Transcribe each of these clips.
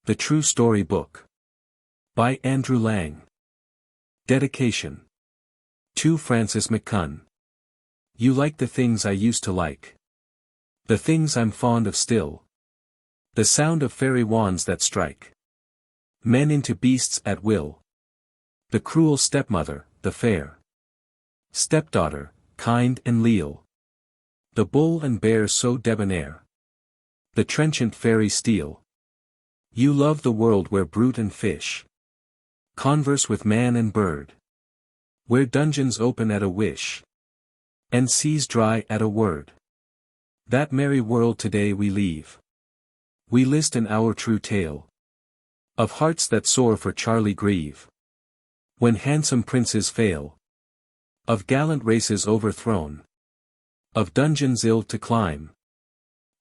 The True Story Book. By Andrew Lang. Dedication. To Francis McCunn. You like the things I used to like. The things I'm fond of still. The sound of fairy wands that strike men into beasts at will. The cruel stepmother, the fair stepdaughter, kind and leal. The bull and bear so debonair. The trenchant fairy steel. You love the world where brute and fish converse with man and bird. Where dungeons open at a wish, and seas dry at a word. That merry world today we leave. We list in our true tale of hearts that soar for Charlie grieve. When handsome princes fail, of gallant races overthrown, of dungeons ill to climb.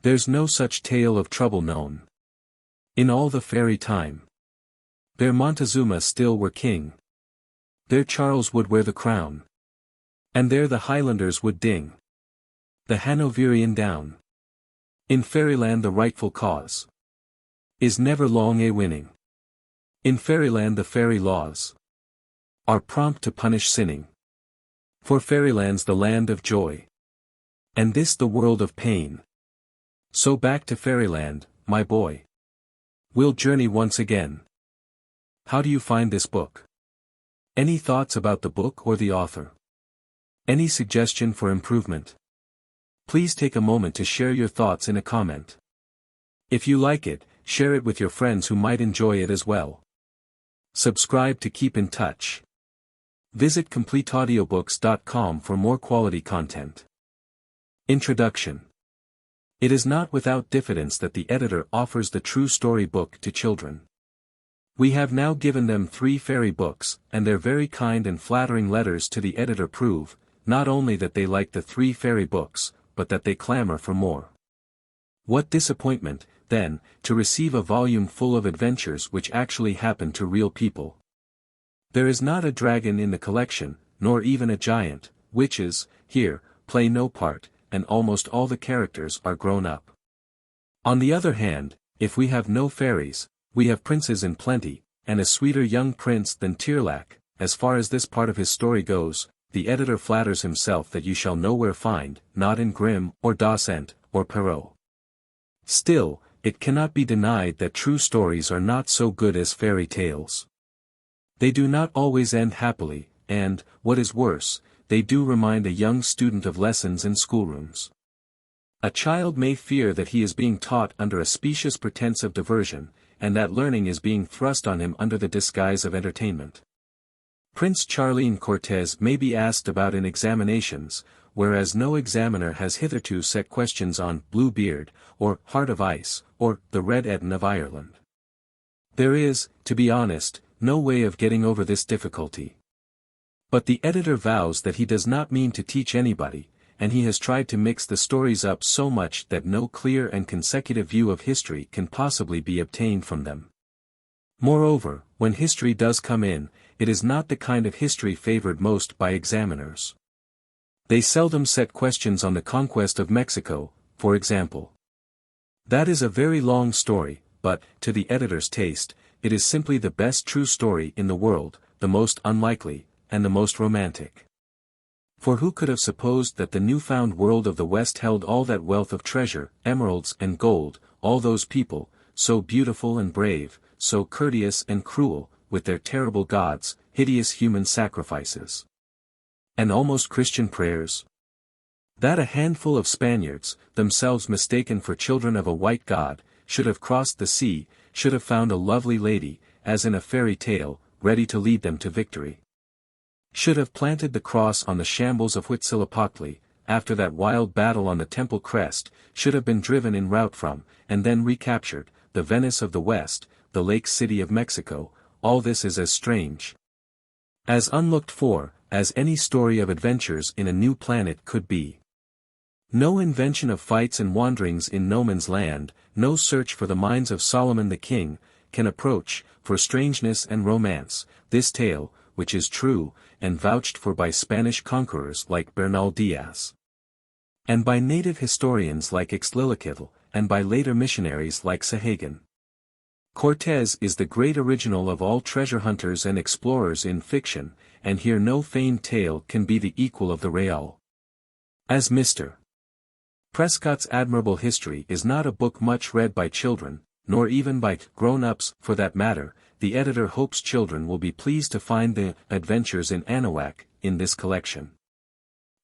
There's no such tale of trouble known. In all the fairy time. There Montezuma still were king. There Charles would wear the crown. And there the Highlanders would ding the Hanoverian down. In fairyland the rightful cause is never long a winning. In fairyland the fairy laws are prompt to punish sinning. For fairyland's the land of joy, and this the world of pain. So back to fairyland, my boy. We'll journey once again. How do you find this book? Any thoughts about the book or the author? Any suggestion for improvement? Please take a moment to share your thoughts in a comment. If you like it, share it with your friends who might enjoy it as well. Subscribe to keep in touch. Visit CompleteAudiobooks.com for more quality content. Introduction. It is not without diffidence that the editor offers the True Story Book to children. We have now given them 3 fairy books, and their very kind and flattering letters to the editor prove, not only that they like the 3 fairy books, but that they clamor for more. What disappointment, then, to receive a volume full of adventures which actually happen to real people. There is not a dragon in the collection, nor even a giant. Witches, here, play no part, and almost all the characters are grown up. On the other hand, if we have no fairies, we have princes in plenty, and a sweeter young prince than Tirlac. As far as this part of his story goes, the editor flatters himself that you shall nowhere find, not in Grimm, or Dasent, or Perrault. Still, it cannot be denied that true stories are not so good as fairy tales. They do not always end happily, and, what is worse, they do remind a young student of lessons in schoolrooms. A child may fear that he is being taught under a specious pretense of diversion, and that learning is being thrust on him under the disguise of entertainment. Prince Charlene Cortez may be asked about in examinations, whereas no examiner has hitherto set questions on Blue Beard, or Heart of Ice, or the Red Etin of Ireland. There is, to be honest, no way of getting over this difficulty. But the editor vows that he does not mean to teach anybody, and he has tried to mix the stories up so much that no clear and consecutive view of history can possibly be obtained from them. Moreover, when history does come in, it is not the kind of history favored most by examiners. They seldom set questions on the conquest of Mexico, for example. That is a very long story, but, to the editor's taste, it is simply the best true story in the world, the most unlikely, and the most romantic. For who could have supposed that the newfound world of the West held all that wealth of treasure, emeralds and gold, all those people, so beautiful and brave, so courteous and cruel, with their terrible gods, hideous human sacrifices, and almost Christian prayers? That a handful of Spaniards, themselves mistaken for children of a white god, should have crossed the sea, should have found a lovely lady, as in a fairy tale, ready to lead them to victory. Should have planted the cross on the shambles of Huitzilopochtli, after that wild battle on the temple crest, should have been driven en route from, and then recaptured, the Venice of the West, the lake city of Mexico. All this is as strange, as unlooked for, as any story of adventures in a new planet could be. No invention of fights and wanderings in no man's land, no search for the mines of Solomon the king, can approach, for strangeness and romance, this tale, which is true, and vouched for by Spanish conquerors like Bernal Diaz, and by native historians like Ixtlilxochitl, and by later missionaries like Sahagun. Cortez is the great original of all treasure hunters and explorers in fiction, and here no feigned tale can be the equal of the real. As Mr. Prescott's admirable history is not a book much read by children, nor even by grown-ups for that matter, the editor hopes children will be pleased to find the adventures in Anahuac in this collection.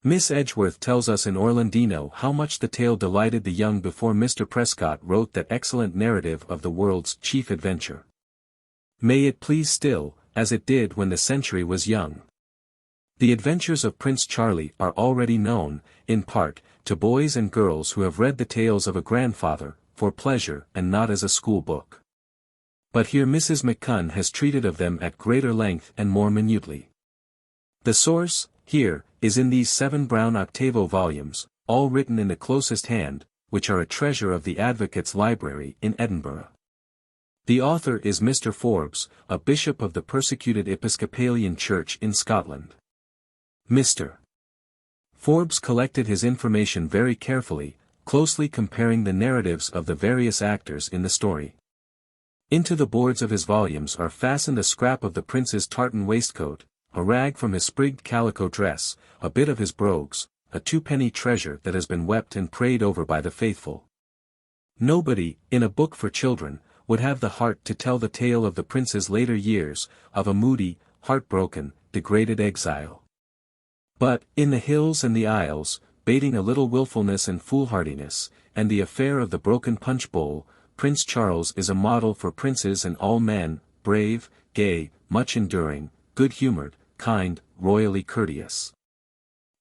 Miss Edgeworth tells us in Orlandino how much the tale delighted the young before Mr. Prescott wrote that excellent narrative of the world's chief adventure. May it please still, as it did when the century was young. The adventures of Prince Charlie are already known, in part, to boys and girls who have read the tales of a grandfather, for pleasure and not as a school book. But here Mrs. McCunn has treated of them at greater length and more minutely. The source, here, is in these 7 brown octavo volumes, all written in the closest hand, which are a treasure of the Advocates' Library in Edinburgh. The author is Mr. Forbes, a bishop of the persecuted Episcopalian Church in Scotland. Mr. Forbes collected his information very carefully, closely comparing the narratives of the various actors in the story. Into the boards of his volumes are fastened a scrap of the prince's tartan waistcoat, a rag from his sprigged calico dress, a bit of his brogues, a 2-penny treasure that has been wept and prayed over by the faithful. Nobody, in a book for children, would have the heart to tell the tale of the prince's later years, of a moody, heartbroken, degraded exile. But, in the hills and the isles, bating a little wilfulness and foolhardiness, and the affair of the broken punch bowl, Prince Charles is a model for princes and all men, brave, gay, much enduring, good-humored, kind, royally courteous,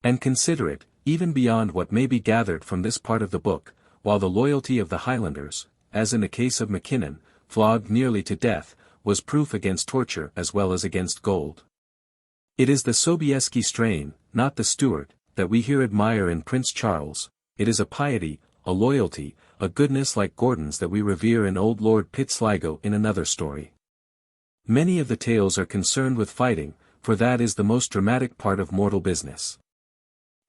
and considerate, even beyond what may be gathered from this part of the book, while the loyalty of the Highlanders, as in the case of Mackinnon, flogged nearly to death, was proof against torture as well as against gold. It is the Sobieski strain, not the Stuart, that we here admire in Prince Charles. It is a piety, a loyalty, a goodness like Gordon's that we revere in old Lord Pitsligo in another story. Many of the tales are concerned with fighting, for that is the most dramatic part of mortal business.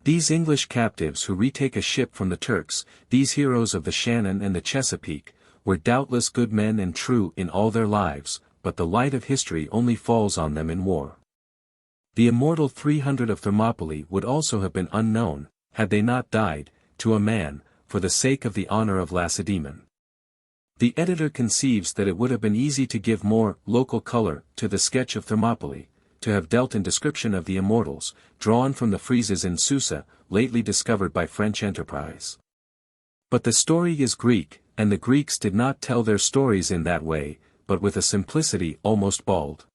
These English captives who retake a ship from the Turks, these heroes of the Shannon and the Chesapeake, were doubtless good men and true in all their lives, but the light of history only falls on them in war. The immortal 300 of Thermopylae would also have been unknown, had they not died, to a man, for the sake of the honor of Lacedaemon. The editor conceives that it would have been easy to give more local color to the sketch of Thermopylae, to have dealt in description of the immortals, drawn from the friezes in Susa, lately discovered by French enterprise. But the story is Greek, and the Greeks did not tell their stories in that way, but with a simplicity almost bald.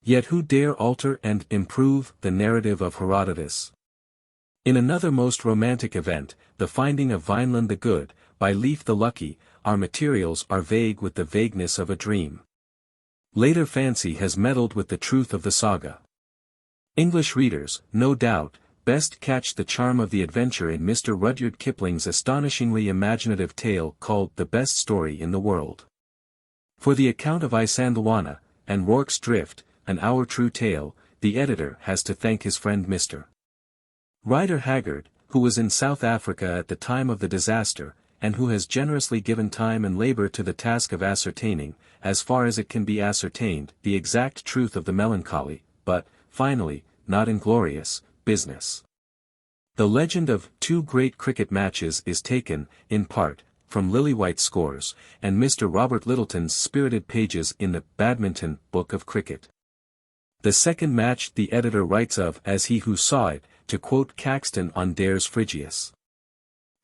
Yet who dare alter and improve the narrative of Herodotus? In another most romantic event, the finding of Vineland the Good, by Leif the Lucky, our materials are vague with the vagueness of a dream. Later fancy has meddled with the truth of the saga. English readers, no doubt, best catch the charm of the adventure in Mr. Rudyard Kipling's astonishingly imaginative tale called The Best Story in the World. For the account of Isandhlwana, and Rorke's Drift, an Our True Tale, the editor has to thank his friend Mr. Rider Haggard, who was in South Africa at the time of the disaster, and who has generously given time and labor to the task of ascertaining, as far as it can be ascertained, the exact truth of the melancholy, but, finally, not inglorious, business. The legend of 2 great cricket matches is taken, in part, from Lillywhite's scores, and Mr. Robert Littleton's spirited pages in the Badminton Book of Cricket. The second match the editor writes of as he who saw it, to quote Caxton on Dares Phrygius.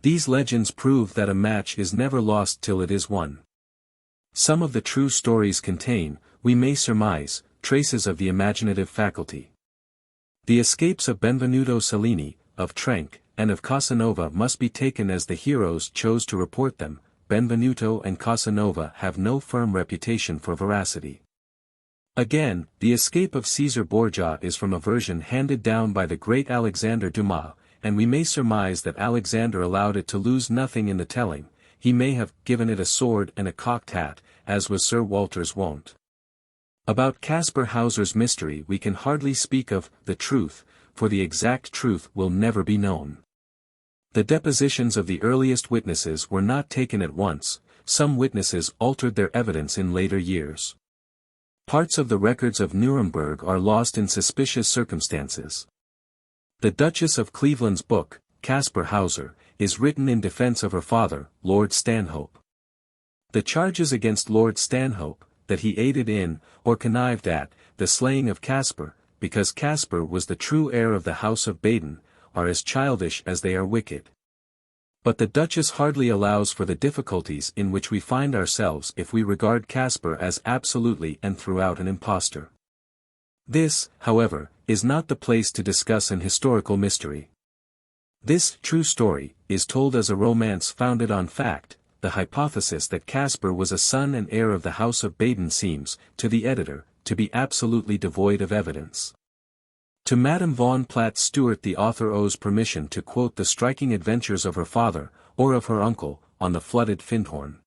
These legends prove that a match is never lost till it is won. Some of the true stories contain, we may surmise, traces of the imaginative faculty. The escapes of Benvenuto Cellini, of Trenck, and of Casanova must be taken as the heroes chose to report them. Benvenuto and Casanova have no firm reputation for veracity. Again, the escape of Cæsar Borgia is from a version handed down by the great Alexander Dumas, and we may surmise that Alexander allowed it to lose nothing in the telling. He may have given it a sword and a cocked hat, as was Sir Walter's wont. About Kaspar Hauser's mystery we can hardly speak of the truth, for the exact truth will never be known. The depositions of the earliest witnesses were not taken at once, some witnesses altered their evidence in later years. Parts of the records of Nuremberg are lost in suspicious circumstances. The Duchess of Cleveland's book, Caspar Hauser, is written in defense of her father, Lord Stanhope. The charges against Lord Stanhope, that he aided in, or connived at, the slaying of Kaspar, because Kaspar was the true heir of the House of Baden, are as childish as they are wicked. But the Duchess hardly allows for the difficulties in which we find ourselves if we regard Kaspar as absolutely and throughout an impostor. This, however, is not the place to discuss an historical mystery. This true story is told as a romance founded on fact. The hypothesis that Kaspar was a son and heir of the House of Baden seems, to the editor, to be absolutely devoid of evidence. To Madame von Platt-Stewart the author owes permission to quote the striking adventures of her father, or of her uncle, on the flooded Findhorn.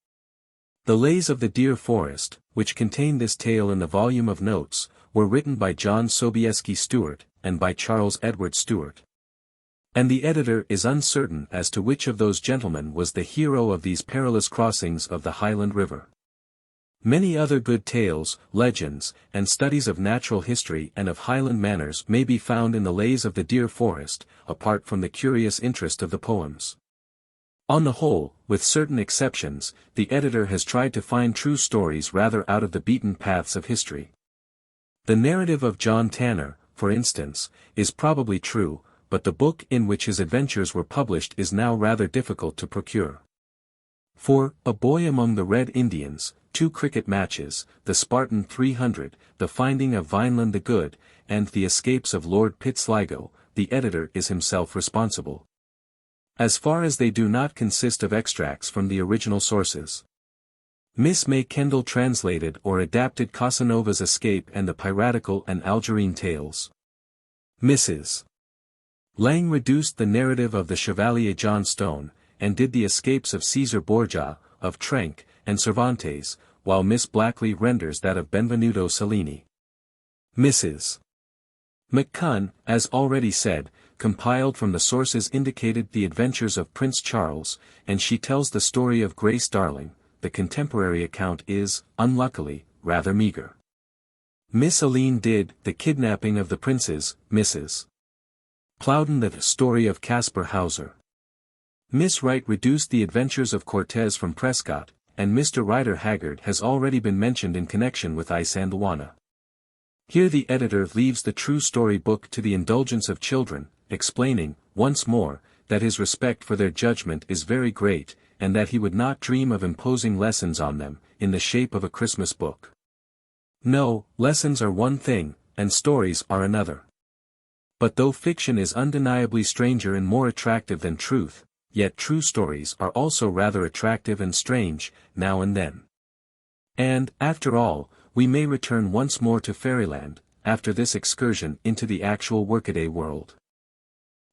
The Lays of the Deer Forest, which contain this tale in the volume of notes, were written by John Sobieski Stewart, and by Charles Edward Stewart. And the editor is uncertain as to which of those gentlemen was the hero of these perilous crossings of the Highland River. Many other good tales, legends, and studies of natural history and of Highland manners may be found in the Lays of the Deer Forest, apart from the curious interest of the poems. On the whole, with certain exceptions, the editor has tried to find true stories rather out of the beaten paths of history. The narrative of John Tanner, for instance, is probably true, but the book in which his adventures were published is now rather difficult to procure. For A Boy Among the Red Indians, 2 cricket matches, the Spartan 300, the Finding of Vineland the Good, and the Escapes of Lord Pitsligo, the editor is himself responsible. As far as they do not consist of extracts from the original sources. Miss May Kendall translated or adapted Casanova's Escape and the piratical and Algerine tales. Mrs. Lang reduced the narrative of the Chevalier Johnstone, and did the escapes of Cæsar Borgia, of Trenck, and Cervantes, while Miss Blackley renders that of Benvenuto Cellini. Mrs. McCunn, as already said, compiled from the sources indicated the adventures of Prince Charles, and she tells the story of Grace Darling. The contemporary account is, unluckily, rather meagre. Miss Aline did The Kidnapping of the Princes, Mrs. Plowden the story of Caspar Hauser. Miss Wright reduced the adventures of Cortez from Prescott, and Mr. Rider Haggard has already been mentioned in connection with Isandhlwana. Here the editor leaves the true story book to the indulgence of children, explaining, once more, that his respect for their judgment is very great, and that he would not dream of imposing lessons on them, in the shape of a Christmas book. No, lessons are one thing, and stories are another. But though fiction is undeniably stranger and more attractive than truth, yet true stories are also rather attractive and strange, now and then. And, after all, we may return once more to fairyland, after this excursion into the actual workaday world.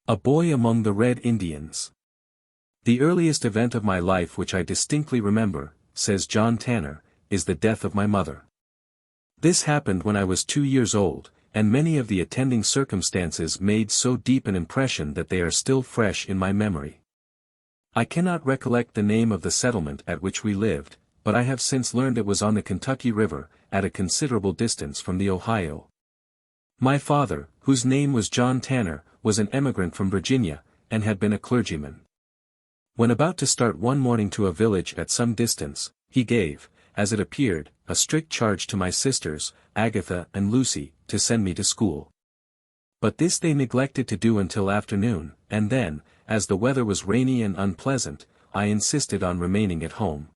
A Boy Among the Red Indians. The earliest event of my life which I distinctly remember, says John Tanner, is the death of my mother. This happened when I was 2 years old, and many of the attending circumstances made so deep an impression that they are still fresh in my memory. I cannot recollect the name of the settlement at which we lived, but I have since learned it was on the Kentucky River, at a considerable distance from the Ohio. My father, whose name was John Tanner, was an emigrant from Virginia, and had been a clergyman. When about to start one morning to a village at some distance, he gave, as it appeared, a strict charge to my sisters, Agatha and Lucy, to send me to school. But this they neglected to do until afternoon, and then, as the weather was rainy and unpleasant, I insisted on remaining at home.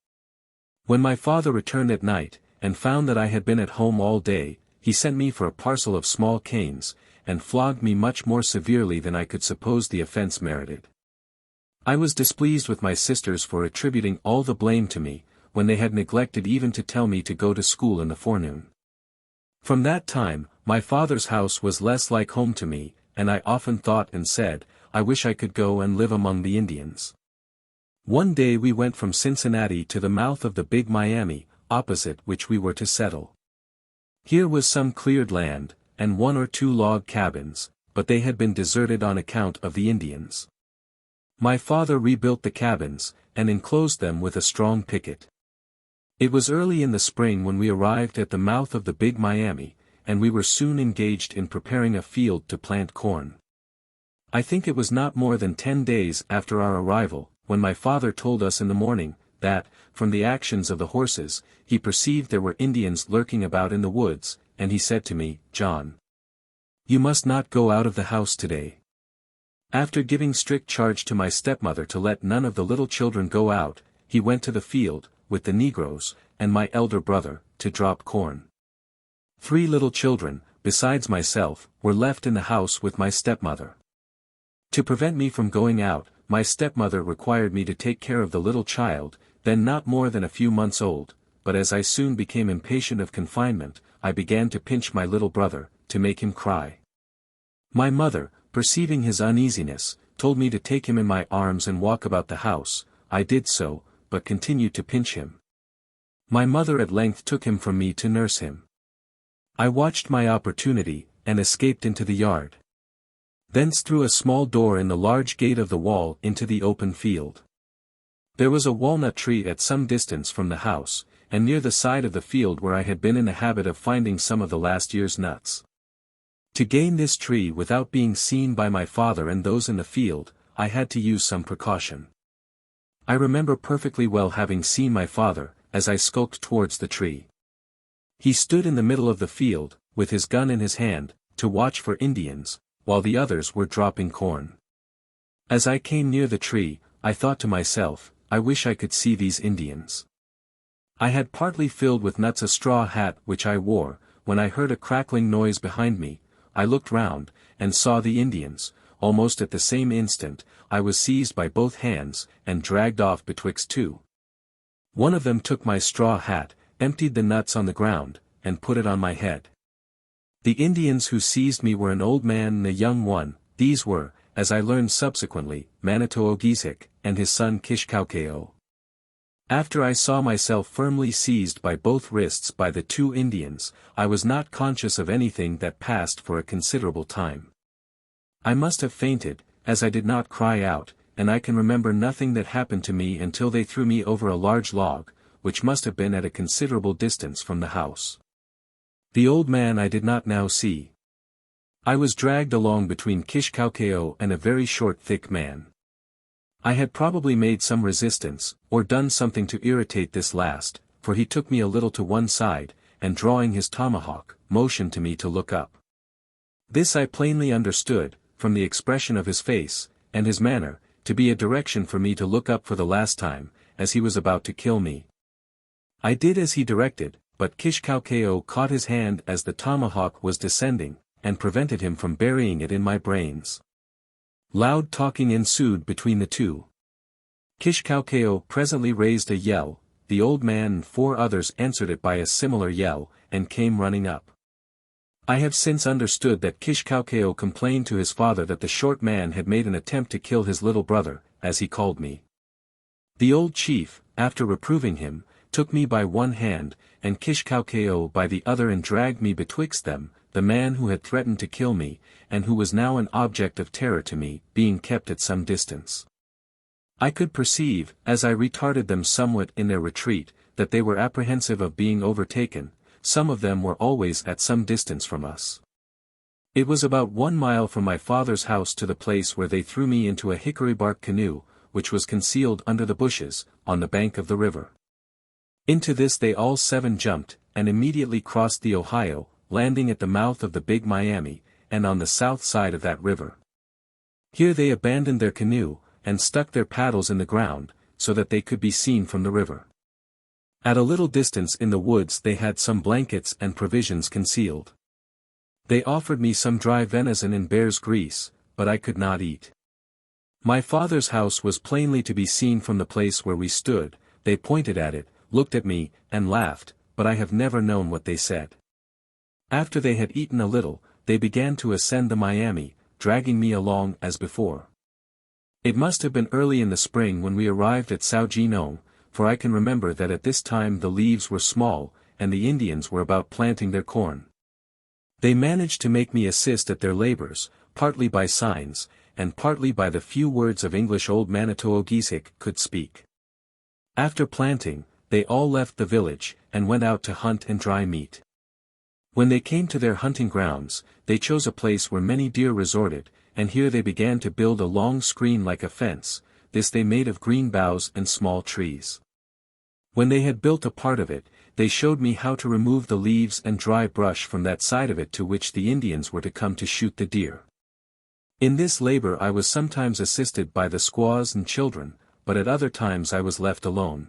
When my father returned at night, and found that I had been at home all day, he sent me for a parcel of small canes, and flogged me much more severely than I could suppose the offence merited. I was displeased with my sisters for attributing all the blame to me, when they had neglected even to tell me to go to school in the forenoon. From that time, my father's house was less like home to me, and I often thought and said, I wish I could go and live among the Indians. One day we went from Cincinnati to the mouth of the Big Miami, opposite which we were to settle. Here was some cleared land, and 1 or 2 log cabins, but they had been deserted on account of the Indians. My father rebuilt the cabins, and enclosed them with a strong picket. It was early in the spring when we arrived at the mouth of the Big Miami, and we were soon engaged in preparing a field to plant corn. I think it was not more than 10 days after our arrival, when my father told us in the morning, that, from the actions of the horses, he perceived there were Indians lurking about in the woods, and he said to me, "John, you must not go out of the house today." After giving strict charge to my stepmother to let none of the little children go out, he went to the field, with the negroes, and my elder brother, to drop corn. 3 little children, besides myself, were left in the house with my stepmother. To prevent me from going out, my stepmother required me to take care of the little child, then not more than a few months old, but as I soon became impatient of confinement, I began to pinch my little brother, to make him cry. My mother, perceiving his uneasiness, told me to take him in my arms and walk about the house. I did so, but continued to pinch him. My mother at length took him from me to nurse him. I watched my opportunity, and escaped into the yard. Thence through a small door in the large gate of the wall into the open field. There was a walnut tree at some distance from the house, and near the side of the field where I had been in the habit of finding some of the last year's nuts. To gain this tree without being seen by my father and those in the field, I had to use some precaution. I remember perfectly well having seen my father, as I skulked towards the tree. He stood in the middle of the field, with his gun in his hand, to watch for Indians, while the others were dropping corn. As I came near the tree, I thought to myself, I wish I could see these Indians. I had partly filled with nuts a straw hat which I wore, when I heard a crackling noise behind me. I looked round, and saw the Indians. Almost at the same instant, I was seized by both hands, and dragged off betwixt 2. One of them took my straw hat, emptied the nuts on the ground, and put it on my head. The Indians who seized me were an old man and a young one. These were, as I learned subsequently, Manito-o-Geezhik, and his son Kishkauqeo. After I saw myself firmly seized by both wrists by the 2 Indians, I was not conscious of anything that passed for a considerable time. I must have fainted, as I did not cry out, and I can remember nothing that happened to me until they threw me over a large log, which must have been at a considerable distance from the house. The old man I did not now see. I was dragged along between Kishkauqeo and a very short thick man. I had probably made some resistance, or done something to irritate this last, for he took me a little to one side, and drawing his tomahawk, motioned to me to look up. This I plainly understood, from the expression of his face, and his manner, to be a direction for me to look up for the last time, as he was about to kill me. I did as he directed, but Kishkauqeo caught his hand as the tomahawk was descending, and prevented him from burying it in my brains. Loud talking ensued between the 2. Kishkauqeo presently raised a yell, the old man and 4 others answered it by a similar yell, and came running up. I have since understood that Kishkauqeo complained to his father that the short man had made an attempt to kill his little brother, as he called me. The old chief, after reproving him, took me by one hand, and Kishkauqeo by the other and dragged me betwixt them, the man who had threatened to kill me, and who was now an object of terror to me, being kept at some distance. I could perceive, as I retarded them somewhat in their retreat, that they were apprehensive of being overtaken. Some of them were always at some distance from us. It was about 1 mile from my father's house to the place where they threw me into a hickory-bark canoe, which was concealed under the bushes, on the bank of the river. Into this they all 7 jumped, and immediately crossed the Ohio, landing at the mouth of the Big Miami, and on the south side of that river. Here they abandoned their canoe, and stuck their paddles in the ground, so that they could be seen from the river. At a little distance in the woods they had some blankets and provisions concealed. They offered me some dry venison and bear's grease, but I could not eat. My father's house was plainly to be seen from the place where we stood. They pointed at it, looked at me, and laughed, but I have never known what they said. After they had eaten a little, they began to ascend the Miami, dragging me along as before. It must have been early in the spring when we arrived at Saugenong, for I can remember that at this time the leaves were small, and the Indians were about planting their corn. They managed to make me assist at their labors, partly by signs, and partly by the few words of English old Manito-o-Geezhik could speak. After planting, they all left the village, and went out to hunt and dry meat. When they came to their hunting grounds, they chose a place where many deer resorted, and here they began to build a long screen like a fence. This they made of green boughs and small trees. When they had built a part of it, they showed me how to remove the leaves and dry brush from that side of it to which the Indians were to come to shoot the deer. In this labor I was sometimes assisted by the squaws and children, but at other times I was left alone.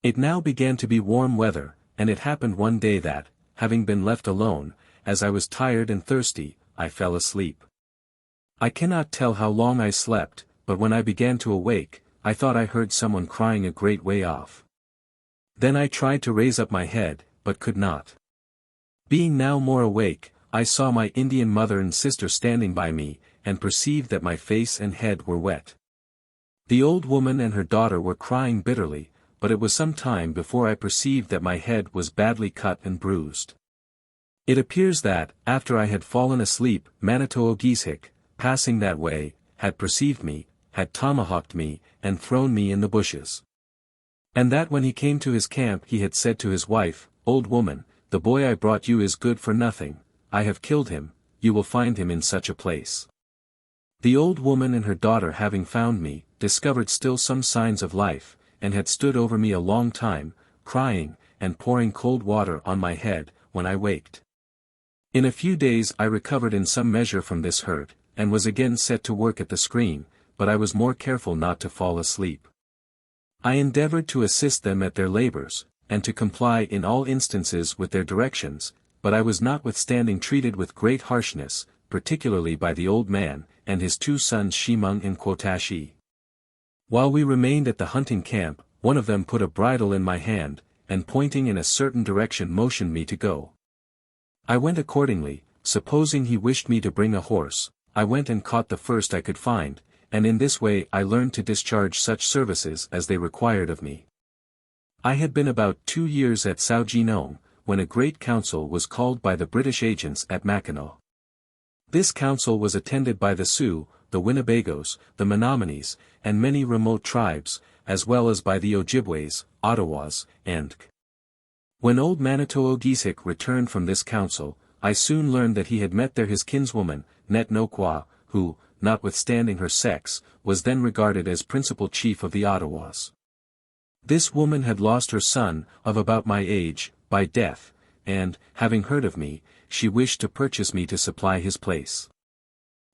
It now began to be warm weather, and it happened one day that, having been left alone, as I was tired and thirsty, I fell asleep. I cannot tell how long I slept, but when I began to awake, I thought I heard someone crying a great way off. Then I tried to raise up my head, but could not. Being now more awake, I saw my Indian mother and sister standing by me, and perceived that my face and head were wet. The old woman and her daughter were crying bitterly, but it was some time before I perceived that my head was badly cut and bruised. It appears that, after I had fallen asleep, Manito-o-Geezhik, passing that way, had perceived me, had tomahawked me, and thrown me in the bushes. And that when he came to his camp he had said to his wife, "Old woman, the boy I brought you is good for nothing, I have killed him, you will find him in such a place." The old woman and her daughter having found me, discovered still some signs of life, and had stood over me a long time, crying, and pouring cold water on my head, when I waked. In a few days I recovered in some measure from this hurt, and was again set to work at the screen, but I was more careful not to fall asleep. I endeavored to assist them at their labors, and to comply in all instances with their directions, but I was notwithstanding treated with great harshness, particularly by the old man, and his two sons Shimung and Quotashi. While we remained at the hunting camp, one of them put a bridle in my hand, and pointing in a certain direction motioned me to go. I went accordingly, supposing he wished me to bring a horse. I went and caught the first I could find, and in this way I learned to discharge such services as they required of me. I had been about 2 years at Saugenong, when a great council was called by the British agents at Mackinac. This council was attended by the Sioux, the Winnebagos, the Menominees, and many remote tribes, as well as by the Ojibways, Ottawas, and K. When old Manito-o-Geezhik returned from this council, I soon learned that he had met there his kinswoman, Net-no-kwa, who, notwithstanding her sex, was then regarded as principal chief of the Ottawas. This woman had lost her son, of about my age, by death, and, having heard of me, she wished to purchase me to supply his place.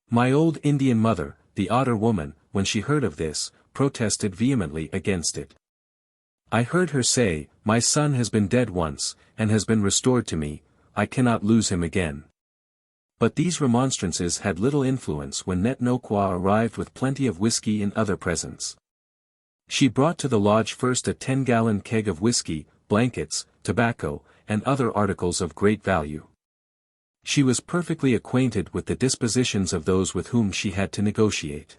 My old Indian mother, the Otter woman, when she heard of this, protested vehemently against it. I heard her say, "My son has been dead once, and has been restored to me, I cannot lose him again." But these remonstrances had little influence when Net-no-kwa arrived with plenty of whiskey and other presents. She brought to the lodge first a 10-gallon keg of whiskey, blankets, tobacco, and other articles of great value. She was perfectly acquainted with the dispositions of those with whom she had to negotiate.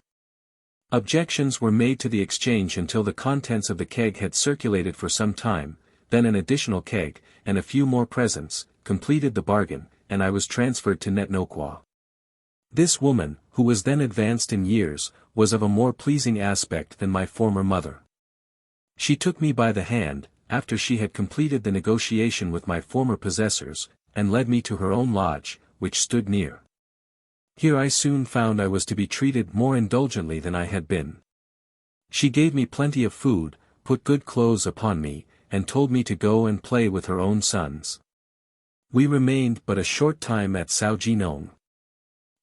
Objections were made to the exchange until the contents of the keg had circulated for some time, then an additional keg, and a few more presents, completed the bargain, and I was transferred to Net-no-kwa. This woman, who was then advanced in years, was of a more pleasing aspect than my former mother. She took me by the hand, after she had completed the negotiation with my former possessors, and led me to her own lodge, which stood near. Here I soon found I was to be treated more indulgently than I had been. She gave me plenty of food, put good clothes upon me, and told me to go and play with her own sons. We remained but a short time at Saugenong.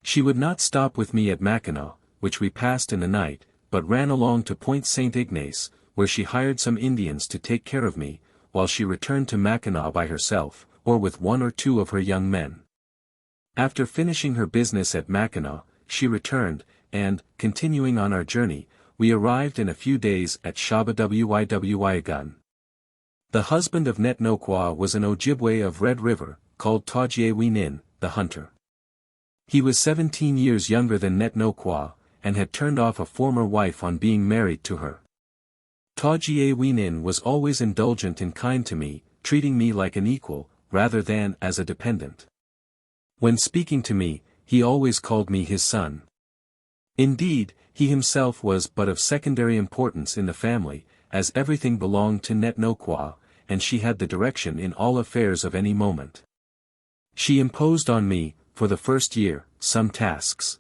She would not stop with me at Mackinac, which we passed in the night, but ran along to Point St. Ignace, where she hired some Indians to take care of me, while she returned to Mackinac by herself, or with 1 or 2 of her young men. After finishing her business at Mackinac, she returned, and, continuing on our journey, we arrived in a few days at Shabawidwigan. The husband of Net-no-kwa was an Ojibway of Red River, called Tajiewinin, the hunter. He was 17 years younger than Net-no-kwa, and had turned off a former wife on being married to her. Tajiewinin was always indulgent and kind to me, treating me like an equal, rather than as a dependent. When speaking to me, he always called me his son. Indeed, he himself was but of secondary importance in the family, as everything belonged to Netnoqua, and she had the direction in all affairs of any moment. She imposed on me, for the first year, some tasks.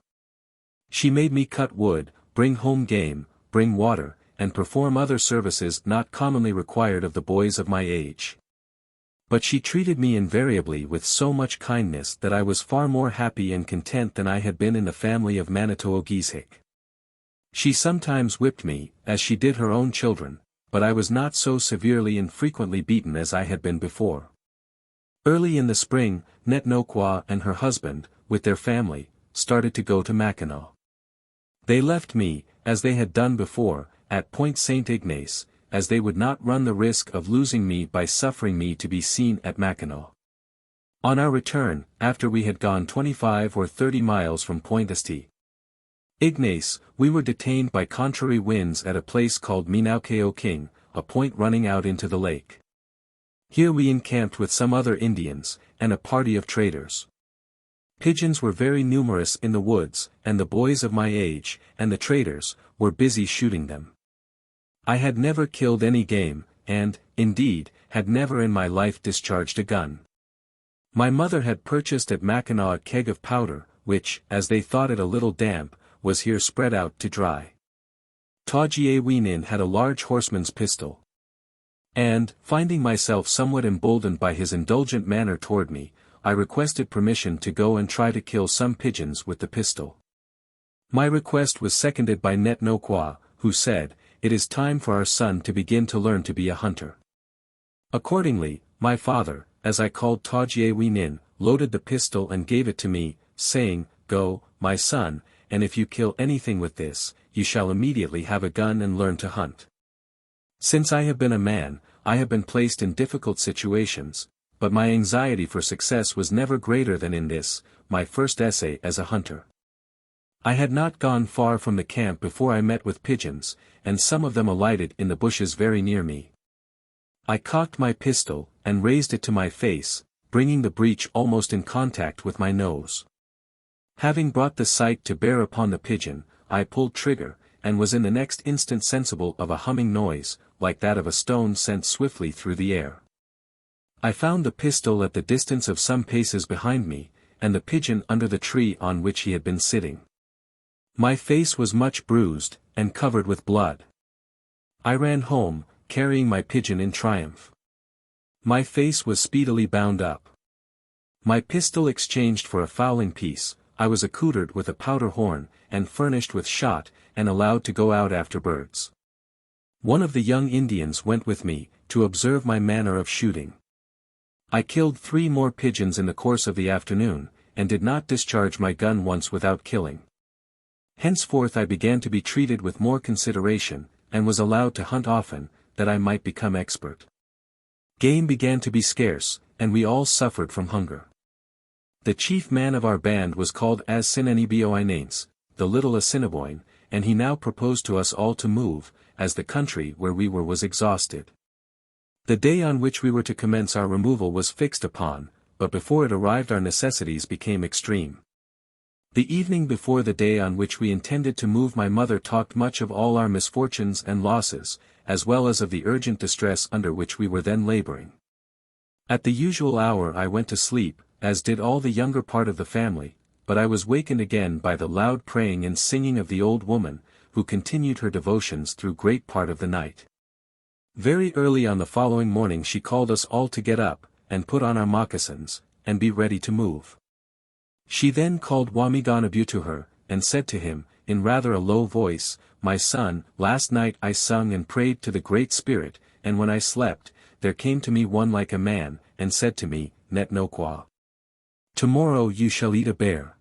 She made me cut wood, bring home game, bring water, and perform other services not commonly required of the boys of my age. But she treated me invariably with so much kindness that I was far more happy and content than I had been in the family of Manitoogishik. She sometimes whipped me, as she did her own children, but I was not so severely and frequently beaten as I had been before. Early in the spring, Netnoqua and her husband, with their family, started to go to Mackinac. They left me, as they had done before, at Point St. Ignace, as they would not run the risk of losing me by suffering me to be seen at Mackinac. On our return, after we had gone 25 or 30 miles from Point St. Ignace, we were detained by contrary winds at a place called Minaukeo King, a point running out into the lake. Here we encamped with some other Indians, and a party of traders. Pigeons were very numerous in the woods, and the boys of my age, and the traders, were busy shooting them. I had never killed any game, and, indeed, had never in my life discharged a gun. My mother had purchased at Mackinac a keg of powder, which, as they thought it a little damp, was here spread out to dry. Tajiewinin had a large horseman's pistol. And, finding myself somewhat emboldened by his indulgent manner toward me, I requested permission to go and try to kill some pigeons with the pistol. My request was seconded by Netnoqua, who said, "It is time for our son to begin to learn to be a hunter." Accordingly, my father, as I called Tajiewinin, loaded the pistol and gave it to me, saying, "Go, my son, and if you kill anything with this, you shall immediately have a gun and learn to hunt." Since I have been a man, I have been placed in difficult situations, but my anxiety for success was never greater than in this, my first essay as a hunter. I had not gone far from the camp before I met with pigeons, and some of them alighted in the bushes very near me. I cocked my pistol, and raised it to my face, bringing the breech almost in contact with my nose. Having brought the sight to bear upon the pigeon, I pulled trigger, and was in the next instant sensible of a humming noise, like that of a stone sent swiftly through the air. I found the pistol at the distance of some paces behind me, and the pigeon under the tree on which he had been sitting. My face was much bruised, and covered with blood. I ran home, carrying my pigeon in triumph. My face was speedily bound up. My pistol exchanged for a fowling piece, I was accoutred with a powder horn, and furnished with shot, and allowed to go out after birds. One of the young Indians went with me, to observe my manner of shooting. I killed 3 more pigeons in the course of the afternoon, and did not discharge my gun once without killing. Henceforth I began to be treated with more consideration, and was allowed to hunt often, that I might become expert. Game began to be scarce, and we all suffered from hunger. The chief man of our band was called As-Sinanibioinanes, the little Assiniboine, and he now proposed to us all to move, as the country where we were was exhausted. The day on which we were to commence our removal was fixed upon, but before it arrived our necessities became extreme. The evening before the day on which we intended to move my mother talked much of all our misfortunes and losses, as well as of the urgent distress under which we were then laboring. At the usual hour I went to sleep, as did all the younger part of the family, but I was wakened again by the loud praying and singing of the old woman, who continued her devotions through great part of the night. Very early on the following morning she called us all to get up, and put on our moccasins, and be ready to move. She then called Wamiganabu to her, and said to him, in rather a low voice, "My son, last night I sung and prayed to the Great Spirit, and when I slept, there came to me one like a man, and said to me, Netnoqua, tomorrow you shall eat a bear.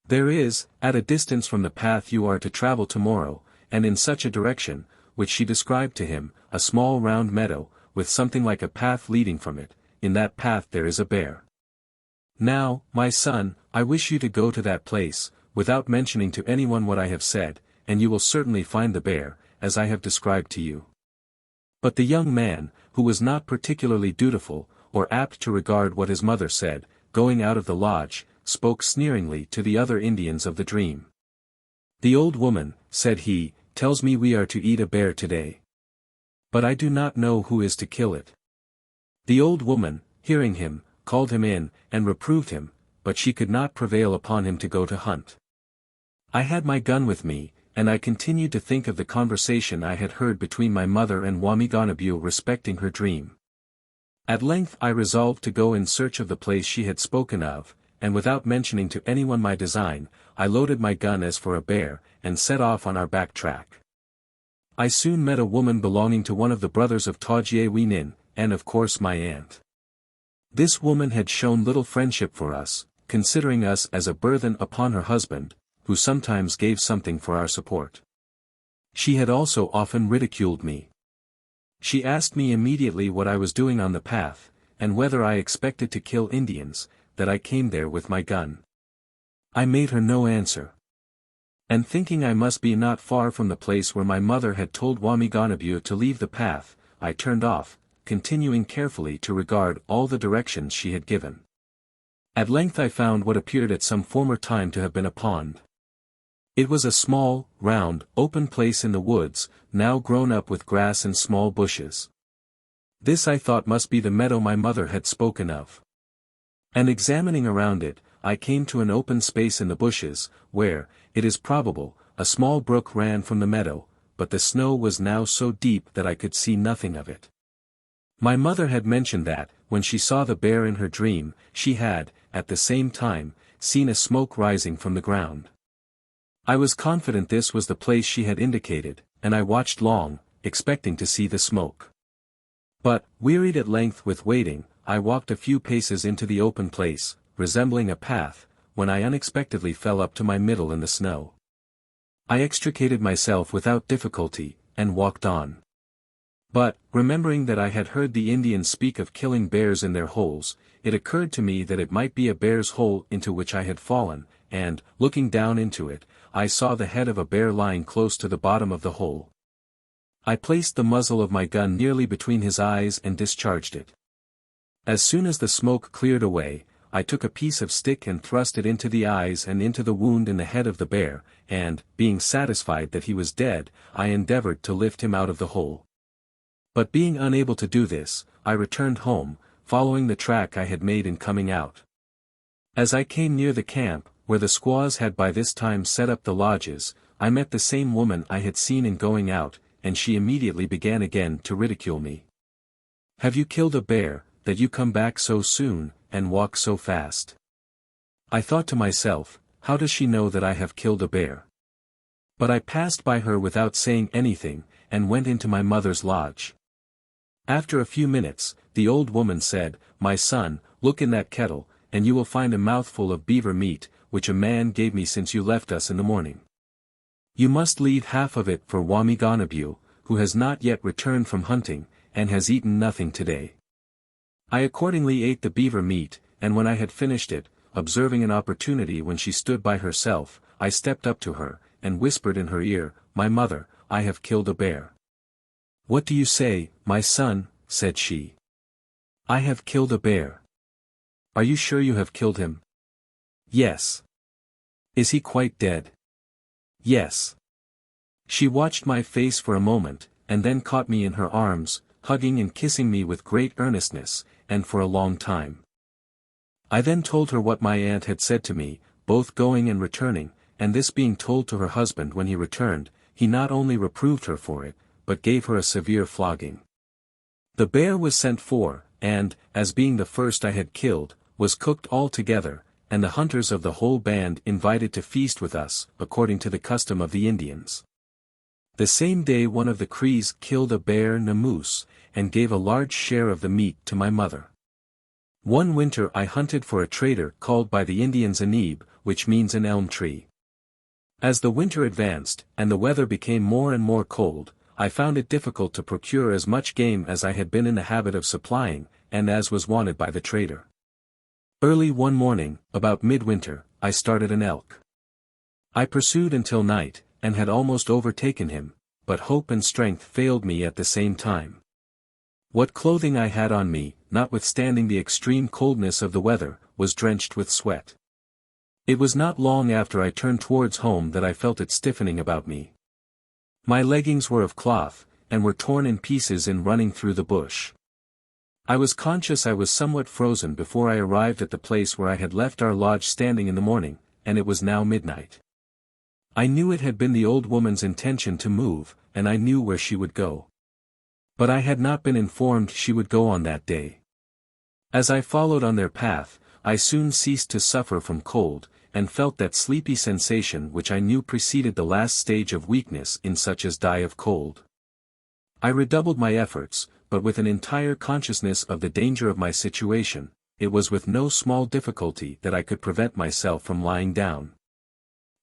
There is, at a distance from the path you are to travel tomorrow, and in such a direction, which she described to him, a small round meadow, with something like a path leading from it, in that path there is a bear. Now, my son, I wish you to go to that place, without mentioning to anyone what I have said, and you will certainly find the bear, as I have described to you." But the young man, who was not particularly dutiful, or apt to regard what his mother said, going out of the lodge, spoke sneeringly to the other Indians of the dream. "The old woman," said he, "tells me we are to eat a bear today. But I do not know who is to kill it. The old woman, hearing him, called him in, and reproved him, but she could not prevail upon him to go to hunt. I had my gun with me, and I continued to think of the conversation I had heard between my mother and Wamigonabu respecting her dream. At length I resolved to go in search of the place she had spoken of, and without mentioning to anyone my design, I loaded my gun as for a bear, and set off on our back track. I soon met a woman belonging to one of the brothers of Taugier Wenin, and of course my aunt. This woman had shown little friendship for us, considering us as a burthen upon her husband, who sometimes gave something for our support. She had also often ridiculed me. She asked me immediately what I was doing on the path, and whether I expected to kill Indians, that I came there with my gun. I made her no answer. And thinking I must be not far from the place where my mother had told Wamigonabu to leave the path, I turned off, continuing carefully to regard all the directions she had given. At length I found what appeared at some former time to have been a pond. It was a small, round, open place in the woods, now grown up with grass and small bushes. This I thought must be the meadow my mother had spoken of. And examining around it, I came to an open space in the bushes, where, it is probable, a small brook ran from the meadow, but the snow was now so deep that I could see nothing of it. My mother had mentioned that, when she saw the bear in her dream, she had, at the same time, seen a smoke rising from the ground. I was confident this was the place she had indicated, and I watched long, expecting to see the smoke. But, wearied at length with waiting, I walked a few paces into the open place, resembling a path, when I unexpectedly fell up to my middle in the snow. I extricated myself without difficulty, and walked on. But, remembering that I had heard the Indians speak of killing bears in their holes, it occurred to me that it might be a bear's hole into which I had fallen, and, looking down into it, I saw the head of a bear lying close to the bottom of the hole. I placed the muzzle of my gun nearly between his eyes and discharged it. As soon as the smoke cleared away, I took a piece of stick and thrust it into the eyes and into the wound in the head of the bear, and, being satisfied that he was dead, I endeavored to lift him out of the hole. But being unable to do this, I returned home, following the track I had made in coming out. As I came near the camp, where the squaws had by this time set up the lodges, I met the same woman I had seen in going out, and she immediately began again to ridicule me. "Have you killed a bear, that you come back so soon, and walk so fast?" I thought to myself, how does she know that I have killed a bear? But I passed by her without saying anything, and went into my mother's lodge. After a few minutes, the old woman said, "My son, look in that kettle, and you will find a mouthful of beaver meat, which a man gave me since you left us in the morning. You must leave half of it for Wamigonabu, who has not yet returned from hunting, and has eaten nothing today." I accordingly ate the beaver meat, and when I had finished it, observing an opportunity when she stood by herself, I stepped up to her, and whispered in her ear, "My mother, I have killed a bear." "What do you say, my son?" said she. "I have killed a bear." "Are you sure you have killed him?" "Yes." "Is he quite dead?" "Yes." She watched my face for a moment, and then caught me in her arms, hugging and kissing me with great earnestness, and for a long time. I then told her what my aunt had said to me, both going and returning, and this being told to her husband when he returned, he not only reproved her for it, but gave her a severe flogging. The bear was sent for, and, as being the first I had killed, was cooked all together, and the hunters of the whole band invited to feast with us, according to the custom of the Indians. The same day one of the Crees killed a bear namoose, and gave a large share of the meat to my mother. One winter I hunted for a trader called by the Indians a neeb, which means an elm tree. As the winter advanced, and the weather became more and more cold, I found it difficult to procure as much game as I had been in the habit of supplying, and as was wanted by the trader. Early one morning, about midwinter, I started an elk. I pursued until night, and had almost overtaken him, but hope and strength failed me at the same time. What clothing I had on me, notwithstanding the extreme coldness of the weather, was drenched with sweat. It was not long after I turned towards home that I felt it stiffening about me. My leggings were of cloth, and were torn in pieces in running through the bush. I was conscious I was somewhat frozen before I arrived at the place where I had left our lodge standing in the morning, and it was now midnight. I knew it had been the old woman's intention to move, and I knew where she would go. But I had not been informed she would go on that day. As I followed on their path, I soon ceased to suffer from cold, and felt that sleepy sensation which I knew preceded the last stage of weakness in such as die of cold. I redoubled my efforts, but with an entire consciousness of the danger of my situation, it was with no small difficulty that I could prevent myself from lying down.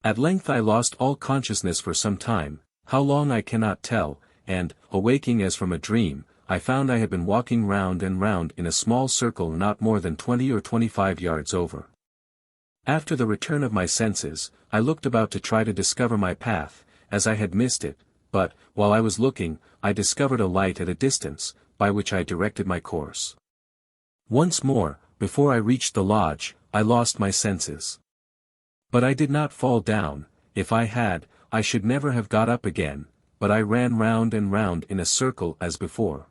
At length I lost all consciousness for some time, how long I cannot tell, and, awaking as from a dream, I found I had been walking round and round in a small circle not more than 20 or 25 yards over. After the return of my senses, I looked about to try to discover my path, as I had missed it, but, while I was looking, I discovered a light at a distance, by which I directed my course. Once more, before I reached the lodge, I lost my senses. But I did not fall down. If I had, I should never have got up again, but I ran round and round in a circle as before.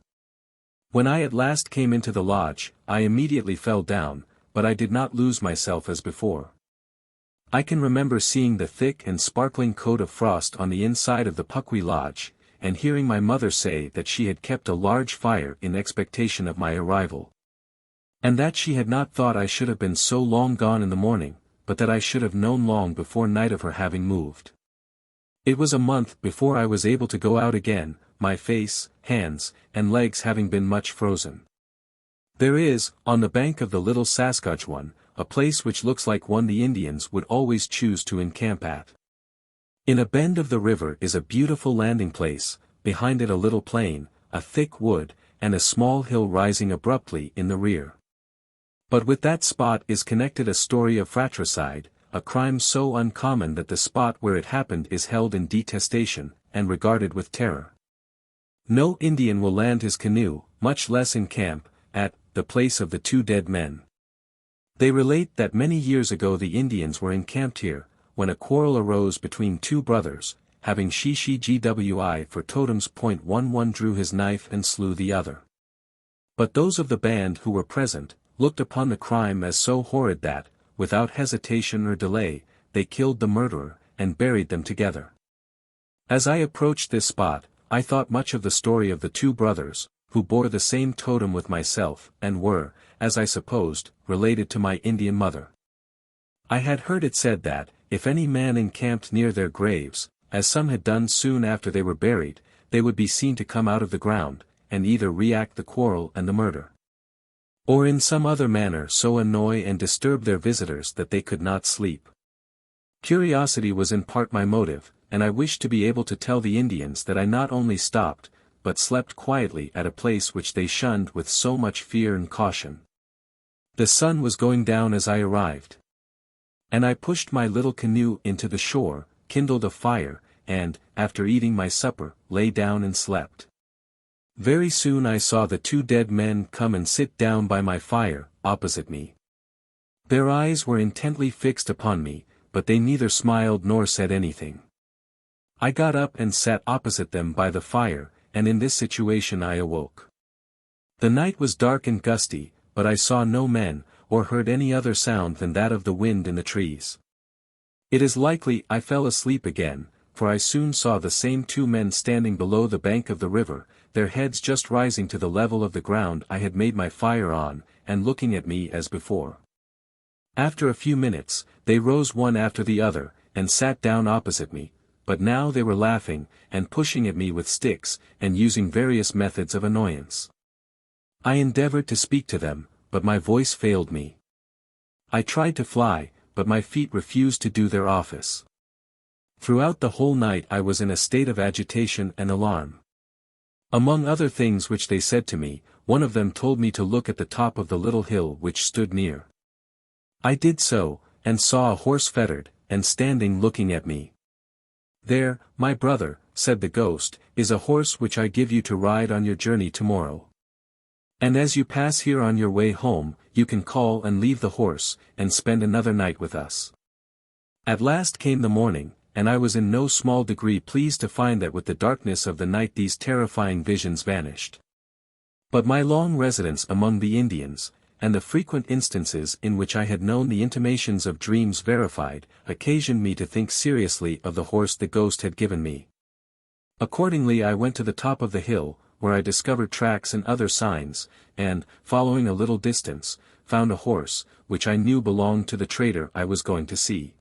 When I at last came into the lodge, I immediately fell down, but I did not lose myself as before. I can remember seeing the thick and sparkling coat of frost on the inside of the Puckwee lodge, and hearing my mother say that she had kept a large fire in expectation of my arrival. And that she had not thought I should have been so long gone in the morning, but that I should have known long before night of her having moved. It was a month before I was able to go out again, my face, hands, and legs having been much frozen. There is, on the bank of the little Saskatchewan, a place which looks like one the Indians would always choose to encamp at. In a bend of the river is a beautiful landing place, behind it a little plain, a thick wood, and a small hill rising abruptly in the rear. But with that spot is connected a story of fratricide, a crime so uncommon that the spot where it happened is held in detestation, and regarded with terror. No Indian will land his canoe, much less encamp, at the place of the two dead men. They relate that many years ago the Indians were encamped here, when a quarrel arose between two brothers, having GwI for totems. One drew his knife and slew the other. But those of the band who were present, looked upon the crime as so horrid that, without hesitation or delay, they killed the murderer, and buried them together. As I approached this spot, I thought much of the story of the two brothers, who bore the same totem with myself, and were, as I supposed, related to my Indian mother. I had heard it said that, if any man encamped near their graves, as some had done soon after they were buried, they would be seen to come out of the ground, and either react the quarrel and the murder, or in some other manner so annoy and disturb their visitors that they could not sleep. Curiosity was in part my motive, and I wished to be able to tell the Indians that I not only stopped, but slept quietly at a place which they shunned with so much fear and caution. The sun was going down as I arrived. And I pushed my little canoe into the shore, kindled a fire, and, after eating my supper, lay down and slept. Very soon I saw the two dead men come and sit down by my fire, opposite me. Their eyes were intently fixed upon me, but they neither smiled nor said anything. I got up and sat opposite them by the fire, and in this situation I awoke. The night was dark and gusty, but I saw no men, or heard any other sound than that of the wind in the trees. It is likely I fell asleep again, for I soon saw the same two men standing below the bank of the river, their heads just rising to the level of the ground I had made my fire on, and looking at me as before. After a few minutes, they rose one after the other, and sat down opposite me, but now they were laughing, and pushing at me with sticks, and using various methods of annoyance. I endeavored to speak to them, but my voice failed me. I tried to fly, but my feet refused to do their office. Throughout the whole night I was in a state of agitation and alarm. Among other things which they said to me, one of them told me to look at the top of the little hill which stood near. I did so, and saw a horse fettered, and standing looking at me. "There, my brother," said the ghost, "is a horse which I give you to ride on your journey tomorrow. And as you pass here on your way home, you can call and leave the horse, and spend another night with us." At last came the morning, and I was in no small degree pleased to find that with the darkness of the night these terrifying visions vanished. But my long residence among the Indians, and the frequent instances in which I had known the intimations of dreams verified, occasioned me to think seriously of the horse the ghost had given me. Accordingly I went to the top of the hill, where I discovered tracks and other signs, and, following a little distance, found a horse, which I knew belonged to the trader I was going to see.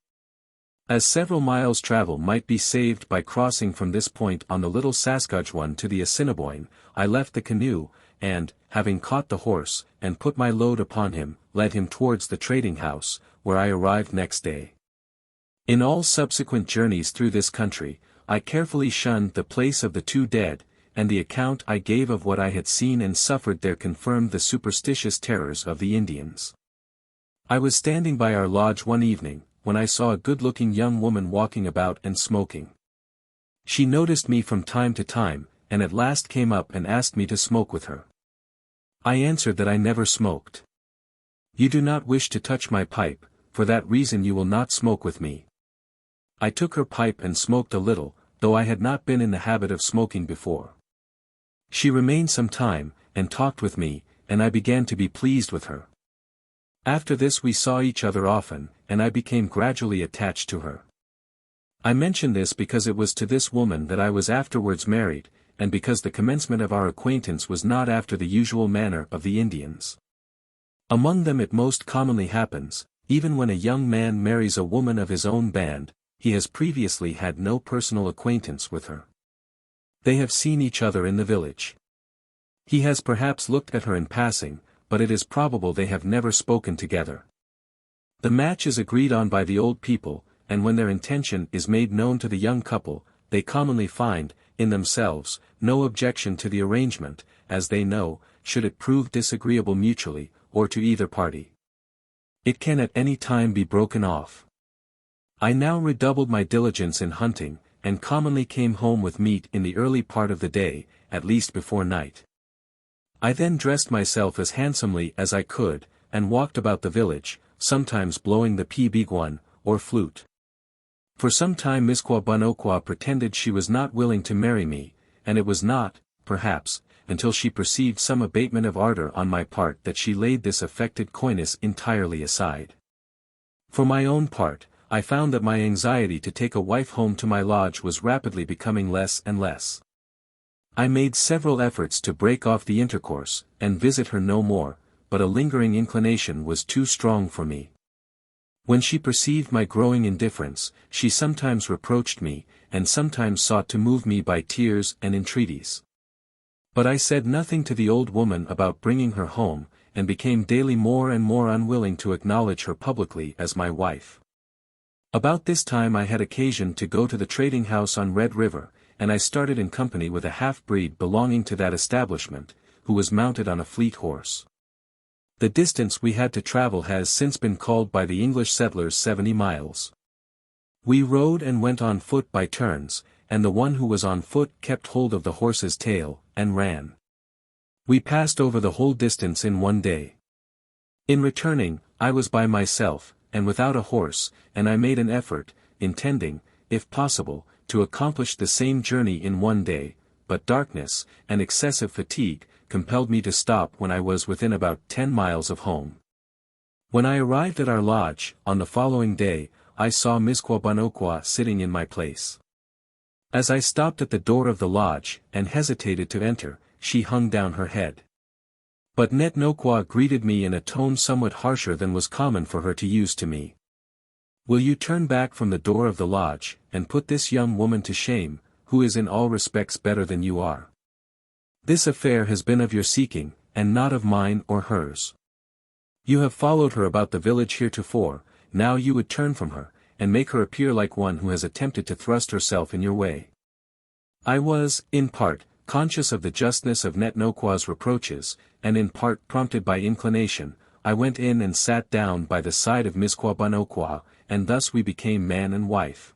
As several miles' travel might be saved by crossing from this point on the little Saskatchewan to the Assiniboine, I left the canoe, and, having caught the horse, and put my load upon him, led him towards the trading house, where I arrived next day. In all subsequent journeys through this country, I carefully shunned the place of the two dead, and the account I gave of what I had seen and suffered there confirmed the superstitious terrors of the Indians. I was standing by our lodge one evening, when I saw a good-looking young woman walking about and smoking. She noticed me from time to time, and at last came up and asked me to smoke with her. I answered that I never smoked. "You do not wish to touch my pipe, for that reason you will not smoke with me." I took her pipe and smoked a little, though I had not been in the habit of smoking before. She remained some time, and talked with me, and I began to be pleased with her. After this we saw each other often, and I became gradually attached to her. I mention this because it was to this woman that I was afterwards married, and because the commencement of our acquaintance was not after the usual manner of the Indians. Among them it most commonly happens, even when a young man marries a woman of his own band, he has previously had no personal acquaintance with her. They have seen each other in the village. He has perhaps looked at her in passing, but it is probable they have never spoken together. The match is agreed on by the old people, and when their intention is made known to the young couple, they commonly find, in themselves, no objection to the arrangement, as they know, should it prove disagreeable mutually, or to either party, it can at any time be broken off. I now redoubled my diligence in hunting, and commonly came home with meat in the early part of the day, at least before night. I then dressed myself as handsomely as I could, and walked about the village, sometimes blowing the pibiguan, or flute. For some time Miss Quabanokwa pretended she was not willing to marry me, and it was not, perhaps, until she perceived some abatement of ardor on my part that she laid this affected coyness entirely aside. For my own part, I found that my anxiety to take a wife home to my lodge was rapidly becoming less and less. I made several efforts to break off the intercourse, and visit her no more, but a lingering inclination was too strong for me. When she perceived my growing indifference, she sometimes reproached me, and sometimes sought to move me by tears and entreaties. But I said nothing to the old woman about bringing her home, and became daily more and more unwilling to acknowledge her publicly as my wife. About this time I had occasion to go to the trading house on Red River, and I started in company with a half-breed belonging to that establishment, who was mounted on a fleet horse. The distance we had to travel has since been called by the English settlers 70 miles. We rode and went on foot by turns, and the one who was on foot kept hold of the horse's tail, and ran. We passed over the whole distance in one day. In returning, I was by myself, and without a horse, and I made an effort, intending, if possible, to accomplish the same journey in one day, but darkness, and excessive fatigue, compelled me to stop when I was within about 10 miles of home. When I arrived at our lodge, on the following day, I saw Miss Quabanokwa sitting in my place. As I stopped at the door of the lodge, and hesitated to enter, she hung down her head. But Netnokwa greeted me in a tone somewhat harsher than was common for her to use to me. "Will you turn back from the door of the lodge, and put this young woman to shame, who is in all respects better than you are? This affair has been of your seeking, and not of mine or hers. You have followed her about the village heretofore, now you would turn from her, and make her appear like one who has attempted to thrust herself in your way." I was, in part, conscious of the justness of Netnokwa's reproaches, and in part prompted by inclination, I went in and sat down by the side of Miss Quabanokwa, and thus we became man and wife.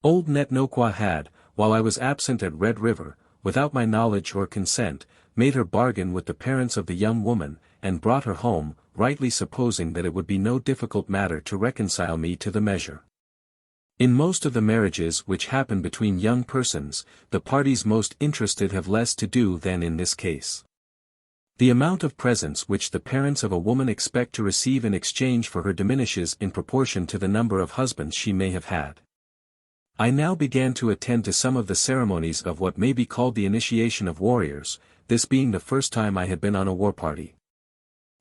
Old Netnokwa had, while I was absent at Red River, without my knowledge or consent, made her bargain with the parents of the young woman, and brought her home, rightly supposing that it would be no difficult matter to reconcile me to the measure. In most of the marriages which happen between young persons, the parties most interested have less to do than in this case. The amount of presents which the parents of a woman expect to receive in exchange for her diminishes in proportion to the number of husbands she may have had. I now began to attend to some of the ceremonies of what may be called the initiation of warriors, this being the first time I had been on a war party.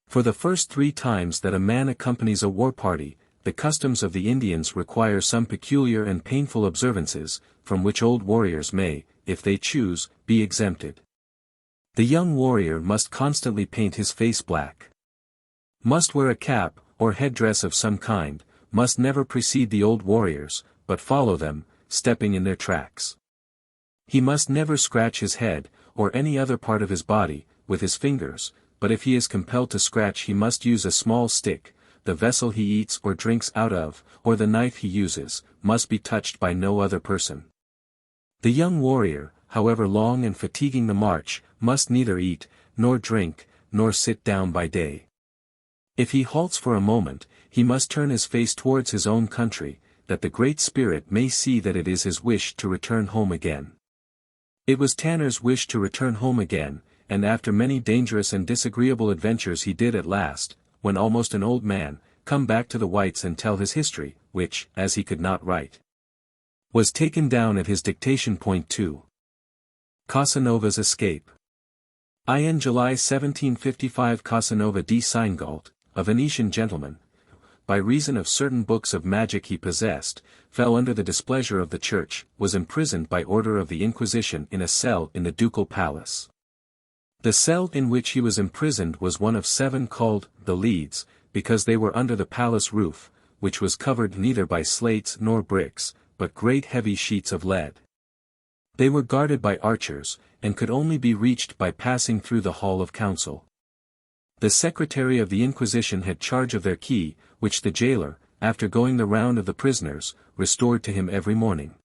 For the first 3 times that a man accompanies a war party, the customs of the Indians require some peculiar and painful observances, from which old warriors may, if they choose, be exempted. The young warrior must constantly paint his face black. Must wear a cap, or headdress of some kind, must never precede the old warriors, but follow them, stepping in their tracks. He must never scratch his head, or any other part of his body, with his fingers, but if he is compelled to scratch he must use a small stick. The vessel he eats or drinks out of, or the knife he uses, must be touched by no other person. The young warrior, however long and fatiguing the march, must neither eat, nor drink, nor sit down by day. If he halts for a moment, he must turn his face towards his own country, that the Great Spirit may see that it is his wish to return home again. It was Tanner's wish to return home again, and after many dangerous and disagreeable adventures he did at last, when almost an old man, come back to the whites and tell his history, which, as he could not write, was taken down at his dictation. Point 2. Casanova's escape. In July 1755 Casanova di Seingalt, a Venetian gentleman, by reason of certain books of magic he possessed, fell under the displeasure of the church, was imprisoned by order of the Inquisition in a cell in the ducal palace. The cell in which he was imprisoned was one of 7 called the Leads, because they were under the palace roof, which was covered neither by slates nor bricks, but great heavy sheets of lead. They were guarded by archers, and could only be reached by passing through the Hall of Council. The Secretary of the Inquisition had charge of their key, which the jailer, after going the round of the prisoners, restored to him every morning.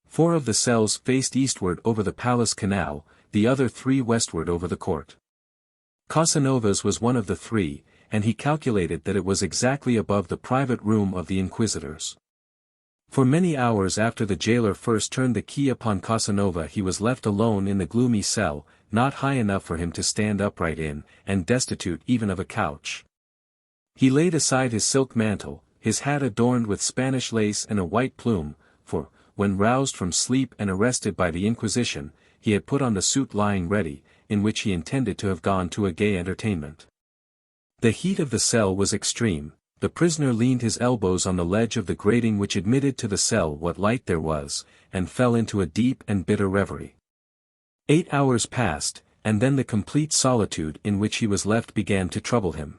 4 of the cells faced eastward over the palace canal, the other 3 westward over the court. Casanova's was one of the 3, and he calculated that it was exactly above the private room of the inquisitors. For many hours after the jailer first turned the key upon Casanova he was left alone in the gloomy cell, not high enough for him to stand upright in, and destitute even of a couch. He laid aside his silk mantle, his hat adorned with Spanish lace and a white plume, for, when roused from sleep and arrested by the Inquisition, he had put on the suit lying ready, in which he intended to have gone to a gay entertainment. The heat of the cell was extreme. The prisoner leaned his elbows on the ledge of the grating which admitted to the cell what light there was, and fell into a deep and bitter reverie. 8 hours passed, and then the complete solitude in which he was left began to trouble him.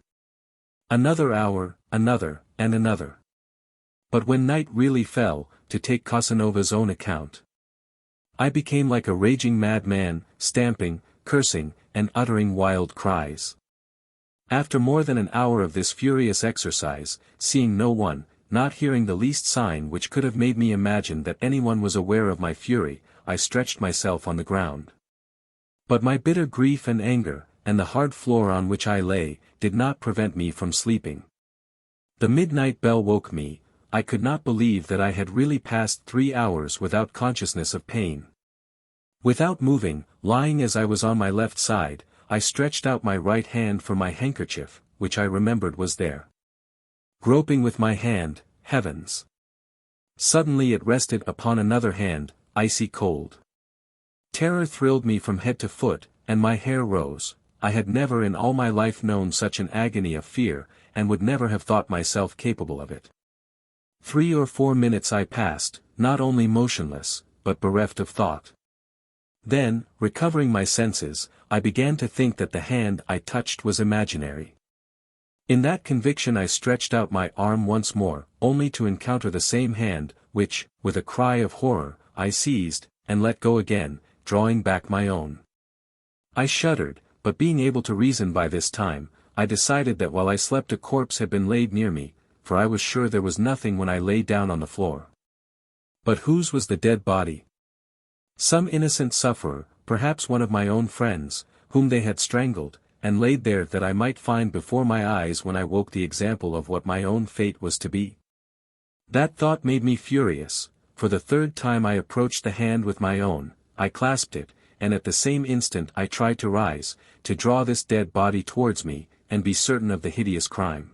Another hour, another, and another. But when night really fell, to take Casanova's own account, I became like a raging madman, stamping, cursing, and uttering wild cries. After more than an hour of this furious exercise, seeing no one, not hearing the least sign which could have made me imagine that anyone was aware of my fury, I stretched myself on the ground. But my bitter grief and anger, and the hard floor on which I lay, did not prevent me from sleeping. The midnight bell woke me. I could not believe that I had really passed 3 hours without consciousness of pain. Without moving, lying as I was on my left side, I stretched out my right hand for my handkerchief, which I remembered was there. Groping with my hand, heavens! Suddenly it rested upon another hand, icy cold. Terror thrilled me from head to foot, and my hair rose. I had never in all my life known such an agony of fear, and would never have thought myself capable of it. 3 or 4 minutes I passed, not only motionless, but bereft of thought. Then, recovering my senses, I began to think that the hand I touched was imaginary. In that conviction I stretched out my arm once more, only to encounter the same hand, which, with a cry of horror, I seized, and let go again, drawing back my own. I shuddered, but being able to reason by this time, I decided that while I slept a corpse had been laid near me, for I was sure there was nothing when I lay down on the floor. But whose was the dead body? Some innocent sufferer, perhaps one of my own friends, whom they had strangled, and laid there that I might find before my eyes when I woke the example of what my own fate was to be. That thought made me furious. For the third time I approached the hand with my own, I clasped it, and at the same instant I tried to rise, to draw this dead body towards me, and be certain of the hideous crime.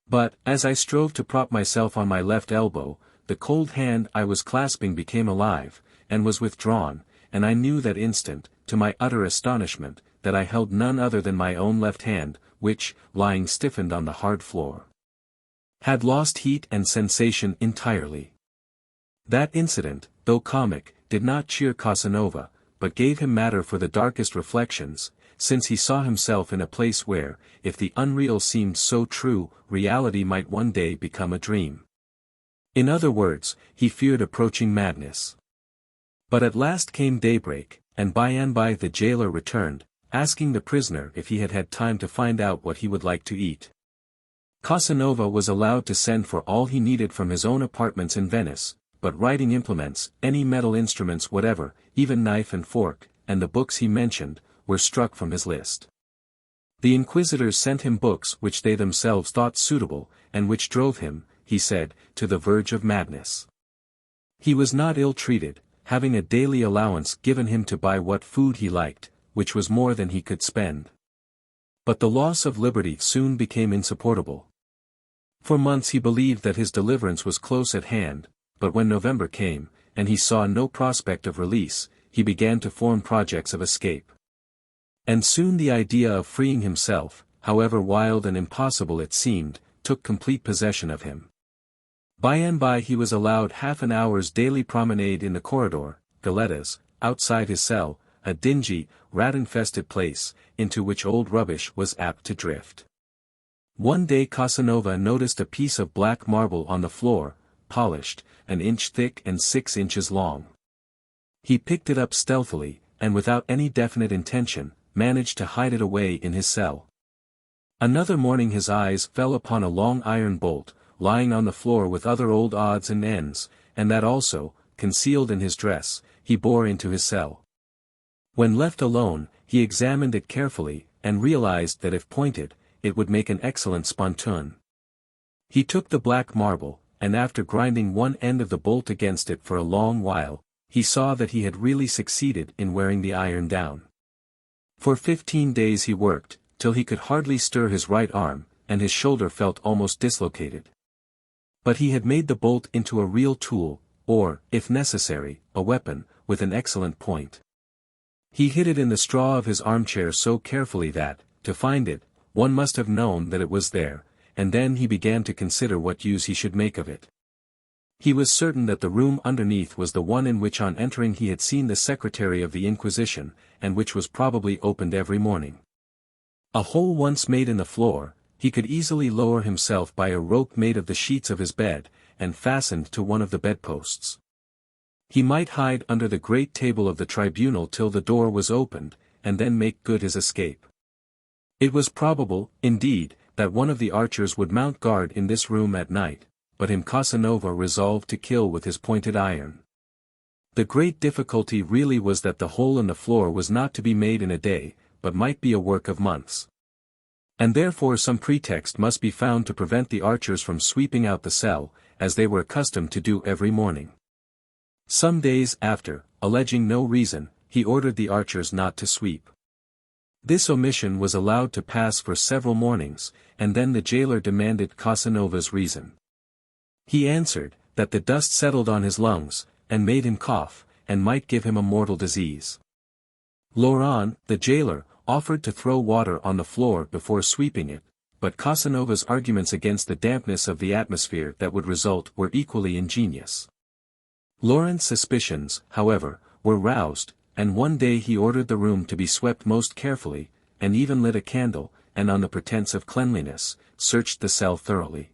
But, as I strove to prop myself on my left elbow, the cold hand I was clasping became alive, and was withdrawn, and I knew that instant, to my utter astonishment, that I held none other than my own left hand, which, lying stiffened on the hard floor, had lost heat and sensation entirely. That incident, though comic, did not cheer Casanova, but gave him matter for the darkest reflections, since he saw himself in a place where, if the unreal seemed so true, reality might one day become a dream. In other words, he feared approaching madness. But at last came daybreak, and by and by the jailer returned, asking the prisoner if he had had time to find out what he would like to eat. Casanova was allowed to send for all he needed from his own apartments in Venice, but writing implements, any metal instruments whatever, even knife and fork, and the books he mentioned, were struck from his list. The inquisitors sent him books which they themselves thought suitable, and which drove him, he said, to the verge of madness. He was not ill-treated, having a daily allowance given him to buy what food he liked, which was more than he could spend. But the loss of liberty soon became insupportable. For months he believed that his deliverance was close at hand, but when November came, and he saw no prospect of release, he began to form projects of escape. And soon the idea of freeing himself, however wild and impossible it seemed, took complete possession of him. By and by he was allowed half an hour's daily promenade in the corridor, Galetas, outside his cell, a dingy, rat-infested place, into which old rubbish was apt to drift. One day Casanova noticed a piece of black marble on the floor, polished, an inch thick and 6 inches long. He picked it up stealthily, and without any definite intention, managed to hide it away in his cell. Another morning his eyes fell upon a long iron bolt, lying on the floor with other old odds and ends, and that also, concealed in his dress, he bore into his cell. When left alone, he examined it carefully, and realized that if pointed, it would make an excellent spontoon. He took the black marble, and after grinding one end of the bolt against it for a long while, he saw that he had really succeeded in wearing the iron down. For 15 days he worked, till he could hardly stir his right arm, and his shoulder felt almost dislocated. But he had made the bolt into a real tool, or, if necessary, a weapon, with an excellent point. He hid it in the straw of his armchair so carefully that, to find it, one must have known that it was there, and then he began to consider what use he should make of it. He was certain that the room underneath was the one in which on entering he had seen the secretary of the Inquisition, and which was probably opened every morning. A hole once made in the floor, he could easily lower himself by a rope made of the sheets of his bed, and fastened to one of the bedposts. He might hide under the great table of the tribunal till the door was opened, and then make good his escape. It was probable, indeed, that one of the archers would mount guard in this room at night, but him Casanova resolved to kill with his pointed iron. The great difficulty really was that the hole in the floor was not to be made in a day, but might be a work of months. And therefore some pretext must be found to prevent the archers from sweeping out the cell, as they were accustomed to do every morning. Some days after, alleging no reason, he ordered the archers not to sweep. This omission was allowed to pass for several mornings, and then the jailer demanded Casanova's reason. He answered, that the dust settled on his lungs, and made him cough, and might give him a mortal disease. Laurent, the jailer, offered to throw water on the floor before sweeping it, but Casanova's arguments against the dampness of the atmosphere that would result were equally ingenious. Laurent's suspicions, however, were roused, and one day he ordered the room to be swept most carefully, and even lit a candle, and on the pretense of cleanliness, searched the cell thoroughly.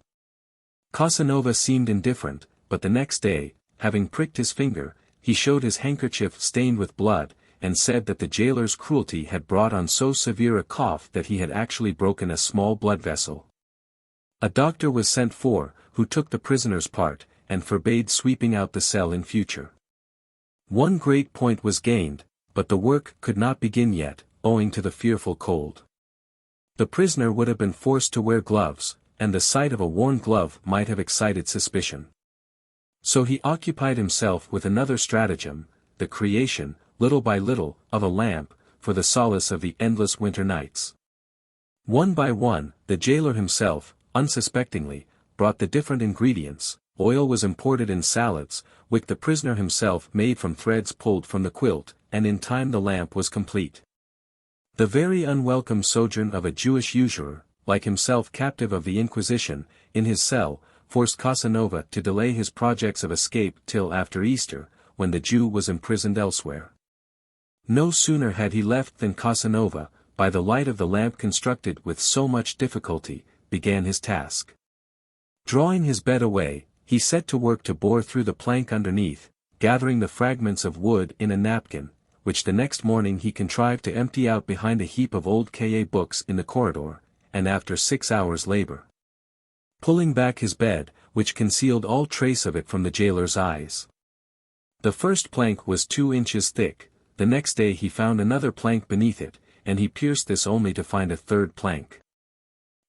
Casanova seemed indifferent, but the next day, having pricked his finger, he showed his handkerchief stained with blood, and said that the jailer's cruelty had brought on so severe a cough that he had actually broken a small blood vessel. A doctor was sent for, who took the prisoner's part, and forbade sweeping out the cell in future. One great point was gained, but the work could not begin yet, owing to the fearful cold. The prisoner would have been forced to wear gloves, and the sight of a worn glove might have excited suspicion. So he occupied himself with another stratagem, the creation, little by little, of a lamp, for the solace of the endless winter nights. One by one, the jailer himself, unsuspectingly, brought the different ingredients. Oil was imported in salads, wick the prisoner himself made from threads pulled from the quilt, and in time the lamp was complete. The very unwelcome sojourn of a Jewish usurer, like himself captive of the Inquisition, in his cell, forced Casanova to delay his projects of escape till after Easter, when the Jew was imprisoned elsewhere. No sooner had he left than Casanova, by the light of the lamp constructed with so much difficulty, began his task. Drawing his bed away, he set to work to bore through the plank underneath, gathering the fragments of wood in a napkin, which the next morning he contrived to empty out behind a heap of old K.A. books in the corridor, and after 6 hours' labor. Pulling back his bed, which concealed all trace of it from the jailer's eyes. The first plank was 2 inches thick, the next day he found another plank beneath it, and he pierced this only to find a third plank.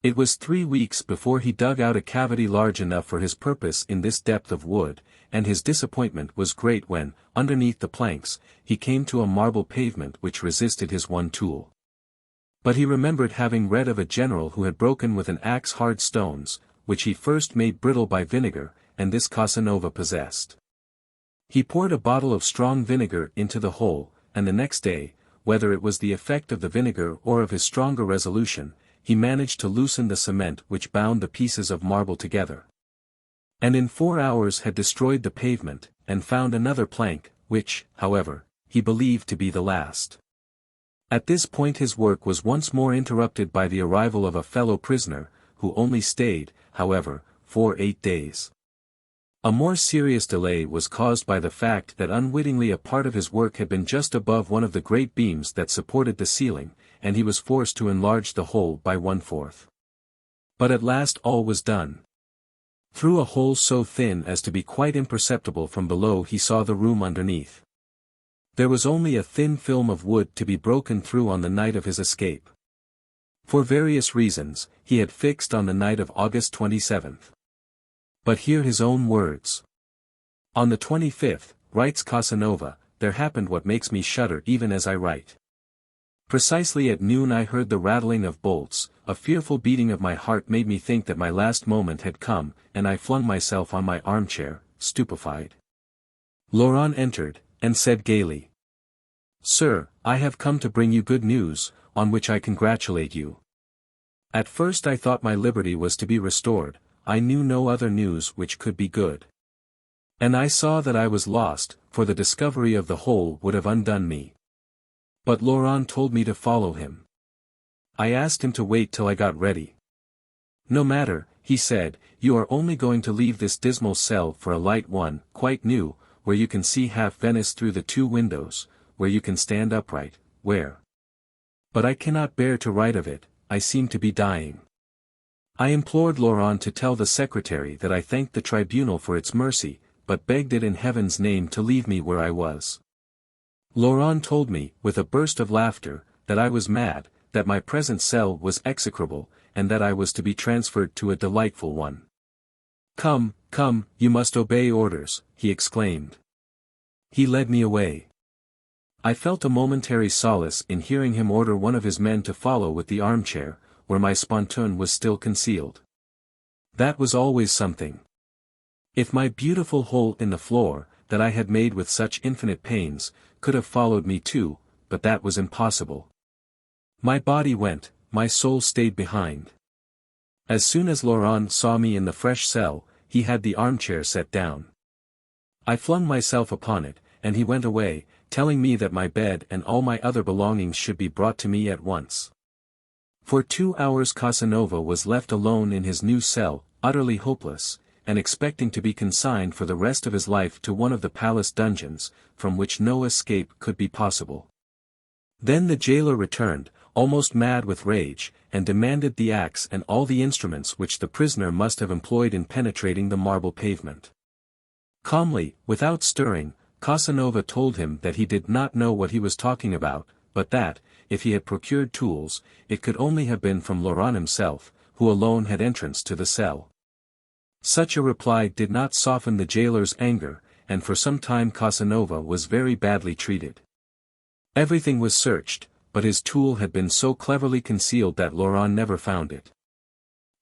It was 3 weeks before he dug out a cavity large enough for his purpose in this depth of wood, and his disappointment was great when, underneath the planks, he came to a marble pavement which resisted his one tool. But he remembered having read of a general who had broken with an axe hard stones, which he first made brittle by vinegar, and this Casanova possessed. He poured a bottle of strong vinegar into the hole, and the next day, whether it was the effect of the vinegar or of his stronger resolution, he managed to loosen the cement which bound the pieces of marble together. And in 4 hours had destroyed the pavement, and found another plank, which, however, he believed to be the last. At this point his work was once more interrupted by the arrival of a fellow prisoner, who only stayed, however, for 8 days. A more serious delay was caused by the fact that unwittingly a part of his work had been just above one of the great beams that supported the ceiling, and he was forced to enlarge the hole by 1/4. But at last all was done. Through a hole so thin as to be quite imperceptible from below he saw the room underneath. There was only a thin film of wood to be broken through on the night of his escape. For various reasons, he had fixed on the night of August 27th. But hear his own words. On the 25th, writes Casanova, there happened what makes me shudder even as I write. Precisely at noon I heard the rattling of bolts, a fearful beating of my heart made me think that my last moment had come, and I flung myself on my armchair, stupefied. Laurent entered, and said gaily, "Sir, I have come to bring you good news, on which I congratulate you." At first I thought my liberty was to be restored, I knew no other news which could be good. And I saw that I was lost, for the discovery of the hole would have undone me. But Laurent told me to follow him. I asked him to wait till I got ready. "No matter," he said, "you are only going to leave this dismal cell for a light one, quite new, where you can see half Venice through the 2 windows, where you can stand upright, where. But I cannot bear to write of it, I seem to be dying." I implored Laurent to tell the secretary that I thanked the tribunal for its mercy, but begged it in heaven's name to leave me where I was. Laurent told me, with a burst of laughter, that I was mad, that my present cell was execrable, and that I was to be transferred to a delightful one. "Come, come, you must obey orders," he exclaimed. He led me away. I felt a momentary solace in hearing him order one of his men to follow with the armchair, where my spontoon was still concealed. That was always something. If my beautiful hole in the floor, that I had made with such infinite pains, could have followed me too, but that was impossible. My body went, my soul stayed behind. As soon as Laurent saw me in the fresh cell, he had the armchair set down. I flung myself upon it, and he went away, telling me that my bed and all my other belongings should be brought to me at once. For 2 hours Casanova was left alone in his new cell, utterly hopeless, and expecting to be consigned for the rest of his life to one of the palace dungeons, from which no escape could be possible. Then the jailer returned, almost mad with rage, and demanded the axe and all the instruments which the prisoner must have employed in penetrating the marble pavement. Calmly, without stirring, Casanova told him that he did not know what he was talking about, but that, if he had procured tools, it could only have been from Laurent himself, who alone had entrance to the cell. Such a reply did not soften the jailer's anger, and for some time Casanova was very badly treated. Everything was searched, but his tool had been so cleverly concealed that Laurent never found it.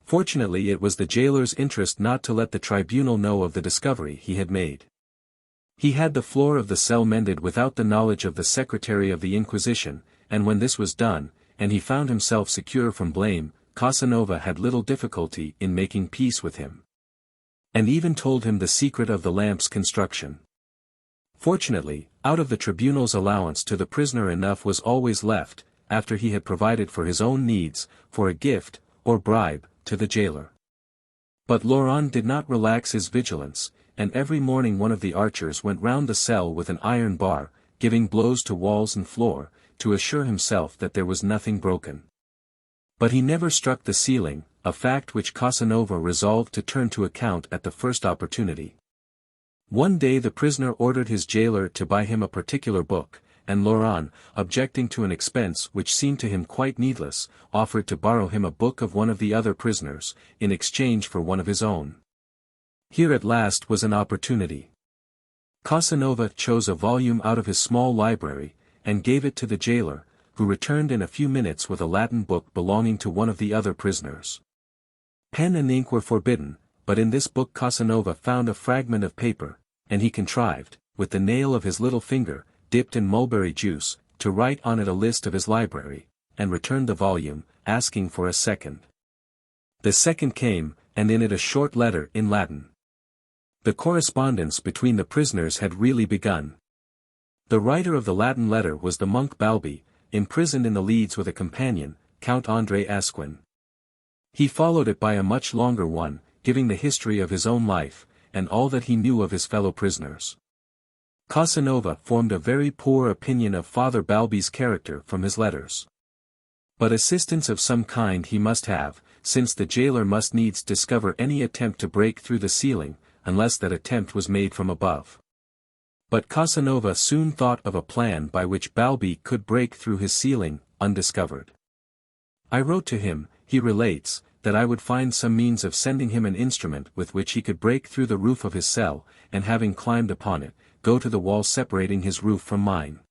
Fortunately it was the jailer's interest not to let the tribunal know of the discovery he had made. He had the floor of the cell mended without the knowledge of the Secretary of the Inquisition, and when this was done, and he found himself secure from blame, Casanova had little difficulty in making peace with him, and even told him the secret of the lamp's construction. Fortunately, out of the tribunal's allowance to the prisoner enough was always left, after he had provided for his own needs, for a gift, or bribe, to the jailer. But Laurent did not relax his vigilance, and every morning one of the archers went round the cell with an iron bar, giving blows to walls and floor, to assure himself that there was nothing broken. But he never struck the ceiling, a fact which Casanova resolved to turn to account at the first opportunity. One day the prisoner ordered his jailer to buy him a particular book, and Laurent, objecting to an expense which seemed to him quite needless, offered to borrow him a book of one of the other prisoners, in exchange for one of his own. Here at last was an opportunity. Casanova chose a volume out of his small library, and gave it to the jailer, who returned in a few minutes with a Latin book belonging to one of the other prisoners. Pen and ink were forbidden, but in this book Casanova found a fragment of paper, and he contrived, with the nail of his little finger, dipped in mulberry juice, to write on it a list of his library, and returned the volume, asking for a second. The second came, and in it a short letter in Latin. The correspondence between the prisoners had really begun. The writer of the Latin letter was the monk Balbi, imprisoned in the Leads with a companion, Count André Asquin. He followed it by a much longer one, giving the history of his own life, and all that he knew of his fellow prisoners. Casanova formed a very poor opinion of Father Balbi's character from his letters. But assistance of some kind he must have, since the jailer must needs discover any attempt to break through the ceiling, unless that attempt was made from above. But Casanova soon thought of a plan by which Balbi could break through his ceiling, undiscovered. I wrote to him, he relates, that I would find some means of sending him an instrument with which he could break through the roof of his cell, and having climbed upon it, go to the wall separating his roof from mine.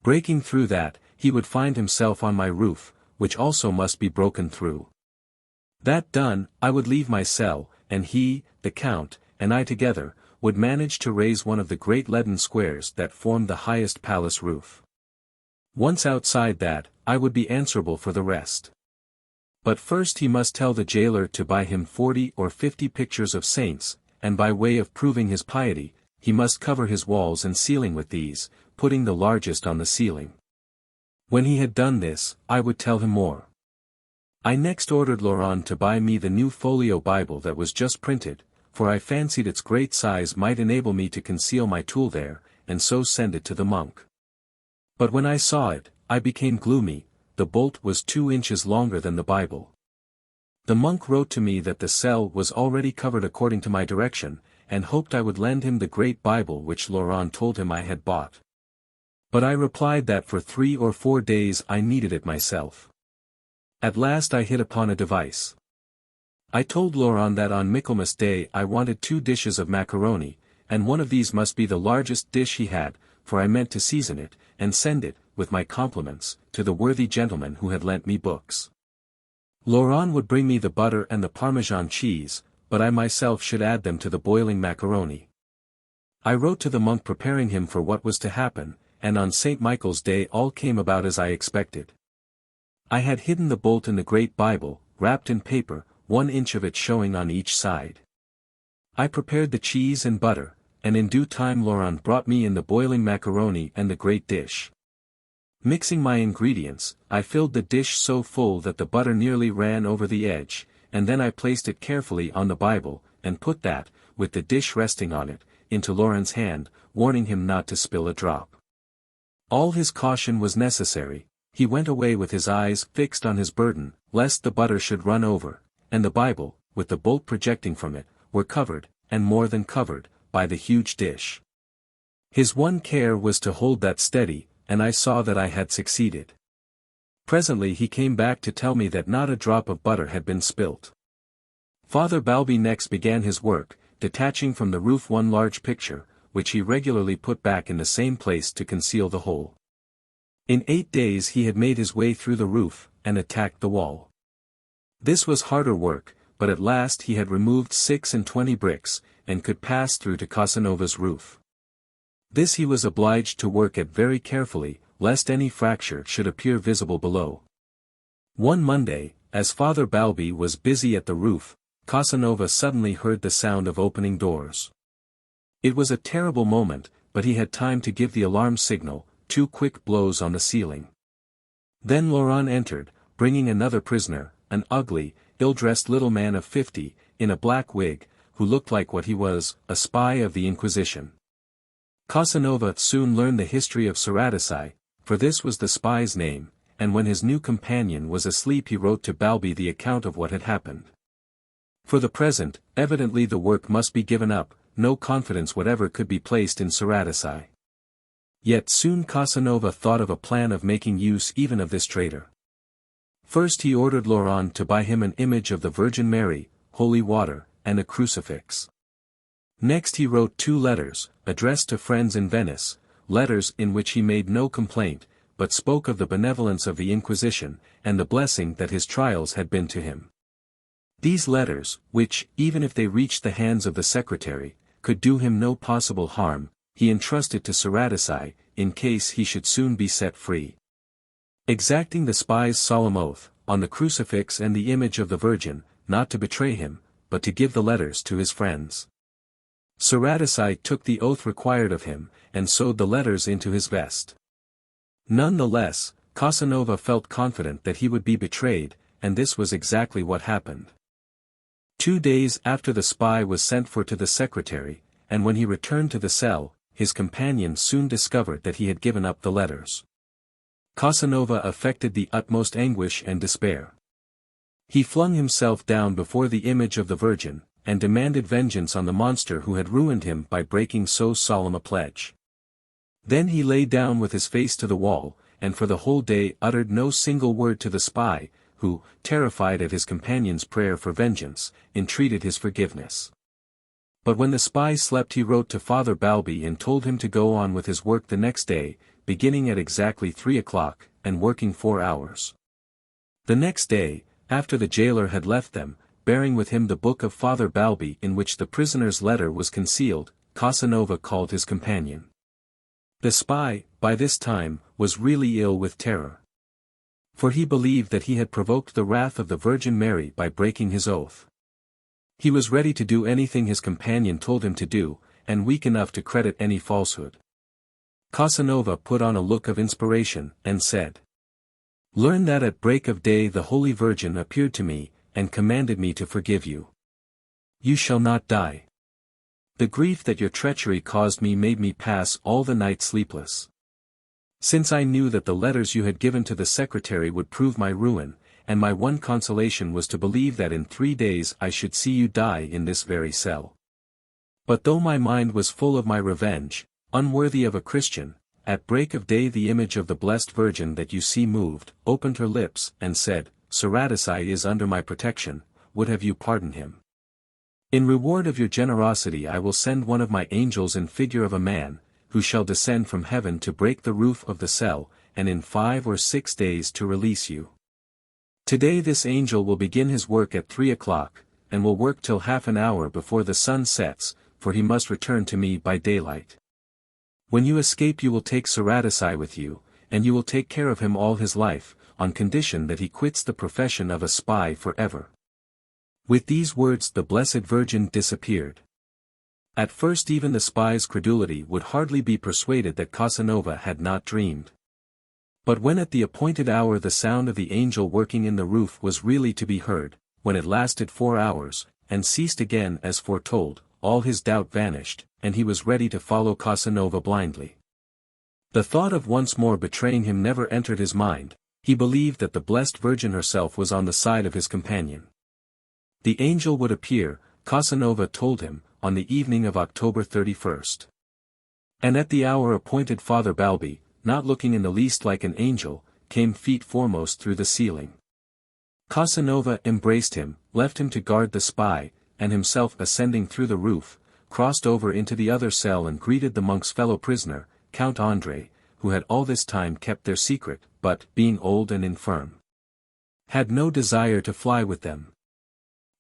Breaking through that, he would find himself on my roof, which also must be broken through. That done, I would leave my cell, and he, the Count, and I together, would manage to raise one of the great leaden squares that formed the highest palace roof. Once outside that, I would be answerable for the rest. But first he must tell the jailer to buy him 40 or 50 pictures of saints, and by way of proving his piety, he must cover his walls and ceiling with these, putting the largest on the ceiling. When he had done this, I would tell him more. I next ordered Laurent to buy me the new folio Bible that was just printed, for I fancied its great size might enable me to conceal my tool there, and so send it to the monk. But when I saw it, I became gloomy. The bolt was 2 inches longer than the Bible. The monk wrote to me that the cell was already covered according to my direction, and hoped I would lend him the great Bible which Laurent told him I had bought. But I replied that for 3 or 4 days I needed it myself. At last I hit upon a device. I told Laurent that on Michaelmas Day I wanted 2 dishes of macaroni, and one of these must be the largest dish he had, for I meant to season it, and send it, with my compliments, to the worthy gentleman who had lent me books. Laurent would bring me the butter and the Parmesan cheese, but I myself should add them to the boiling macaroni. I wrote to the monk preparing him for what was to happen, and on St. Michael's Day all came about as I expected. I had hidden the bolt in the great Bible, wrapped in paper, 1 inch of it showing on each side. I prepared the cheese and butter, and in due time Laurent brought me in the boiling macaroni and the great dish. Mixing my ingredients, I filled the dish so full that the butter nearly ran over the edge, and then I placed it carefully on the Bible, and put that, with the dish resting on it, into Laurent's hand, warning him not to spill a drop. All his caution was necessary. He went away with his eyes fixed on his burden, lest the butter should run over, and the Bible, with the bolt projecting from it, were covered, and more than covered, by the huge dish. His one care was to hold that steady, and I saw that I had succeeded. Presently he came back to tell me that not a drop of butter had been spilt. Father Balbi next began his work, detaching from the roof one large picture, which he regularly put back in the same place to conceal the hole. In 8 days he had made his way through the roof, and attacked the wall. This was harder work, but at last he had removed 26 bricks, and could pass through to Casanova's roof. This he was obliged to work at very carefully, lest any fracture should appear visible below. One Monday, as Father Balbi was busy at the roof, Casanova suddenly heard the sound of opening doors. It was a terrible moment, but he had time to give the alarm signal, 2 quick blows on the ceiling. Then Laurent entered, bringing another prisoner, an ugly, ill-dressed little man of 50, in a black wig, who looked like what he was, a spy of the Inquisition. Casanova soon learned the history of Cervantes, for this was the spy's name, and when his new companion was asleep he wrote to Balbi the account of what had happened. For the present, evidently the work must be given up, no confidence whatever could be placed in Cervantes. Yet soon Casanova thought of a plan of making use even of this traitor. First he ordered Laurent to buy him an image of the Virgin Mary, holy water, and a crucifix. Next he wrote 2 letters, addressed to friends in Venice, letters in which he made no complaint, but spoke of the benevolence of the Inquisition, and the blessing that his trials had been to him. These letters, which, even if they reached the hands of the secretary, could do him no possible harm, he entrusted to Cervantes, in case he should soon be set free. Exacting the spy's solemn oath, on the crucifix and the image of the Virgin, not to betray him, but to give the letters to his friends. Cervantes took the oath required of him, and sewed the letters into his vest. None the less, Casanova felt confident that he would be betrayed, and this was exactly what happened. 2 days after the spy was sent for to the secretary, and when he returned to the cell, his companion soon discovered that he had given up the letters. Casanova affected the utmost anguish and despair. He flung himself down before the image of the Virgin, and demanded vengeance on the monster who had ruined him by breaking so solemn a pledge. Then he lay down with his face to the wall, and for the whole day uttered no single word to the spy, who, terrified at his companion's prayer for vengeance, entreated his forgiveness. But when the spy slept he wrote to Father Balbi and told him to go on with his work the next day, beginning at exactly 3 o'clock, and working 4 hours. The next day, after the jailer had left them, bearing with him the book of Father Balbi in which the prisoner's letter was concealed, Casanova called his companion. The spy, by this time, was really ill with terror. For he believed that he had provoked the wrath of the Virgin Mary by breaking his oath. He was ready to do anything his companion told him to do, and weak enough to credit any falsehood. Casanova put on a look of inspiration, and said, "Learn that at break of day the Holy Virgin appeared to me, and commanded me to forgive you. You shall not die. The grief that your treachery caused me made me pass all the night sleepless. Since I knew that the letters you had given to the secretary would prove my ruin, and my one consolation was to believe that in 3 days I should see you die in this very cell. But though my mind was full of my revenge, unworthy of a Christian, at break of day the image of the Blessed Virgin that you see moved, opened her lips, and said, 'Cervantes is under my protection, would have you pardon him. In reward of your generosity I will send one of my angels in figure of a man, who shall descend from heaven to break the roof of the cell, and in 5 or 6 days to release you. Today this angel will begin his work at 3 o'clock, and will work till half an hour before the sun sets, for he must return to me by daylight. When you escape you will take Cervantes with you, and you will take care of him all his life, on condition that he quits the profession of a spy forever.' With these words the Blessed Virgin disappeared. At first even the spy's credulity would hardly be persuaded that Casanova had not dreamed. But when at the appointed hour the sound of the angel working in the roof was really to be heard, when it lasted 4 hours, and ceased again as foretold, all his doubt vanished, and he was ready to follow Casanova blindly. The thought of once more betraying him never entered his mind. He believed that the Blessed Virgin herself was on the side of his companion. The angel would appear, Casanova told him, on the evening of October 31st. And at the hour appointed Father Balbi, not looking in the least like an angel, came feet foremost through the ceiling. Casanova embraced him, left him to guard the spy, and himself ascending through the roof, crossed over into the other cell and greeted the monk's fellow prisoner, Count André, who had all this time kept their secret, but, being old and infirm, had no desire to fly with them.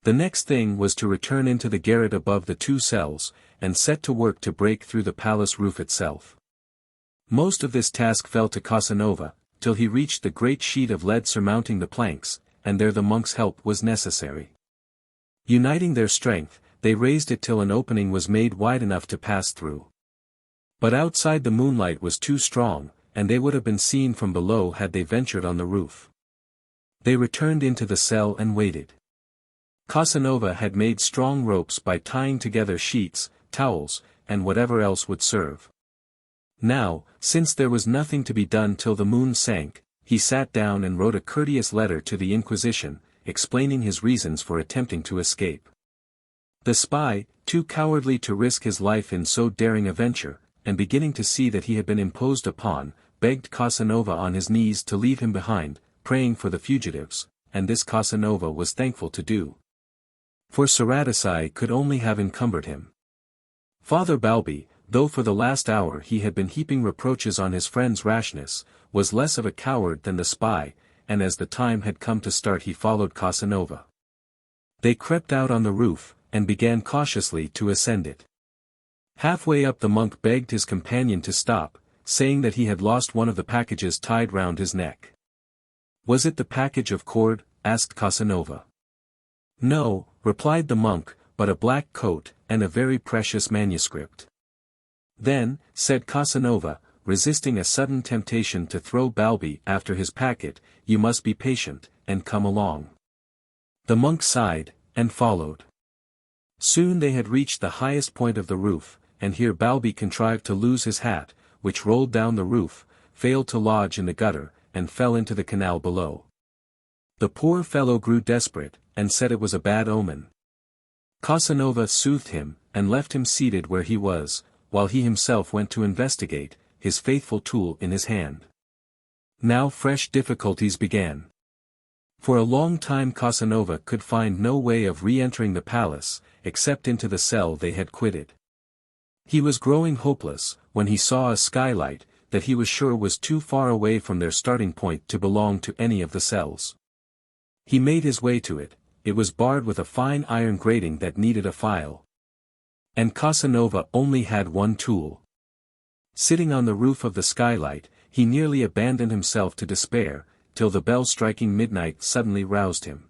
The next thing was to return into the garret above the two cells, and set to work to break through the palace roof itself. Most of this task fell to Casanova, till he reached the great sheet of lead surmounting the planks, and there the monk's help was necessary. Uniting their strength, they raised it till an opening was made wide enough to pass through. But outside the moonlight was too strong, and they would have been seen from below had they ventured on the roof. They returned into the cell and waited. Casanova had made strong ropes by tying together sheets, towels, and whatever else would serve. Now, since there was nothing to be done till the moon sank, he sat down and wrote a courteous letter to the Inquisition, explaining his reasons for attempting to escape. The spy, too cowardly to risk his life in so daring a venture, and beginning to see that he had been imposed upon, begged Casanova on his knees to leave him behind, praying for the fugitives, and this Casanova was thankful to do. For Cervantes could only have encumbered him. Father Balbi, though for the last hour he had been heaping reproaches on his friend's rashness, was less of a coward than the spy, and as the time had come to start he followed Casanova. They crept out on the roof, and began cautiously to ascend it. Halfway up the monk begged his companion to stop, saying that he had lost one of the packages tied round his neck. Was it the package of cord? Asked Casanova. No, replied the monk, but a black coat, and a very precious manuscript. Then, said Casanova, resisting a sudden temptation to throw Balbi after his packet, you must be patient, and come along. The monk sighed, and followed. Soon they had reached the highest point of the roof, and here Balbi contrived to lose his hat, which rolled down the roof, failed to lodge in the gutter, and fell into the canal below. The poor fellow grew desperate, and said it was a bad omen. Casanova soothed him, and left him seated where he was, while he himself went to investigate, his faithful tool in his hand. Now fresh difficulties began. For a long time Casanova could find no way of re-entering the palace, except into the cell they had quitted. He was growing hopeless, when he saw a skylight, that he was sure was too far away from their starting point to belong to any of the cells. He made his way to it. It was barred with a fine iron grating that needed a file. And Casanova only had one tool. Sitting on the roof of the skylight, he nearly abandoned himself to despair, till the bell striking midnight suddenly roused him.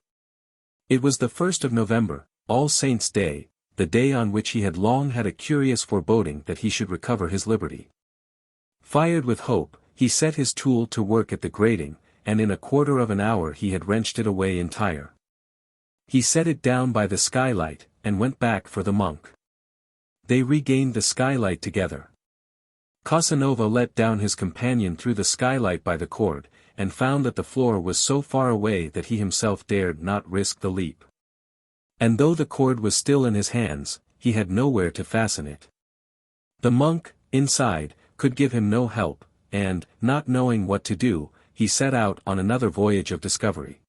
It was the 1st of November, All Saints' Day, the day on which he had long had a curious foreboding that he should recover his liberty. Fired with hope, he set his tool to work at the grating, and in a quarter of an hour he had wrenched it away entire. He set it down by the skylight, and went back for the monk. They regained the skylight together. Casanova let down his companion through the skylight by the cord, and found that the floor was so far away that he himself dared not risk the leap. And though the cord was still in his hands, he had nowhere to fasten it. The monk, inside, could give him no help, and, not knowing what to do, he set out on another voyage of discovery.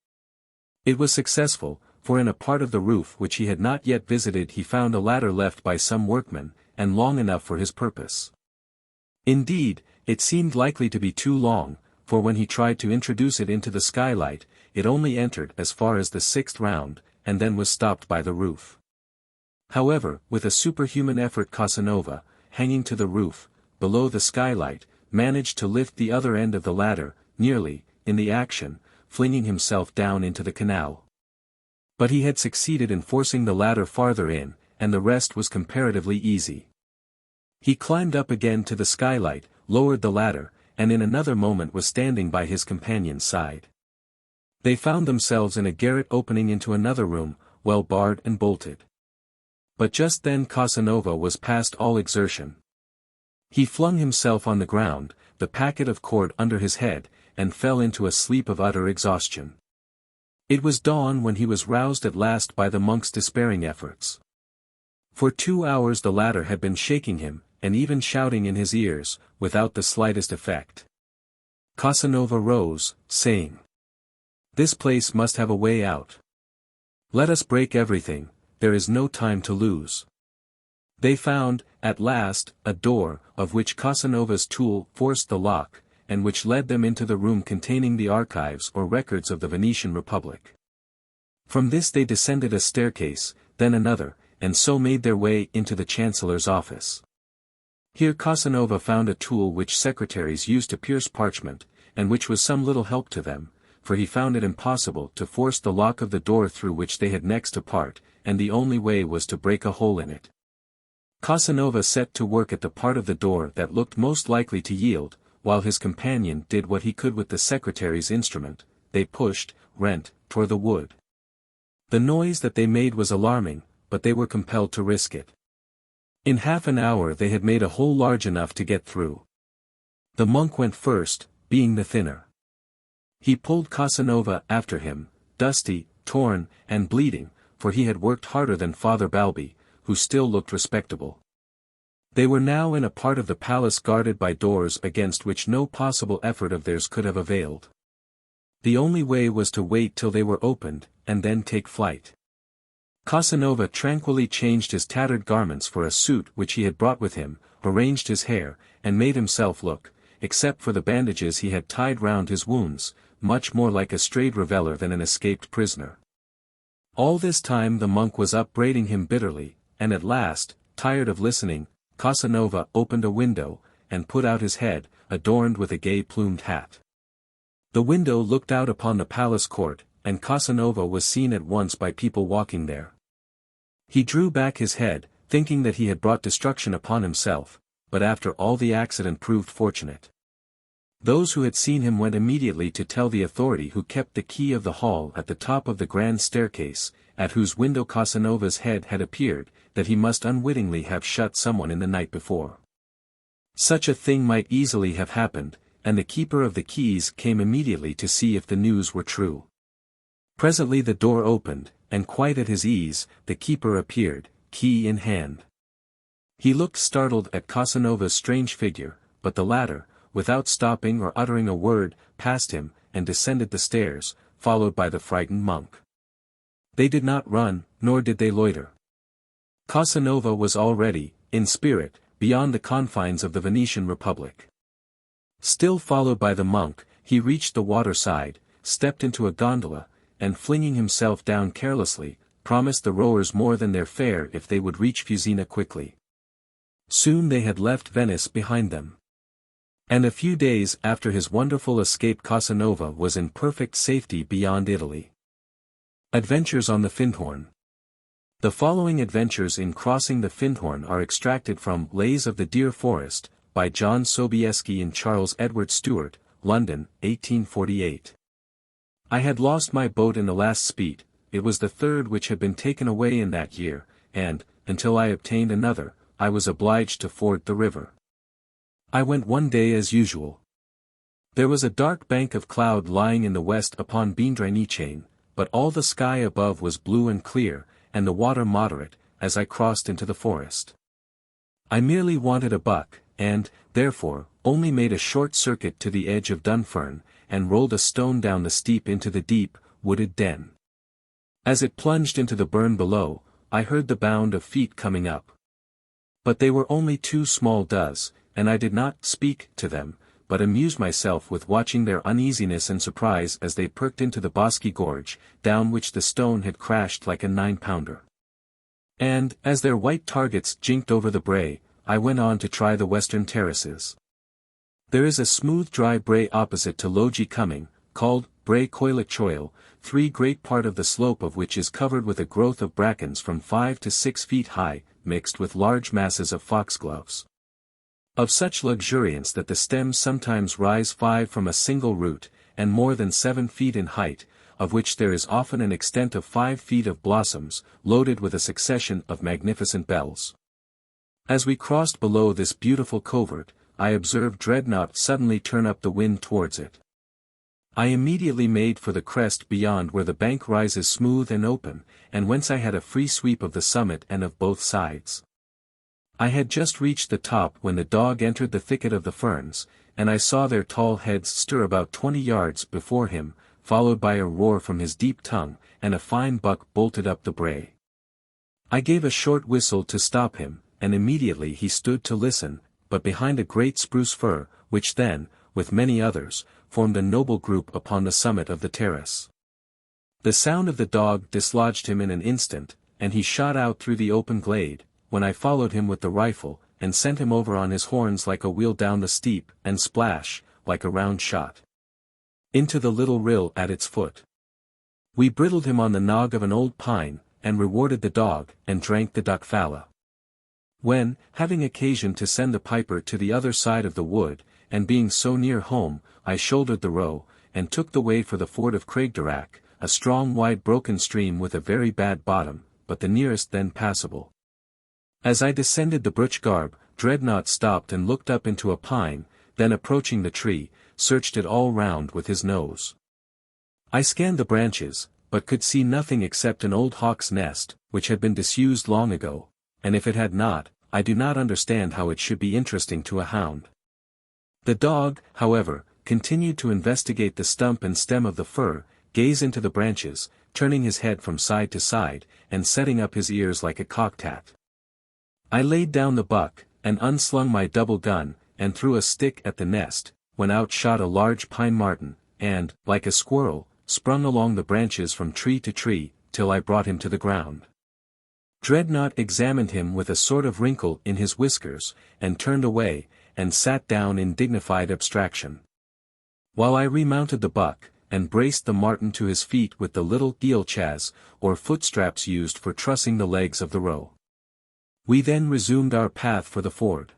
It was successful, for in a part of the roof which he had not yet visited he found a ladder left by some workmen, and long enough for his purpose. Indeed, it seemed likely to be too long, for when he tried to introduce it into the skylight, it only entered as far as the 6th round, and then was stopped by the roof. However, with a superhuman effort Casanova, hanging to the roof, below the skylight, managed to lift the other end of the ladder, nearly, in the action, flinging himself down into the canal. But he had succeeded in forcing the ladder farther in, and the rest was comparatively easy. He climbed up again to the skylight, lowered the ladder, and in another moment was standing by his companion's side. They found themselves in a garret opening into another room, well barred and bolted. But just then Casanova was past all exertion. He flung himself on the ground, the packet of cord under his head, and fell into a sleep of utter exhaustion. It was dawn when he was roused at last by the monk's despairing efforts. For 2 hours the latter had been shaking him, and even shouting in his ears, without the slightest effect. Casanova rose, saying, "This place must have a way out. Let us break everything, there is no time to lose." They found, at last, a door, of which Casanova's tool forced the lock, and which led them into the room containing the archives or records of the Venetian Republic. From this they descended a staircase, then another, and so made their way into the Chancellor's office. Here Casanova found a tool which secretaries used to pierce parchment, and which was some little help to them, for he found it impossible to force the lock of the door through which they had next to part, and the only way was to break a hole in it. Casanova set to work at the part of the door that looked most likely to yield, while his companion did what he could with the secretary's instrument. They pushed, rent, tore the wood. The noise that they made was alarming, but they were compelled to risk it. In half an hour they had made a hole large enough to get through. The monk went first, being the thinner. He pulled Casanova after him, dusty, torn, and bleeding, for he had worked harder than Father Balbi, who still looked respectable. They were now in a part of the palace guarded by doors against which no possible effort of theirs could have availed. The only way was to wait till they were opened, and then take flight. Casanova tranquilly changed his tattered garments for a suit which he had brought with him, arranged his hair, and made himself look, except for the bandages he had tied round his wounds, much more like a strayed reveller than an escaped prisoner. All this time the monk was upbraiding him bitterly, and at last, tired of listening, Casanova opened a window, and put out his head, adorned with a gay plumed hat. The window looked out upon the palace court, and Casanova was seen at once by people walking there. He drew back his head, thinking that he had brought destruction upon himself, but after all the accident proved fortunate. Those who had seen him went immediately to tell the authority who kept the key of the hall at the top of the grand staircase, at whose window Casanova's head had appeared, that he must unwittingly have shut someone in the night before. Such a thing might easily have happened, and the keeper of the keys came immediately to see if the news were true. Presently the door opened, and quite at his ease, the keeper appeared, key in hand. He looked startled at Casanova's strange figure, but the latter, without stopping or uttering a word, passed him, and descended the stairs, followed by the frightened monk. They did not run, nor did they loiter. Casanova was already, in spirit, beyond the confines of the Venetian Republic. Still followed by the monk, he reached the waterside, stepped into a gondola, and flinging himself down carelessly, promised the rowers more than their fare if they would reach Fusina quickly. Soon they had left Venice behind them. And a few days after his wonderful escape Casanova was in perfect safety beyond Italy. Adventures on the Findhorn. The following adventures in crossing the Findhorn are extracted from Lays of the Deer Forest, by John Sobieski and Charles Edward Stewart, London, 1848. I had lost my boat in the last speed, it was the third which had been taken away in that year, and, until I obtained another, I was obliged to ford the river. I went one day as usual. There was a dark bank of cloud lying in the west upon Bindrenichain, but all the sky above was blue and clear, and the water moderate, as I crossed into the forest. I merely wanted a buck, and, therefore, only made a short circuit to the edge of Dunfern, and rolled a stone down the steep into the deep, wooded den. As it plunged into the burn below, I heard the bound of feet coming up. But they were only two small does, and I did not speak to them, but amused myself with watching their uneasiness and surprise as they perked into the bosky gorge, down which the stone had crashed like a 9-pounder. And, as their white targets jinked over the brae, I went on to try the western terraces. There is a smooth dry brae opposite to Logie Coming, called Brae Coilichoil, 3 great part of the slope of which is covered with a growth of brackens from 5 to 6 feet high, mixed with large masses of foxgloves. Of such luxuriance that the stems sometimes rise 5 from a single root, and more than 7 feet in height, of which there is often an extent of 5 feet of blossoms, loaded with a succession of magnificent bells. As we crossed below this beautiful covert, I observed Dreadnought suddenly turn up the wind towards it. I immediately made for the crest beyond where the bank rises smooth and open, and whence I had a free sweep of the summit and of both sides. I had just reached the top when the dog entered the thicket of the ferns, and I saw their tall heads stir about 20 yards before him, followed by a roar from his deep tongue, and a fine buck bolted up the brae. I gave a short whistle to stop him, and immediately he stood to listen, but behind a great spruce fir, which then, with many others, formed a noble group upon the summit of the terrace. The sound of the dog dislodged him in an instant, and he shot out through the open glade, when I followed him with the rifle, and sent him over on his horns like a wheel down the steep, and splash, like a round shot, into the little rill at its foot. We bridled him on the nog of an old pine, and rewarded the dog, and drank the duck falla. When, having occasion to send the piper to the other side of the wood, and being so near home, I shouldered the roe, and took the way for the ford of Craigdarach, a strong wide broken stream with a very bad bottom, but the nearest then passable. As I descended the Bruch Garb, Dreadnought stopped and looked up into a pine, then approaching the tree, searched it all round with his nose. I scanned the branches, but could see nothing except an old hawk's nest, which had been disused long ago, and if it had not, I do not understand how it should be interesting to a hound. The dog, however, continued to investigate the stump and stem of the fir, gaze into the branches, turning his head from side to side, and setting up his ears like a cocked. I laid down the buck, and unslung my double gun, and threw a stick at the nest, when out shot a large pine marten, and, like a squirrel, sprung along the branches from tree to tree, till I brought him to the ground. Dreadnought examined him with a sort of wrinkle in his whiskers, and turned away, and sat down in dignified abstraction. While I remounted the buck, and braced the marten to his feet with the little guilchas, or footstraps used for trussing the legs of the roe. We then resumed our path for the ford.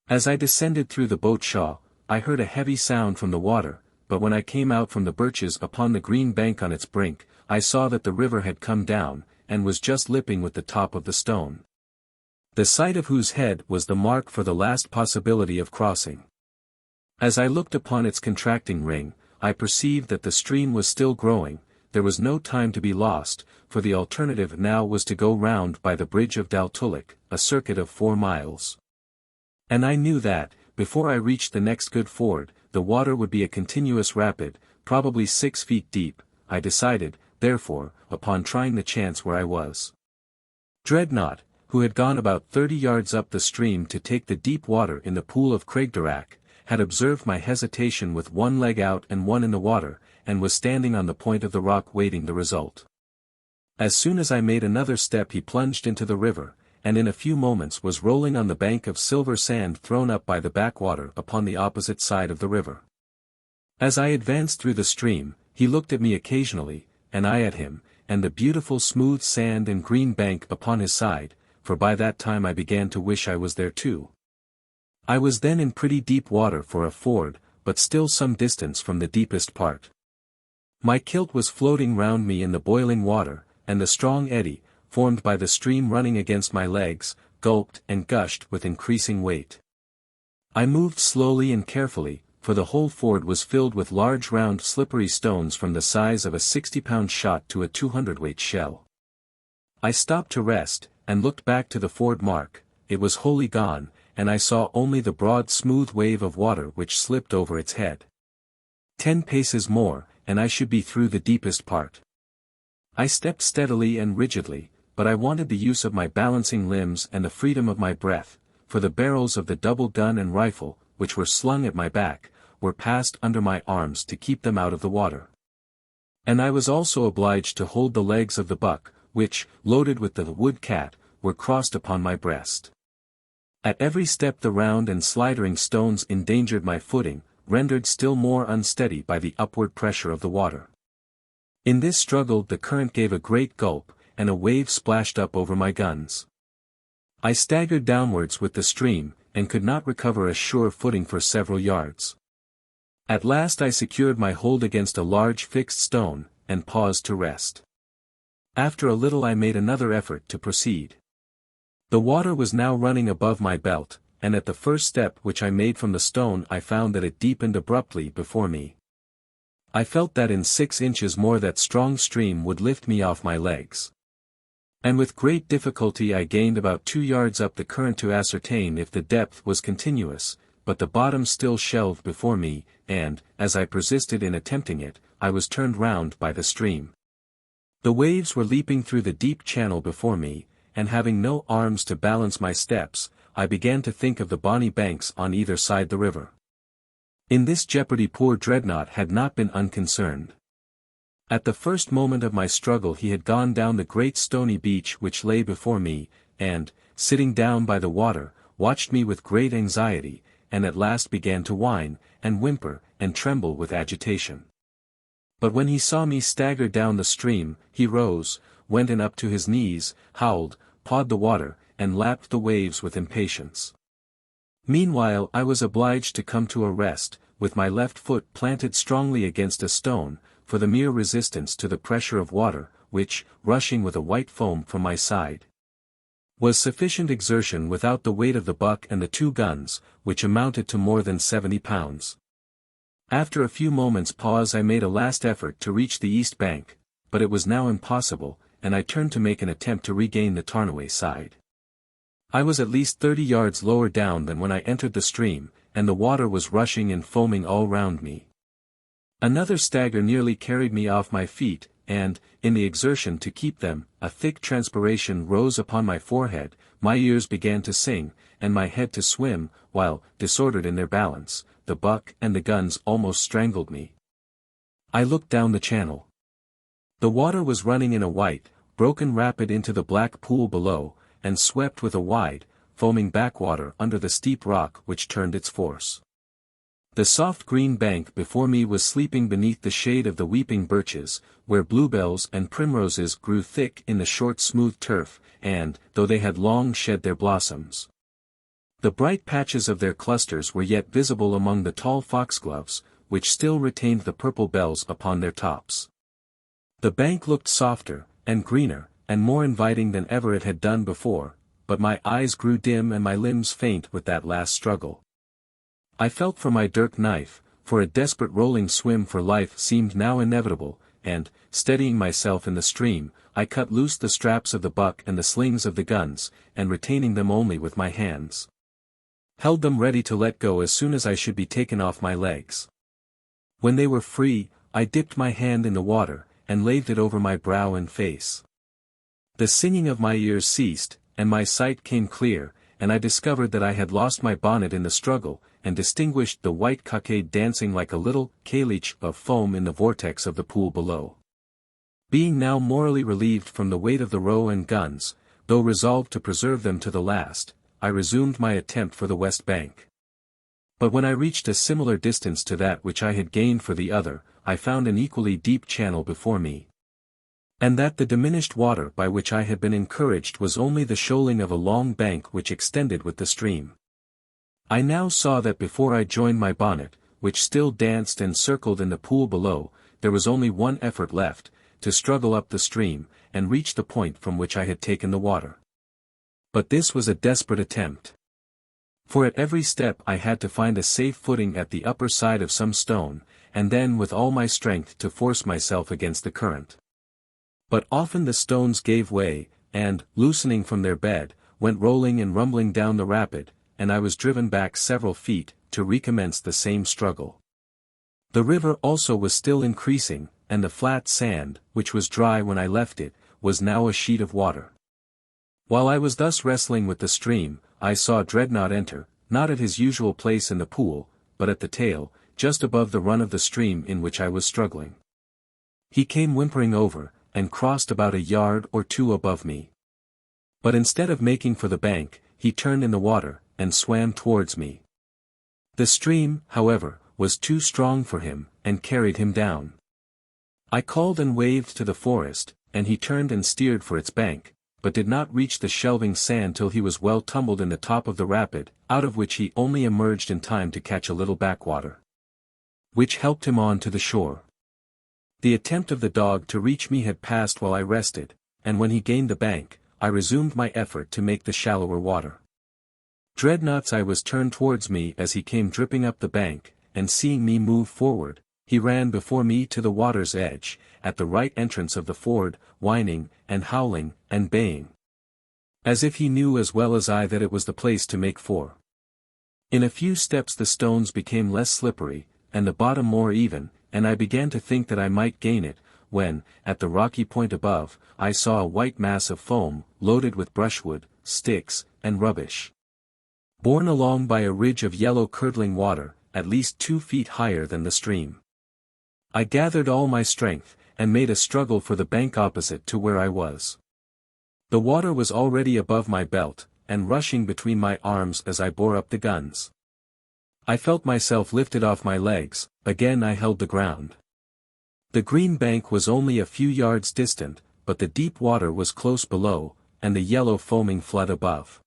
As I descended through the boat shaw, I heard a heavy sound from the water, but when I came out from the birches upon the green bank on its brink, I saw that the river had come down, and was just lipping with the top of the stone, the sight of whose head was the mark for the last possibility of crossing. As I looked upon its contracting ring, I perceived that the stream was still growing. There was no time to be lost, for the alternative now was to go round by the bridge of Daltullic, a circuit of 4 miles. And I knew that, before I reached the next good ford, the water would be a continuous rapid, probably 6 feet deep. I decided, therefore, upon trying the chance where I was. Dreadnought, who had gone about 30 yards up the stream to take the deep water in the pool of Craigdarach, had observed my hesitation with one leg out and one in the water, and was standing on the point of the rock waiting the result. As soon as I made another step he plunged into the river, and in a few moments was rolling on the bank of silver sand thrown up by the backwater upon the opposite side of the river. As I advanced through the stream, he looked at me occasionally, and I at him, and the beautiful smooth sand and green bank upon his side, for by that time I began to wish I was there too. I was then in pretty deep water for a ford, but still some distance from the deepest part. My kilt was floating round me in the boiling water, and the strong eddy, formed by the stream running against my legs, gulped and gushed with increasing weight. I moved slowly and carefully, for the whole ford was filled with large round slippery stones from the size of a 60-pound shot to a 200-weight shell. I stopped to rest, and looked back to the ford mark. It was wholly gone, and I saw only the broad smooth wave of water which slipped over its head. 10 paces more, and I should be through the deepest part. I stepped steadily and rigidly, but I wanted the use of my balancing limbs and the freedom of my breath, for the barrels of the double gun and rifle, which were slung at my back, were passed under my arms to keep them out of the water. And I was also obliged to hold the legs of the buck, which, loaded with the wood cat, were crossed upon my breast. At every step the round and slidering stones endangered my footing, rendered still more unsteady by the upward pressure of the water. In this struggle the current gave a great gulp, and a wave splashed up over my guns. I staggered downwards with the stream, and could not recover a sure footing for several yards. At last I secured my hold against a large fixed stone, and paused to rest. After a little I made another effort to proceed. The water was now running above my belt, and at the first step which I made from the stone I found that it deepened abruptly before me. I felt that in 6 inches more that strong stream would lift me off my legs. And with great difficulty I gained about 2 yards up the current to ascertain if the depth was continuous, but the bottom still shelved before me, and, as I persisted in attempting it, I was turned round by the stream. The waves were leaping through the deep channel before me, and having no arms to balance my steps, I began to think of the bonny banks on either side the river. In this jeopardy poor Dreadnought had not been unconcerned. At the first moment of my struggle he had gone down the great stony beach which lay before me, and, sitting down by the water, watched me with great anxiety, and at last began to whine, and whimper, and tremble with agitation. But when he saw me stagger down the stream, he rose, went in up to his knees, howled, pawed the water, and lapped the waves with impatience. Meanwhile I was obliged to come to a rest, with my left foot planted strongly against a stone, for the mere resistance to the pressure of water, which, rushing with a white foam from my side, was sufficient exertion without the weight of the buck and the 2 guns, which amounted to more than 70 pounds. After a few moments' pause I made a last effort to reach the east bank, but it was now impossible, and I turned to make an attempt to regain the Tarnaway side. I was at least 30 yards lower down than when I entered the stream, and the water was rushing and foaming all round me. Another stagger nearly carried me off my feet, and, in the exertion to keep them, a thick transpiration rose upon my forehead, my ears began to sing, and my head to swim, while, disordered in their balance, the buck and the guns almost strangled me. I looked down the channel. The water was running in a white, broken rapid into the black pool below, and swept with a wide, foaming backwater under the steep rock which turned its force. The soft green bank before me was sleeping beneath the shade of the weeping birches, where bluebells and primroses grew thick in the short smooth turf, and, though they had long shed their blossoms, the bright patches of their clusters were yet visible among the tall foxgloves, which still retained the purple bells upon their tops. The bank looked softer, and greener, and more inviting than ever it had done before, but my eyes grew dim and my limbs faint with that last struggle. I felt for my dirk knife, for a desperate rolling swim for life seemed now inevitable, and, steadying myself in the stream, I cut loose the straps of the buck and the slings of the guns, and retaining them only with my hands, held them ready to let go as soon as I should be taken off my legs. When they were free, I dipped my hand in the water, and laved it over my brow and face. The singing of my ears ceased, and my sight came clear, and I discovered that I had lost my bonnet in the struggle, and distinguished the white cockade dancing like a little caliche of foam in the vortex of the pool below. Being now morally relieved from the weight of the row and guns, though resolved to preserve them to the last, I resumed my attempt for the west bank. But when I reached a similar distance to that which I had gained for the other, I found an equally deep channel before me, and that the diminished water by which I had been encouraged was only the shoaling of a long bank which extended with the stream. I now saw that before I joined my bonnet, which still danced and circled in the pool below, there was only one effort left, to struggle up the stream, and reach the point from which I had taken the water. But this was a desperate attempt. For at every step I had to find a safe footing at the upper side of some stone, and then with all my strength to force myself against the current. But often the stones gave way, and, loosening from their bed, went rolling and rumbling down the rapid, and I was driven back several feet, to recommence the same struggle. The river also was still increasing, and the flat sand, which was dry when I left it, was now a sheet of water. While I was thus wrestling with the stream, I saw Dreadnought enter, not at his usual place in the pool, but at the tail, just above the run of the stream in which I was struggling. He came whimpering over, and crossed about a yard or 2 above me. But instead of making for the bank, he turned in the water, and swam towards me. The stream, however, was too strong for him, and carried him down. I called and waved to the forest, and he turned and steered for its bank, but did not reach the shelving sand till he was well tumbled in the top of the rapid, out of which he only emerged in time to catch a little backwater, which helped him on to the shore. The attempt of the dog to reach me had passed while I rested, and when he gained the bank, I resumed my effort to make the shallower water. Dreadnought's eye was turned towards me as he came dripping up the bank, and seeing me move forward, he ran before me to the water's edge, at the right entrance of the ford, whining, and howling, and baying. As if he knew as well as I that it was the place to make for. In a few steps the stones became less slippery, and the bottom more even, and I began to think that I might gain it, when, at the rocky point above, I saw a white mass of foam, loaded with brushwood, sticks, and rubbish. Borne along by a ridge of yellow curdling water, at least 2 feet higher than the stream. I gathered all my strength, and made a struggle for the bank opposite to where I was. The water was already above my belt, and rushing between my arms as I bore up the guns. I felt myself lifted off my legs, again I held the ground. The green bank was only a few yards distant, but the deep water was close below, and the yellow foaming flood above.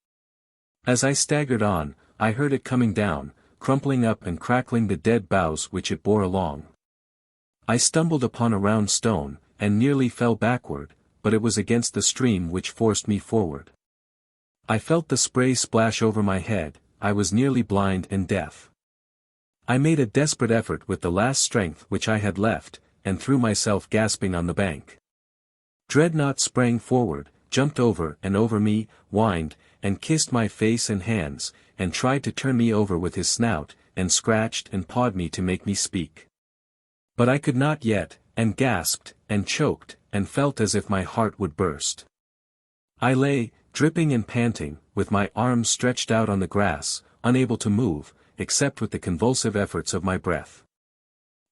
As I staggered on, I heard it coming down, crumpling up and crackling the dead boughs which it bore along. I stumbled upon a round stone, and nearly fell backward, but it was against the stream which forced me forward. I felt the spray splash over my head, I was nearly blind and deaf. I made a desperate effort with the last strength which I had left, and threw myself gasping on the bank. Dreadnought sprang forward, jumped over and over me, whined, and kissed my face and hands, and tried to turn me over with his snout, and scratched and pawed me to make me speak. But I could not yet, and gasped, and choked, and felt as if my heart would burst. I lay, dripping and panting, with my arms stretched out on the grass, unable to move, except with the convulsive efforts of my breath.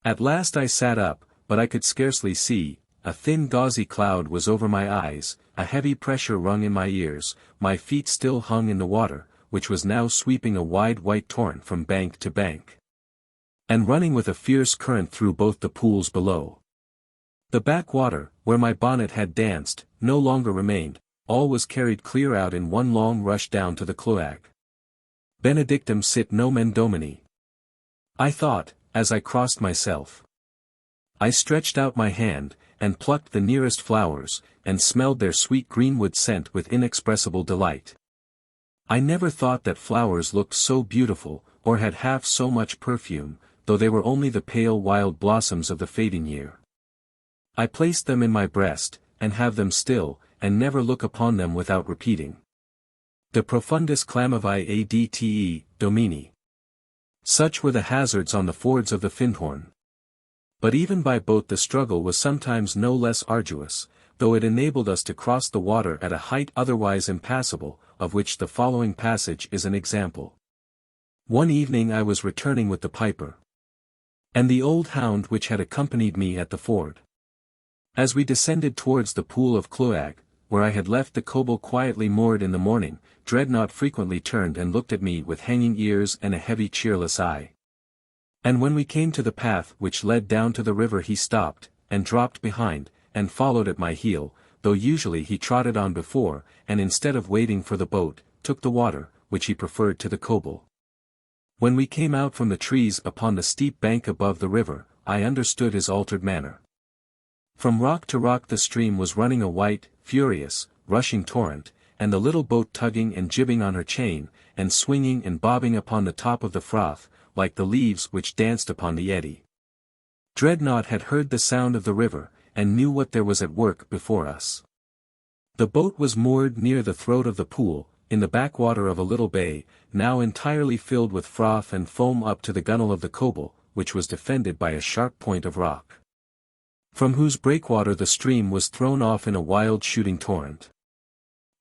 At last I sat up, but I could scarcely see, a thin gauzy cloud was over my eyes, a heavy pressure rung in my ears, my feet still hung in the water, which was now sweeping a wide white torrent from bank to bank, and running with a fierce current through both the pools below. The backwater, where my bonnet had danced, no longer remained, all was carried clear out in one long rush down to the cloac. Benedictum sit nomen Domini. I thought, as I crossed myself. I stretched out my hand, and plucked the nearest flowers, and smelled their sweet greenwood scent with inexpressible delight. I never thought that flowers looked so beautiful, or had half so much perfume, though they were only the pale wild blossoms of the fading year. I placed them in my breast, and have them still, and never look upon them without repeating. De profundis clamavi adte, Domini. Such were the hazards on the fords of the Findhorn. But even by boat the struggle was sometimes no less arduous, though it enabled us to cross the water at a height otherwise impassable, of which the following passage is an example. One evening I was returning with the piper, and the old hound which had accompanied me at the ford. As we descended towards the pool of Cloac, where I had left the kobold quietly moored in the morning, Dreadnought frequently turned and looked at me with hanging ears and a heavy cheerless eye. And when we came to the path which led down to the river he stopped, and dropped behind, and followed at my heel, though usually he trotted on before, and instead of waiting for the boat, took the water, which he preferred to the kobold. When we came out from the trees upon the steep bank above the river, I understood his altered manner. From rock to rock the stream was running a white, furious, rushing torrent, and the little boat tugging and jibbing on her chain, and swinging and bobbing upon the top of the froth, like the leaves which danced upon the eddy. Dreadnought had heard the sound of the river, and knew what there was at work before us. The boat was moored near the throat of the pool, in the backwater of a little bay, now entirely filled with froth and foam up to the gunwale of the kobold, which was defended by a sharp point of rock, from whose breakwater the stream was thrown off in a wild shooting torrent.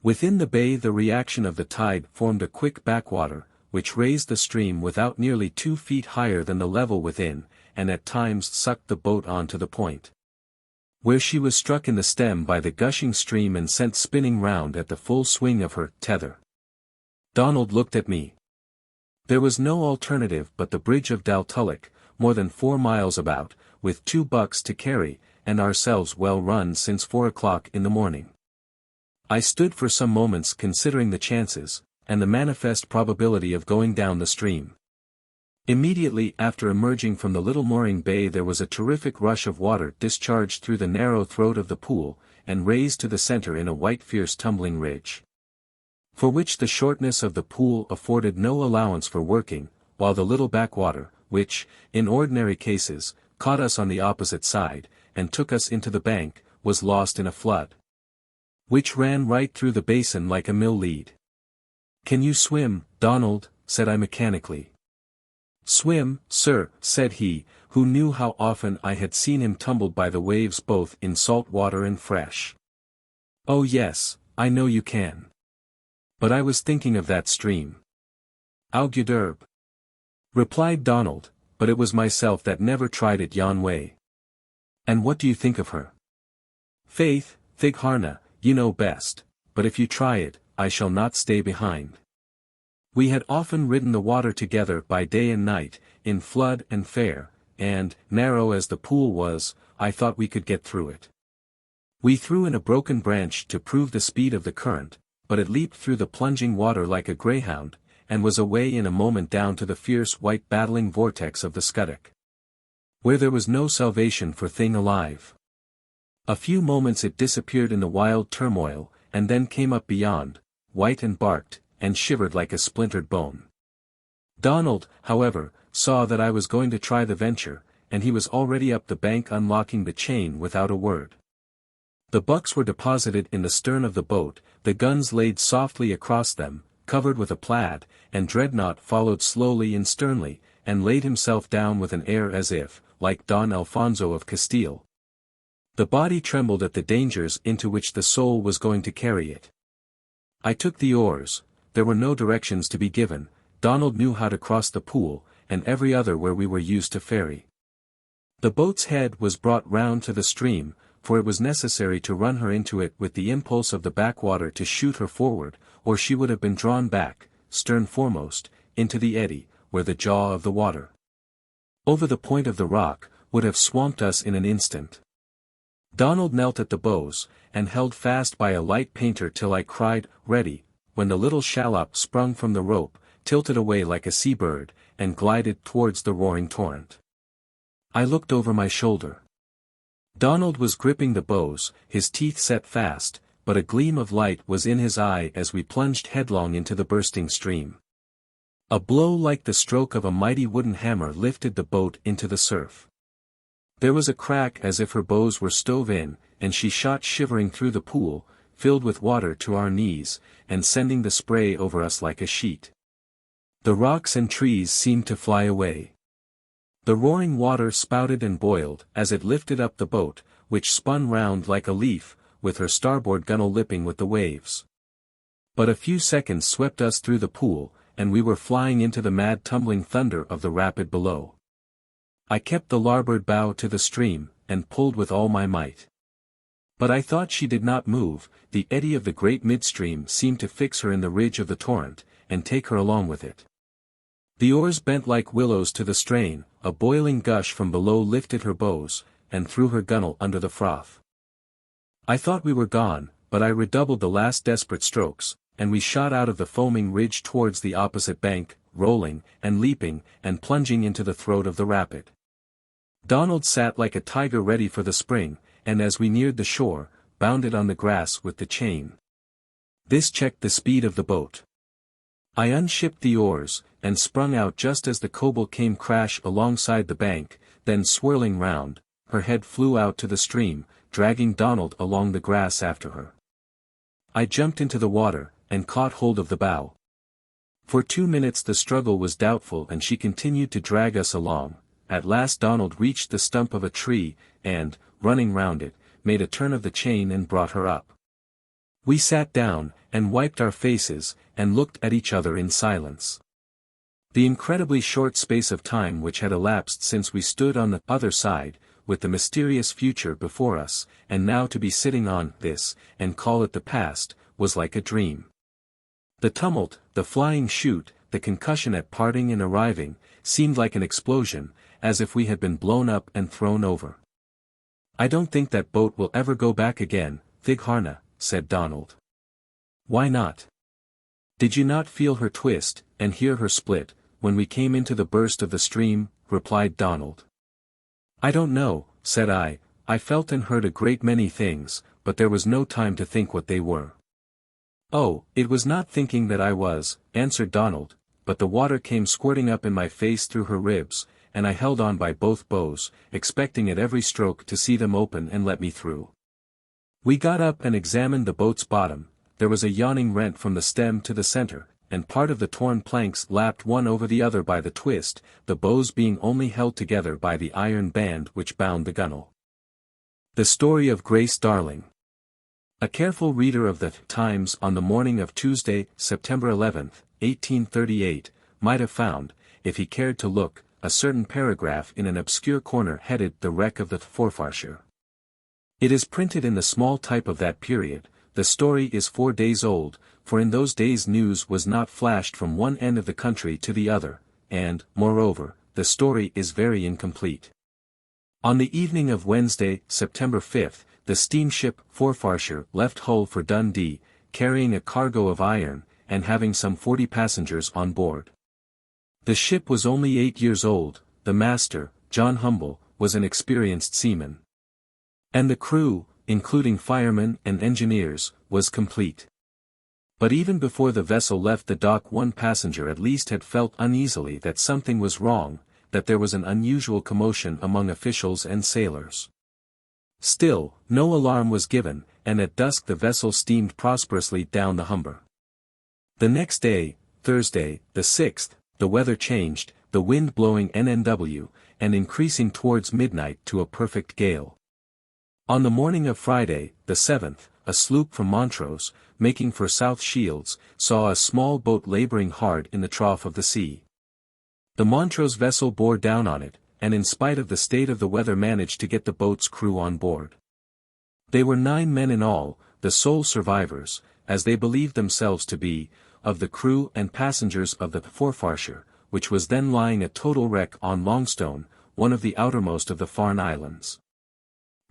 Within the bay the reaction of the tide formed a quick backwater, which raised the stream without nearly 2 feet higher than the level within, and at times sucked the boat on to the point, where she was struck in the stem by the gushing stream and sent spinning round at the full swing of her tether. Donald looked at me. There was no alternative but the bridge of Daltulloch, more than 4 miles about, with 2 bucks to carry, and ourselves well run since 4 o'clock in the morning. I stood for some moments considering the chances, and the manifest probability of going down the stream. Immediately after emerging from the little mooring bay there was a terrific rush of water discharged through the narrow throat of the pool, and raised to the center in a white fierce tumbling ridge, for which the shortness of the pool afforded no allowance for working, while the little backwater, which, in ordinary cases, caught us on the opposite side, and took us into the bank, was lost in a flood, which ran right through the basin like a mill lead. "Can you swim, Donald?" said I mechanically. "Swim, sir," said he, who knew how often I had seen him tumbled by the waves both in salt water and fresh. "Oh yes, I know you can. But I was thinking of that stream." "Augudurb," replied Donald, "but it was myself that never tried it yon way." "And what do you think of her?" "Faith, Thigharna, you know best, but if you try it, I shall not stay behind." We had often ridden the water together by day and night, in flood and fair, and, narrow as the pool was, I thought we could get through it. We threw in a broken branch to prove the speed of the current, but it leaped through the plunging water like a greyhound, and was away in a moment down to the fierce white battling vortex of the Scuttock, where there was no salvation for thing alive. A few moments it disappeared in the wild turmoil, and then came up beyond, white and barked, and shivered like a splintered bone. Donald, however, saw that I was going to try the venture, and he was already up the bank unlocking the chain without a word. The bucks were deposited in the stern of the boat, the guns laid softly across them, covered with a plaid, and Dreadnought followed slowly and sternly, and laid himself down with an air as if, like Don Alfonso of Castile, the body trembled at the dangers into which the soul was going to carry it. I took the oars. There were no directions to be given. Donald knew how to cross the pool, and every other where we were used to ferry. The boat's head was brought round to the stream, for it was necessary to run her into it with the impulse of the backwater to shoot her forward, or she would have been drawn back, stern foremost, into the eddy, where the jaw of the water, over the point of the rock, would have swamped us in an instant. Donald knelt at the bows, and held fast by a light painter till I cried, "Ready," when the little shallop sprung from the rope, tilted away like a sea-bird, and glided towards the roaring torrent. I looked over my shoulder. Donald was gripping the bows, his teeth set fast, but a gleam of light was in his eye as we plunged headlong into the bursting stream. A blow like the stroke of a mighty wooden hammer lifted the boat into the surf. There was a crack as if her bows were stove in, and she shot shivering through the pool, filled with water to our knees, and sending the spray over us like a sheet. The rocks and trees seemed to fly away. The roaring water spouted and boiled as it lifted up the boat, which spun round like a leaf, with her starboard gunwale lipping with the waves. But a few seconds swept us through the pool, and we were flying into the mad tumbling thunder of the rapid below. I kept the larboard bow to the stream, and pulled with all my might. But I thought she did not move. The eddy of the great midstream seemed to fix her in the ridge of the torrent, and take her along with it. The oars bent like willows to the strain, a boiling gush from below lifted her bows, and threw her gunwale under the froth. I thought we were gone, but I redoubled the last desperate strokes, and we shot out of the foaming ridge towards the opposite bank, rolling, and leaping, and plunging into the throat of the rapid. Donald sat like a tiger ready for the spring, and as we neared the shore, bounded on the grass with the chain. This checked the speed of the boat. I unshipped the oars, and sprung out just as the Kobold came crash alongside the bank, then swirling round, her head flew out to the stream, dragging Donald along the grass after her. I jumped into the water, and caught hold of the bow. For 2 minutes the struggle was doubtful and she continued to drag us along. At last Donald reached the stump of a tree, and, running round it, made a turn of the chain and brought her up. We sat down, and wiped our faces, and looked at each other in silence. The incredibly short space of time which had elapsed since we stood on the other side, with the mysterious future before us, and now to be sitting on this, and call it the past, was like a dream. The tumult, the flying chute, the concussion at parting and arriving, seemed like an explosion, as if we had been blown up and thrown over. "I don't think that boat will ever go back again, Thigharna," said Donald. "Why not?" "Did you not feel her twist, and hear her split, when we came into the burst of the stream?" replied Donald. "I don't know," said I felt and heard a great many things, but there was no time to think what they were. "Oh, it was not thinking that I was," answered Donald, "but the water came squirting up in my face through her ribs, and I held on by both bows, expecting at every stroke to see them open and let me through. We got up and examined the boat's bottom. There was a yawning rent from the stem to the center, and part of the torn planks lapped one over the other by the twist, the bows being only held together by the iron band which bound the gunwale. The story of Grace Darling. A careful reader of the Times on the morning of Tuesday, September 11, 1838, might have found, if he cared to look, a certain paragraph in an obscure corner headed "The Wreck of the Forfarshire." It is printed in the small type of that period. The story is 4 days old, for in those days news was not flashed from one end of the country to the other, and, moreover, the story is very incomplete. On the evening of Wednesday, September 5, the steamship Forfarshire left Hull for Dundee, carrying a cargo of iron, and having some 40 passengers on board. The ship was only 8 years old, the master, John Humble, was an experienced seaman. And the crew, including firemen and engineers, was complete. But even before the vessel left the dock, one passenger at least had felt uneasily that something was wrong, that there was an unusual commotion among officials and sailors. Still, no alarm was given, and at dusk the vessel steamed prosperously down the Humber. The next day, Thursday, the 6th, the weather changed, the wind blowing NNW, and increasing towards midnight to a perfect gale. On the morning of Friday, the 7th, a sloop from Montrose, making for South Shields, saw a small boat laboring hard in the trough of the sea. The Montrose vessel bore down on it, and in spite of the state of the weather managed to get the boat's crew on board. They were 9 men in all, the sole survivors, as they believed themselves to be, of the crew and passengers of the Forfarshire, which was then lying a total wreck on Longstone, one of the outermost of the Farne Islands.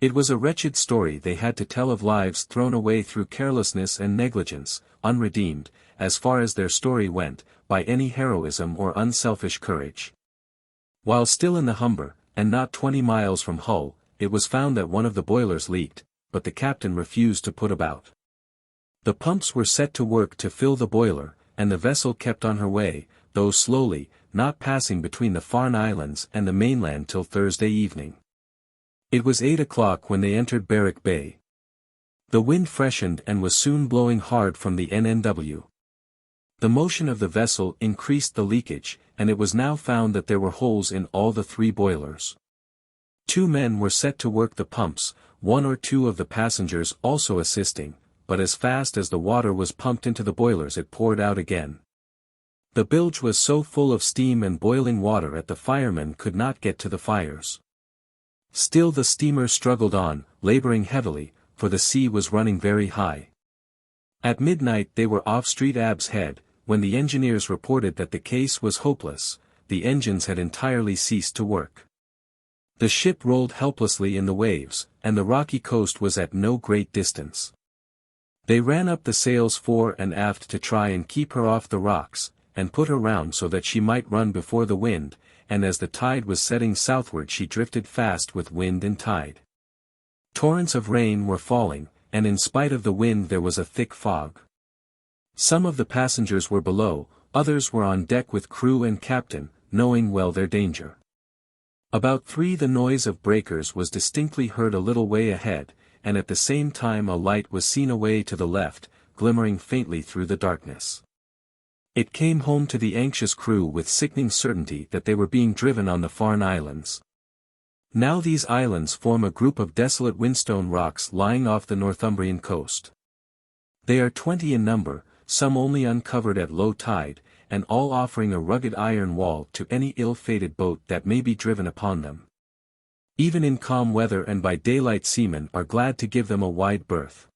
It was a wretched story they had to tell of lives thrown away through carelessness and negligence, unredeemed, as far as their story went, by any heroism or unselfish courage. While still in the Humber, and not 20 miles from Hull, it was found that one of the boilers leaked, but the captain refused to put about. The pumps were set to work to fill the boiler, and the vessel kept on her way, though slowly, not passing between the Farne Islands and the mainland till Thursday evening. It was 8 o'clock when they entered Berwick Bay. The wind freshened and was soon blowing hard from the NNW. The motion of the vessel increased the leakage, and it was now found that there were holes in all the 3 boilers. 2 men were set to work the pumps, 1 or 2 of the passengers also assisting, but as fast as the water was pumped into the boilers it poured out again. The bilge was so full of steam and boiling water that the firemen could not get to the fires. Still the steamer struggled on, laboring heavily, for the sea was running very high. At midnight they were off Street Abbs Head, when the engineers reported that the case was hopeless, the engines had entirely ceased to work. The ship rolled helplessly in the waves, and the rocky coast was at no great distance. They ran up the sails fore and aft to try and keep her off the rocks, and put her round so that she might run before the wind, and as the tide was setting southward she drifted fast with wind and tide. Torrents of rain were falling, and in spite of the wind there was a thick fog. Some of the passengers were below, others were on deck with crew and captain, knowing well their danger. About 3 the noise of breakers was distinctly heard a little way ahead, and at the same time a light was seen away to the left, glimmering faintly through the darkness. It came home to the anxious crew with sickening certainty that they were being driven on the Farne Islands. Now these islands form a group of desolate whinstone rocks lying off the Northumbrian coast. They are 20 in number, some only uncovered at low tide, and all offering a rugged iron wall to any ill-fated boat that may be driven upon them. Even in calm weather and by daylight seamen are glad to give them a wide berth.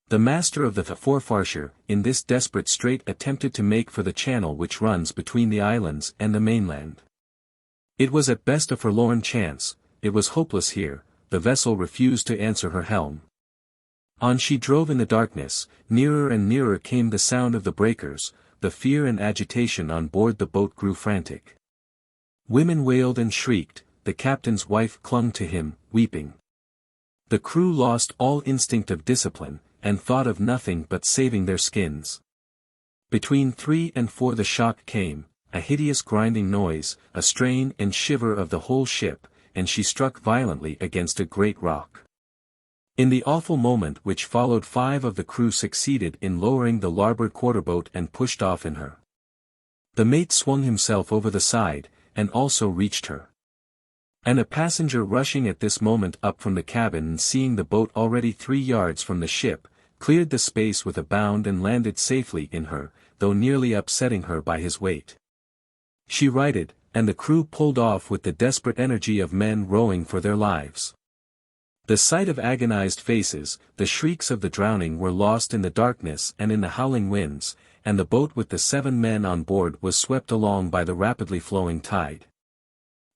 The master of the Forfarshire, in this desperate strait, attempted to make for the channel which runs between the islands and the mainland. It was at best a forlorn chance, it was hopeless here, the vessel refused to answer her helm. On she drove in the darkness, nearer and nearer came the sound of the breakers, the fear and agitation on board the boat grew frantic. Women wailed and shrieked, the captain's wife clung to him, weeping. The crew lost all instinct of discipline, and thought of nothing but saving their skins. Between 3 and 4 the shock came, a hideous grinding noise, a strain and shiver of the whole ship, and she struck violently against a great rock. In the awful moment which followed 5 of the crew succeeded in lowering the larboard quarterboat and pushed off in her. The mate swung himself over the side, and also reached her. And a passenger rushing at this moment up from the cabin and seeing the boat already 3 yards from the ship, cleared the space with a bound and landed safely in her, though nearly upsetting her by his weight. She righted, and the crew pulled off with the desperate energy of men rowing for their lives. The sight of agonized faces, the shrieks of the drowning were lost in the darkness and in the howling winds, and the boat with the 7 men on board was swept along by the rapidly flowing tide.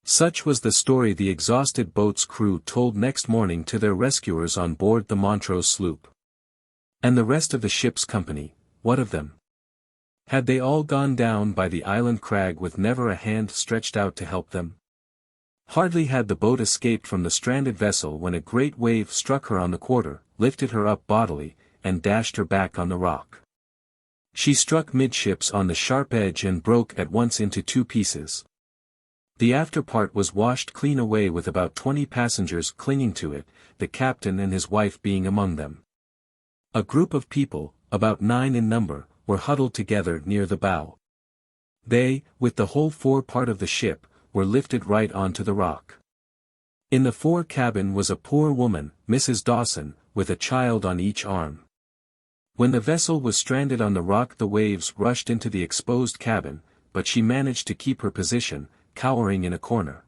Such was the story the exhausted boat's crew told next morning to their rescuers on board the Montrose sloop. And the rest of the ship's company, what of them? Had they all gone down by the island crag with never a hand stretched out to help them? Hardly had the boat escaped from the stranded vessel when a great wave struck her on the quarter, lifted her up bodily, and dashed her back on the rock. She struck midships on the sharp edge and broke at once into 2 pieces. The after part was washed clean away with about 20 passengers clinging to it, the captain and his wife being among them. A group of people, about 9 in number, were huddled together near the bow. They, with the whole fore part of the ship, were lifted right onto the rock. In the fore cabin was a poor woman, Mrs. Dawson, with a child on each arm. When the vessel was stranded on the rock the waves rushed into the exposed cabin, but she managed to keep her position, cowering in a corner.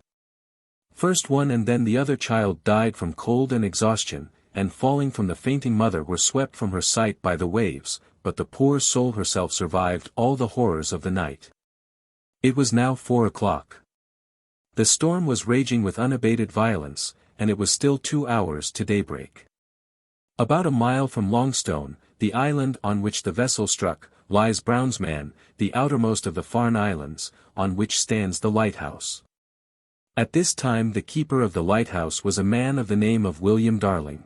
First one and then the other child died from cold and exhaustion, and falling from the fainting mother were swept from her sight by the waves, but the poor soul herself survived all the horrors of the night. It was now 4 o'clock. The storm was raging with unabated violence, and it was still 2 hours to daybreak. About a mile from Longstone, the island on which the vessel struck, lies Brownsman, the outermost of the Farne Islands, on which stands the lighthouse. At this time the keeper of the lighthouse was a man of the name of William Darling.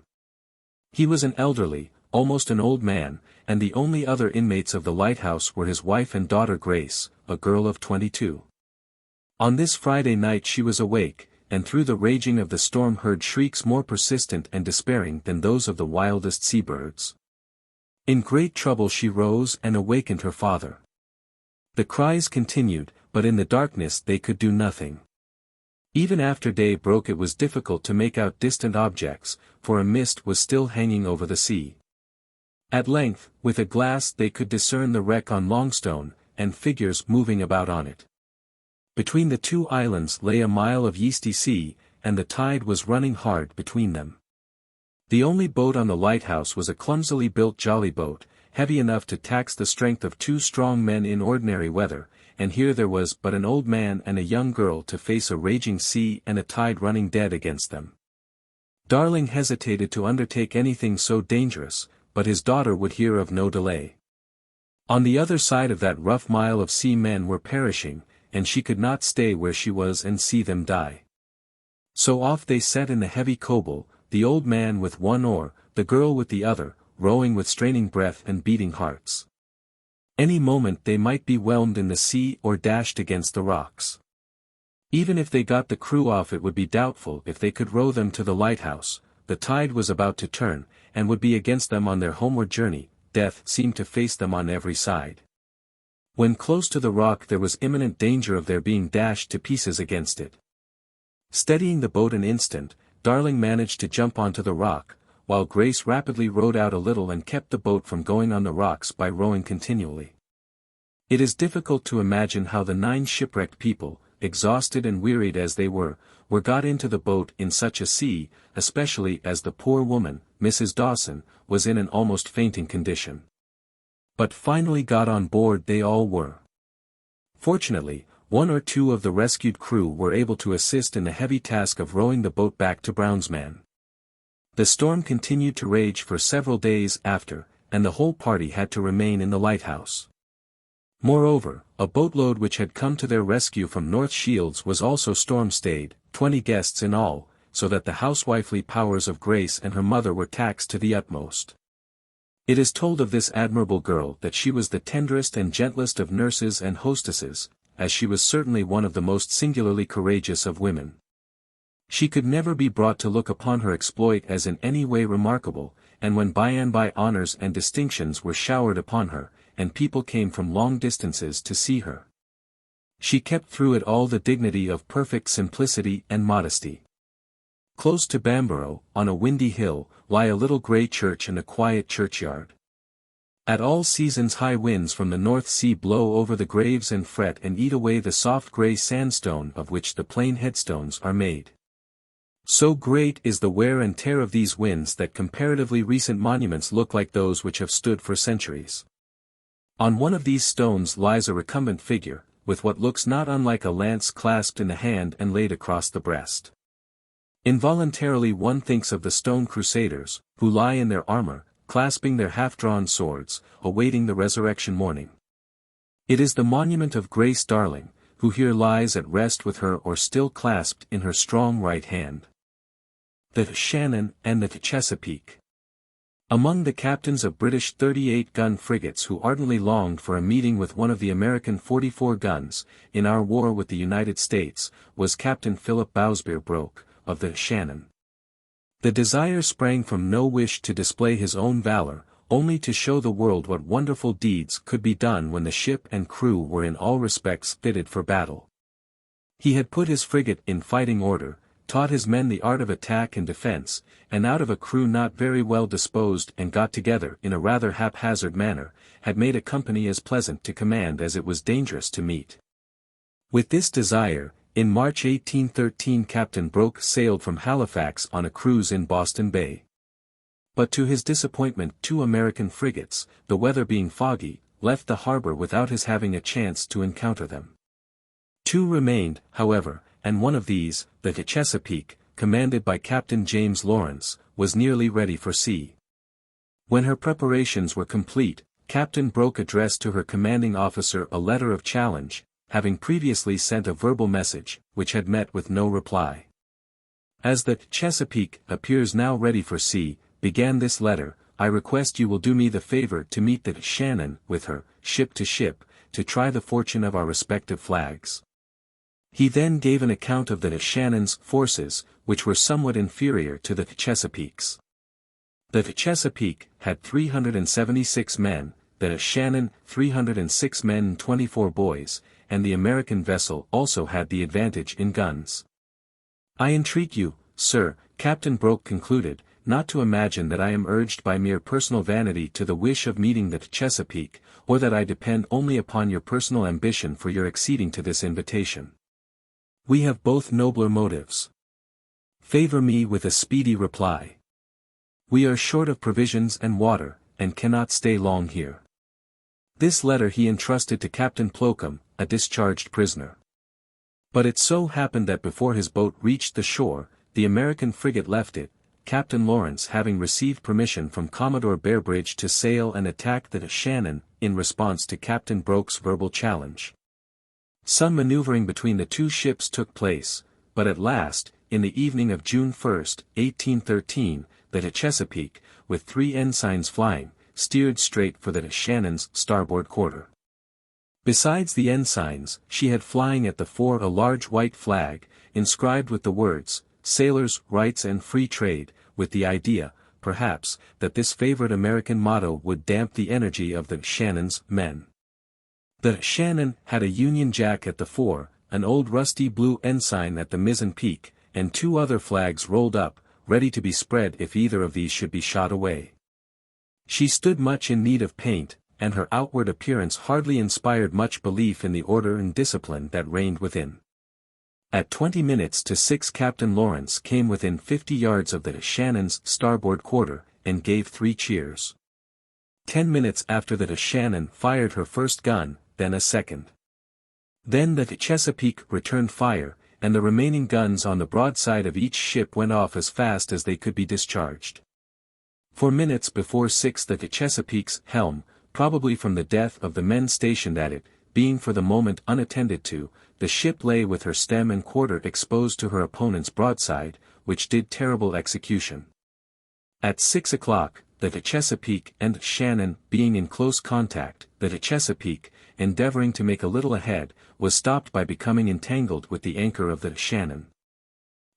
He was an elderly, almost an old man, and the only other inmates of the lighthouse were his wife and daughter Grace, a girl of 22. On this Friday night she was awake, and through the raging of the storm heard shrieks more persistent and despairing than those of the wildest sea-birds. In great trouble she rose and awakened her father. The cries continued, but in the darkness they could do nothing. Even after day broke it was difficult to make out distant objects, for a mist was still hanging over the sea. At length, with a glass they could discern the wreck on Longstone, and figures moving about on it. Between the 2 islands lay a mile of yeasty sea, and the tide was running hard between them. The only boat on the lighthouse was a clumsily built jolly boat, heavy enough to tax the strength of 2 strong men in ordinary weather, and here there was but an old man and a young girl to face a raging sea and a tide running dead against them. Darling hesitated to undertake anything so dangerous, but his daughter would hear of no delay. On the other side of that rough mile of sea men were perishing, and she could not stay where she was and see them die. So off they set in the heavy coble, the old man with one oar, the girl with the other, rowing with straining breath and beating hearts. Any moment they might be whelmed in the sea or dashed against the rocks. Even if they got the crew off it would be doubtful if they could row them to the lighthouse. The tide was about to turn, and would be against them on their homeward journey. Death seemed to face them on every side. When close to the rock there was imminent danger of their being dashed to pieces against it. Steadying the boat an instant, Darling managed to jump onto the rock, while Grace rapidly rowed out a little and kept the boat from going on the rocks by rowing continually. It is difficult to imagine how the 9 shipwrecked people, exhausted and wearied as they were got into the boat in such a sea, especially as the poor woman, Mrs. Dawson, was in an almost fainting condition. But finally got on board they all were. Fortunately, 1 or 2 of the rescued crew were able to assist in the heavy task of rowing the boat back to Brownsman. The storm continued to rage for several days after, and the whole party had to remain in the lighthouse. Moreover, a boatload which had come to their rescue from North Shields was also storm-stayed, 20 guests in all, so that the housewifely powers of Grace and her mother were taxed to the utmost. It is told of this admirable girl that she was the tenderest and gentlest of nurses and hostesses, as she was certainly one of the most singularly courageous of women. She could never be brought to look upon her exploit as in any way remarkable, and when by and by honors and distinctions were showered upon her, and people came from long distances to see her, she kept through it all the dignity of perfect simplicity and modesty. Close to Bamborough, on a windy hill, lie a little grey church and a quiet churchyard. At all seasons high winds from the North Sea blow over the graves and fret and eat away the soft grey sandstone of which the plain headstones are made. So great is the wear and tear of these winds that comparatively recent monuments look like those which have stood for centuries. On one of these stones lies a recumbent figure, with what looks not unlike a lance clasped in the hand and laid across the breast. Involuntarily one thinks of the stone crusaders, who lie in their armor, clasping their half-drawn swords, awaiting the resurrection morning. It is the monument of Grace Darling, who here lies at rest with her oar still clasped in her strong right hand. The Shannon and the Chesapeake. Among the captains of British 38-gun frigates who ardently longed for a meeting with one of the American 44 guns, in our war with the United States, was Captain Philip Bowsbeer Broke, of the Shannon. The desire sprang from no wish to display his own valor, only to show the world what wonderful deeds could be done when the ship and crew were in all respects fitted for battle. He had put his frigate in fighting order, taught his men the art of attack and defense, and out of a crew not very well disposed and got together in a rather haphazard manner, had made a company as pleasant to command as it was dangerous to meet. With this desire, in March 1813 Captain Broke sailed from Halifax on a cruise in Boston Bay. But to his disappointment 2 American frigates, the weather being foggy, left the harbor without his having a chance to encounter them. 2 remained, however, and one of these, the Chesapeake, commanded by Captain James Lawrence, was nearly ready for sea. When her preparations were complete, Captain Broke addressed to her commanding officer a letter of challenge, having previously sent a verbal message, which had met with no reply. As the Chesapeake appears now ready for sea, began this letter, I request you will do me the favor to meet the Shannon with her, ship to ship, to try the fortune of our respective flags. He then gave an account of the Shannon's forces, which were somewhat inferior to the Chesapeake's. The Chesapeake had 376 men, the Shannon 306 men and 24 boys, and the American vessel also had the advantage in guns. I entreat you, sir, Captain Broke concluded, not to imagine that I am urged by mere personal vanity to the wish of meeting the Chesapeake, or that I depend only upon your personal ambition for your acceding to this invitation. We have both nobler motives. Favor me with a speedy reply. We are short of provisions and water, and cannot stay long here. This letter he entrusted to Captain Plocum, a discharged prisoner. But it so happened that before his boat reached the shore, the American frigate left it, Captain Lawrence having received permission from Commodore Bearbridge to sail and attack the Shannon, in response to Captain Broke's verbal challenge. Some maneuvering between the 2 ships took place, but at last, in the evening of June 1, 1813, the Chesapeake, with 3 ensigns flying, steered straight for the Shannon's starboard quarter. Besides the ensigns, she had flying at the fore a large white flag, inscribed with the words, Sailors' Rights and Free Trade, with the idea, perhaps, that this favorite American motto would damp the energy of the Shannon's men. The Shannon had a Union Jack at the fore, an old rusty blue ensign at the mizzen peak, and 2 other flags rolled up, ready to be spread if either of these should be shot away. She stood much in need of paint, and her outward appearance hardly inspired much belief in the order and discipline that reigned within. At 20 minutes to 6 Captain Lawrence came within 50 yards of the Shannon's starboard quarter, and gave 3 cheers. 10 minutes after the Shannon fired her first gun, then a second. Then the Chesapeake returned fire, and the remaining guns on the broadside of each ship went off as fast as they could be discharged. 4 minutes before 6 the Chesapeake's helm, probably from the death of the men stationed at it, being for the moment unattended to, the ship lay with her stem and quarter exposed to her opponent's broadside, which did terrible execution. At 6 o'clock, the Chesapeake and Shannon being in close contact, the Chesapeake, endeavoring to make a little ahead, was stopped by becoming entangled with the anchor of the Shannon.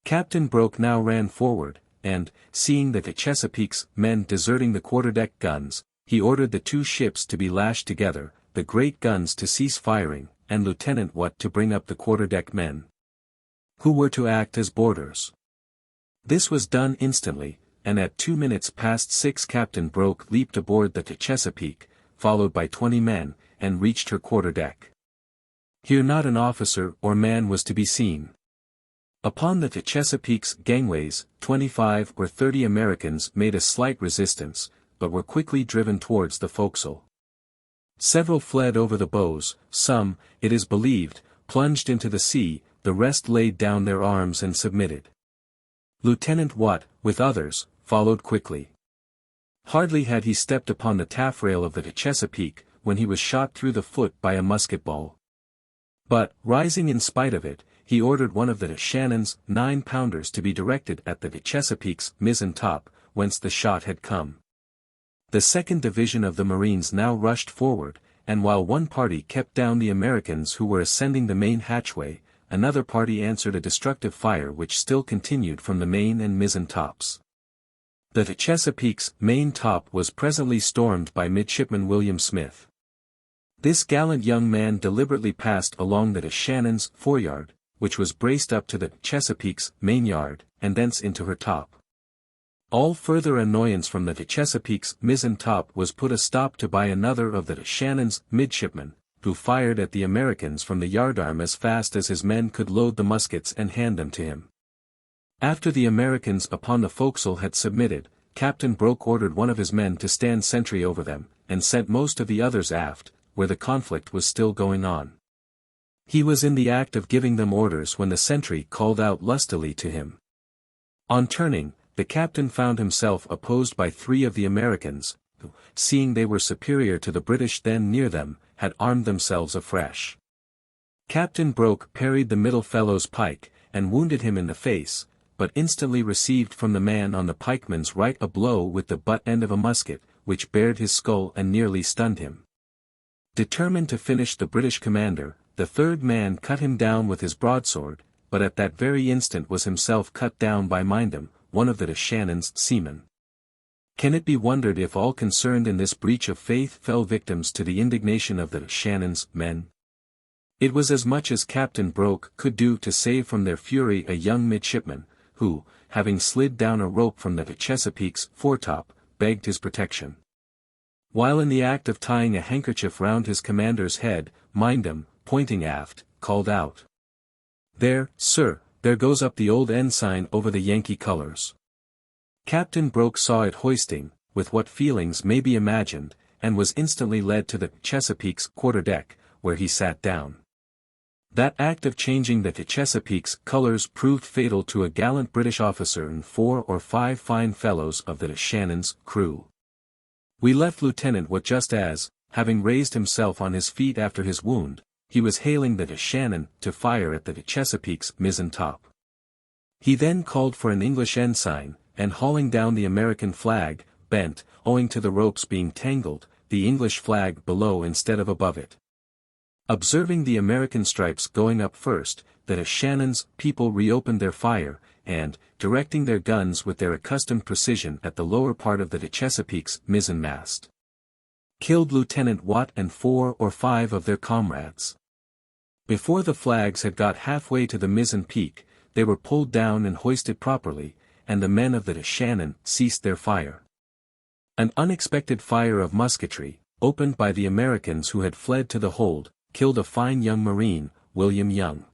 Captain Broke now ran forward, and, seeing the Chesapeake's men deserting the quarterdeck guns, he ordered the two ships to be lashed together, the great guns to cease firing, and Lieutenant Watt to bring up the quarterdeck men, who were to act as boarders. This was done instantly, and at 6:02 Captain Broke leaped aboard the Chesapeake, followed by 20 men, and reached her quarterdeck. Here not an officer or man was to be seen. Upon the Chesapeake's gangways, 25 or 30 Americans made a slight resistance, but were quickly driven towards the forecastle. Several fled over the bows, some, it is believed, plunged into the sea, the rest laid down their arms and submitted. Lieutenant Watt, with others, followed quickly. Hardly had he stepped upon the taffrail of the Chesapeake, when he was shot through the foot by a musket ball. But, rising in spite of it, he ordered one of the Shannon's 9-pounders to be directed at the Chesapeake's mizzen top, whence the shot had come. The 2nd Division of the Marines now rushed forward, and while one party kept down the Americans who were ascending the main hatchway, another party answered a destructive fire which still continued from the main and mizzen tops. The Chesapeake's main top was presently stormed by Midshipman William Smith. This gallant young man deliberately passed along the Shannon's foreyard, which was braced up to the Chesapeake's main yard, and thence into her top. All further annoyance from the Chesapeake's mizzen top was put a stop to by another of the Shannon's midshipmen, who fired at the Americans from the yardarm as fast as his men could load the muskets and hand them to him. After the Americans upon the forecastle had submitted, Captain Broke ordered one of his men to stand sentry over them, and sent most of the others aft, where the conflict was still going on. He was in the act of giving them orders when the sentry called out lustily to him. On turning, the captain found himself opposed by 3 of the Americans, who, seeing they were superior to the British then near them, had armed themselves afresh. Captain Broke parried the middle fellow's pike, and wounded him in the face, but instantly received from the man on the pikeman's right a blow with the butt end of a musket, which bared his skull and nearly stunned him. Determined to finish the British commander, the 3rd man cut him down with his broadsword, but at that very instant was himself cut down by Mindham, one of the Shannon's seamen. Can it be wondered if all concerned in this breach of faith fell victims to the indignation of the Shannon's men? It was as much as Captain Broke could do to save from their fury a young midshipman, who, having slid down a rope from the Chesapeake's foretop, begged his protection. While in the act of tying a handkerchief round his commander's head, Mindham, pointing aft, called out, "There, sir, there goes up the old ensign over the Yankee colors." Captain Broke saw it hoisting, with what feelings may be imagined, and was instantly led to the Chesapeake's quarterdeck, where he sat down. That act of changing the Chesapeake's colors proved fatal to a gallant British officer and 4 or 5 fine fellows of the Shannon's crew. We left Lieutenant Watt just as, having raised himself on his feet after his wound, he was hailing the Shannon to fire at the Chesapeake's mizzen top. He then called for an English ensign, and hauling down the American flag, bent, owing to the ropes being tangled, the English flag below instead of above it. Observing the American stripes going up first, the Shannon's people reopened their fire, and, directing their guns with their accustomed precision at the lower part of the Chesapeake's mizzen mast, killed Lieutenant Watt and 4 or 5 of their comrades. Before the flags had got halfway to the mizzen peak, they were pulled down and hoisted properly, and the men of the Shannon ceased their fire. An unexpected fire of musketry, opened by the Americans who had fled to the hold, killed a fine young marine, William Young.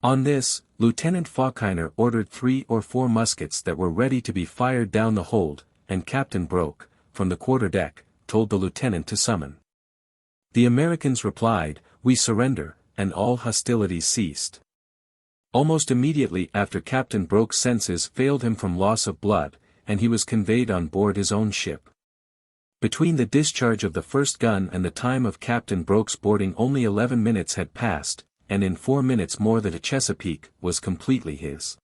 On this, Lieutenant Faulkner ordered 3 or 4 muskets that were ready to be fired down the hold, and Captain Broke, from the quarterdeck, told the lieutenant to summon. The Americans replied, "We surrender," and all hostilities ceased. Almost immediately after Captain Broke's senses failed him from loss of blood, and he was conveyed on board his own ship. Between the discharge of the first gun and the time of Captain Broke's boarding only 11 minutes had passed, and in 4 minutes more the Chesapeake was completely his.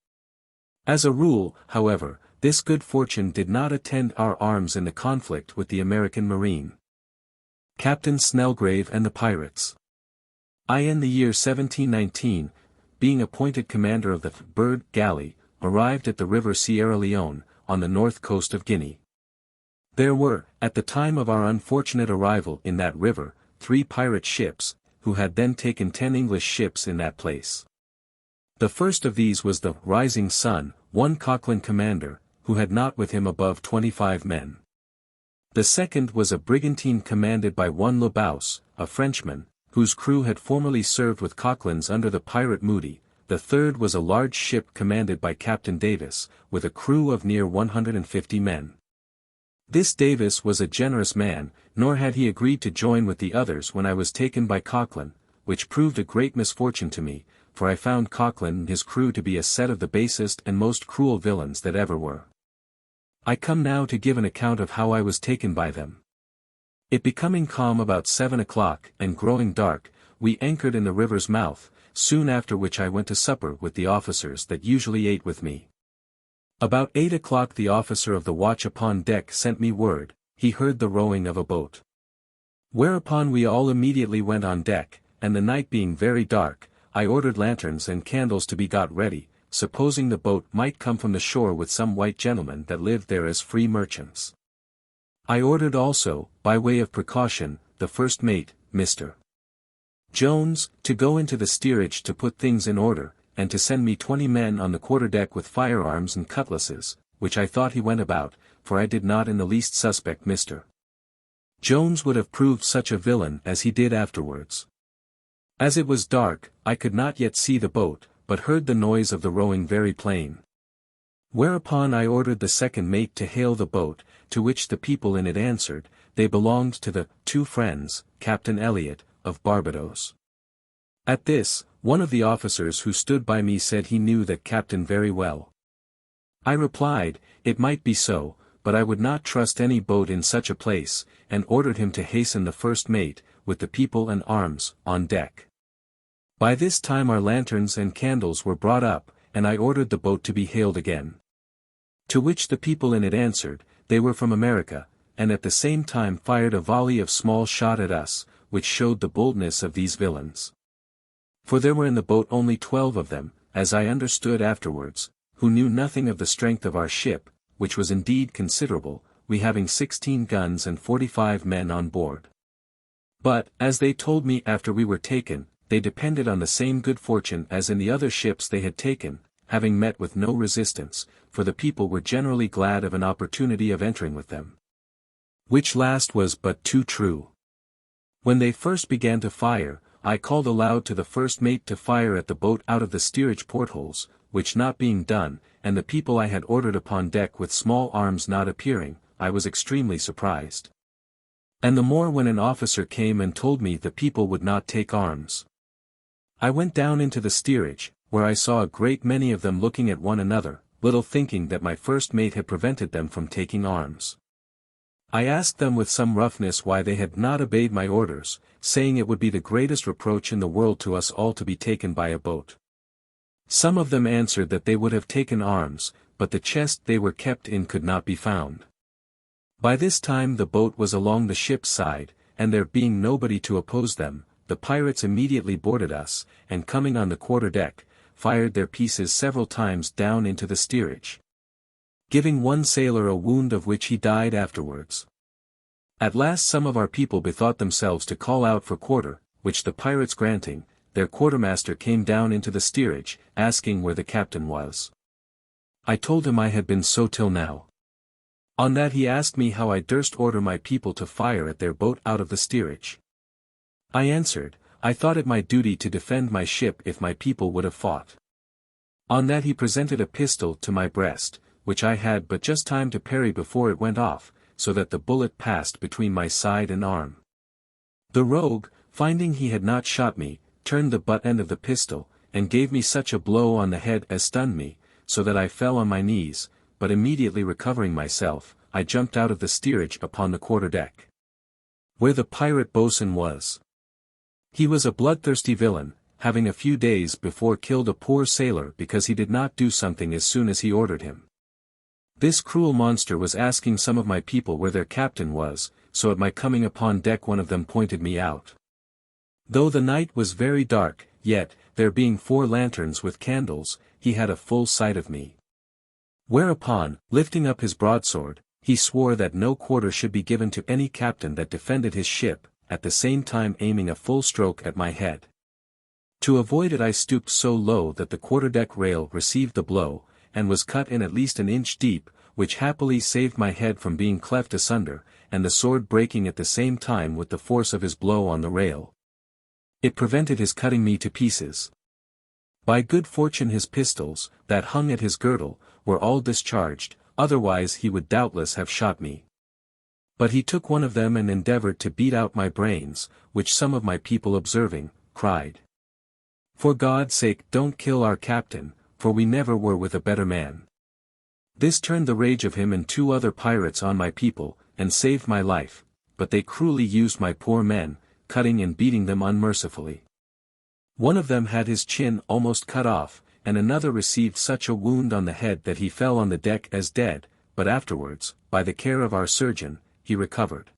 As a rule, however, this good fortune did not attend our arms in the conflict with the American Marine. Captain Snelgrave and the Pirates. I in the year 1719, being appointed commander of the Bird galley, arrived at the river Sierra Leone, on the north coast of Guinea. There were, at the time of our unfortunate arrival in that river, 3 pirate ships, who had then taken 10 English ships in that place. The first of these was the Rising Sun, one Cochran commander, who had not with him above 25 men. The second was a brigantine commanded by one Lebaus, a Frenchman, whose crew had formerly served with Cochran's under the pirate Moody. The third was a large ship commanded by Captain Davis, with a crew of near 150 men. This Davis was a generous man, nor had he agreed to join with the others when I was taken by Cochran, which proved a great misfortune to me, for I found Cochran and his crew to be a set of the basest and most cruel villains that ever were. I come now to give an account of how I was taken by them. It becoming calm about 7 o'clock and growing dark, we anchored in the river's mouth, soon after which I went to supper with the officers that usually ate with me. About 8 o'clock the officer of the watch upon deck sent me word, he heard the rowing of a boat. Whereupon we all immediately went on deck, and the night being very dark, I ordered lanterns and candles to be got ready, supposing the boat might come from the shore with some white gentlemen that lived there as free merchants. I ordered also, by way of precaution, the first mate, Mr. Jones, to go into the steerage to put things in order, and to send me 20 men on the quarterdeck with firearms and cutlasses, which I thought he went about, for I did not in the least suspect Mr. Jones would have proved such a villain as he did afterwards. As it was dark, I could not yet see the boat, but heard the noise of the rowing very plain. Whereupon I ordered the second mate to hail the boat, to which the people in it answered, they belonged to the 2 friends, Captain Elliot, of Barbados. At this, one of the officers who stood by me said he knew that captain very well. I replied, it might be so, but I would not trust any boat in such a place, and ordered him to hasten the first mate, with the people and arms, on deck. By this time our lanterns and candles were brought up, and I ordered the boat to be hailed again. To which the people in it answered, they were from America, and at the same time fired a volley of small shot at us, which showed the boldness of these villains. For there were in the boat only 12 of them, as I understood afterwards, who knew nothing of the strength of our ship, which was indeed considerable, we having 16 guns and 45 men on board. But, as they told me after we were taken, they depended on the same good fortune as in the other ships they had taken, having met with no resistance, for the people were generally glad of an opportunity of entering with them. Which last was but too true. When they first began to fire, I called aloud to the first mate to fire at the boat out of the steerage portholes, which not being done, and the people I had ordered upon deck with small arms not appearing, I was extremely surprised. And the more when an officer came and told me the people would not take arms. I went down into the steerage, where I saw a great many of them looking at one another, little thinking that my first mate had prevented them from taking arms. I asked them with some roughness why they had not obeyed my orders, saying it would be the greatest reproach in the world to us all to be taken by a boat. Some of them answered that they would have taken arms, but the chest they were kept in could not be found. By this time the boat was along the ship's side, and there being nobody to oppose them, the pirates immediately boarded us, and coming on the quarterdeck, fired their pieces several times down into the steerage, giving one sailor a wound of which he died afterwards. At last some of our people bethought themselves to call out for quarter, which the pirates granting, their quartermaster came down into the steerage, asking where the captain was. I told him I had been so till now. On that he asked me how I durst order my people to fire at their boat out of the steerage. I answered, I thought it my duty to defend my ship if my people would have fought. On that he presented a pistol to my breast, which I had but just time to parry before it went off, so that the bullet passed between my side and arm. The rogue, finding he had not shot me, turned the butt end of the pistol, and gave me such a blow on the head as stunned me, so that I fell on my knees, but immediately recovering myself, I jumped out of the steerage upon the quarterdeck, where the pirate boatswain was. He was a bloodthirsty villain, having a few days before killed a poor sailor because he did not do something as soon as he ordered him. This cruel monster was asking some of my people where their captain was, so at my coming upon deck one of them pointed me out. Though the night was very dark, yet, there being 4 lanterns with candles, he had a full sight of me. Whereupon, lifting up his broadsword, he swore that no quarter should be given to any captain that defended his ship, at the same time aiming a full stroke at my head. To avoid it I stooped so low that the quarterdeck rail received the blow, and was cut in at least an inch deep, which happily saved my head from being cleft asunder, and the sword breaking at the same time with the force of his blow on the rail. It prevented his cutting me to pieces. By good fortune his pistols, that hung at his girdle, were all discharged, otherwise he would doubtless have shot me. But he took one of them and endeavored to beat out my brains, which some of my people observing, cried, "For God's sake don't kill our captain, for we never were with a better man." This turned the rage of him and 2 other pirates on my people, and saved my life, but they cruelly used my poor men, cutting and beating them unmercifully. One of them had his chin almost cut off, and another received such a wound on the head that he fell on the deck as dead, but afterwards, by the care of our surgeon, he recovered.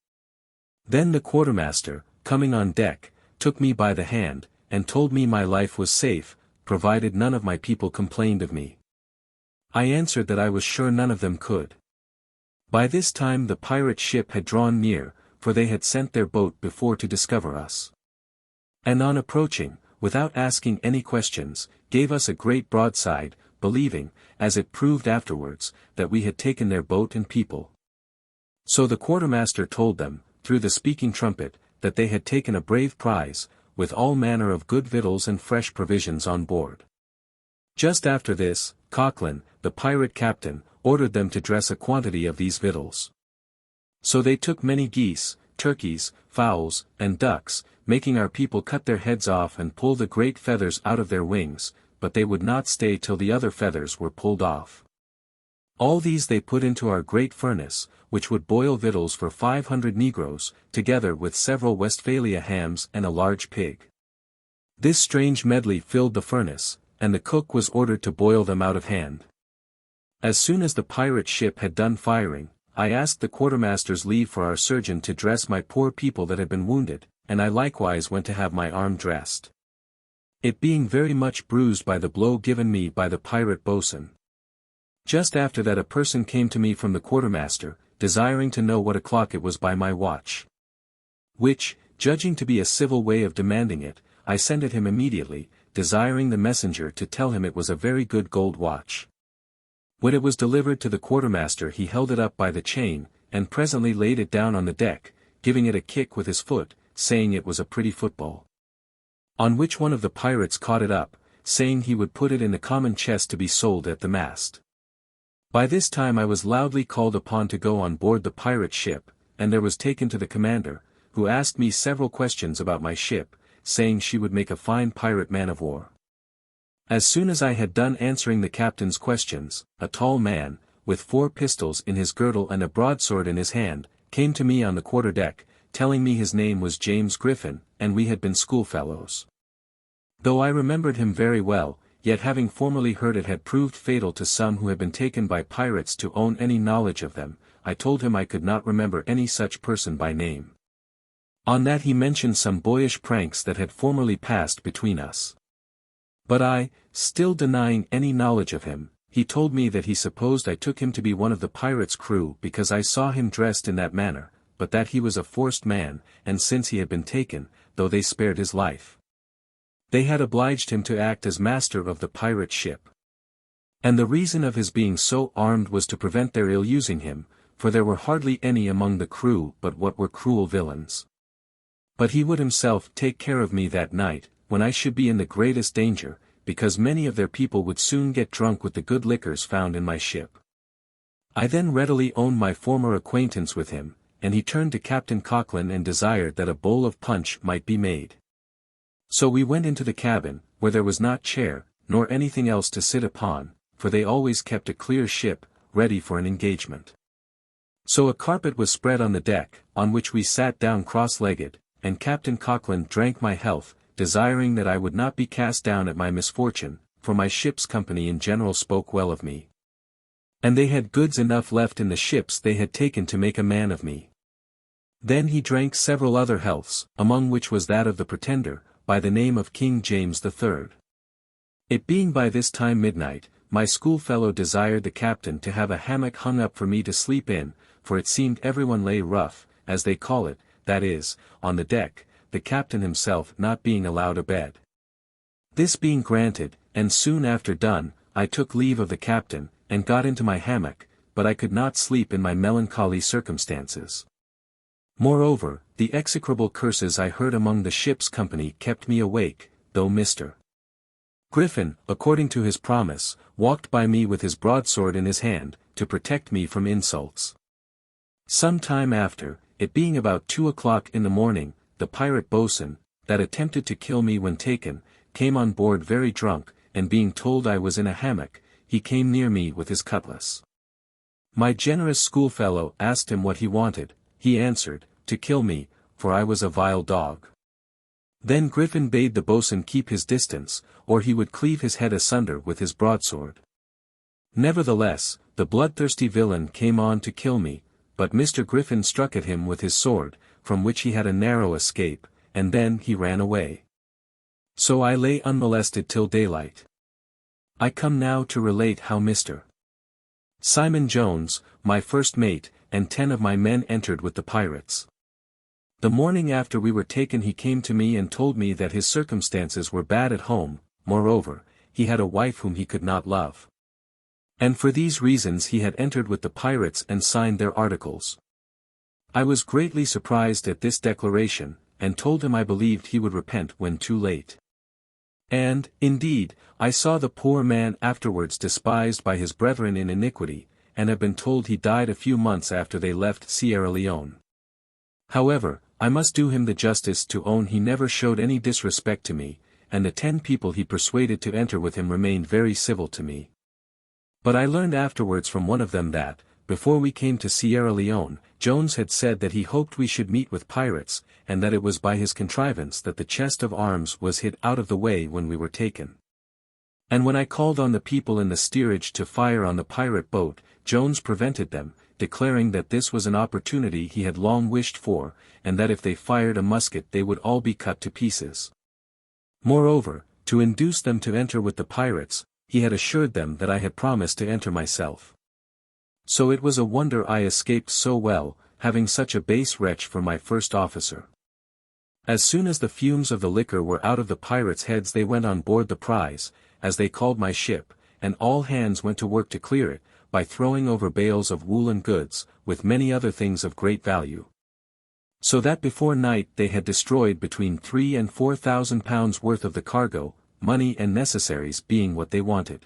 Then the quartermaster, coming on deck, took me by the hand, and told me my life was safe, provided none of my people complained of me. I answered that I was sure none of them could. By this time the pirate ship had drawn near, for they had sent their boat before to discover us. And on approaching, without asking any questions, gave us a great broadside, believing, as it proved afterwards, that we had taken their boat and people. So the quartermaster told them, through the speaking trumpet, that they had taken a brave prize, with all manner of good victuals and fresh provisions on board. Just after this, Culloden, the pirate captain, ordered them to dress a quantity of these victuals. So they took many geese, turkeys, fowls, and ducks, making our people cut their heads off and pull the great feathers out of their wings, but they would not stay till the other feathers were pulled off. All these they put into our great furnace, which would boil victuals for 500 negroes, together with several Westphalia hams and a large pig. This strange medley filled the furnace, and the cook was ordered to boil them out of hand. As soon as the pirate ship had done firing, I asked the quartermaster's leave for our surgeon to dress my poor people that had been wounded, and I likewise went to have my arm dressed. It being very much bruised by the blow given me by the pirate boatswain. Just after that a person came to me from the quartermaster, desiring to know what o'clock it was by my watch. Which, judging to be a civil way of demanding it, I sent it him immediately, desiring the messenger to tell him it was a very good gold watch. When it was delivered to the quartermaster he held it up by the chain, and presently laid it down on the deck, giving it a kick with his foot, saying it was a pretty football. On which one of the pirates caught it up, saying he would put it in a common chest to be sold at the mast. By this time I was loudly called upon to go on board the pirate ship, and there was taken to the commander, who asked me several questions about my ship, saying she would make a fine pirate man-of-war. As soon as I had done answering the captain's questions, a tall man, with 4 pistols in his girdle and a broadsword in his hand, came to me on the quarter-deck, telling me his name was James Griffin, and we had been schoolfellows. Though I remembered him very well, yet having formerly heard it had proved fatal to some who had been taken by pirates to own any knowledge of them, I told him I could not remember any such person by name. On that he mentioned some boyish pranks that had formerly passed between us. But I, still denying any knowledge of him, he told me that he supposed I took him to be one of the pirates' crew because I saw him dressed in that manner, but that he was a forced man, and since he had been taken, though they spared his life, they had obliged him to act as master of the pirate ship. And the reason of his being so armed was to prevent their ill-using him, for there were hardly any among the crew but what were cruel villains. But he would himself take care of me that night, when I should be in the greatest danger, because many of their people would soon get drunk with the good liquors found in my ship. I then readily owned my former acquaintance with him, and he turned to Captain Culloden and desired that a bowl of punch might be made. So we went into the cabin, where there was not chair, nor anything else to sit upon, for they always kept a clear ship, ready for an engagement. So a carpet was spread on the deck, on which we sat down cross-legged, and Captain Culloden drank my health, desiring that I would not be cast down at my misfortune, for my ship's company in general spoke well of me. And they had goods enough left in the ships they had taken to make a man of me. Then he drank several other healths, among which was that of the Pretender, by the name of King James III. It being by this time midnight, my schoolfellow desired the captain to have a hammock hung up for me to sleep in, for it seemed everyone lay rough, as they call it, that is, on the deck, the captain himself not being allowed a bed. This being granted, and soon after done, I took leave of the captain, and got into my hammock, but I could not sleep in my melancholy circumstances. Moreover, the execrable curses I heard among the ship's company kept me awake, though Mr. Griffin, according to his promise, walked by me with his broadsword in his hand, to protect me from insults. Some time after, it being about 2 o'clock in the morning, the pirate boatswain, that attempted to kill me when taken, came on board very drunk, and being told I was in a hammock, he came near me with his cutlass. My generous schoolfellow asked him what he wanted. He answered, to kill me, for I was a vile dog. Then Griffin bade the boatswain keep his distance, or he would cleave his head asunder with his broadsword. Nevertheless, the bloodthirsty villain came on to kill me, but Mr. Griffin struck at him with his sword, from which he had a narrow escape, and then he ran away. So I lay unmolested till daylight. I come now to relate how Mr. Simon Jones, my first mate, and 10 of my men entered with the pirates. The morning after we were taken he came to me and told me that his circumstances were bad at home, moreover, he had a wife whom he could not love. And for these reasons he had entered with the pirates and signed their articles. I was greatly surprised at this declaration, and told him I believed he would repent when too late. And, indeed, I saw the poor man afterwards despised by his brethren in iniquity, and have been told he died a few months after they left Sierra Leone. However, I must do him the justice to own he never showed any disrespect to me, and the 10 people he persuaded to enter with him remained very civil to me. But I learned afterwards from one of them that, before we came to Sierra Leone, Jones had said that he hoped we should meet with pirates, and that it was by his contrivance that the chest of arms was hid out of the way when we were taken. And when I called on the people in the steerage to fire on the pirate boat, Jones prevented them, declaring that this was an opportunity he had long wished for, and that if they fired a musket they would all be cut to pieces. Moreover, to induce them to enter with the pirates, he had assured them that I had promised to enter myself. So it was a wonder I escaped so well, having such a base wretch for my first officer. As soon as the fumes of the liquor were out of the pirates' heads they went on board the prize, as they called my ship, and all hands went to work to clear it, by throwing over bales of woolen goods, with many other things of great value. So that before night they had destroyed between 3,000 and 4,000 pounds worth of the cargo, money and necessaries being what they wanted.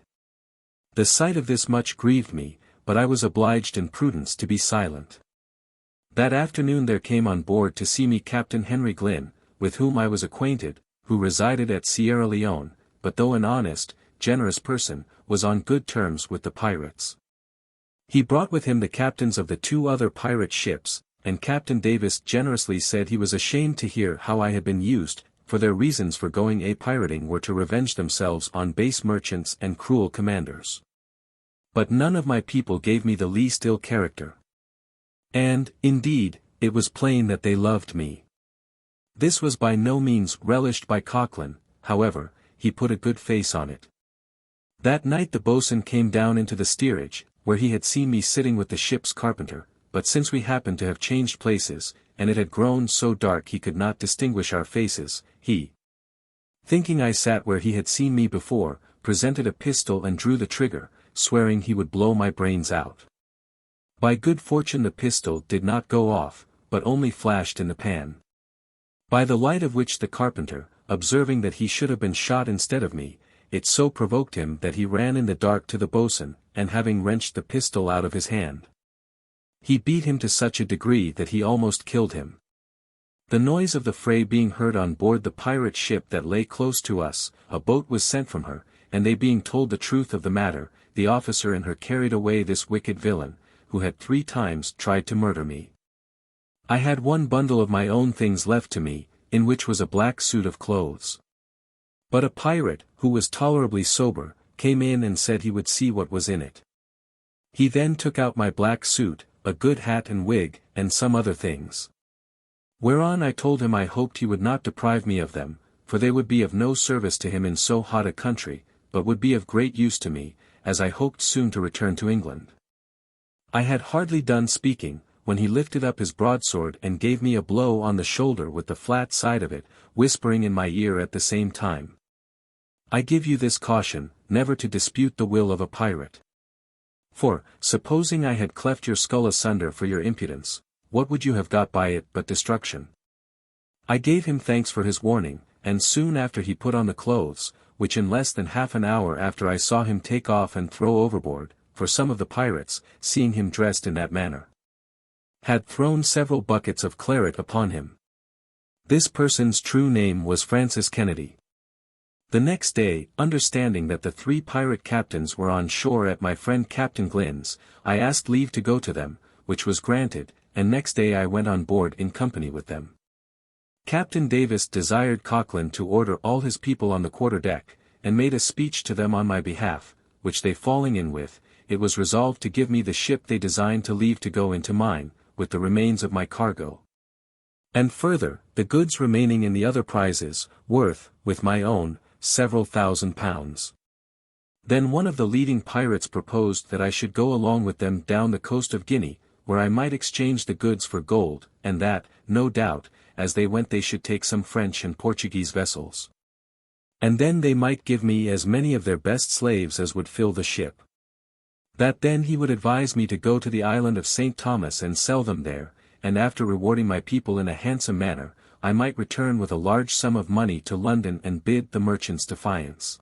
The sight of this much grieved me, but I was obliged in prudence to be silent. That afternoon there came on board to see me Captain Henry Glynn, with whom I was acquainted, who resided at Sierra Leone, but though an honest, generous person, was on good terms with the pirates. He brought with him the captains of the 2 other pirate ships, and Captain Davis generously said he was ashamed to hear how I had been used, for their reasons for going a-pirating were to revenge themselves on base merchants and cruel commanders. But none of my people gave me the least ill character. And, indeed, it was plain that they loved me. This was by no means relished by Cochran, however, he put a good face on it. That night the boatswain came down into the steerage, where he had seen me sitting with the ship's carpenter, but since we happened to have changed places, and it had grown so dark he could not distinguish our faces, he, thinking I sat where he had seen me before, presented a pistol and drew the trigger, swearing he would blow my brains out. By good fortune the pistol did not go off, but only flashed in the pan. By the light of which the carpenter, observing that he should have been shot instead of me, it so provoked him that he ran in the dark to the boatswain, and having wrenched the pistol out of his hand, he beat him to such a degree that he almost killed him. The noise of the fray being heard on board the pirate ship that lay close to us, a boat was sent from her, and they being told the truth of the matter, the officer in her carried away this wicked villain, who had 3 times tried to murder me. I had 1 bundle of my own things left to me, in which was a black suit of clothes. But a pirate, who was tolerably sober, came in and said he would see what was in it. He then took out my black suit, a good hat and wig, and some other things. Whereon I told him I hoped he would not deprive me of them, for they would be of no service to him in so hot a country, but would be of great use to me, as I hoped soon to return to England. I had hardly done speaking, when he lifted up his broadsword and gave me a blow on the shoulder with the flat side of it, whispering in my ear at the same time. I give you this caution, never to dispute the will of a pirate. For, supposing I had cleft your skull asunder for your impudence, what would you have got by it but destruction? I gave him thanks for his warning, and soon after he put on the clothes, which in less than half an hour after I saw him take off and throw overboard, for some of the pirates, seeing him dressed in that manner, had thrown several buckets of claret upon him. This person's true name was Francis Kennedy. The next day, understanding that the 3 pirate captains were on shore at my friend Captain Glynn's, I asked leave to go to them, which was granted, and next day I went on board in company with them. Captain Davis desired Cochran to order all his people on the quarter-deck, and made a speech to them on my behalf, which they falling in with, it was resolved to give me the ship they designed to leave to go into mine, with the remains of my cargo. And further, the goods remaining in the other prizes, worth, with my own, several £1,000s. Then one of the leading pirates proposed that I should go along with them down the coast of Guinea, where I might exchange the goods for gold, and that, no doubt, as they went they should take some French and Portuguese vessels. And then they might give me as many of their best slaves as would fill the ship. That then he would advise me to go to the island of St. Thomas and sell them there, and after rewarding my people in a handsome manner, I might return with a large sum of money to London and bid the merchants defiance.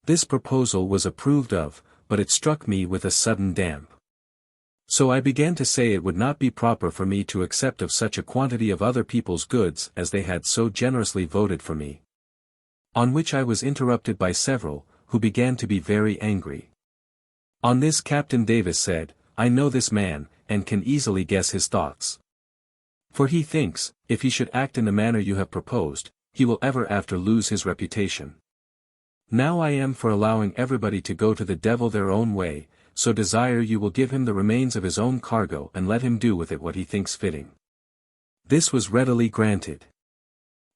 This proposal was approved of, but it struck me with a sudden damp. So I began to say it would not be proper for me to accept of such a quantity of other people's goods as they had so generously voted for me. On which I was interrupted by several, who began to be very angry. On this Captain Davis said, I know this man, and can easily guess his thoughts. For he thinks, if he should act in the manner you have proposed, he will ever after lose his reputation. Now I am for allowing everybody to go to the devil their own way, so desire you will give him the remains of his own cargo and let him do with it what he thinks fitting. This was readily granted.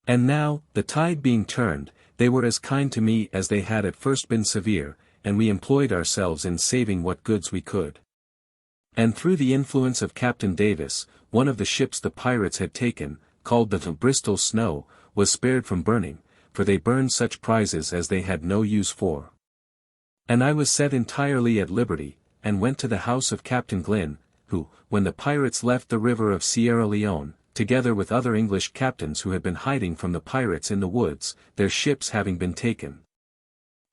And now, the tide being turned, they were as kind to me as they had at first been severe, and we employed ourselves in saving what goods we could. And through the influence of Captain Davis, one of the ships the pirates had taken, called the Bristol Snow, was spared from burning, for they burned such prizes as they had no use for. And I was set entirely at liberty, and went to the house of Captain Glynn, who, when the pirates left the river of Sierra Leone, together with other English captains who had been hiding from the pirates in the woods, their ships having been taken,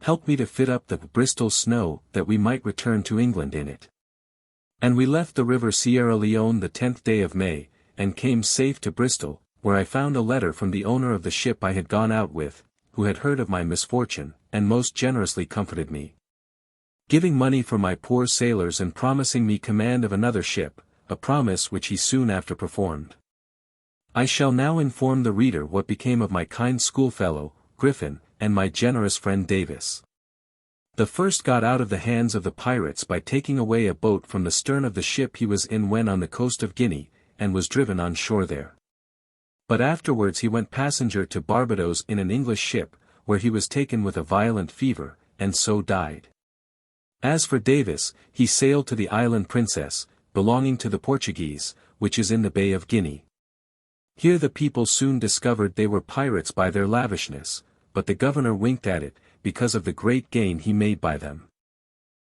helped me to fit up the Bristol Snow that we might return to England in it. And we left the river Sierra Leone the 10th day of May, and came safe to Bristol, where I found a letter from the owner of the ship I had gone out with, who had heard of my misfortune, and most generously comforted me, giving money for my poor sailors and promising me command of another ship, a promise which he soon after performed. I shall now inform the reader what became of my kind schoolfellow, Griffin, and my generous friend Davis. The first got out of the hands of the pirates by taking away a boat from the stern of the ship he was in when on the coast of Guinea, and was driven on shore there. But afterwards he went passenger to Barbados in an English ship, where he was taken with a violent fever, and so died. As for Davis, he sailed to the island Princess, belonging to the Portuguese, which is in the Bay of Guinea. Here the people soon discovered they were pirates by their lavishness, but the governor winked at it, because of the great gain he made by them.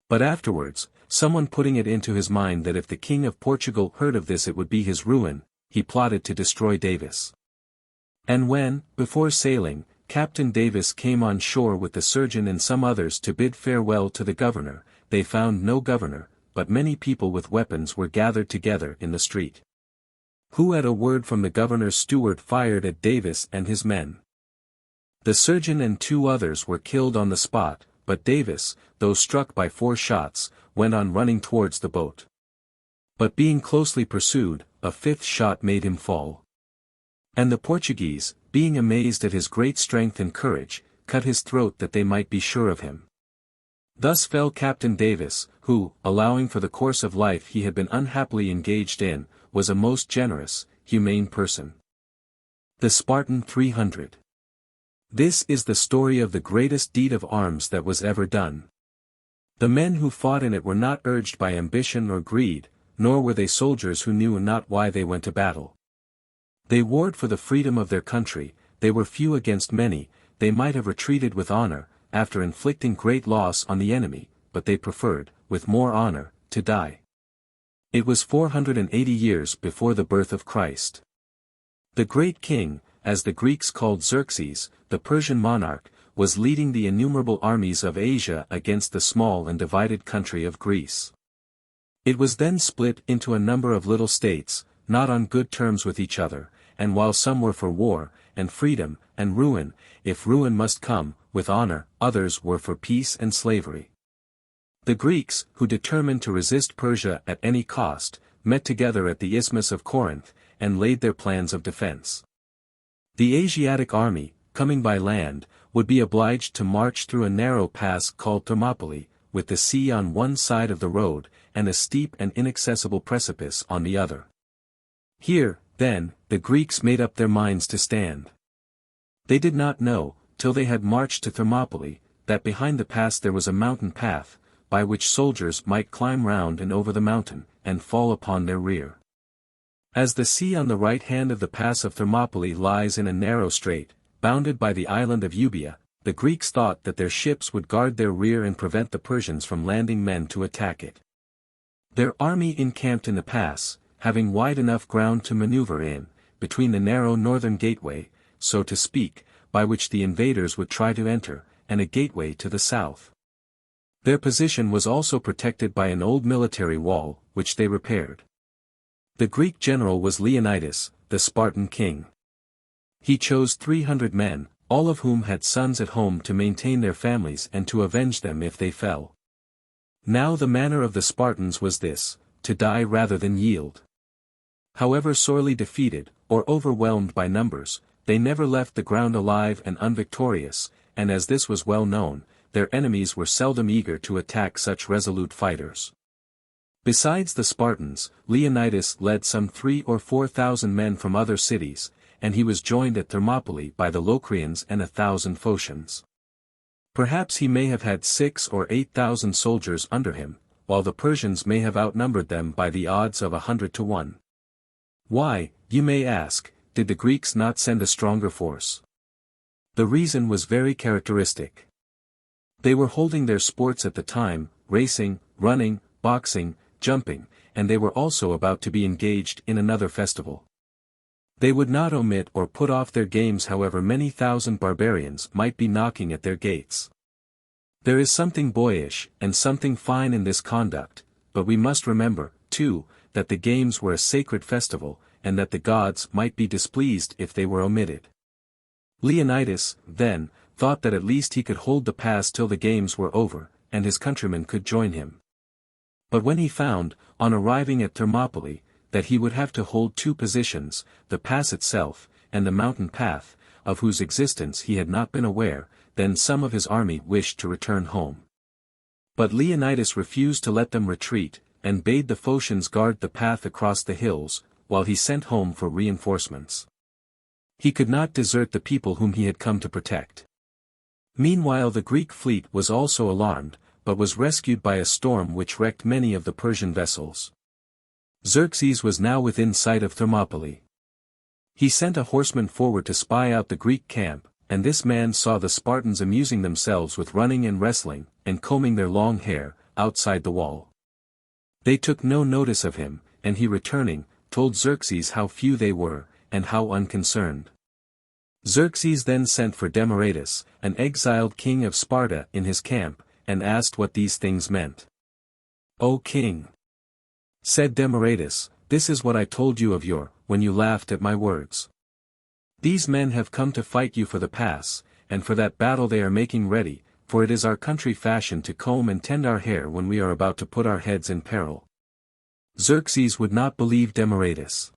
But afterwards, someone putting it into his mind that if the King of Portugal heard of this it would be his ruin, he plotted to destroy Davis. And when, before sailing, Captain Davis came on shore with the surgeon and some others to bid farewell to the governor, they found no governor, but many people with weapons were gathered together in the street, who at a word from the governor's steward fired at Davis and his men. The surgeon and 2 others were killed on the spot, but Davis, though struck by 4 shots, went on running towards the boat. But being closely pursued, a 5th shot made him fall. And the Portuguese, being amazed at his great strength and courage, cut his throat that they might be sure of him. Thus fell Captain Davis, who, allowing for the course of life he had been unhappily engaged in, was a most generous, humane person. The Spartan 300. This is the story of the greatest deed of arms that was ever done. The men who fought in it were not urged by ambition or greed, nor were they soldiers who knew not why they went to battle. They warred for the freedom of their country, they were few against many, they might have retreated with honor, after inflicting great loss on the enemy, but they preferred, with more honor, to die. It was 480 years before the birth of Christ. The great king, as the Greeks called Xerxes, the Persian monarch, was leading the innumerable armies of Asia against the small and divided country of Greece. It was then split into a number of little states, not on good terms with each other, and while some were for war, and freedom, and ruin, if ruin must come, with honor, others were for peace and slavery. The Greeks, who determined to resist Persia at any cost, met together at the Isthmus of Corinth, and laid their plans of defense. The Asiatic army, coming by land, would be obliged to march through a narrow pass called Thermopylae, with the sea on one side of the road, and a steep and inaccessible precipice on the other. Here, then, the Greeks made up their minds to stand. They did not know, till they had marched to Thermopylae, that behind the pass there was a mountain path, by which soldiers might climb round and over the mountain, and fall upon their rear. As the sea on the right hand of the pass of Thermopylae lies in a narrow strait, bounded by the island of Euboea, the Greeks thought that their ships would guard their rear and prevent the Persians from landing men to attack it. Their army encamped in the pass, having wide enough ground to maneuver in, between the narrow northern gateway, so to speak, by which the invaders would try to enter, and a gateway to the south. Their position was also protected by an old military wall, which they repaired. The Greek general was Leonidas, the Spartan king. He chose 300 men, all of whom had sons at home to maintain their families and to avenge them if they fell. Now the manner of the Spartans was this, to die rather than yield. However sorely defeated, or overwhelmed by numbers, they never left the ground alive and unvictorious, and as this was well known, their enemies were seldom eager to attack such resolute fighters. Besides the Spartans, Leonidas led some 3,000 or 4,000 men from other cities, and he was joined at Thermopylae by the Locrians and 1,000 Phocians. Perhaps he may have had 6,000 or 8,000 soldiers under him, while the Persians may have outnumbered them by the odds of 100 to 1. Why, you may ask, did the Greeks not send a stronger force? The reason was very characteristic. They were holding their sports at the time, racing, running, boxing, jumping, and they were also about to be engaged in another festival. They would not omit or put off their games however many thousand barbarians might be knocking at their gates. There is something boyish and something fine in this conduct, but we must remember, too, that the games were a sacred festival, and that the gods might be displeased if they were omitted. Leonidas, then, thought that at least he could hold the pass till the games were over, and his countrymen could join him. But when he found, on arriving at Thermopylae, that he would have to hold two positions, the pass itself, and the mountain path, of whose existence he had not been aware, then some of his army wished to return home. But Leonidas refused to let them retreat, and bade the Phocians guard the path across the hills, while he sent home for reinforcements. He could not desert the people whom he had come to protect. Meanwhile the Greek fleet was also alarmed, but was rescued by a storm which wrecked many of the Persian vessels. Xerxes was now within sight of Thermopylae. He sent a horseman forward to spy out the Greek camp, and this man saw the Spartans amusing themselves with running and wrestling, and combing their long hair, outside the wall. They took no notice of him, and he returning, told Xerxes how few they were, and how unconcerned. Xerxes then sent for Demaratus, an exiled king of Sparta in his camp, and asked what these things meant. "O king," said Demaratus, "this is what I told you of yore, when you laughed at my words. These men have come to fight you for the pass, and for that battle they are making ready, for it is our country fashion to comb and tend our hair when we are about to put our heads in peril." Xerxes would not believe Demaratus.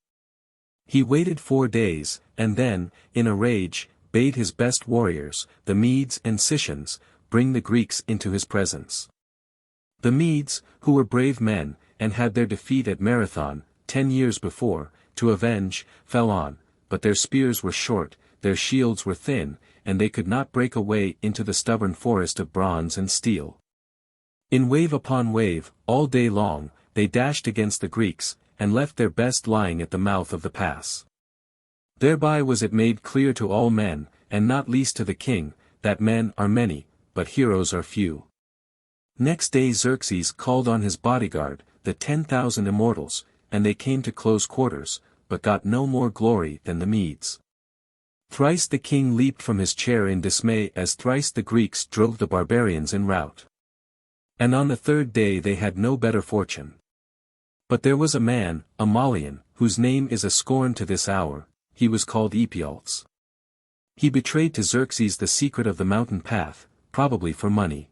He waited 4 days, and then, in a rage, bade his best warriors, the Medes and Scythians, bring the Greeks into his presence. The Medes, who were brave men, and had their defeat at Marathon, 10 years before, to avenge, fell on, but their spears were short, their shields were thin, and they could not break a way into the stubborn forest of bronze and steel. In wave upon wave, all day long, they dashed against the Greeks, and left their best lying at the mouth of the pass. Thereby was it made clear to all men, and not least to the king, that men are many, but heroes are few. Next day Xerxes called on his bodyguard, the 10,000 immortals, and they came to close quarters, but got no more glory than the Medes. Thrice the king leaped from his chair in dismay as thrice the Greeks drove the barbarians in rout. And on the third day they had no better fortune. But there was a man, a Malian, whose name is a scorn to this hour, he was called Ephialtes. He betrayed to Xerxes the secret of the mountain path, probably for money.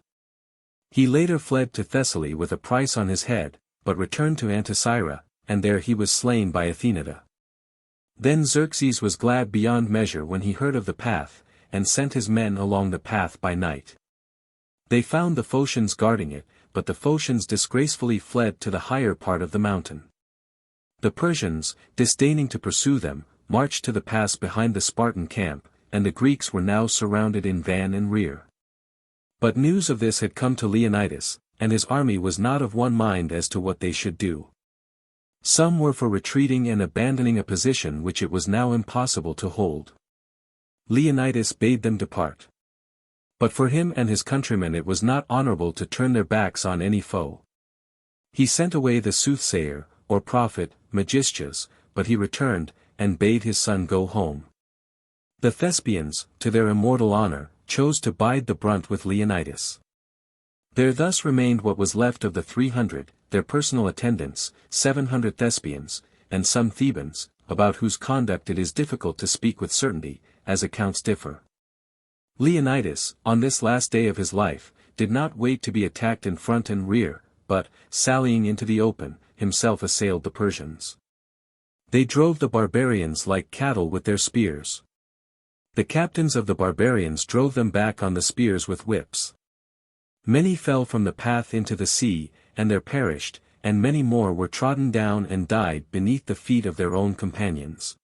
He later fled to Thessaly with a price on his head, but returned to Anticyra, and there he was slain by Athenada. Then Xerxes was glad beyond measure when he heard of the path, and sent his men along the path by night. They found the Phocians guarding it, but the Phocians disgracefully fled to the higher part of the mountain. The Persians, disdaining to pursue them, marched to the pass behind the Spartan camp, and the Greeks were now surrounded in van and rear. But news of this had come to Leonidas, and his army was not of one mind as to what they should do. Some were for retreating and abandoning a position which it was now impossible to hold. Leonidas bade them depart. But for him and his countrymen it was not honorable to turn their backs on any foe. He sent away the soothsayer, or prophet, Megistheus, but he returned, and bade his son go home. The Thespians, to their immortal honor, chose to bide the brunt with Leonidas. There thus remained what was left of the 300, their personal attendants, 700 Thespians, and some Thebans, about whose conduct it is difficult to speak with certainty, as accounts differ. Leonidas, on this last day of his life, did not wait to be attacked in front and rear, but, sallying into the open, himself assailed the Persians. They drove the barbarians like cattle with their spears. The captains of the barbarians drove them back on the spears with whips. Many fell from the path into the sea, and there perished, and many more were trodden down and died beneath the feet of their own companions.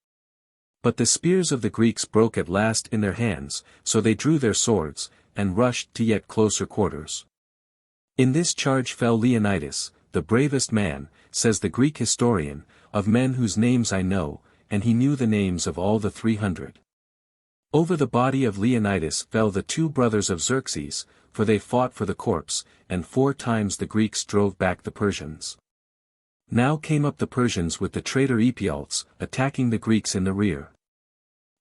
But the spears of the Greeks broke at last in their hands, so they drew their swords, and rushed to yet closer quarters. In this charge fell Leonidas, the bravest man, says the Greek historian, of men whose names I know, and he knew the names of all the 300. Over the body of Leonidas fell the 2 brothers of Xerxes, for they fought for the corpse, and 4 times the Greeks drove back the Persians. Now came up the Persians with the traitor Ephialtes, attacking the Greeks in the rear.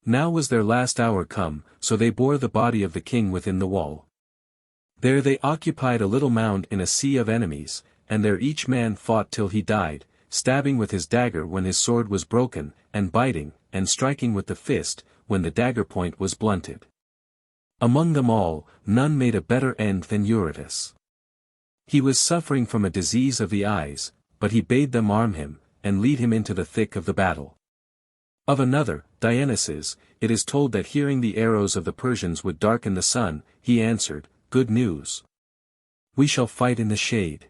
Now was their last hour come, so they bore the body of the king within the wall. There they occupied a little mound in a sea of enemies, and there each man fought till he died, stabbing with his dagger when his sword was broken, and biting, and striking with the fist, when the dagger point was blunted. Among them all, none made a better end than Eurytus. He was suffering from a disease of the eyes, but he bade them arm him, and lead him into the thick of the battle. Of another, Dionysus, it is told that hearing the arrows of the Persians would darken the sun, he answered, "Good news. We shall fight in the shade."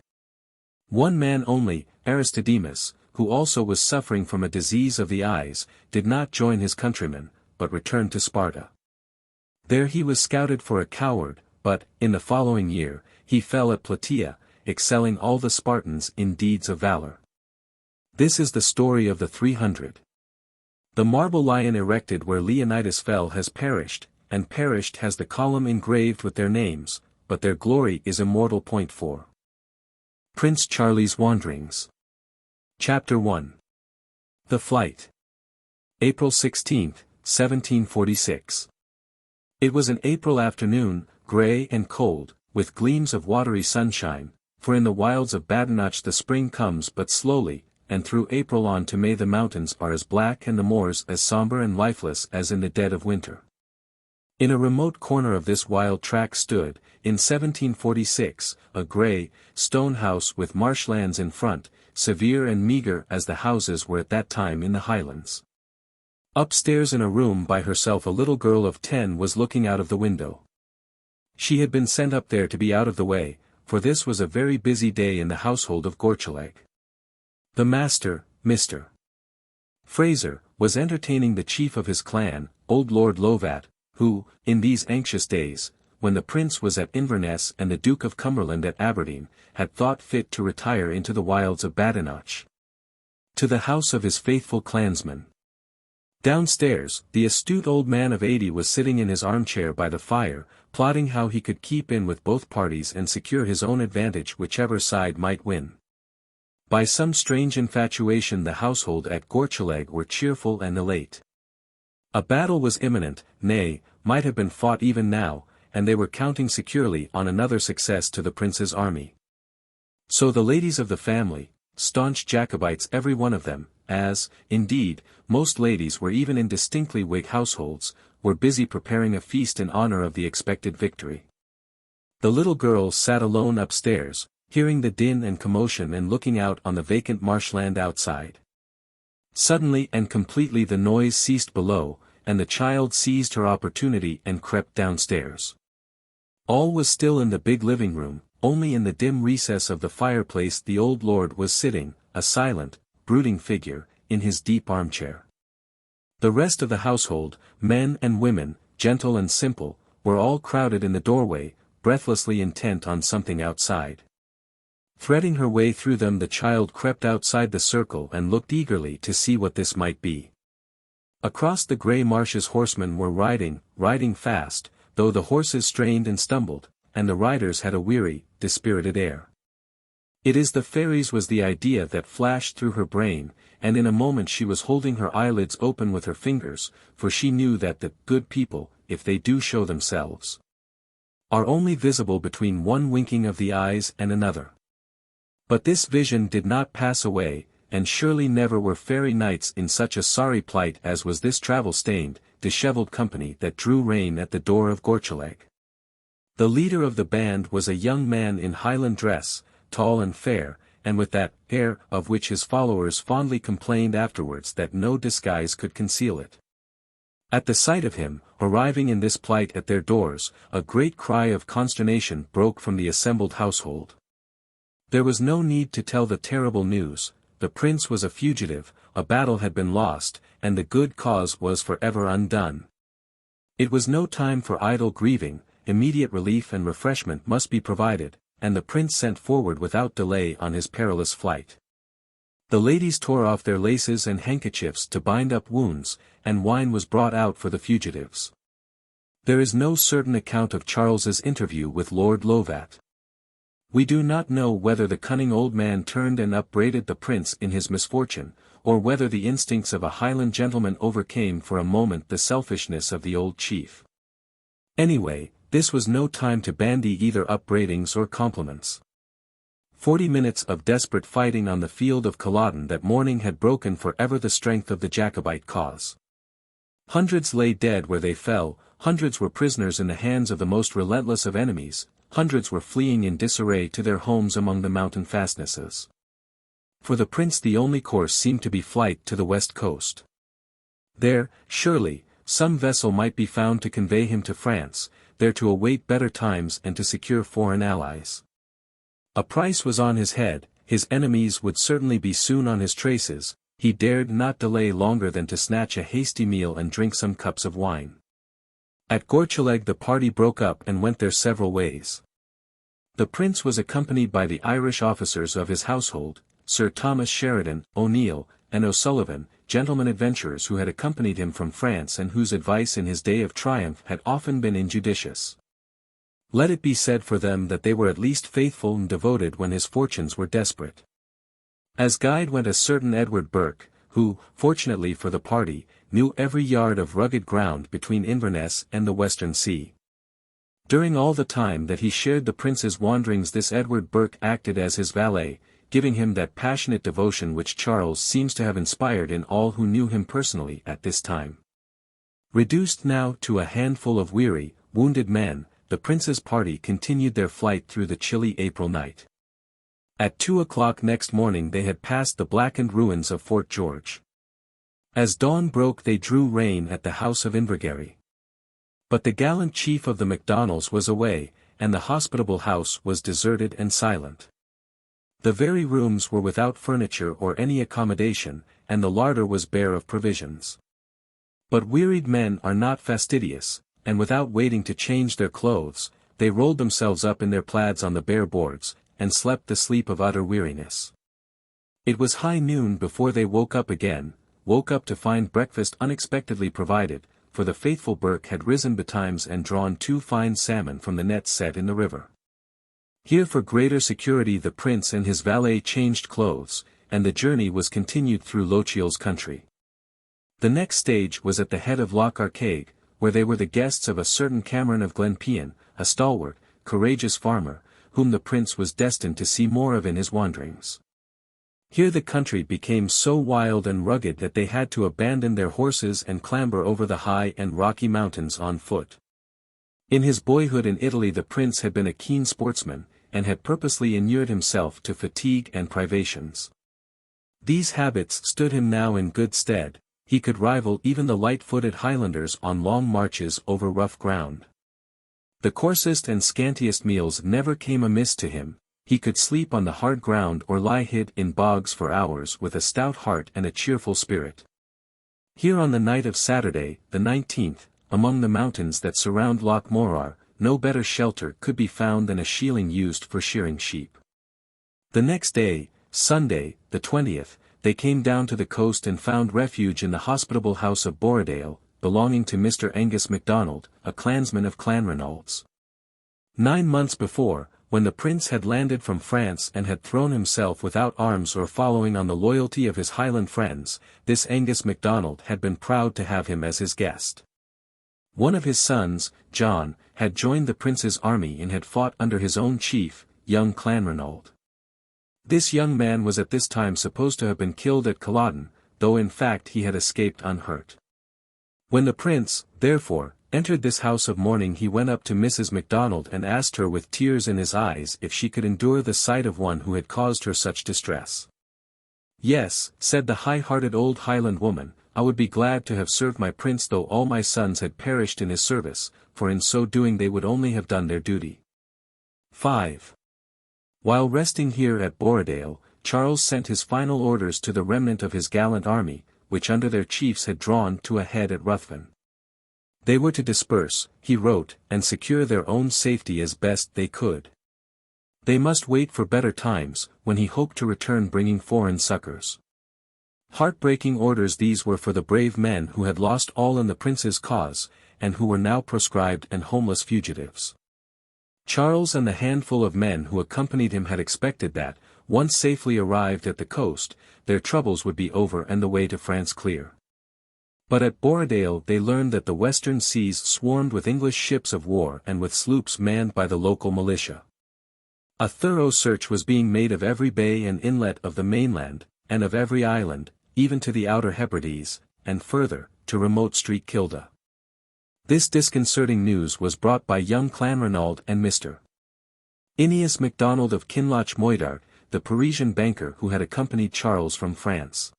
One man only, Aristodemus, who also was suffering from a disease of the eyes, did not join his countrymen, but returned to Sparta. There he was scouted for a coward, but, in the following year, he fell at Plataea, excelling all the Spartans in deeds of valor. This is the story of the 300. The marble lion erected where Leonidas fell has perished, and perished has the column engraved with their names, but their glory is immortal. 4. Prince Charlie's Wanderings. Chapter 1. The Flight. April 16, 1746. It was an April afternoon, grey and cold, with gleams of watery sunshine, for in the wilds of Badenoch the spring comes but slowly, and through April on to May the mountains are as black and the moors as sombre and lifeless as in the dead of winter. In a remote corner of this wild tract stood, in 1746, a grey, stone house with marshlands in front, severe and meagre as the houses were at that time in the Highlands. Upstairs in a room by herself a little girl of 10 was looking out of the window. She had been sent up there to be out of the way, for this was a very busy day in the household of Gorcheleg. The master, Mr. Fraser, was entertaining the chief of his clan, old Lord Lovat, who, in these anxious days, when the prince was at Inverness and the Duke of Cumberland at Aberdeen, had thought fit to retire into the wilds of Badenoch, to the house of his faithful clansmen. Downstairs, the astute old man of 80 was sitting in his armchair by the fire, plotting how he could keep in with both parties and secure his own advantage whichever side might win. By some strange infatuation the household at Gorcheleg were cheerful and elate. A battle was imminent, nay, might have been fought even now, and they were counting securely on another success to the prince's army. So the ladies of the family, staunch Jacobites every one of them, as, indeed, most ladies were even in distinctly Whig households, were busy preparing a feast in honor of the expected victory. The little girls sat alone upstairs, hearing the din and commotion and looking out on the vacant marshland outside. Suddenly and completely the noise ceased below, and the child seized her opportunity and crept downstairs. All was still in the big living room, only in the dim recess of the fireplace the old lord was sitting, a silent, brooding figure, in his deep armchair. The rest of the household, men and women, gentle and simple, were all crowded in the doorway, breathlessly intent on something outside. Threading her way through them the child crept outside the circle and looked eagerly to see what this might be. Across the grey marshes horsemen were riding fast, though the horses strained and stumbled, and the riders had a weary, dispirited air. "It is the fairies," was the idea that flashed through her brain, and in a moment she was holding her eyelids open with her fingers, for she knew that the good people, if they do show themselves, are only visible between one winking of the eyes and another. But this vision did not pass away, and surely never were fairy knights in such a sorry plight as was this travel-stained, dishevelled company that drew rein at the door of Gorcheleg. The leader of the band was a young man in Highland dress, tall and fair, and with that air of which his followers fondly complained afterwards that no disguise could conceal it. At the sight of him, arriving in this plight at their doors, a great cry of consternation broke from the assembled household. There was no need to tell the terrible news: the prince was a fugitive, a battle had been lost, and the good cause was for ever undone. It was no time for idle grieving, immediate relief and refreshment must be provided, and the prince sent forward without delay on his perilous flight. The ladies tore off their laces and handkerchiefs to bind up wounds, and wine was brought out for the fugitives. There is no certain account of Charles's interview with Lord Lovat. We do not know whether the cunning old man turned and upbraided the prince in his misfortune, or whether the instincts of a Highland gentleman overcame for a moment the selfishness of the old chief. Anyway, this was no time to bandy either upbraidings or compliments. 40 minutes of desperate fighting on the field of Culloden that morning had broken for ever the strength of the Jacobite cause. Hundreds lay dead where they fell, hundreds were prisoners in the hands of the most relentless of enemies, hundreds were fleeing in disarray to their homes among the mountain fastnesses. For the prince the only course seemed to be flight to the west coast. There, surely, some vessel might be found to convey him to France, there to await better times and to secure foreign allies. A price was on his head, his enemies would certainly be soon on his traces, he dared not delay longer than to snatch a hasty meal and drink some cups of wine. At Gorcheleg the party broke up and went their several ways. The prince was accompanied by the Irish officers of his household, Sir Thomas Sheridan, O'Neill, and O'Sullivan, gentlemen adventurers who had accompanied him from France and whose advice in his day of triumph had often been injudicious. Let it be said for them that they were at least faithful and devoted when his fortunes were desperate. As guide went a certain Edward Burke, who, fortunately for the party, knew every yard of rugged ground between Inverness and the Western Sea. During all the time that he shared the prince's wanderings this Edward Burke acted as his valet, giving him that passionate devotion which Charles seems to have inspired in all who knew him personally at this time. Reduced now to a handful of weary, wounded men, the prince's party continued their flight through the chilly April night. At 2 o'clock next morning they had passed the blackened ruins of Fort George. As dawn broke they drew rein at the house of Invergarry. But the gallant chief of the MacDonalds was away, and the hospitable house was deserted and silent. The very rooms were without furniture or any accommodation, and the larder was bare of provisions. But wearied men are not fastidious, and without waiting to change their clothes, they rolled themselves up in their plaids on the bare boards, and slept the sleep of utter weariness. It was high noon before they woke up to find breakfast unexpectedly provided, for the faithful Burke had risen betimes and drawn 2 fine salmon from the nets set in the river. Here for greater security the prince and his valet changed clothes, and the journey was continued through Lochiel's country. The next stage was at the head of Loch Arkaig, where they were the guests of a certain Cameron of Glenpean, a stalwart, courageous farmer, whom the prince was destined to see more of in his wanderings. Here the country became so wild and rugged that they had to abandon their horses and clamber over the high and rocky mountains on foot. In his boyhood in Italy the prince had been a keen sportsman, and had purposely inured himself to fatigue and privations. These habits stood him now in good stead. He could rival even the light-footed Highlanders on long marches over rough ground. The coarsest and scantiest meals never came amiss to him. He could sleep on the hard ground or lie hid in bogs for hours with a stout heart and a cheerful spirit. Here on the night of Saturday, the 19th, among the mountains that surround Loch Morar, no better shelter could be found than a shieling used for shearing sheep. The next day, Sunday, the 20th, they came down to the coast and found refuge in the hospitable house of Borradaile, belonging to Mr. Angus MacDonald, a clansman of Clanranald's. 9 months before, when the prince had landed from France and had thrown himself without arms or following on the loyalty of his Highland friends, this Angus MacDonald had been proud to have him as his guest. One of his sons, John, had joined the prince's army and had fought under his own chief, young Clanranald. This young man was at this time supposed to have been killed at Culloden, though in fact he had escaped unhurt. When the prince, therefore, entered this house of mourning he went up to Mrs. MacDonald and asked her with tears in his eyes if she could endure the sight of one who had caused her such distress. "Yes," said the high-hearted old Highland woman, "I would be glad to have served my prince though all my sons had perished in his service, for in so doing they would only have done their duty." 5. While resting here at Borradaile, Charles sent his final orders to the remnant of his gallant army, which under their chiefs had drawn to a head at Ruthven. They were to disperse, he wrote, and secure their own safety as best they could. They must wait for better times, when he hoped to return bringing foreign succors. Heartbreaking orders these were for the brave men who had lost all in the prince's cause, and who were now proscribed and homeless fugitives. Charles and the handful of men who accompanied him had expected that, once safely arrived at the coast, their troubles would be over and the way to France clear. But at Borradaile they learned that the western seas swarmed with English ships of war and with sloops manned by the local militia. A thorough search was being made of every bay and inlet of the mainland, and of every island, even to the outer Hebrides, and further, to remote Street Kilda. This disconcerting news was brought by young Clanranald and Mr. Aeneas MacDonald of Kinloch Moidart, the Parisian banker who had accompanied Charles from France.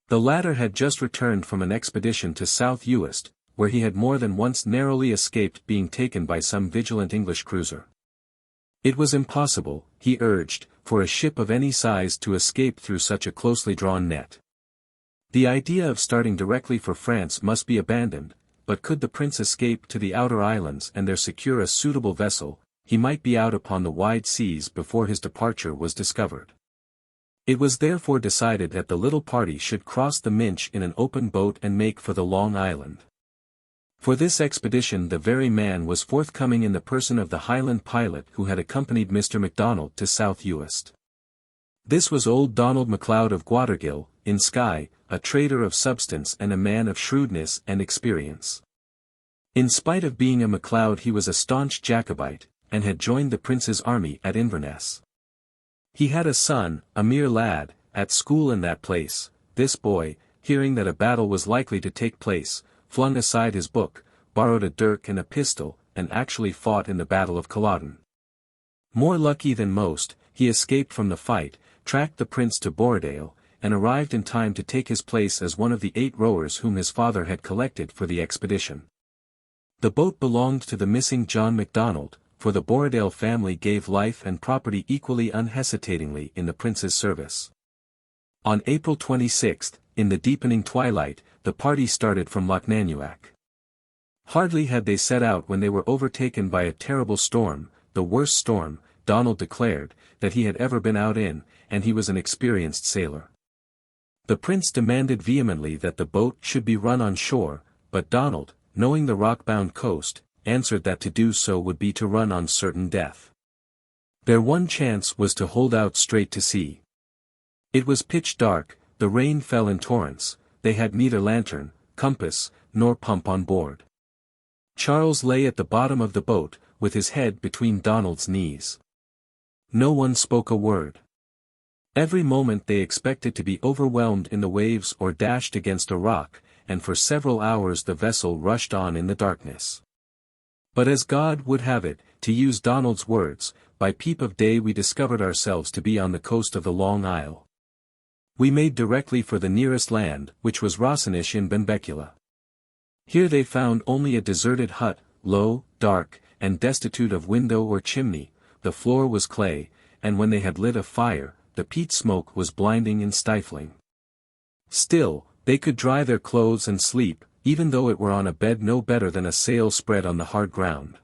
The latter had just returned from an expedition to South Uist, where he had more than once narrowly escaped being taken by some vigilant English cruiser. It was impossible, he urged, for a ship of any size to escape through such a closely drawn net. The idea of starting directly for France must be abandoned, but could the prince escape to the outer islands and there secure a suitable vessel, he might be out upon the wide seas before his departure was discovered. It was therefore decided that the little party should cross the Minch in an open boat and make for the Long Island. For this expedition the very man was forthcoming in the person of the Highland pilot who had accompanied Mr. MacDonald to South Uist. This was old Donald MacLeod of Guatergill, in Skye, a trader of substance and a man of shrewdness and experience. In spite of being a MacLeod he was a staunch Jacobite, and had joined the prince's army at Inverness. He had a son, a mere lad, at school in that place. This boy, hearing that a battle was likely to take place, flung aside his book, borrowed a dirk and a pistol, and actually fought in the Battle of Culloden. More lucky than most, he escaped from the fight, tracked the prince to Borradaile, and arrived in time to take his place as one of the 8 rowers whom his father had collected for the expedition. The boat belonged to the missing John MacDonald, for the Borradaile family gave life and property equally unhesitatingly in the prince's service. On April 26, in the deepening twilight, the party started from Lochnanuagh. Hardly had they set out when they were overtaken by a terrible storm, the worst storm, Donald declared, that he had ever been out in, and he was an experienced sailor. The prince demanded vehemently that the boat should be run on shore, but Donald, knowing the rock-bound coast, answered that to do so would be to run on certain death. Their one chance was to hold out straight to sea. It was pitch dark, the rain fell in torrents, they had neither lantern, compass, nor pump on board. Charles lay at the bottom of the boat, with his head between Donald's knees. No one spoke a word. Every moment they expected to be overwhelmed in the waves or dashed against a rock, and for several hours the vessel rushed on in the darkness. But as God would have it, to use Donald's words, by peep of day we discovered ourselves to be on the coast of the Long Isle. We made directly for the nearest land, which was Rossinish in Benbecula. Here they found only a deserted hut, low, dark, and destitute of window or chimney, the floor was clay, and when they had lit a fire, the peat smoke was blinding and stifling. Still, they could dry their clothes and sleep, even though it were on a bed no better than a sail spread on the hard ground.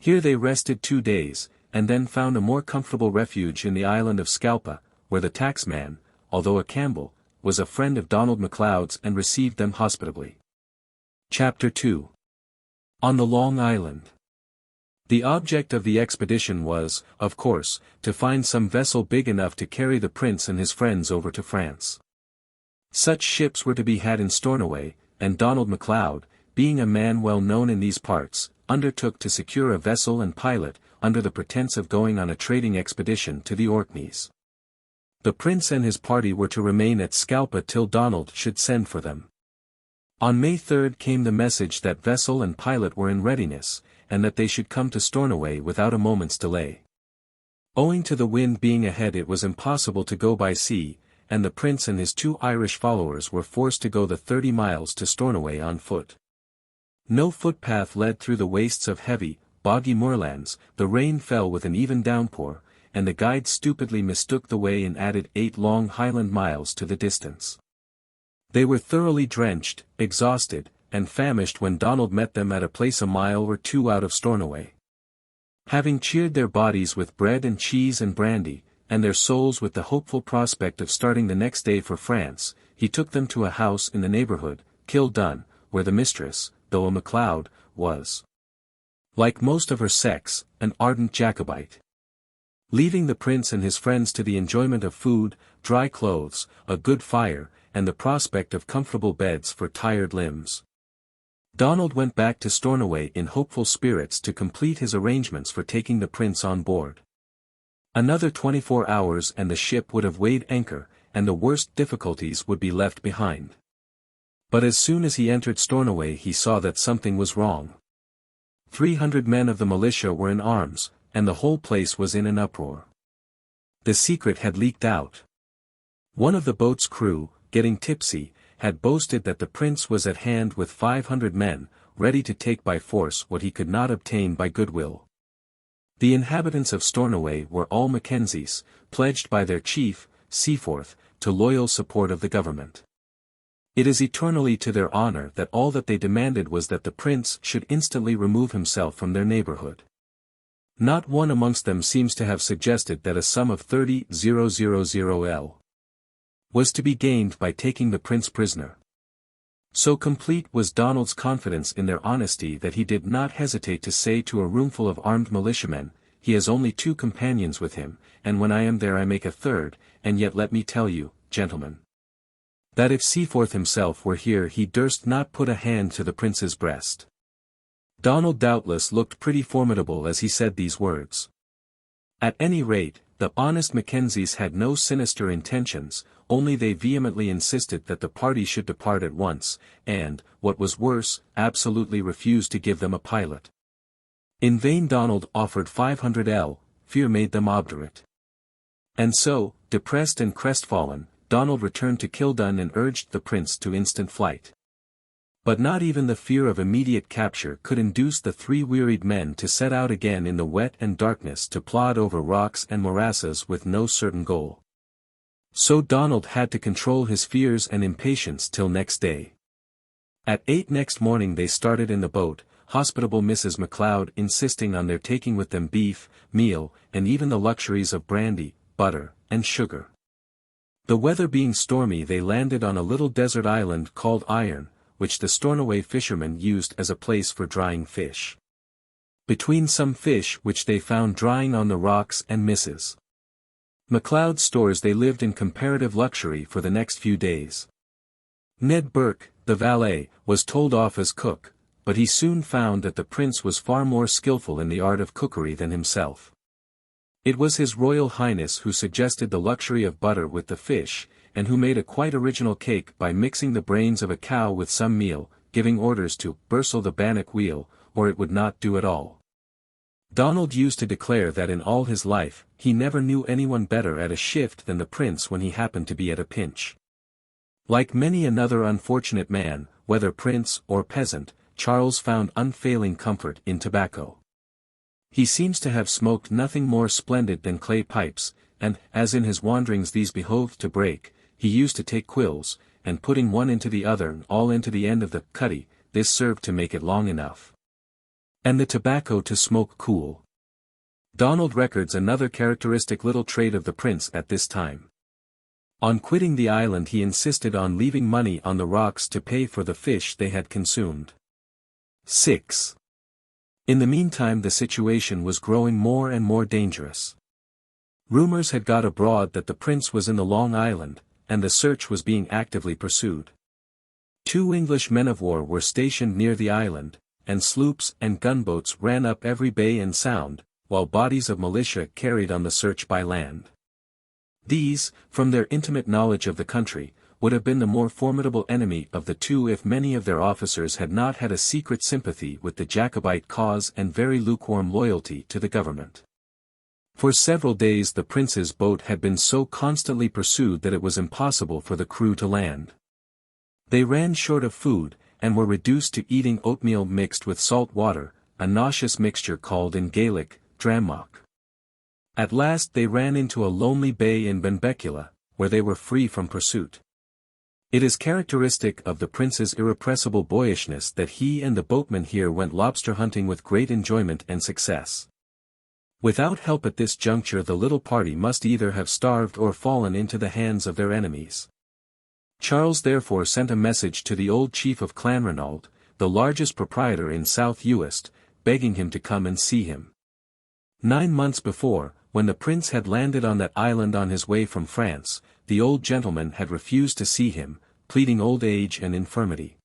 Here they rested 2 days, and then found a more comfortable refuge in the island of Scalpa, where the tacksman, although a Campbell, was a friend of Donald MacLeod's and received them hospitably. Chapter 2. On the Long Island. The object of the expedition was, of course, to find some vessel big enough to carry the prince and his friends over to France. Such ships were to be had in Stornoway, and Donald MacLeod, being a man well known in these parts, undertook to secure a vessel and pilot, under the pretence of going on a trading expedition to the Orkneys. The prince and his party were to remain at Scalpa till Donald should send for them. On May 3 came the message that vessel and pilot were in readiness, and that they should come to Stornoway without a moment's delay. Owing to the wind being ahead it was impossible to go by sea, and the prince and his 2 Irish followers were forced to go the 30 miles to Stornoway on foot. No footpath led through the wastes of heavy, boggy moorlands, the rain fell with an even downpour, and the guide stupidly mistook the way and added 8 long Highland miles to the distance. They were thoroughly drenched, exhausted, and famished when Donald met them at a place a mile or 2 out of Stornoway. Having cheered their bodies with bread and cheese and brandy, and their souls with the hopeful prospect of starting the next day for France, he took them to a house in the neighborhood, Culloden, where the mistress, though a MacLeod, was, like most of her sex, an ardent Jacobite. Leaving the prince and his friends to the enjoyment of food, dry clothes, a good fire, and the prospect of comfortable beds for tired limbs, Donald went back to Stornoway in hopeful spirits to complete his arrangements for taking the prince on board. Another 24 hours and the ship would have weighed anchor, and the worst difficulties would be left behind. But as soon as he entered Stornoway he saw that something was wrong. 300 men of the militia were in arms, and the whole place was in an uproar. The secret had leaked out. One of the boat's crew, getting tipsy, had boasted that the prince was at hand with 500 men, ready to take by force what he could not obtain by goodwill. The inhabitants of Stornoway were all Mackenzies, pledged by their chief, Seaforth, to loyal support of the government. It is eternally to their honor that all that they demanded was that the prince should instantly remove himself from their neighborhood. Not one amongst them seems to have suggested that a sum of 30,000 L was to be gained by taking the prince prisoner. So complete was Donald's confidence in their honesty that he did not hesitate to say to a roomful of armed militiamen, "He has only 2 companions with him, and when I am there I make a 3rd, and yet let me tell you, gentlemen, that if Seaforth himself were here he durst not put a hand to the prince's breast." Donald doubtless looked pretty formidable as he said these words. At any rate, the honest Mackenzies had no sinister intentions, only they vehemently insisted that the party should depart at once, and, what was worse, absolutely refused to give them a pilot. In vain Donald offered 500 L, fear made them obdurate. And so, depressed and crestfallen, Donald returned to Culloden and urged the prince to instant flight. But not even the fear of immediate capture could induce the three wearied men to set out again in the wet and darkness to plod over rocks and morasses with no certain goal. So Donald had to control his fears and impatience till next day. At 8 next morning they started in the boat, hospitable Mrs. MacLeod insisting on their taking with them beef, meal, and even the luxuries of brandy, butter, and sugar. The weather being stormy they landed on a little desert island called Iron, which the Stornoway fishermen used as a place for drying fish. Between some fish which they found drying on the rocks and Mrs. MacLeod's stores they lived in comparative luxury for the next few days. Ned Burke, the valet, was told off as cook, but he soon found that the prince was far more skillful in the art of cookery than himself. It was His Royal Highness who suggested the luxury of butter with the fish, and who made a quite original cake by mixing the brains of a cow with some meal, giving orders to "burstle the bannock wheel," or it would not do at all. Donald used to declare that in all his life, he never knew anyone better at a shift than the prince when he happened to be at a pinch. Like many another unfortunate man, whether prince or peasant, Charles found unfailing comfort in tobacco. He seems to have smoked nothing more splendid than clay pipes, and, as in his wanderings these behoved to break, he used to take quills, and putting one into the other and all into the end of the cutty, this served to make it long enough. And the tobacco to smoke cool. Donald records another characteristic little trait of the prince at this time. On quitting the island he insisted on leaving money on the rocks to pay for the fish they had consumed. 6. In the meantime the situation was growing more and more dangerous. Rumors had got abroad that the prince was in the Long Island, and the search was being actively pursued. 2 English men-of-war were stationed near the island, and sloops and gunboats ran up every bay and sound, while bodies of militia carried on the search by land. These, from their intimate knowledge of the country, would have been the more formidable enemy of the two if many of their officers had not had a secret sympathy with the Jacobite cause and very lukewarm loyalty to the government. For several days the prince's boat had been so constantly pursued that it was impossible for the crew to land. They ran short of food, and were reduced to eating oatmeal mixed with salt water, a nauseous mixture called in Gaelic, dramach. At last they ran into a lonely bay in Benbecula, where they were free from pursuit. It is characteristic of the prince's irrepressible boyishness that he and the boatmen here went lobster hunting with great enjoyment and success. Without help at this juncture the little party must either have starved or fallen into the hands of their enemies. Charles therefore sent a message to the old chief of Clanranald, the largest proprietor in South Uist, begging him to come and see him. 9 months before, when the prince had landed on that island on his way from France, the old gentleman had refused to see him, pleading old age and infirmity.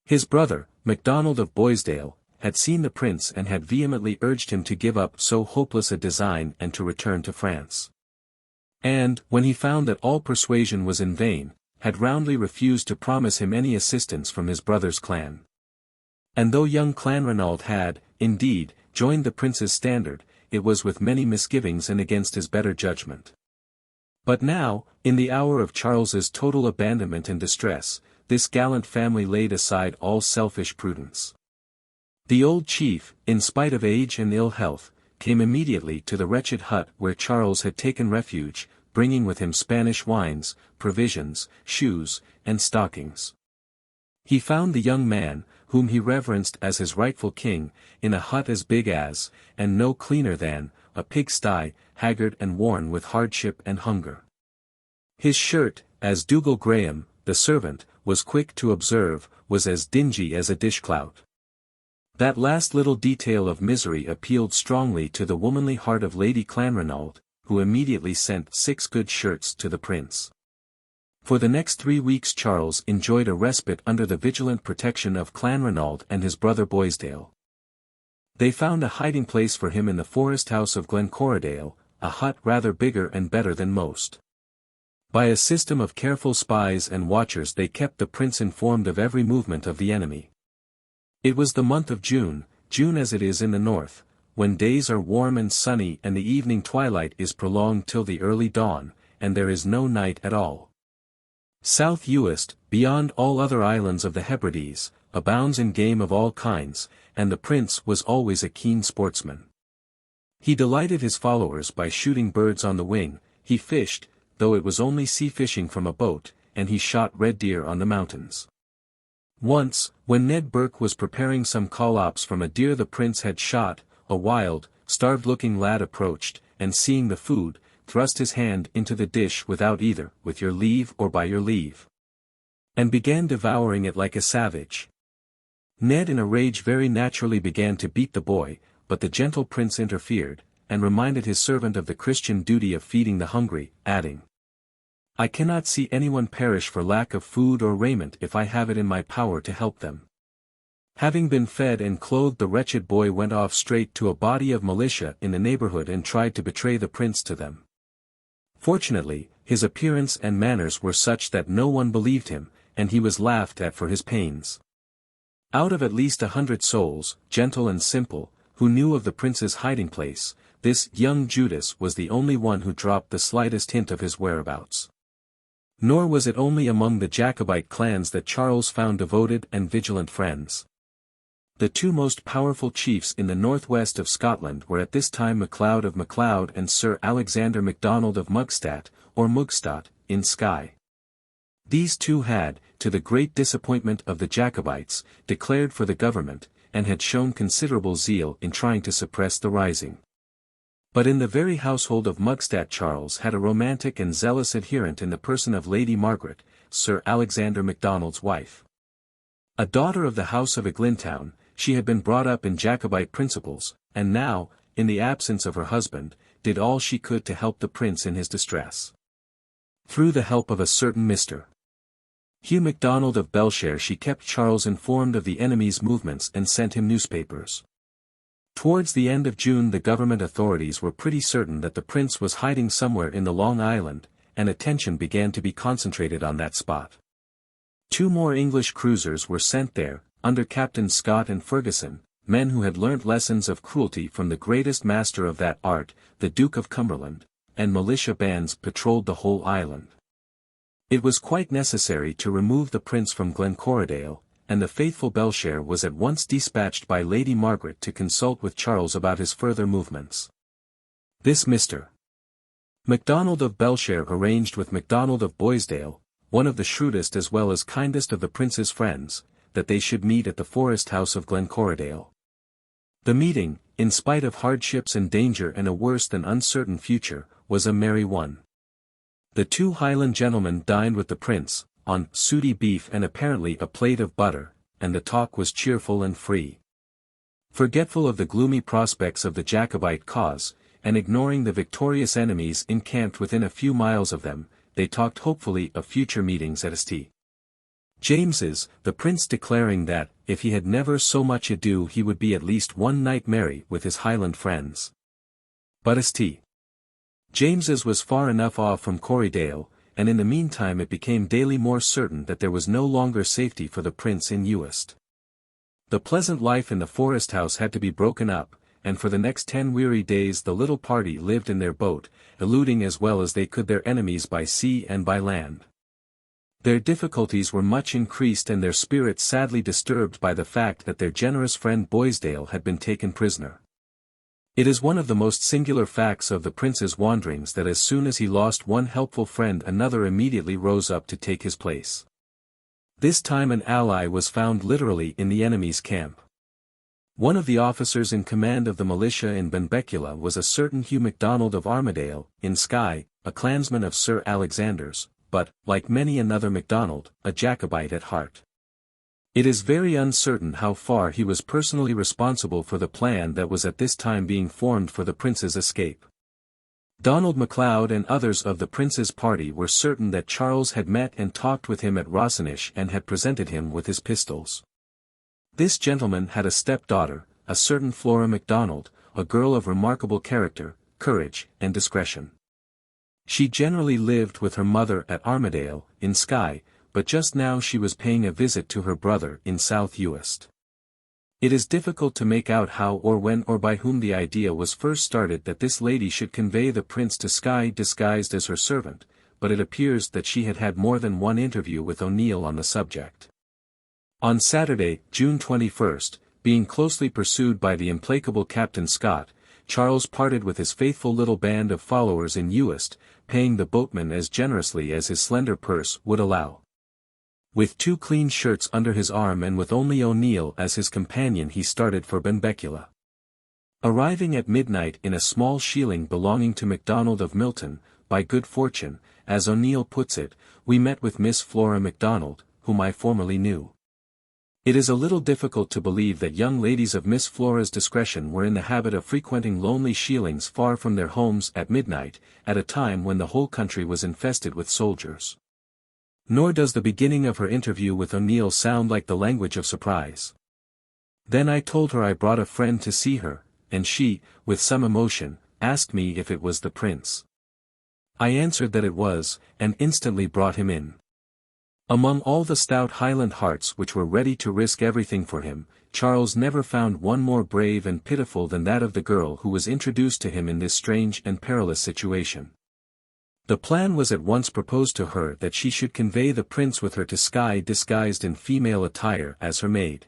His brother, MacDonald of Boisdale, had seen the prince and had vehemently urged him to give up so hopeless a design and to return to France. And, when he found that all persuasion was in vain, had roundly refused to promise him any assistance from his brother's clan. And though young Clanranald had, indeed, joined the prince's standard, it was with many misgivings and against his better judgment. But now, in the hour of Charles's total abandonment and distress, this gallant family laid aside all selfish prudence. The old chief, in spite of age and ill health, came immediately to the wretched hut where Charles had taken refuge, bringing with him Spanish wines, provisions, shoes, and stockings. He found the young man, whom he reverenced as his rightful king, in a hut as big as, and no cleaner than, a pigsty, haggard and worn with hardship and hunger. His shirt, as Dougal Graham, the servant, was quick to observe, was as dingy as a dishclout. That last little detail of misery appealed strongly to the womanly heart of Lady Clanranald, who immediately sent 6 good shirts to the prince. For the next 3 weeks Charles enjoyed a respite under the vigilant protection of Clanranald and his brother Boisdale. They found a hiding place for him in the forest house of Glencorodale, a hut rather bigger and better than most. By a system of careful spies and watchers they kept the prince informed of every movement of the enemy. It was the month of June, June as it is in the north, when days are warm and sunny and the evening twilight is prolonged till the early dawn, and there is no night at all. South Uist, beyond all other islands of the Hebrides, abounds in game of all kinds, and the prince was always a keen sportsman. He delighted his followers by shooting birds on the wing, he fished, though it was only sea fishing from a boat, and he shot red deer on the mountains. Once, when Ned Burke was preparing some collops from a deer the prince had shot, a wild, starved-looking lad approached, and seeing the food, thrust his hand into the dish without either "with your leave" or "by your leave," and began devouring it like a savage. Ned in a rage very naturally began to beat the boy, but the gentle prince interfered, and reminded his servant of the Christian duty of feeding the hungry, adding, "I cannot see anyone perish for lack of food or raiment if I have it in my power to help them." Having been fed and clothed, the wretched boy went off straight to a body of militia in the neighborhood and tried to betray the prince to them. Fortunately, his appearance and manners were such that no one believed him, and he was laughed at for his pains. Out of at least 100 souls, gentle and simple, who knew of the prince's hiding-place, this young Judas was the only one who dropped the slightest hint of his whereabouts. Nor was it only among the Jacobite clans that Charles found devoted and vigilant friends. The two most powerful chiefs in the northwest of Scotland were at this time MacLeod of MacLeod and Sir Alexander MacDonald of Mugstadt, or Mugstadt, in Skye. These two had, to the great disappointment of the Jacobites, declared for the government, and had shown considerable zeal in trying to suppress the rising. But in the very household of Mugstadt Charles had a romantic and zealous adherent in the person of Lady Margaret, Sir Alexander MacDonald's wife. A daughter of the house of Eglintown, she had been brought up in Jacobite principles, and now, in the absence of her husband, did all she could to help the prince in his distress. Through the help of a certain Mr. Hugh MacDonald of Belshire she kept Charles informed of the enemy's movements and sent him newspapers. Towards the end of June the government authorities were pretty certain that the prince was hiding somewhere in the Long Island, and attention began to be concentrated on that spot. 2 more English cruisers were sent there, under Captains Scott and Ferguson, men who had learnt lessons of cruelty from the greatest master of that art, the Duke of Cumberland, and militia bands patrolled the whole island. It was quite necessary to remove the prince from Glencorodale, and the faithful Belshire was at once dispatched by Lady Margaret to consult with Charles about his further movements. This Mr. MacDonald of Belshire arranged with MacDonald of Boisdale, one of the shrewdest as well as kindest of the prince's friends, that they should meet at the forest house of Glencorodale. The meeting, in spite of hardships and danger and a worse than uncertain future, was a merry one. The 2 Highland gentlemen dined with the prince, on sooty beef and apparently a plate of butter, and the talk was cheerful and free. Forgetful of the gloomy prospects of the Jacobite cause, and ignoring the victorious enemies encamped within a few miles of them, they talked hopefully of future meetings at St. James's, the prince declaring that, if he had never so much ado he would be at least one night merry with his Highland friends. But St. James's was far enough off from Corriedale, and in the meantime it became daily more certain that there was no longer safety for the prince in Uist. The pleasant life in the forest house had to be broken up, and for the next 10 weary days the little party lived in their boat, eluding as well as they could their enemies by sea and by land. Their difficulties were much increased and their spirits sadly disturbed by the fact that their generous friend Boisdale had been taken prisoner. It is one of the most singular facts of the prince's wanderings that as soon as he lost one helpful friend another immediately rose up to take his place. This time an ally was found literally in the enemy's camp. One of the officers in command of the militia in Benbecula was a certain Hugh MacDonald of Armadale, in Skye, a clansman of Sir Alexander's, but, like many another MacDonald, a Jacobite at heart. It is very uncertain how far he was personally responsible for the plan that was at this time being formed for the prince's escape. Donald MacLeod and others of the prince's party were certain that Charles had met and talked with him at Rossinish and had presented him with his pistols. This gentleman had a step-daughter, a certain Flora MacDonald, a girl of remarkable character, courage, and discretion. She generally lived with her mother at Armadale, in Skye, but just now she was paying a visit to her brother in South Uist. It is difficult to make out how or when or by whom the idea was first started that this lady should convey the prince to Skye disguised as her servant, but it appears that she had had more than one interview with O'Neill on the subject. On Saturday, June 21st, being closely pursued by the implacable Captain Scott, Charles parted with his faithful little band of followers in Uist, paying the boatman as generously as his slender purse would allow. With 2 clean shirts under his arm and with only O'Neill as his companion, he started for Benbecula. Arriving at midnight in a small shieling belonging to MacDonald of Milton, by good fortune, as O'Neill puts it, we met with Miss Flora MacDonald, whom I formerly knew. It is a little difficult to believe that young ladies of Miss Flora's discretion were in the habit of frequenting lonely shielings far from their homes at midnight, at a time when the whole country was infested with soldiers. Nor does the beginning of her interview with O'Neill sound like the language of surprise. Then I told her I brought a friend to see her, and she, with some emotion, asked me if it was the prince. I answered that it was, and instantly brought him in. Among all the stout Highland hearts which were ready to risk everything for him, Charles never found one more brave and pitiful than that of the girl who was introduced to him in this strange and perilous situation. The plan was at once proposed to her that she should convey the prince with her to Skye disguised in female attire as her maid.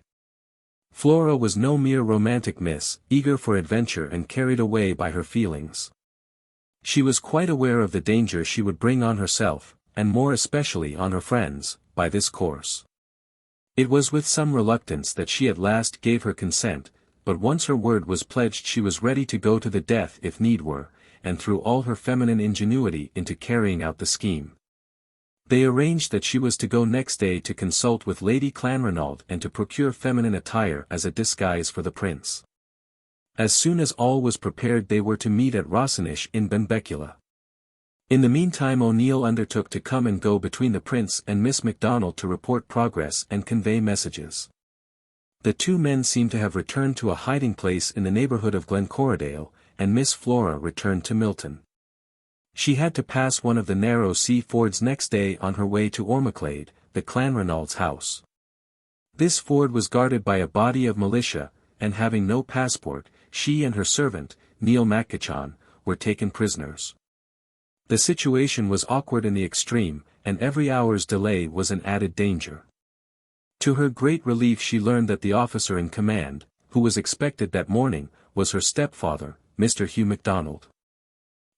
Flora was no mere romantic miss, eager for adventure and carried away by her feelings. She was quite aware of the danger she would bring on herself, and more especially on her friends, by this course. It was with some reluctance that she at last gave her consent, but once her word was pledged she was ready to go to the death if need were, and threw all her feminine ingenuity into carrying out the scheme. They arranged that she was to go next day to consult with Lady Clanranald and to procure feminine attire as a disguise for the prince. As soon as all was prepared they were to meet at Rossinish in Benbecula. In the meantime O'Neill undertook to come and go between the prince and Miss MacDonald to report progress and convey messages. The 2 men seemed to have returned to a hiding place in the neighbourhood of Glencorridale, and Miss Flora returned to Milton. She had to pass one of the narrow sea fords next day on her way to Ormaclade, the Clanranald's house. This ford was guarded by a body of militia, and having no passport, she and her servant, Neil Macachon, were taken prisoners. The situation was awkward in the extreme, and every hour's delay was an added danger. To her great relief she learned that the officer in command, who was expected that morning, was her stepfather, Mr. Hugh MacDonald.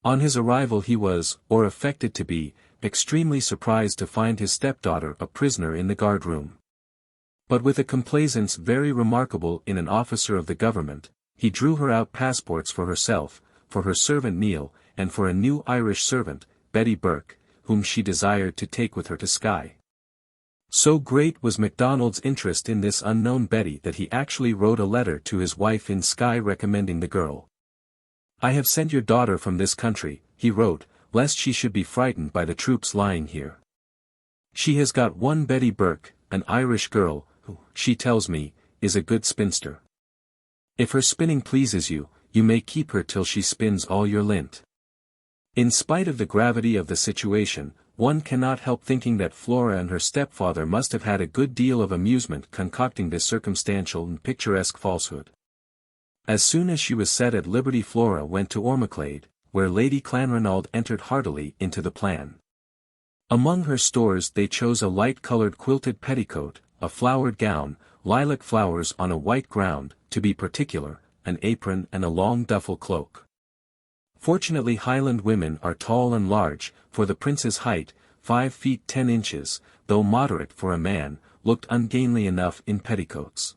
On his arrival he was, or affected to be, extremely surprised to find his stepdaughter a prisoner in the guard-room. But with a complaisance very remarkable in an officer of the government, he drew her out passports for herself, for her servant Neil, and for a new Irish servant, Betty Burke, whom she desired to take with her to Skye. So great was MacDonald's interest in this unknown Betty that he actually wrote a letter to his wife in Skye recommending the girl. "I have sent your daughter from this country," he wrote, "lest she should be frightened by the troops lying here. She has got one Betty Burke, an Irish girl, who, she tells me, is a good spinster. If her spinning pleases you, you may keep her till she spins all your lint." In spite of the gravity of the situation, one cannot help thinking that Flora and her stepfather must have had a good deal of amusement concocting this circumstantial and picturesque falsehood. As soon as she was set at liberty Flora went to Ormaclade, where Lady Clanranald entered heartily into the plan. Among her stores they chose a light-coloured quilted petticoat, a flowered gown, lilac flowers on a white ground, to be particular, an apron and a long duffel cloak. Fortunately Highland women are tall and large, for the prince's height, 5 feet 10 inches, though moderate for a man, looked ungainly enough in petticoats.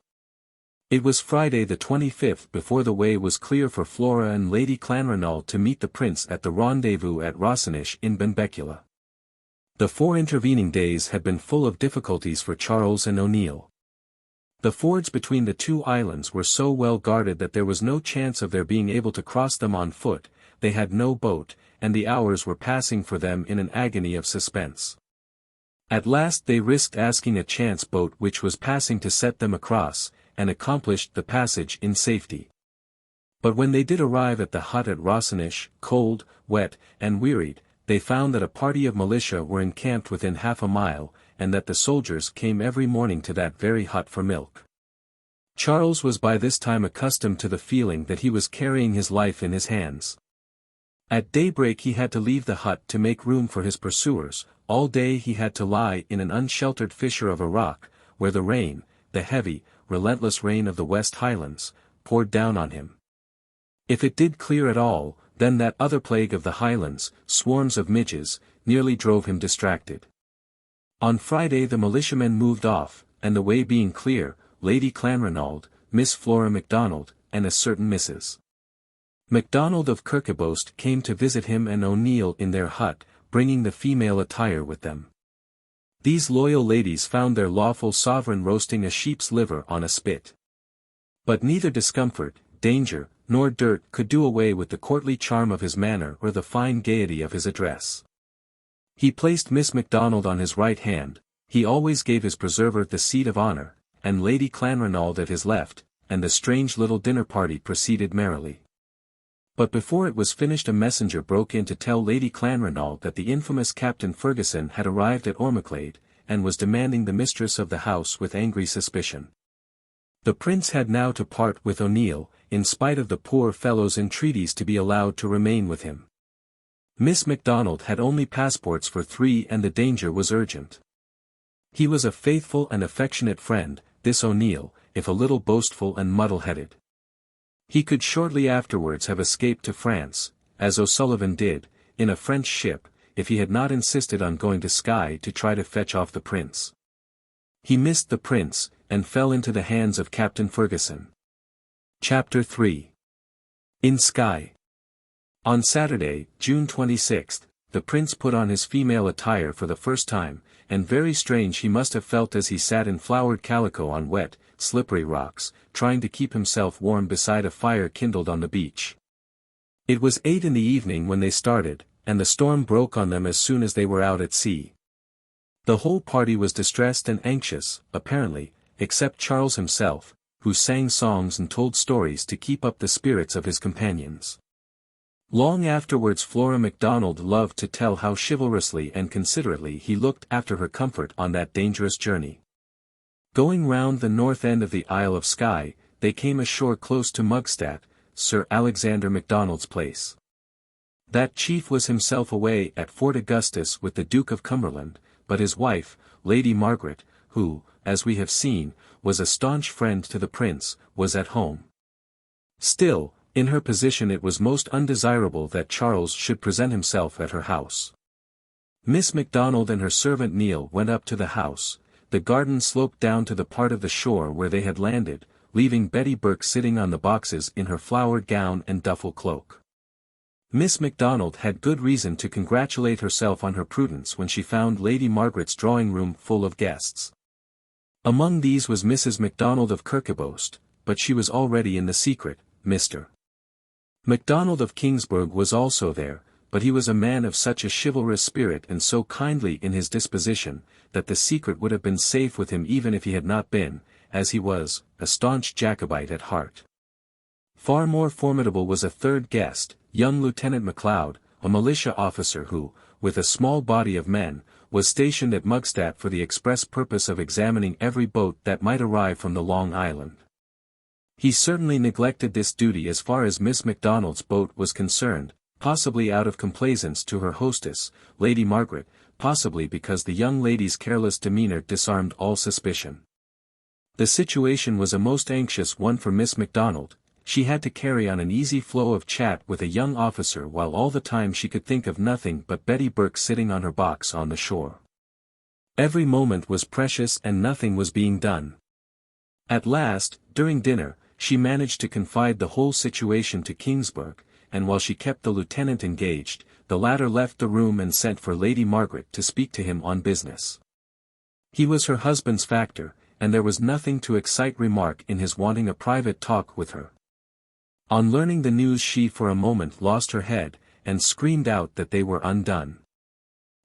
It was Friday the 25th before the way was clear for Flora and Lady Clanranald to meet the prince at the rendezvous at Rossinish in Benbecula. The 4 intervening days had been full of difficulties for Charles and O'Neill. The fords between the 2 islands were so well guarded that there was no chance of their being able to cross them on foot, they had no boat, and the hours were passing for them in an agony of suspense. At last they risked asking a chance boat which was passing to set them across, and accomplished the passage in safety. But when they did arrive at the hut at Rossinish, cold, wet, and wearied, they found that a party of militia were encamped within half a mile, and that the soldiers came every morning to that very hut for milk. Charles was by this time accustomed to the feeling that he was carrying his life in his hands. At daybreak he had to leave the hut to make room for his pursuers. All day he had to lie in an unsheltered fissure of a rock, where the rain, the heavy, relentless rain of the West Highlands, poured down on him. If it did clear at all, then that other plague of the Highlands, swarms of midges, nearly drove him distracted. On Friday the militiamen moved off, and the way being clear, Lady Clanranald, Miss Flora MacDonald, and a certain Mrs. MacDonald of Kirkebost came to visit him and O'Neill in their hut, bringing the female attire with them. These loyal ladies found their lawful sovereign roasting a sheep's liver on a spit. But neither discomfort, danger, nor dirt could do away with the courtly charm of his manner or the fine gaiety of his address. He placed Miss MacDonald on his right hand, he always gave his preserver the seat of honour, and Lady Clanranald at his left, and the strange little dinner party proceeded merrily. But before it was finished a messenger broke in to tell Lady Clanranald that the infamous Captain Ferguson had arrived at Ormaclade, and was demanding the mistress of the house with angry suspicion. The prince had now to part with O'Neill, in spite of the poor fellow's entreaties to be allowed to remain with him. Miss MacDonald had only passports for 3 and the danger was urgent. He was a faithful and affectionate friend, this O'Neill, if a little boastful and muddle-headed. He could shortly afterwards have escaped to France, as O'Sullivan did, in a French ship, if he had not insisted on going to Skye to try to fetch off the prince. He missed the prince, and fell into the hands of Captain Ferguson. Chapter 3. In Skye. On Saturday, June 26, the prince put on his female attire for the first time, and very strange he must have felt as he sat in flowered calico on wet, slippery rocks, trying to keep himself warm beside a fire kindled on the beach. It was 8 in the evening when they started, and the storm broke on them as soon as they were out at sea. The whole party was distressed and anxious, apparently, except Charles himself, who sang songs and told stories to keep up the spirits of his companions. Long afterwards Flora MacDonald loved to tell how chivalrously and considerately he looked after her comfort on that dangerous journey. Going round the north end of the Isle of Skye, they came ashore close to Mugstadt, Sir Alexander MacDonald's place. That chief was himself away at Fort Augustus with the Duke of Cumberland, but his wife, Lady Margaret, who, as we have seen, was a staunch friend to the prince, was at home. Still, in her position it was most undesirable that Charles should present himself at her house. Miss MacDonald and her servant Neil went up to the house. The garden sloped down to the part of the shore where they had landed, leaving Betty Burke sitting on the boxes in her flowered gown and duffel cloak. Miss MacDonald had good reason to congratulate herself on her prudence when she found Lady Margaret's drawing-room full of guests. Among these was Mrs. MacDonald of Kirkebost, but she was already in the secret. Mr. MacDonald of Kingsburgh was also there, but he was a man of such a chivalrous spirit and so kindly in his disposition, that the secret would have been safe with him even if he had not been, as he was, a staunch Jacobite at heart. Far more formidable was a third guest, young Lieutenant MacLeod, a militia officer who, with a small body of men, was stationed at Mugstadt for the express purpose of examining every boat that might arrive from the Long Island. He certainly neglected this duty as far as Miss MacDonald's boat was concerned, possibly out of complaisance to her hostess, Lady Margaret, possibly because the young lady's careless demeanour disarmed all suspicion. The situation was a most anxious one for Miss MacDonald. She had to carry on an easy flow of chat with a young officer while all the time she could think of nothing but Betty Burke sitting on her box on the shore. Every moment was precious and nothing was being done. At last, during dinner, she managed to confide the whole situation to Kingsburgh, and while she kept the lieutenant engaged, the latter left the room and sent for Lady Margaret to speak to him on business. He was her husband's factor, and there was nothing to excite remark in his wanting a private talk with her. On learning the news she for a moment lost her head, and screamed out that they were undone.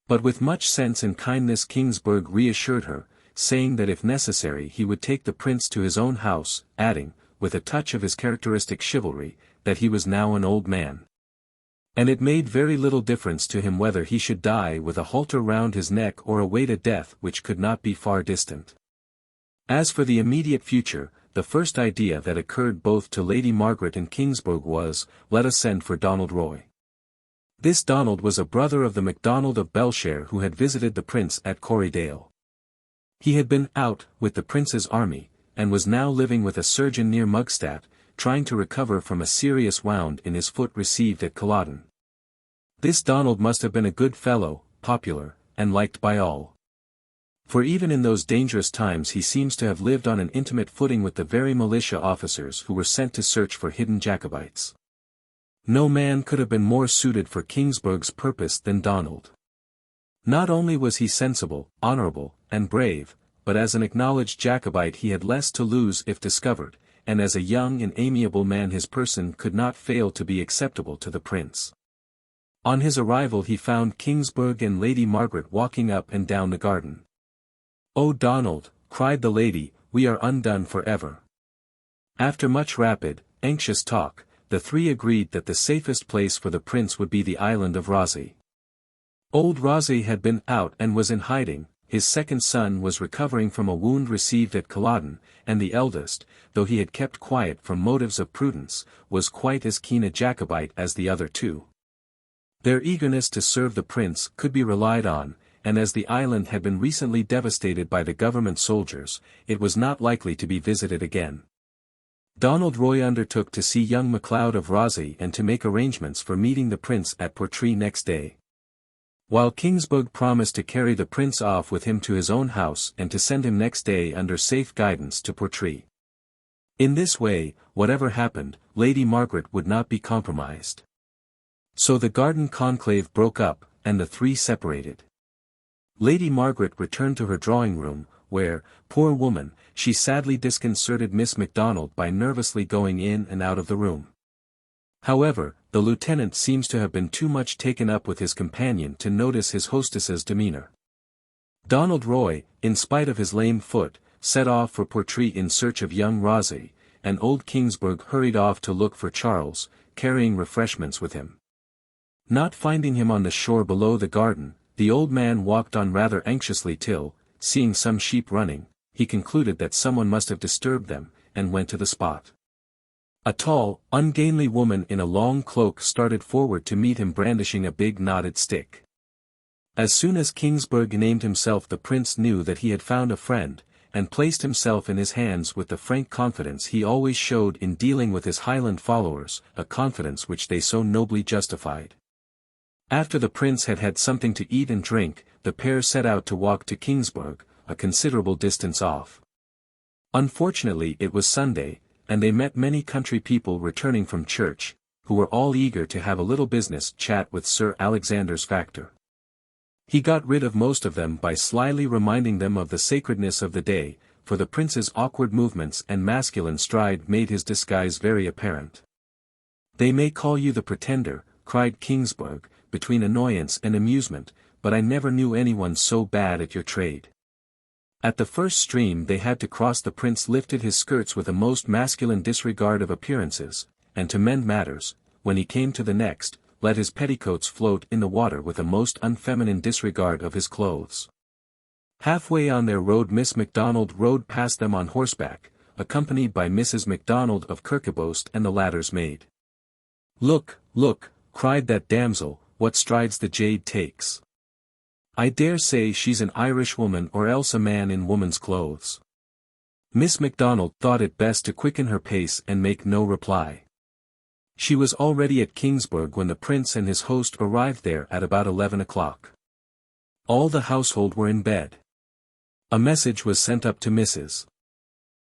But with much sense and kindness Kingsburgh reassured her, saying that if necessary he would take the prince to his own house, adding, with a touch of his characteristic chivalry, that he was now an old man. And it made very little difference to him whether he should die with a halter round his neck or await a death which could not be far distant. As for the immediate future, the first idea that occurred both to Lady Margaret and Kingsburgh was, let us send for Donald Roy. This Donald was a brother of the MacDonald of Belshire who had visited the prince at Corriedale. He had been out with the prince's army, and was now living with a surgeon near Mugstadt, trying to recover from a serious wound in his foot received at Culloden. This Donald must have been a good fellow, popular, and liked by all. For even in those dangerous times he seems to have lived on an intimate footing with the very militia officers who were sent to search for hidden Jacobites. No man could have been more suited for Kingsburgh's purpose than Donald. Not only was he sensible, honourable, and brave, but as an acknowledged Jacobite he had less to lose if discovered, and as a young and amiable man his person could not fail to be acceptable to the prince. On his arrival he found Kingsburgh and Lady Margaret walking up and down the garden. "Oh Donald," cried the lady, "we are undone for ever." After much rapid, anxious talk, the three agreed that the safest place for the prince would be the island of Rosse. Old Rosse had been out and was in hiding, his second son was recovering from a wound received at Culloden, and the eldest, though he had kept quiet from motives of prudence, was quite as keen a Jacobite as the other two. Their eagerness to serve the prince could be relied on, and as the island had been recently devastated by the government soldiers, it was not likely to be visited again. Donald Roy undertook to see young MacLeod of Rosse and to make arrangements for meeting the prince at Portree next day. While Kingsburgh promised to carry the prince off with him to his own house and to send him next day under safe guidance to Portree. In this way, whatever happened, Lady Margaret would not be compromised. So the garden conclave broke up, and the three separated. Lady Margaret returned to her drawing-room, where, poor woman, she sadly disconcerted Miss MacDonald by nervously going in and out of the room. However, the lieutenant seems to have been too much taken up with his companion to notice his hostess's demeanour. Donald Roy, in spite of his lame foot, set off for Portree in search of young Rosse, and old Kingsburgh hurried off to look for Charles, carrying refreshments with him. Not finding him on the shore below the garden, the old man walked on rather anxiously till, seeing some sheep running, he concluded that someone must have disturbed them, and went to the spot. A tall, ungainly woman in a long cloak started forward to meet him brandishing a big knotted stick. As soon as Kingsburgh named himself the prince knew that he had found a friend, and placed himself in his hands with the frank confidence he always showed in dealing with his Highland followers, a confidence which they so nobly justified. After the prince had had something to eat and drink, the pair set out to walk to Kingsburgh, a considerable distance off. Unfortunately it was Sunday, and they met many country people returning from church, who were all eager to have a little business chat with Sir Alexander's factor. He got rid of most of them by slyly reminding them of the sacredness of the day, for the prince's awkward movements and masculine stride made his disguise very apparent. "They may call you the Pretender," cried Kingsburgh, between annoyance and amusement, "but I never knew anyone so bad at your trade." At the first stream they had to cross the prince lifted his skirts with a most masculine disregard of appearances, and to mend matters, when he came to the next, let his petticoats float in the water with a most unfeminine disregard of his clothes. Halfway on their road Miss MacDonald rode past them on horseback, accompanied by Mrs. MacDonald of Kirkebost and the latter's maid. "Look, look," cried that damsel, "what strides the jade takes. I dare say she's an Irishwoman or else a man in woman's clothes." Miss MacDonald thought it best to quicken her pace and make no reply. She was already at Kingsburgh when the prince and his host arrived there at about 11 o'clock. All the household were in bed. A message was sent up to Mrs.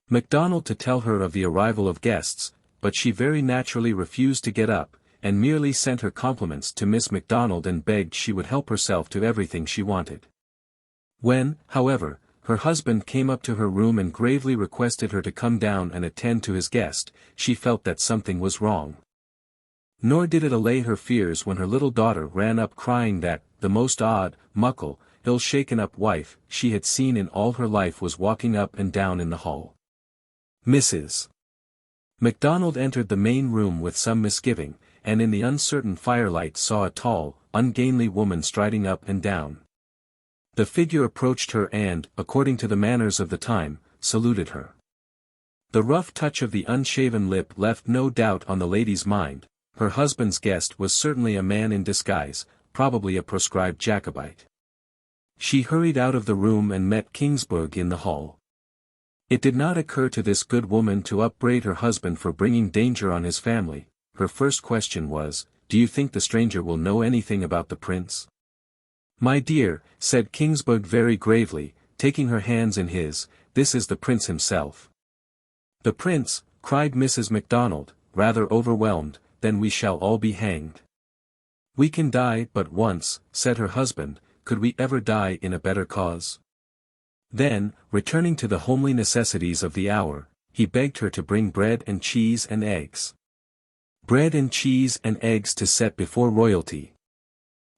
MacDonald to tell her of the arrival of guests, but she very naturally refused to get up, and merely sent her compliments to Miss MacDonald and begged she would help herself to everything she wanted. When, however, her husband came up to her room and gravely requested her to come down and attend to his guest, she felt that something was wrong. Nor did it allay her fears when her little daughter ran up crying that the most odd, muckle, ill-shaken-up wife she had seen in all her life was walking up and down in the hall. Mrs. MacDonald entered the main room with some misgiving, and in the uncertain firelight saw a tall, ungainly woman striding up and down. The figure approached her and, according to the manners of the time, saluted her. The rough touch of the unshaven lip left no doubt on the lady's mind, her husband's guest was certainly a man in disguise, probably a proscribed Jacobite. She hurried out of the room and met Kingsburg in the hall. It did not occur to this good woman to upbraid her husband for bringing danger on his family. Her first question was, "Do you think the stranger will know anything about the prince?" "My dear," said Kingsburg very gravely, taking her hands in his, "this is the prince himself." "The prince," cried Mrs. MacDonald, rather overwhelmed, "then we shall all be hanged." "We can die but once," said her husband, "could we ever die in a better cause?" Then, returning to the homely necessities of the hour, he begged her to bring bread and cheese and eggs. Bread and cheese and eggs to set before royalty.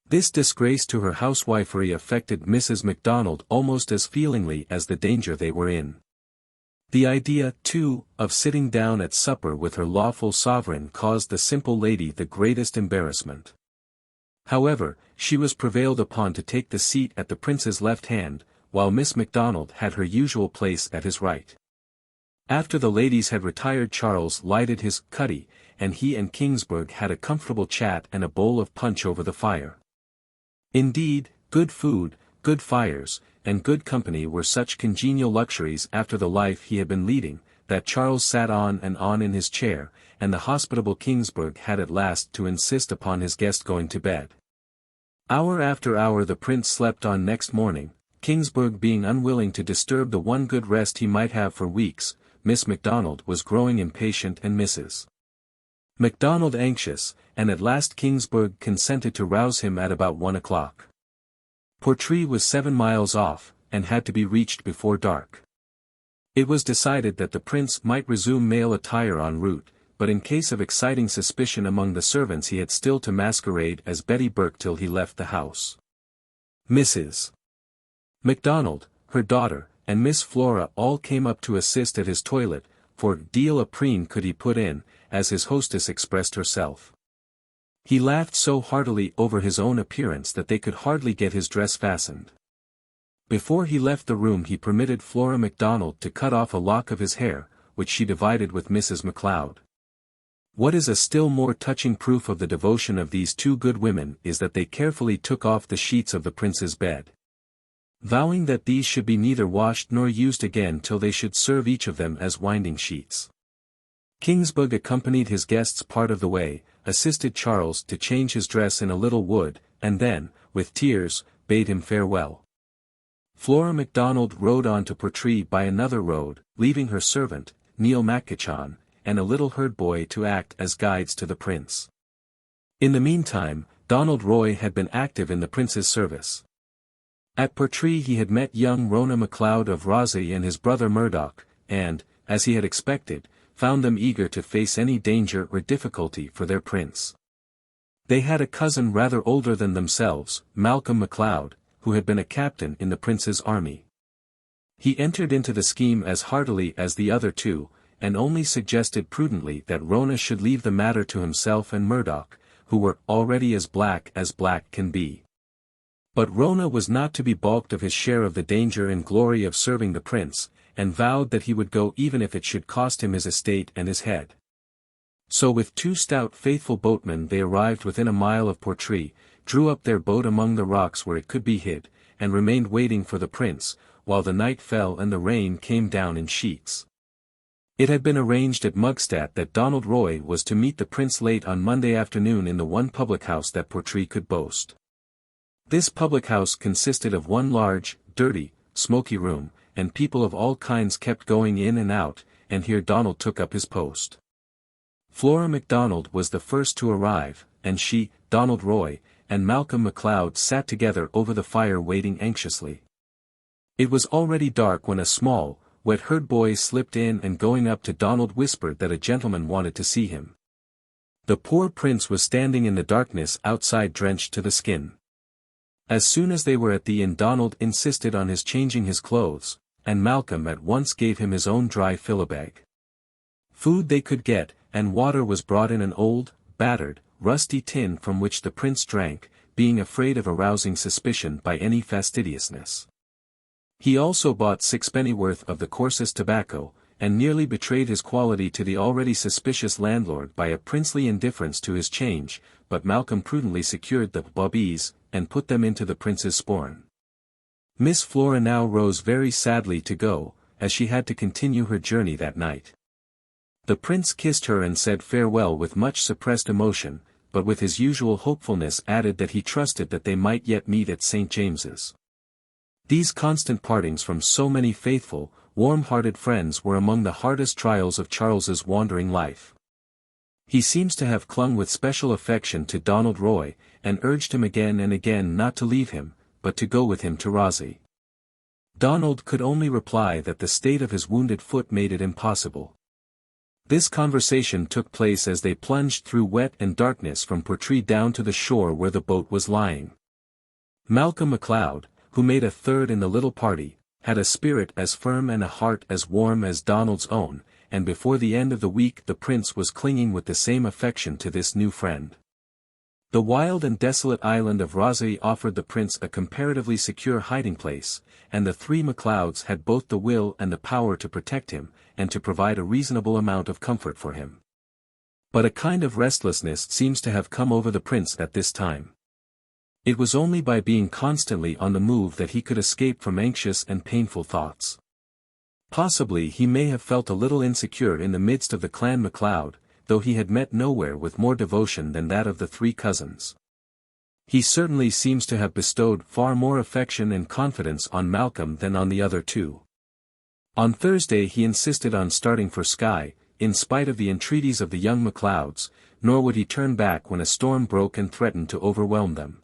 This disgrace to her housewifery affected Mrs. MacDonald almost as feelingly as the danger they were in. The idea, too, of sitting down at supper with her lawful sovereign caused the simple lady the greatest embarrassment. However, she was prevailed upon to take the seat at the prince's left hand, while Miss MacDonald had her usual place at his right. After the ladies had retired, Charles lighted his cuddy, and he and Kingsburg had a comfortable chat and a bowl of punch over the fire. Indeed, good food, good fires, and good company were such congenial luxuries after the life he had been leading, that Charles sat on and on in his chair, and the hospitable Kingsburg had at last to insist upon his guest going to bed. Hour after hour the prince slept on next morning, Kingsburg being unwilling to disturb the one good rest he might have for weeks. Miss MacDonald was growing impatient and Mrs. MacDonald anxious, and at last Kingsburg consented to rouse him at about 1 o'clock. Portree was 7 miles off, and had to be reached before dark. It was decided that the prince might resume male attire en route, but in case of exciting suspicion among the servants he had still to masquerade as Betty Burke till he left the house. Mrs. MacDonald, her daughter, and Miss Flora all came up to assist at his toilet, for "deal a preen could he put in," as his hostess expressed herself. He laughed so heartily over his own appearance that they could hardly get his dress fastened. Before he left the room he permitted Flora MacDonald to cut off a lock of his hair, which she divided with Mrs. MacLeod. What is a still more touching proof of the devotion of these two good women is that they carefully took off the sheets of the prince's bed, vowing that these should be neither washed nor used again till they should serve each of them as winding sheets. Kingsburg accompanied his guests part of the way, assisted Charles to change his dress in a little wood, and then, with tears, bade him farewell. Flora MacDonald rode on to Portree by another road, leaving her servant, Neil Macachon, and a little herd boy to act as guides to the prince. In the meantime, Donald Roy had been active in the prince's service. At Portree he had met young Rona MacLeod of Rossy and his brother Murdoch, and, as he had expected, found them eager to face any danger or difficulty for their prince. They had a cousin rather older than themselves, Malcolm MacLeod, who had been a captain in the prince's army. He entered into the scheme as heartily as the other two, and only suggested prudently that Rona should leave the matter to himself and Murdoch, who were already as black can be. But Rona was not to be balked of his share of the danger and glory of serving the prince, and vowed that he would go even if it should cost him his estate and his head. So with two stout faithful boatmen they arrived within a mile of Portree, drew up their boat among the rocks where it could be hid, and remained waiting for the prince, while the night fell and the rain came down in sheets. It had been arranged at Mugstadt that Donald Roy was to meet the prince late on Monday afternoon in the one public house that Portree could boast. This public house consisted of one large, dirty, smoky room, and people of all kinds kept going in and out, and here Donald took up his post. Flora MacDonald was the first to arrive, and she, Donald Roy, and Malcolm MacLeod sat together over the fire waiting anxiously. It was already dark when a small, wet herd boy slipped in and going up to Donald whispered that a gentleman wanted to see him. The poor prince was standing in the darkness outside drenched to the skin. As soon as they were at the inn Donald insisted on his changing his clothes, and Malcolm at once gave him his own dry fillabag. Food they could get, and water was brought in an old, battered, rusty tin from which the prince drank, being afraid of arousing suspicion by any fastidiousness. He also bought 6 pennyworth of the coarsest tobacco, and nearly betrayed his quality to the already suspicious landlord by a princely indifference to his change, but Malcolm prudently secured the bawbees, and put them into the prince's sporran. Miss Flora now rose very sadly to go, as she had to continue her journey that night. The prince kissed her and said farewell with much suppressed emotion, but with his usual hopefulness added that he trusted that they might yet meet at St. James's. These constant partings from so many faithful, warm-hearted friends were among the hardest trials of Charles's wandering life. He seems to have clung with special affection to Donald Roy, and urged him again and again not to leave him, but to go with him to Rossi. Donald could only reply that the state of his wounded foot made it impossible. This conversation took place as they plunged through wet and darkness from Portree down to the shore where the boat was lying. Malcolm MacLeod, who made a third in the little party, had a spirit as firm and a heart as warm as Donald's own, and before the end of the week the prince was clinging with the same affection to this new friend. The wild and desolate island of Rossi offered the prince a comparatively secure hiding place, and the three MacLeods had both the will and the power to protect him, and to provide a reasonable amount of comfort for him. But a kind of restlessness seems to have come over the prince at this time. It was only by being constantly on the move that he could escape from anxious and painful thoughts. Possibly he may have felt a little insecure in the midst of the clan MacLeod, though he had met nowhere with more devotion than that of the three cousins. He certainly seems to have bestowed far more affection and confidence on Malcolm than on the other two. On Thursday he insisted on starting for Skye, in spite of the entreaties of the young MacLeods, nor would he turn back when a storm broke and threatened to overwhelm them.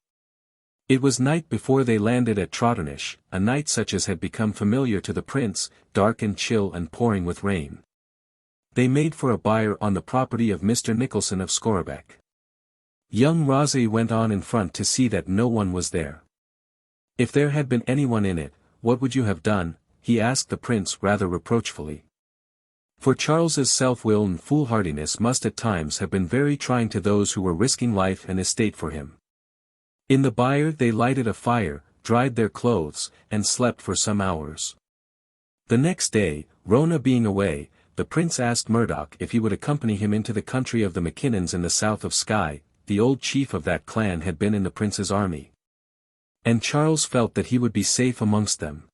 It was night before they landed at Trotternish, a night such as had become familiar to the prince, dark and chill and pouring with rain. They made for a byre on the property of Mr. Nicholson of Scorrebeck. Young Rossi went on in front to see that no one was there. "If there had been anyone in it, what would you have done?" he asked the prince rather reproachfully. For Charles's self-will and foolhardiness must at times have been very trying to those who were risking life and estate for him. In the byre they lighted a fire, dried their clothes, and slept for some hours. The next day, Rona being away, the prince asked Murdoch if he would accompany him into the country of the Mackinnons in the south of Skye. The old chief of that clan had been in the prince's army, and Charles felt that he would be safe amongst them.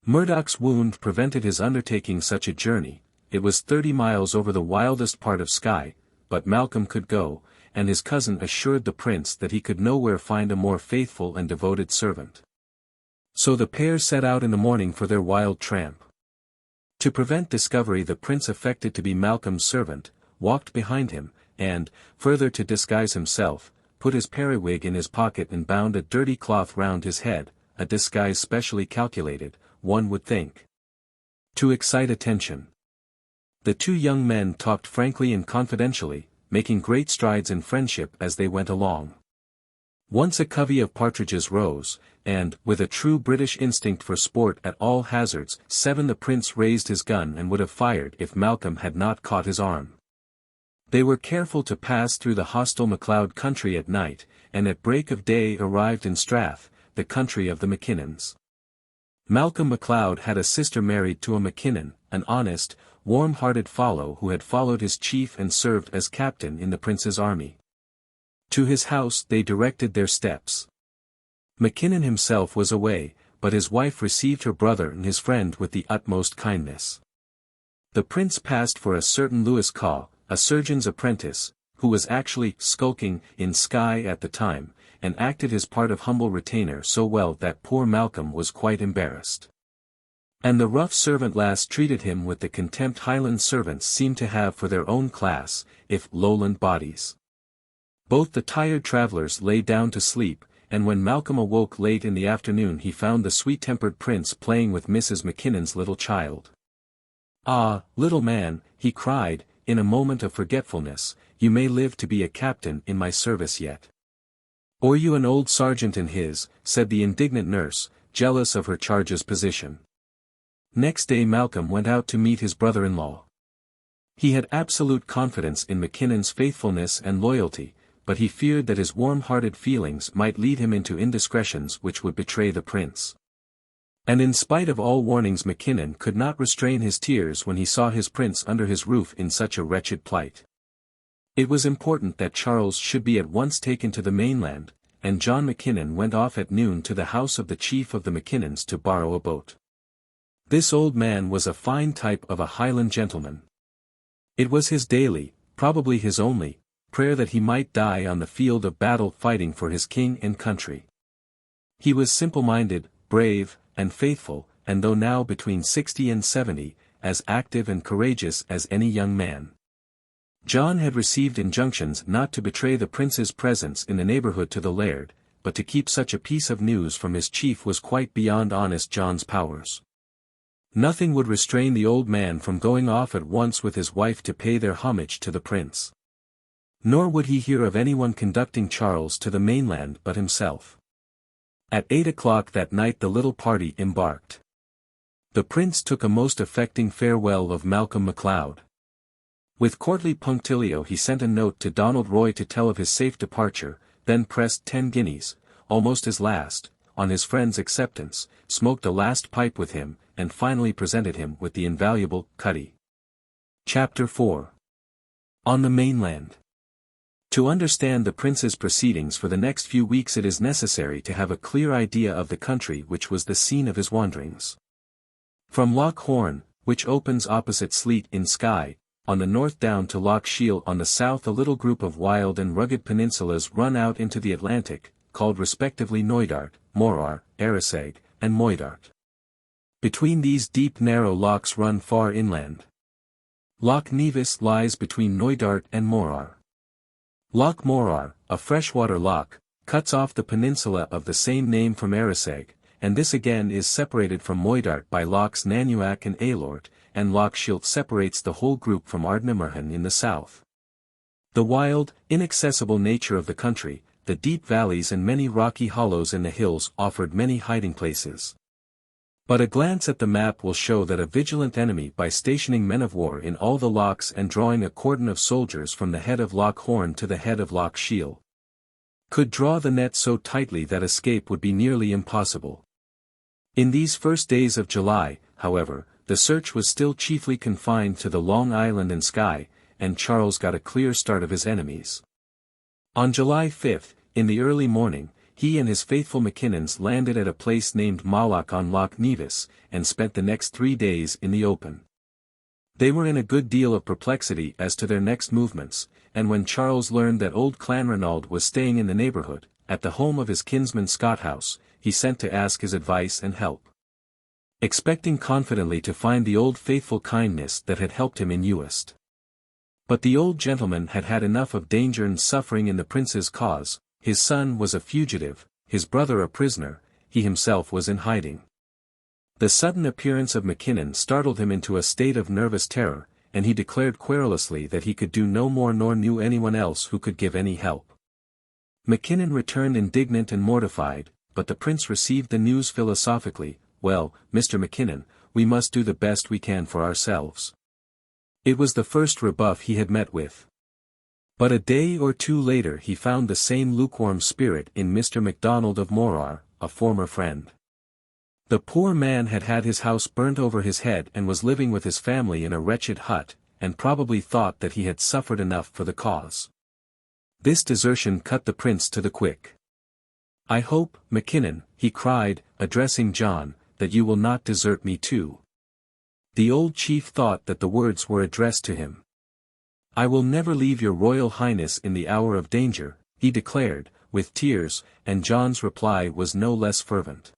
Murdoch's wound prevented his undertaking such a journey. It was 30 miles over the wildest part of Skye, but Malcolm could go, and his cousin assured the prince that he could nowhere find a more faithful and devoted servant. So the pair set out in the morning for their wild tramp. To prevent discovery the prince affected to be Malcolm's servant, walked behind him, and, further to disguise himself, put his periwig in his pocket and bound a dirty cloth round his head, a disguise specially calculated, one would think, to excite attention. The two young men talked frankly and confidentially, making great strides in friendship as they went along. Once a covey of partridges rose, and, with a true British instinct for sport at all hazards, the prince raised his gun and would have fired if Malcolm had not caught his arm. They were careful to pass through the hostile MacLeod country at night, and at break of day arrived in Strath, the country of the Mackinnons. Malcolm MacLeod had a sister married to a Mackinnon, an honest, warm-hearted fellow who had followed his chief and served as captain in the prince's army. To his house they directed their steps. Mackinnon himself was away, but his wife received her brother and his friend with the utmost kindness. The prince passed for a certain Lewis Caw, a surgeon's apprentice, who was actually skulking in Skye at the time, and acted his part of humble retainer so well that poor Malcolm was quite embarrassed. And the rough servant lass treated him with the contempt Highland servants seem to have for their own class, if lowland bodies. Both the tired travellers lay down to sleep, and when Malcolm awoke late in the afternoon he found the sweet-tempered prince playing with Mrs. Mackinnon's little child. "Ah, little man," he cried, in a moment of forgetfulness, "you may live to be a captain in my service yet." "Or you an old sergeant in his," said the indignant nurse, jealous of her charge's position. Next day Malcolm went out to meet his brother-in-law. He had absolute confidence in Mackinnon's faithfulness and loyalty, but he feared that his warm-hearted feelings might lead him into indiscretions which would betray the prince. And in spite of all warnings Mackinnon could not restrain his tears when he saw his prince under his roof in such a wretched plight. It was important that Charles should be at once taken to the mainland, and John Mackinnon went off at noon to the house of the chief of the Mackinnons to borrow a boat. This old man was a fine type of a Highland gentleman. It was his daily, probably his only, prayer that he might die on the field of battle fighting for his king and country. He was simple-minded, brave, and faithful, and though now between 60 and 70, as active and courageous as any young man. John had received injunctions not to betray the prince's presence in the neighborhood to the laird, but to keep such a piece of news from his chief was quite beyond honest John's powers. Nothing would restrain the old man from going off at once with his wife to pay their homage to the prince. Nor would he hear of anyone conducting Charles to the mainland but himself. At 8 o'clock that night the little party embarked. The prince took a most affecting farewell of Malcolm MacLeod. With courtly punctilio he sent a note to Donald Roy to tell of his safe departure, then pressed 10 guineas, almost his last, on his friend's acceptance, smoked a last pipe with him, and finally presented him with the invaluable Cuddy. Chapter 4. On the mainland. To understand the prince's proceedings for the next few weeks it is necessary to have a clear idea of the country which was the scene of his wanderings. From Loch Horn, which opens opposite Sleat in Skye, on the north down to Loch Shiel on the south a little group of wild and rugged peninsulas run out into the Atlantic, called respectively Knoydart, Morar, Arisaig, and Moydart. Between these deep narrow lochs run far inland. Loch Nevis lies between Knoydart and Morar. Loch Morar, a freshwater loch, cuts off the peninsula of the same name from Arisaig, and this again is separated from Moydart by Lochs Nanuac and Aylort, and Loch Shielt separates the whole group from Ardnamurchan in the south. The wild, inaccessible nature of the country, the deep valleys and many rocky hollows in the hills offered many hiding places. But a glance at the map will show that a vigilant enemy by stationing men of war in all the lochs and drawing a cordon of soldiers from the head of Loch Horn to the head of Loch Shiel, could draw the net so tightly that escape would be nearly impossible. In these first days of July, however, the search was still chiefly confined to the Long Island and Skye, and Charles got a clear start of his enemies. On July 5, in the early morning, he and his faithful Mackinnons landed at a place named Malloch on Loch Nevis, and spent the next 3 days in the open. They were in a good deal of perplexity as to their next movements, and when Charles learned that old Clanranald was staying in the neighborhood, at the home of his kinsman Scotthouse, he sent to ask his advice and help. Expecting confidently to find the old faithful kindness that had helped him in Uist. But the old gentleman had had enough of danger and suffering in the prince's cause. His son was a fugitive, his brother a prisoner, he himself was in hiding. The sudden appearance of Mackinnon startled him into a state of nervous terror, and he declared querulously that he could do no more nor knew anyone else who could give any help. Mackinnon returned indignant and mortified, but the prince received the news philosophically. Well, Mr. Mackinnon, we must do the best we can for ourselves. It was the first rebuff he had met with. But a day or two later he found the same lukewarm spirit in Mr. MacDonald of Morar, a former friend. The poor man had had his house burnt over his head and was living with his family in a wretched hut, and probably thought that he had suffered enough for the cause. This desertion cut the prince to the quick. "I hope, Mackinnon," he cried, addressing John, "that you will not desert me too." The old chief thought that the words were addressed to him. "I will never leave your royal highness in the hour of danger," he declared, with tears, and John's reply was no less fervent.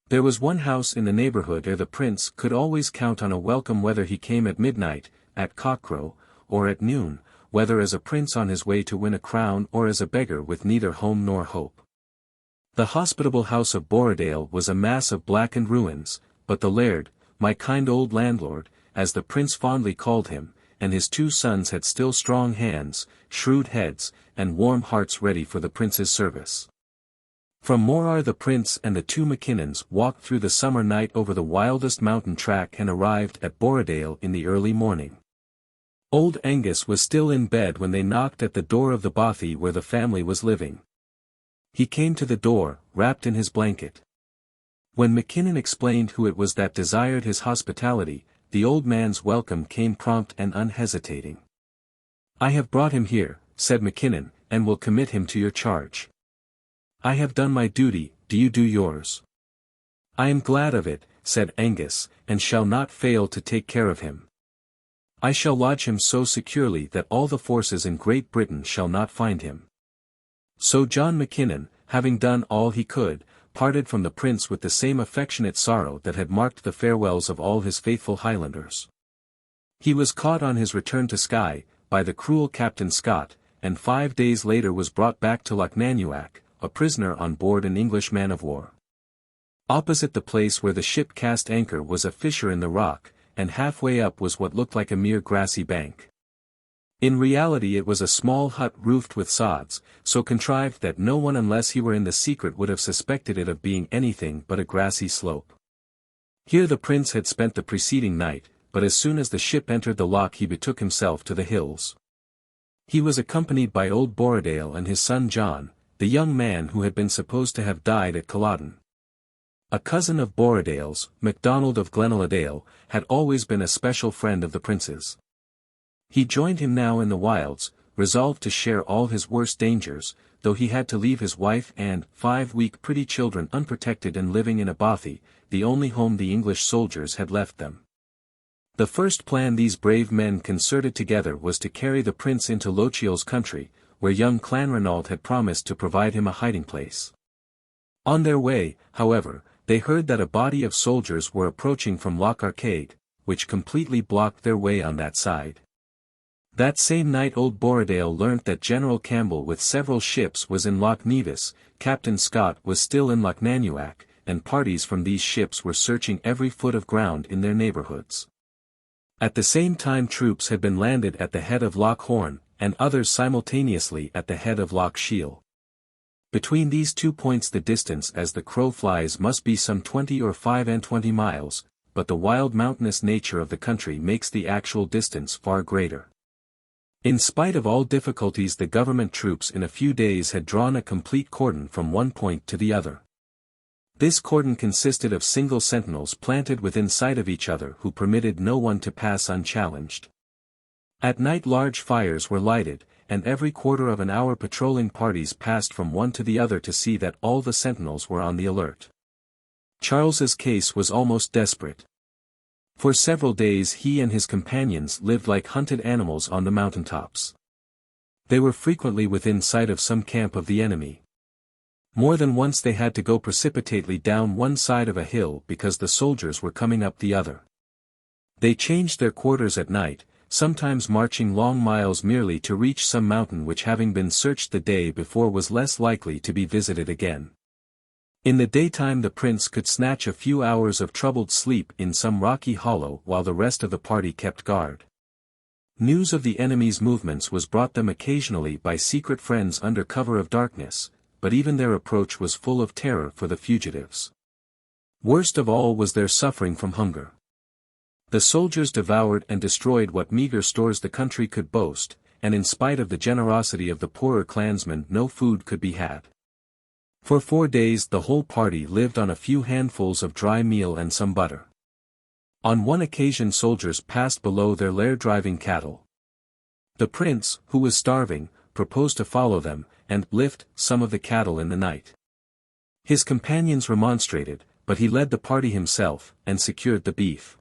There was one house in the neighborhood where the prince could always count on a welcome whether he came at midnight, at cockcrow, or at noon, whether as a prince on his way to win a crown or as a beggar with neither home nor hope. The hospitable house of Borradaile was a mass of blackened ruins, but the laird, my kind old landlord, as the prince fondly called him, and his 2 sons had still strong hands, shrewd heads, and warm hearts ready for the prince's service. From Morar the prince and the 2 Mackinnons walked through the summer night over the wildest mountain track and arrived at Borradaile in the early morning. Old Angus was still in bed when they knocked at the door of the bothy where the family was living. He came to the door, wrapped in his blanket. When Mackinnon explained who it was that desired his hospitality, the old man's welcome came prompt and unhesitating. "I have brought him here," said Mackinnon, "and will commit him to your charge. I have done my duty, do you do yours?" "I am glad of it," said Angus, "and shall not fail to take care of him. I shall lodge him so securely that all the forces in Great Britain shall not find him." So John Mackinnon, having done all he could, parted from the prince with the same affectionate sorrow that had marked the farewells of all his faithful Highlanders. He was caught on his return to Skye, by the cruel Captain Scott, and 5 days later was brought back to Lochnanuagh, a prisoner on board an English man-of-war. Opposite the place where the ship cast anchor was a fissure in the rock, and halfway up was what looked like a mere grassy bank. In reality it was a small hut roofed with sods, so contrived that no one unless he were in the secret would have suspected it of being anything but a grassy slope. Here the prince had spent the preceding night, but as soon as the ship entered the loch he betook himself to the hills. He was accompanied by old Borradaile and his son John, the young man who had been supposed to have died at Culloden. A cousin of Borradaile's, MacDonald of Glenaladale, had always been a special friend of the prince's. He joined him now in the wilds, resolved to share all his worst dangers, though he had to leave his wife and 5 weak pretty children unprotected and living in a bothy, the only home the English soldiers had left them. The first plan these brave men concerted together was to carry the prince into Lochiel's country, where young Clanranald had promised to provide him a hiding place. On their way, however, they heard that a body of soldiers were approaching from Loch Arkaig, which completely blocked their way on that side. That same night old Borradaile learnt that General Campbell with several ships was in Loch Nevis, Captain Scott was still in Lochnanuagh, and parties from these ships were searching every foot of ground in their neighbourhoods. At the same time troops had been landed at the head of Loch Horn, and others simultaneously at the head of Loch Shiel. Between these 2 points the distance as the crow flies must be some 20 or 25 miles, but the wild mountainous nature of the country makes the actual distance far greater. In spite of all difficulties the government troops in a few days had drawn a complete cordon from one point to the other. This cordon consisted of single sentinels planted within sight of each other who permitted no one to pass unchallenged. At night large fires were lighted, and every quarter of an hour patrolling parties passed from one to the other to see that all the sentinels were on the alert. Charles's case was almost desperate. For several days he and his companions lived like hunted animals on the mountaintops. They were frequently within sight of some camp of the enemy. More than once they had to go precipitately down one side of a hill because the soldiers were coming up the other. They changed their quarters at night, sometimes marching long miles merely to reach some mountain which having been searched the day before was less likely to be visited again. In the daytime the prince could snatch a few hours of troubled sleep in some rocky hollow while the rest of the party kept guard. News of the enemy's movements was brought them occasionally by secret friends under cover of darkness, but even their approach was full of terror for the fugitives. Worst of all was their suffering from hunger. The soldiers devoured and destroyed what meager stores the country could boast, and in spite of the generosity of the poorer clansmen no food could be had. For 4 days the whole party lived on a few handfuls of dry meal and some butter. On one occasion soldiers passed below their lair driving cattle. The prince, who was starving, proposed to follow them, and lift some of the cattle in the night. His companions remonstrated, but he led the party himself, and secured the beef.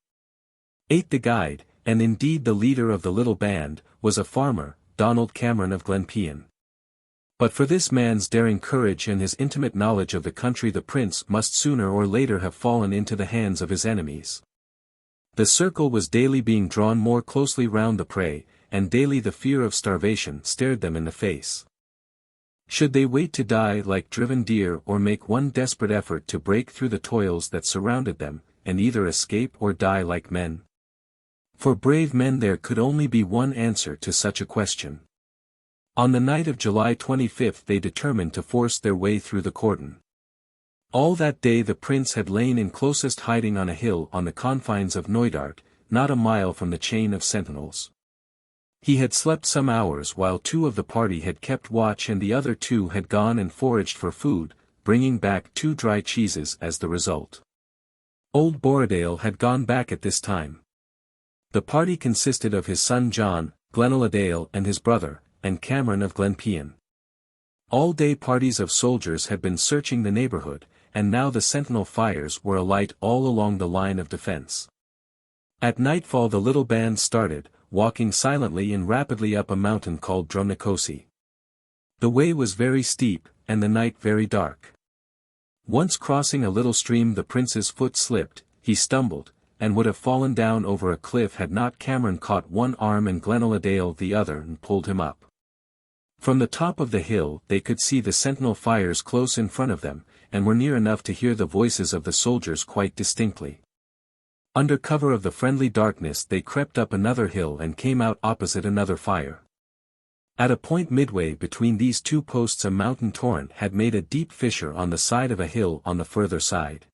8 The guide, and indeed the leader of the little band, was a farmer, Donald Cameron of Glenpean. But for this man's daring courage and his intimate knowledge of the country the prince must sooner or later have fallen into the hands of his enemies. The circle was daily being drawn more closely round the prey, and daily the fear of starvation stared them in the face. Should they wait to die like driven deer or make one desperate effort to break through the toils that surrounded them, and either escape or die like men? For brave men there could only be one answer to such a question. On the night of July 25 they determined to force their way through the cordon. All that day the prince had lain in closest hiding on a hill on the confines of Knoydart, not a mile from the chain of sentinels. He had slept some hours while 2 of the party had kept watch and the other 2 had gone and foraged for food, bringing back 2 dry cheeses as the result. Old Borradaile had gone back at this time. The party consisted of his son John, Glenaladale and his brother, and Cameron of Glenpean. All-day parties of soldiers had been searching the neighborhood, and now the sentinel fires were alight all along the line of defense. At nightfall the little band started, walking silently and rapidly up a mountain called Drumnicosi. The way was very steep, and the night very dark. Once crossing a little stream the prince's foot slipped, he stumbled, and would have fallen down over a cliff had not Cameron caught one arm and Glenaladale the other and pulled him up. From the top of the hill they could see the sentinel fires close in front of them, and were near enough to hear the voices of the soldiers quite distinctly. Under cover of the friendly darkness they crept up another hill and came out opposite another fire. At a point midway between these two posts a mountain torrent had made a deep fissure on the side of a hill on the further side.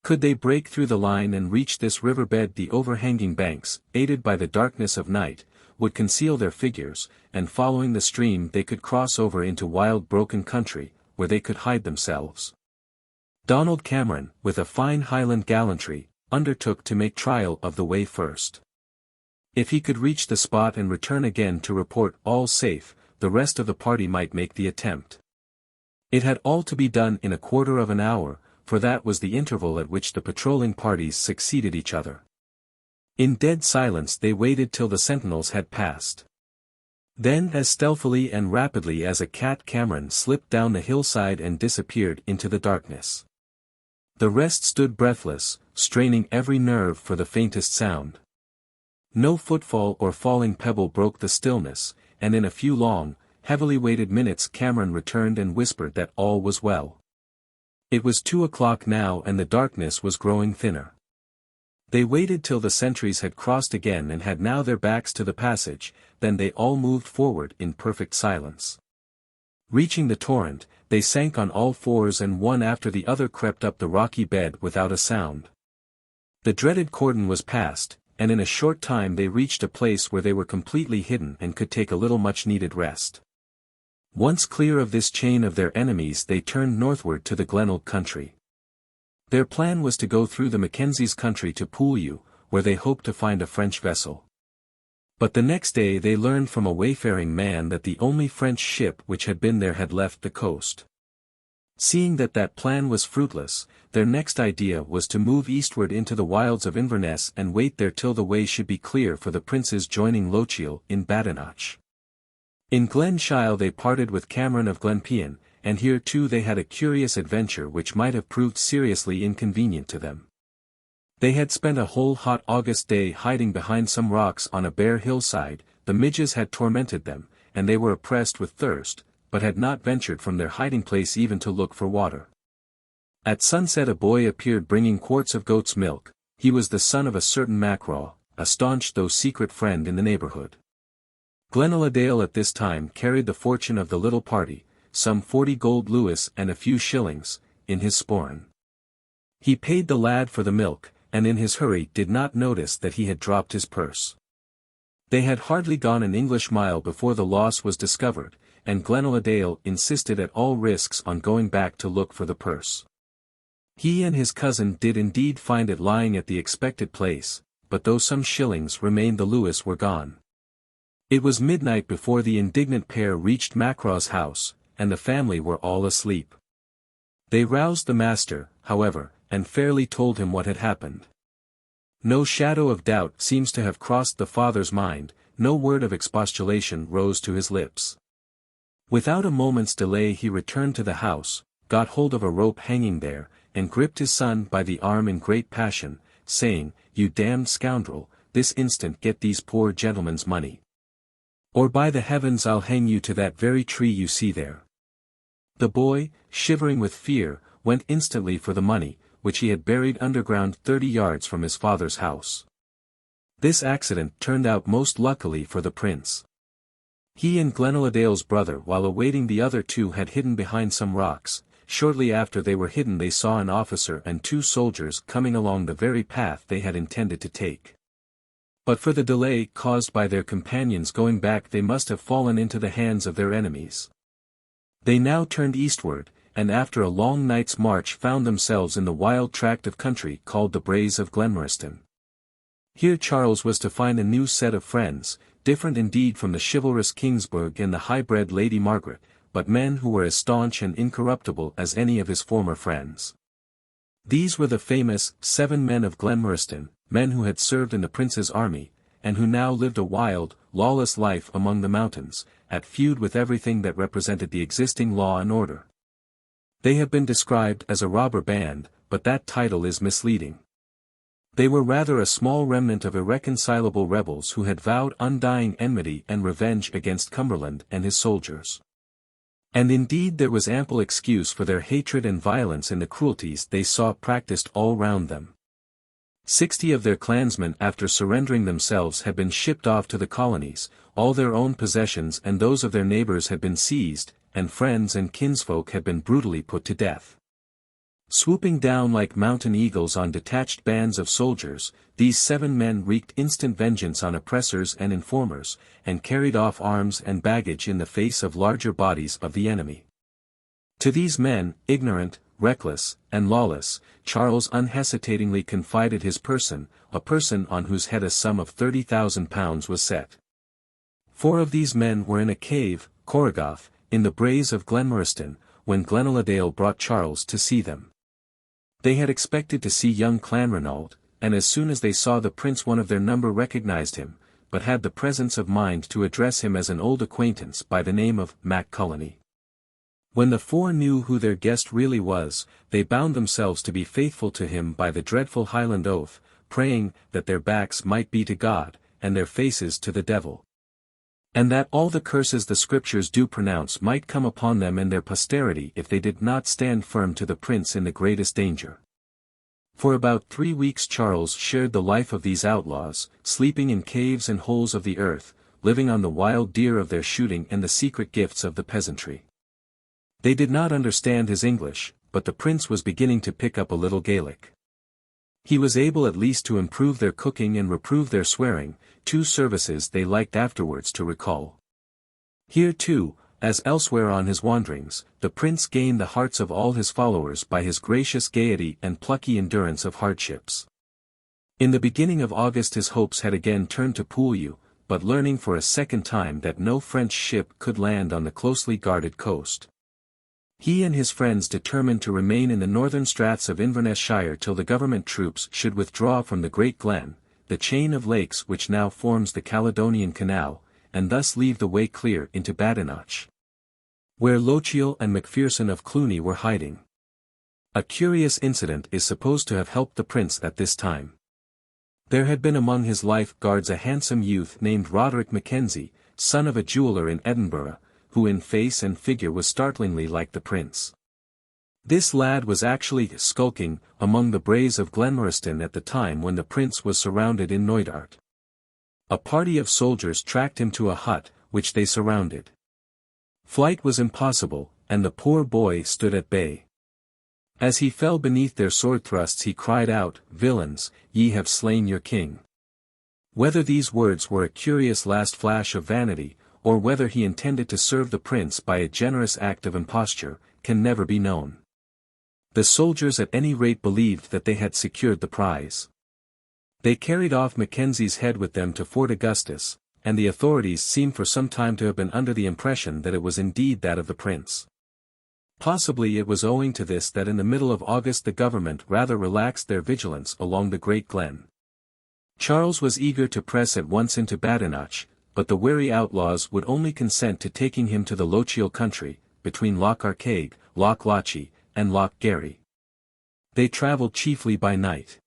Could they break through the line and reach this riverbed the overhanging banks, aided by the darkness of night, would conceal their figures, and following the stream they could cross over into wild broken country, where they could hide themselves. Donald Cameron, with a fine Highland gallantry, undertook to make trial of the way first. If he could reach the spot and return again to report all safe, the rest of the party might make the attempt. It had all to be done in a quarter of an hour, for that was the interval at which the patrolling parties succeeded each other. In dead silence they waited till the sentinels had passed. Then as stealthily and rapidly as a cat Cameron slipped down the hillside and disappeared into the darkness. The rest stood breathless, straining every nerve for the faintest sound. No footfall or falling pebble broke the stillness, and in a few long, heavily weighted minutes Cameron returned and whispered that all was well. It was 2 o'clock now and the darkness was growing thinner. They waited till the sentries had crossed again and had now their backs to the passage, then they all moved forward in perfect silence. Reaching the torrent, they sank on all fours and one after the other crept up the rocky bed without a sound. The dreaded cordon was passed, and in a short time they reached a place where they were completely hidden and could take a little much-needed rest. Once clear of this chain of their enemies they turned northward to the Glenelg country. Their plan was to go through the Mackenzies' country to Pooleu, where they hoped to find a French vessel. But the next day they learned from a wayfaring man that the only French ship which had been there had left the coast. Seeing that that plan was fruitless, their next idea was to move eastward into the wilds of Inverness and wait there till the way should be clear for the princes joining Lochiel in Badenoch. In Glen Shiel they parted with Cameron of Glenpean, and here too they had a curious adventure which might have proved seriously inconvenient to them. They had spent a whole hot August day hiding behind some rocks on a bare hillside, the midges had tormented them, and they were oppressed with thirst, but had not ventured from their hiding place even to look for water. At sunset a boy appeared bringing quarts of goat's milk. He was the son of a certain Macraw, a staunch though secret friend in the neighborhood. Glenaladale at this time carried the fortune of the little party, some 40 gold louis and a few shillings, in his sporran. He paid the lad for the milk, and in his hurry did not notice that he had dropped his purse. They had hardly gone an English mile before the loss was discovered, and Glenaladale insisted at all risks on going back to look for the purse. He and his cousin did indeed find it lying at the expected place, but though some shillings remained the louis were gone. It was midnight before the indignant pair reached Macraw's house, and the family were all asleep. They roused the master, however, and fairly told him what had happened. No shadow of doubt seems to have crossed the father's mind, no word of expostulation rose to his lips. Without a moment's delay he returned to the house, got hold of a rope hanging there, and gripped his son by the arm in great passion, saying, "You damned scoundrel, this instant get these poor gentlemen's money. Or by the heavens I'll hang you to that very tree you see there." The boy, shivering with fear, went instantly for the money, which he had buried underground 30 yards from his father's house. This accident turned out most luckily for the prince. He and Glenaladale's brother while awaiting the other two had hidden behind some rocks. Shortly after they were hidden they saw an officer and 2 soldiers coming along the very path they had intended to take. But for the delay caused by their companions going back they must have fallen into the hands of their enemies. They now turned eastward, and after a long night's march found themselves in the wild tract of country called the Braes of Glenmoriston. Here Charles was to find a new set of friends, different indeed from the chivalrous Kingsburgh and the high-bred Lady Margaret, but men who were as staunch and incorruptible as any of his former friends. These were the famous 7 men of Glenmoriston, men who had served in the prince's army, and who now lived a wild, lawless life among the mountains, at feud with everything that represented the existing law and order. They have been described as a robber band, but that title is misleading. They were rather a small remnant of irreconcilable rebels who had vowed undying enmity and revenge against Cumberland and his soldiers. And indeed there was ample excuse for their hatred and violence in the cruelties they saw practiced all round them. 60 of their clansmen after surrendering themselves had been shipped off to the colonies, all their own possessions and those of their neighbors had been seized, and friends and kinsfolk had been brutally put to death. Swooping down like mountain eagles on detached bands of soldiers, these 7 men wreaked instant vengeance on oppressors and informers, and carried off arms and baggage in the face of larger bodies of the enemy. To these men, ignorant, reckless, and lawless, Charles unhesitatingly confided his person, a person on whose head a sum of £30,000 was set. 4 of these men were in a cave, Corrigoth, in the Braes of Glenmoriston, when Glenaladale brought Charles to see them. They had expected to see young Clanranald, and as soon as they saw the prince one of their number recognized him, but had the presence of mind to address him as an old acquaintance by the name of Mac Cullany. When the 4 knew who their guest really was, they bound themselves to be faithful to him by the dreadful Highland oath, praying that their backs might be to God, and their faces to the devil. And that all the curses the scriptures do pronounce might come upon them and their posterity if they did not stand firm to the prince in the greatest danger. For about 3 weeks Charles shared the life of these outlaws, sleeping in caves and holes of the earth, living on the wild deer of their shooting and the secret gifts of the peasantry. They did not understand his English, but the prince was beginning to pick up a little Gaelic. He was able at least to improve their cooking and reprove their swearing, 2 services they liked afterwards to recall. Here too, as elsewhere on his wanderings, the prince gained the hearts of all his followers by his gracious gaiety and plucky endurance of hardships. In the beginning of August his hopes had again turned to Pouilly, but learning for a second time that no French ship could land on the closely guarded coast, he and his friends determined to remain in the northern straths of Inverness Shire till the government troops should withdraw from the Great Glen, the chain of lakes which now forms the Caledonian Canal, and thus leave the way clear into Badenoch, where Lochiel and Macpherson of Cluny were hiding. A curious incident is supposed to have helped the prince at this time. There had been among his life guards a handsome youth named Roderick Mackenzie, son of a jeweller in Edinburgh, who in face and figure was startlingly like the prince. This lad was actually skulking among the Braes of Glenmoriston at the time when the prince was surrounded in Knoydart. A party of soldiers tracked him to a hut, which they surrounded. Flight was impossible, and the poor boy stood at bay. As he fell beneath their sword thrusts he cried out, "Villains, ye have slain your king." Whether these words were a curious last flash of vanity, or whether he intended to serve the prince by a generous act of imposture, can never be known. The soldiers at any rate believed that they had secured the prize. They carried off Mackenzie's head with them to Fort Augustus, and the authorities seem for some time to have been under the impression that it was indeed that of the prince. Possibly it was owing to this that in the middle of August the government rather relaxed their vigilance along the Great Glen. Charles was eager to press at once into Badenoch, but the wary outlaws would only consent to taking him to the Lochiel country, between Loch Arkaig, Loch Lochy, and Loch Garry. They travelled chiefly by night.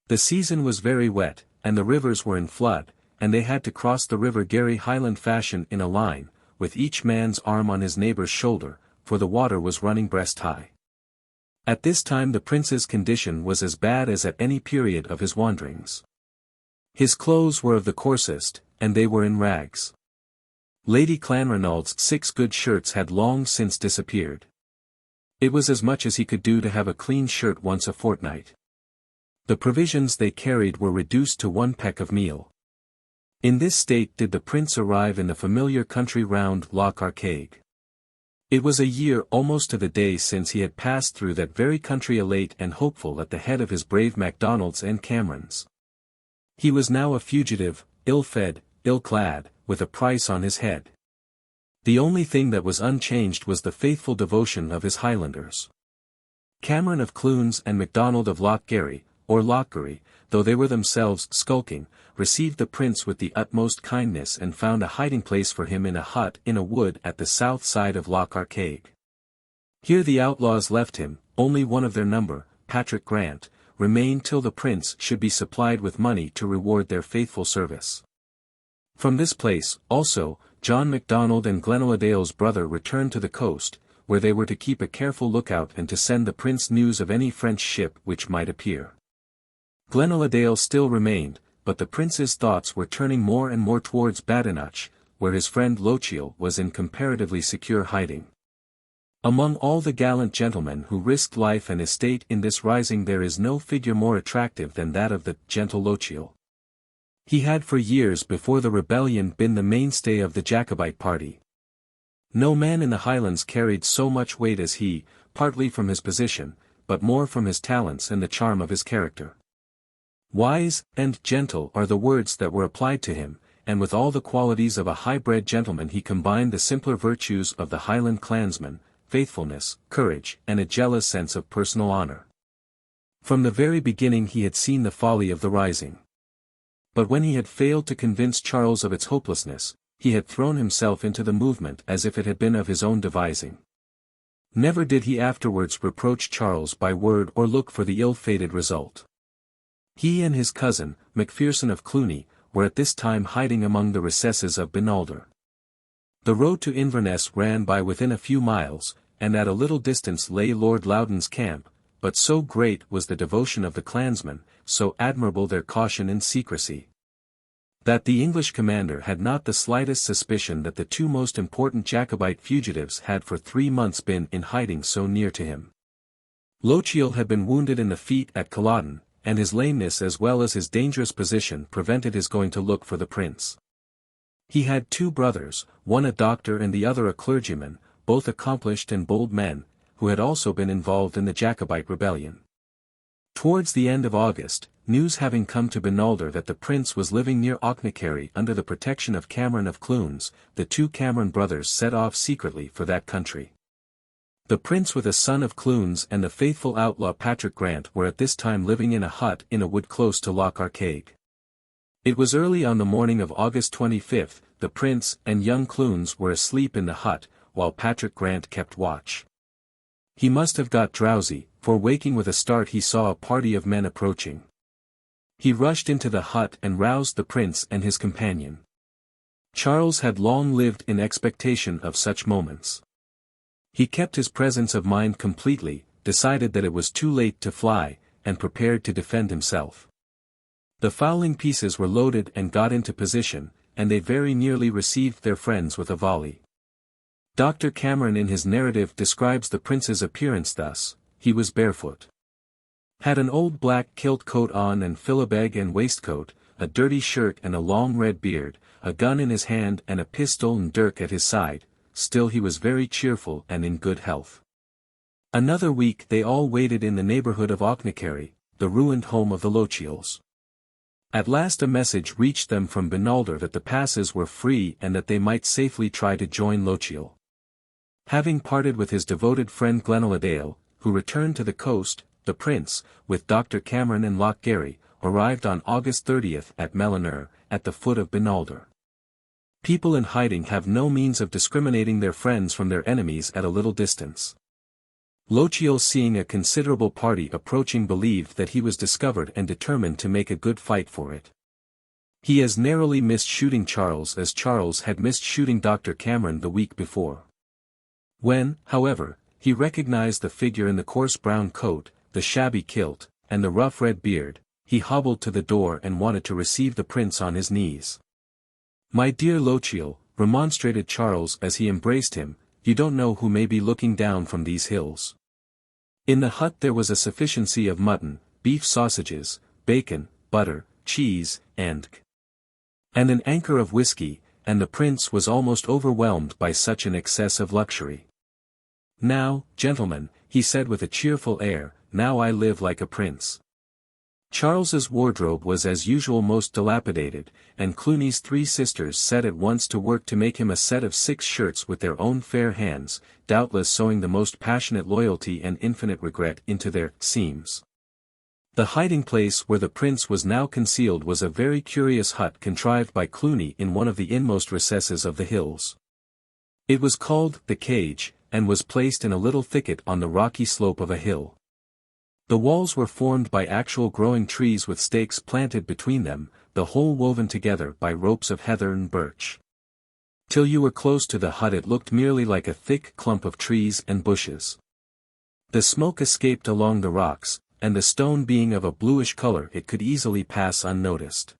The season was very wet, and the rivers were in flood, and they had to cross the river Garry Highland fashion in a line, with each man's arm on his neighbour's shoulder, for the water was running breast-high. At this time the prince's condition was as bad as at any period of his wanderings. His clothes were of the coarsest, and they were in rags. Lady Clanranald's 6 good shirts had long since disappeared. It was as much as he could do to have a clean shirt once a fortnight. The provisions they carried were reduced to 1 peck of meal. In this state did the prince arrive in the familiar country round Loch Arkaig. It was a year almost to the day since he had passed through that very country elate and hopeful at the head of his brave Macdonalds and Camerons. He was now a fugitive, ill-fed, ill-clad, with a price on his head. The only thing that was unchanged was the faithful devotion of his Highlanders. Cameron of Clunes and MacDonald of Lochgarry, or Lochgarry, though they were themselves skulking, received the prince with the utmost kindness and found a hiding place for him in a hut in a wood at the south side of Loch Arkaig. Here the outlaws left him, only one of their number, Patrick Grant, remained till the prince should be supplied with money to reward their faithful service. From this place, also, John MacDonald and Glenaladale's brother returned to the coast, where they were to keep a careful lookout and to send the prince news of any French ship which might appear. Glenaladale still remained, but the prince's thoughts were turning more and more towards Badenoch, where his friend Lochiel was in comparatively secure hiding. Among all the gallant gentlemen who risked life and estate in this rising there is no figure more attractive than that of the gentle Lochiel. He had for years before the rebellion been the mainstay of the Jacobite party. No man in the Highlands carried so much weight as he, partly from his position, but more from his talents and the charm of his character. Wise and gentle are the words that were applied to him, and with all the qualities of a high-bred gentleman he combined the simpler virtues of the Highland clansman, faithfulness, courage, and a jealous sense of personal honor. From the very beginning he had seen the folly of the rising. But when he had failed to convince Charles of its hopelessness, he had thrown himself into the movement as if it had been of his own devising. Never did he afterwards reproach Charles by word or look for the ill-fated result. He and his cousin, Macpherson of Cluny, were at this time hiding among the recesses of Binalder. The road to Inverness ran by within a few miles, and at a little distance lay Lord Loudon's camp, but so great was the devotion of the clansmen, so admirable their caution and secrecy, that the English commander had not the slightest suspicion that the two most important Jacobite fugitives had for 3 months been in hiding so near to him. Lochiel had been wounded in the feet at Culloden, and his lameness as well as his dangerous position prevented his going to look for the prince. He had 2 brothers, one a doctor and the other a clergyman, both accomplished and bold men, who had also been involved in the Jacobite rebellion. Towards the end of August, news having come to Binalder that the prince was living near Auchnacarry under the protection of Cameron of Clunes, the 2 Cameron brothers set off secretly for that country. The prince with a son of Clunes and the faithful outlaw Patrick Grant were at this time living in a hut in a wood close to Loch Arkaig. It was early on the morning of August 25th, the prince and young Clunes were asleep in the hut, while Patrick Grant kept watch. He must have got drowsy, for waking with a start he saw a party of men approaching. He rushed into the hut and roused the prince and his companion. Charles had long lived in expectation of such moments. He kept his presence of mind completely, decided that it was too late to fly, and prepared to defend himself. The fowling pieces were loaded and got into position, and they very nearly received their friends with a volley. Dr. Cameron in his narrative describes the prince's appearance thus: he was barefoot. Had an old black kilt coat on and philibeg and waistcoat, a dirty shirt and a long red beard, a gun in his hand and a pistol and dirk at his side, still he was very cheerful and in good health. Another week they all waited in the neighborhood of Auchnacarry, the ruined home of the Lochiels. At last a message reached them from Binalder that the passes were free and that they might safely try to join Lochiel. Having parted with his devoted friend Glenaladale, who returned to the coast, the prince, with Dr. Cameron and Lochgarry, arrived on August 30th at Mellinur, at the foot of Binalder. People in hiding have no means of discriminating their friends from their enemies at a little distance. Lochiel, seeing a considerable party approaching, believed that he was discovered and determined to make a good fight for it. He as narrowly missed shooting Charles as Charles had missed shooting Dr. Cameron the week before. When, however, he recognized the figure in the coarse brown coat, the shabby kilt, and the rough red beard, he hobbled to the door and wanted to receive the prince on his knees. "My dear Lochiel," remonstrated Charles as he embraced him, "you don't know who may be looking down from these hills." In the hut there was a sufficiency of mutton, beef sausages, bacon, butter, cheese, and an anchor of whiskey, and the prince was almost overwhelmed by such an excess of luxury. "Now, gentlemen," he said with a cheerful air, "now I live like a prince." Charles's wardrobe was as usual most dilapidated, and Cluny's 3 sisters set at once to work to make him a set of 6 shirts with their own fair hands, doubtless sewing the most passionate loyalty and infinite regret into their seams. The hiding place where the prince was now concealed was a very curious hut contrived by Cluny in one of the inmost recesses of the hills. It was called the Cage, and was placed in a little thicket on the rocky slope of a hill. The walls were formed by actual growing trees with stakes planted between them, the whole woven together by ropes of heather and birch. Till you were close to the hut it looked merely like a thick clump of trees and bushes. The smoke escaped along the rocks, and the stone being of a bluish color it could easily pass unnoticed.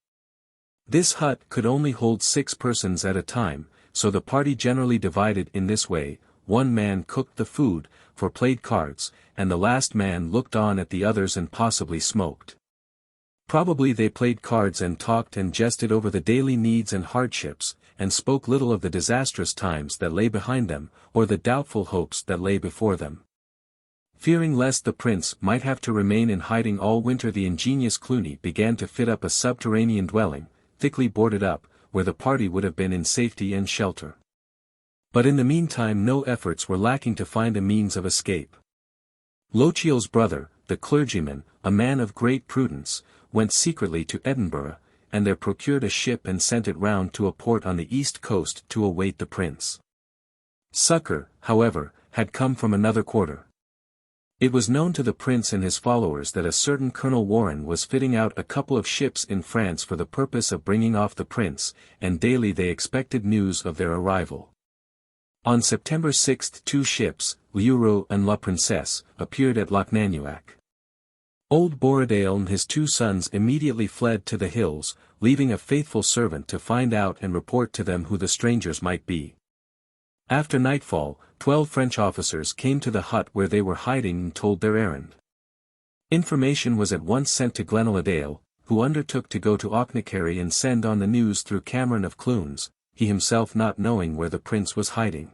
This hut could only hold 6 persons at a time, so the party generally divided in this way: one man cooked the food, or played cards, and the last man looked on at the others and possibly smoked. Probably they played cards and talked and jested over the daily needs and hardships, and spoke little of the disastrous times that lay behind them, or the doubtful hopes that lay before them. Fearing lest the prince might have to remain in hiding all winter, the ingenious Cluny began to fit up a subterranean dwelling, thickly boarded up, where the party would have been in safety and shelter. But in the meantime no efforts were lacking to find a means of escape. Lochiel's brother, the clergyman, a man of great prudence, went secretly to Edinburgh, and there procured a ship and sent it round to a port on the east coast to await the prince. Succour, however, had come from another quarter. It was known to the prince and his followers that a certain Colonel Warren was fitting out a couple of ships in France for the purpose of bringing off the prince, and daily they expected news of their arrival. On September 6 2 ships, l'Euro and La Princesse, appeared at Lochnanuagh. Old Borradaile and his 2 sons immediately fled to the hills, leaving a faithful servant to find out and report to them who the strangers might be. After nightfall, 12 French officers came to the hut where they were hiding and told their errand. Information was at once sent to Glenaladale, who undertook to go to Auchnacarry and send on the news through Cameron of Clunes, he himself not knowing where the prince was hiding.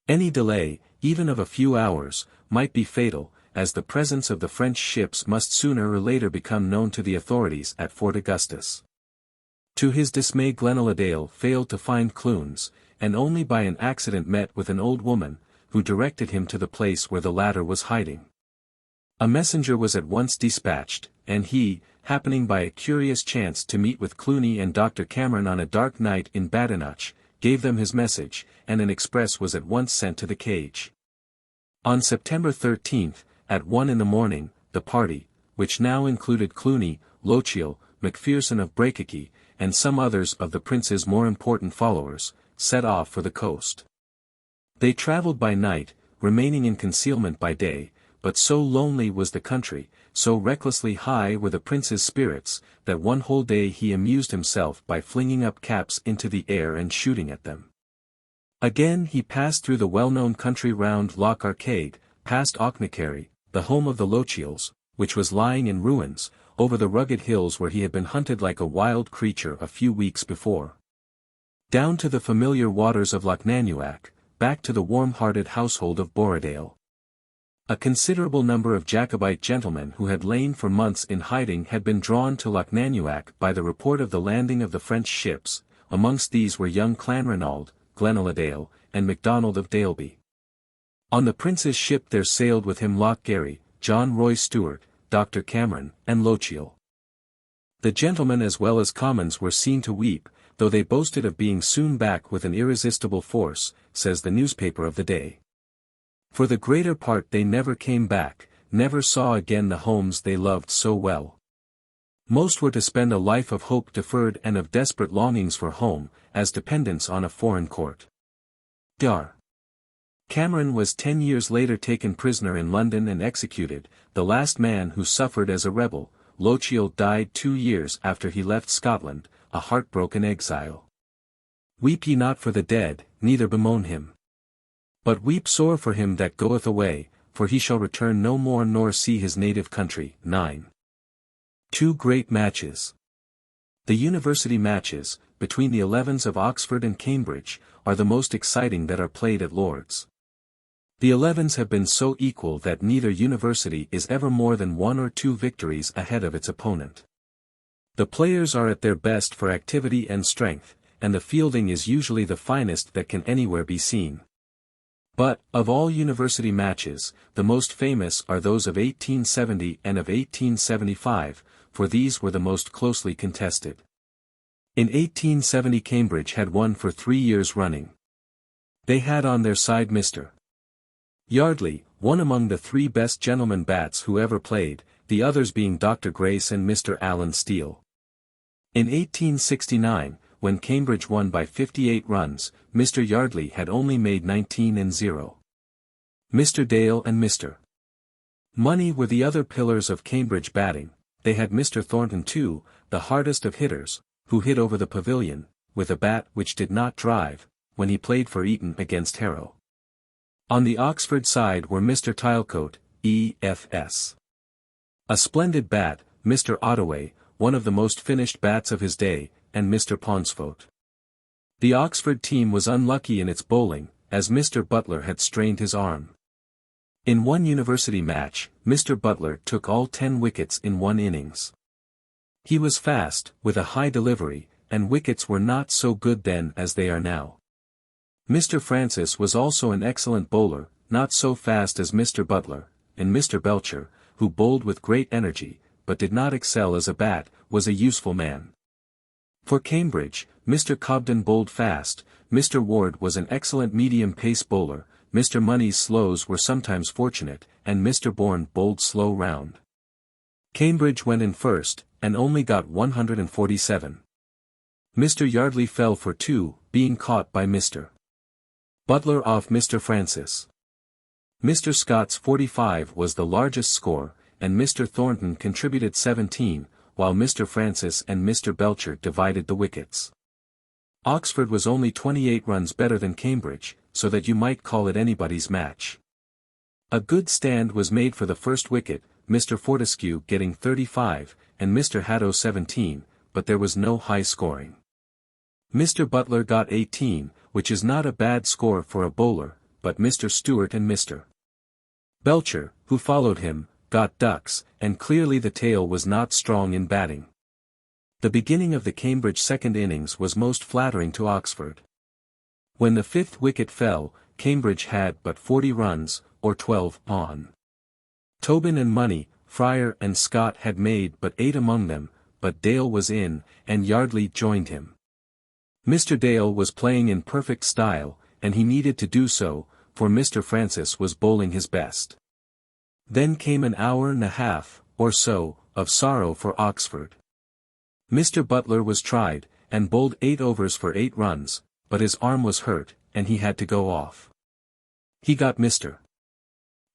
Any delay, even of a few hours, might be fatal, as the presence of the French ships must sooner or later become known to the authorities at Fort Augustus. To his dismay Glenaladale failed to find Clunes, and only by an accident met with an old woman, who directed him to the place where the latter was hiding. A messenger was at once dispatched, and he, happening by a curious chance to meet with Cluny and Dr. Cameron on a dark night in Badenoch, gave them his message, and an express was at once sent to the Cage. On September 13, at 1 in the morning, the party, which now included Cluny, Lochiel, Macpherson of Brackachie, and some others of the prince's more important followers, set off for the coast. They travelled by night, remaining in concealment by day, but so lonely was the country, so recklessly high were the prince's spirits, that one whole day he amused himself by flinging up caps into the air and shooting at them. Again he passed through the well-known country round Loch Arcade, past Auchnacarry, the home of the Lochiels, which was lying in ruins, over the rugged hills where he had been hunted like a wild creature a few weeks before. Down to the familiar waters of Lochnanuagh, back to the warm-hearted household of Borradaile. A considerable number of Jacobite gentlemen who had lain for months in hiding had been drawn to Lochnanuagh by the report of the landing of the French ships. Amongst these were young Clanranald, Glenaladale, and MacDonald of Daleby. On the prince's ship there sailed with him Lochgarry, John Roy Stewart, Dr. Cameron, and Lochiel. The gentlemen as well as commons were seen to weep, though they boasted of being soon back with an irresistible force, says the newspaper of the day. For the greater part they never came back, never saw again the homes they loved so well. Most were to spend a life of hope deferred and of desperate longings for home, as dependents on a foreign court. Dr. Cameron was 10 years later taken prisoner in London and executed, the last man who suffered as a rebel. Lochiel died 2 years after he left Scotland, a heartbroken exile. Weep ye not for the dead, neither bemoan him. But weep sore for him that goeth away, for he shall return no more nor see his native country. 9. 2 great matches. The university matches, between the 11s of Oxford and Cambridge, are the most exciting that are played at Lord's. The 11s have been so equal that neither university is ever more than 1 or 2 victories ahead of its opponent. The players are at their best for activity and strength, and the fielding is usually the finest that can anywhere be seen. But, of all university matches, the most famous are those of 1870 and of 1875, for these were the most closely contested. In 1870 Cambridge had won for 3 years running. They had on their side Mr. Yardley, one among the 3 best gentleman bats who ever played, the others being Dr. Grace and Mr. Allen Steele. In 1869, when Cambridge won by 58 runs, Mr. Yardley had only made 19 and 0. Mr. Dale and Mr. Money were the other pillars of Cambridge batting. They had Mr. Thornton too, the hardest of hitters, who hit over the pavilion, with a bat which did not drive, when he played for Eton against Harrow. On the Oxford side were Mr. Tilecote, E.F.S. A splendid bat, Mr. Ottaway, one of the most finished bats of his day, and Mr. Ponsford. The Oxford team was unlucky in its bowling, as Mr. Butler had strained his arm. In one university match, Mr. Butler took all 10 wickets in one innings. He was fast, with a high delivery, and wickets were not so good then as they are now. Mr. Francis was also an excellent bowler, not so fast as Mr. Butler, and Mr. Belcher, who bowled with great energy, but did not excel as a bat, was a useful man. For Cambridge, Mr. Cobden bowled fast, Mr. Ward was an excellent medium-pace bowler, Mr. Money's slows were sometimes fortunate, and Mr. Bourne bowled slow round. Cambridge went in first, and only got 147. Mr. Yardley fell for 2, being caught by Mr. Butler off Mr. Francis. Mr. Scott's 45 was the largest score, and Mr. Thornton contributed 17, while Mr. Francis and Mr. Belcher divided the wickets. Oxford was only 28 runs better than Cambridge, so that you might call it anybody's match. A good stand was made for the first wicket, Mr. Fortescue getting 35, and Mr. Haddo 17, but there was no high scoring. Mr. Butler got 18, which is not a bad score for a bowler, but Mr. Stewart and Mr. Belcher, who followed him, got ducks, and clearly the tail was not strong in batting. The beginning of the Cambridge second innings was most flattering to Oxford. When the 5th wicket fell, Cambridge had but 40 runs, or 12, on. Tobin and Money, Fryer and Scott had made but 8 among them, but Dale was in, and Yardley joined him. Mr. Dale was playing in perfect style, and he needed to do so, for Mr. Francis was bowling his best. Then came an hour and a half, or so, of sorrow for Oxford. Mr. Butler was tried, and bowled 8 overs for 8 runs, but his arm was hurt, and he had to go off. He got Mr.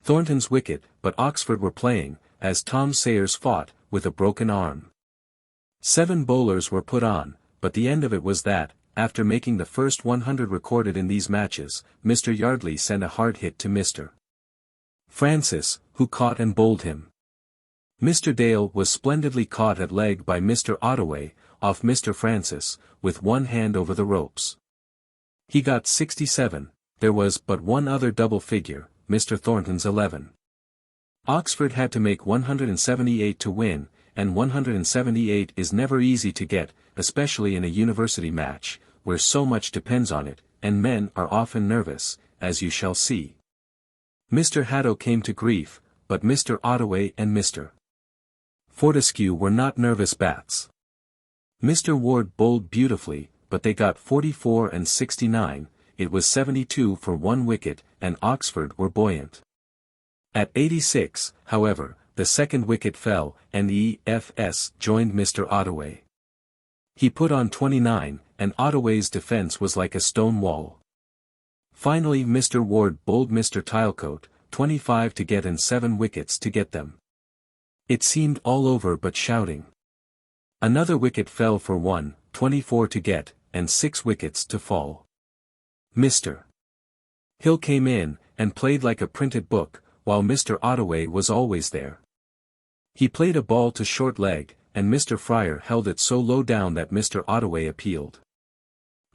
Thornton's wicket, but Oxford were playing, as Tom Sayers fought, with a broken arm. 7 bowlers were put on, but the end of it was that, after making the first 100 recorded in these matches, Mr. Yardley sent a hard hit to Mr. Francis, who caught and bowled him. Mr. Dale was splendidly caught at leg by Mr. Ottaway, off Mr. Francis, with one hand over the ropes. He got 67, there was but one other double figure, Mr. Thornton's 11. Oxford had to make 178 to win, and 178 is never easy to get, especially in a university match, where so much depends on it, and men are often nervous, as you shall see. Mr. Haddo came to grief, but Mr. Ottaway and Mr. Fortescue were not nervous bats. Mr. Ward bowled beautifully, but they got 44 and 69, it was 72 for 1 wicket, and Oxford were buoyant. At 86, however, the second wicket fell, and E.F.S. joined Mr. Ottaway. He put on 29, and Ottaway's defence was like a stone wall. Finally Mr. Ward bowled Mr. Tilecote, 25 to get and 7 wickets to get them. It seemed all over but shouting. Another wicket fell for 1, 24 to get, and 6 wickets to fall. Mr. Hill came in, and played like a printed book, while Mr. Ottaway was always there. He played a ball to short leg, and Mr. Fryer held it so low down that Mr. Ottaway appealed.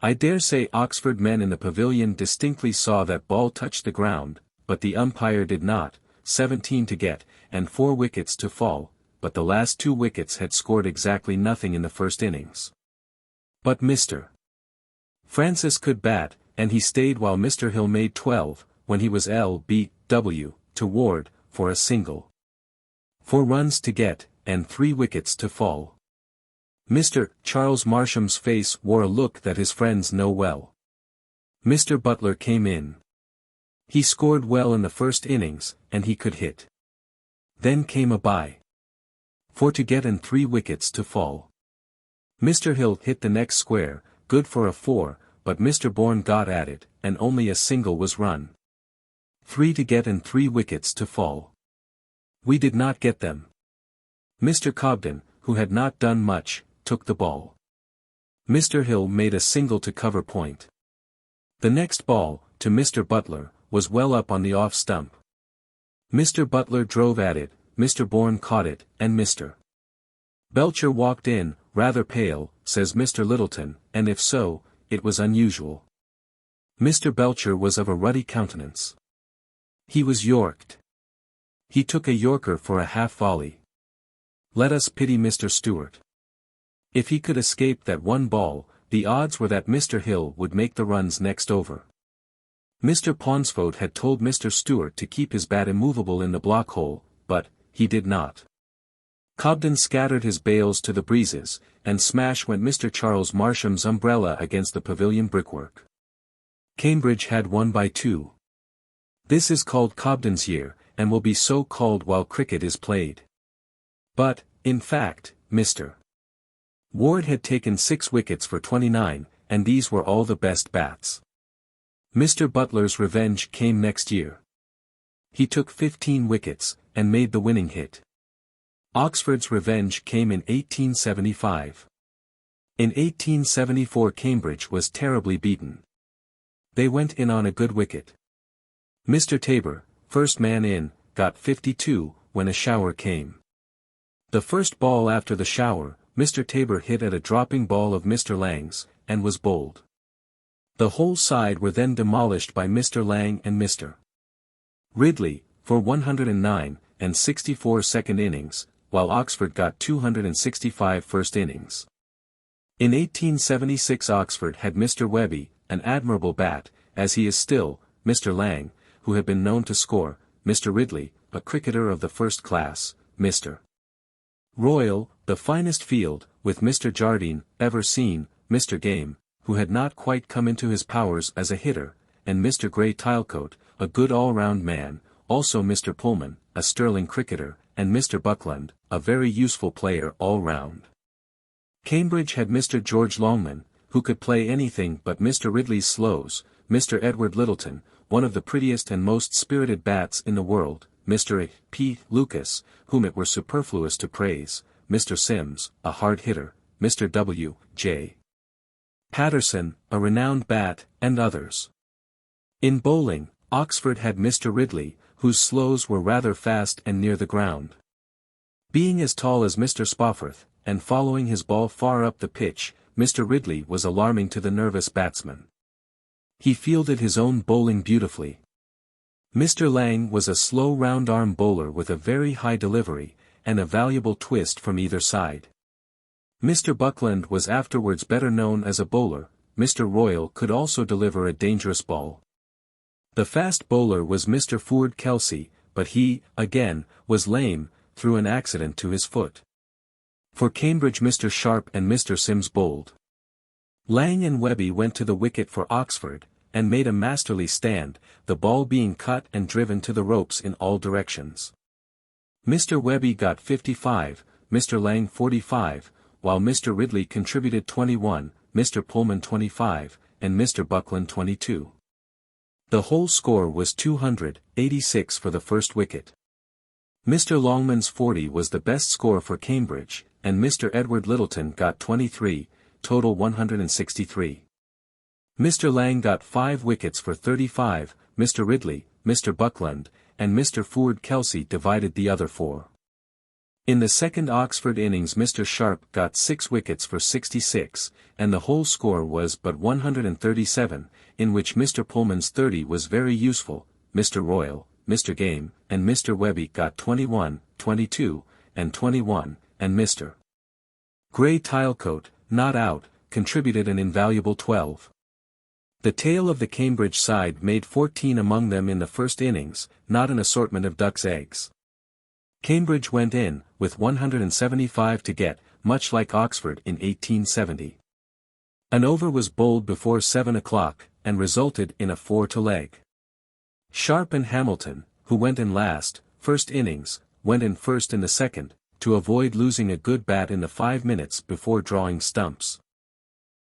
I dare say Oxford men in the pavilion distinctly saw that ball touch the ground, but the umpire did not, 17 to get, and 4 wickets to fall, but the last 2 wickets had scored exactly nothing in the first innings. But Mr. Francis could bat, and he stayed while Mr. Hill made 12, when he was L.B.W. to Ward, for a single. 4 runs to get, and 3 wickets to fall. Mr. Charles Marsham's face wore a look that his friends know well. Mr. Butler came in. He scored well in the first innings, and he could hit. Then came a bye. 4 to get and 3 wickets to fall. Mr. Hill hit the next square, good for a 4, but Mr. Bourne got at it, and only a single was run. 3 to get and 3 wickets to fall. We did not get them. Mr. Cobden, who had not done much, took the ball. Mr. Hill made a single to cover point. The next ball, to Mr. Butler, was well up on the off stump. Mr. Butler drove at it, Mr. Bourne caught it, and Mr. Belcher walked in, rather pale, says Mr. Littleton, and if so, it was unusual. Mr. Belcher was of a ruddy countenance. He was yorked. He took a yorker for a half volley. Let us pity Mr. Stewart. If he could escape that one ball, the odds were that Mr. Hill would make the runs next over. Mr. Ponsford had told Mr. Stewart to keep his bat immovable in the block hole, but he did not. Cobden scattered his bales to the breezes, and smash went Mr. Charles Marsham's umbrella against the pavilion brickwork. Cambridge had won by 2. This is called Cobden's year, and will be so called while cricket is played. But, in fact, Mr. Ward had taken 6 wickets for 29, and these were all the best bats. Mr. Butler's revenge came next year. He took 15 wickets, and made the winning hit. Oxford's revenge came in 1875. In 1874 Cambridge was terribly beaten. They went in on a good wicket. Mr. Tabor, first man in, got 52, when a shower came. The first ball after the shower, Mr. Tabor hit at a dropping ball of Mr. Lang's, and was bowled. The whole side were then demolished by Mr. Lang and Mr. Ridley, for 109, and 64 second innings, while Oxford got 265 first innings. In 1876 Oxford had Mr. Webby, an admirable bat, as he is still, Mr. Lang, who had been known to score, Mr. Ridley, a cricketer of the first class, Mr. Royal, the finest field, with Mr. Jardine, ever seen, Mr. Game, who had not quite come into his powers as a hitter, and Mr. Grey Tilecoat, a good all-round man, also Mr. Pullman, a sterling cricketer, and Mr. Buckland, a very useful player all round. Cambridge had Mr. George Longman, who could play anything but Mr. Ridley's slows, Mr. Edward Littleton, one of the prettiest and most spirited bats in the world, Mr. P. Lucas, whom it were superfluous to praise, Mr. Sims, a hard hitter, Mr. W. J. Patterson, a renowned bat, and others. In bowling, Oxford had Mr. Ridley, whose slows were rather fast and near the ground. Being as tall as Mr. Spofforth, and following his ball far up the pitch, Mr. Ridley was alarming to the nervous batsman. He fielded his own bowling beautifully. Mr. Lang was a slow round-arm bowler with a very high delivery, and a valuable twist from either side. Mr. Buckland was afterwards better known as a bowler. Mr. Royal could also deliver a dangerous ball. The fast bowler was Mr. Ford Kelsey, but he, again, was lame, through an accident to his foot. For Cambridge Mr. Sharp and Mr. Sims bowled. Lang and Webby went to the wicket for Oxford, and made a masterly stand, the ball being cut and driven to the ropes in all directions. Mr. Webby got 55, Mr. Lang 45, while Mr. Ridley contributed 21, Mr. Pullman 25, and Mr. Buckland 22. The whole score was 286 for the first wicket. Mr. Longman's 40 was the best score for Cambridge, and Mr. Edward Littleton got 23, total 163. Mr. Lang got 5 wickets for 35, Mr. Ridley, Mr. Buckland, and Mr. Ford Kelsey divided the other 4. In the second Oxford innings Mr. Sharp got 6 wickets for 66, and the whole score was but 137, in which Mr. Pullman's 30 was very useful, Mr. Royal, Mr. Game, and Mr. Webby got 21, 22, and 21, and Mr. Grey Tilecoat, not out, contributed an invaluable 12. The tail of the Cambridge side made 14 among them in the first innings, not an assortment of ducks' eggs. Cambridge went in, with 175 to get, much like Oxford in 1870. An over was bowled before 7 o'clock, and resulted in a 4-to-leg. Sharp and Hamilton, who went in last, first innings, went in first in the second, to avoid losing a good bat in the 5 minutes before drawing stumps.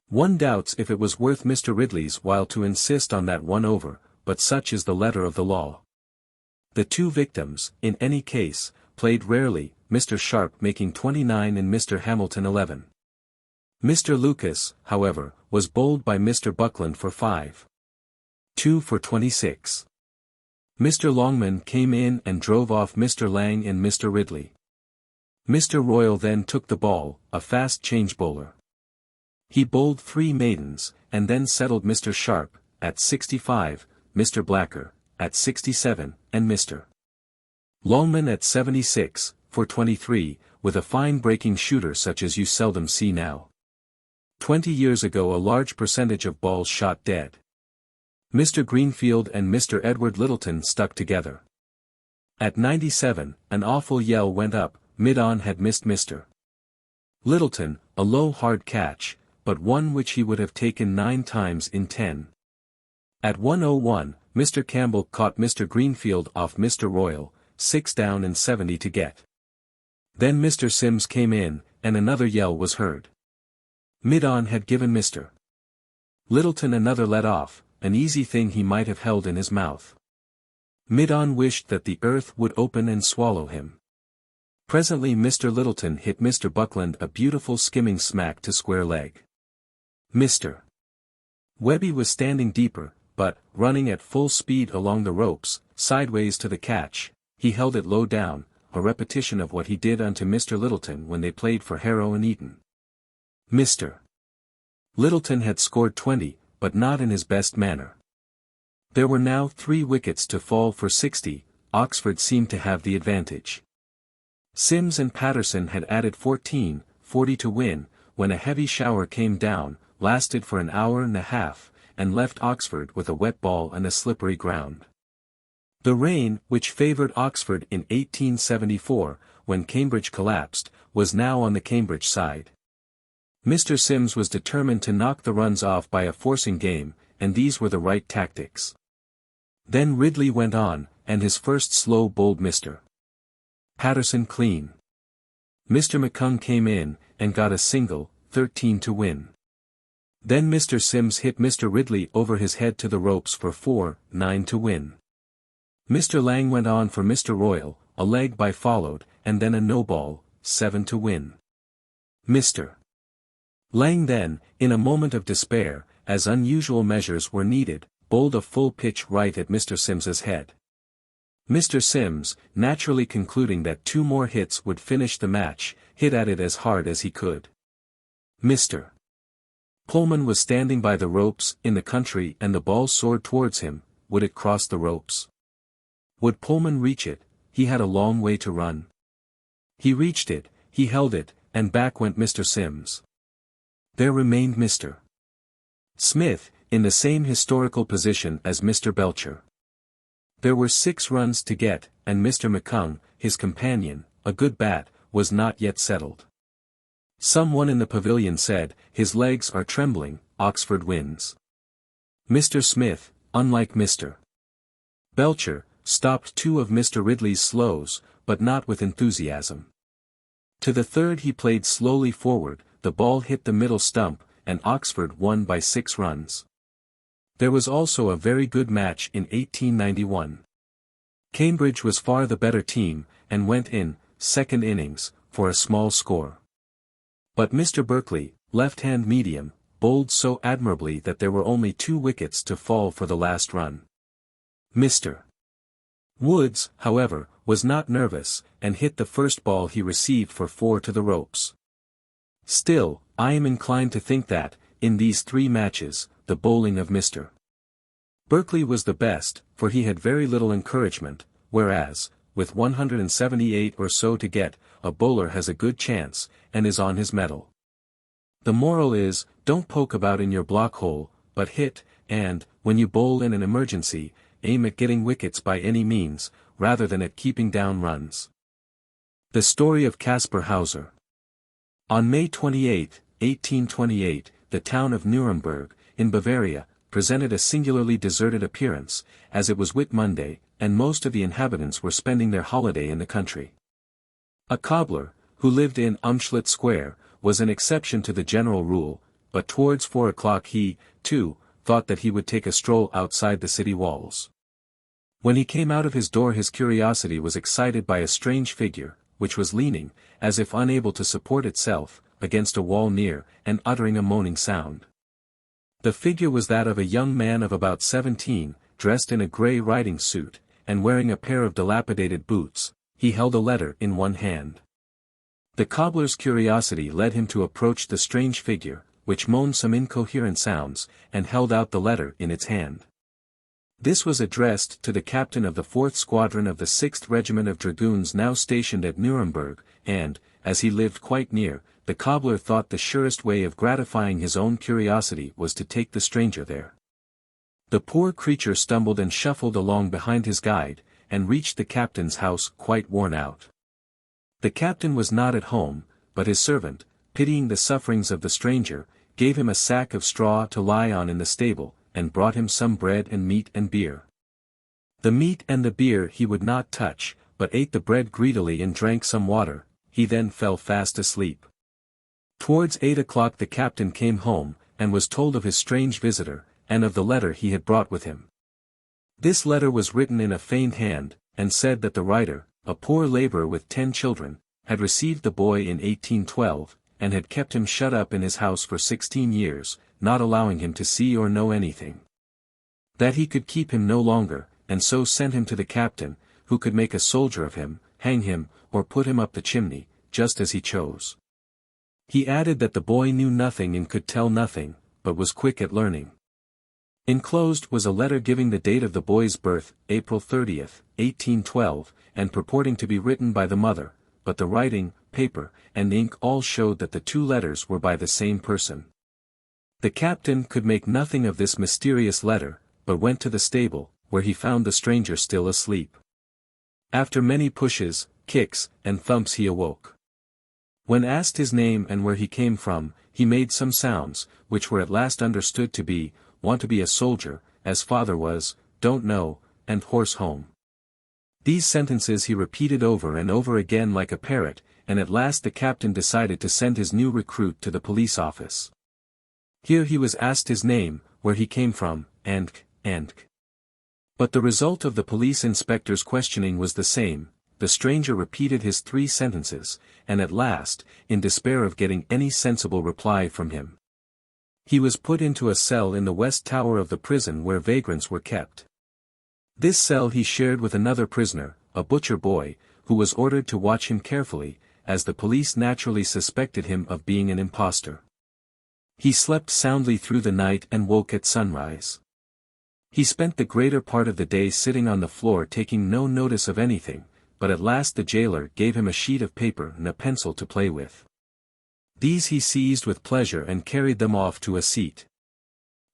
One doubts if it was worth Mr. Ridley's while to insist on that 1 over, but such is the letter of the law. The two victims, in any case, played rarely, Mr. Sharp making 29 and Mr. Hamilton 11. Mr. Lucas, however, was bowled by Mr. Buckland for 5. 2 for 26. Mr. Longman came in and drove off Mr. Lang and Mr. Ridley. Mr. Royal then took the ball, a fast change bowler. He bowled 3 maidens, and then settled Mr. Sharp, at 65, Mr. Blacker, at 67, and Mr. Longman at 76, for 23, with a fine breaking shooter such as you seldom see now. 20 years ago a large percentage of balls shot dead. Mr. Greenfield and Mr. Edward Littleton stuck together. At 97, an awful yell went up, mid-on had missed Mr. Littleton, a low hard catch, but one which he would have taken 9 times in 10. At 101, Mr. Campbell caught Mr. Greenfield off Mr. Royal, 6 down and 70 to get. Then Mr. Sims came in, and another yell was heard. Mid-on had given Mr. Littleton another let off, an easy thing he might have held in his mouth. Mid-on wished that the earth would open and swallow him. Presently Mr. Littleton hit Mr. Buckland a beautiful skimming smack to square leg. Mr. Webby was standing deeper, but, running at full speed along the ropes, sideways to the catch, he held it low down, a repetition of what he did unto Mr. Littleton when they played for Harrow and Eton. Mr. Littleton had scored 20, but not in his best manner. There were now 3 wickets to fall for 60, Oxford seemed to have the advantage. Sims and Patterson had added 14, 40 to win, when a heavy shower came down, lasted for an hour and a half, and left Oxford with a wet ball and a slippery ground. The rain, which favoured Oxford in 1874, when Cambridge collapsed, was now on the Cambridge side. Mr. Sims was determined to knock the runs off by a forcing game, and these were the right tactics. Then Ridley went on, and his first slow bowled Mr. Patterson clean. Mr. McCung came in, and got a single, 13 to win. Then Mr. Sims hit Mr. Ridley over his head to the ropes for 4, 9 to win. Mr. Lang went on for Mr. Royal, a leg by followed, and then a no ball, 7 to win. Mr. Lang then, in a moment of despair, as unusual measures were needed, bowled a full pitch right at Mr. Sims's head. Mr. Sims, naturally concluding that 2 more hits would finish the match, hit at it as hard as he could. Mr. Pullman was standing by the ropes in the country and the ball soared towards him. Would it cross the ropes? Would Pullman reach it? He had a long way to run. He reached it, he held it, and back went Mr. Sims. There remained Mr. Smith, in the same historical position as Mr. Belcher. There were 6 runs to get, and Mr. McCung, his companion, a good bat, was not yet settled. Someone in the pavilion said, "His legs are trembling, Oxford wins." Mr. Smith, unlike Mr. Belcher, stopped 2 of Mr. Ridley's slows, but not with enthusiasm. To the third he played slowly forward, the ball hit the middle stump, and Oxford won by 6 runs. There was also a very good match in 1891. Cambridge was far the better team, and went in, second innings, for a small score. But Mr. Berkeley, left-hand medium, bowled so admirably that there were only 2 wickets to fall for the last run. Mr. Woods, however, was not nervous, and hit the first ball he received for 4 to the ropes. Still, I am inclined to think that, in these 3 matches, the bowling of Mr. Berkeley was the best, for he had very little encouragement, whereas, with 178 or so to get, a bowler has a good chance, and is on his mettle. The moral is, don't poke about in your block hole, but hit, and, when you bowl in an emergency, aim at getting wickets by any means, rather than at keeping down runs. The story of Kaspar Hauser. On May 28, 1828, the town of Nuremberg, in Bavaria, presented a singularly deserted appearance, as it was Whit Monday, and most of the inhabitants were spending their holiday in the country. A cobbler, who lived in Umschlett Square, was an exception to the general rule, but towards 4 o'clock he, too, thought that he would take a stroll outside the city walls. When he came out of his door his curiosity was excited by a strange figure, which was leaning, as if unable to support itself, against a wall near, and uttering a moaning sound. The figure was that of a young man of about 17, dressed in a grey riding suit, and wearing a pair of dilapidated boots. He held a letter in one hand. The cobbler's curiosity led him to approach the strange figure, which moaned some incoherent sounds, and held out the letter in its hand. This was addressed to the captain of the 4th Squadron of the 6th Regiment of Dragoons now stationed at Nuremberg, and, as he lived quite near, the cobbler thought the surest way of gratifying his own curiosity was to take the stranger there. The poor creature stumbled and shuffled along behind his guide, and reached the captain's house quite worn out. The captain was not at home, but his servant, pitying the sufferings of the stranger, gave him a sack of straw to lie on in the stable, and brought him some bread and meat and beer. The meat and the beer he would not touch, but ate the bread greedily and drank some water. He then fell fast asleep. Towards 8 o'clock the captain came home, and was told of his strange visitor, and of the letter he had brought with him. This letter was written in a feigned hand, and said that the writer, a poor labourer with 10 children, had received the boy in 1812, and had kept him shut up in his house for 16 years, not allowing him to see or know anything. That he could keep him no longer, and so sent him to the captain, who could make a soldier of him, hang him, or put him up the chimney, just as he chose. He added that the boy knew nothing and could tell nothing, but was quick at learning. Enclosed was a letter giving the date of the boy's birth, April 30th, 1812, and purporting to be written by the mother, but the writing, paper, and ink all showed that the 2 letters were by the same person. The captain could make nothing of this mysterious letter, but went to the stable, where he found the stranger still asleep. After many pushes, kicks, and thumps he awoke. When asked his name and where he came from, he made some sounds, which were at last understood to be, want to be a soldier, as father was, don't know, and horse home. These sentences he repeated over and over again like a parrot, and at last the captain decided to send his new recruit to the police office. Here he was asked his name, where he came from, and. But the result of the police inspector's questioning was the same. The stranger repeated his 3 sentences, and at last, in despair of getting any sensible reply from him, he was put into a cell in the west tower of the prison where vagrants were kept. This cell he shared with another prisoner, a butcher boy, who was ordered to watch him carefully, as the police naturally suspected him of being an impostor. He slept soundly through the night and woke at sunrise. He spent the greater part of the day sitting on the floor taking no notice of anything, but at last the jailer gave him a sheet of paper and a pencil to play with. These he seized with pleasure and carried them off to a seat.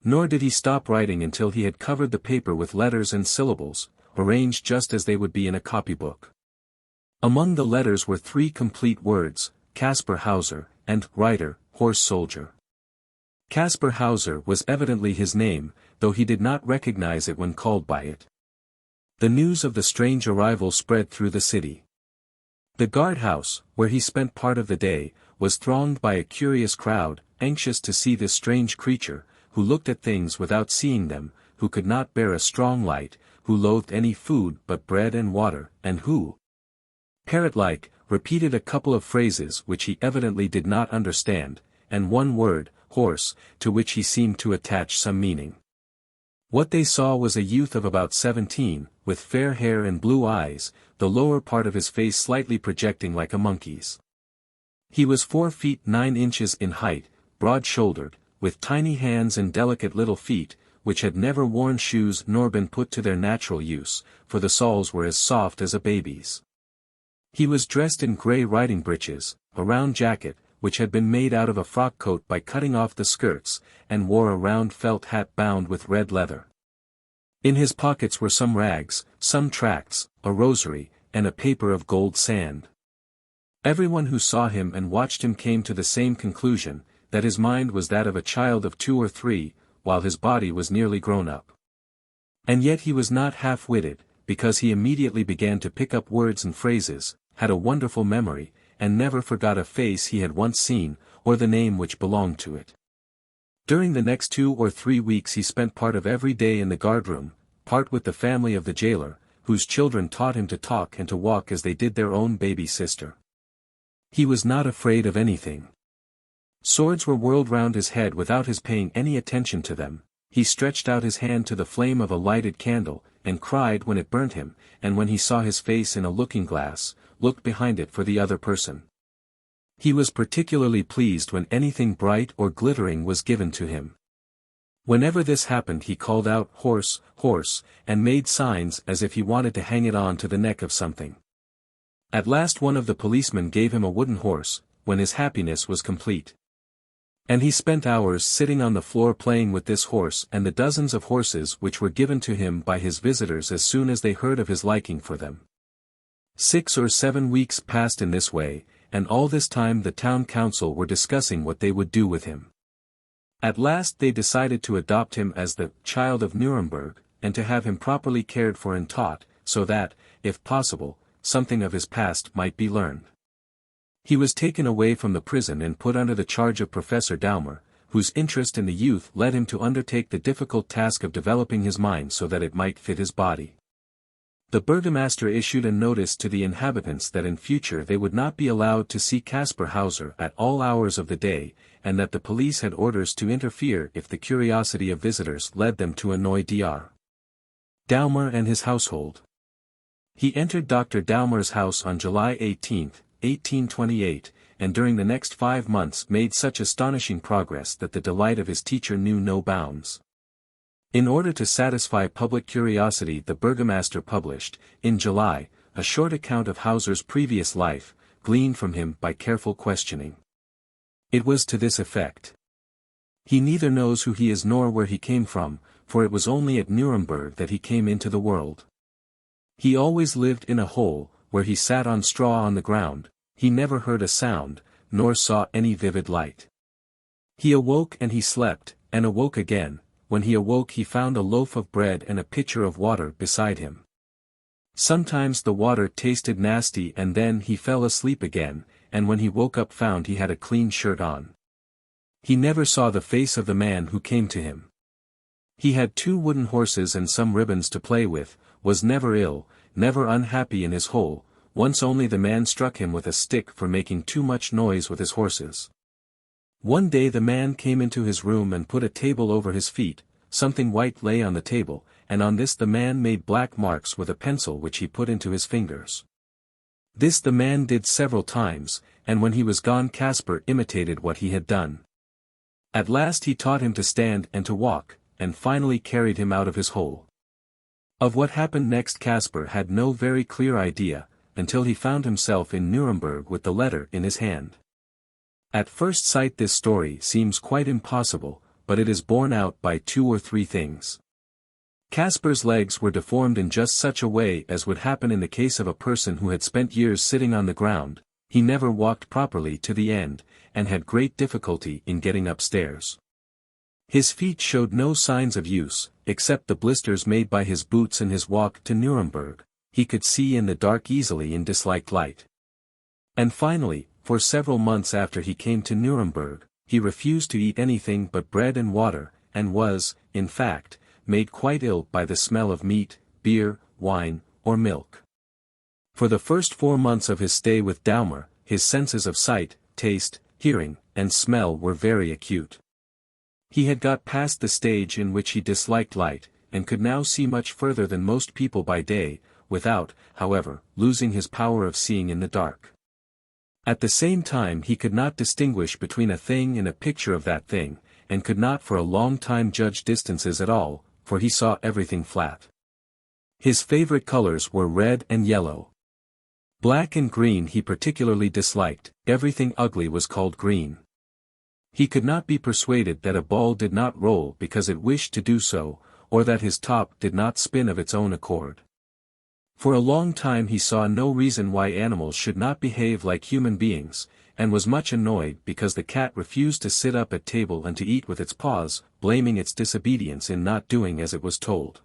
Nor did he stop writing until he had covered the paper with letters and syllables, arranged just as they would be in a copybook. Among the letters were 3 complete words, Kaspar Hauser, and writer, horse soldier. Kaspar Hauser was evidently his name, though he did not recognize it when called by it. The news of the strange arrival spread through the city. The guardhouse, where he spent part of the day, was thronged by a curious crowd, anxious to see this strange creature, who looked at things without seeing them, who could not bear a strong light, who loathed any food but bread and water, and who, parrot-like, repeated a couple of phrases which he evidently did not understand, and one word, horse, to which he seemed to attach some meaning. What they saw was a youth of about 17, with fair hair and blue eyes, the lower part of his face slightly projecting like a monkey's. He was 4 feet 9 inches in height, broad-shouldered, with tiny hands and delicate little feet, which had never worn shoes nor been put to their natural use, for the soles were as soft as a baby's. He was dressed in grey riding breeches, a round jacket, which had been made out of a frock coat by cutting off the skirts, and wore a round felt hat bound with red leather. In his pockets were some rags, some tracts, a rosary, and a paper of gold sand. Everyone who saw him and watched him came to the same conclusion, that his mind was that of a child of 2 or 3, while his body was nearly grown up. And yet he was not half-witted, because he immediately began to pick up words and phrases, had a wonderful memory, and never forgot a face he had once seen, or the name which belonged to it. During the next 2 or 3 weeks he spent part of every day in the guardroom, part with the family of the jailer, whose children taught him to talk and to walk as they did their own baby sister. He was not afraid of anything. Swords were whirled round his head without his paying any attention to them. He stretched out his hand to the flame of a lighted candle, and cried when it burnt him, and when he saw his face in a looking-glass, looked behind it for the other person. He was particularly pleased when anything bright or glittering was given to him. Whenever this happened he called out, "Horse, horse," and made signs as if he wanted to hang it on to the neck of something. At last one of the policemen gave him a wooden horse, when his happiness was complete. And he spent hours sitting on the floor playing with this horse and the dozens of horses which were given to him by his visitors as soon as they heard of his liking for them. 6 or 7 weeks passed in this way, and all this time the town council were discussing what they would do with him. At last they decided to adopt him as the child of Nuremberg, and to have him properly cared for and taught, so that, if possible, something of his past might be learned. He was taken away from the prison and put under the charge of Professor Daumer, whose interest in the youth led him to undertake the difficult task of developing his mind so that it might fit his body. The burgomaster issued a notice to the inhabitants that in future they would not be allowed to see Kaspar Hauser at all hours of the day, and that the police had orders to interfere if the curiosity of visitors led them to annoy Dr. Daumer and his household. He entered Dr. Daumer's house on July 18, 1828, and during the next 5 months made such astonishing progress that the delight of his teacher knew no bounds. In order to satisfy public curiosity the burgomaster published, in July, a short account of Hauser's previous life, gleaned from him by careful questioning. It was to this effect. He neither knows who he is nor where he came from, for it was only at Nuremberg that he came into the world. He always lived in a hole, where he sat on straw on the ground. He never heard a sound, nor saw any vivid light. He awoke and he slept, and awoke again. When he awoke he found a loaf of bread and a pitcher of water beside him. Sometimes the water tasted nasty and then he fell asleep again, and when he woke up found he had a clean shirt on. He never saw the face of the man who came to him. He had 2 wooden horses and some ribbons to play with, was never ill, never unhappy in his hole. Once only the man struck him with a stick for making too much noise with his horses. One day the man came into his room and put a table over his feet, something white lay on the table, and on this the man made black marks with a pencil which he put into his fingers. This the man did several times, and when he was gone Kaspar imitated what he had done. At last he taught him to stand and to walk, and finally carried him out of his hole. Of what happened next Kaspar had no very clear idea, until he found himself in Nuremberg with the letter in his hand. At first sight this story seems quite impossible, but it is borne out by 2 or 3 things. Kaspar's legs were deformed in just such a way as would happen in the case of a person who had spent years sitting on the ground. He never walked properly to the end, and had great difficulty in getting upstairs. His feet showed no signs of use, except the blisters made by his boots and his walk to Nuremberg. He could see in the dark easily in disliked light. And finally, for several months after he came to Nuremberg, he refused to eat anything but bread and water, and was, in fact, made quite ill by the smell of meat, beer, wine, or milk. For the first 4 months of his stay with Daumer, his senses of sight, taste, hearing, and smell were very acute. He had got past the stage in which he disliked light, and could now see much further than most people by day, without, however, losing his power of seeing in the dark. At the same time he could not distinguish between a thing and a picture of that thing, and could not for a long time judge distances at all, for he saw everything flat. His favorite colors were red and yellow. Black and green he particularly disliked, everything ugly was called green. He could not be persuaded that a ball did not roll because it wished to do so, or that his top did not spin of its own accord. For a long time he saw no reason why animals should not behave like human beings, and was much annoyed because the cat refused to sit up at table and to eat with its paws, blaming its disobedience in not doing as it was told.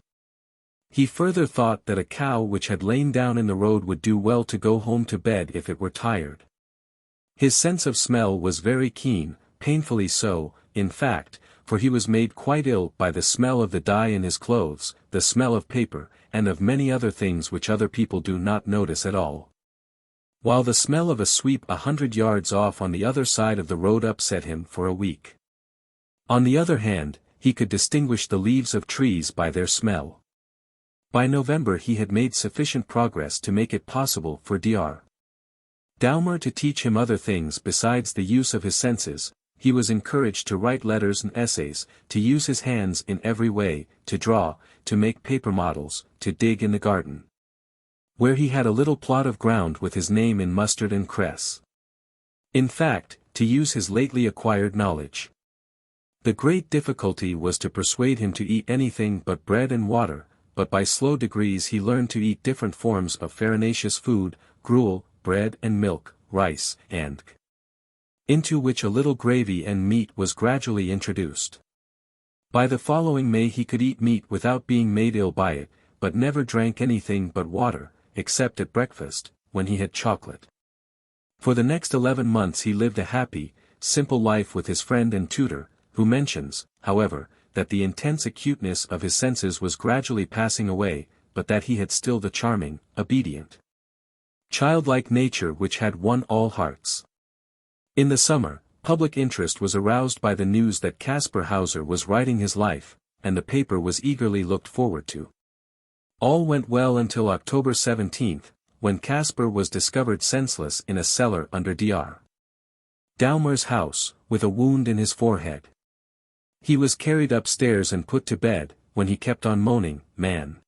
He further thought that a cow which had lain down in the road would do well to go home to bed if it were tired. His sense of smell was very keen, painfully so, in fact, for he was made quite ill by the smell of the dye in his clothes, the smell of paper, and of many other things which other people do not notice at all. While the smell of a sweep 100 yards off on the other side of the road upset him for a week. On the other hand, he could distinguish the leaves of trees by their smell. By November he had made sufficient progress to make it possible for Dr. Doumer to teach him other things besides the use of his senses. He was encouraged to write letters and essays, to use his hands in every way, to draw, to make paper models, to dig in the garden, where he had a little plot of ground with his name in mustard and cress. In fact, to use his lately acquired knowledge. The great difficulty was to persuade him to eat anything but bread and water, but by slow degrees he learned to eat different forms of farinaceous food, gruel, bread and milk, rice, and into which a little gravy and meat was gradually introduced. By the following May he could eat meat without being made ill by it, but never drank anything but water, except at breakfast, when he had chocolate. For the next 11 months he lived a happy, simple life with his friend and tutor, who mentions, however, that the intense acuteness of his senses was gradually passing away, but that he had still the charming, obedient, childlike nature which had won all hearts. In the summer, public interest was aroused by the news that Kaspar Hauser was writing his life, and the paper was eagerly looked forward to. All went well until October 17, when Kaspar was discovered senseless in a cellar under Dr. Doumer's house, with a wound in his forehead. He was carried upstairs and put to bed, when he kept on moaning, "Man!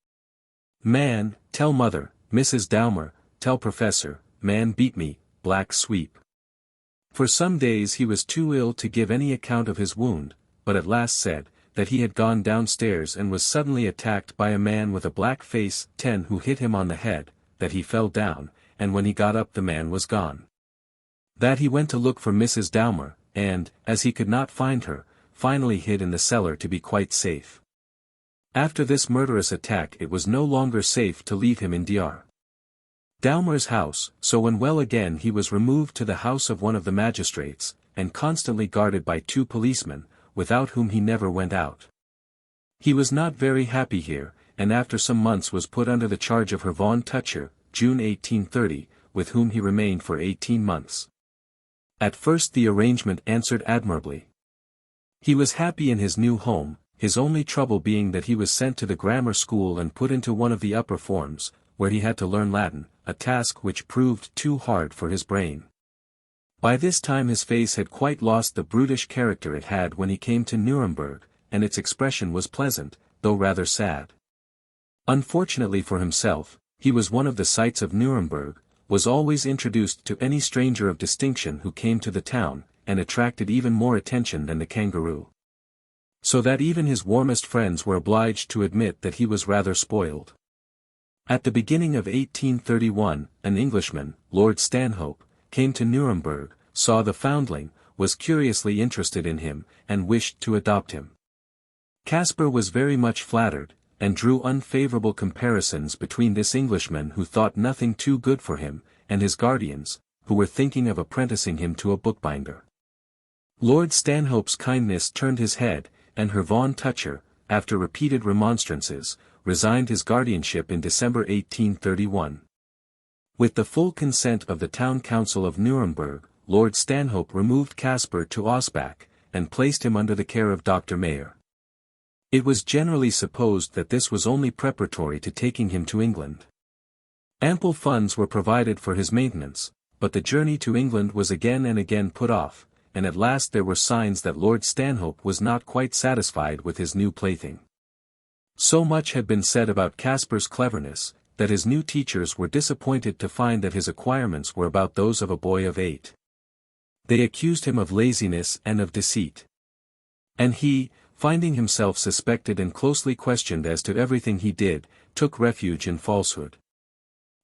Man, tell mother, Mrs. Doumer, tell professor, man beat me, black sweep." For some days he was too ill to give any account of his wound, but at last said, that he had gone downstairs and was suddenly attacked by a man with a black face, who hit him on the head, that he fell down, and when he got up the man was gone. That he went to look for Mrs. Doumer, and, as he could not find her, finally hid in the cellar to be quite safe. After this murderous attack it was no longer safe to leave him in Dr. Doumer's house, so when well again he was removed to the house of one of the magistrates, and constantly guarded by 2 policemen, without whom he never went out. He was not very happy here, and after some months was put under the charge of Herr von Tucher, June 1830, with whom he remained for 18 months. At first the arrangement answered admirably. He was happy in his new home, his only trouble being that he was sent to the grammar school and put into one of the upper forms, where he had to learn Latin, a task which proved too hard for his brain. By this time his face had quite lost the brutish character it had when he came to Nuremberg, and its expression was pleasant, though rather sad. Unfortunately for himself, he was one of the sights of Nuremberg, was always introduced to any stranger of distinction who came to the town, and attracted even more attention than the kangaroo. So that even his warmest friends were obliged to admit that he was rather spoiled. At the beginning of 1831, an Englishman, Lord Stanhope, came to Nuremberg, saw the foundling, was curiously interested in him, and wished to adopt him. Kaspar was very much flattered, and drew unfavorable comparisons between this Englishman who thought nothing too good for him, and his guardians, who were thinking of apprenticing him to a bookbinder. Lord Stanhope's kindness turned his head, and Herr von Tucher, after repeated remonstrances, resigned his guardianship in December 1831. With the full consent of the town council of Nuremberg, Lord Stanhope removed Kaspar to Ausbach, and placed him under the care of Dr. Mayer. It was generally supposed that this was only preparatory to taking him to England. Ample funds were provided for his maintenance, but the journey to England was again and again put off, and at last there were signs that Lord Stanhope was not quite satisfied with his new plaything. So much had been said about Caspar's cleverness, that his new teachers were disappointed to find that his acquirements were about those of a boy of 8. They accused him of laziness and of deceit. And he, finding himself suspected and closely questioned as to everything he did, took refuge in falsehood.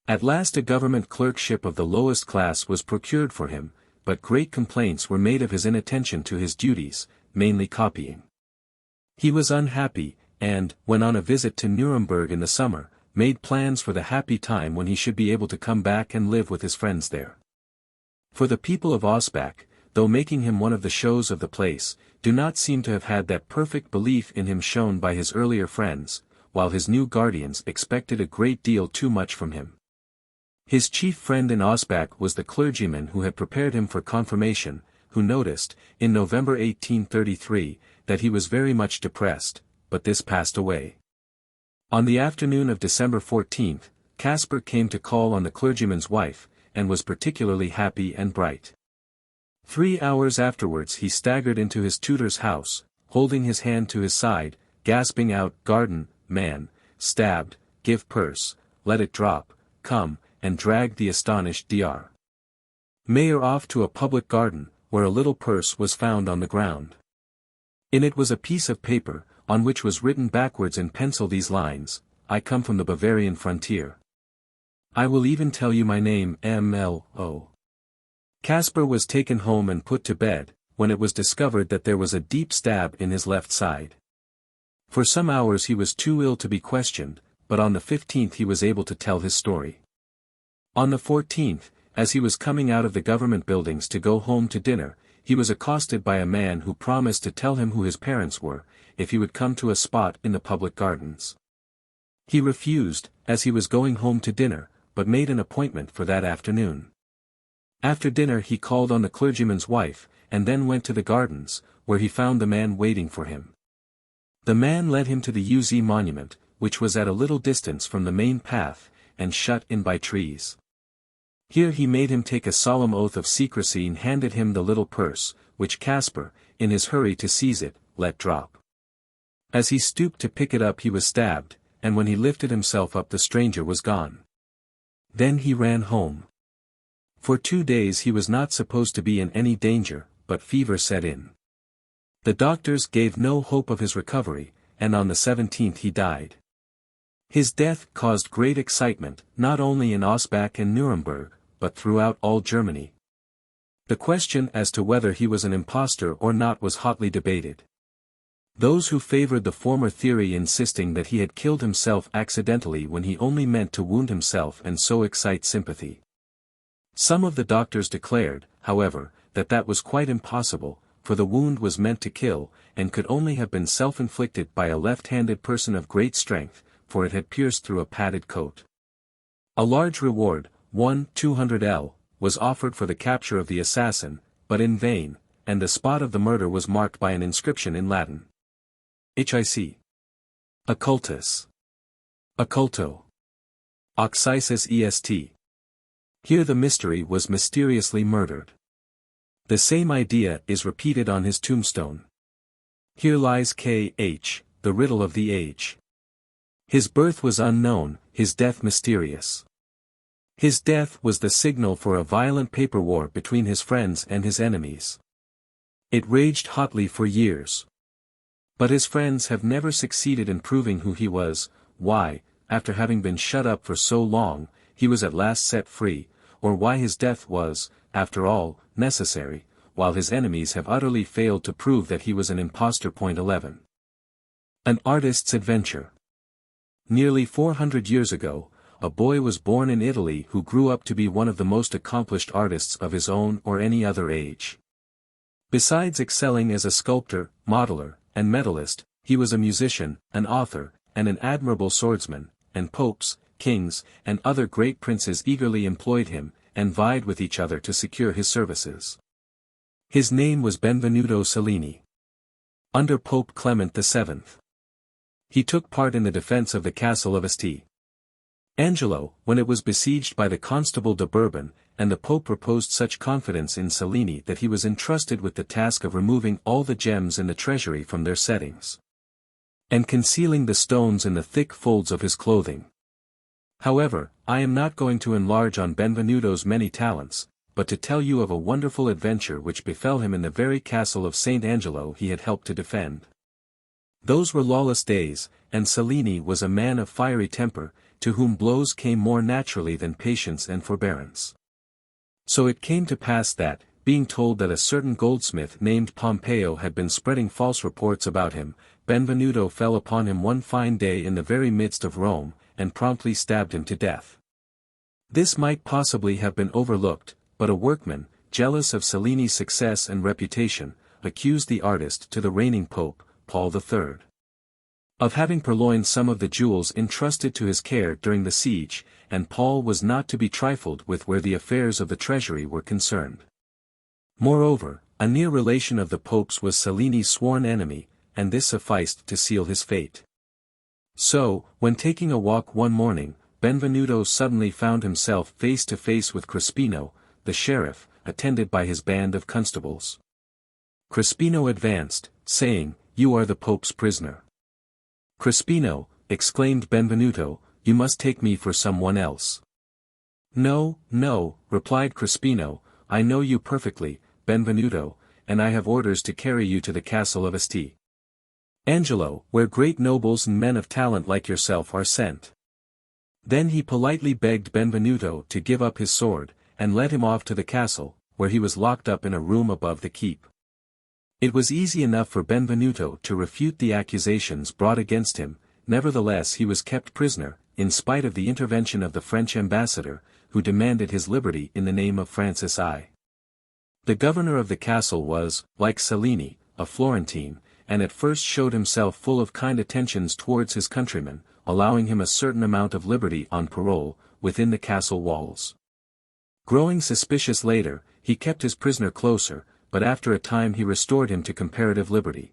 At last a government clerkship of the lowest class was procured for him, but great complaints were made of his inattention to his duties, mainly copying. He was unhappy, and, when on a visit to Nuremberg in the summer, made plans for the happy time when he should be able to come back and live with his friends there. For the people of Ausbach, though making him one of the shows of the place, do not seem to have had that perfect belief in him shown by his earlier friends, while his new guardians expected a great deal too much from him. His chief friend in Ausbach was the clergyman who had prepared him for confirmation, who noticed, in November 1833, that he was very much depressed, but this passed away. On the afternoon of December 14, Kaspar came to call on the clergyman's wife, and was particularly happy and bright. 3 hours afterwards he staggered into his tutor's house, holding his hand to his side, gasping out, "Garden, man, stabbed, give purse, let it drop, come," and dragged the astonished Dr. Mayor off to a public garden, where a little purse was found on the ground. In it was a piece of paper, on which was written backwards in pencil these lines: "I come from the Bavarian frontier. I will even tell you my name, M.L.O." Kaspar was taken home and put to bed, when it was discovered that there was a deep stab in his left side. For some hours he was too ill to be questioned, but on the 15th he was able to tell his story. On the 14th, as he was coming out of the government buildings to go home to dinner, he was accosted by a man who promised to tell him who his parents were, if he would come to a spot in the public gardens. He refused, as he was going home to dinner, but made an appointment for that afternoon. After dinner he called on the clergyman's wife, and then went to the gardens, where he found the man waiting for him. The man led him to the Uz monument, which was at a little distance from the main path, and shut in by trees. Here he made him take a solemn oath of secrecy and handed him the little purse, which Kaspar, in his hurry to seize it, let drop. As he stooped to pick it up he was stabbed, and when he lifted himself up the stranger was gone. Then he ran home. For 2 days he was not supposed to be in any danger, but fever set in. The doctors gave no hope of his recovery, and on the 17th he died. His death caused great excitement, not only in Ausbach and Nuremberg, but throughout all Germany. The question as to whether he was an impostor or not was hotly debated. Those who favored the former theory insisting that he had killed himself accidentally when he only meant to wound himself and so excite sympathy. Some of the doctors declared, however, that that was quite impossible, for the wound was meant to kill, and could only have been self-inflicted by a left-handed person of great strength, for it had pierced through a padded coat. A large reward, 200 L, was offered for the capture of the assassin, but in vain, and the spot of the murder was marked by an inscription in Latin. Hic. Occultus. Occulto. Oxysis est. Here the mystery was mysteriously murdered. The same idea is repeated on his tombstone. Here lies K.H., the riddle of the age. His birth was unknown, his death mysterious. His death was the signal for a violent paper war between his friends and his enemies. It raged hotly for years. But his friends have never succeeded in proving who he was, why, after having been shut up for so long, he was at last set free, or why his death was, after all, necessary, while his enemies have utterly failed to prove that he was an impostor. 11. An artist's adventure. Nearly 400 years ago, a boy was born in Italy who grew up to be one of the most accomplished artists of his own or any other age. Besides excelling as a sculptor, modeler, and medalist, he was a musician, an author, and an admirable swordsman, and popes, kings, and other great princes eagerly employed him, and vied with each other to secure his services. His name was Benvenuto Cellini. Under Pope Clement VII. He took part in the defense of the castle of Asti. Angelo, when it was besieged by the Constable de Bourbon, and the Pope reposed such confidence in Cellini that he was entrusted with the task of removing all the gems in the treasury from their settings, and concealing the stones in the thick folds of his clothing. However, I am not going to enlarge on Benvenuto's many talents, but to tell you of a wonderful adventure which befell him in the very castle of St. Angelo he had helped to defend. Those were lawless days, and Cellini was a man of fiery temper, to whom blows came more naturally than patience and forbearance. So it came to pass that, being told that a certain goldsmith named Pompeo had been spreading false reports about him, Benvenuto fell upon him one fine day in the very midst of Rome, and promptly stabbed him to death. This might possibly have been overlooked, but a workman, jealous of Cellini's success and reputation, accused the artist to the reigning Pope, Paul III, of having purloined some of the jewels entrusted to his care during the siege, and Paul was not to be trifled with where the affairs of the treasury were concerned. Moreover, a near relation of the Pope's was Cellini's sworn enemy, and this sufficed to seal his fate. So, when taking a walk one morning, Benvenuto suddenly found himself face to face with Crispino, the sheriff, attended by his band of constables. Crispino advanced, saying, "You are the Pope's prisoner." "Crispino," exclaimed Benvenuto, "you must take me for someone else." "No, no," replied Crispino, "I know you perfectly, Benvenuto, and I have orders to carry you to the castle of St. Angelo, where great nobles and men of talent like yourself are sent." Then he politely begged Benvenuto to give up his sword, and led him off to the castle, where he was locked up in a room above the keep. It was easy enough for Benvenuto to refute the accusations brought against him, nevertheless he was kept prisoner, in spite of the intervention of the French ambassador, who demanded his liberty in the name of Francis I. The governor of the castle was, like Cellini, a Florentine, and at first showed himself full of kind attentions towards his countrymen, allowing him a certain amount of liberty on parole, within the castle walls. Growing suspicious later, he kept his prisoner closer, but after a time he restored him to comparative liberty.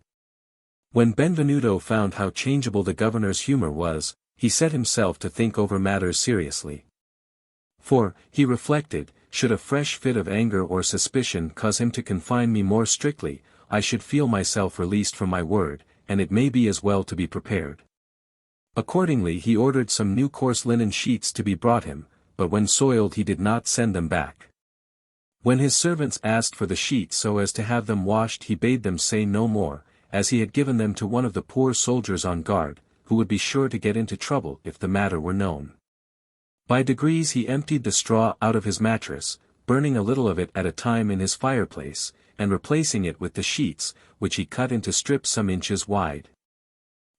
When Benvenuto found how changeable the governor's humor was, he set himself to think over matters seriously. For, he reflected, should a fresh fit of anger or suspicion cause him to confine me more strictly, I should feel myself released from my word, and it may be as well to be prepared. Accordingly he ordered some new coarse linen sheets to be brought him, but when soiled he did not send them back. When his servants asked for the sheets so as to have them washed he bade them say no more, as he had given them to one of the poor soldiers on guard, who would be sure to get into trouble if the matter were known. By degrees he emptied the straw out of his mattress, burning a little of it at a time in his fireplace, and replacing it with the sheets, which he cut into strips some inches wide.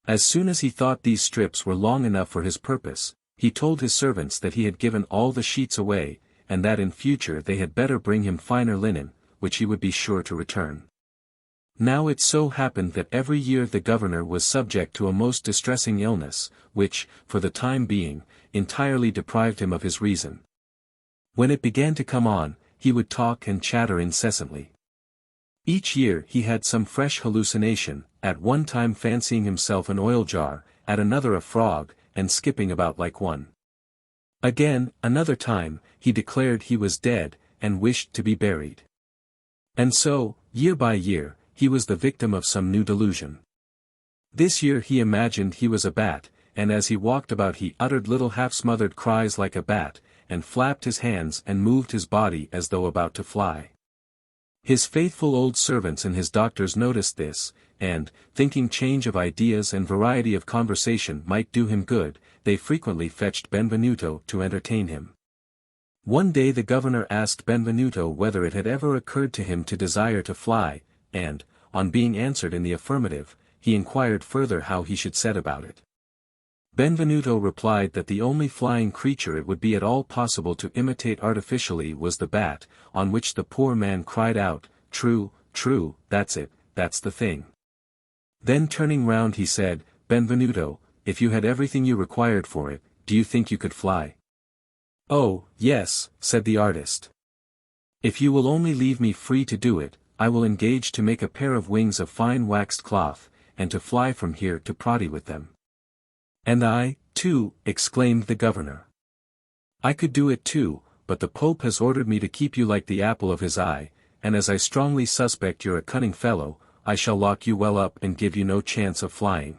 As soon as he thought these strips were long enough for his purpose, he told his servants that he had given all the sheets away, and that in future they had better bring him finer linen, which he would be sure to return. Now it so happened that every year the governor was subject to a most distressing illness, which, for the time being, entirely deprived him of his reason. When it began to come on, he would talk and chatter incessantly. Each year he had some fresh hallucination, at one time fancying himself an oil jar, at another a frog, and skipping about like one. Again, another time, he declared he was dead, and wished to be buried. And so, year by year, he was the victim of some new delusion. This year he imagined he was a bat, and as he walked about he uttered little half-smothered cries like a bat, and flapped his hands and moved his body as though about to fly. His faithful old servants and his doctors noticed this, and, thinking change of ideas and variety of conversation might do him good, they frequently fetched Benvenuto to entertain him. One day the governor asked Benvenuto whether it had ever occurred to him to desire to fly, and, on being answered in the affirmative, he inquired further how he should set about it. Benvenuto replied that the only flying creature it would be at all possible to imitate artificially was the bat, on which the poor man cried out, "True, true, that's it, that's the thing." Then turning round he said, "Benvenuto, if you had everything you required for it, do you think you could fly?" "Oh, yes," said the artist. "If you will only leave me free to do it, I will engage to make a pair of wings of fine waxed cloth, and to fly from here to Prati with them." "And I, too," exclaimed the governor. I could do it too, but the Pope has ordered me to keep you like the apple of his eye, and as I strongly suspect you're a cunning fellow, I shall lock you well up and give you no chance of flying."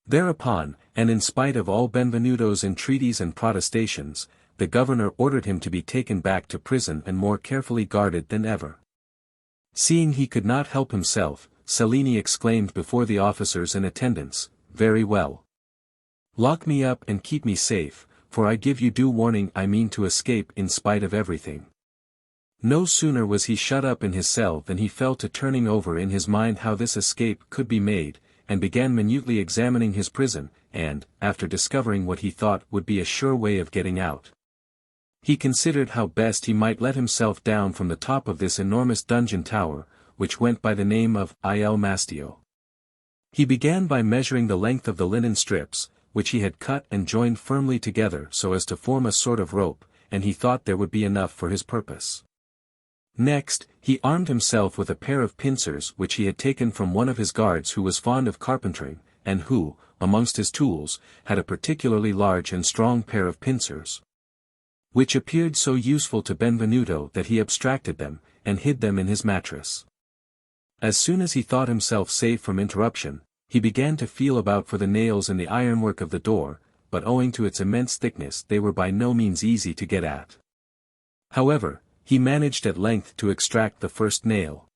Thereupon, and in spite of all Benvenuto's entreaties and protestations, the governor ordered him to be taken back to prison and more carefully guarded than ever. Seeing he could not help himself, Cellini exclaimed before the officers and attendants, "Very well. Lock me up and keep me safe, for I give you due warning I mean to escape in spite of everything." No sooner was he shut up in his cell than he fell to turning over in his mind how this escape could be made, and began minutely examining his prison, and, after discovering what he thought would be a sure way of getting out, he considered how best he might let himself down from the top of this enormous dungeon tower, which went by the name of Il Mastio. He began by measuring the length of the linen strips, which he had cut and joined firmly together so as to form a sort of rope, and he thought there would be enough for his purpose. Next, he armed himself with a pair of pincers which he had taken from one of his guards who was fond of carpentering, and who, amongst his tools, had a particularly large and strong pair of pincers, which appeared so useful to Benvenuto that he abstracted them, and hid them in his mattress. As soon as he thought himself safe from interruption, he began to feel about for the nails in the ironwork of the door, but owing to its immense thickness they were by no means easy to get at. However, he managed at length to extract the first nail.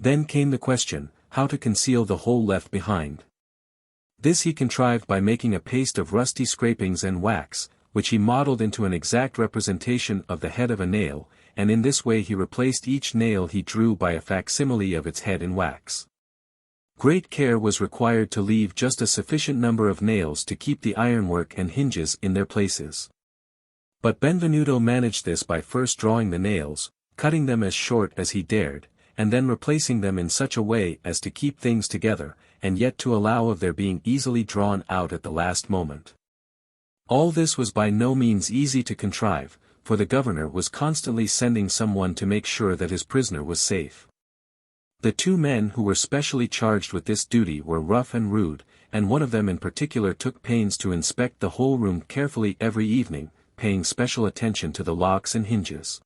Then came the question, how to conceal the hole left behind. This he contrived by making a paste of rusty scrapings and wax, which he modelled into an exact representation of the head of a nail, and in this way he replaced each nail he drew by a facsimile of its head in wax. Great care was required to leave just a sufficient number of nails to keep the ironwork and hinges in their places. But Benvenuto managed this by first drawing the nails, cutting them as short as he dared, and then replacing them in such a way as to keep things together, and yet to allow of their being easily drawn out at the last moment. All this was by no means easy to contrive, for the governor was constantly sending someone to make sure that his prisoner was safe. The two men who were specially charged with this duty were rough and rude, and one of them in particular took pains to inspect the whole room carefully every evening, paying special attention to the locks and hinges.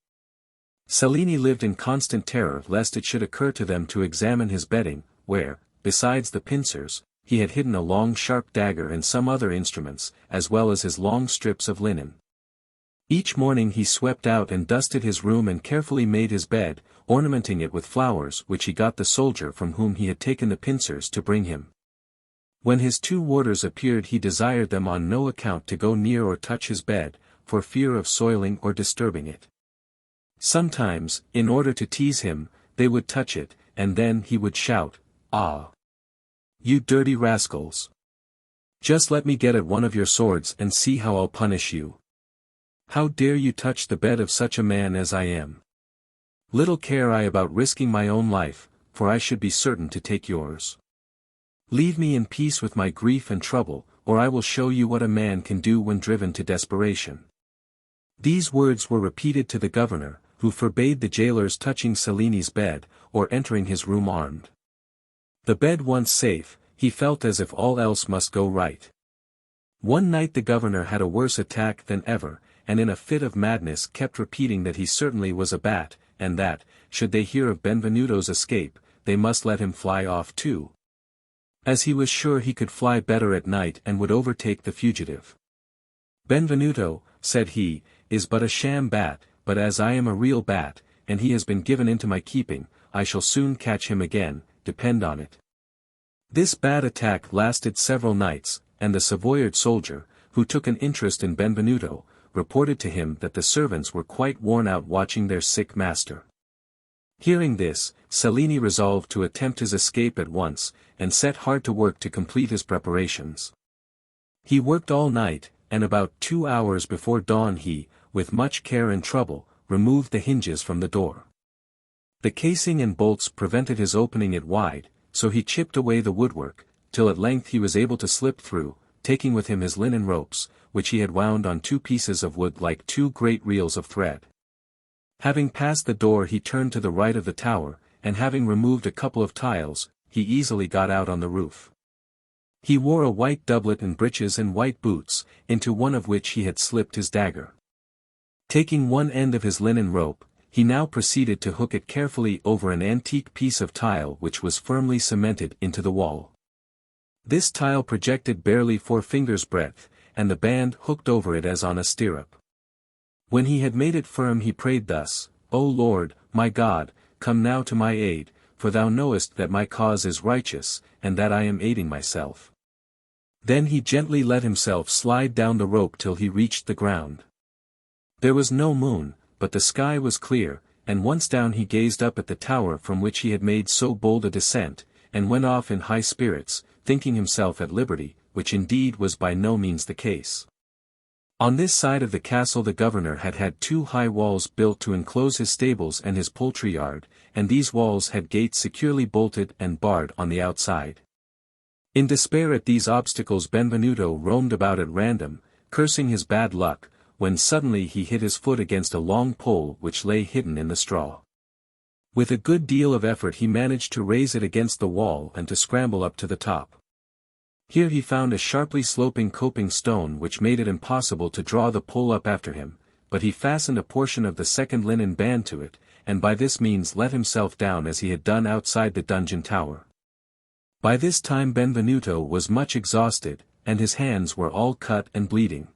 Cellini lived in constant terror lest it should occur to them to examine his bedding, where, besides the pincers, he had hidden a long sharp dagger and some other instruments, as well as his long strips of linen. Each morning he swept out and dusted his room and carefully made his bed, ornamenting it with flowers which he got the soldier from whom he had taken the pincers to bring him. When his two warders appeared he desired them on no account to go near or touch his bed, for fear of soiling or disturbing it. Sometimes, in order to tease him, they would touch it, and then he would shout, "Ah! You dirty rascals! Just let me get at one of your swords and see how I'll punish you. How dare you touch the bed of such a man as I am? Little care I about risking my own life, for I should be certain to take yours. Leave me in peace with my grief and trouble, or I will show you what a man can do when driven to desperation." These words were repeated to the governor, who forbade the jailers touching Cellini's bed, or entering his room armed. The bed once safe, he felt as if all else must go right. One night the governor had a worse attack than ever, and in a fit of madness kept repeating that he certainly was a bat, and that, should they hear of Benvenuto's escape, they must let him fly off too, as he was sure he could fly better at night and would overtake the fugitive. "Benvenuto," said he, "is but a sham bat, but as I am a real bat, and he has been given into my keeping, I shall soon catch him again, depend on it." This bad attack lasted several nights, and the Savoyard soldier, who took an interest in Benvenuto, reported to him that the servants were quite worn out watching their sick master. Hearing this, Cellini resolved to attempt his escape at once, and set hard to work to complete his preparations. He worked all night, and about 2 hours before dawn he, with much care and trouble, removed the hinges from the door. The casing and bolts prevented his opening it wide, so he chipped away the woodwork, till at length he was able to slip through, taking with him his linen ropes, which he had wound on 2 pieces of wood like 2 great reels of thread. Having passed the door he turned to the right of the tower, and having removed a couple of tiles, he easily got out on the roof. He wore a white doublet and breeches and white boots, into one of which he had slipped his dagger. Taking one end of his linen rope, he now proceeded to hook it carefully over an antique piece of tile which was firmly cemented into the wall. This tile projected barely 4 fingers' breadth, and the band hooked over it as on a stirrup. When he had made it firm he prayed thus, O Lord, my God, come now to my aid, for thou knowest that my cause is righteous, and that I am aiding myself. Then he gently let himself slide down the rope till he reached the ground. There was no moon, but the sky was clear, and once down he gazed up at the tower from which he had made so bold a descent, and went off in high spirits, thinking himself at liberty, which indeed was by no means the case. On this side of the castle the governor had had 2 high walls built to enclose his stables and his poultry yard, and these walls had gates securely bolted and barred on the outside. In despair at these obstacles Benvenuto roamed about at random, cursing his bad luck, when suddenly he hit his foot against a long pole which lay hidden in the straw. With a good deal of effort he managed to raise it against the wall and to scramble up to the top. Here he found a sharply sloping coping stone which made it impossible to draw the pole up after him, but he fastened a portion of the second linen band to it, and by this means let himself down as he had done outside the dungeon tower. By this time Benvenuto was much exhausted, and his hands were all cut and bleeding.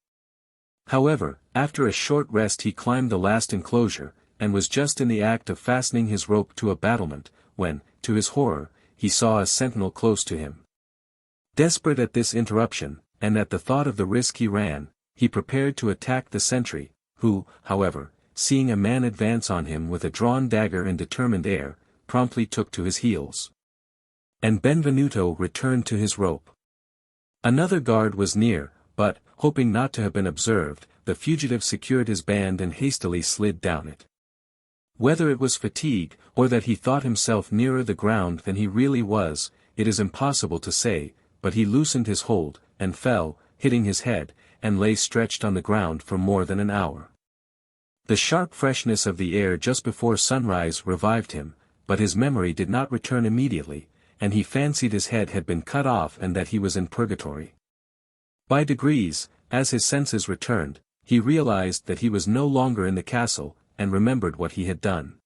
However, after a short rest he climbed the last enclosure, and was just in the act of fastening his rope to a battlement, when, to his horror, he saw a sentinel close to him. Desperate at this interruption, and at the thought of the risk he ran, he prepared to attack the sentry, who, however, seeing a man advance on him with a drawn dagger and determined air, promptly took to his heels. And Benvenuto returned to his rope. Another guard was near, but, hoping not to have been observed, the fugitive secured his band and hastily slid down it. Whether it was fatigue, or that he thought himself nearer the ground than he really was, it is impossible to say, but he loosened his hold, and fell, hitting his head, and lay stretched on the ground for more than an hour. The sharp freshness of the air just before sunrise revived him, but his memory did not return immediately, and he fancied his head had been cut off and that he was in purgatory. By degrees, as his senses returned, he realized that he was no longer in the castle, and remembered what he had done.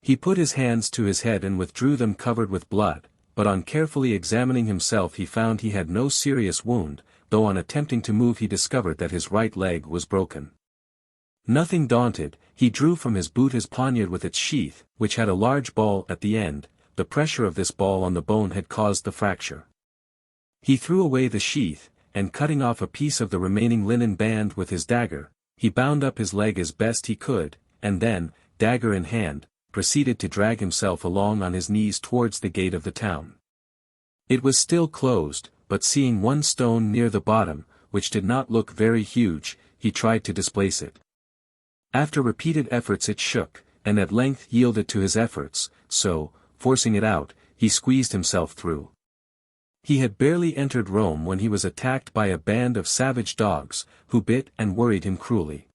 He put his hands to his head and withdrew them covered with blood, but on carefully examining himself he found he had no serious wound, though on attempting to move he discovered that his right leg was broken. Nothing daunted, he drew from his boot his poniard with its sheath, which had a large ball at the end. The pressure of this ball on the bone had caused the fracture. He threw away the sheath, and cutting off a piece of the remaining linen band with his dagger, he bound up his leg as best he could, and then, dagger in hand, proceeded to drag himself along on his knees towards the gate of the town. It was still closed, but seeing one stone near the bottom, which did not look very huge, he tried to displace it. After repeated efforts it shook, and at length yielded to his efforts, so, forcing it out, he squeezed himself through. He had barely entered Rome when he was attacked by a band of savage dogs, who bit and worried him cruelly.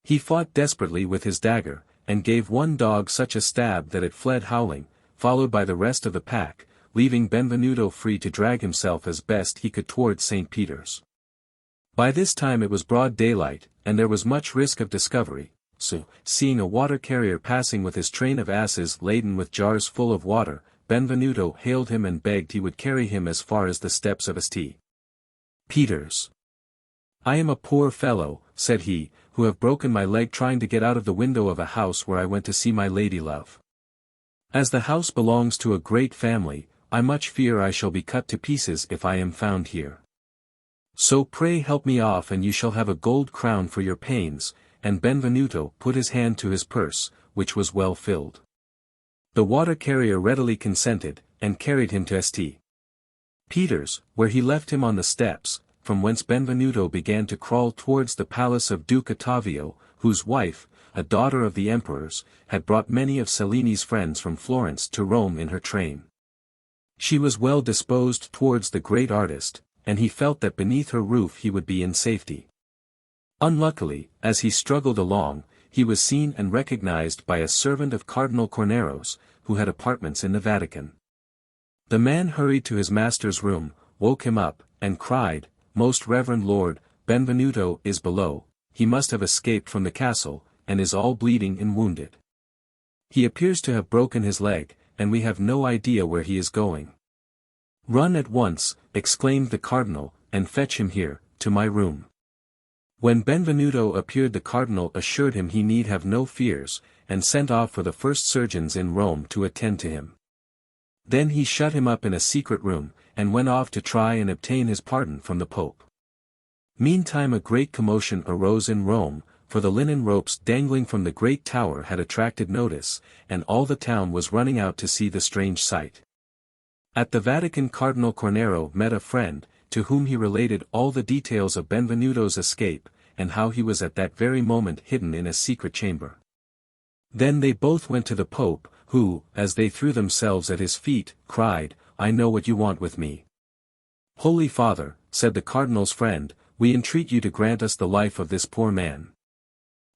He fought desperately with his dagger, and gave one dog such a stab that it fled howling, followed by the rest of the pack, leaving Benvenuto free to drag himself as best he could towards St. Peter's. By this time it was broad daylight, and there was much risk of discovery, so, seeing a water carrier passing with his train of asses laden with jars full of water, Benvenuto hailed him and begged he would carry him as far as the steps of St. Peter's. "I am a poor fellow," said he, "who have broken my leg trying to get out of the window of a house where I went to see my lady love. As the house belongs to a great family, I much fear I shall be cut to pieces if I am found here. So pray help me off and you shall have a gold crown for your pains," and Benvenuto put his hand to his purse, which was well filled. The water carrier readily consented, and carried him to St. Peter's, where he left him on the steps, from whence Benvenuto began to crawl towards the palace of Duke Ottavio, whose wife, a daughter of the emperor's, had brought many of Cellini's friends from Florence to Rome in her train. She was well disposed towards the great artist, and he felt that beneath her roof he would be in safety. Unluckily, as he struggled along, he was seen and recognized by a servant of Cardinal Cornero's, who had apartments in the Vatican. The man hurried to his master's room, woke him up, and cried, "Most reverend lord, Benvenuto is below, he must have escaped from the castle, and is all bleeding and wounded. He appears to have broken his leg, and we have no idea where he is going." "Run at once," exclaimed the cardinal, "and fetch him here, to my room." When Benvenuto appeared, the cardinal assured him he need have no fears, and sent off for the first surgeons in Rome to attend to him. Then he shut him up in a secret room, and went off to try and obtain his pardon from the Pope. Meantime a great commotion arose in Rome, for the linen ropes dangling from the great tower had attracted notice, and all the town was running out to see the strange sight. At the Vatican Cardinal Cornaro met a friend, to whom he related all the details of Benvenuto's escape, and how he was at that very moment hidden in a secret chamber. Then they both went to the Pope, who, as they threw themselves at his feet, cried, "I know what you want with me." "Holy Father," said the cardinal's friend, "we entreat you to grant us the life of this poor man.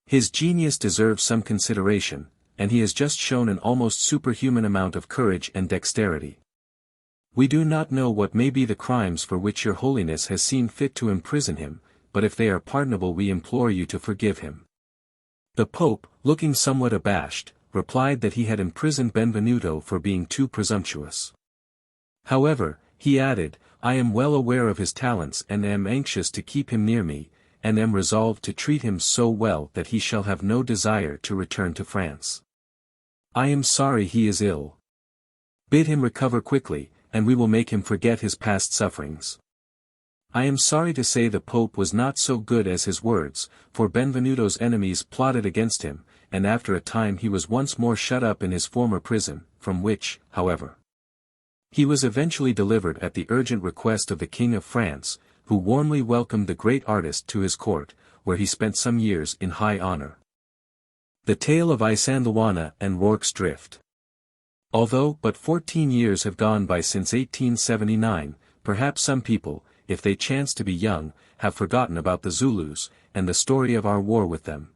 His genius deserves some consideration, and he has just shown an almost superhuman amount of courage and dexterity. We do not know what may be the crimes for which your holiness has seen fit to imprison him, but if they are pardonable we implore you to forgive him." The Pope, looking somewhat abashed, replied that he had imprisoned Benvenuto for being too presumptuous. "However," he added, "I am well aware of his talents and am anxious to keep him near me, and am resolved to treat him so well that he shall have no desire to return to France. I am sorry he is ill. Bid him recover quickly, and we will make him forget his past sufferings." I am sorry to say the Pope was not so good as his words, for Benvenuto's enemies plotted against him, and after a time he was once more shut up in his former prison, from which, however, he was eventually delivered at the urgent request of the King of France, who warmly welcomed the great artist to his court, where he spent some years in high honor. The tale of Isandhlwana and Rorke's drift. Although but 14 years have gone by since 1879, perhaps some people, if they chance to be young, have forgotten about the Zulus, and the story of our war with them.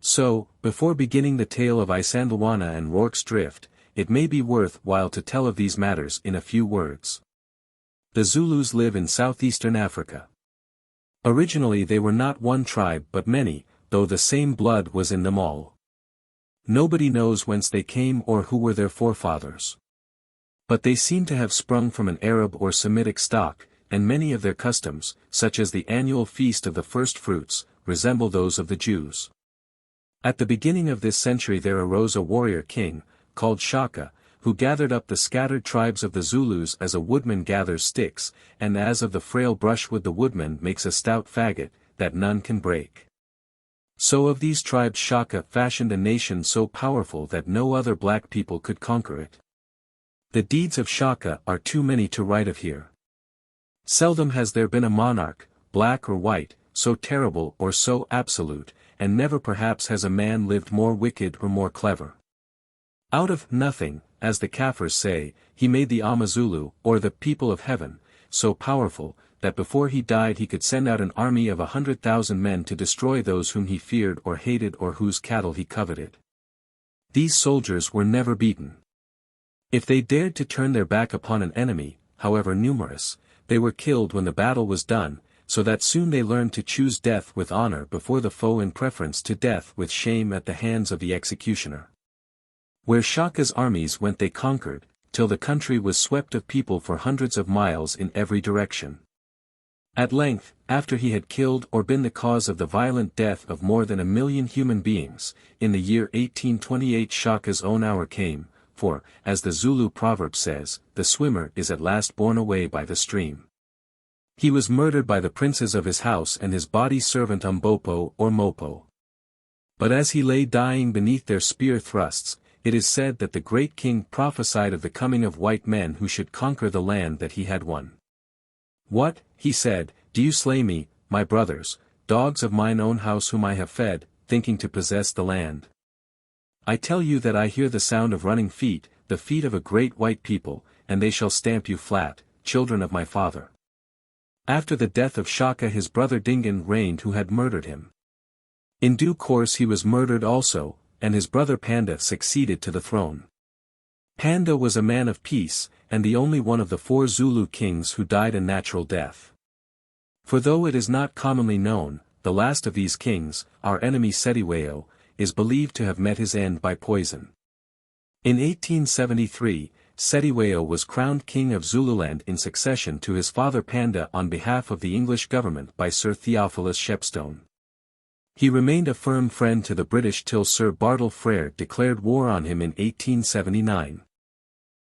So, before beginning the tale of Isandhlwana and Rorke's drift, it may be worth while to tell of these matters in a few words. The Zulus live in southeastern Africa. Originally they were not one tribe but many, though the same blood was in them all. Nobody knows whence they came or who were their forefathers. But they seem to have sprung from an Arab or Semitic stock, and many of their customs, such as the annual feast of the first fruits, resemble those of the Jews. At the beginning of this century there arose a warrior king, called Shaka, who gathered up the scattered tribes of the Zulus as a woodman gathers sticks, and as of the frail brushwood the woodman makes a stout faggot, that none can break. So of these tribes Shaka fashioned a nation so powerful that no other black people could conquer it. The deeds of Shaka are too many to write of here. Seldom has there been a monarch, black or white, so terrible or so absolute, and never perhaps has a man lived more wicked or more clever. Out of nothing, as the Kaffirs say, he made the Amazulu, or the people of heaven, so powerful, that before he died he could send out an army of 100,000 men to destroy those whom he feared or hated or whose cattle he coveted. These soldiers were never beaten. If they dared to turn their back upon an enemy, however numerous, they were killed when the battle was done, so that soon they learned to choose death with honor before the foe in preference to death with shame at the hands of the executioner. Where Shaka's armies went they conquered, till the country was swept of people for hundreds of miles in every direction. At length, after he had killed or been the cause of the violent death of more than 1,000,000 human beings, in the year 1828 Shaka's own hour came, for, as the Zulu proverb says, the swimmer is at last borne away by the stream. He was murdered by the princes of his house and his body servant Umbopo or Mopo. But as he lay dying beneath their spear thrusts, it is said that the great king prophesied of the coming of white men who should conquer the land that he had won. "What," he said, "do you slay me, my brothers, dogs of mine own house whom I have fed, thinking to possess the land? I tell you that I hear the sound of running feet, the feet of a great white people, and they shall stamp you flat, children of my father." After the death of Shaka his brother Dingan reigned who had murdered him. In due course he was murdered also, and his brother Panda succeeded to the throne. Panda was a man of peace, and the only one of the 4 Zulu kings who died a natural death. For though it is not commonly known, the last of these kings, our enemy Cetshwayo, is believed to have met his end by poison. In 1873, Cetshwayo was crowned king of Zululand in succession to his father Panda on behalf of the English government by Sir Theophilus Shepstone. He remained a firm friend to the British till Sir Bartle Frere declared war on him in 1879.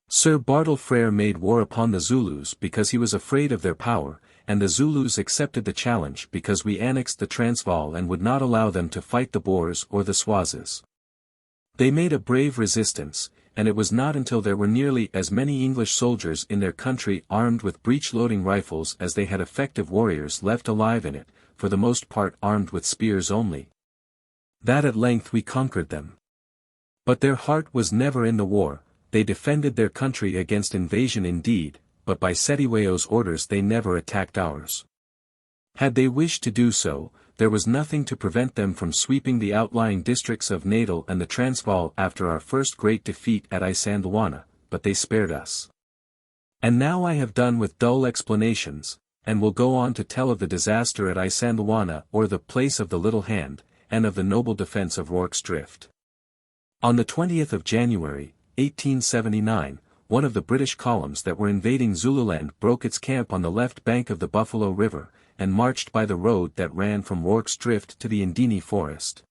Sir Bartle Frere made war upon the Zulus because he was afraid of their power, and the Zulus accepted the challenge because we annexed the Transvaal and would not allow them to fight the Boers or the Swazes. They made a brave resistance, and it was not until there were nearly as many English soldiers in their country armed with breech-loading rifles as they had effective warriors left alive in it, for the most part armed with spears only, that at length we conquered them. But their heart was never in the war. They defended their country against invasion indeed, but by Cetshwayo's orders they never attacked ours. Had they wished to do so, there was nothing to prevent them from sweeping the outlying districts of Natal and the Transvaal after our first great defeat at Isandhlwana, but they spared us. And now I have done with dull explanations, and will go on to tell of the disaster at Isandhlwana or the place of the Little Hand, and of the noble defense of Rorke's Drift. On the 20th of January, 1879, one of the British columns that were invading Zululand broke its camp on the left bank of the Buffalo River, and marched by the road that ran from Rorke's Drift to the Indini forest.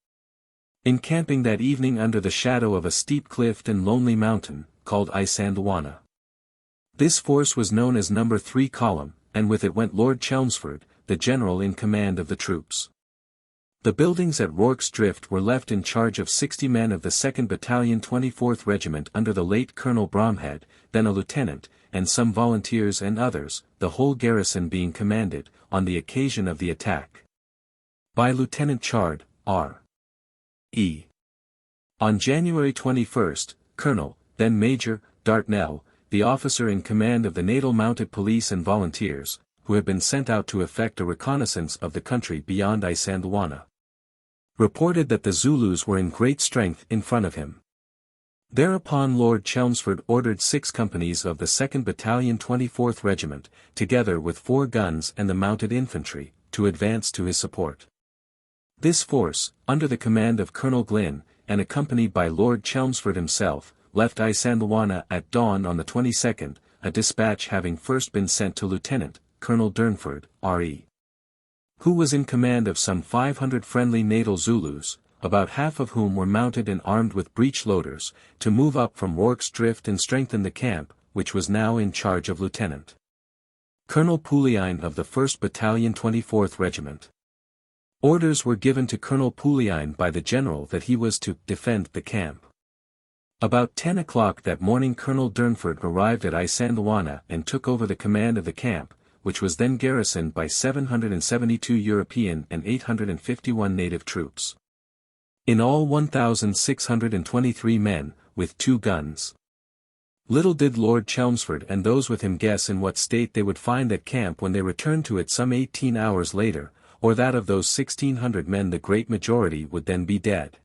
Encamping that evening under the shadow of a steep cliff and lonely mountain, called Isandhlwana. This force was known as No. 3 Column, and with it went Lord Chelmsford, the general in command of the troops. The buildings at Rorke's Drift were left in charge of 60 men of the 2nd Battalion 24th Regiment under the late Colonel Bromhead, then a lieutenant, and some volunteers and others, the whole garrison being commanded, on the occasion of the attack, by Lieutenant Chard, R.E. On January 21, Colonel, then Major, Dartnell, the officer in command of the Natal Mounted Police and Volunteers, who had been sent out to effect a reconnaissance of the country beyond Isandhlwana, reported that the Zulus were in great strength in front of him. Thereupon Lord Chelmsford ordered 6 companies of the 2nd Battalion 24th Regiment, together with 4 guns and the mounted infantry, to advance to his support. This force, under the command of Colonel Glynn, and accompanied by Lord Chelmsford himself, left Isandhlwana at dawn on the 22nd, a dispatch having first been sent to Lieutenant Colonel Durnford, R.E., who was in command of some 500 friendly Natal Zulus, about half of whom were mounted and armed with breech-loaders, to move up from Rorke's Drift and strengthen the camp, which was now in charge of Lieutenant Colonel Pouliane of the 1st Battalion 24th Regiment. Orders were given to Colonel Pouliane by the general that he was to defend the camp. About 10 o'clock that morning Colonel Durnford arrived at Isandhlwana and took over the command of the camp, which was then garrisoned by 772 European and 851 native troops. In all 1,623 men, with 2 guns. Little did Lord Chelmsford and those with him guess in what state they would find that camp when they returned to it some 18 hours later, or that of those 1,600 men the great majority would then be dead.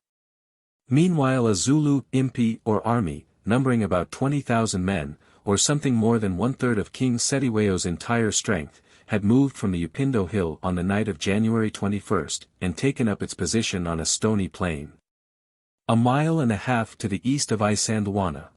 Meanwhile a Zulu impi or army, numbering about 20,000 men, or something more than 1/3 of King Cetshwayo's entire strength, had moved from the Upindo Hill on the night of January 21, and taken up its position on a stony plain, 1.5 miles to the east of Isandhlwana.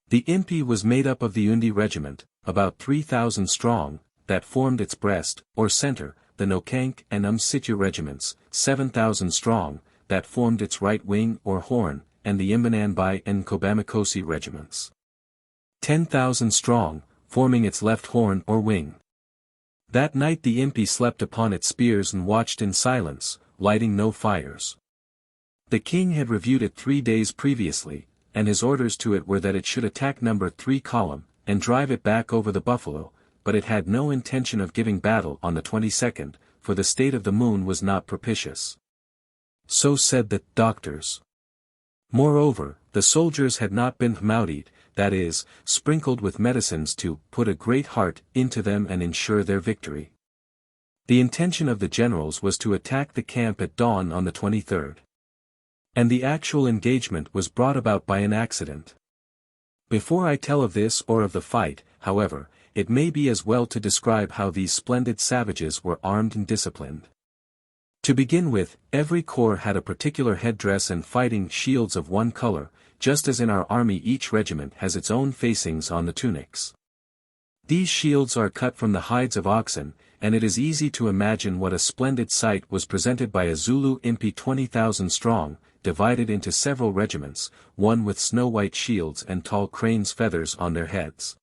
The impi was made up of the Undi Regiment, about 3,000 strong, that formed its breast, or center, the Nokank and Umsitya Regiments, 7,000 strong, that formed its right wing or horn, and the Imbananbai and Kobamakosi Regiments, 10,000 strong, forming its left horn or wing. That night the impi slept upon its spears and watched in silence, lighting no fires. The king had reviewed it 3 days previously, and his orders to it were that it should attack No. 3 Column, and drive it back over the Buffalo, but it had no intention of giving battle on the 22nd, for the state of the moon was not propitious. So said the doctors. Moreover, the soldiers had not been hmaudied, that is, sprinkled with medicines to put a great heart into them and ensure their victory. The intention of the generals was to attack the camp at dawn on the 23rd. And the actual engagement was brought about by an accident. Before I tell of this or of the fight, however, it may be as well to describe how these splendid savages were armed and disciplined. To begin with, every corps had a particular headdress and fighting shields of one color, just as in our army each regiment has its own facings on the tunics. These shields are cut from the hides of oxen, and it is easy to imagine what a splendid sight was presented by a Zulu impi 20,000 strong, divided into several regiments, one with snow-white shields and tall crane's feathers on their heads,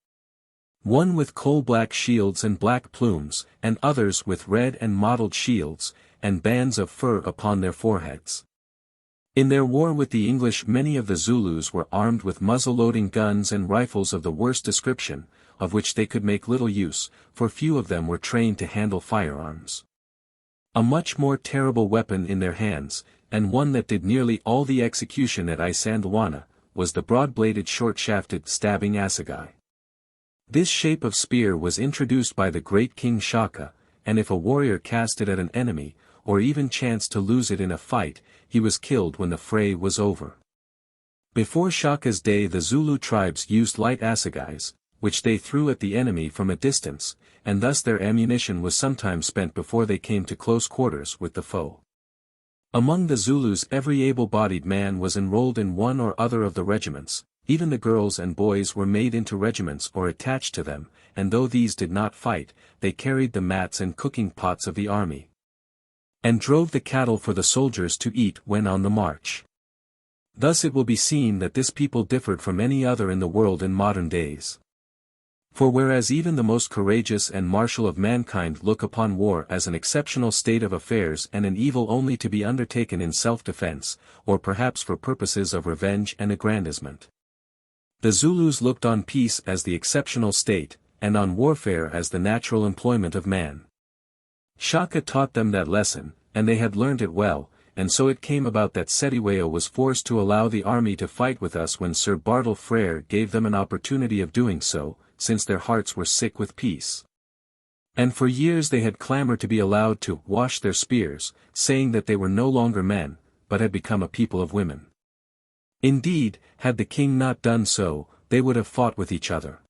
one with coal-black shields and black plumes, and others with red and mottled shields, and bands of fur upon their foreheads. In their war with the English many of the Zulus were armed with muzzle-loading guns and rifles of the worst description, of which they could make little use, for few of them were trained to handle firearms. A much more terrible weapon in their hands, and one that did nearly all the execution at Isandhlwana, was the broad-bladed short-shafted stabbing assegai. This shape of spear was introduced by the great King Shaka, and if a warrior cast it at an enemy, or even chanced to lose it in a fight, he was killed when the fray was over. Before Shaka's day the Zulu tribes used light assegais, which they threw at the enemy from a distance, and thus their ammunition was sometimes spent before they came to close quarters with the foe. Among the Zulus every able-bodied man was enrolled in one or other of the regiments, even the girls and boys were made into regiments or attached to them, and though these did not fight, they carried the mats and cooking pots of the army, and drove the cattle for the soldiers to eat when on the march. Thus it will be seen that this people differed from any other in the world in modern days. For whereas even the most courageous and martial of mankind look upon war as an exceptional state of affairs and an evil only to be undertaken in self-defense, or perhaps for purposes of revenge and aggrandizement, the Zulus looked on peace as the exceptional state, and on warfare as the natural employment of man. Shaka taught them that lesson, and they had learned it well, and so it came about that Cetewayo was forced to allow the army to fight with us when Sir Bartle Frere gave them an opportunity of doing so, since their hearts were sick with peace. And for years they had clamored to be allowed to wash their spears, saying that they were no longer men, but had become a people of women. Indeed, had the king not done so, they would have fought with each other.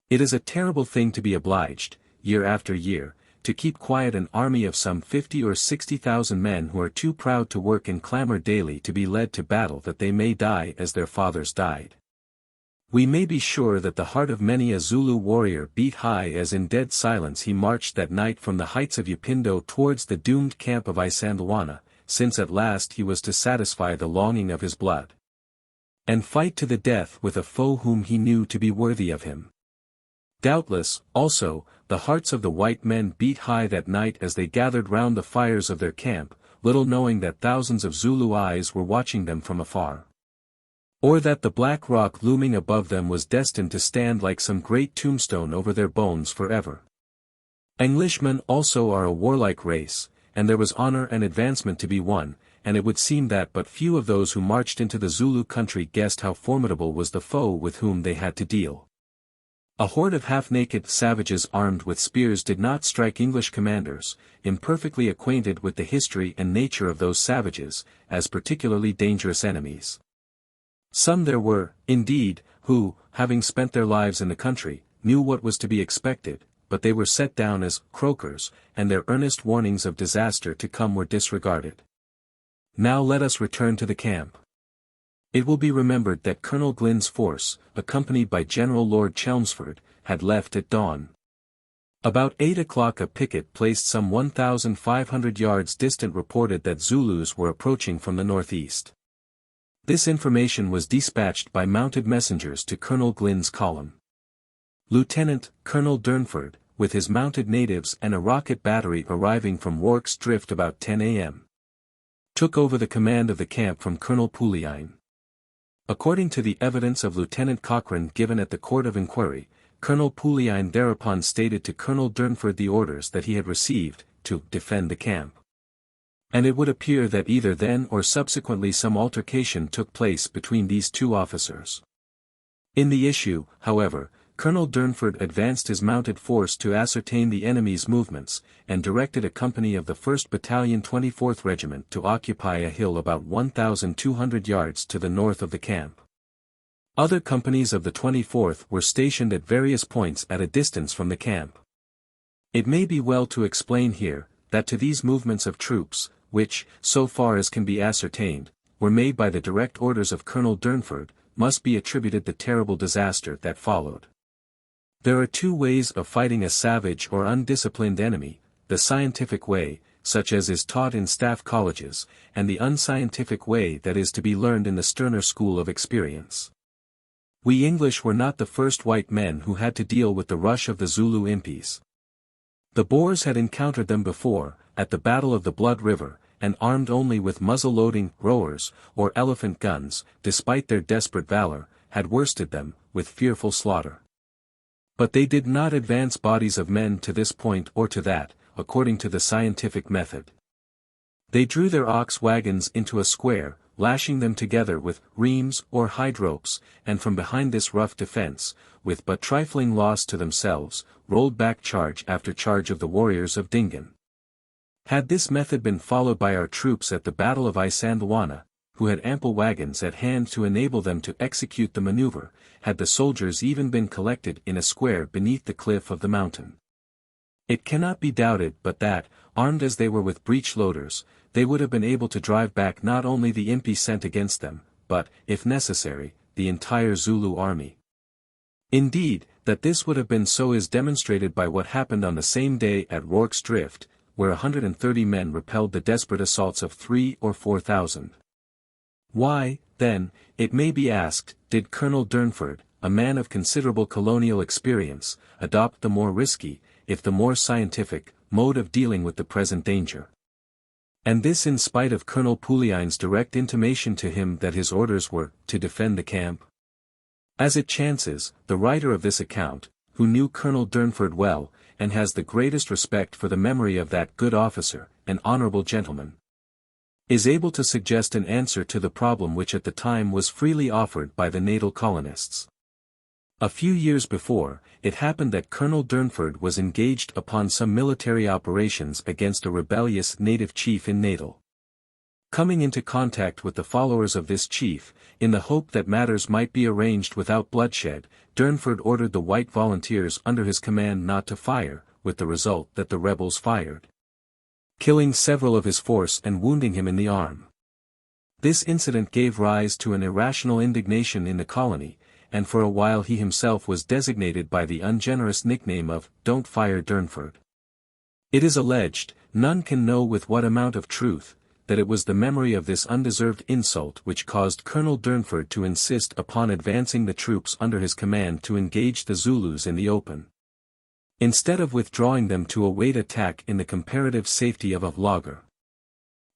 It is a terrible thing to be obliged, year after year, to keep quiet an army of some 50 or 60,000 men who are too proud to work and clamor daily to be led to battle that they may die as their fathers died. We may be sure that the heart of many a Zulu warrior beat high as in dead silence he marched that night from the heights of Upindo towards the doomed camp of Isandhlwana, since at last he was to satisfy the longing of his blood, and fight to the death with a foe whom he knew to be worthy of him. Doubtless, also, the hearts of the white men beat high that night as they gathered round the fires of their camp, little knowing that thousands of Zulu eyes were watching them from afar, or that the black rock looming above them was destined to stand like some great tombstone over their bones forever. Englishmen also are a warlike race, and there was honor and advancement to be won, and it would seem that but few of those who marched into the Zulu country guessed how formidable was the foe with whom they had to deal. A horde of half-naked savages armed with spears did not strike English commanders, imperfectly acquainted with the history and nature of those savages, as particularly dangerous enemies. Some there were, indeed, who, having spent their lives in the country, knew what was to be expected, but they were set down as croakers, and their earnest warnings of disaster to come were disregarded. Now let us return to the camp. It will be remembered that Colonel Glynn's force, accompanied by General Lord Chelmsford, had left at dawn. About 8 o'clock a picket placed some 1,500 yards distant reported that Zulus were approaching from the northeast. This information was dispatched by mounted messengers to Colonel Glynn's column. Lieutenant Colonel Durnford, with his mounted natives and a rocket battery arriving from Rorke's Drift about 10 a.m., took over the command of the camp from Colonel Pouliane. According to the evidence of Lieutenant Cochrane given at the court of inquiry, Colonel Pouliane thereupon stated to Colonel Durnford the orders that he had received, to defend the camp. And it would appear that either then or subsequently some altercation took place between these two officers. In the issue, however, Colonel Durnford advanced his mounted force to ascertain the enemy's movements, and directed a company of the 1st Battalion 24th Regiment to occupy a hill about 1,200 yards to the north of the camp. Other companies of the 24th were stationed at various points at a distance from the camp. It may be well to explain here, that to these movements of troops, which, so far as can be ascertained, were made by the direct orders of Colonel Durnford, must be attributed the terrible disaster that followed. There are two ways of fighting a savage or undisciplined enemy, the scientific way, such as is taught in staff colleges, and the unscientific way that is to be learned in the sterner school of experience. We English were not the first white men who had to deal with the rush of the Zulu impis. The Boers had encountered them before, at the Battle of the Blood River, and armed only with muzzle-loading rowers, or elephant guns, despite their desperate valor, had worsted them, with fearful slaughter. But they did not advance bodies of men to this point or to that, according to the scientific method. They drew their ox wagons into a square, lashing them together with reams or hide ropes, and from behind this rough defense, with but trifling loss to themselves, rolled back charge after charge of the warriors of Dingaan. Had this method been followed by our troops at the Battle of Isandhlwana, who had ample wagons at hand to enable them to execute the maneuver, had the soldiers even been collected in a square beneath the cliff of the mountain. It cannot be doubted but that, armed as they were with breech-loaders, they would have been able to drive back not only the impi sent against them, but, if necessary, the entire Zulu army. Indeed, that this would have been so is demonstrated by what happened on the same day at Rorke's Drift, where 130 men repelled the desperate assaults of 3,000 or 4,000. Why, then, it may be asked, did Colonel Durnford, a man of considerable colonial experience, adopt the more risky, if the more scientific, mode of dealing with the present danger? And this in spite of Colonel Poulien's direct intimation to him that his orders were to defend the camp? As it chances, the writer of this account, who knew Colonel Durnford well, and has the greatest respect for the memory of that good officer, an honorable gentleman, is able to suggest an answer to the problem which at the time was freely offered by the natal colonists. A few years before, it happened that Colonel Durnford was engaged upon some military operations against a rebellious native chief in Natal. Coming into contact with the followers of this chief, in the hope that matters might be arranged without bloodshed, Durnford ordered the white volunteers under his command not to fire, with the result that the rebels fired, killing several of his force and wounding him in the arm. This incident gave rise to an irrational indignation in the colony, and for a while he himself was designated by the ungenerous nickname of "Don't Fire Durnford." It is alleged, none can know with what amount of truth, that it was the memory of this undeserved insult which caused Colonel Durnford to insist upon advancing the troops under his command to engage the Zulus in the open, instead of withdrawing them to await attack in the comparative safety of a laager.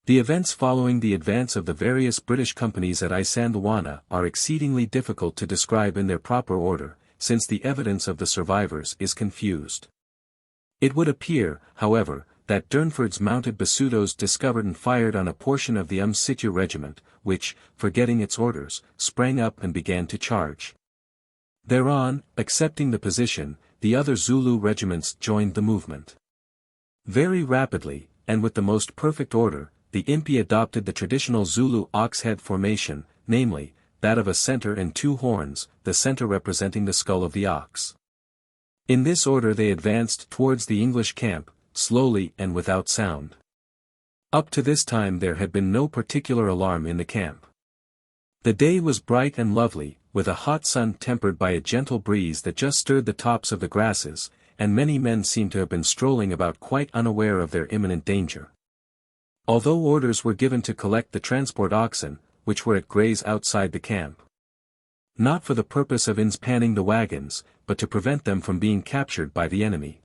The events following the advance of the various British companies at Isandhlwana are exceedingly difficult to describe in their proper order, since the evidence of the survivors is confused. It would appear, however, that Durnford's mounted Basutos discovered and fired on a portion of the Umsitya regiment, which, forgetting its orders, sprang up and began to charge. Thereon, accepting the position, the other Zulu regiments joined the movement. Very rapidly, and with the most perfect order, the impi adopted the traditional Zulu ox-head formation, namely, that of a center and two horns, the center representing the skull of the ox. In this order they advanced towards the English camp, slowly and without sound. Up to this time there had been no particular alarm in the camp. The day was bright and lovely, with a hot sun tempered by a gentle breeze that just stirred the tops of the grasses, and many men seemed to have been strolling about quite unaware of their imminent danger. Although orders were given to collect the transport oxen, which were at graze outside the camp, not for the purpose of inspanning the wagons, but to prevent them from being captured by the enemy.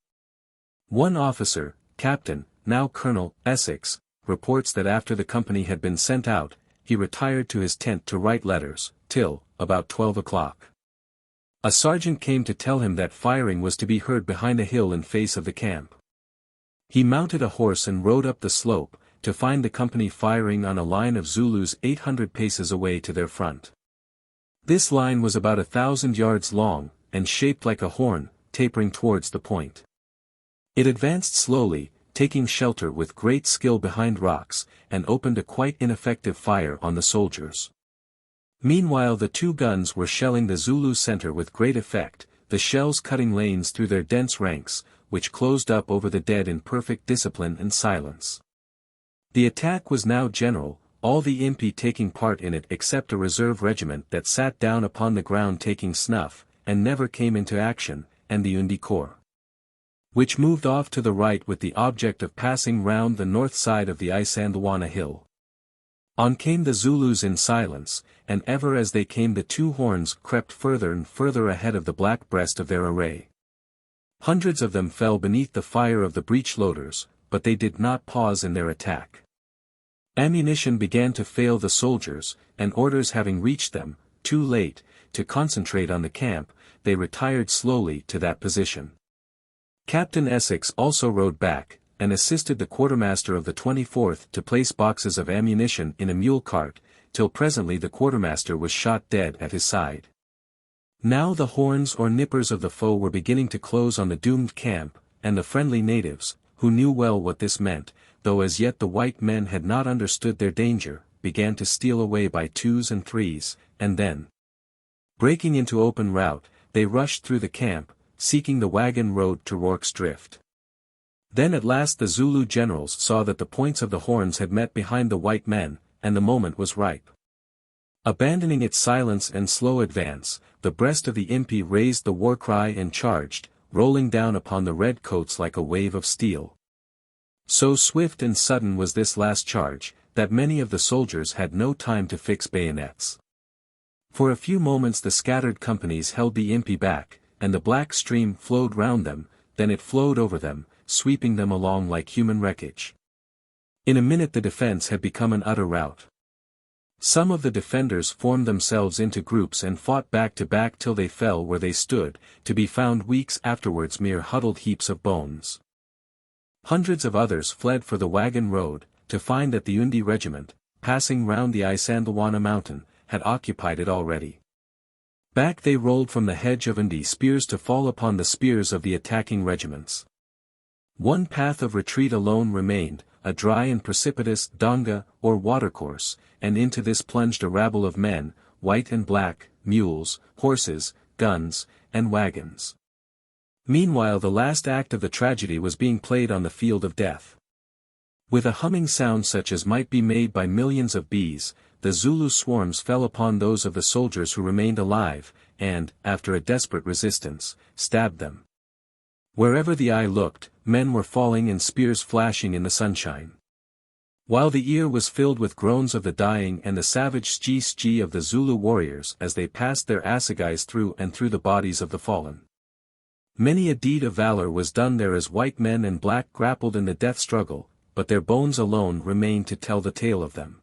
One officer, Captain, now Colonel, Essex, reports that after the company had been sent out, he retired to his tent to write letters, till, about 12 o'clock. A sergeant came to tell him that firing was to be heard behind a hill in face of the camp. He mounted a horse and rode up the slope, to find the company firing on a line of Zulus 800 paces away to their front. This line was about 1,000 yards long, and shaped like a horn, tapering towards the point. It advanced slowly, taking shelter with great skill behind rocks, and opened a quite ineffective fire on the soldiers. Meanwhile the two guns were shelling the Zulu center with great effect, the shells cutting lanes through their dense ranks, which closed up over the dead in perfect discipline and silence. The attack was now general, all the impi taking part in it except a reserve regiment that sat down upon the ground taking snuff, and never came into action, and the Undi Corps, which moved off to the right with the object of passing round the north side of the Isandhlwana hill. On came the Zulus in silence, and ever as they came the two horns crept further and further ahead of the black breast of their array. Hundreds of them fell beneath the fire of the breech-loaders, but they did not pause in their attack. Ammunition began to fail the soldiers, and orders having reached them, too late, to concentrate on the camp, they retired slowly to that position. Captain Essex also rode back, and assisted the quartermaster of the 24th to place boxes of ammunition in a mule cart, till presently the quartermaster was shot dead at his side. Now the horns or nippers of the foe were beginning to close on the doomed camp, and the friendly natives, who knew well what this meant, though as yet the white men had not understood their danger, began to steal away by twos and threes, and then, breaking into open rout, they rushed through the camp, seeking the wagon road to Rorke's Drift. Then at last the Zulu generals saw that the points of the horns had met behind the white men, and the moment was ripe. Abandoning its silence and slow advance, the breast of the impi raised the war cry and charged, rolling down upon the red coats like a wave of steel. So swift and sudden was this last charge, that many of the soldiers had no time to fix bayonets. For a few moments the scattered companies held the impi back, and the black stream flowed round them, then it flowed over them, sweeping them along like human wreckage. In a minute the defense had become an utter rout. Some of the defenders formed themselves into groups and fought back to back till they fell where they stood, to be found weeks afterwards mere huddled heaps of bones. Hundreds of others fled for the wagon road, to find that the Undi regiment, passing round the Isandhlwana mountain, had occupied it already. Back they rolled from the hedge of Undi spears to fall upon the spears of the attacking regiments. One path of retreat alone remained, a dry and precipitous donga, or watercourse, and into this plunged a rabble of men, white and black, mules, horses, guns, and wagons. Meanwhile the last act of the tragedy was being played on the field of death. With a humming sound such as might be made by millions of bees, the Zulu swarms fell upon those of the soldiers who remained alive, and, after a desperate resistance, stabbed them. Wherever the eye looked, men were falling and spears flashing in the sunshine. While the ear was filled with groans of the dying and the savage skee of the Zulu warriors as they passed their assegais through and through the bodies of the fallen. Many a deed of valor was done there as white men and black grappled in the death struggle, but their bones alone remained to tell the tale of them.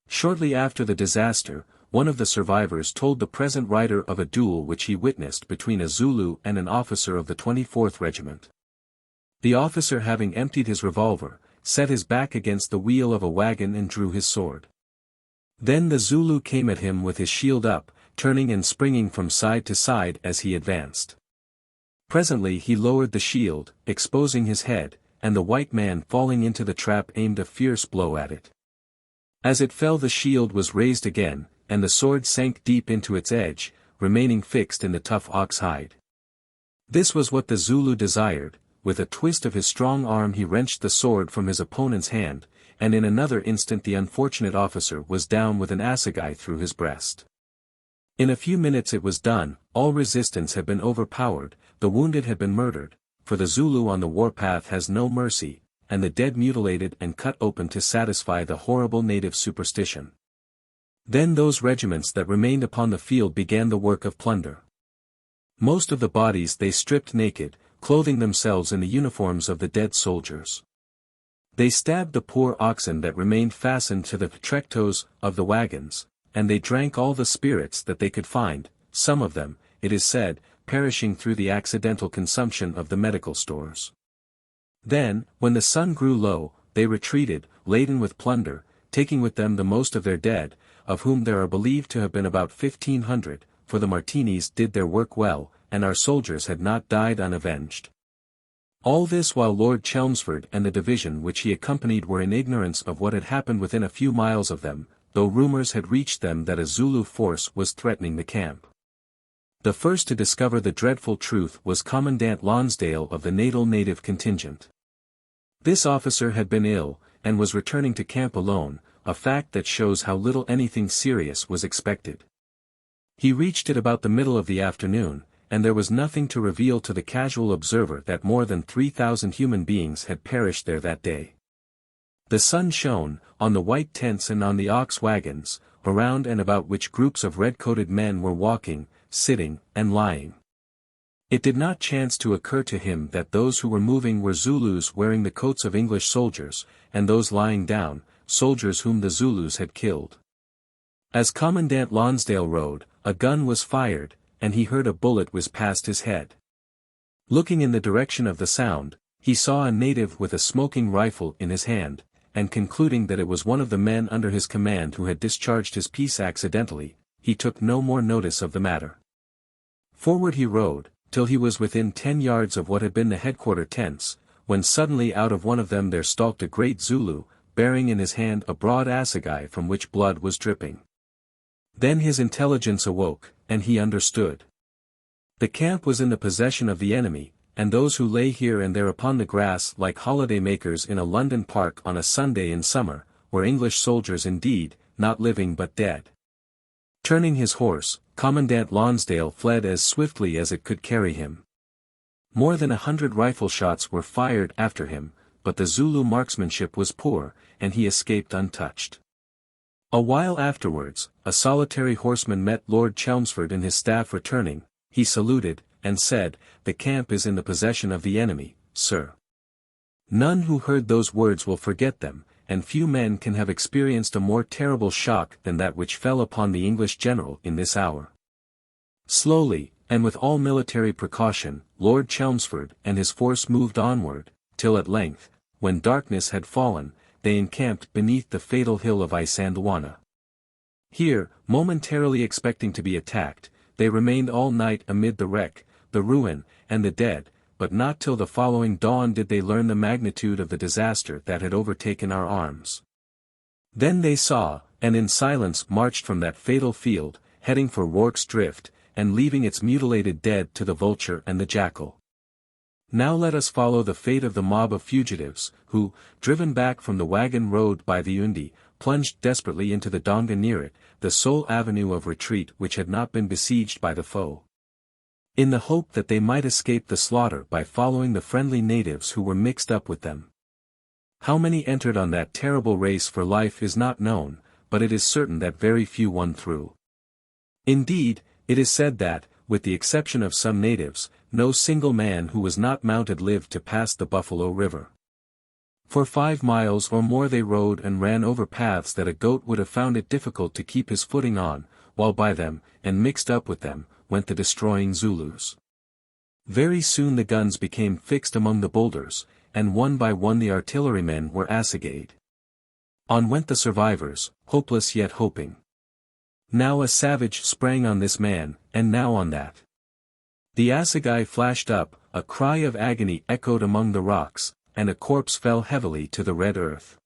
Shortly after the disaster, one of the survivors told the present writer of a duel which he witnessed between a Zulu and an officer of the 24th Regiment. The officer having emptied his revolver, set his back against the wheel of a wagon and drew his sword. Then the Zulu came at him with his shield up, turning and springing from side to side as he advanced. Presently he lowered the shield, exposing his head, and the white man falling into the trap aimed a fierce blow at it. As it fell the shield was raised again, and the sword sank deep into its edge, remaining fixed in the tough ox hide. This was what the Zulu desired. With a twist of his strong arm he wrenched the sword from his opponent's hand, and in another instant the unfortunate officer was down with an assegai through his breast. In a few minutes it was done, all resistance had been overpowered, the wounded had been murdered, for the Zulu on the warpath has no mercy, and the dead mutilated and cut open to satisfy the horrible native superstition. Then those regiments that remained upon the field began the work of plunder. Most of the bodies they stripped naked, clothing themselves in the uniforms of the dead soldiers. They stabbed the poor oxen that remained fastened to the petrectos of the wagons, and they drank all the spirits that they could find, some of them, it is said, perishing through the accidental consumption of the medical stores. Then, when the sun grew low, they retreated, laden with plunder, taking with them the most of their dead, of whom there are believed to have been about 1,500, for the Martinis did their work well, and our soldiers had not died unavenged. All this while Lord Chelmsford and the division which he accompanied were in ignorance of what had happened within a few miles of them, though rumors had reached them that a Zulu force was threatening the camp. The first to discover the dreadful truth was Commandant Lonsdale of the native contingent. This officer had been ill, and was returning to camp alone, a fact that shows how little anything serious was expected. He reached it about the middle of the afternoon, and there was nothing to reveal to the casual observer that more than 3,000 human beings had perished there that day. The sun shone, on the white tents and on the ox wagons, around and about which groups of red-coated men were walking, sitting, and lying. It did not chance to occur to him that those who were moving were Zulus wearing the coats of English soldiers, and those lying down, soldiers whom the Zulus had killed. As Commandant Lonsdale rode, a gun was fired, and he heard a bullet whiz past his head. Looking in the direction of the sound, he saw a native with a smoking rifle in his hand, and concluding that it was one of the men under his command who had discharged his piece accidentally, he took no more notice of the matter. Forward he rode, till he was within 10 yards of what had been the headquarter tents, when suddenly out of one of them there stalked a great Zulu, bearing in his hand a broad assegai from which blood was dripping. Then his intelligence awoke, and he understood. The camp was in the possession of the enemy, and those who lay here and there upon the grass like holiday-makers in a London park on a Sunday in summer, were English soldiers indeed, not living but dead. Turning his horse, Commandant Lonsdale fled as swiftly as it could carry him. More than 100 rifle shots were fired after him, but the Zulu marksmanship was poor, and he escaped untouched. A while afterwards, a solitary horseman met Lord Chelmsford and his staff returning. He saluted, and said, "The camp is in the possession of the enemy, sir." None who heard those words will forget them, and few men can have experienced a more terrible shock than that which fell upon the English general in this hour. Slowly, and with all military precaution, Lord Chelmsford and his force moved onward, till at length, when darkness had fallen, they encamped beneath the fatal hill of Isandhlwana. Here, momentarily expecting to be attacked, they remained all night amid the wreck, the ruin, and the dead, but not till the following dawn did they learn the magnitude of the disaster that had overtaken our arms. Then they saw, and in silence marched from that fatal field, heading for Rorke's Drift, and leaving its mutilated dead to the vulture and the jackal. Now let us follow the fate of the mob of fugitives, who, driven back from the wagon road by the Undi, plunged desperately into the donga near it, the sole avenue of retreat which had not been besieged by the foe. In the hope that they might escape the slaughter by following the friendly natives who were mixed up with them. How many entered on that terrible race for life is not known, but it is certain that very few won through. Indeed, it is said that, with the exception of some natives, no single man who was not mounted lived to pass the Buffalo River. For 5 miles or more they rode and ran over paths that a goat would have found it difficult to keep his footing on, while by them, and mixed up with them, went the destroying Zulus. Very soon the guns became fixed among the boulders, and one by one the artillerymen were assegaied. On went the survivors, hopeless yet hoping. Now a savage sprang on this man, and now on that. The assegai flashed up, a cry of agony echoed among the rocks, and a corpse fell heavily to the red earth.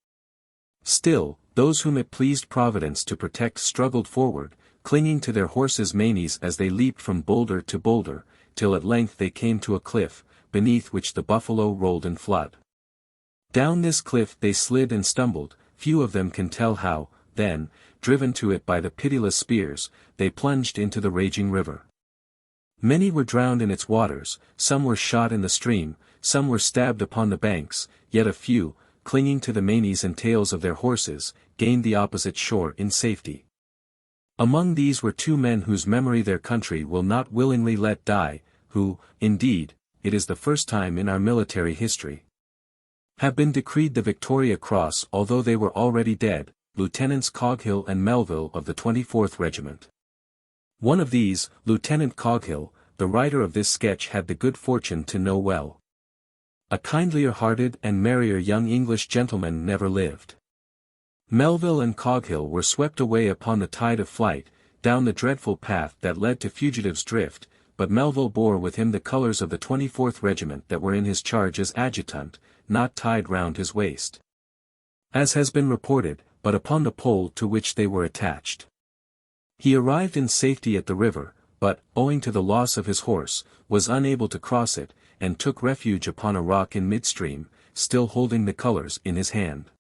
Still, those whom it pleased Providence to protect struggled forward, clinging to their horses' manes as they leaped from boulder to boulder, till at length they came to a cliff, beneath which the buffalo rolled in flood. Down this cliff they slid and stumbled, few of them can tell how, then, driven to it by the pitiless spears, they plunged into the raging river. Many were drowned in its waters, some were shot in the stream, some were stabbed upon the banks, yet a few, clinging to the manes and tails of their horses, gained the opposite shore in safety. Among these were 2 men whose memory their country will not willingly let die, who, indeed, it is the first time in our military history, have been decreed the Victoria Cross although they were already dead, Lieutenants Coghill and Melville of the 24th Regiment. One of these, Lieutenant Coghill, the writer of this sketch had the good fortune to know well. A kindlier-hearted and merrier young English gentleman never lived. Melville and Coghill were swept away upon the tide of flight, down the dreadful path that led to Fugitives' Drift, but Melville bore with him the colours of the 24th Regiment that were in his charge as adjutant, not tied round his waist. As has been reported, but upon the pole to which they were attached. He arrived in safety at the river, but, owing to the loss of his horse, was unable to cross it, and took refuge upon a rock in midstream, still holding the colours in his hand.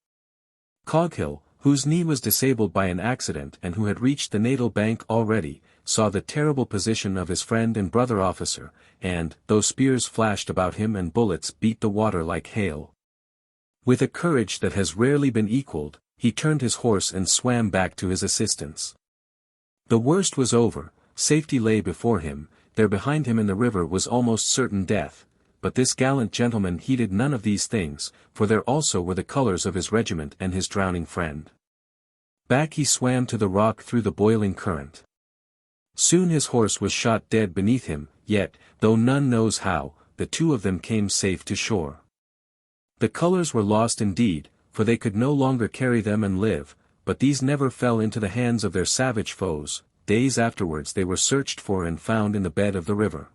Coghill, whose knee was disabled by an accident and who had reached the Natal bank already, saw the terrible position of his friend and brother officer, and, though spears flashed about him and bullets beat the water like hail, with a courage that has rarely been equalled, he turned his horse and swam back to his assistance. The worst was over, safety lay before him, there behind him in the river was almost certain death, but this gallant gentleman heeded none of these things, for there also were the colours of his regiment and his drowning friend. Back he swam to the rock through the boiling current. Soon his horse was shot dead beneath him, yet, though none knows how, the two of them came safe to shore. The colours were lost indeed, for they could no longer carry them and live, but these never fell into the hands of their savage foes. Days afterwards they were searched for and found in the bed of the river.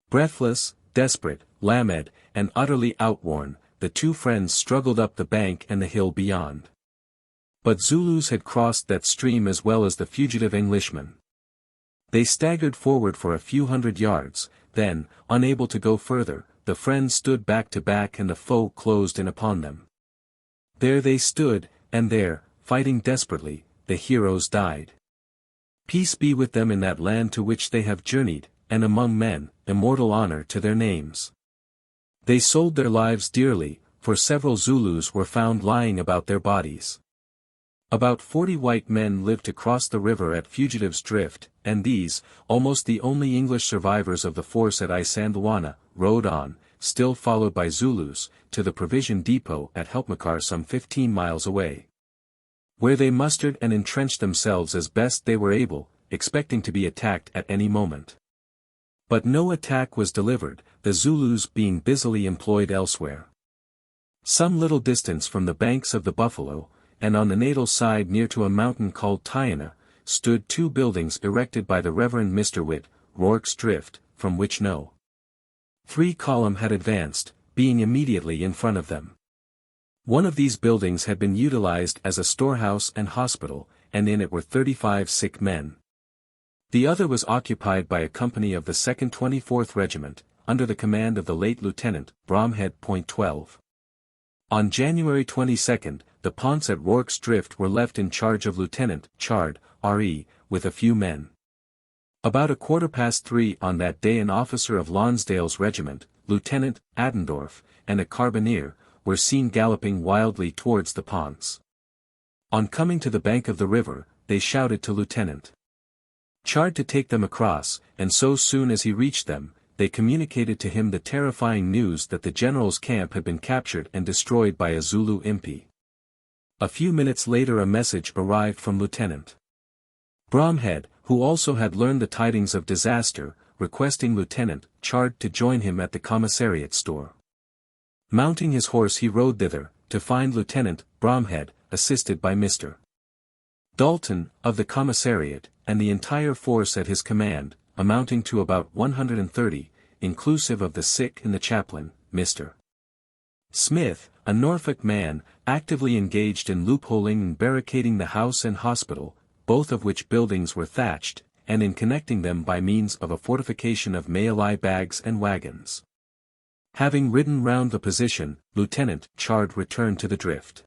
Breathless, desperate, lamed, and utterly outworn, the two friends struggled up the bank and the hill beyond. But Zulus had crossed that stream as well as the fugitive Englishmen. They staggered forward for a few hundred yards, then, unable to go further, the friends stood back to back and the foe closed in upon them. There they stood, and there, fighting desperately, the heroes died. Peace be with them in that land to which they have journeyed, and among men, immortal honour to their names. They sold their lives dearly, for several Zulus were found lying about their bodies. About 40 white men lived to cross the river at Fugitives' Drift, and these, almost the only English survivors of the force at Isandhlwana, rode on, still followed by Zulus, to the provision depot at Helpmakar some 15 miles away, where they mustered and entrenched themselves as best they were able, expecting to be attacked at any moment. But no attack was delivered, the Zulus being busily employed elsewhere. Some little distance from the banks of the Buffalo, and on the Natal side near to a mountain called Tyana, stood two buildings erected by the Reverend Mr. Witt, Rorke's Drift, from which no 3-column had advanced, being immediately in front of them. One of these buildings had been utilized as a storehouse and hospital, and in it were 35 sick men. The other was occupied by a company of the 2nd 24th Regiment, under the command of the late Lieutenant, Bromhead. 12. On January 22, the ponts at Rorke's Drift were left in charge of Lieutenant Chard, R.E., with a few men. About 3:15 on that day an officer of Lonsdale's regiment, Lieutenant Adendorf, and a carbineer, were seen galloping wildly towards the ponts. On coming to the bank of the river, they shouted to Lieutenant Chard to take them across, and so soon as he reached them, they communicated to him the terrifying news that the general's camp had been captured and destroyed by a Zulu impi. A few minutes later a message arrived from Lieutenant Bromhead, who also had learned the tidings of disaster, requesting Lieutenant Chard to join him at the commissariat store. Mounting his horse he rode thither, to find Lieutenant Bromhead, assisted by Mr. Dalton, of the commissariat, and the entire force at his command, amounting to about 130, inclusive of the sick and the chaplain, Mr. Smith, a Norfolk man, actively engaged in loopholing and barricading the house and hospital, both of which buildings were thatched, and in connecting them by means of a fortification of mayalai bags and wagons. Having ridden round the position, Lieutenant Chard returned to the drift.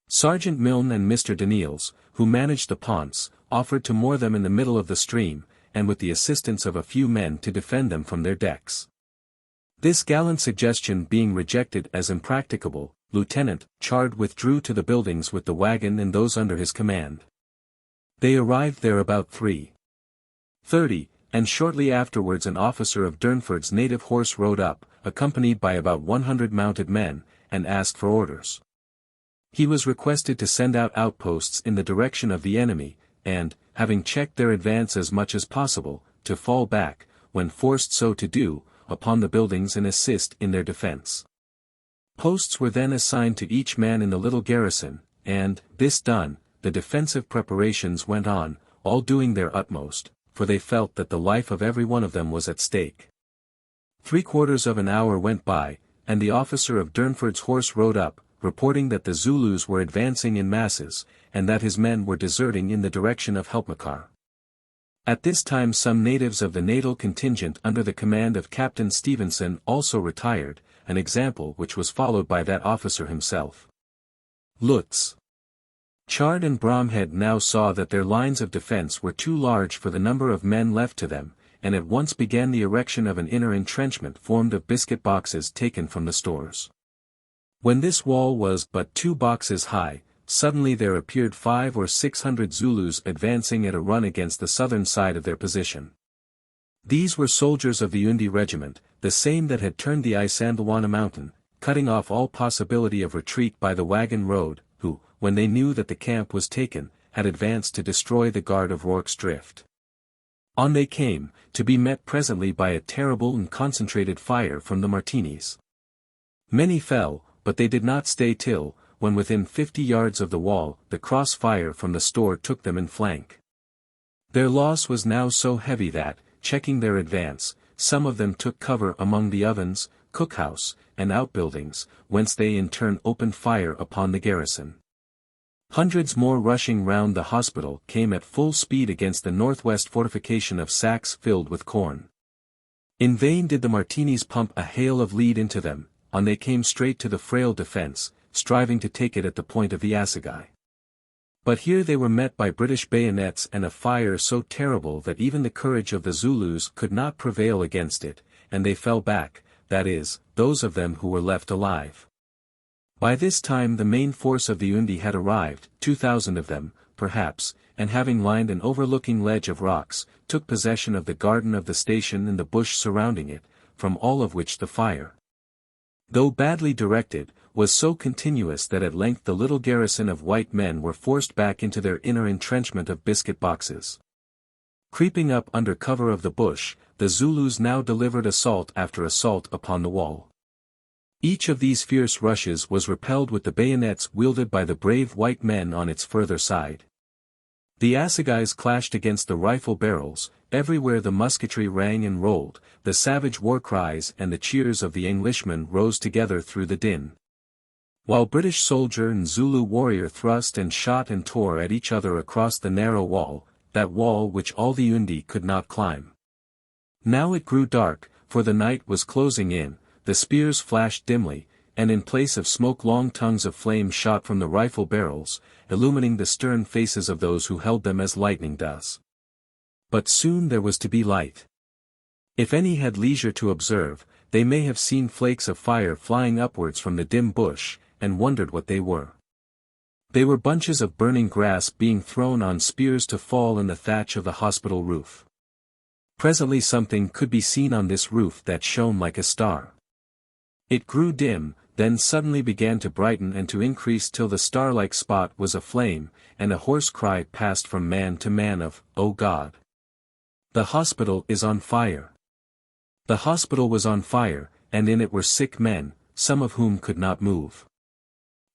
Sergeant Milne and Mr. Daniels, who managed the ponts, offered to moor them in the middle of the stream, and with the assistance of a few men to defend them from their decks. This gallant suggestion being rejected as impracticable, Lieutenant Chard withdrew to the buildings with the wagon and those under his command. They arrived there about 3:30, and shortly afterwards an officer of Durnford's native horse rode up, accompanied by about 100 mounted men, and asked for orders. He was requested to send out outposts in the direction of the enemy, and, having checked their advance as much as possible, to fall back, when forced so to do, upon the buildings and assist in their defense. Posts were then assigned to each man in the little garrison, and, this done, the defensive preparations went on, all doing their utmost, for they felt that the life of every one of them was at stake. 3/4 of an hour went by, and the officer of Durnford's horse rode up, reporting that the Zulus were advancing in masses, and that his men were deserting in the direction of Helpmakar. At this time some natives of the natal contingent under the command of Captain Stevenson also retired, an example which was followed by that officer himself. Lutz. Chard and Bromhead now saw that their lines of defense were too large for the number of men left to them, and at once began the erection of an inner entrenchment formed of biscuit boxes taken from the stores. When this wall was but 2 boxes high, suddenly there appeared 500 or 600 Zulus advancing at a run against the southern side of their position. These were soldiers of the Undi regiment, the same that had turned the Isandhlwana mountain, cutting off all possibility of retreat by the wagon road, who, when they knew that the camp was taken, had advanced to destroy the guard of Rorke's drift. On they came, to be met presently by a terrible and concentrated fire from the Martinis. Many fell, but they did not stay till, when within 50 yards of the wall, the cross-fire from the store took them in flank. Their loss was now so heavy that, checking their advance, some of them took cover among the ovens, cookhouse, and outbuildings, whence they in turn opened fire upon the garrison. Hundreds more rushing round the hospital came at full speed against the northwest fortification of sacks filled with corn. In vain did the Martinis pump a hail of lead into them, on they came straight to the frail defence, striving to take it at the point of the assegai. But here they were met by British bayonets and a fire so terrible that even the courage of the Zulus could not prevail against it, and they fell back, that is, those of them who were left alive. By this time the main force of the Undi had arrived, 2,000 of them, perhaps, and having lined an overlooking ledge of rocks, took possession of the garden of the station and the bush surrounding it, from all of which the fire, though badly directed, was so continuous that at length the little garrison of white men were forced back into their inner entrenchment of biscuit boxes. Creeping up under cover of the bush, the Zulus now delivered assault after assault upon the wall. Each of these fierce rushes was repelled with the bayonets wielded by the brave white men on its further side. The assegais clashed against the rifle barrels, everywhere the musketry rang and rolled, the savage war cries and the cheers of the Englishmen rose together through the din. While British soldier and Zulu warrior thrust and shot and tore at each other across the narrow wall, that wall which all the Undi could not climb. Now it grew dark, for the night was closing in, the spears flashed dimly, and in place of smoke long tongues of flame shot from the rifle barrels, illumining the stern faces of those who held them as lightning does. But soon there was to be light. If any had leisure to observe, they may have seen flakes of fire flying upwards from the dim bush, and wondered what they were. They were bunches of burning grass being thrown on spears to fall in the thatch of the hospital roof. Presently something could be seen on this roof that shone like a star. It grew dim, then suddenly began to brighten and to increase till the star-like spot was aflame, and a hoarse cry passed from man to man of, "O God! The hospital is on fire!" The hospital was on fire, and in it were sick men, some of whom could not move.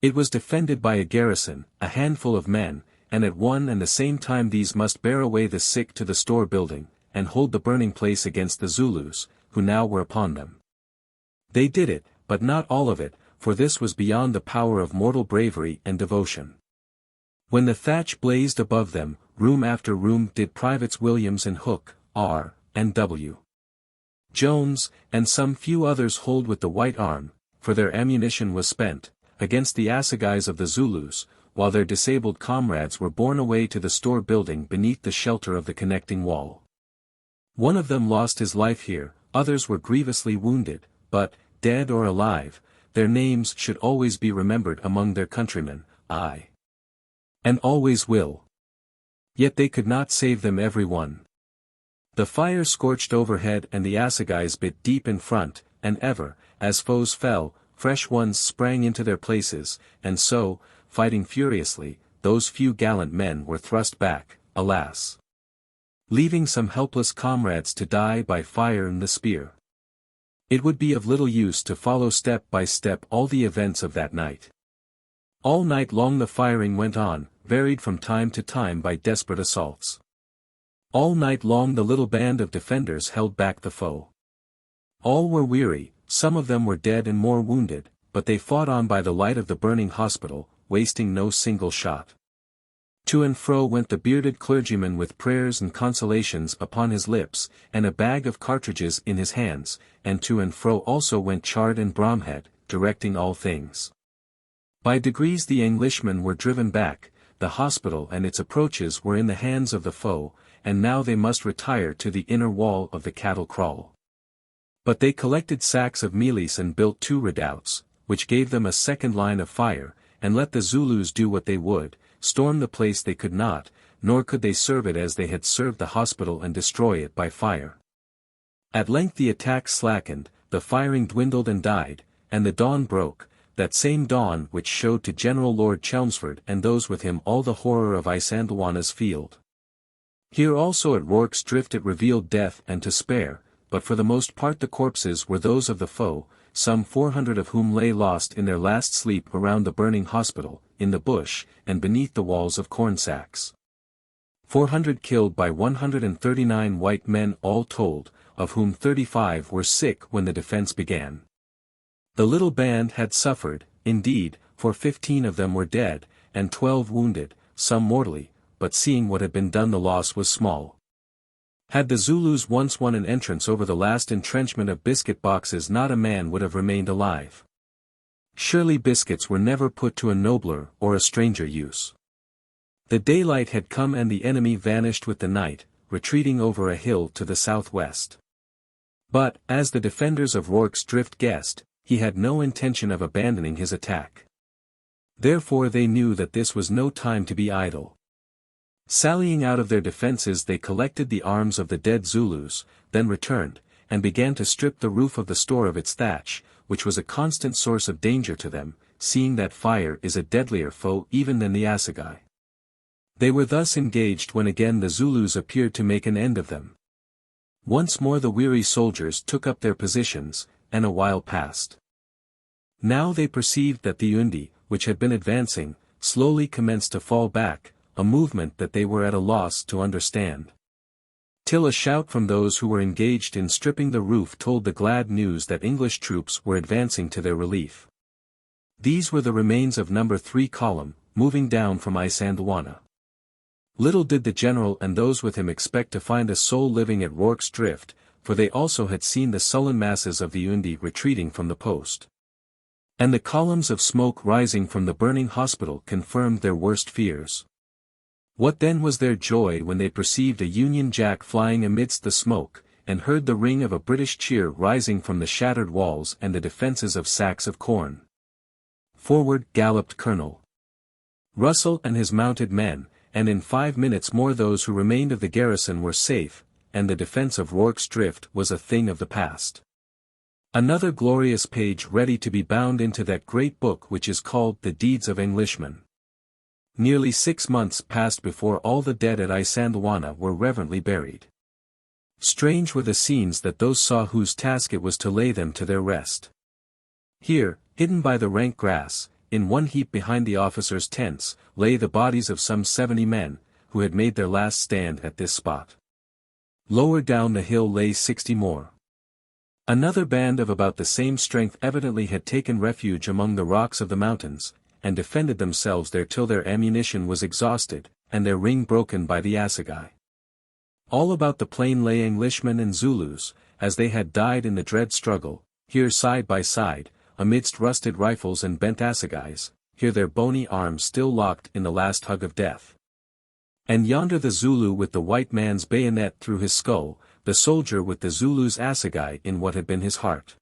It was defended by a garrison, a handful of men, and at one and the same time these must bear away the sick to the store building, and hold the burning place against the Zulus, who now were upon them. They did it, but not all of it, for this was beyond the power of mortal bravery and devotion. When the thatch blazed above them, room after room did Privates Williams and Hook, R. and W. Jones, and some few others hold with the white arm, for their ammunition was spent, against the assegais of the Zulus, while their disabled comrades were borne away to the store building beneath the shelter of the connecting wall. One of them lost his life here, others were grievously wounded, but, dead or alive, their names should always be remembered among their countrymen, aye, and always will. Yet they could not save them every one. The fire scorched overhead and the assegais bit deep in front, and ever, as foes fell, fresh ones sprang into their places, and so, fighting furiously, those few gallant men were thrust back, alas, leaving some helpless comrades to die by fire and the spear. It would be of little use to follow step by step all the events of that night. All night long the firing went on, varied from time to time by desperate assaults. All night long the little band of defenders held back the foe. All were weary, some of them were dead and more wounded, but they fought on by the light of the burning hospital, wasting no single shot. To and fro went the bearded clergyman with prayers and consolations upon his lips, and a bag of cartridges in his hands, and to and fro also went Chard and Bromhead, directing all things. By degrees the Englishmen were driven back, the hospital and its approaches were in the hands of the foe, and now they must retire to the inner wall of the cattle kraal. But they collected sacks of mealies and built 2 redoubts, which gave them a second line of fire, and let the Zulus do what they would. Storm the place they could not, nor could they serve it as they had served the hospital and destroy it by fire. At length the attack slackened, the firing dwindled and died, and the dawn broke, that same dawn which showed to General Lord Chelmsford and those with him all the horror of Isandhlwana's field. Here also at Rorke's drift it revealed death and to spare, but for the most part the corpses were those of the foe, some 400 of whom lay lost in their last sleep around the burning hospital, in the bush, and beneath the walls of corn sacks. 400 killed by 139 white men all told, of whom 35 were sick when the defense began. The little band had suffered, indeed, for 15 of them were dead, and 12 wounded, some mortally, but seeing what had been done the loss was small. Had the Zulus once won an entrance over the last entrenchment of biscuit boxes not a man would have remained alive. Surely biscuits were never put to a nobler or a stranger use. The daylight had come and the enemy vanished with the night, retreating over a hill to the southwest. But, as the defenders of Rorke's drift guessed, he had no intention of abandoning his attack. Therefore they knew that this was no time to be idle. Sallying out of their defences they collected the arms of the dead Zulus, then returned, and began to strip the roof of the store of its thatch, which was a constant source of danger to them, seeing that fire is a deadlier foe even than the assegai. They were thus engaged when again the Zulus appeared to make an end of them. Once more the weary soldiers took up their positions, and a while passed. Now they perceived that the Undi, which had been advancing, slowly commenced to fall back, a movement that they were at a loss to understand. Till a shout from those who were engaged in stripping the roof told the glad news that English troops were advancing to their relief. These were the remains of No. 3 column, moving down from Isandhlwana. Little did the general and those with him expect to find a soul living at Rorke's drift, for they also had seen the sullen masses of the Undi retreating from the post. And the columns of smoke rising from the burning hospital confirmed their worst fears. What then was their joy when they perceived a Union Jack flying amidst the smoke, and heard the ring of a British cheer rising from the shattered walls and the defences of sacks of corn. Forward galloped Colonel Russell and his mounted men, and in 5 minutes more those who remained of the garrison were safe, and the defence of Rorke's drift was a thing of the past. Another glorious page ready to be bound into that great book which is called The Deeds of Englishmen. Nearly 6 months passed before all the dead at Isandhlwana were reverently buried. Strange were the scenes that those saw whose task it was to lay them to their rest. Here, hidden by the rank grass, in one heap behind the officers' tents, lay the bodies of some 70 men, who had made their last stand at this spot. Lower down the hill lay 60 more. Another band of about the same strength evidently had taken refuge among the rocks of the mountains, and defended themselves there till their ammunition was exhausted, and their ring broken by the assegai. All about the plain lay Englishmen and Zulus, as they had died in the dread struggle, here side by side, amidst rusted rifles and bent assegais, here their bony arms still locked in the last hug of death. And yonder the Zulu with the white man's bayonet through his skull, the soldier with the Zulu's assegai in what had been his heart.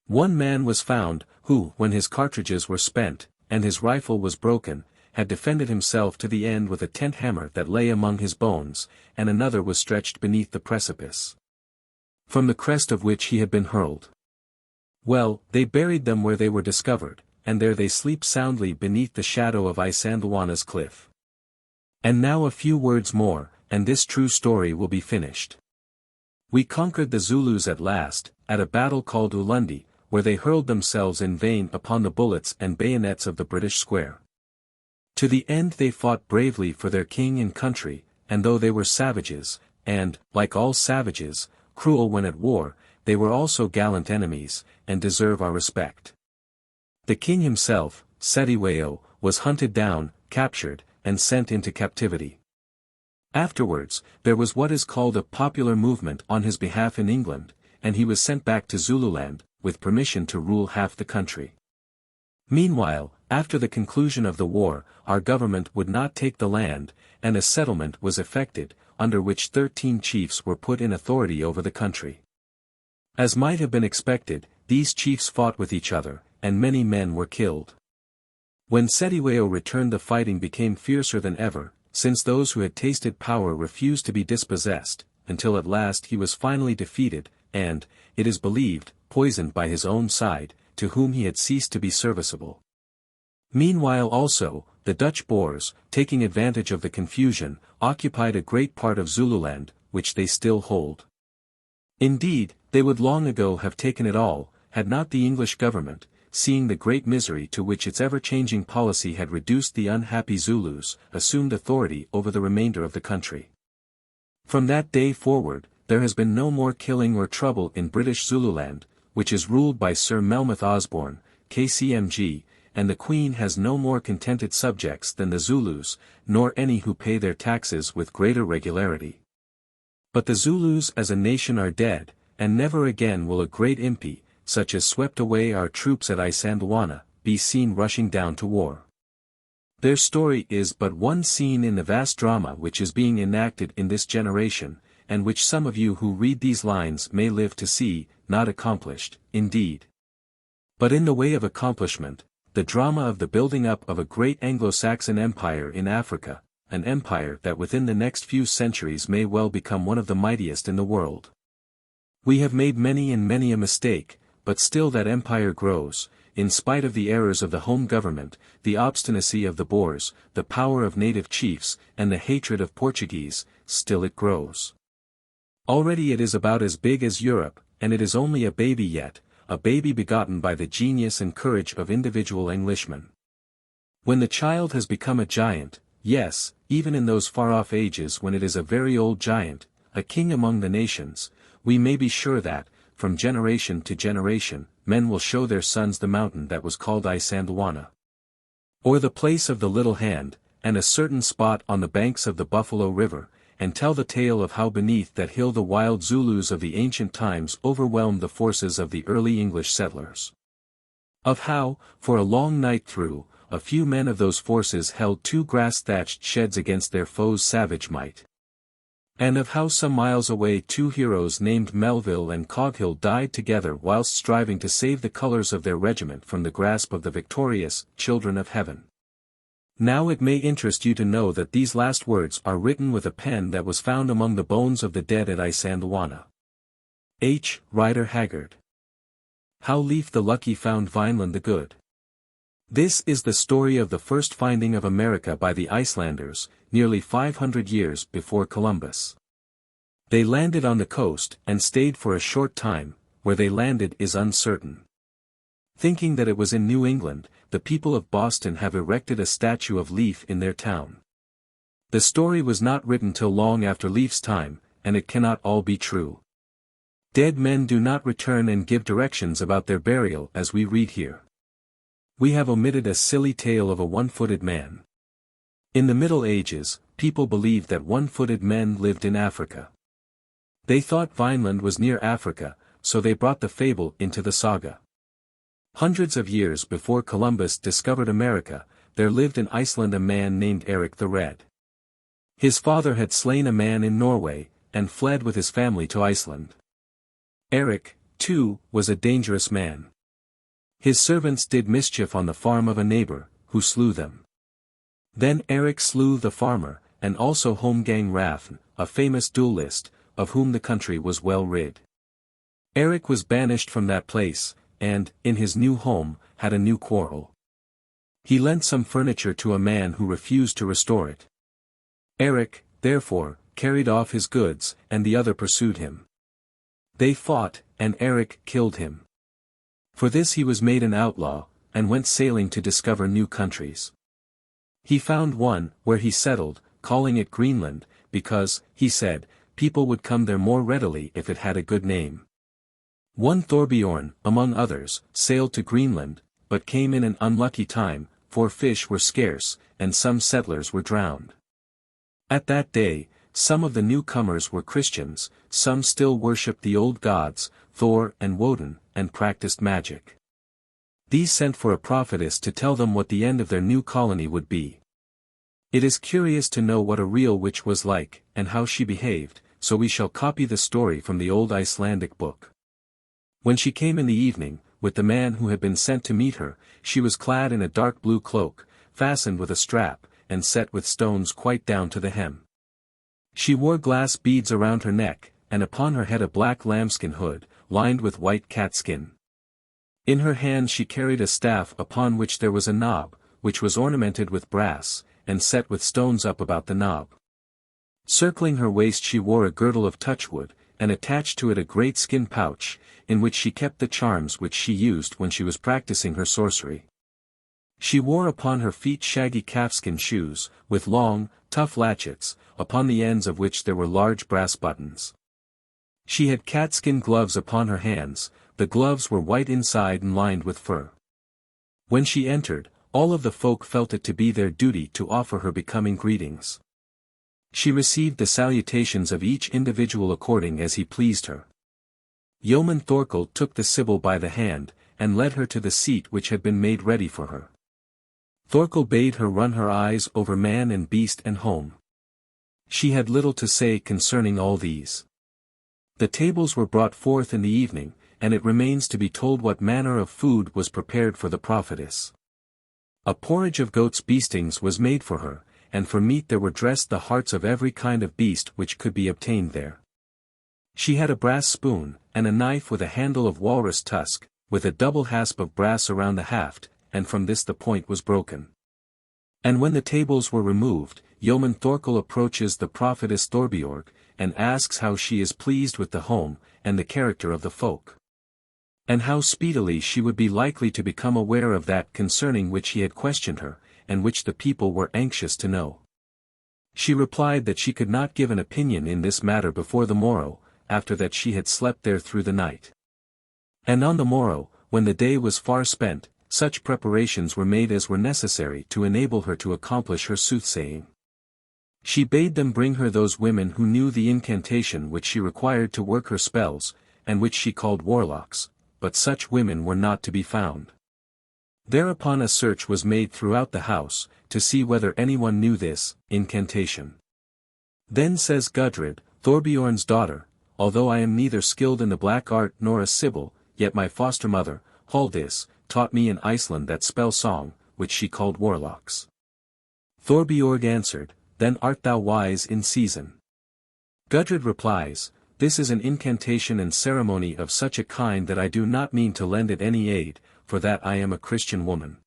One man was found, who, when his cartridges were spent, and his rifle was broken, had defended himself to the end with a tent hammer that lay among his bones, and another was stretched beneath the precipice, from the crest of which he had been hurled. Well, they buried them where they were discovered, and there they sleep soundly beneath the shadow of Isandhlwana's cliff. And now a few words more, and this true story will be finished. We conquered the Zulus at last, at a battle called Ulundi, where they hurled themselves in vain upon the bullets and bayonets of the British square. To the end they fought bravely for their king and country, and though they were savages, and, like all savages, cruel when at war, they were also gallant enemies, and deserve our respect. The king himself, Cettiweo, was hunted down, captured, and sent into captivity. Afterwards, there was what is called a popular movement on his behalf in England, and he was sent back to Zululand, with permission to rule half the country. Meanwhile, after the conclusion of the war, our government would not take the land, and a settlement was effected, under which 13 chiefs were put in authority over the country. As might have been expected, these chiefs fought with each other, and many men were killed. When Cettiweo returned, the fighting became fiercer than ever, since those who had tasted power refused to be dispossessed, until at last he was finally defeated, and, it is believed, poisoned by his own side, to whom he had ceased to be serviceable. Meanwhile also, the Dutch Boers, taking advantage of the confusion, occupied a great part of Zululand, which they still hold. Indeed, they would long ago have taken it all, had not the English government, seeing the great misery to which its ever-changing policy had reduced the unhappy Zulus, assumed authority over the remainder of the country. From that day forward, there has been no more killing or trouble in British Zululand, which is ruled by Sir Melmoth Osborne, KCMG, and the Queen has no more contented subjects than the Zulus, nor any who pay their taxes with greater regularity. But the Zulus as a nation are dead, and never again will a great impi, such as swept away our troops at Isandhlwana, be seen rushing down to war. Their story is but one scene in the vast drama which is being enacted in this generation, and which some of you who read these lines may live to see, not accomplished, indeed, but in the way of accomplishment, the drama of the building up of a great Anglo-Saxon empire in Africa, an empire that within the next few centuries may well become one of the mightiest in the world. We have made many and many a mistake, but still that empire grows, in spite of the errors of the home government, the obstinacy of the Boers, the power of native chiefs, and the hatred of Portuguese, still it grows. Already it is about as big as Europe, and it is only a baby yet, a baby begotten by the genius and courage of individual Englishmen. When the child has become a giant, yes, even in those far-off ages when it is a very old giant, a king among the nations, we may be sure that, from generation to generation, men will show their sons the mountain that was called Isandhlwana, or the place of the little hand, and a certain spot on the banks of the Buffalo River, and tell the tale of how beneath that hill the wild Zulus of the ancient times overwhelmed the forces of the early English settlers. Of how, for a long night through, a few men of those forces held 2 grass-thatched sheds against their foes' savage might. And of how some miles away 2 heroes named Melville and Coghill died together whilst striving to save the colours of their regiment from the grasp of the victorious children of heaven. Now it may interest you to know that these last words are written with a pen that was found among the bones of the dead at Isandhlwana. H. Rider Haggard. How Leif the Lucky Found Vineland the Good. This is the story of the first finding of America by the Icelanders, nearly 500 years before Columbus. They landed on the coast and stayed for a short time. Where they landed is uncertain. Thinking that it was in New England, the people of Boston have erected a statue of Leif in their town. The story was not written till long after Leif's time, and it cannot all be true. Dead men do not return and give directions about their burial as we read here. We have omitted a silly tale of a one-footed man. In the Middle Ages, people believed that one-footed men lived in Africa. They thought Vineland was near Africa, so they brought the fable into the saga. Hundreds of years before Columbus discovered America, there lived in Iceland a man named Eric the Red. His father had slain a man in Norway, and fled with his family to Iceland. Eric, too, was a dangerous man. His servants did mischief on the farm of a neighbor, who slew them. Then Eric slew the farmer, and also Holmgang Rafn, a famous duelist, of whom the country was well rid. Eric was banished from that place, and, in his new home, had a new quarrel. He lent some furniture to a man who refused to restore it. Eric, therefore, carried off his goods, and the other pursued him. They fought, and Eric killed him. For this he was made an outlaw, and went sailing to discover new countries. He found one, where he settled, calling it Greenland, because, he said, people would come there more readily if it had a good name. One Thorbjorn, among others, sailed to Greenland, but came in an unlucky time, for fish were scarce, and some settlers were drowned. At that day, some of the newcomers were Christians, some still worshipped the old gods, Thor and Woden, and practiced magic. These sent for a prophetess to tell them what the end of their new colony would be. It is curious to know what a real witch was like, and how she behaved, so we shall copy the story from the old Icelandic book. When she came in the evening, with the man who had been sent to meet her, she was clad in a dark blue cloak, fastened with a strap, and set with stones quite down to the hem. She wore glass beads around her neck, and upon her head a black lambskin hood, lined with white catskin. In her hand she carried a staff upon which there was a knob, which was ornamented with brass, and set with stones up about the knob. Circling her waist she wore a girdle of touchwood, and attached to it a great skin pouch, in which she kept the charms which she used when she was practicing her sorcery. She wore upon her feet shaggy calfskin shoes, with long, tough latchets, upon the ends of which there were large brass buttons. She had catskin gloves upon her hands, the gloves were white inside and lined with fur. When she entered, all of the folk felt it to be their duty to offer her becoming greetings. She received the salutations of each individual according as he pleased her. Yeoman Thorkel took the Sibyl by the hand, and led her to the seat which had been made ready for her. Thorkel bade her run her eyes over man and beast and home. She had little to say concerning all these. The tables were brought forth in the evening, and it remains to be told what manner of food was prepared for the prophetess. A porridge of goats' beestings was made for her, and for meat there were dressed the hearts of every kind of beast which could be obtained there. She had a brass spoon, and a knife with a handle of walrus tusk, with a double hasp of brass around the haft, and from this the point was broken. And when the tables were removed, Yeoman Thorkel approaches the prophetess Thorbjorg, and asks how she is pleased with the home, and the character of the folk. And how speedily she would be likely to become aware of that concerning which he had questioned her, and which the people were anxious to know. She replied that she could not give an opinion in this matter before the morrow, after that she had slept there through the night. And on the morrow, when the day was far spent, such preparations were made as were necessary to enable her to accomplish her soothsaying. She bade them bring her those women who knew the incantation which she required to work her spells, and which she called warlocks, but such women were not to be found. Thereupon a search was made throughout the house, to see whether anyone knew this incantation. Then says Gudrid, Thorbjorn's daughter, although I am neither skilled in the black art nor a sibyl, yet my foster mother, Halldis, taught me in Iceland that spell song, which she called warlocks. Thorbjorg answered, Then art thou wise in season. Gudrid replies, This is an incantation and ceremony of such a kind that I do not mean to lend it any aid, for that I am a Christian woman.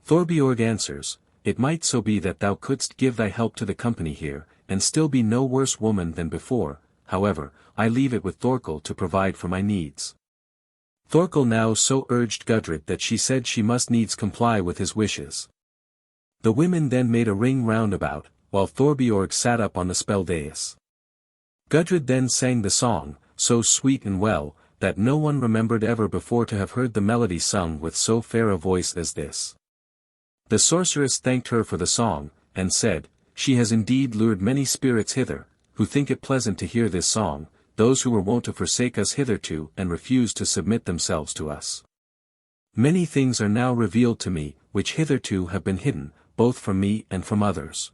Thorbjorg answers, It might so be that thou couldst give thy help to the company here, and still be no worse woman than before, however, I leave it with Thorkel to provide for my needs. Thorkel now so urged Gudrid that she said she must needs comply with his wishes. The women then made a ring round about, while Thorbjorg sat up on the spell dais. Gudrid then sang the song, so sweet and well, that no one remembered ever before to have heard the melody sung with so fair a voice as this. The sorceress thanked her for the song, and said, She has indeed lured many spirits hither, who think it pleasant to hear this song, those who were wont to forsake us hitherto and refuse to submit themselves to us. Many things are now revealed to me, which hitherto have been hidden, both from me and from others.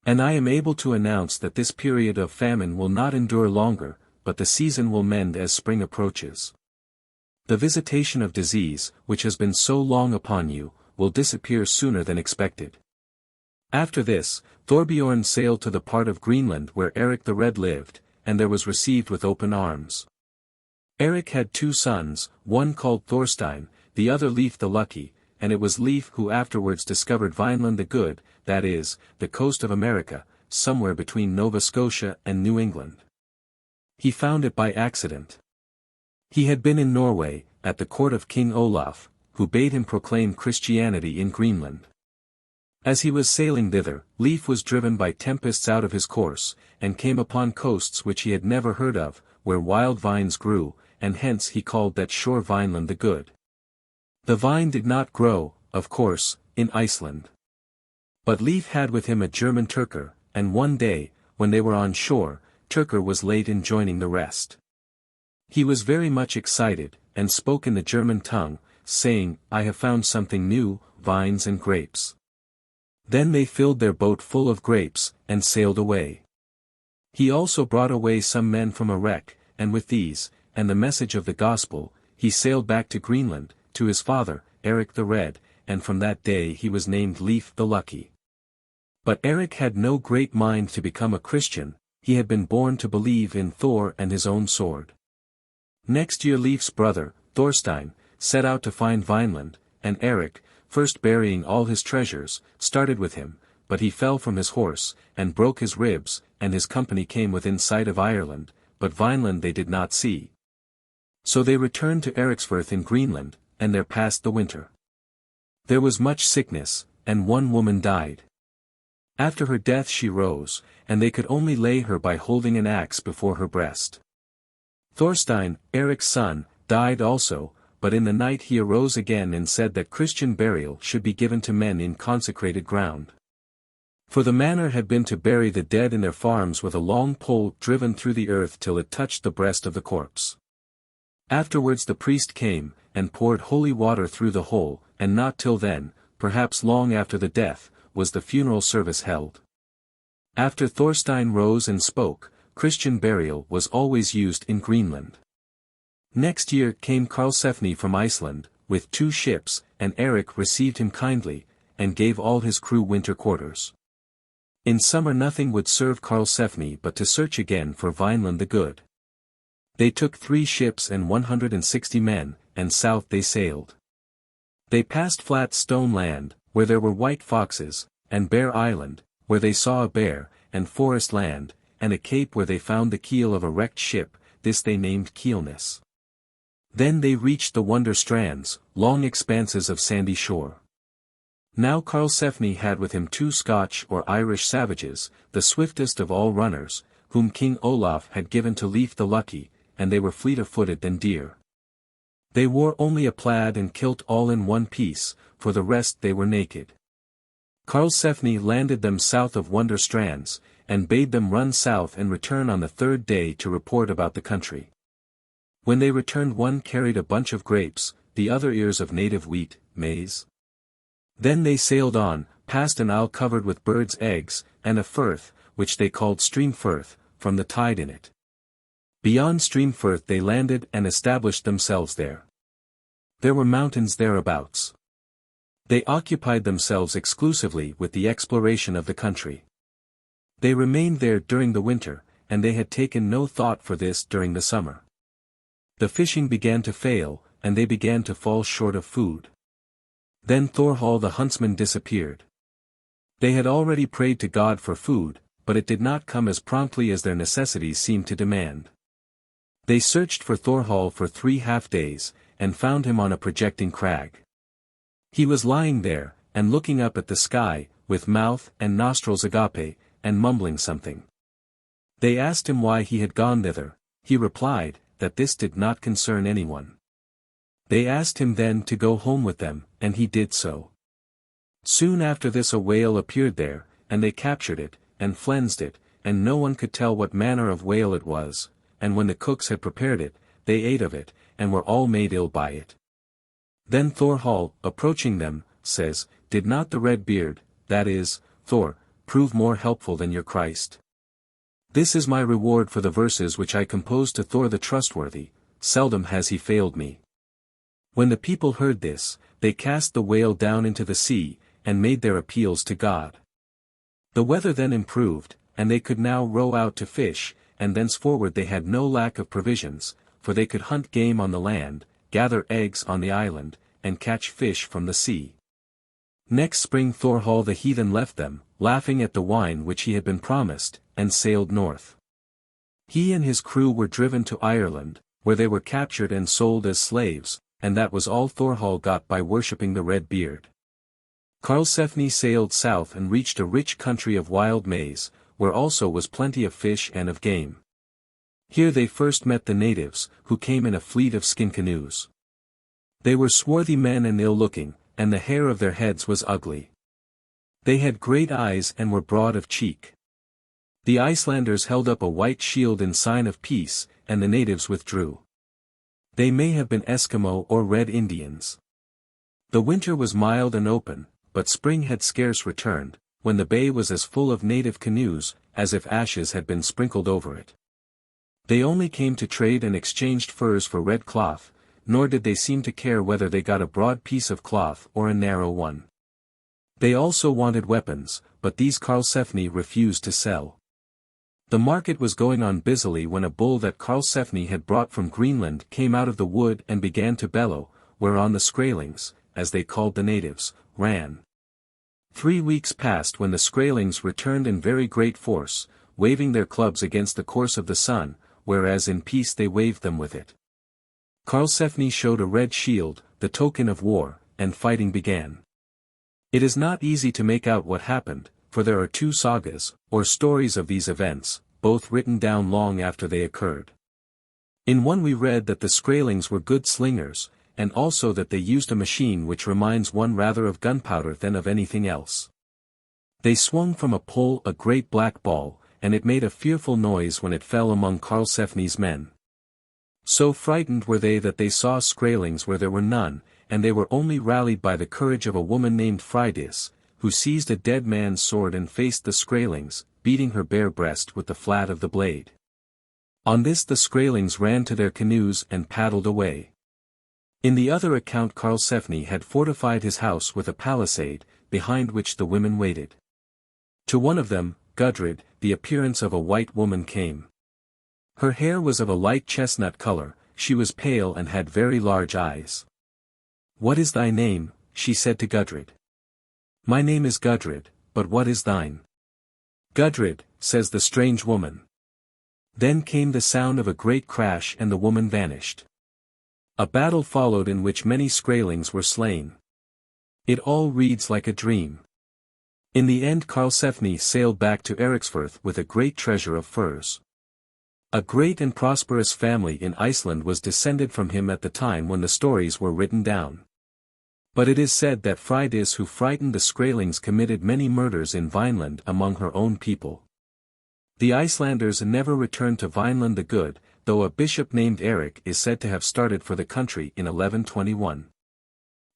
And I am able to announce that this period of famine will not endure longer, but the season will mend as spring approaches. The visitation of disease, which has been so long upon you, will disappear sooner than expected. After this, Thorbjorn sailed to the part of Greenland where Eric the Red lived, and there was received with open arms. Eric had 2 sons, one called Thorstein, the other Leif the Lucky, and it was Leif who afterwards discovered Vineland the Good, that is, the coast of America, somewhere between Nova Scotia and New England. He found it by accident. He had been in Norway, at the court of King Olaf, who bade him proclaim Christianity in Greenland. As he was sailing thither, Leif was driven by tempests out of his course, and came upon coasts which he had never heard of, where wild vines grew, and hence he called that shore Vineland the Good. The vine did not grow, of course, in Iceland. But Leif had with him a German Turker, and one day, when they were on shore, Turker was late in joining the rest. He was very much excited, and spoke in the German tongue, saying, "I have found something new, vines and grapes." Then they filled their boat full of grapes, and sailed away. He also brought away some men from a wreck, and with these, and the message of the gospel, he sailed back to Greenland, to his father, Eric the Red, and from that day he was named Leif the Lucky. But Eric had no great mind to become a Christian, he had been born to believe in Thor and his own sword. Next year Leif's brother, Thorstein, set out to find Vineland, and Eric, first burying all his treasures, started with him, but he fell from his horse, and broke his ribs, and his company came within sight of Ireland, but Vineland they did not see. So they returned to Ericsfirth in Greenland, and there passed the winter. There was much sickness, and one woman died. After her death she rose, and they could only lay her by holding an axe before her breast. Thorstein, Eric's son, died also, but in the night he arose again and said that Christian burial should be given to men in consecrated ground. For the manner had been to bury the dead in their farms with a long pole driven through the earth till it touched the breast of the corpse. Afterwards the priest came, and poured holy water through the hole, and not till then, perhaps long after the death, was the funeral service held. After Thorstein rose and spoke, Christian burial was always used in Greenland. Next year came Karlsefni from Iceland, with 2 ships, and Eric received him kindly, and gave all his crew winter quarters. In summer nothing would serve Karlsefni but to search again for Vineland the Good. They took 3 ships and 160 men, and south they sailed. They passed flat stone land, where there were white foxes, and Bear Island, where they saw a bear, and Forest Land, and a cape where they found the keel of a wrecked ship, this they named Keelness. Then they reached the Wonder Strands, long expanses of sandy shore. Now Karlsefni had with him 2 Scotch or Irish savages, the swiftest of all runners, whom King Olaf had given to Leif the Lucky, and they were fleeter-footed than deer. They wore only a plaid and kilt all in one piece, for the rest they were naked. Karlsefni landed them south of Wonder Strands, and bade them run south and return on the 3rd day to report about the country. When they returned one carried a bunch of grapes, the other ears of native wheat, maize. Then they sailed on, past an isle covered with birds' eggs, and a firth, which they called Streamfirth, from the tide in it. Beyond Streamfirth they landed and established themselves there. There were mountains thereabouts. They occupied themselves exclusively with the exploration of the country. They remained there during the winter, and they had taken no thought for this during the summer. The fishing began to fail, and they began to fall short of food. Then Thorhall the huntsman disappeared. They had already prayed to God for food, but it did not come as promptly as their necessities seemed to demand. They searched for Thorhall for 3 half-days, and found him on a projecting crag. He was lying there, and looking up at the sky, with mouth and nostrils agape, and mumbling something. They asked him why he had gone thither. He replied, that this did not concern anyone. They asked him then to go home with them, and he did so. Soon after this a whale appeared there, and they captured it, and flensed it, and no one could tell what manner of whale it was, and when the cooks had prepared it, they ate of it, and were all made ill by it. Then Thorhall, approaching them, says, Did not the red beard, that is, Thor, prove more helpful than your Christ? This is my reward for the verses which I composed to Thor the Trustworthy, seldom has he failed me. When the people heard this, they cast the whale down into the sea, and made their appeals to God. The weather then improved, and they could now row out to fish, and thenceforward they had no lack of provisions, for they could hunt game on the land, gather eggs on the island, and catch fish from the sea. Next spring Thorhall the heathen left them, laughing at the wine which he had been promised, and sailed north. He and his crew were driven to Ireland, where they were captured and sold as slaves, and that was all Thorhall got by worshipping the red beard. Karlsefni sailed south and reached a rich country of wild maize, where also was plenty of fish and of game. Here they first met the natives, who came in a fleet of skin canoes. They were swarthy men and ill-looking, and the hair of their heads was ugly. They had great eyes and were broad of cheek. The Icelanders held up a white shield in sign of peace, and the natives withdrew. They may have been Eskimo or Red Indians. The winter was mild and open, but spring had scarce returned, when the bay was as full of native canoes, as if ashes had been sprinkled over it. They only came to trade and exchanged furs for red cloth, nor did they seem to care whether they got a broad piece of cloth or a narrow one. They also wanted weapons, but these Karlsefni refused to sell. The market was going on busily when a bull that Karlsefni had brought from Greenland came out of the wood and began to bellow, whereon the Skraelings, as they called the natives, ran. 3 weeks passed when the Skraelings returned in very great force, waving their clubs against the course of the sun, whereas in peace they waved them with it. Karlsefni showed a red shield, the token of war, and fighting began. It is not easy to make out what happened, for there are 2 sagas, or stories of these events, both written down long after they occurred. In one we read that the Skraelings were good slingers, and also that they used a machine which reminds one rather of gunpowder than of anything else. They swung from a pole a great black ball, and it made a fearful noise when it fell among Karlsefni's men. So frightened were they that they saw Skraelings where there were none, and they were only rallied by the courage of a woman named Freydis, who seized a dead man's sword and faced the Skraelings, beating her bare breast with the flat of the blade. On this the Skraelings ran to their canoes and paddled away. In the other account Karlsefni had fortified his house with a palisade, behind which the women waited. To one of them, Gudrid, the appearance of a white woman came. Her hair was of a light chestnut color, she was pale and had very large eyes. "What is thy name?" she said to Gudrid. "My name is Gudrid, but what is thine?" "Gudrid," says the strange woman. Then came the sound of a great crash and the woman vanished. A battle followed in which many Skraelings were slain. It all reads like a dream. In the end Karlsefni sailed back to Eriksfirth with a great treasure of furs. A great and prosperous family in Iceland was descended from him at the time when the stories were written down. But it is said that Freydis who frightened the Skraelings committed many murders in Vineland among her own people. The Icelanders never returned to Vineland the Good, though a bishop named Erik is said to have started for the country in 1121.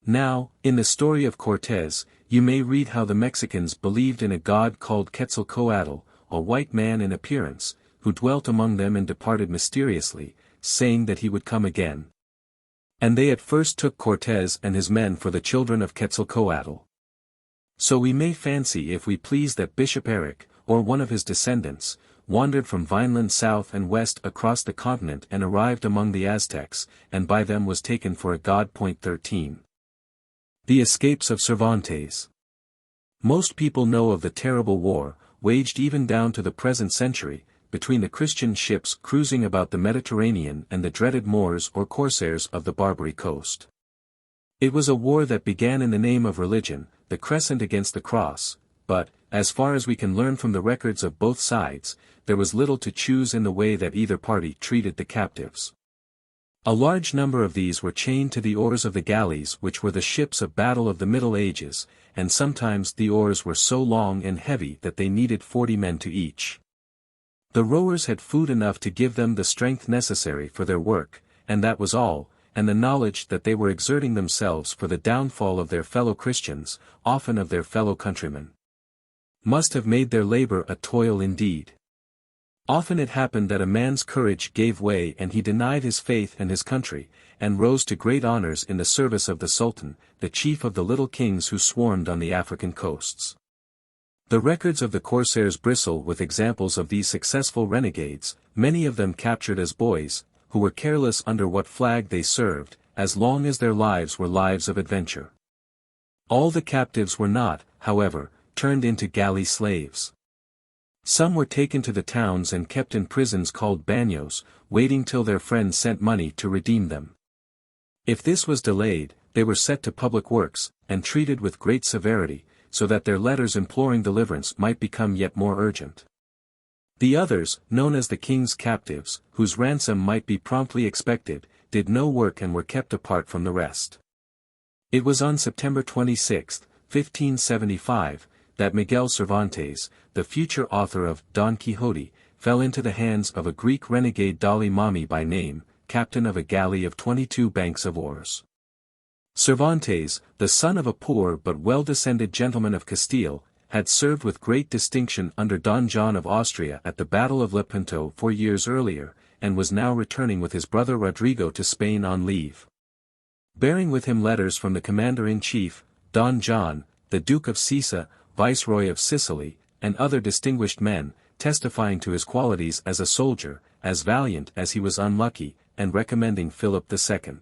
Now, in the story of Cortez, you may read how the Mexicans believed in a god called Quetzalcoatl, a white man in appearance, who dwelt among them and departed mysteriously, saying that he would come again. And they at first took Cortez and his men for the children of Quetzalcoatl. So we may fancy if we please that Bishop Erik, or one of his descendants, wandered from Vineland south and west across the continent and arrived among the Aztecs, and by them was taken for a god. 13. The Escapes of Cervantes. Most people know of the terrible war, waged even down to the present century, between the Christian ships cruising about the Mediterranean and the dreaded Moors or corsairs of the Barbary coast. It was a war that began in the name of religion, the crescent against the cross, but, as far as we can learn from the records of both sides, there was little to choose in the way that either party treated the captives. A large number of these were chained to the oars of the galleys which were the ships of battle of the Middle Ages, and sometimes the oars were so long and heavy that they needed 40 men to each. The rowers had food enough to give them the strength necessary for their work, and that was all, and the knowledge that they were exerting themselves for the downfall of their fellow Christians, often of their fellow countrymen, must have made their labor a toil indeed. Often it happened that a man's courage gave way and he denied his faith and his country, and rose to great honors in the service of the Sultan, the chief of the little kings who swarmed on the African coasts. The records of the corsairs bristle with examples of these successful renegades, many of them captured as boys, who were careless under what flag they served, as long as their lives were lives of adventure. All the captives were not, however, turned into galley slaves. Some were taken to the towns and kept in prisons called bagnios, waiting till their friends sent money to redeem them. If this was delayed, they were set to public works, and treated with great severity, so that their letters imploring deliverance might become yet more urgent. The others, known as the king's captives, whose ransom might be promptly expected, did no work and were kept apart from the rest. It was on September 26, 1575, that Miguel Cervantes, the future author of Don Quixote, fell into the hands of a Greek renegade Dali Mami by name, captain of a galley of 22 banks of oars. Cervantes, the son of a poor but well-descended gentleman of Castile, had served with great distinction under Don John of Austria at the Battle of Lepanto 4 years earlier, and was now returning with his brother Rodrigo to Spain on leave. Bearing with him letters from the commander-in-chief, Don John, the Duke of Cæsar, Viceroy of Sicily, and other distinguished men, testifying to his qualities as a soldier, as valiant as he was unlucky, and recommending Philip II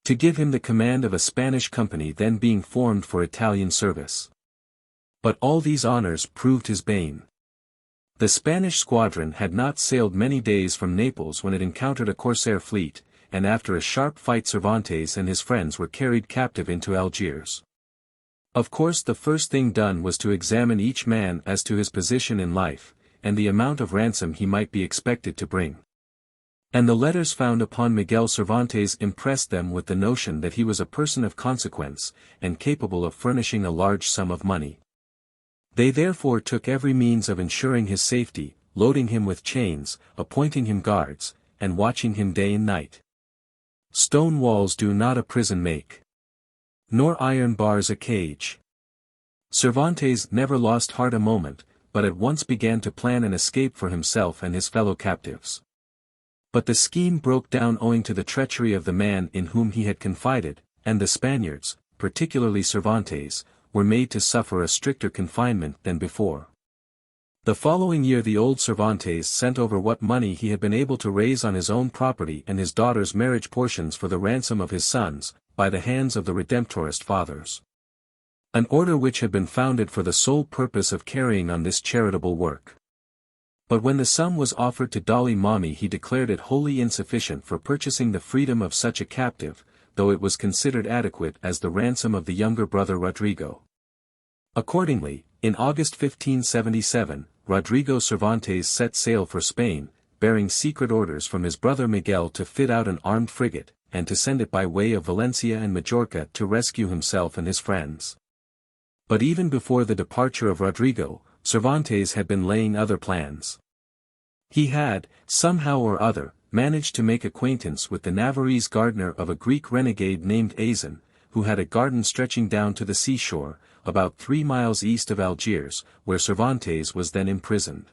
to give him the command of a Spanish company then being formed for Italian service. But all these honors proved his bane. The Spanish squadron had not sailed many days from Naples when it encountered a corsair fleet, and after a sharp fight Cervantes and his friends were carried captive into Algiers. Of course the first thing done was to examine each man as to his position in life, and the amount of ransom he might be expected to bring. And the letters found upon Miguel Cervantes impressed them with the notion that he was a person of consequence, and capable of furnishing a large sum of money. They therefore took every means of ensuring his safety, loading him with chains, appointing him guards, and watching him day and night. Stone walls do not a prison make, nor iron bars a cage. Cervantes never lost heart a moment, but at once began to plan an escape for himself and his fellow captives. But the scheme broke down owing to the treachery of the man in whom he had confided, and the Spaniards, particularly Cervantes, were made to suffer a stricter confinement than before. The following year the old Cervantes sent over what money he had been able to raise on his own property and his daughter's marriage portions for the ransom of his sons, by the hands of the Redemptorist fathers. An order which had been founded for the sole purpose of carrying on this charitable work. But when the sum was offered to Dali Mami he declared it wholly insufficient for purchasing the freedom of such a captive, though it was considered adequate as the ransom of the younger brother Rodrigo. Accordingly, in August 1577, Rodrigo Cervantes set sail for Spain, bearing secret orders from his brother Miguel to fit out an armed frigate, and to send it by way of Valencia and Majorca to rescue himself and his friends. But even before the departure of Rodrigo, Cervantes had been laying other plans. He had, somehow or other, managed to make acquaintance with the Navarrese gardener of a Greek renegade named Azan, who had a garden stretching down to the seashore, about 3 miles east of Algiers, where Cervantes was then imprisoned.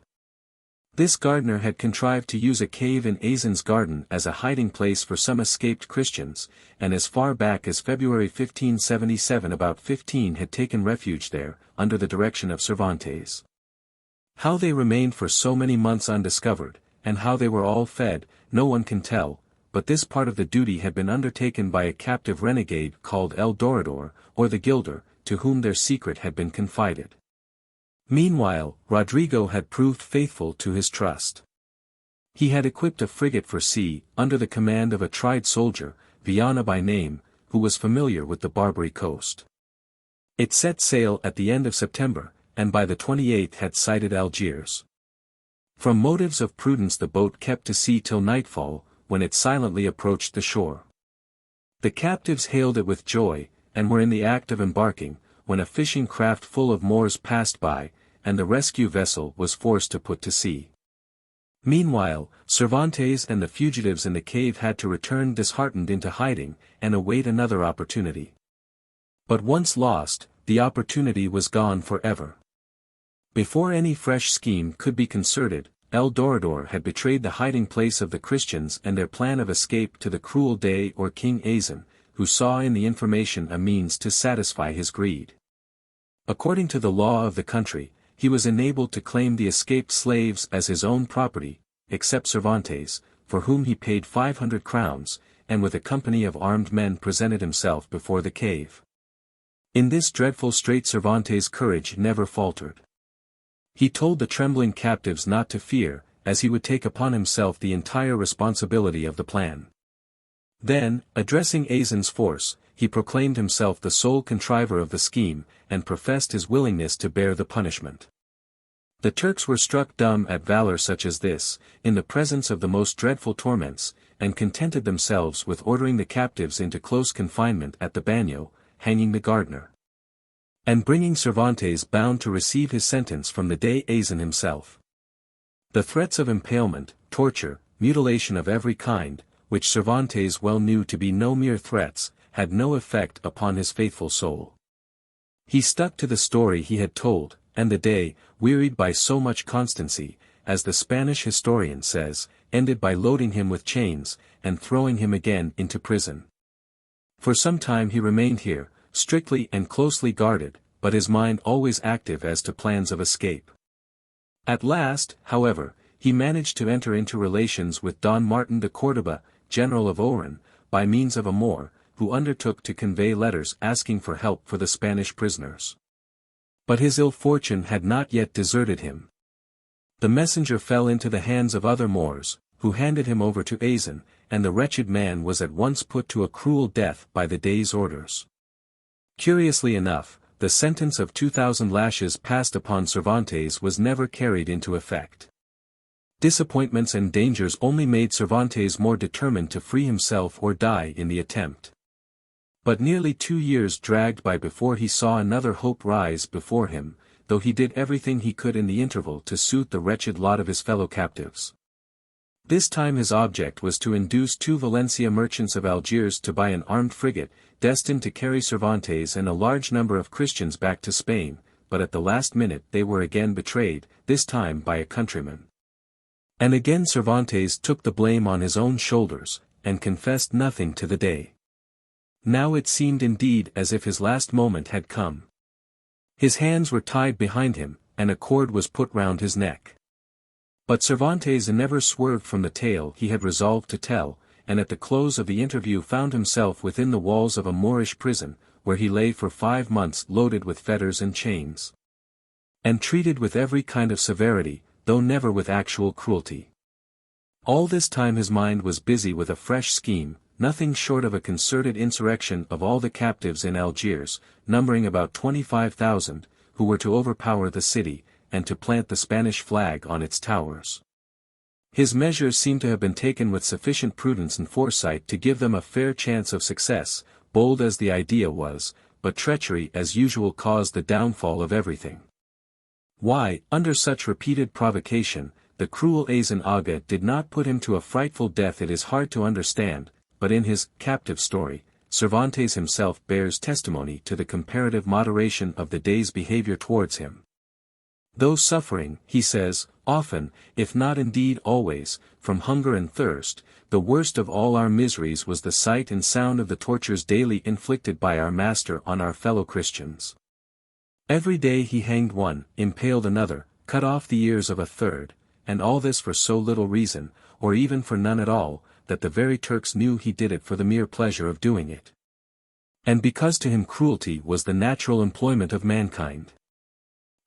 This gardener had contrived to use a cave in Azan's garden as a hiding place for some escaped Christians, and as far back as February 1577 about 15 had taken refuge there, under the direction of Cervantes. How they remained for so many months undiscovered, and how they were all fed, no one can tell, but this part of the duty had been undertaken by a captive renegade called El Dorador, or the Gilder, to whom their secret had been confided. Meanwhile, Rodrigo had proved faithful to his trust. He had equipped a frigate for sea, under the command of a tried soldier, Viana by name, who was familiar with the Barbary coast. It set sail at the end of September, and by the 28th had sighted Algiers. From motives of prudence the boat kept to sea till nightfall, when it silently approached the shore. The captives hailed it with joy, and were in the act of embarking, when a fishing craft full of Moors passed by, and the rescue vessel was forced to put to sea. Meanwhile, Cervantes and the fugitives in the cave had to return disheartened into hiding, and await another opportunity. But once lost, the opportunity was gone forever. Before any fresh scheme could be concerted, El Dorador had betrayed the hiding place of the Christians and their plan of escape to the cruel Dey or King Azan, who saw in the information a means to satisfy his greed. According to the law of the country, he was enabled to claim the escaped slaves as his own property, except Cervantes, for whom he paid 500 crowns, and with a company of armed men presented himself before the cave. In this dreadful strait Cervantes' courage never faltered. He told the trembling captives not to fear, as he would take upon himself the entire responsibility of the plan. Then, addressing Azan's force, he proclaimed himself the sole contriver of the scheme, and professed his willingness to bear the punishment. The Turks were struck dumb at valor such as this, in the presence of the most dreadful torments, and contented themselves with ordering the captives into close confinement at the bagnio, hanging the gardener, and bringing Cervantes bound to receive his sentence from the Dey Azan himself. The threats of impalement, torture, mutilation of every kind, which Cervantes well knew to be no mere threats, had no effect upon his faithful soul. He stuck to the story he had told, and the Dey, wearied by so much constancy, as the Spanish historian says, ended by loading him with chains, and throwing him again into prison. For some time he remained here, strictly and closely guarded, but his mind always active as to plans of escape. At last, however, he managed to enter into relations with Don Martin de Córdoba, general of Oran, by means of a Moor, who undertook to convey letters asking for help for the Spanish prisoners. But his ill fortune had not yet deserted him. The messenger fell into the hands of other Moors, who handed him over to Azan, and the wretched man was at once put to a cruel death by the Dey's orders. Curiously enough, the sentence of 2,000 lashes passed upon Cervantes was never carried into effect. Disappointments and dangers only made Cervantes more determined to free himself or die in the attempt. But nearly 2 years dragged by before he saw another hope rise before him, though he did everything he could in the interval to suit the wretched lot of his fellow captives. This time his object was to induce 2 Valencia merchants of Algiers to buy an armed frigate, destined to carry Cervantes and a large number of Christians back to Spain, but at the last minute they were again betrayed, this time by a countryman. And again Cervantes took the blame on his own shoulders, and confessed nothing to the Dey. Now it seemed indeed as if his last moment had come. His hands were tied behind him, and a cord was put round his neck. But Cervantes never swerved from the tale he had resolved to tell, and at the close of the interview found himself within the walls of a Moorish prison, where he lay for 5 months loaded with fetters and chains, and treated with every kind of severity, though never with actual cruelty. All this time his mind was busy with a fresh scheme, nothing short of a concerted insurrection of all the captives in Algiers, numbering about 25,000, who were to overpower the city, and to plant the Spanish flag on its towers. His measures seem to have been taken with sufficient prudence and foresight to give them a fair chance of success, bold as the idea was, but treachery as usual caused the downfall of everything. Why, under such repeated provocation, the cruel Azan Aga did not put him to a frightful death it is hard to understand, but in his captive story, Cervantes himself bears testimony to the comparative moderation of the Dey's behavior towards him. Though suffering, he says, often, if not indeed always, from hunger and thirst, the worst of all our miseries was the sight and sound of the tortures daily inflicted by our master on our fellow Christians. Every day he hanged one, impaled another, cut off the ears of a third, and all this for so little reason, or even for none at all, that the very Turks knew he did it for the mere pleasure of doing it. And because to him cruelty was the natural employment of mankind.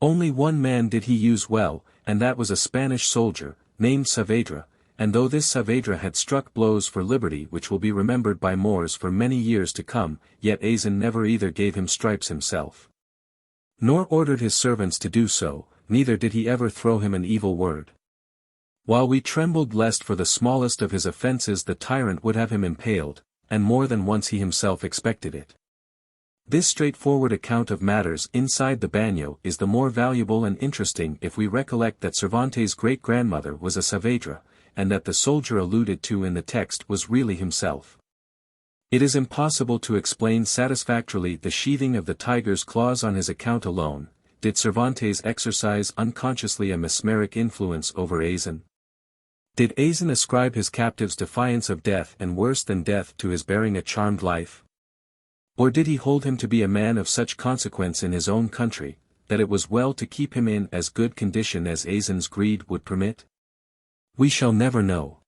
Only one man did he use well, and that was a Spanish soldier, named Saavedra, and though this Saavedra had struck blows for liberty which will be remembered by Moors for many years to come, yet Azan never either gave him stripes himself, nor ordered his servants to do so, neither did he ever throw him an evil word. While we trembled lest for the smallest of his offences the tyrant would have him impaled, and more than once he himself expected it. This straightforward account of matters inside the bagnio is the more valuable and interesting if we recollect that Cervantes' great-grandmother was a Saavedra, and that the soldier alluded to in the text was really himself. It is impossible to explain satisfactorily the sheathing of the tiger's claws on his account alone. Did Cervantes exercise unconsciously a mesmeric influence over Azan? Did Azan ascribe his captive's defiance of death and worse than death to his bearing a charmed life? Or did he hold him to be a man of such consequence in his own country, that it was well to keep him in as good condition as Azan's greed would permit? We shall never know.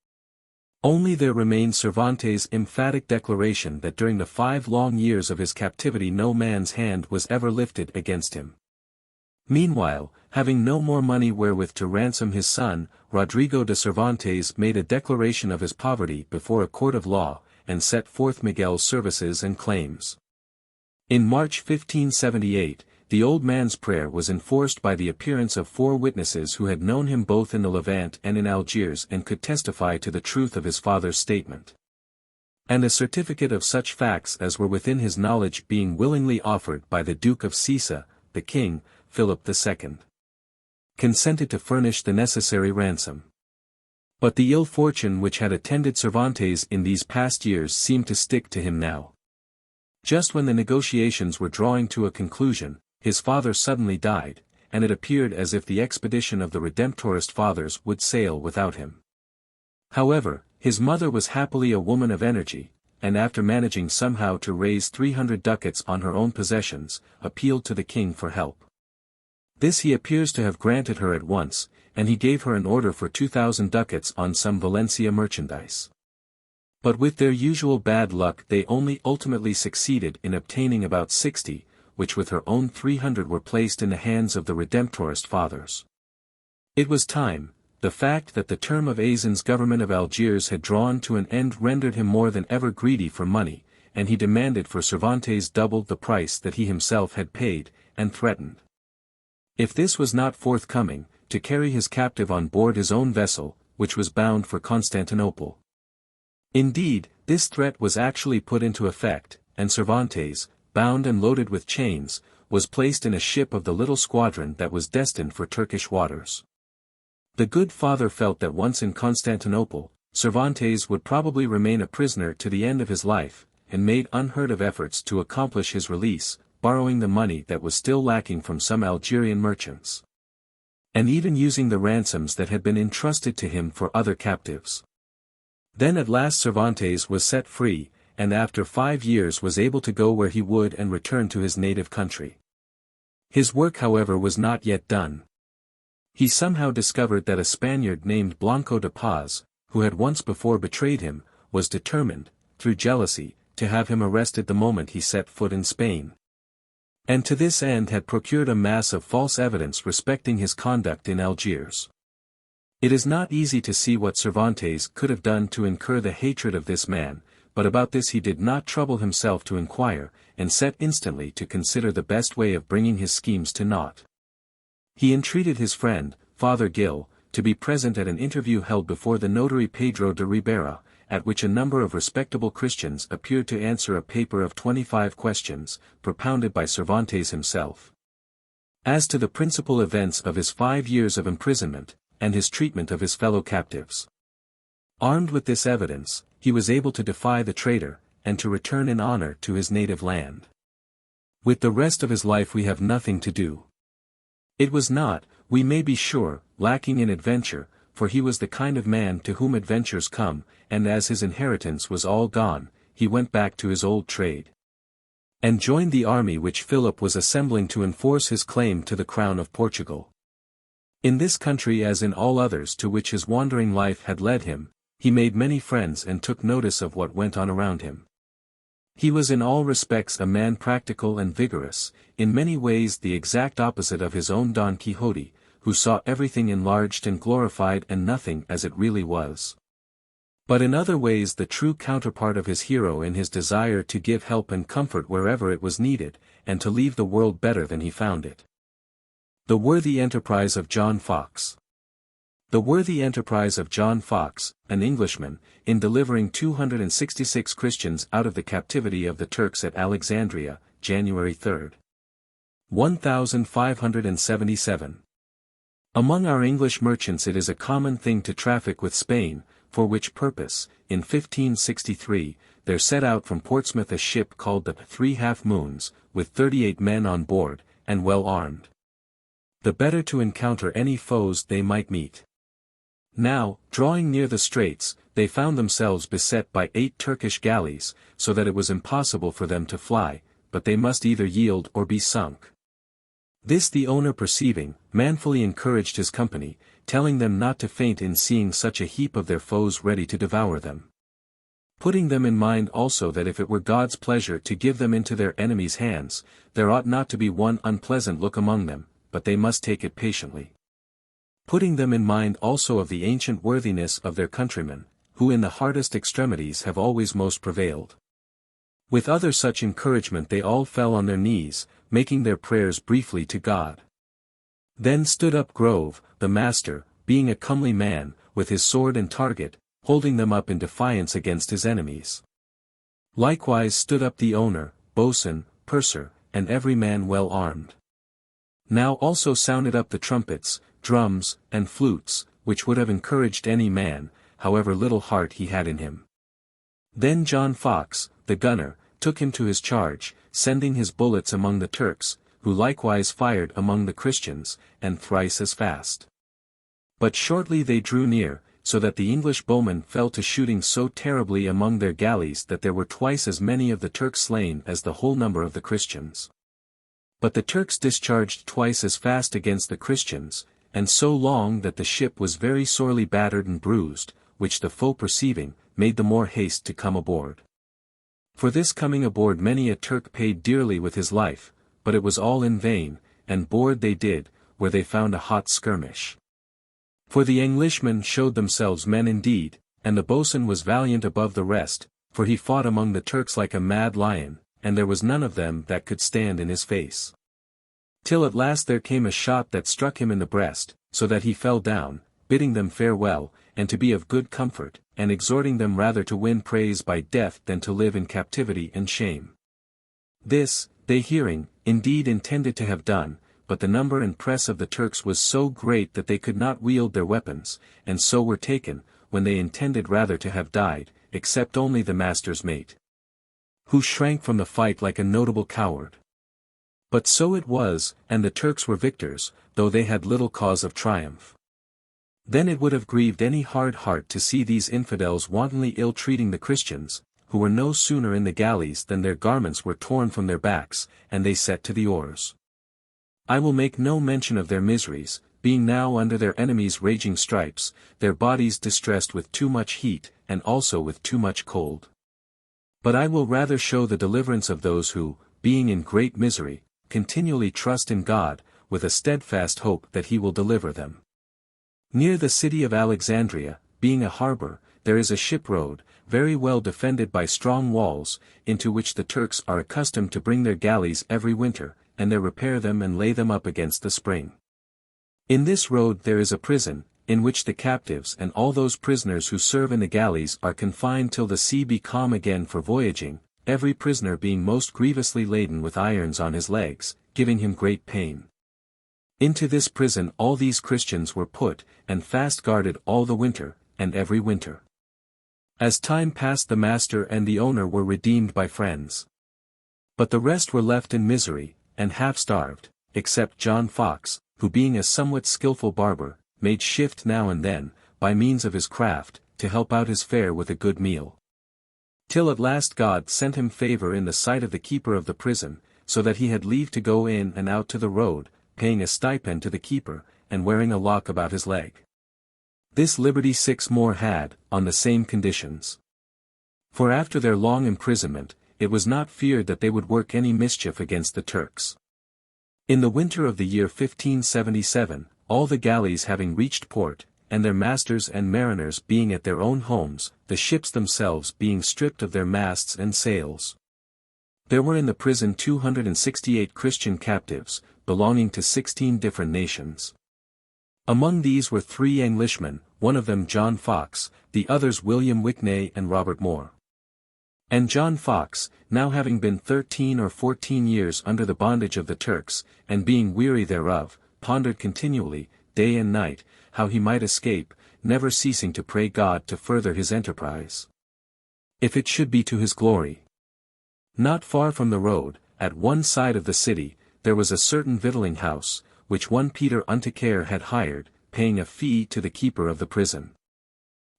Only there remains Cervantes' emphatic declaration that during the 5 long years of his captivity no man's hand was ever lifted against him. Meanwhile, having no more money wherewith to ransom his son, Rodrigo de Cervantes made a declaration of his poverty before a court of law, and set forth Miguel's services and claims. In March 1578, the old man's prayer was enforced by the appearance of 4 witnesses who had known him both in the Levant and in Algiers and could testify to the truth of his father's statement. And a certificate of such facts as were within his knowledge being willingly offered by the Duke of Cæsar, the king, Philip II. Consented to furnish the necessary ransom. But the ill fortune which had attended Cervantes in these past years seemed to stick to him now. Just when the negotiations were drawing to a conclusion, his father suddenly died, and it appeared as if the expedition of the Redemptorist fathers would sail without him. However, his mother was happily a woman of energy, and after managing somehow to raise 300 ducats on her own possessions, appealed to the king for help. This he appears to have granted her at once, and he gave her an order for 2,000 ducats on some Valencia merchandise. But with their usual bad luck they only ultimately succeeded in obtaining about 60, which with her own 300 were placed in the hands of the Redemptorist fathers. It was time. The fact that the term of Azan's government of Algiers had drawn to an end rendered him more than ever greedy for money, and he demanded for Cervantes double the price that he himself had paid, and threatened, if this was not forthcoming, to carry his captive on board his own vessel, which was bound for Constantinople. Indeed, this threat was actually put into effect, and Cervantes, bound and loaded with chains, was placed in a ship of the little squadron that was destined for Turkish waters. The good father felt that once in Constantinople, Cervantes would probably remain a prisoner to the end of his life, and made unheard of efforts to accomplish his release, borrowing the money that was still lacking from some Algerian merchants, and even using the ransoms that had been entrusted to him for other captives. Then at last Cervantes was set free, and after 5 years was able to go where he would and return to his native country. His work however was not yet done. He somehow discovered that a Spaniard named Blanco de Paz, who had once before betrayed him, was determined, through jealousy, to have him arrested the moment he set foot in Spain. And to this end had procured a mass of false evidence respecting his conduct in Algiers. It is not easy to see what Cervantes could have done to incur the hatred of this man, but about this he did not trouble himself to inquire, and set instantly to consider the best way of bringing his schemes to naught. He entreated his friend, Father Gil, to be present at an interview held before the notary Pedro de Ribera, at which a number of respectable Christians appeared to answer a paper of 25 questions, propounded by Cervantes himself, as to the principal events of his 5 years of imprisonment, and his treatment of his fellow captives. Armed with this evidence, he was able to defy the traitor, and to return in honor to his native land. With the rest of his life we have nothing to do. It was not, we may be sure, lacking in adventure, for he was the kind of man to whom adventures come, and as his inheritance was all gone, he went back to his old trade, and joined the army which Philip was assembling to enforce his claim to the crown of Portugal. In this country as in all others to which his wandering life had led him, he made many friends and took notice of what went on around him. He was in all respects a man practical and vigorous, in many ways the exact opposite of his own Don Quixote, who saw everything enlarged and glorified and nothing as it really was. But in other ways the true counterpart of his hero in his desire to give help and comfort wherever it was needed, and to leave the world better than he found it. The worthy enterprise of John Foxe. The worthy enterprise of John Foxe, an Englishman, in delivering 266 Christians out of the captivity of the Turks at Alexandria, January 3, 1577. Among our English merchants it is a common thing to traffic with Spain, for which purpose, in 1563, there set out from Portsmouth a ship called the 3 Half Moons, with 38 men on board, and well armed, the better to encounter any foes they might meet. Now, drawing near the straits, they found themselves beset by 8 Turkish galleys, so that it was impossible for them to fly, but they must either yield or be sunk. This the owner perceiving, manfully encouraged his company, telling them not to faint in seeing such a heap of their foes ready to devour them. Putting them in mind also that if it were God's pleasure to give them into their enemies' hands, there ought not to be one unpleasant look among them, but they must take it patiently. Putting them in mind also of the ancient worthiness of their countrymen, who in the hardest extremities have always most prevailed. With other such encouragement they all fell on their knees, making their prayers briefly to God. Then stood up Grove, the master, being a comely man, with his sword and target, holding them up in defiance against his enemies. Likewise stood up the owner, boatswain, purser, and every man well armed. Now also sounded up the trumpets, drums, and flutes, which would have encouraged any man, however little heart he had in him. Then John Foxe, the gunner, took him to his charge, sending his bullets among the Turks, who likewise fired among the Christians, and thrice as fast. But shortly they drew near, so that the English bowmen fell to shooting so terribly among their galleys that there were twice as many of the Turks slain as the whole number of the Christians. But the Turks discharged twice as fast against the Christians, and so long that the ship was very sorely battered and bruised, which the foe perceiving, made the more haste to come aboard. For this coming aboard many a Turk paid dearly with his life, but it was all in vain, and board they did, where they found a hot skirmish. For the Englishmen showed themselves men indeed, and the boatswain was valiant above the rest, for he fought among the Turks like a mad lion, and there was none of them that could stand in his face. Till at last there came a shot that struck him in the breast, so that he fell down, bidding them farewell, and to be of good comfort, and exhorting them rather to win praise by death than to live in captivity and shame. This, they hearing, indeed intended to have done, but the number and press of the Turks was so great that they could not wield their weapons, and so were taken, when they intended rather to have died, except only the master's mate, who shrank from the fight like a notable coward. But so it was, and the Turks were victors, though they had little cause of triumph. Then it would have grieved any hard heart to see these infidels wantonly ill-treating the Christians, who were no sooner in the galleys than their garments were torn from their backs, and they set to the oars. I will make no mention of their miseries, being now under their enemies' raging stripes, their bodies distressed with too much heat, and also with too much cold. But I will rather show the deliverance of those who, being in great misery, continually trust in God, with a steadfast hope that he will deliver them. Near the city of Alexandria, being a harbor, there is a ship road, very well defended by strong walls, into which the Turks are accustomed to bring their galleys every winter, and there repair them and lay them up against the spring. In this road there is a prison, in which the captives and all those prisoners who serve in the galleys are confined till the sea be calm again for voyaging, every prisoner being most grievously laden with irons on his legs, giving him great pain. Into this prison all these Christians were put, and fast guarded all the winter, and every winter. As time passed the master and the owner were redeemed by friends. But the rest were left in misery, and half-starved, except John Foxe, who being a somewhat skilful barber, made shift now and then, by means of his craft, to help out his fare with a good meal. Till at last God sent him favor in the sight of the keeper of the prison, so that he had leave to go in and out to the road, paying a stipend to the keeper, and wearing a lock about his leg. This liberty 6 more had, on the same conditions. For after their long imprisonment, it was not feared that they would work any mischief against the Turks. In the winter of the year 1577, all the galleys having reached port, and their masters and mariners being at their own homes, the ships themselves being stripped of their masts and sails. There were in the prison 268 Christian captives, belonging to 16 different nations. Among these were 3 Englishmen, one of them John Foxe, the others William Wickney and Robert Moore. And John Foxe, now having been 13 or 14 years under the bondage of the Turks, and being weary thereof, pondered continually, day and night, how he might escape, never ceasing to pray God to further his enterprise, if it should be to his glory. Not far from the road, at one side of the city, there was a certain victualling house, which one Peter Untecare had hired, paying a fee to the keeper of the prison.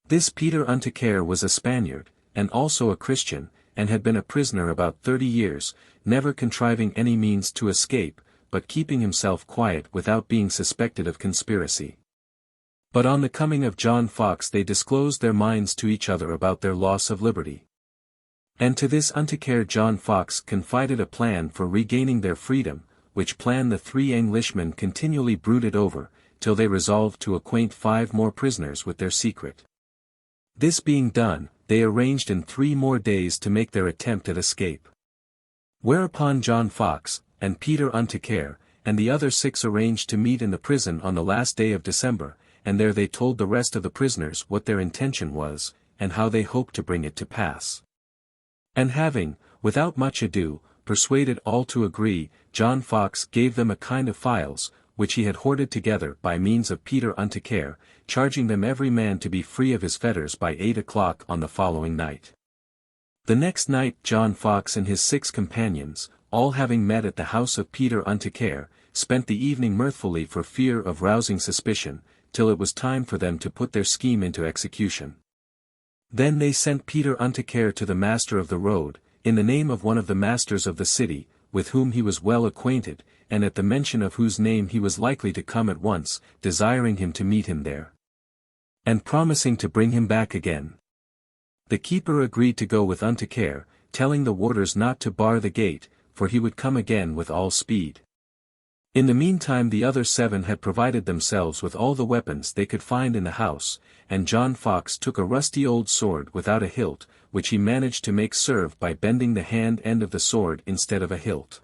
This Peter Untecare was a Spaniard, and also a Christian, and had been a prisoner about 30 years, never contriving any means to escape, but keeping himself quiet without being suspected of conspiracy. But on the coming of John Foxe they disclosed their minds to each other about their loss of liberty. And to this Untecare John Foxe confided a plan for regaining their freedom, which plan the 3 Englishmen continually brooded over, till they resolved to acquaint 5 more prisoners with their secret. This being done, they arranged in 3 more days to make their attempt at escape. Whereupon John Foxe, and Peter unto care, and the other 6 arranged to meet in the prison on the last day of December, and there they told the rest of the prisoners what their intention was, and how they hoped to bring it to pass. And having, without much ado, persuaded all to agree, John Foxe gave them a kind of files, which he had hoarded together by means of Peter unto care, charging them every man to be free of his fetters by 8 o'clock on the following night. The next night John Foxe and his 6 companions, all having met at the house of Peter unto care, spent the evening mirthfully for fear of rousing suspicion, till it was time for them to put their scheme into execution. Then they sent Peter unto care to the master of the road, in the name of one of the masters of the city, with whom he was well acquainted, and at the mention of whose name he was likely to come at once, desiring him to meet him there, and promising to bring him back again. The keeper agreed to go with unto care, telling the warders not to bar the gate, for he would come again with all speed. In the meantime the other 7 had provided themselves with all the weapons they could find in the house, and John Foxe took a rusty old sword without a hilt, which he managed to make serve by bending the hand end of the sword instead of a hilt.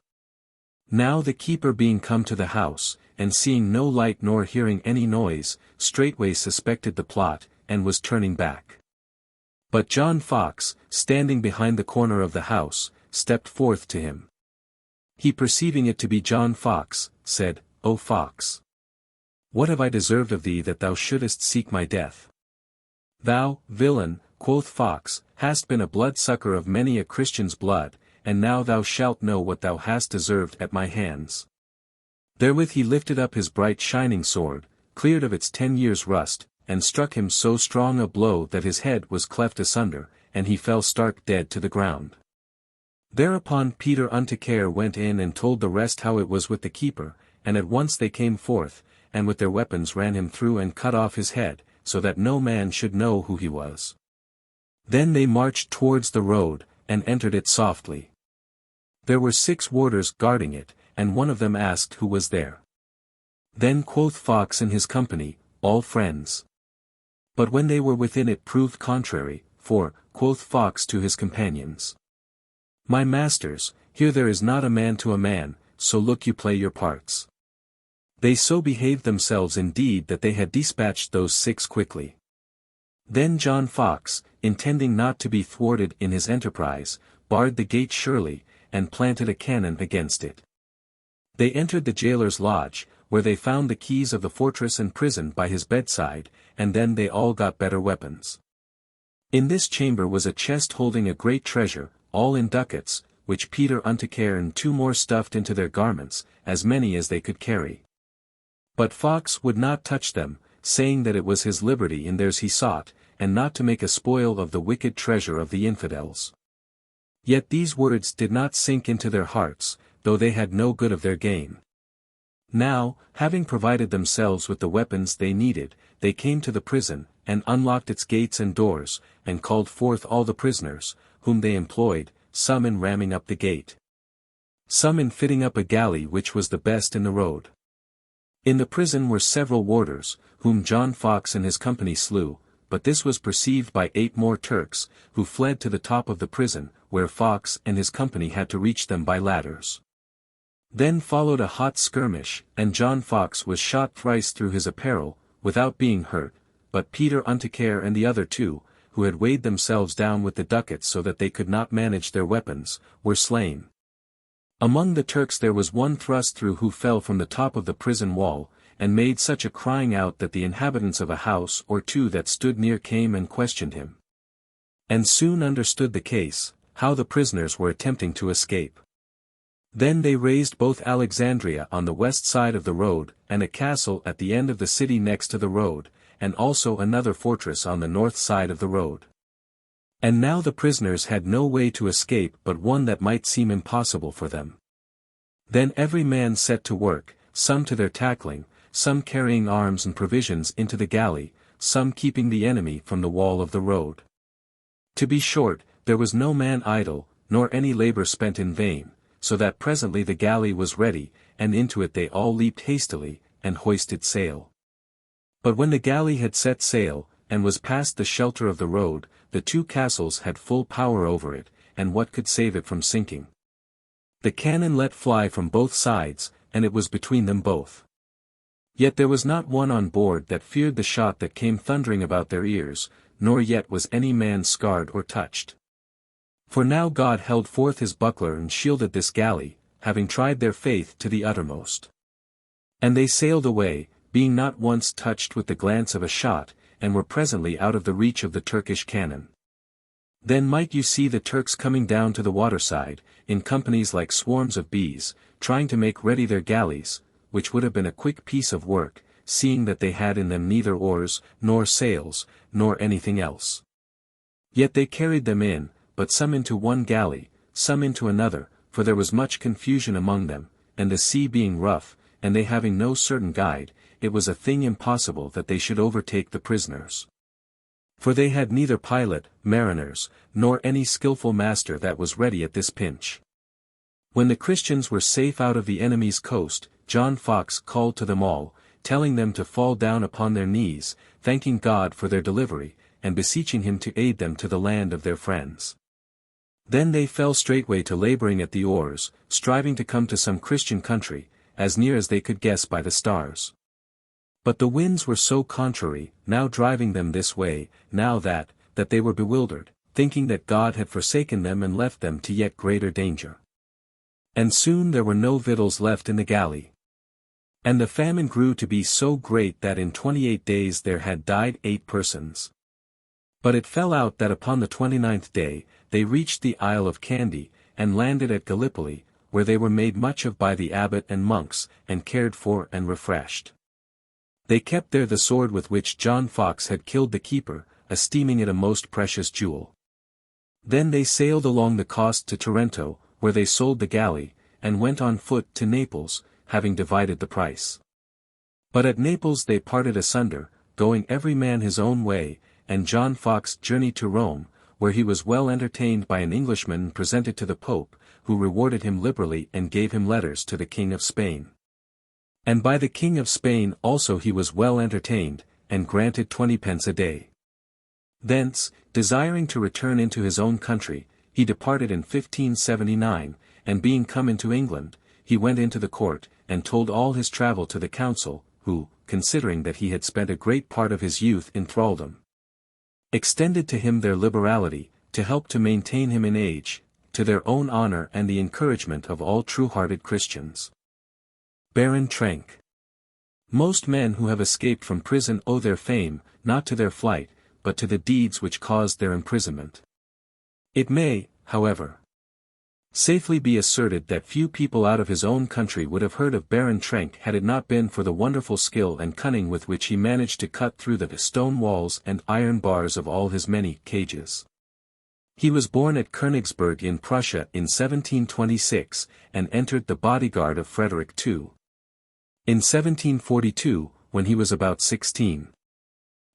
Now the keeper being come to the house, and seeing no light nor hearing any noise, straightway suspected the plot, and was turning back. But John Foxe, standing behind the corner of the house, stepped forth to him. He perceiving it to be John Foxe, said, O Foxe! What have I deserved of thee that thou shouldest seek my death? Thou, villain, quoth Foxe, hast been a blood-sucker of many a Christian's blood, and now thou shalt know what thou hast deserved at my hands. Therewith he lifted up his bright shining sword, cleared of its 10 years' rust, and struck him so strong a blow that his head was cleft asunder, and he fell stark dead to the ground. Thereupon Peter unto care went in and told the rest how it was with the keeper, and at once they came forth, and with their weapons ran him through and cut off his head, so that no man should know who he was. Then they marched towards the road, and entered it softly. There were 6 warders guarding it, and one of them asked who was there. Then quoth Foxe and his company, all friends. But when they were within it proved contrary, for, quoth Foxe to his companions, my masters, here there is not a man to a man, so look you play your parts. They so behaved themselves indeed that they had dispatched those 6 quickly. Then John Foxe, intending not to be thwarted in his enterprise, barred the gate surely, and planted a cannon against it. They entered the jailer's lodge, where they found the keys of the fortress and prison by his bedside, and then they all got better weapons. In this chamber was a chest holding a great treasure, all in ducats, which Peter unto care and 2 more stuffed into their garments, as many as they could carry. But Foxe would not touch them, saying that it was his liberty in theirs he sought, and not to make a spoil of the wicked treasure of the infidels. Yet these words did not sink into their hearts, though they had no good of their gain. Now, having provided themselves with the weapons they needed, they came to the prison, and unlocked its gates and doors, and called forth all the prisoners, whom they employed, some in ramming up the gate, some in fitting up a galley which was the best in the road. In the prison were several warders, whom John Foxe and his company slew, but this was perceived by 8 more Turks, who fled to the top of the prison, where Foxe and his company had to reach them by ladders. Then followed a hot skirmish, and John Foxe was shot thrice through his apparel, without being hurt, but Peter unto care and the other 2, who had weighed themselves down with the ducats so that they could not manage their weapons, were slain. Among the Turks there was one thrust through who fell from the top of the prison wall, and made such a crying out that the inhabitants of a house or 2 that stood near came and questioned him, and soon understood the case, how the prisoners were attempting to escape. Then they razed both Alexandria on the west side of the road, and a castle at the end of the city next to the road, and also another fortress on the north side of the road. And now the prisoners had no way to escape but one that might seem impossible for them. Then every man set to work, some to their tackling, some carrying arms and provisions into the galley, some keeping the enemy from the wall of the road. To be short, there was no man idle, nor any labor spent in vain, so that presently the galley was ready, and into it they all leaped hastily, and hoisted sail. But when the galley had set sail, and was past the shelter of the road, the 2 castles had full power over it, and what could save it from sinking? The cannon let fly from both sides, and it was between them both. Yet there was not one on board that feared the shot that came thundering about their ears, nor yet was any man scarred or touched. For now God held forth his buckler and shielded this galley, having tried their faith to the uttermost. And they sailed away, being not once touched with the glance of a shot, and were presently out of the reach of the Turkish cannon. Then might you see the Turks coming down to the waterside, in companies like swarms of bees, trying to make ready their galleys, which would have been a quick piece of work, seeing that they had in them neither oars, nor sails, nor anything else. Yet they carried them in, but some into one galley, some into another, for there was much confusion among them, and the sea being rough, and they having no certain guide, it was a thing impossible that they should overtake the prisoners. For they had neither pilot, mariners, nor any skilful master that was ready at this pinch. When the Christians were safe out of the enemy's coast, John Foxe called to them all, telling them to fall down upon their knees, thanking God for their delivery, and beseeching him to aid them to the land of their friends. Then they fell straightway to laboring at the oars, striving to come to some Christian country, as near as they could guess by the stars. But the winds were so contrary, now driving them this way, now that they were bewildered, thinking that God had forsaken them and left them to yet greater danger. And soon there were no victuals left in the galley. And the famine grew to be so great that in 28 days there had died 8 persons. But it fell out that upon the 29th day, they reached the Isle of Candy, and landed at Gallipoli, where they were made much of by the abbot and monks, and cared for and refreshed. They kept there the sword with which John Foxe had killed the keeper, esteeming it a most precious jewel. Then they sailed along the coast to Taranto, where they sold the galley, and went on foot to Naples, having divided the price. But at Naples they parted asunder, going every man his own way, and John Foxe journeyed to Rome, where he was well entertained by an Englishman and presented to the Pope, who rewarded him liberally and gave him letters to the King of Spain. And by the King of Spain also he was well entertained, and granted 20 pence a day. Thence, desiring to return into his own country, he departed in 1579, and being come into England, he went into the court, and told all his travel to the council, who, considering that he had spent a great part of his youth in thraldom, extended to him their liberality, to help to maintain him in age, to their own honor and the encouragement of all true-hearted Christians. Baron Trenck. Most men who have escaped from prison owe their fame, not to their flight, but to the deeds which caused their imprisonment. It may, however, safely be asserted that few people out of his own country would have heard of Baron Trenck had it not been for the wonderful skill and cunning with which he managed to cut through the stone walls and iron bars of all his many cages. He was born at Königsberg in Prussia in 1726, and entered the bodyguard of Frederick II. In 1742, when he was about 16.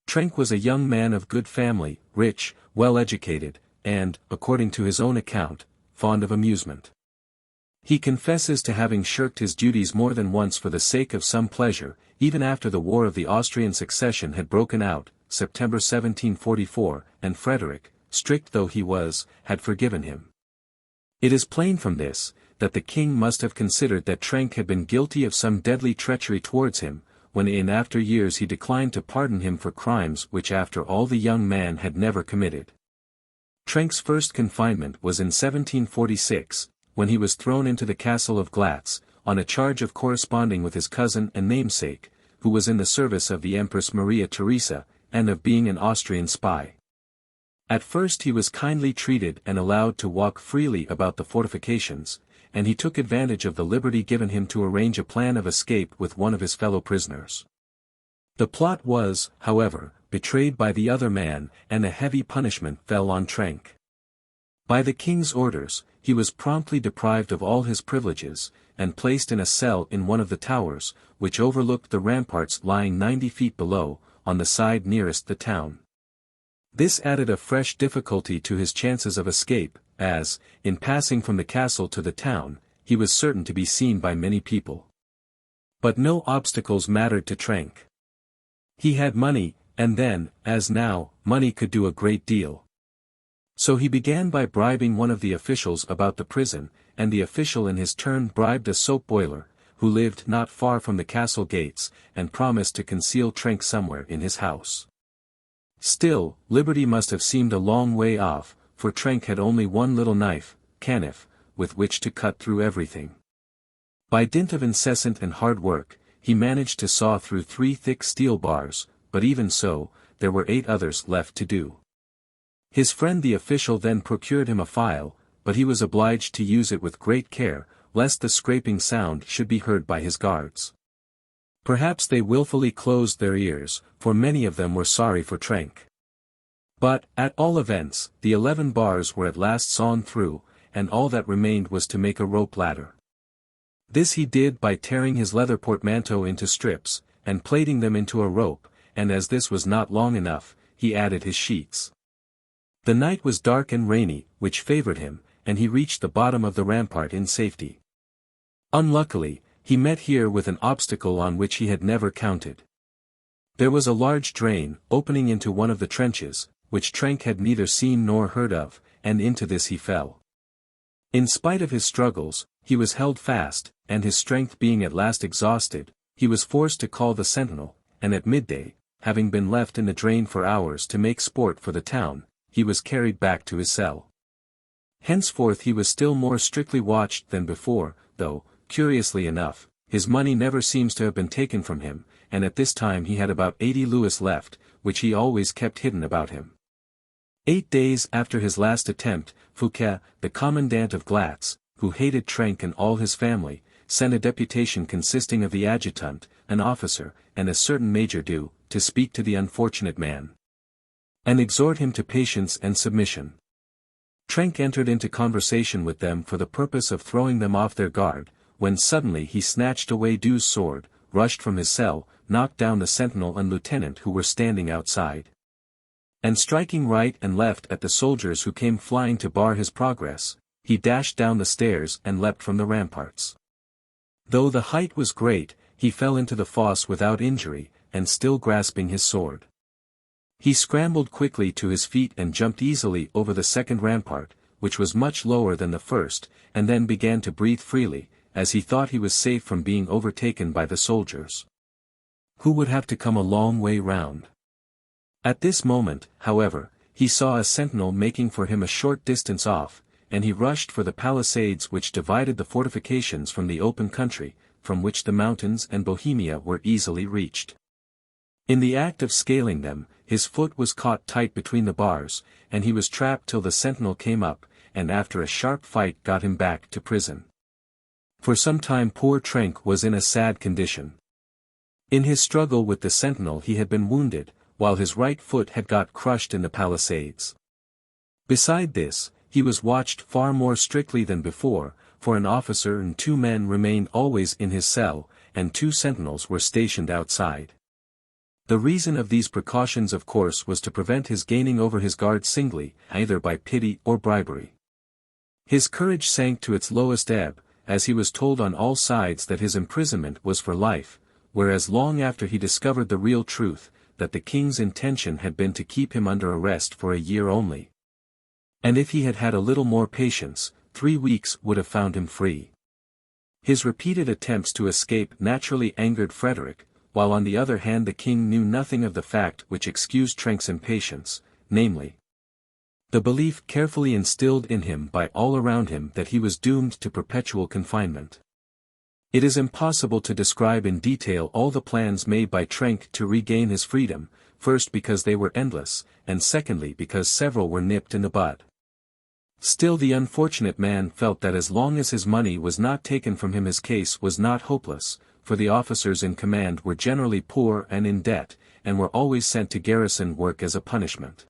Trenck was a young man of good family, rich, well educated, and, according to his own account, fond of amusement. He confesses to having shirked his duties more than once for the sake of some pleasure, even after the War of the Austrian Succession had broken out, September 1744, and Frederick, strict though he was, had forgiven him. It is plain from this, that the king must have considered that Trenck had been guilty of some deadly treachery towards him, when in after years he declined to pardon him for crimes which after all the young man had never committed. Trenck's first confinement was in 1746, when he was thrown into the castle of Glatz, on a charge of corresponding with his cousin and namesake, who was in the service of the Empress Maria Theresa, and of being an Austrian spy. At first he was kindly treated and allowed to walk freely about the fortifications, and he took advantage of the liberty given him to arrange a plan of escape with one of his fellow prisoners. The plot was, however, betrayed by the other man, and a heavy punishment fell on Trenck. By the king's orders, he was promptly deprived of all his privileges, and placed in a cell in one of the towers, which overlooked the ramparts lying 90 feet below, on the side nearest the town. This added a fresh difficulty to his chances of escape, as, in passing from the castle to the town, he was certain to be seen by many people. But no obstacles mattered to Trenck. He had money, and then, as now, money could do a great deal. So he began by bribing one of the officials about the prison, and the official in his turn bribed a soap boiler, who lived not far from the castle gates, and promised to conceal Trenck somewhere in his house. Still, liberty must have seemed a long way off, for Trenck had only one little knife, canif, with which to cut through everything. By dint of incessant and hard work, he managed to saw through 3 thick steel bars, but even so, there were 8 others left to do. His friend the official then procured him a file, but he was obliged to use it with great care, lest the scraping sound should be heard by his guards. Perhaps they willfully closed their ears, for many of them were sorry for Trenck. But, at all events, the 11 bars were at last sawn through, and all that remained was to make a rope ladder. This he did by tearing his leather portmanteau into strips, and plaiting them into a rope, and as this was not long enough, he added his sheets. The night was dark and rainy, which favored him, and he reached the bottom of the rampart in safety. Unluckily, he met here with an obstacle on which he had never counted. There was a large drain, opening into one of the trenches, which Trenck had neither seen nor heard of, and into this he fell. In spite of his struggles, he was held fast, and his strength being at last exhausted, he was forced to call the sentinel, and at midday, having been left in the drain for hours to make sport for the town, he was carried back to his cell. Henceforth he was still more strictly watched than before, though, curiously enough, his money never seems to have been taken from him, and at this time he had about 80 louis left, which he always kept hidden about him. 8 days after his last attempt, Fouquet, the commandant of Glatz, who hated Trenck and all his family, sent a deputation consisting of the adjutant, an officer, and a certain major-domo, to speak to the unfortunate man, and exhort him to patience and submission. Trenck entered into conversation with them for the purpose of throwing them off their guard, when suddenly he snatched away Doux's sword, rushed from his cell, knocked down the sentinel and lieutenant who were standing outside, and striking right and left at the soldiers who came flying to bar his progress, he dashed down the stairs and leapt from the ramparts. Though the height was great, he fell into the fosse without injury, and still grasping his sword. He scrambled quickly to his feet and jumped easily over the second rampart, which was much lower than the first, and then began to breathe freely, as he thought he was safe from being overtaken by the soldiers, who would have to come a long way round. At this moment, however, he saw a sentinel making for him a short distance off, and he rushed for the palisades which divided the fortifications from the open country, from which the mountains and Bohemia were easily reached. In the act of scaling them, his foot was caught tight between the bars, and he was trapped till the sentinel came up, and after a sharp fight got him back to prison. For some time poor Trenck was in a sad condition. In his struggle with the sentinel he had been wounded, while his right foot had got crushed in the palisades. Beside this, he was watched far more strictly than before, for an officer and 2 men remained always in his cell, and 2 sentinels were stationed outside. The reason of these precautions of course was to prevent his gaining over his guard singly, either by pity or bribery. His courage sank to its lowest ebb, as he was told on all sides that his imprisonment was for life, whereas long after he discovered the real truth, that the king's intention had been to keep him under arrest for a year only. And if he had had a little more patience, 3 weeks would have found him free. His repeated attempts to escape naturally angered Frederick, while on the other hand the king knew nothing of the fact which excused Trenck's impatience, namely, the belief carefully instilled in him by all around him that he was doomed to perpetual confinement. It is impossible to describe in detail all the plans made by Trenck to regain his freedom, first because they were endless, and secondly because several were nipped in the bud. Still the unfortunate man felt that as long as his money was not taken from him his case was not hopeless, for the officers in command were generally poor and in debt, and were always sent to garrison work as a punishment.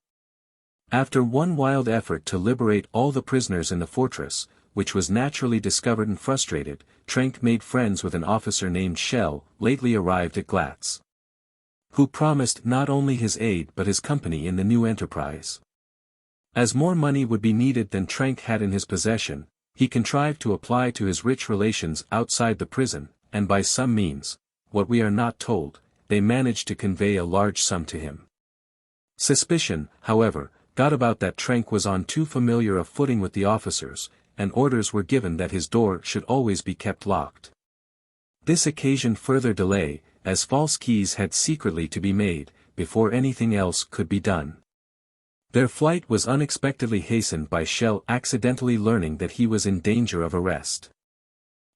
After one wild effort to liberate all the prisoners in the fortress, which was naturally discovered and frustrated, Trenck made friends with an officer named Schell, lately arrived at Glatz, who promised not only his aid but his company in the new enterprise. As more money would be needed than Trenck had in his possession, he contrived to apply to his rich relations outside the prison, and by some means, what we are not told, they managed to convey a large sum to him. Suspicion, however, got about that Trenck was on too familiar a footing with the officers, and orders were given that his door should always be kept locked. This occasioned further delay, as false keys had secretly to be made, before anything else could be done. Their flight was unexpectedly hastened by Schell accidentally learning that he was in danger of arrest.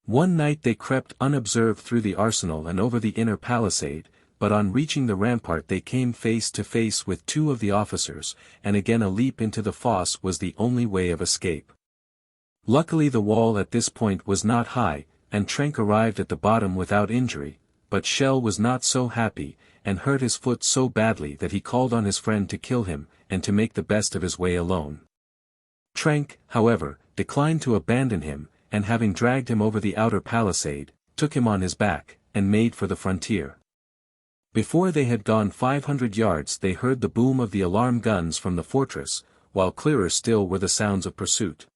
One night they crept unobserved through the arsenal and over the inner palisade, but on reaching the rampart they came face to face with two of the officers, and again a leap into the fosse was the only way of escape. Luckily the wall at this point was not high, and Trenck arrived at the bottom without injury, but Schell was not so happy, and hurt his foot so badly that he called on his friend to kill him, and to make the best of his way alone. Trenck, however, declined to abandon him, and having dragged him over the outer palisade, took him on his back, and made for the frontier. Before they had gone 500 yards they heard the boom of the alarm guns from the fortress, while clearer still were the sounds of pursuit.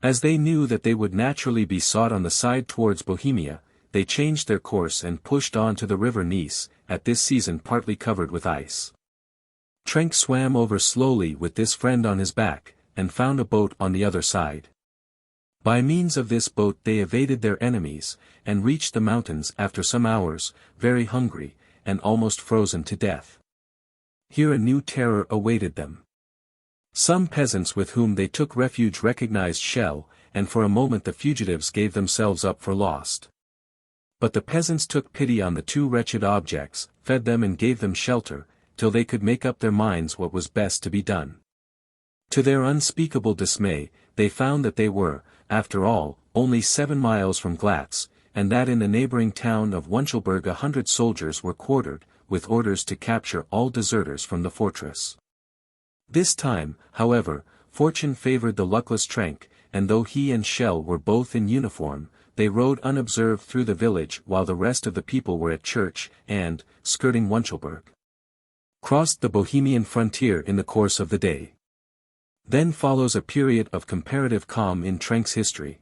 As they knew that they would naturally be sought on the side towards Bohemia, they changed their course and pushed on to the river Neisse, at this season partly covered with ice. Trenck swam over slowly with this friend on his back, and found a boat on the other side. By means of this boat they evaded their enemies, and reached the mountains after some hours, very hungry, and almost frozen to death. Here a new terror awaited them. Some peasants with whom they took refuge recognized Schell, and for a moment the fugitives gave themselves up for lost. But the peasants took pity on the two wretched objects, fed them and gave them shelter, till they could make up their minds what was best to be done. To their unspeakable dismay, they found that they were, after all, only 7 miles from Glatz, and that in the neighboring town of Wunchelberg 100 soldiers were quartered, with orders to capture all deserters from the fortress. This time, however, fortune favored the luckless Trenck, and though he and Schell were both in uniform, they rode unobserved through the village while the rest of the people were at church, and, skirting Wunchelberg, crossed the Bohemian frontier in the course of the day. Then follows a period of comparative calm in Trenck's history.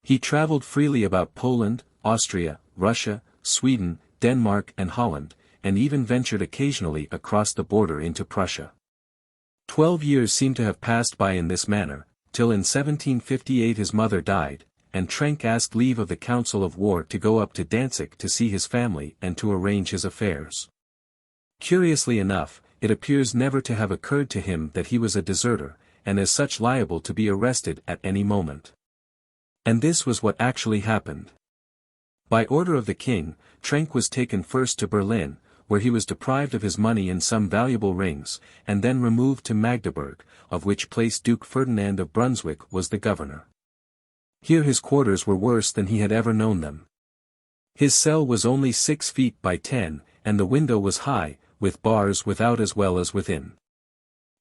He traveled freely about Poland, Austria, Russia, Sweden, Denmark and Holland, and even ventured occasionally across the border into Prussia. 12 years seem to have passed by in this manner, till in 1758 his mother died, and Trenck asked leave of the Council of War to go up to Danzig to see his family and to arrange his affairs. Curiously enough, it appears never to have occurred to him that he was a deserter, and as such liable to be arrested at any moment. And this was what actually happened. By order of the king, Trenck was taken first to Berlin, where he was deprived of his money and some valuable rings, and then removed to Magdeburg, of which place Duke Ferdinand of Brunswick was the governor. Here his quarters were worse than he had ever known them. His cell was only 6 feet by 10, and the window was high, with bars without as well as within.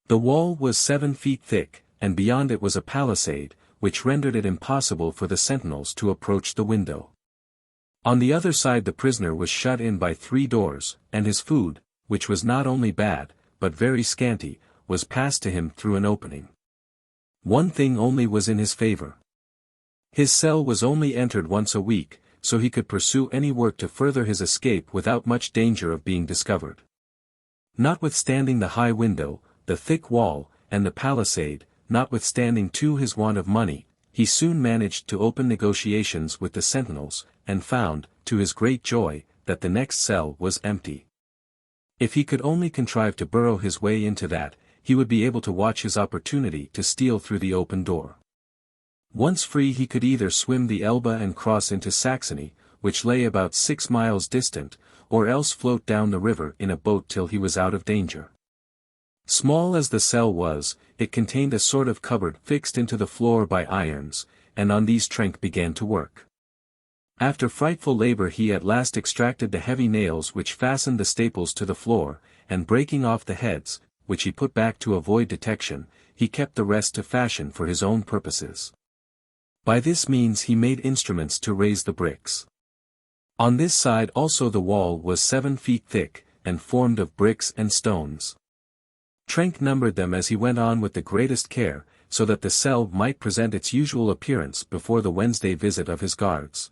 The wall was 7 feet thick, and beyond it was a palisade, which rendered it impossible for the sentinels to approach the window. On the other side the prisoner was shut in by 3 doors, and his food, which was not only bad, but very scanty, was passed to him through an opening. One thing only was in his favor. His cell was only entered once a week, so he could pursue any work to further his escape without much danger of being discovered. Notwithstanding the high window, the thick wall, and the palisade, notwithstanding too his want of money, he soon managed to open negotiations with the sentinels, and found, to his great joy, that the next cell was empty. If he could only contrive to burrow his way into that, he would be able to watch his opportunity to steal through the open door. Once free he could either swim the Elbe and cross into Saxony, which lay about 6 miles distant, or else float down the river in a boat till he was out of danger. Small as the cell was, it contained a sort of cupboard fixed into the floor by irons, and on these Trenck began to work. After frightful labor he at last extracted the heavy nails which fastened the staples to the floor, and breaking off the heads, which he put back to avoid detection, he kept the rest to fashion for his own purposes. By this means he made instruments to raise the bricks. On this side also the wall was 7 feet thick, and formed of bricks and stones. Trenck numbered them as he went on with the greatest care, so that the cell might present its usual appearance before the Wednesday visit of his guards.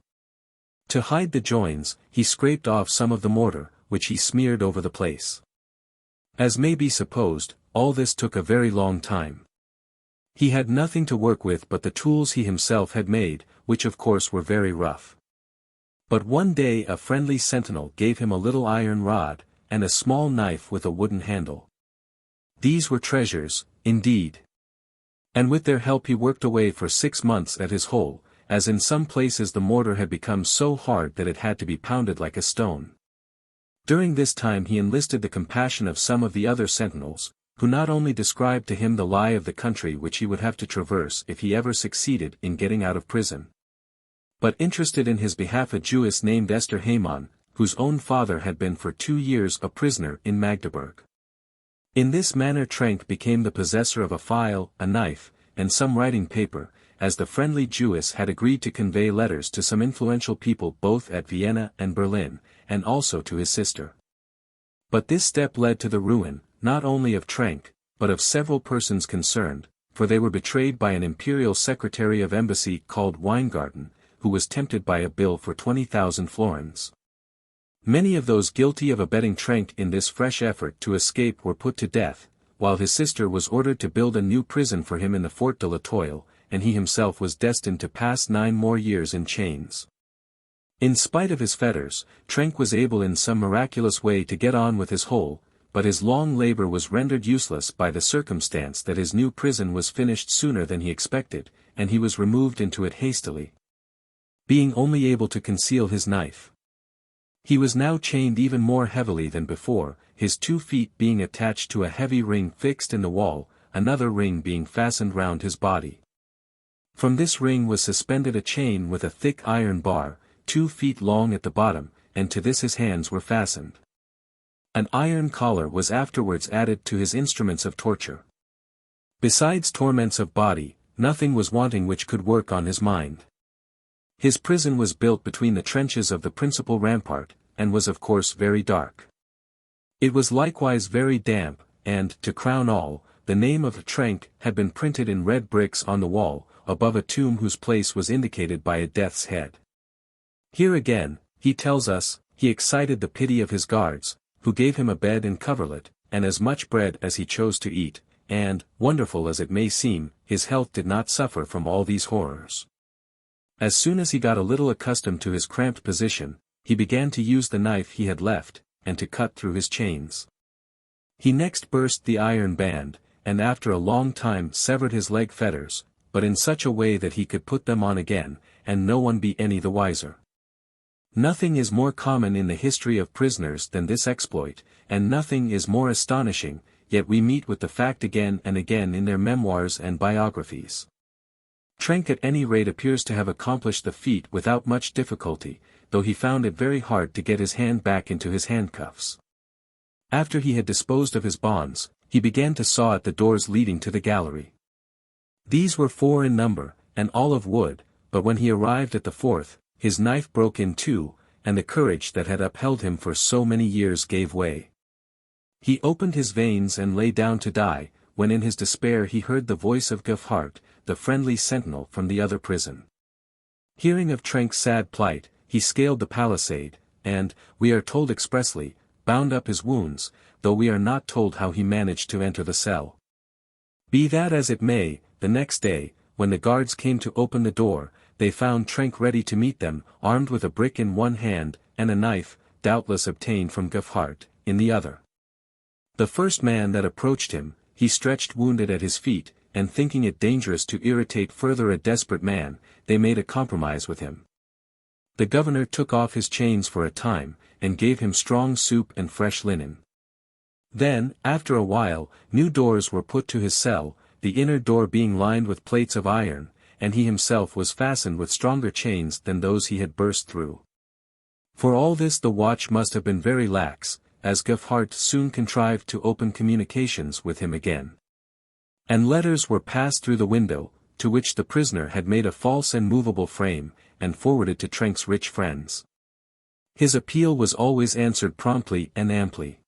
To hide the joins, he scraped off some of the mortar, which he smeared over the place. As may be supposed, all this took a very long time. He had nothing to work with but the tools he himself had made, which of course were very rough. But one day a friendly sentinel gave him a little iron rod, and a small knife with a wooden handle. These were treasures, indeed. And with their help he worked away for 6 months at his hole, as in some places the mortar had become so hard that it had to be pounded like a stone. During this time he enlisted the compassion of some of the other sentinels, who not only described to him the lie of the country which he would have to traverse if he ever succeeded in getting out of prison, but interested in his behalf a Jewess named Esther Haymon, whose own father had been for 2 years a prisoner in Magdeburg. In this manner Trenck became the possessor of a file, a knife, and some writing paper, as the friendly Jewess had agreed to convey letters to some influential people both at Vienna and Berlin, and also to his sister. But this step led to the ruin, not only of Trenck, but of several persons concerned, for they were betrayed by an imperial secretary of embassy called Weingarten, who was tempted by a bill for 20,000 florins. Many of those guilty of abetting Trenck in this fresh effort to escape were put to death, while his sister was ordered to build a new prison for him in the Fort de la Toile, and he himself was destined to pass 9 more years in chains. In spite of his fetters, Trenck was able in some miraculous way to get on with his hole, but his long labor was rendered useless by the circumstance that his new prison was finished sooner than he expected, and he was removed into it hastily, being only able to conceal his knife. He was now chained even more heavily than before, his 2 feet being attached to a heavy ring fixed in the wall, another ring being fastened round his body. From this ring was suspended a chain with a thick iron bar, 2 feet long at the bottom, and to this his hands were fastened. An iron collar was afterwards added to his instruments of torture. Besides torments of body, nothing was wanting which could work on his mind. His prison was built between the trenches of the principal rampart, and was of course very dark. It was likewise very damp, and, to crown all, the name of Trenck had been printed in red bricks on the wall, above a tomb whose place was indicated by a death's head. Here again, he tells us, he excited the pity of his guards, who gave him a bed and coverlet, and as much bread as he chose to eat, and, wonderful as it may seem, his health did not suffer from all these horrors. As soon as he got a little accustomed to his cramped position, he began to use the knife he had left, and to cut through his chains. He next burst the iron band, and after a long time severed his leg fetters, but in such a way that he could put them on again, and no one be any the wiser. Nothing is more common in the history of prisoners than this exploit, and nothing is more astonishing, yet we meet with the fact again and again in their memoirs and biographies. Trenck at any rate appears to have accomplished the feat without much difficulty, though he found it very hard to get his hand back into his handcuffs. After he had disposed of his bonds, he began to saw at the doors leading to the gallery. These were 4 in number, and all of wood, but when he arrived at the 4th, his knife broke in 2, and the courage that had upheld him for so many years gave way. He opened his veins and lay down to die, when in his despair he heard the voice of Gefhardt, the friendly sentinel from the other prison. Hearing of Trenck's sad plight, he scaled the palisade, and, we are told expressly, bound up his wounds, though we are not told how he managed to enter the cell. Be that as it may, the next day, when the guards came to open the door, they found Trenck ready to meet them, armed with a brick in one hand, and a knife, doubtless obtained from Gefhardt, in the other. The first man that approached him, he stretched wounded at his feet, and thinking it dangerous to irritate further a desperate man, they made a compromise with him. The governor took off his chains for a time, and gave him strong soup and fresh linen. Then, after a while, new doors were put to his cell, the inner door being lined with plates of iron, and he himself was fastened with stronger chains than those he had burst through. For all this the watch must have been very lax, as Gefhardt soon contrived to open communications with him again. And letters were passed through the window, to which the prisoner had made a false and movable frame, and forwarded to Trenck's rich friends. His appeal was always answered promptly and amply.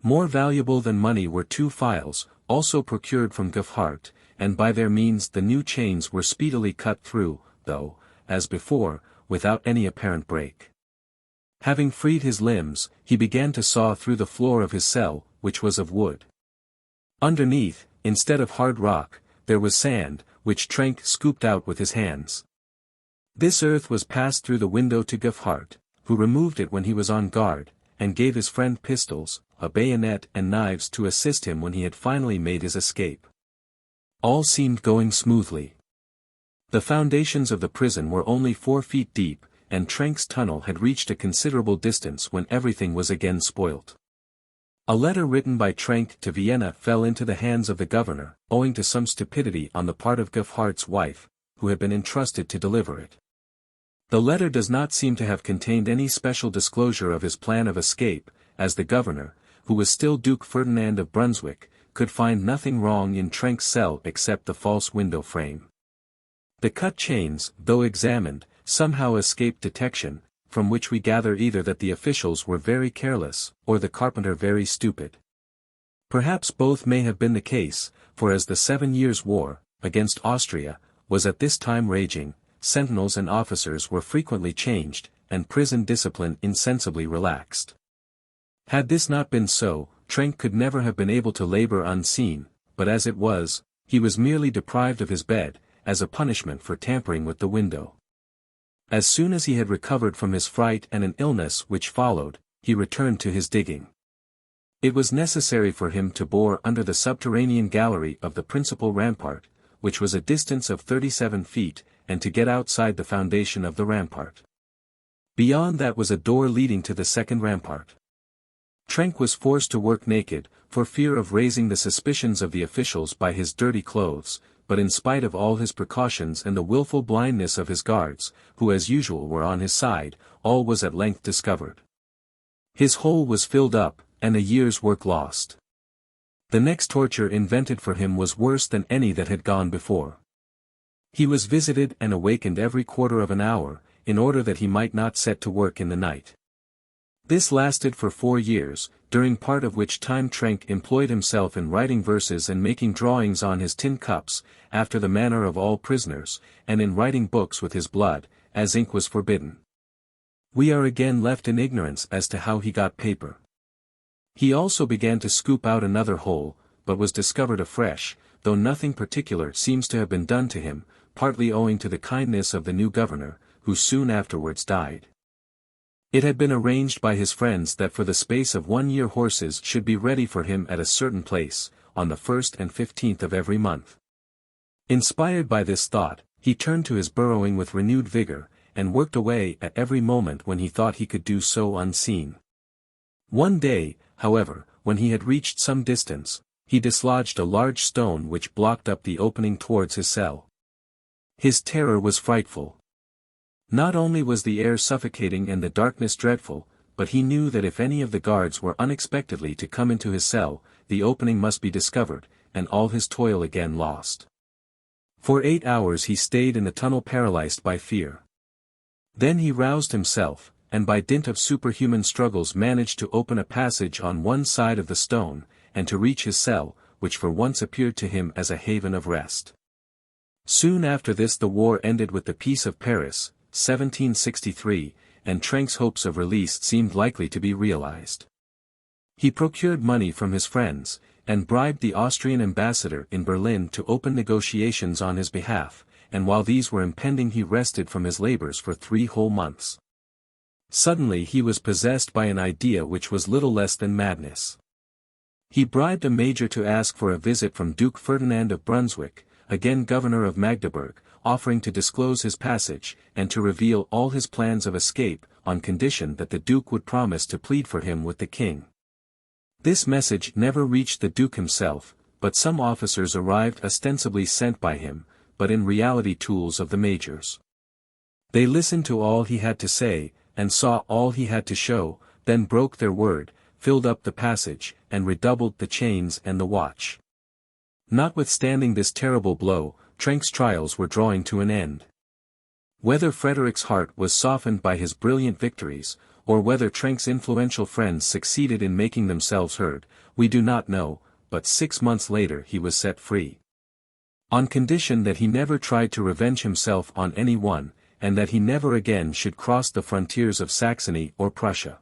More valuable than money were 2 files, also procured from Gefhardt, and by their means the new chains were speedily cut through, though, as before, without any apparent break. Having freed his limbs, he began to saw through the floor of his cell, which was of wood. Underneath, instead of hard rock, there was sand, which Trenck scooped out with his hands. This earth was passed through the window to Gefhardt, who removed it when he was on guard, and gave his friend pistols, a bayonet and knives to assist him when he had finally made his escape. All seemed going smoothly. The foundations of the prison were only 4 feet deep, and Trenck's tunnel had reached a considerable distance when everything was again spoilt. A letter written by Trenck to Vienna fell into the hands of the governor, owing to some stupidity on the part of Gefhardt's wife, who had been entrusted to deliver it. The letter does not seem to have contained any special disclosure of his plan of escape, as the governor, who was still Duke Ferdinand of Brunswick, could find nothing wrong in Trenck's cell except the false window frame. The cut chains, though examined, somehow escaped detection, from which we gather either that the officials were very careless, or the carpenter very stupid. Perhaps both may have been the case, for as the 7 Years' War, against Austria, was at this time raging, sentinels and officers were frequently changed, and prison discipline insensibly relaxed. Had this not been so, Trenck could never have been able to labor unseen, but as it was, he was merely deprived of his bed, as a punishment for tampering with the window. As soon as he had recovered from his fright and an illness which followed, he returned to his digging. It was necessary for him to bore under the subterranean gallery of the principal rampart, which was a distance of 37 feet, and to get outside the foundation of the rampart. Beyond that was a door leading to the second rampart. Trenck was forced to work naked, for fear of raising the suspicions of the officials by his dirty clothes, but in spite of all his precautions and the willful blindness of his guards, who as usual were on his side, all was at length discovered. His hole was filled up, and a year's work lost. The next torture invented for him was worse than any that had gone before. He was visited and awakened every quarter of an hour, in order that he might not set to work in the night. This lasted for 4 years, during part of which time Trenck employed himself in writing verses and making drawings on his tin cups, after the manner of all prisoners, and in writing books with his blood, as ink was forbidden. We are again left in ignorance as to how he got paper. He also began to scoop out another hole, but was discovered afresh, though nothing particular seems to have been done to him, partly owing to the kindness of the new governor, who soon afterwards died. It had been arranged by his friends that for the space of 1 year horses should be ready for him at a certain place, on the 1st and 15th of every month. Inspired by this thought, he turned to his burrowing with renewed vigor, and worked away at every moment when he thought he could do so unseen. One day, however, when he had reached some distance, he dislodged a large stone which blocked up the opening towards his cell. His terror was frightful. Not only was the air suffocating and the darkness dreadful, but he knew that if any of the guards were unexpectedly to come into his cell, the opening must be discovered, and all his toil again lost. For 8 hours he stayed in the tunnel paralyzed by fear. Then he roused himself, and by dint of superhuman struggles managed to open a passage on one side of the stone, and to reach his cell, which for once appeared to him as a haven of rest. Soon after this the war ended with the Peace of Paris, 1763, and Trenck's hopes of release seemed likely to be realized. He procured money from his friends, and bribed the Austrian ambassador in Berlin to open negotiations on his behalf, and while these were impending he rested from his labors for 3 whole months. Suddenly he was possessed by an idea which was little less than madness. He bribed a major to ask for a visit from Duke Ferdinand of Brunswick, again governor of Magdeburg, offering to disclose his passage, and to reveal all his plans of escape, on condition that the Duke would promise to plead for him with the king. This message never reached the Duke himself, but some officers arrived ostensibly sent by him, but in reality tools of the major's. They listened to all he had to say, and saw all he had to show, then broke their word, filled up the passage, and redoubled the chains and the watch. Notwithstanding this terrible blow, Trenck's trials were drawing to an end. Whether Frederick's heart was softened by his brilliant victories, or whether Trenck's influential friends succeeded in making themselves heard, we do not know, but 6 months later he was set free. On condition that he never tried to revenge himself on any one, and that he never again should cross the frontiers of Saxony or Prussia.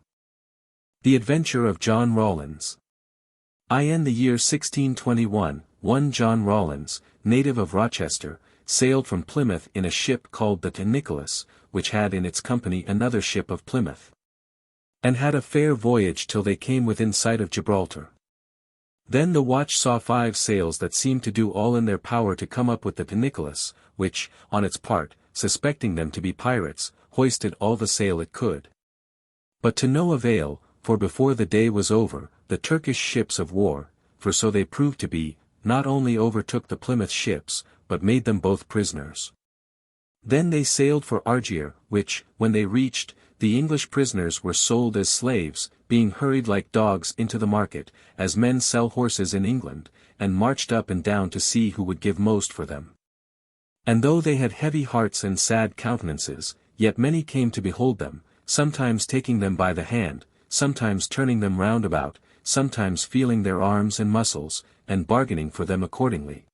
The Adventure of John Rawlins. In the year 1621, one John Rawlins, native of Rochester, sailed from Plymouth in a ship called the Nicholas, which had in its company another ship of Plymouth, and had a fair voyage till they came within sight of Gibraltar. Then the watch saw 5 sails that seemed to do all in their power to come up with the Nicholas, which, on its part, suspecting them to be pirates, hoisted all the sail it could. But to no avail, for before the day was over, the Turkish ships of war, for so they proved to be, not only overtook the Plymouth ships, but made them both prisoners. Then they sailed for Argier, which, when they reached, the English prisoners were sold as slaves, being hurried like dogs into the market, as men sell horses in England, and marched up and down to see who would give most for them. And though they had heavy hearts and sad countenances, yet many came to behold them, sometimes taking them by the hand, sometimes turning them round about, sometimes feeling their arms and muscles, and bargaining for them accordingly,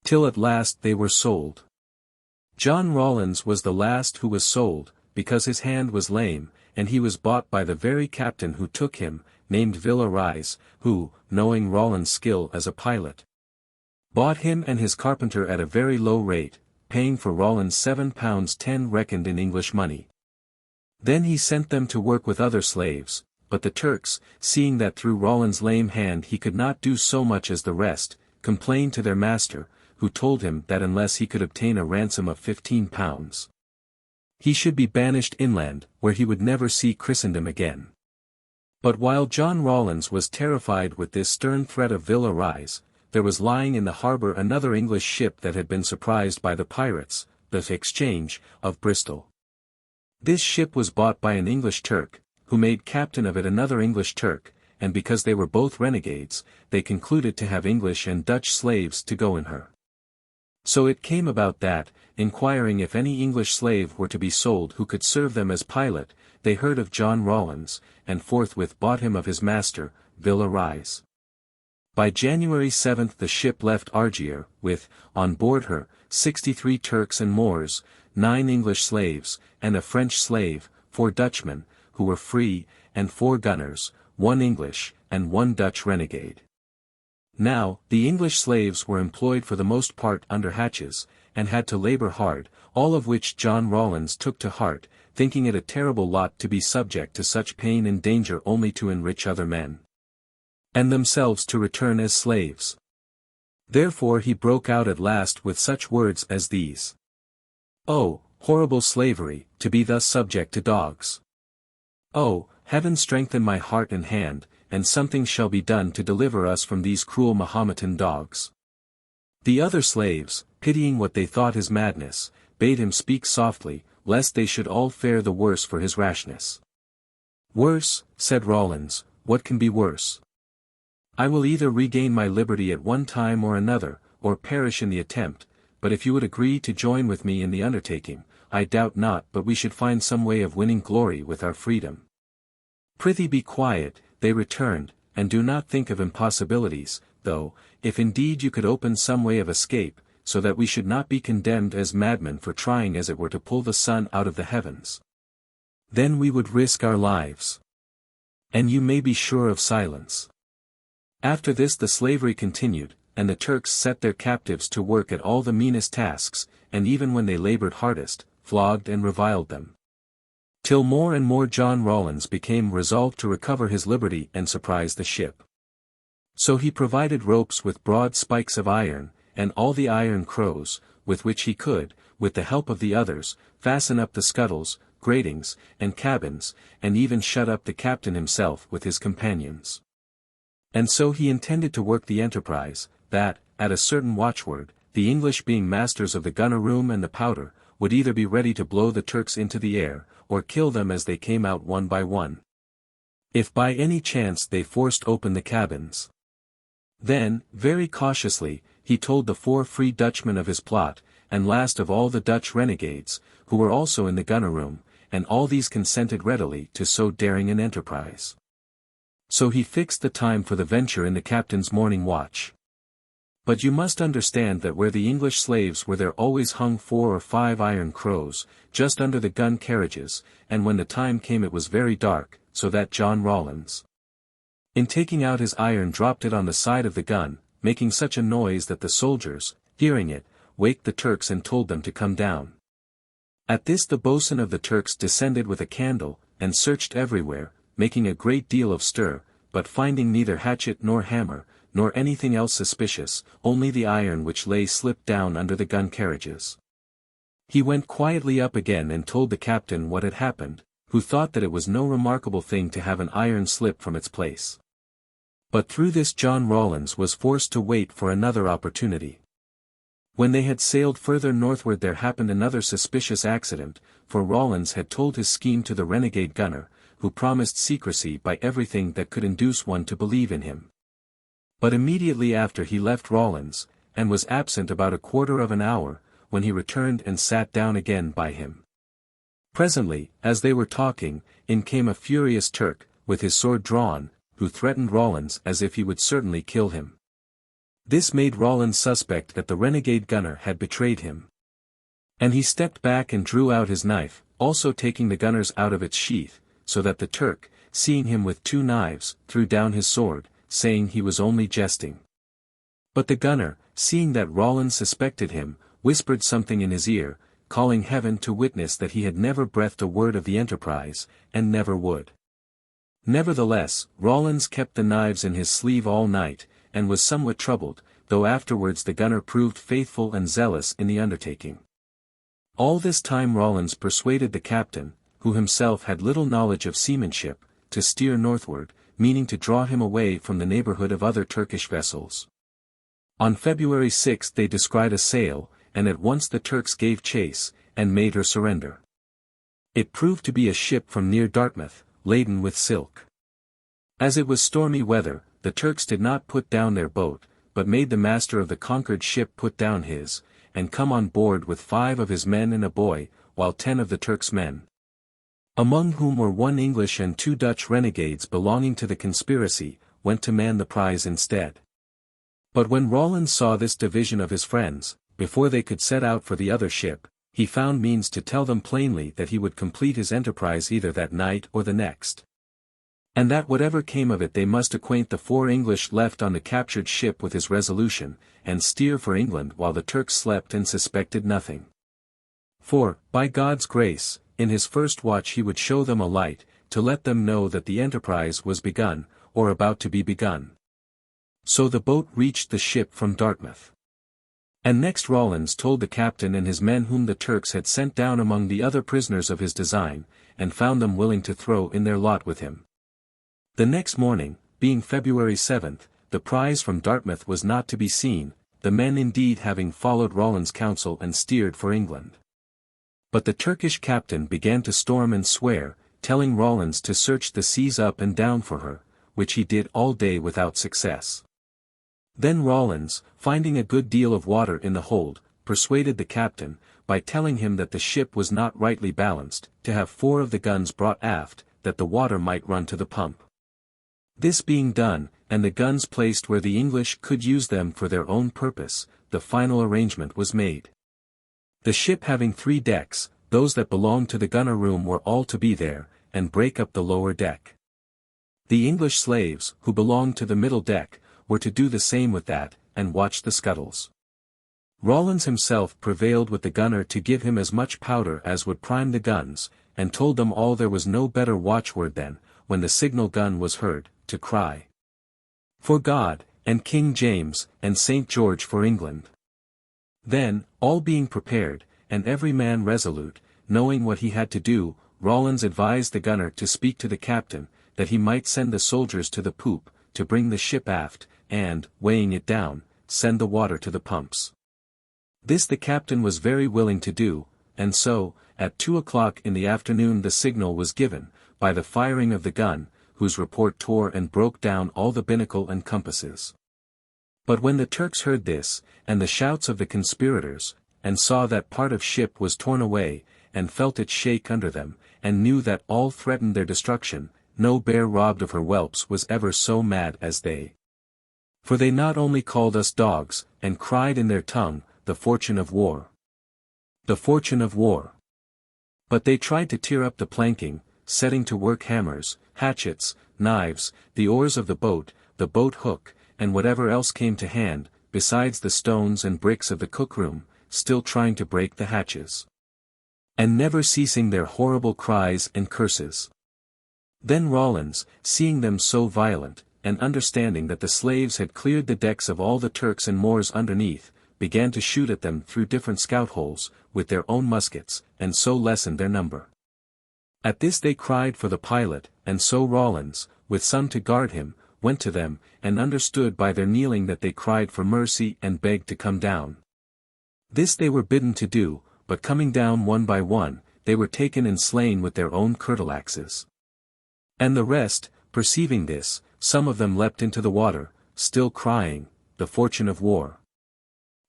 till at last they were sold. John Rawlins was the last who was sold, because his hand was lame, and he was bought by the very captain who took him, named Villerais, who, knowing Rawlins' skill as a pilot, bought him and his carpenter at a very low rate, paying for Rawlins £7 reckoned in English money. Then he sent them to work with other slaves, but the Turks, seeing that through Rawlins' lame hand he could not do so much as the rest, complained to their master, who told him that unless he could obtain a ransom of £15, he should be banished inland, where he would never see Christendom again. But while John Rawlins was terrified with this stern threat of Villerais, there was lying in the harbour another English ship that had been surprised by the pirates, the Exchange, of Bristol. This ship was bought by an English Turk, who made captain of it another English Turk, and because they were both renegades, they concluded to have English and Dutch slaves to go in her. So it came about that, inquiring if any English slave were to be sold who could serve them as pilot, they heard of John Rawlins, and forthwith bought him of his master, Villerais. By January 7 the ship left Argier, with, on board her, 63 Turks and Moors, 9 English slaves, and a French slave, 4 Dutchmen, who were free, and 4 gunners, 1 English, and 1 Dutch renegade. Now, the English slaves were employed for the most part under hatches, and had to labor hard, all of which John Rawlins took to heart, thinking it a terrible lot to be subject to such pain and danger only to enrich other men, and themselves to return as slaves. Therefore he broke out at last with such words as these: "Oh, horrible slavery, to be thus subject to dogs! Oh, heaven strengthen my heart and hand, and something shall be done to deliver us from these cruel Mahometan dogs." The other slaves, pitying what they thought his madness, bade him speak softly, lest they should all fare the worse for his rashness. "Worse," said Rawlins, "what can be worse? I will either regain my liberty at one time or another, or perish in the attempt, but if you would agree to join with me in the undertaking, I doubt not but we should find some way of winning glory with our freedom." "Prithee be quiet," they returned, "and do not think of impossibilities, though, if indeed you could open some way of escape, so that we should not be condemned as madmen for trying as it were to pull the sun out of the heavens, then we would risk our lives. And you may be sure of silence." After this the slavery continued, and the Turks set their captives to work at all the meanest tasks, and even when they labored hardest, flogged and reviled them. Till more and more John Rawlins became resolved to recover his liberty and surprise the ship. So he provided ropes with broad spikes of iron, and all the iron crows, with which he could, with the help of the others, fasten up the scuttles, gratings, and cabins, and even shut up the captain himself with his companions. And so he intended to work the enterprise, that, at a certain watchword, the English being masters of the gunner-room and the powder, would either be ready to blow the Turks into the air, or kill them as they came out one by one, if by any chance they forced open the cabins. Then, very cautiously, he told the 4 free Dutchmen of his plot, and last of all the Dutch renegades, who were also in the gunner-room, and all these consented readily to so daring an enterprise. So he fixed the time for the venture in the captain's morning watch. But you must understand that where the English slaves were there always hung 4 or 5 iron crows, just under the gun carriages, and when the time came it was very dark, so that John Rawlins, in taking out his iron, dropped it on the side of the gun, making such a noise that the soldiers, hearing it, waked the Turks and told them to come down. At this the boatswain of the Turks descended with a candle, and searched everywhere, making a great deal of stir, but finding neither hatchet nor hammer, nor anything else suspicious, only the iron which lay slipped down under the gun carriages. He went quietly up again and told the captain what had happened, who thought that it was no remarkable thing to have an iron slip from its place. But through this John Rawlins was forced to wait for another opportunity. When they had sailed further northward there happened another suspicious accident, for Rawlins had told his scheme to the renegade gunner, who promised secrecy by everything that could induce one to believe in him. But immediately after he left Rawlins, and was absent about a quarter of an hour, when he returned and sat down again by him. Presently, as they were talking, in came a furious Turk, with his sword drawn, who threatened Rawlins as if he would certainly kill him. This made Rawlins suspect that the renegade gunner had betrayed him. And he stepped back and drew out his knife, also taking the gunner's out of its sheath, so that the Turk, seeing him with 2 knives, threw down his sword, saying he was only jesting. But the gunner, seeing that Rawlins suspected him, whispered something in his ear, calling heaven to witness that he had never breathed a word of the enterprise, and never would. Nevertheless, Rawlins kept the knives in his sleeve all night, and was somewhat troubled, though afterwards the gunner proved faithful and zealous in the undertaking. All this time Rawlins persuaded the captain, who himself had little knowledge of seamanship, to steer northward, meaning to draw him away from the neighborhood of other Turkish vessels. On February 6 they descried a sail, and at once the Turks gave chase, and made her surrender. It proved to be a ship from near Dartmouth, laden with silk. As it was stormy weather, the Turks did not put down their boat, but made the master of the conquered ship put down his, and come on board with 5 of his men and a boy, while 10 of the Turks' men, among whom were 1 English and 2 Dutch renegades belonging to the conspiracy, went to man the prize instead. But when Rawlins saw this division of his friends, before they could set out for the other ship, he found means to tell them plainly that he would complete his enterprise either that night or the next. And that whatever came of it they must acquaint the 4 English left on the captured ship with his resolution, and steer for England while the Turks slept and suspected nothing. For, by God's grace, in his first watch he would show them a light, to let them know that the enterprise was begun, or about to be begun. So the boat reached the ship from Dartmouth. And next Rawlins told the captain and his men whom the Turks had sent down among the other prisoners of his design, and found them willing to throw in their lot with him. The next morning, being February 7th, the prize from Dartmouth was not to be seen, the men indeed having followed Rawlins' counsel and steered for England. But the Turkish captain began to storm and swear, telling Rawlins to search the seas up and down for her, which he did all day without success. Then Rawlins, finding a good deal of water in the hold, persuaded the captain, by telling him that the ship was not rightly balanced, to have 4 of the guns brought aft, that the water might run to the pump. This being done, and the guns placed where the English could use them for their own purpose, the final arrangement was made. The ship having 3 decks, those that belonged to the gunner room were all to be there, and break up the lower deck. The English slaves, who belonged to the middle deck, were to do the same with that, and watch the scuttles. Rawlins himself prevailed with the gunner to give him as much powder as would prime the guns, and told them all there was no better watchword than, when the signal gun was heard, to cry, "For God, and King James, and St. George for England." Then, all being prepared, and every man resolute, knowing what he had to do, Rawlins advised the gunner to speak to the captain, that he might send the soldiers to the poop, to bring the ship aft, and, weighing it down, send the water to the pumps. This the captain was very willing to do, and so, at 2 o'clock in the afternoon the signal was given, by the firing of the gun, whose report tore and broke down all the binnacle and compasses. But when the Turks heard this, and the shouts of the conspirators, and saw that part of ship was torn away, and felt it shake under them, and knew that all threatened their destruction, no bear robbed of her whelps was ever so mad as they. For they not only called us dogs, and cried in their tongue, "The fortune of war! The fortune of war!" But they tried to tear up the planking, setting to work hammers, hatchets, knives, the oars of the boat hook, and whatever else came to hand, besides the stones and bricks of the cookroom, still trying to break the hatches. And never ceasing their horrible cries and curses. Then Rawlins, seeing them so violent, and understanding that the slaves had cleared the decks of all the Turks and Moors underneath, began to shoot at them through different scout holes, with their own muskets, and so lessened their number. At this they cried for the pilot, and so Rawlins, with some to guard him, went to them, and understood by their kneeling that they cried for mercy and begged to come down. This they were bidden to do, but coming down one by one, they were taken and slain with their own curtle-axes. And the rest, perceiving this, some of them leapt into the water, still crying, "The fortune of war."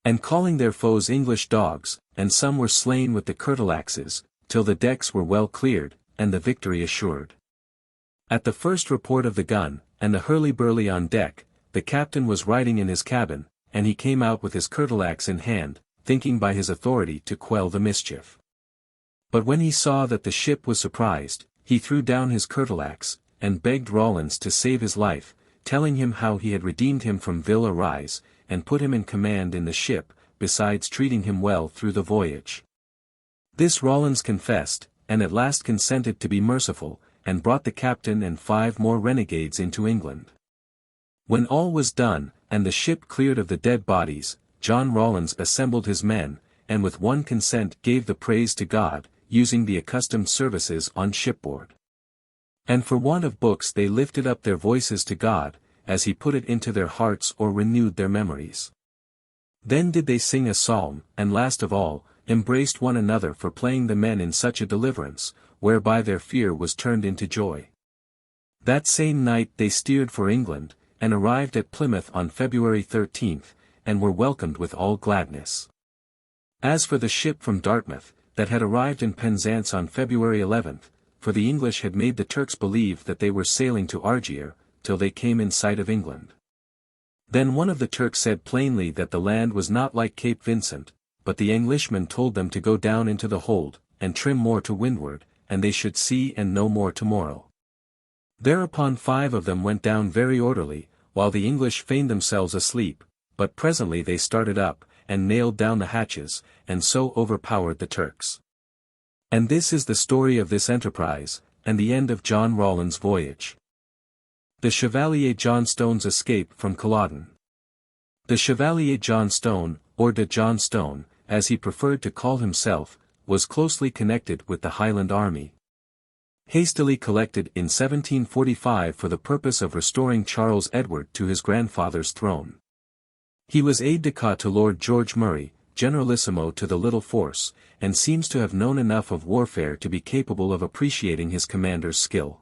And calling their foes English dogs, and some were slain with the curtle-axes, till the decks were well cleared, and the victory assured. At the first report of the gun, and the hurly-burly on deck, the captain was writing in his cabin, and he came out with his curtle-axe in hand, thinking by his authority to quell the mischief. But when he saw that the ship was surprised, he threw down his curtle-axe, and begged Rawlins to save his life, telling him how he had redeemed him from Villa Rise, and put him in command in the ship, besides treating him well through the voyage. This Rawlins confessed, and at last consented to be merciful, and brought the captain and 5 more renegades into England. When all was done, and the ship cleared of the dead bodies, John Rawlins assembled his men, and with one consent gave the praise to God, using the accustomed services on shipboard. And for want of books they lifted up their voices to God, as he put it into their hearts or renewed their memories. Then did they sing a psalm, and last of all, embraced one another for playing the men in such a deliverance, whereby their fear was turned into joy. That same night they steered for England, and arrived at Plymouth on February 13th, and were welcomed with all gladness. As for the ship from Dartmouth, that had arrived in Penzance on February 11th, for the English had made the Turks believe that they were sailing to Argier, till they came in sight of England. Then one of the Turks said plainly that the land was not like Cape Vincent, but the Englishmen told them to go down into the hold, and trim more to windward, and they should see and know more tomorrow. Thereupon 5 of them went down very orderly, while the English feigned themselves asleep, but presently they started up, and nailed down the hatches, and so overpowered the Turks. And this is the story of this enterprise, and the end of John Rawlins' voyage. The Chevalier Johnstone's escape from Culloden. The Chevalier Johnstone, or de Johnstone, as he preferred to call himself, was closely connected with the Highland army. Hastily collected in 1745 for the purpose of restoring Charles Edward to his grandfather's throne. He was aide-de-camp to Lord George Murray, generalissimo to the little force, and seems to have known enough of warfare to be capable of appreciating his commander's skill.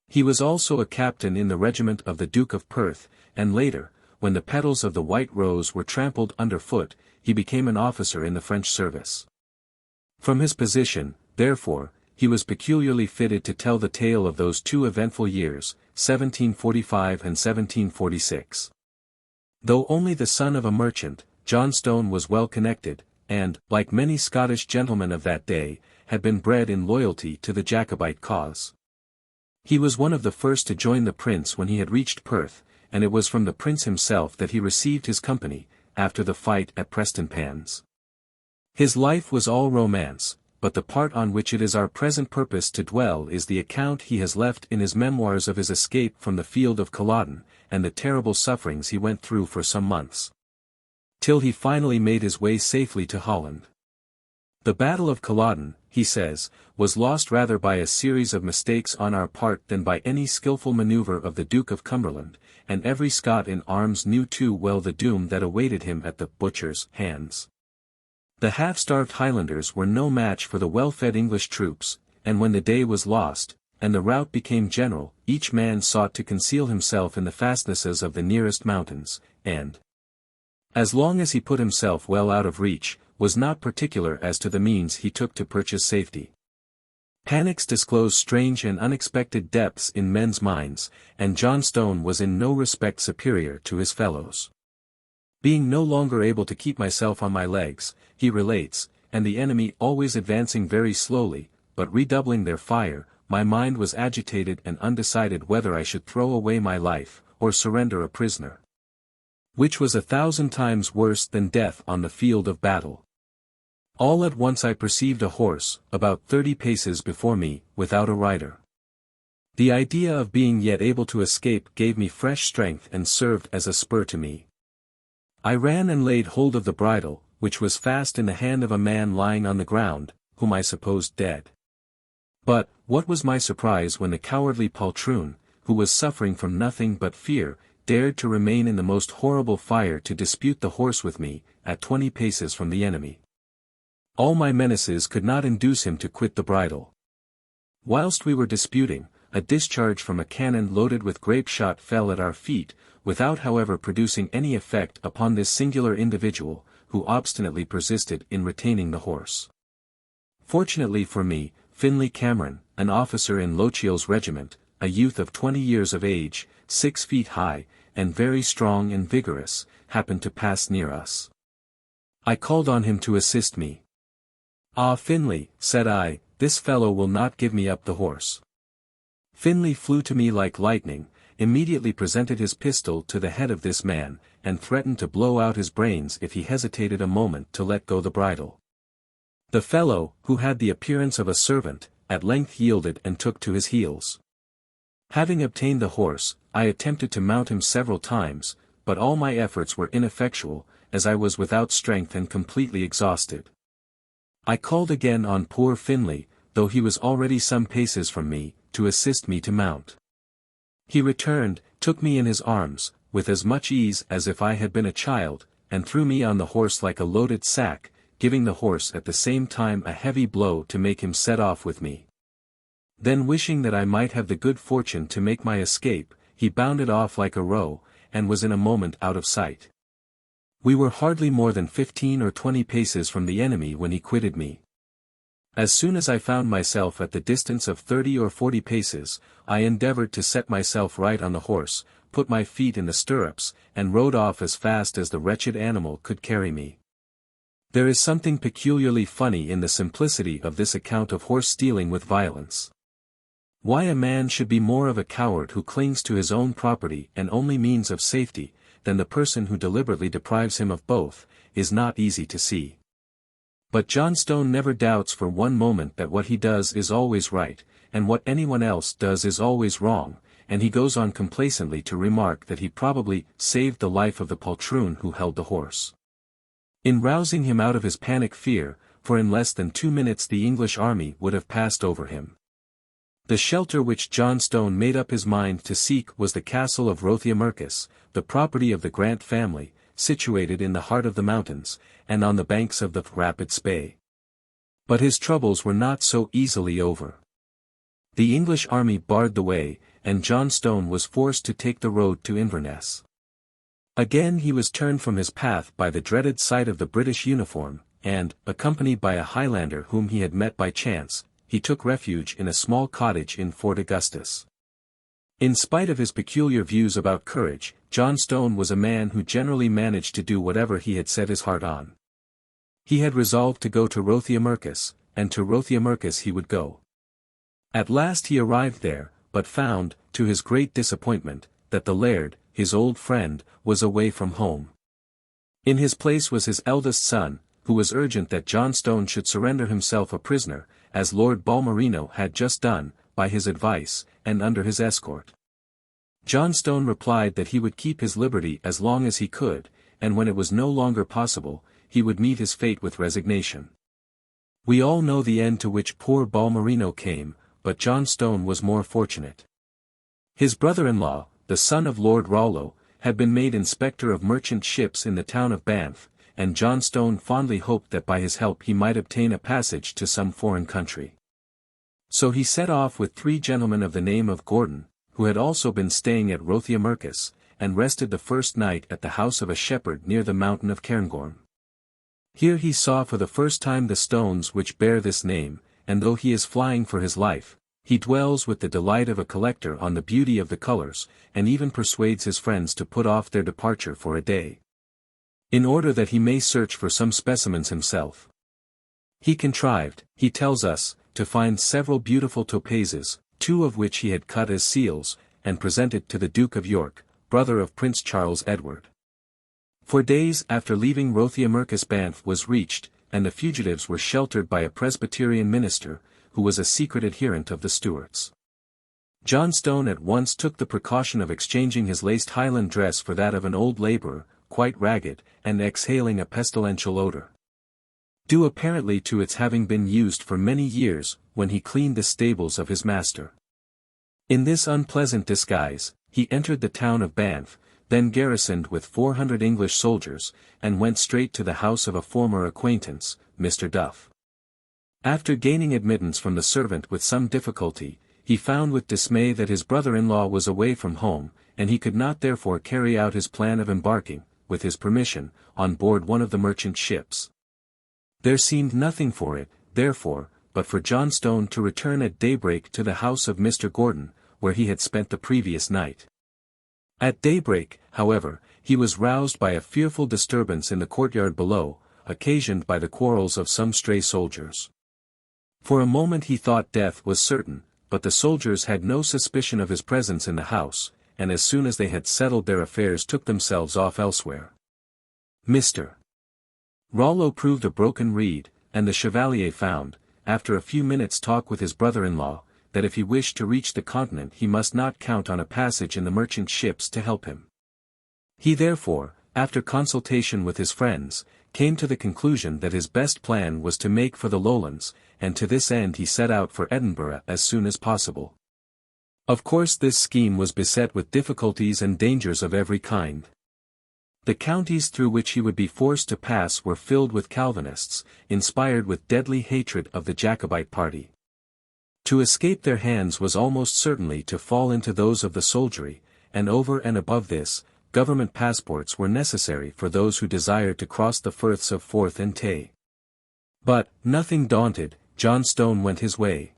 He was also a captain in the regiment of the Duke of Perth, and later, when the petals of the White Rose were trampled underfoot, he became an officer in the French service. From his position, therefore, he was peculiarly fitted to tell the tale of those 2 eventful years, 1745 and 1746. Though only the son of a merchant, Johnstone was well connected, and, like many Scottish gentlemen of that day, had been bred in loyalty to the Jacobite cause. He was one of the first to join the prince when he had reached Perth, and it was from the prince himself that he received his company, after the fight at Prestonpans. His life was all romance, but the part on which it is our present purpose to dwell is the account he has left in his memoirs of his escape from the field of Culloden, and the terrible sufferings he went through for some months, till he finally made his way safely to Holland. The Battle of Culloden, he says, was lost rather by a series of mistakes on our part than by any skilful maneuver of the Duke of Cumberland, and every Scot in arms knew too well the doom that awaited him at the butcher's hands. The half-starved Highlanders were no match for the well-fed English troops, and when the day was lost, and the rout became general, each man sought to conceal himself in the fastnesses of the nearest mountains, and, as long as he put himself well out of reach, was not particular as to the means he took to purchase safety. Panics disclose strange and unexpected depths in men's minds, and Johnstone was in no respect superior to his fellows. Being no longer able to keep myself on my legs, he relates, and the enemy always advancing very slowly, but redoubling their fire, my mind was agitated and undecided whether I should throw away my life, or surrender a prisoner. which was 1,000 times worse than death on the field of battle. All at once I perceived a horse, about 30 paces before me, without a rider. The idea of being yet able to escape gave me fresh strength and served as a spur to me. I ran and laid hold of the bridle, which was fast in the hand of a man lying on the ground, whom I supposed dead. But, what was my surprise when the cowardly poltroon, who was suffering from nothing but fear, dared to remain in the most horrible fire to dispute the horse with me, at 20 paces from the enemy. All my menaces could not induce him to quit the bridle. Whilst we were disputing, a discharge from a cannon loaded with grape shot fell at our feet, without however producing any effect upon this singular individual, who obstinately persisted in retaining the horse. Fortunately for me, Finlay Cameron, an officer in Lochiel's regiment, a youth of 20 years of age, 6 feet high, and very strong and vigorous, happened to pass near us. I called on him to assist me. "Ah, Finlay," said I, "this fellow will not give me up the horse." Finlay flew to me like lightning, immediately presented his pistol to the head of this man, and threatened to blow out his brains if he hesitated a moment to let go the bridle. The fellow, who had the appearance of a servant, at length yielded and took to his heels. Having obtained the horse, I attempted to mount him several times, but all my efforts were ineffectual, as I was without strength and completely exhausted. I called again on poor Finlay, though he was already some paces from me, to assist me to mount. He returned, took me in his arms, with as much ease as if I had been a child, and threw me on the horse like a loaded sack, giving the horse at the same time a heavy blow to make him set off with me. Then wishing that I might have the good fortune to make my escape, he bounded off like a roe, and was in a moment out of sight. We were hardly more than 15 or 20 paces from the enemy when he quitted me. As soon as I found myself at the distance of 30 or 40 paces, I endeavored to set myself right on the horse, put my feet in the stirrups, and rode off as fast as the wretched animal could carry me. There is something peculiarly funny in the simplicity of this account of horse stealing with violence. Why a man should be more of a coward who clings to his own property and only means of safety, than the person who deliberately deprives him of both, is not easy to see. But Johnstone never doubts for one moment that what he does is always right, and what anyone else does is always wrong, and he goes on complacently to remark that he probably saved the life of the poltroon who held the horse. In rousing him out of his panic fear, for in less than 2 minutes the English army would have passed over him. The shelter which Johnstone made up his mind to seek was the castle of Rothiamercus, the property of the Grant family, situated in the heart of the mountains, and on the banks of the rapid Spey. But his troubles were not so easily over. The English army barred the way, and Johnstone was forced to take the road to Inverness. Again he was turned from his path by the dreaded sight of the British uniform, and, accompanied by a Highlander whom he had met by chance, he took refuge in a small cottage in Fort Augustus. In spite of his peculiar views about courage, Johnstone was a man who generally managed to do whatever he had set his heart on. He had resolved to go to Rothiamercus, and to Rothiamercus he would go. At last he arrived there, but found, to his great disappointment, that the laird, his old friend, was away from home. In his place was his eldest son, who was urgent that Johnstone should surrender himself a prisoner, as Lord Balmerino had just done, by his advice, and under his escort. Johnstone replied that he would keep his liberty as long as he could, and when it was no longer possible, he would meet his fate with resignation. We all know the end to which poor Balmerino came, but Johnstone was more fortunate. His brother-in-law, the son of Lord Rollo, had been made inspector of merchant ships in the town of Banff, and Johnstone fondly hoped that by his help he might obtain a passage to some foreign country. So he set off with 3 gentlemen of the name of Gordon, who had also been staying at Rothiamercus, and rested the first night at the house of a shepherd near the mountain of Cairngorm. Here he saw for the first time the stones which bear this name, and though he is flying for his life, he dwells with the delight of a collector on the beauty of the colors, and even persuades his friends to put off their departure for a day, in order that he may search for some specimens himself. He contrived, he tells us, to find several beautiful topazes, 2 of which he had cut as seals, and presented to the Duke of York, brother of Prince Charles Edward. For days after leaving Rothiamercus Banff was reached, and the fugitives were sheltered by a Presbyterian minister, who was a secret adherent of the Stuarts. Johnstone at once took the precaution of exchanging his laced Highland dress for that of an old labourer, quite ragged, and exhaling a pestilential odour, due apparently to its having been used for many years, when he cleaned the stables of his master. In this unpleasant disguise, he entered the town of Banff, then garrisoned with 400 English soldiers, and went straight to the house of a former acquaintance, Mr. Duff. After gaining admittance from the servant with some difficulty, he found with dismay that his brother-in-law was away from home, and he could not therefore carry out his plan of embarking, with his permission, on board one of the merchant ships. There seemed nothing for it, therefore, but for Johnstone to return at daybreak to the house of Mr. Gordon, where he had spent the previous night. At daybreak, however, he was roused by a fearful disturbance in the courtyard below, occasioned by the quarrels of some stray soldiers. For a moment he thought death was certain, but the soldiers had no suspicion of his presence in the house, and as soon as they had settled their affairs took themselves off elsewhere. Mr. Rollo proved a broken reed, and the Chevalier found, after a few minutes' talk with his brother-in-law, that if he wished to reach the continent he must not count on a passage in the merchant ships to help him. He therefore, after consultation with his friends, came to the conclusion that his best plan was to make for the Lowlands, and to this end he set out for Edinburgh as soon as possible. Of course this scheme was beset with difficulties and dangers of every kind. The counties through which he would be forced to pass were filled with Calvinists, inspired with deadly hatred of the Jacobite party. To escape their hands was almost certainly to fall into those of the soldiery, and over and above this, government passports were necessary for those who desired to cross the firths of Forth and Tay. But, nothing daunted, Johnstone went his way.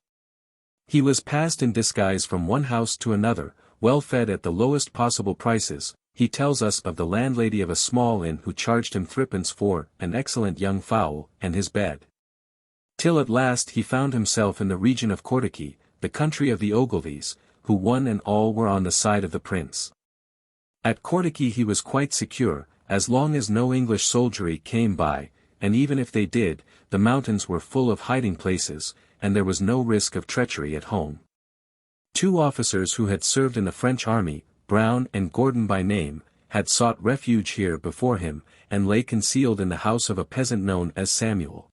He was passed in disguise from one house to another, well fed at the lowest possible prices. He tells us of the landlady of a small inn who charged him threepence for an excellent young fowl and his bed. Till at last he found himself in the region of Portugues, the country of the Ogilvies, who one and all were on the side of the prince. At Portugues he was quite secure, as long as no English soldiery came by, and even if they did, the mountains were full of hiding places, and there was no risk of treachery at home. 2 officers who had served in the French army, Brown and Gordon by name, had sought refuge here before him, and lay concealed in the house of a peasant known as Samuel.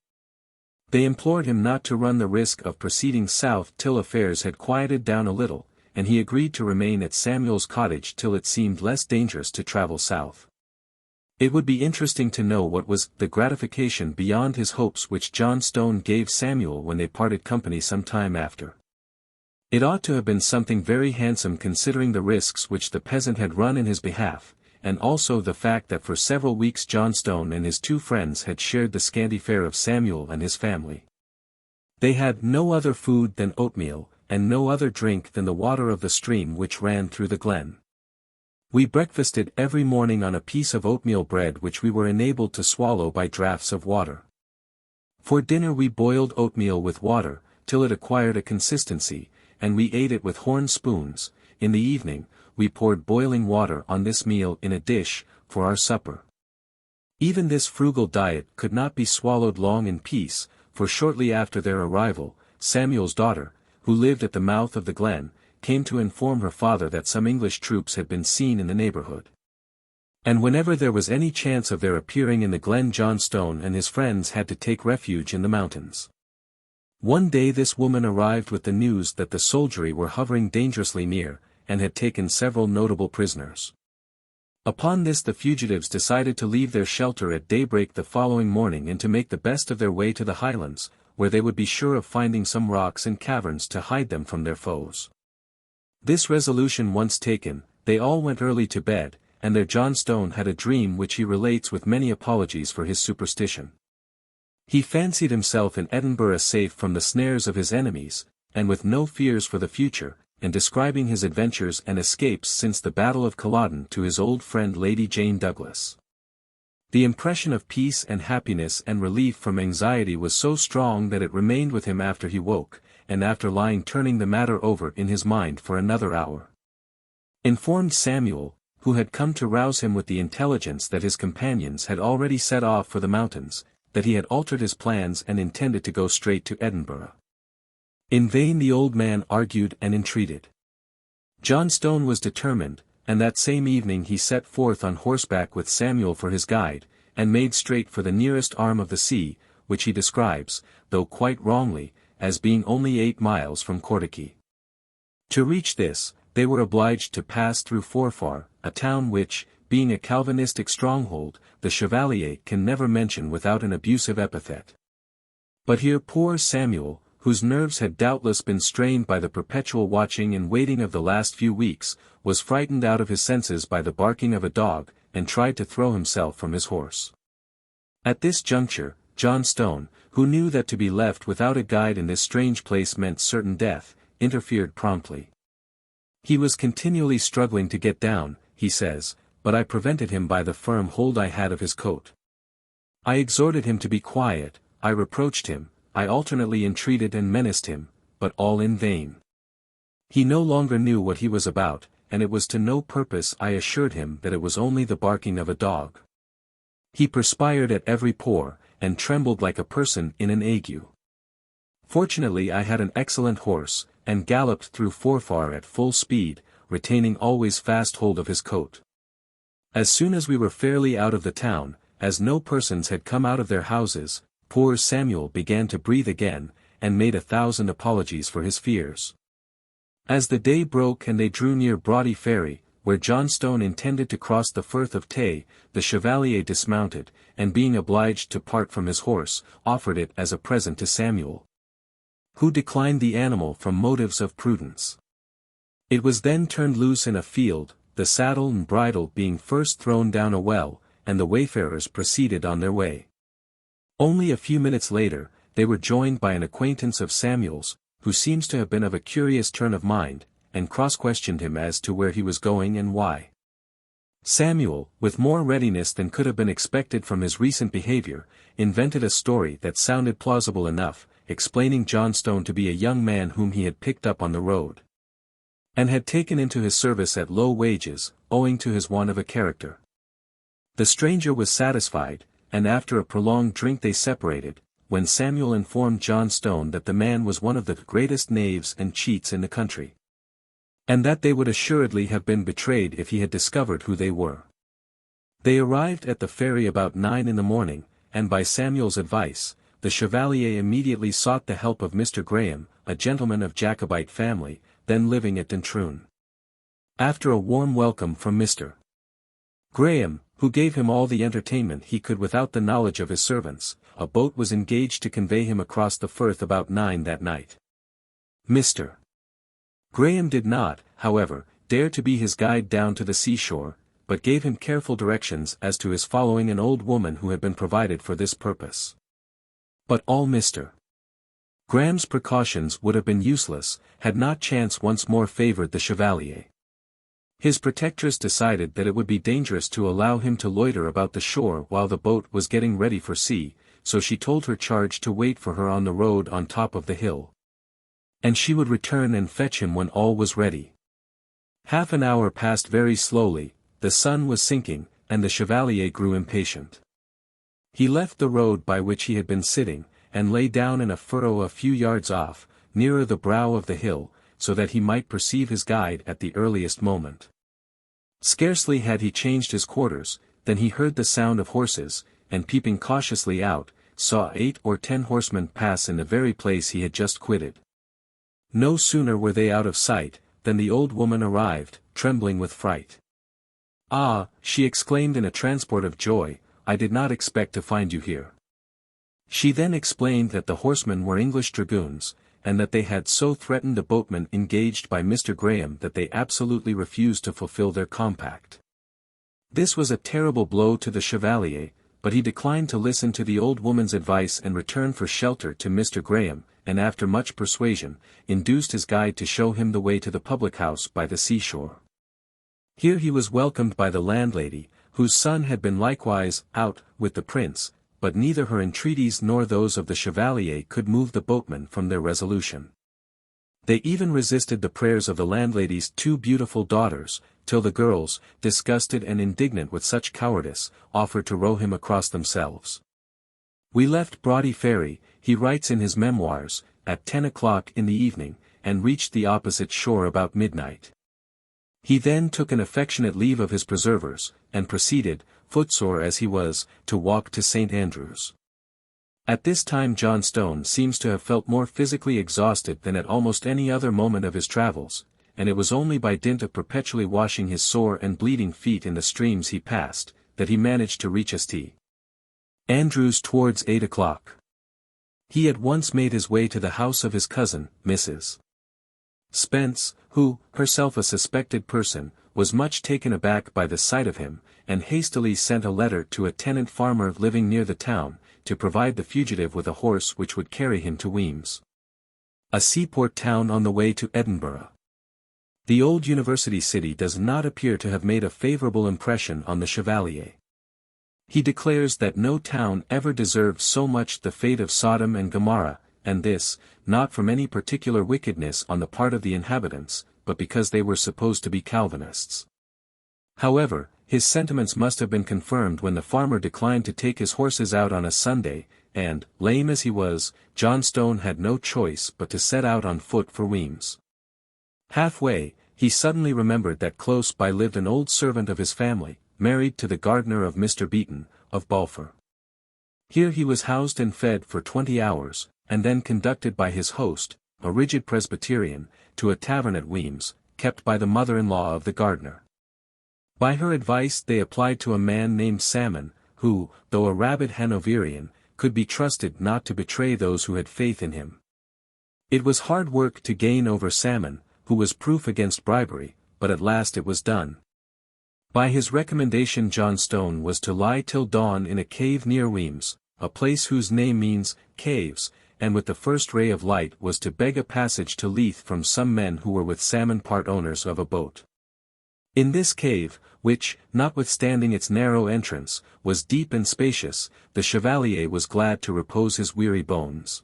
They implored him not to run the risk of proceeding south till affairs had quieted down a little, and he agreed to remain at Samuel's cottage till it seemed less dangerous to travel south. It would be interesting to know what was the gratification beyond his hopes which Johnstone gave Samuel when they parted company some time after. It ought to have been something very handsome considering the risks which the peasant had run in his behalf, and also the fact that for several weeks Johnstone and his 2 friends had shared the scanty fare of Samuel and his family. They had no other food than oatmeal, and no other drink than the water of the stream which ran through the glen. We breakfasted every morning on a piece of oatmeal bread which we were enabled to swallow by draughts of water. For dinner we boiled oatmeal with water, till it acquired a consistency, and we ate it with horn spoons. In the evening, we poured boiling water on this meal in a dish, for our supper. Even this frugal diet could not be swallowed long in peace, for shortly after their arrival, Samuel's daughter, who lived at the mouth of the glen, came to inform her father that some English troops had been seen in the neighbourhood. And whenever there was any chance of their appearing in the glen Johnstone and his friends had to take refuge in the mountains. One day this woman arrived with the news that the soldiery were hovering dangerously near, and had taken several notable prisoners. Upon this the fugitives decided to leave their shelter at daybreak the following morning and to make the best of their way to the highlands, where they would be sure of finding some rocks and caverns to hide them from their foes. This resolution once taken, they all went early to bed, and their Johnstone had a dream which he relates with many apologies for his superstition. He fancied himself in Edinburgh safe from the snares of his enemies, and with no fears for the future, and describing his adventures and escapes since the Battle of Culloden to his old friend Lady Jane Douglas. The impression of peace and happiness and relief from anxiety was so strong that it remained with him after he woke, and after lying turning the matter over in his mind for another hour. Informed Samuel, who had come to rouse him with the intelligence that his companions had already set off for the mountains, that he had altered his plans and intended to go straight to Edinburgh. In vain the old man argued and entreated. Johnstone was determined, and that same evening he set forth on horseback with Samuel for his guide, and made straight for the nearest arm of the sea, which he describes, though quite wrongly, as being only 8 miles from Portugues. To reach this, they were obliged to pass through Forfar, a town which, being a Calvinistic stronghold, the Chevalier can never mention without an abusive epithet. But here poor Samuel, whose nerves had doubtless been strained by the perpetual watching and waiting of the last few weeks, was frightened out of his senses by the barking of a dog, and tried to throw himself from his horse. At this juncture, Johnstone, who knew that to be left without a guide in this strange place meant certain death, interfered promptly. He was continually struggling to get down, he says, but I prevented him by the firm hold I had of his coat. I exhorted him to be quiet, I reproached him, I alternately entreated and menaced him, but all in vain. He no longer knew what he was about, and it was to no purpose. I assured him that it was only the barking of a dog. He perspired at every pore, and trembled like a person in an ague. Fortunately I had an excellent horse, and galloped through Forfar at full speed, retaining always fast hold of his coat. As soon as we were fairly out of the town, as no persons had come out of their houses, poor Samuel began to breathe again, and made 1,000 apologies for his fears. As the day broke and they drew near Broughty Ferry, where Johnstone intended to cross the Firth of Tay, the Chevalier dismounted, and being obliged to part from his horse, offered it as a present to Samuel, who declined the animal from motives of prudence. It was then turned loose in a field, the saddle and bridle being first thrown down a well, and the wayfarers proceeded on their way. Only a few minutes later, they were joined by an acquaintance of Samuel's, who seems to have been of a curious turn of mind, and cross-questioned him as to where he was going and why. Samuel, with more readiness than could have been expected from his recent behavior, invented a story that sounded plausible enough, explaining Johnstone to be a young man whom he had picked up on the road, and had taken into his service at low wages, owing to his want of a character. The stranger was satisfied, and after a prolonged drink they separated, when Samuel informed Johnstone that the man was one of the greatest knaves and cheats in the country, and that they would assuredly have been betrayed if he had discovered who they were. They arrived at the ferry about 9 in the morning, and by Samuel's advice, the Chevalier immediately sought the help of Mr. Graham, a gentleman of Jacobite family, then living at Duntroon. After a warm welcome from Mr. Graham, who gave him all the entertainment he could without the knowledge of his servants, a boat was engaged to convey him across the Firth about 9 that night. Mr. Graham did not, however, dare to be his guide down to the seashore, but gave him careful directions as to his following an old woman who had been provided for this purpose. But all Mr. Graham's precautions would have been useless, had not chance once more favored the Chevalier. His protectress decided that it would be dangerous to allow him to loiter about the shore while the boat was getting ready for sea, so she told her charge to wait for her on the road on top of the hill, and she would return and fetch him when all was ready. Half an hour passed very slowly, the sun was sinking, and the Chevalier grew impatient. He left the road by which he had been sitting, and lay down in a furrow a few yards off, nearer the brow of the hill, so that he might perceive his guide at the earliest moment. Scarcely had he changed his quarters, than he heard the sound of horses, and peeping cautiously out, saw 8 or 10 horsemen pass in the very place he had just quitted. No sooner were they out of sight, than the old woman arrived, trembling with fright. "Ah," she exclaimed in a transport of joy, "I did not expect to find you here." She then explained that the horsemen were English dragoons, and that they had so threatened the boatman engaged by Mr. Graham that they absolutely refused to fulfill their compact. This was a terrible blow to the Chevalier, but he declined to listen to the old woman's advice and returned for shelter to Mr. Graham, and after much persuasion, induced his guide to show him the way to the public-house by the seashore. Here he was welcomed by the landlady, whose son had been likewise out with the prince, but neither her entreaties nor those of the Chevalier could move the boatmen from their resolution. They even resisted the prayers of the landlady's two beautiful daughters, till the girls, disgusted and indignant with such cowardice, offered to row him across themselves. "We left Broughty Ferry," he writes in his memoirs, "at 10 o'clock in the evening, and reached the opposite shore about midnight." He then took an affectionate leave of his preservers, and proceeded, footsore as he was, to walk to St. Andrews. At this time Johnstone seems to have felt more physically exhausted than at almost any other moment of his travels, and it was only by dint of perpetually washing his sore and bleeding feet in the streams he passed, that he managed to reach St. Andrews towards 8 o'clock. He at once made his way to the house of his cousin, Mrs. Spence, who, herself a suspected person, was much taken aback by the sight of him, and hastily sent a letter to a tenant farmer living near the town, to provide the fugitive with a horse which would carry him to Wemyss, a seaport town on the way to Edinburgh. The old university city does not appear to have made a favourable impression on the Chevalier. He declares that no town ever deserved so much the fate of Sodom and Gomorrah, and this, not from any particular wickedness on the part of the inhabitants, but because they were supposed to be Calvinists. However, his sentiments must have been confirmed when the farmer declined to take his horses out on a Sunday, and, lame as he was, Johnstone had no choice but to set out on foot for Wemyss. Halfway, he suddenly remembered that close by lived an old servant of his family, married to the gardener of Mr. Beaton, of Balfour. Here he was housed and fed for 20 hours, and then conducted by his host, a rigid Presbyterian, to a tavern at Wemyss, kept by the mother-in-law of the gardener. By her advice they applied to a man named Salmon, who, though a rabid Hanoverian, could be trusted not to betray those who had faith in him. It was hard work to gain over Salmon, who was proof against bribery, but at last it was done. By his recommendation Johnstone was to lie till dawn in a cave near Wemyss, a place whose name means, caves, and with the first ray of light was to beg a passage to Leith from some men who were with Salmon part owners of a boat. In this cave, which, notwithstanding its narrow entrance, was deep and spacious, the Chevalier was glad to repose his weary bones.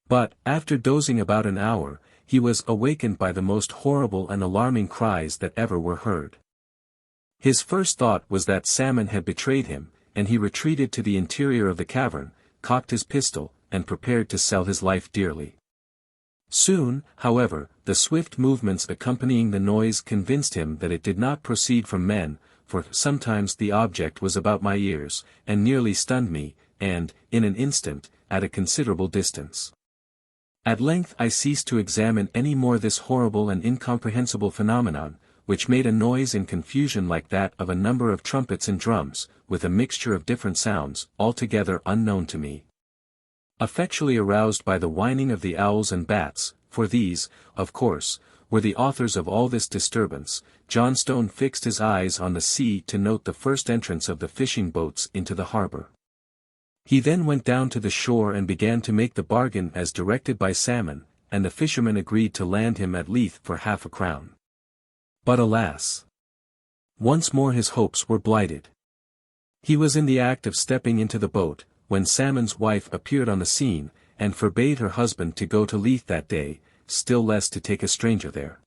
But, after dozing about an hour, he was awakened by the most horrible and alarming cries that ever were heard. His first thought was that Salmon had betrayed him, and he retreated to the interior of the cavern, cocked his pistol, and prepared to sell his life dearly. Soon, however, the swift movements accompanying the noise convinced him that it did not proceed from men, for sometimes the object was about my ears, and nearly stunned me, and, in an instant, at a considerable distance. At length I ceased to examine any more this horrible and incomprehensible phenomenon, which made a noise in confusion like that of a number of trumpets and drums, with a mixture of different sounds, altogether unknown to me. Effectually aroused by the whining of the owls and bats, for these, of course, were the authors of all this disturbance, Johnstone fixed his eyes on the sea to note the first entrance of the fishing boats into the harbour. He then went down to the shore and began to make the bargain as directed by Salmon, and the fishermen agreed to land him at Leith for half a crown. But alas! Once more his hopes were blighted. He was in the act of stepping into the boat, when Salmon's wife appeared on the scene, and forbade her husband to go to Leith that day, still less to take a stranger there.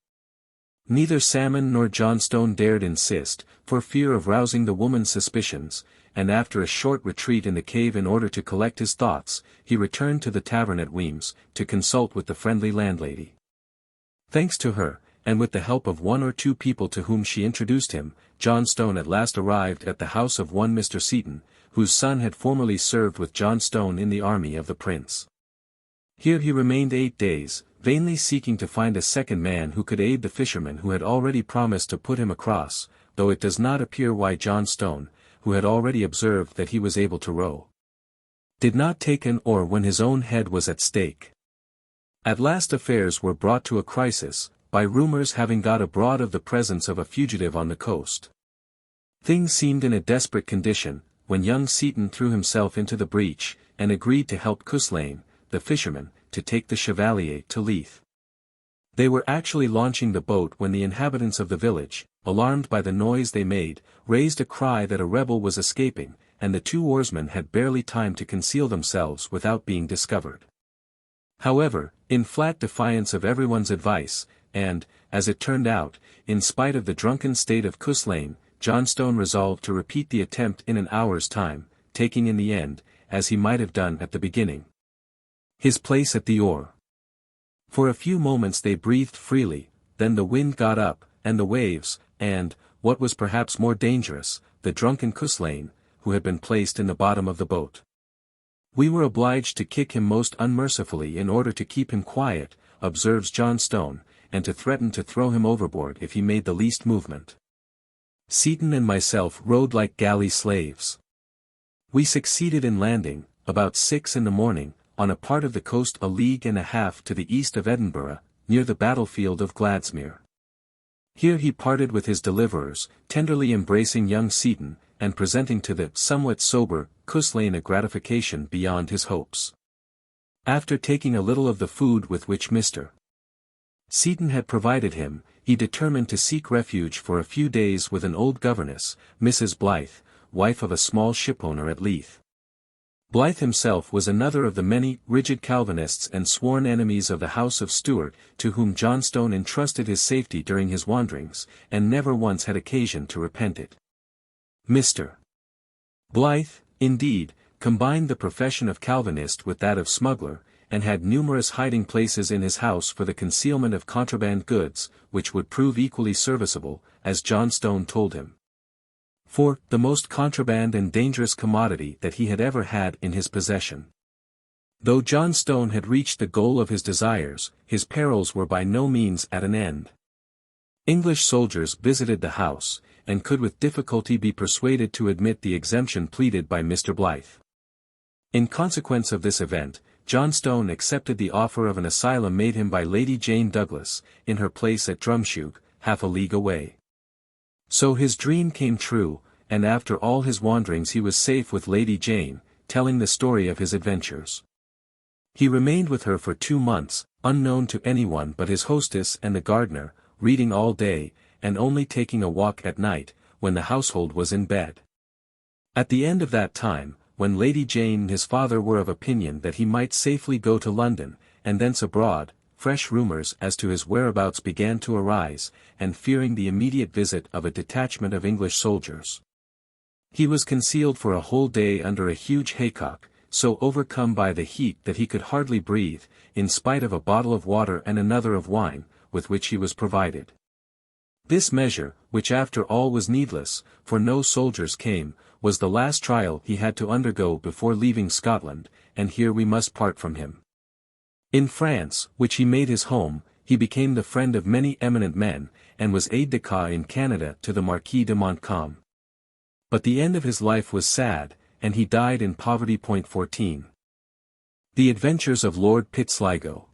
Neither Salmon nor Johnstone dared insist, for fear of rousing the woman's suspicions, and after a short retreat in the cave in order to collect his thoughts, he returned to the tavern at Wemyss, to consult with the friendly landlady. Thanks to her, and with the help of one or two people to whom she introduced him, Johnstone at last arrived at the house of one Mr. Seaton, whose son had formerly served with Johnstone in the army of the prince. Here he remained 8 days, vainly seeking to find a second man who could aid the fisherman who had already promised to put him across, though it does not appear why Johnstone, who had already observed that he was able to row, did not take an oar when his own head was at stake. At last affairs were brought to a crisis, by rumours having got abroad of the presence of a fugitive on the coast. Things seemed in a desperate condition, when young Seaton threw himself into the breach, and agreed to help Cuslane, the fisherman, to take the Chevalier to Leith. They were actually launching the boat when the inhabitants of the village, alarmed by the noise they made, raised a cry that a rebel was escaping, and the two oarsmen had barely time to conceal themselves without being discovered. However, in flat defiance of everyone's advice, and, as it turned out, in spite of the drunken state of Culloden, Johnstone resolved to repeat the attempt in an hour's time, taking in the end, as he might have done at the beginning, his place at the oar. For a few moments they breathed freely, then the wind got up, and the waves, and, what was perhaps more dangerous, the drunken Culloden, who had been placed in the bottom of the boat. "We were obliged to kick him most unmercifully in order to keep him quiet," observes Johnstone, "and to threaten to throw him overboard if he made the least movement. Seaton and myself rowed like galley slaves. We succeeded in landing, about 6 in the morning, on a part of the coast a league and a half to the east of Edinburgh, near the battlefield of Gladsmuir. Here he parted with his deliverers, tenderly embracing young Seaton, and presenting to the somewhat sober Culloden a gratification beyond his hopes. After taking a little of the food with which Mr. Seaton had provided him, he determined to seek refuge for a few days with an old governess, Mrs. Blythe, wife of a small shipowner at Leith. Blythe himself was another of the many rigid Calvinists and sworn enemies of the House of Stuart, to whom Johnstone entrusted his safety during his wanderings, and never once had occasion to repent it. Mr. Blythe, indeed, combined the profession of Calvinist with that of smuggler, and had numerous hiding places in his house for the concealment of contraband goods, which would prove equally serviceable, as Johnstone told him, for the most contraband and dangerous commodity that he had ever had in his possession. Though Johnstone had reached the goal of his desires, his perils were by no means at an end. English soldiers visited the house, and could with difficulty be persuaded to admit the exemption pleaded by Mr. Blythe. In consequence of this event, Johnstone accepted the offer of an asylum made him by Lady Jane Douglas, in her place at Drumshoog, half a league away. So his dream came true, and after all his wanderings he was safe with Lady Jane, telling the story of his adventures. He remained with her for 2 months, unknown to anyone but his hostess and the gardener, reading all day, and only taking a walk at night, when the household was in bed. At the end of that time, when Lady Jane and his father were of opinion that he might safely go to London, and thence abroad, fresh rumours as to his whereabouts began to arise, and fearing the immediate visit of a detachment of English soldiers, he was concealed for a whole day under a huge haycock, so overcome by the heat that he could hardly breathe, in spite of a bottle of water and another of wine, with which he was provided. This measure, which after all was needless, for no soldiers came, was the last trial he had to undergo before leaving Scotland, and here we must part from him. In France, which he made his home, he became the friend of many eminent men, and was aide-de-camp in Canada to the Marquis de Montcalm. But the end of his life was sad, and he died in poverty. 14. The Adventures of Lord Pitsligo.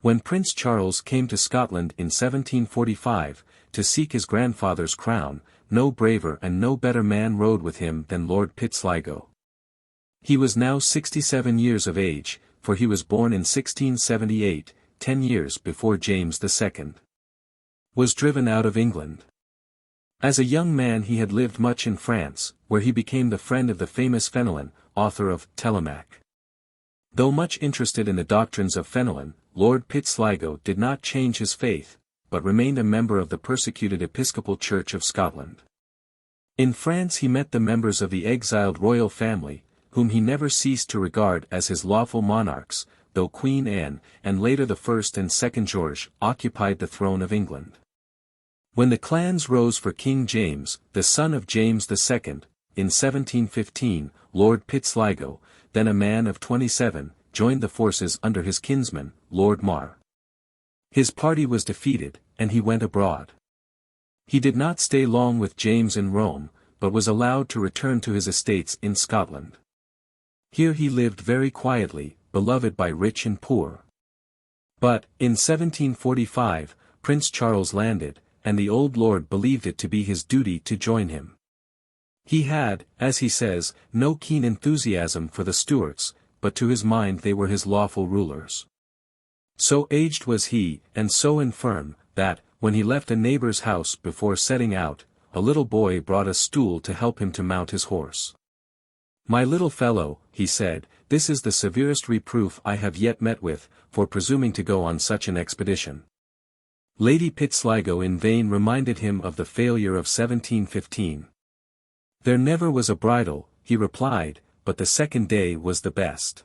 When Prince Charles came to Scotland in 1745, to seek his grandfather's crown, no braver and no better man rode with him than Lord Pitsligo. He was now 67 years of age, for he was born in 1678, 10 years before James II was driven out of England. As a young man he had lived much in France, where he became the friend of the famous Fenelon, author of Telemaque. Though much interested in the doctrines of Fenelon, Lord Pitsligo did not change his faith, but remained a member of the persecuted Episcopal Church of Scotland. In France he met the members of the exiled royal family, whom he never ceased to regard as his lawful monarchs, though Queen Anne, and later the first and second George, occupied the throne of England. When the clans rose for King James, the son of James II, in 1715, Lord Pitsligo, then a man of 27, joined the forces under his kinsman, Lord Mar. His party was defeated, and he went abroad. He did not stay long with James in Rome, but was allowed to return to his estates in Scotland. Here he lived very quietly, beloved by rich and poor. But, in 1745, Prince Charles landed, and the old lord believed it to be his duty to join him. He had, as he says, no keen enthusiasm for the Stuarts, but to his mind they were his lawful rulers. So aged was he, and so infirm, that, when he left a neighbor's house before setting out, a little boy brought a stool to help him to mount his horse. "My little fellow," he said, this is the severest reproof I have yet met with, for presuming to go on such an expedition. Lady Pitsligo in vain reminded him of the failure of 1715. There never was a bridal, he replied, but the second day was the best.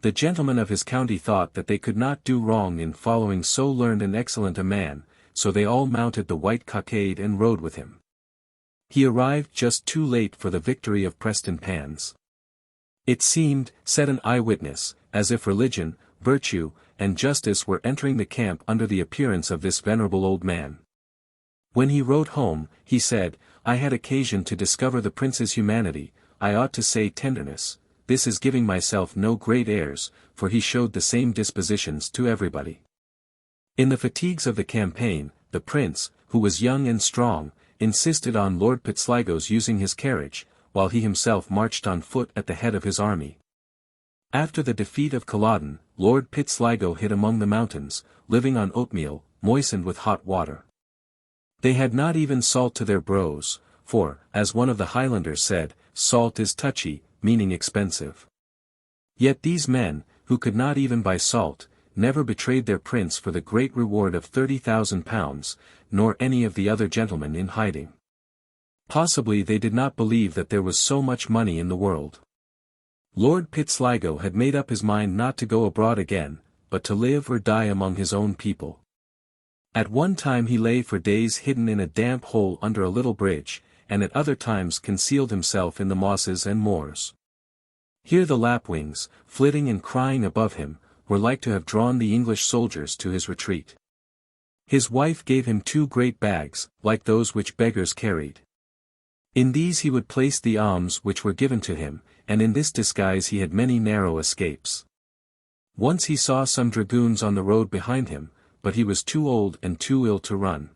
The gentlemen of his county thought that they could not do wrong in following so learned and excellent a man, so they all mounted the white cockade and rode with him. He arrived just too late for the victory of Prestonpans. It seemed, said an eyewitness, as if religion, virtue, and justice were entering the camp under the appearance of this venerable old man. When he rode home, he said, I had occasion to discover the prince's humanity, I ought to say tenderness. This is giving myself no great airs, for he showed the same dispositions to everybody. In the fatigues of the campaign, the prince, who was young and strong, insisted on Lord Pitsligo's using his carriage, while he himself marched on foot at the head of his army. After the defeat of Culloden, Lord Pitsligo hid among the mountains, living on oatmeal, moistened with hot water. They had not even salt to their brose, for, as one of the Highlanders said, salt is touchy, meaning expensive. Yet these men, who could not even buy salt, never betrayed their prince for the great reward of £30,000, nor any of the other gentlemen in hiding. Possibly they did not believe that there was so much money in the world. Lord Pitsligo had made up his mind not to go abroad again, but to live or die among his own people. At one time he lay for days hidden in a damp hole under a little bridge, and at other times concealed himself in the mosses and moors. Here the lapwings, flitting and crying above him, were like to have drawn the English soldiers to his retreat. His wife gave him 2 great bags, like those which beggars carried. In these he would place the alms which were given to him, and in this disguise he had many narrow escapes. Once he saw some dragoons on the road behind him, but he was too old and too ill to run.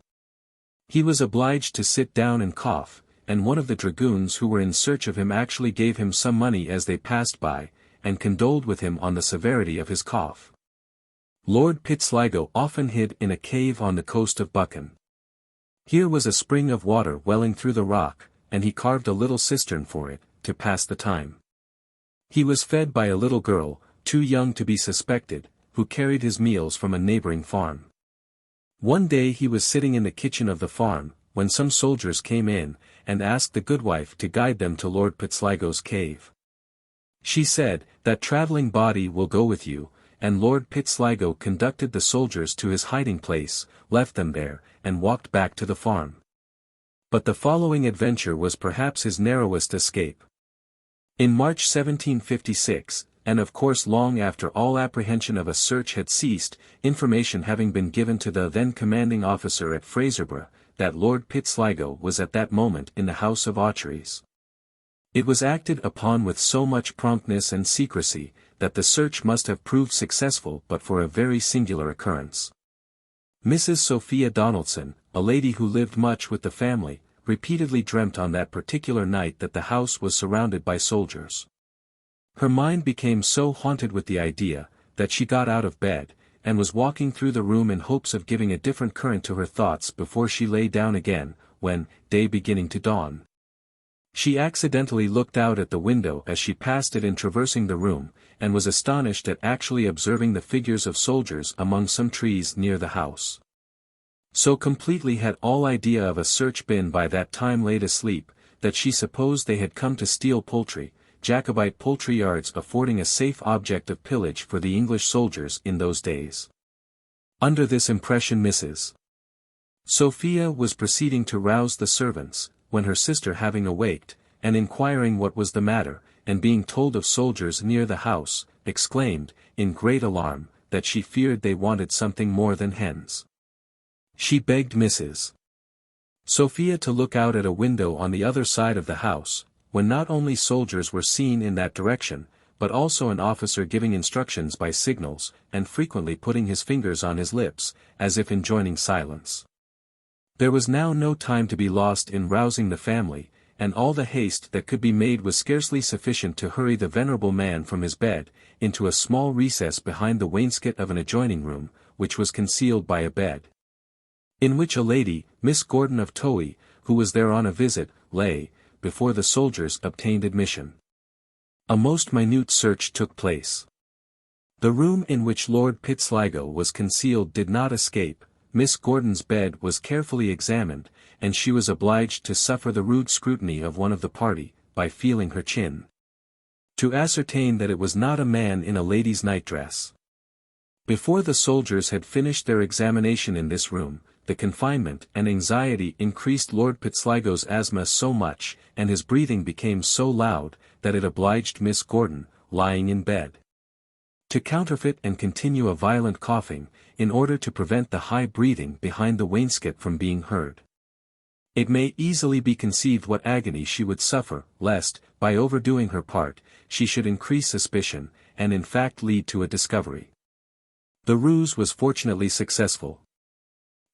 He was obliged to sit down and cough, and one of the dragoons who were in search of him actually gave him some money as they passed by, and condoled with him on the severity of his cough. Lord Pitsligo often hid in a cave on the coast of Buchan. Here was a spring of water welling through the rock, and he carved a little cistern for it, to pass the time. He was fed by a little girl, too young to be suspected, who carried his meals from a neighboring farm. One day he was sitting in the kitchen of the farm, when some soldiers came in, and asked the goodwife to guide them to Lord Pitsligo's cave. She said, that travelling body will go with you, and Lord Pitsligo conducted the soldiers to his hiding place, left them there, and walked back to the farm. But the following adventure was perhaps his narrowest escape. In March 1756, and of course long after all apprehension of a search had ceased, information having been given to the then commanding officer at Fraserburgh, that Lord Pitsligo was at that moment in the house of Aucheries. It was acted upon with so much promptness and secrecy, that the search must have proved successful but for a very singular occurrence. Mrs. Sophia Donaldson, a lady who lived much with the family, repeatedly dreamt on that particular night that the house was surrounded by soldiers. Her mind became so haunted with the idea, that she got out of bed, and was walking through the room in hopes of giving a different current to her thoughts before she lay down again, when, day beginning to dawn, she accidentally looked out at the window as she passed it in traversing the room, and was astonished at actually observing the figures of soldiers among some trees near the house. So completely had all idea of a search been by that time laid asleep, that she supposed they had come to steal poultry, Jacobite poultry yards affording a safe object of pillage for the English soldiers in those days. Under this impression Mrs. Sophia was proceeding to rouse the servants, when her sister having awaked, and inquiring what was the matter, and being told of soldiers near the house, exclaimed, in great alarm, that she feared they wanted something more than hens. She begged Mrs. Sophia to look out at a window on the other side of the house, when not only soldiers were seen in that direction, but also an officer giving instructions by signals, and frequently putting his fingers on his lips, as if enjoining silence. There was now no time to be lost in rousing the family, and all the haste that could be made was scarcely sufficient to hurry the venerable man from his bed, into a small recess behind the wainscot of an adjoining room, which was concealed by a bed, in which a lady, Miss Gordon of Towey, who was there on a visit, lay, before the soldiers obtained admission. A most minute search took place. The room in which Lord Pitsligo was concealed did not escape. Miss Gordon's bed was carefully examined, and she was obliged to suffer the rude scrutiny of one of the party, by feeling her chin, to ascertain that it was not a man in a lady's nightdress. Before the soldiers had finished their examination in this room, the confinement and anxiety increased Lord Pitsligo's asthma so much, and his breathing became so loud, that it obliged Miss Gordon, lying in bed, to counterfeit and continue a violent coughing, in order to prevent the high breathing behind the wainscot from being heard. It may easily be conceived what agony she would suffer, lest, by overdoing her part, she should increase suspicion, and in fact lead to a discovery. The ruse was fortunately successful.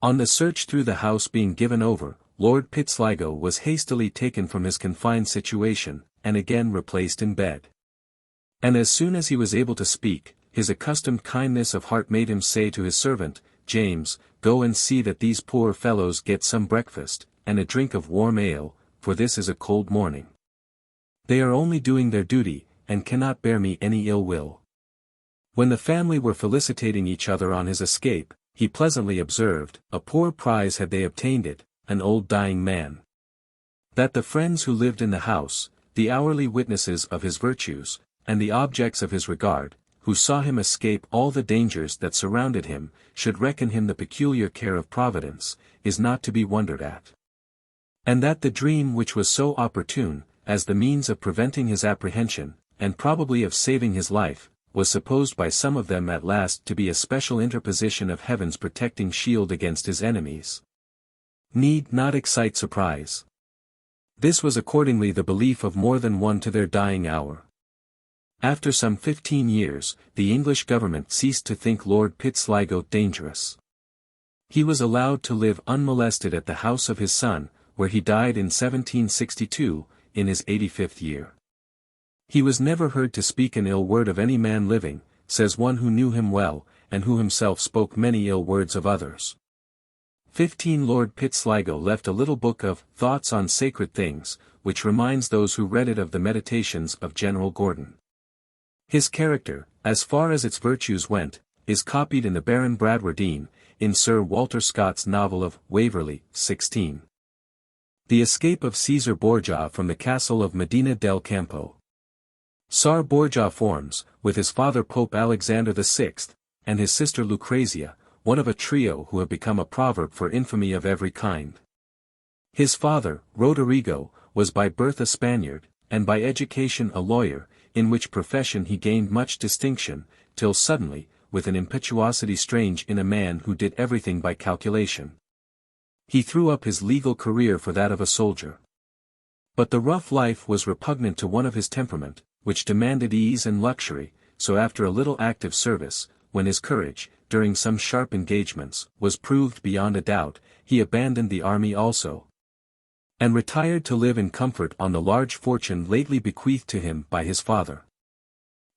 On the search through the house being given over, Lord Pitsligo was hastily taken from his confined situation, and again replaced in bed. And as soon as he was able to speak, his accustomed kindness of heart made him say to his servant, "James, go and see that these poor fellows get some breakfast, and a drink of warm ale, for this is a cold morning. They are only doing their duty, and cannot bear me any ill will." When the family were felicitating each other on his escape, he pleasantly observed, "A poor prize had they obtained it, an old dying man." That the friends who lived in the house, the hourly witnesses of his virtues, and the objects of his regard, who saw him escape all the dangers that surrounded him, should reckon him the peculiar care of Providence, is not to be wondered at. And that the dream which was so opportune, as the means of preventing his apprehension, and probably of saving his life, was supposed by some of them at last to be a special interposition of heaven's protecting shield against his enemies, need not excite surprise. This was accordingly the belief of more than one to their dying hour. After some 15 years, the English government ceased to think Lord Pitsligo dangerous. He was allowed to live unmolested at the house of his son, where he died in 1762, in his 85th year. He was never heard to speak an ill word of any man living, says one who knew him well, and who himself spoke many ill words of others. 15 Lord Pitsligo left a little book of Thoughts on Sacred Things, which reminds those who read it of the meditations of General Gordon. His character, as far as its virtues went, is copied in the Baron Bradwardine, in Sir Walter Scott's novel of Waverley, 16. The escape of Cæsar Borgia from the castle of Medina del Campo. Tsar Borgia forms, with his father Pope Alexander VI, and his sister Lucrezia, one of a trio who have become a proverb for infamy of every kind. His father, Roderigo, was by birth a Spaniard, and by education a lawyer, in which profession he gained much distinction, till suddenly, with an impetuosity strange in a man who did everything by calculation, he threw up his legal career for that of a soldier. But the rough life was repugnant to one of his temperament, which demanded ease and luxury, so after a little active service, when his courage, during some sharp engagements, was proved beyond a doubt, he abandoned the army also, and retired to live in comfort on the large fortune lately bequeathed to him by his father.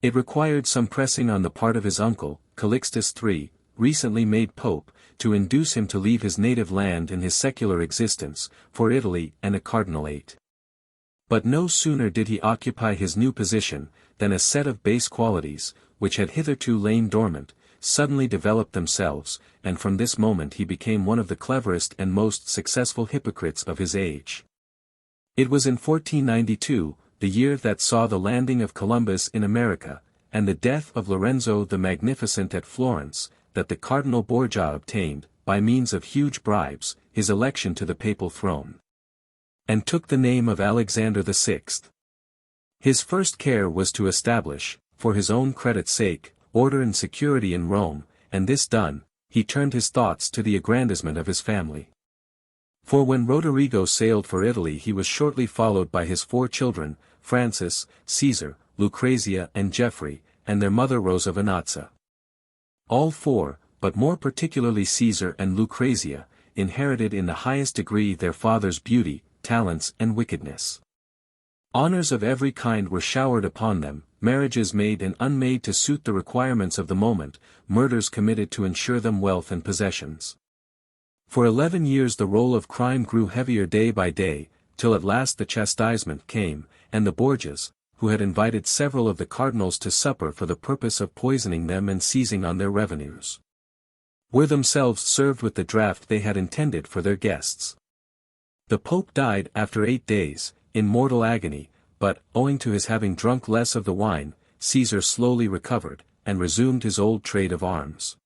It required some pressing on the part of his uncle, Calixtus III, recently made pope, to induce him to leave his native land and his secular existence, for Italy and a cardinalate. But no sooner did he occupy his new position, than a set of base qualities, which had hitherto lain dormant, suddenly developed themselves, and from this moment he became one of the cleverest and most successful hypocrites of his age. It was in 1492, the year that saw the landing of Columbus in America, and the death of Lorenzo the Magnificent at Florence, that the Cardinal Borgia obtained, by means of huge bribes, his election to the papal throne, and took the name of Alexander VI. His first care was to establish, for his own credit's sake, order and security in Rome, and this done, he turned his thoughts to the aggrandizement of his family. For when Roderigo sailed for Italy he was shortly followed by his 4 children, Francis, Cæsar, Lucrezia and Geoffrey, and their mother Rosa Venazza. All 4, but more particularly Cæsar and Lucrezia, inherited in the highest degree their father's beauty, talents and wickedness. Honors of every kind were showered upon them, marriages made and unmade to suit the requirements of the moment, murders committed to ensure them wealth and possessions. For 11 years the roll of crime grew heavier day by day, till at last the chastisement came, and the Borgias, who had invited several of the cardinals to supper for the purpose of poisoning them and seizing on their revenues, were themselves served with the draught they had intended for their guests. The Pope died after 8 days, in mortal agony, but, owing to his having drunk less of the wine, Cæsar slowly recovered, and resumed his old trade of arms.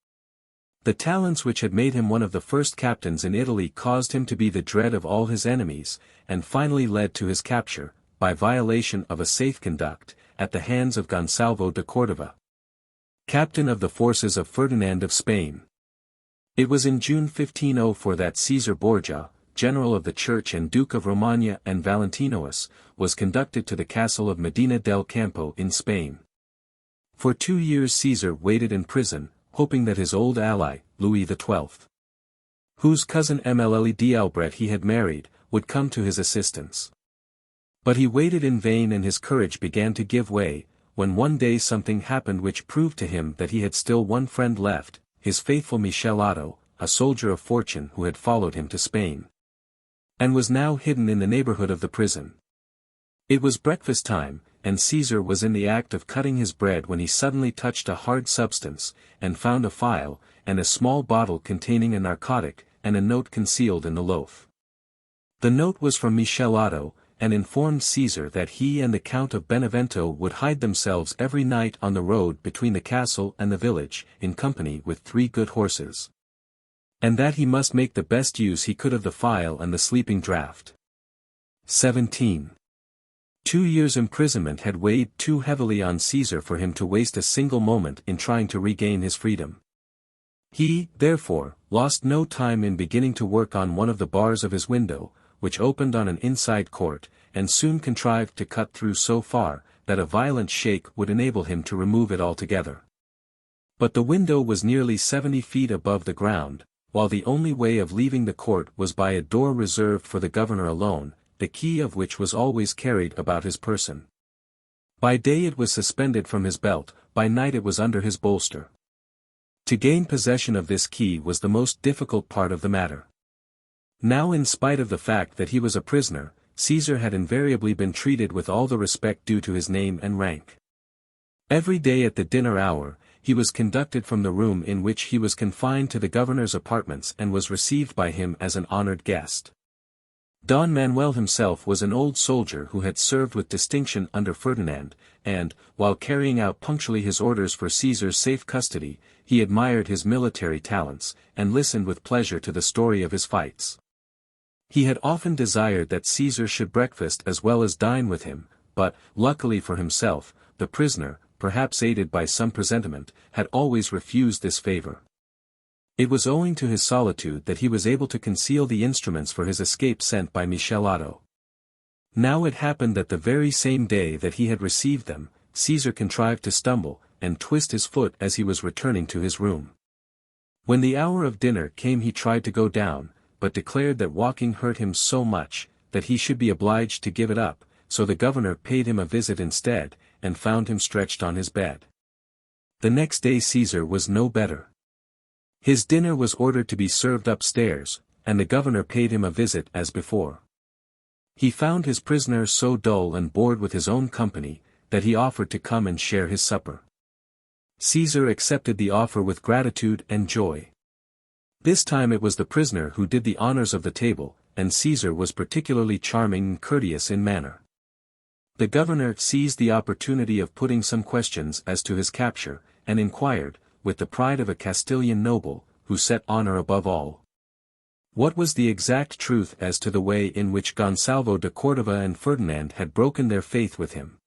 The talents which had made him one of the first captains in Italy caused him to be the dread of all his enemies, and finally led to his capture, by violation of a safe conduct, at the hands of Gonsalvo de Cordova, captain of the forces of Ferdinand of Spain. It was in June 1504 that Cæsar Borgia, general of the Church and Duke of Romagna and Valentinois, was conducted to the castle of Medina del Campo in Spain. For 2 years Cæsar waited in prison, hoping that his old ally, Louis XII, whose cousin Emile d'Albret he had married, would come to his assistance. But he waited in vain and his courage began to give way, when one day something happened which proved to him that he had still one friend left, his faithful Micheletto, a soldier of fortune who had followed him to Spain, and was now hidden in the neighborhood of the prison. It was breakfast time, and Cæsar was in the act of cutting his bread when he suddenly touched a hard substance, and found a phial, and a small bottle containing a narcotic, and a note concealed in the loaf. The note was from Micheletto, and informed Cæsar that he and the Count of Benevento would hide themselves every night on the road between the castle and the village, in company with 3 good horses, and that he must make the best use he could of the phial and the sleeping draught. 17. 2 years' imprisonment had weighed too heavily on Cæsar for him to waste a single moment in trying to regain his freedom. He, therefore, lost no time in beginning to work on one of the bars of his window, which opened on an inside court, and soon contrived to cut through so far, that a violent shake would enable him to remove it altogether. But the window was nearly 70 feet above the ground, while the only way of leaving the court was by a door reserved for the governor alone, the key of which was always carried about his person. By day it was suspended from his belt, by night it was under his bolster. To gain possession of this key was the most difficult part of the matter. Now, in spite of the fact that he was a prisoner, Cæsar had invariably been treated with all the respect due to his name and rank. Every day at the dinner hour, he was conducted from the room in which he was confined to the governor's apartments and was received by him as an honored guest. Don Manuel himself was an old soldier who had served with distinction under Ferdinand, and, while carrying out punctually his orders for Cæsar's safe custody, he admired his military talents, and listened with pleasure to the story of his fights. He had often desired that Cæsar should breakfast as well as dine with him, but, luckily for himself, the prisoner, perhaps aided by some presentiment, had always refused this favor. It was owing to his solitude that he was able to conceal the instruments for his escape sent by Micheletto. Now it happened that the very same day that he had received them, Cæsar contrived to stumble, and twist his foot as he was returning to his room. When the hour of dinner came he tried to go down, but declared that walking hurt him so much, that he should be obliged to give it up, so the governor paid him a visit instead, and found him stretched on his bed. The next day Cæsar was no better. His dinner was ordered to be served upstairs, and the governor paid him a visit as before. He found his prisoner so dull and bored with his own company, that he offered to come and share his supper. Cæsar accepted the offer with gratitude and joy. This time it was the prisoner who did the honors of the table, and Cæsar was particularly charming and courteous in manner. The governor seized the opportunity of putting some questions as to his capture, and inquired, with the pride of a Castilian noble, who set honor above all, what was the exact truth as to the way in which Gonsalvo de Cordova and Ferdinand had broken their faith with him.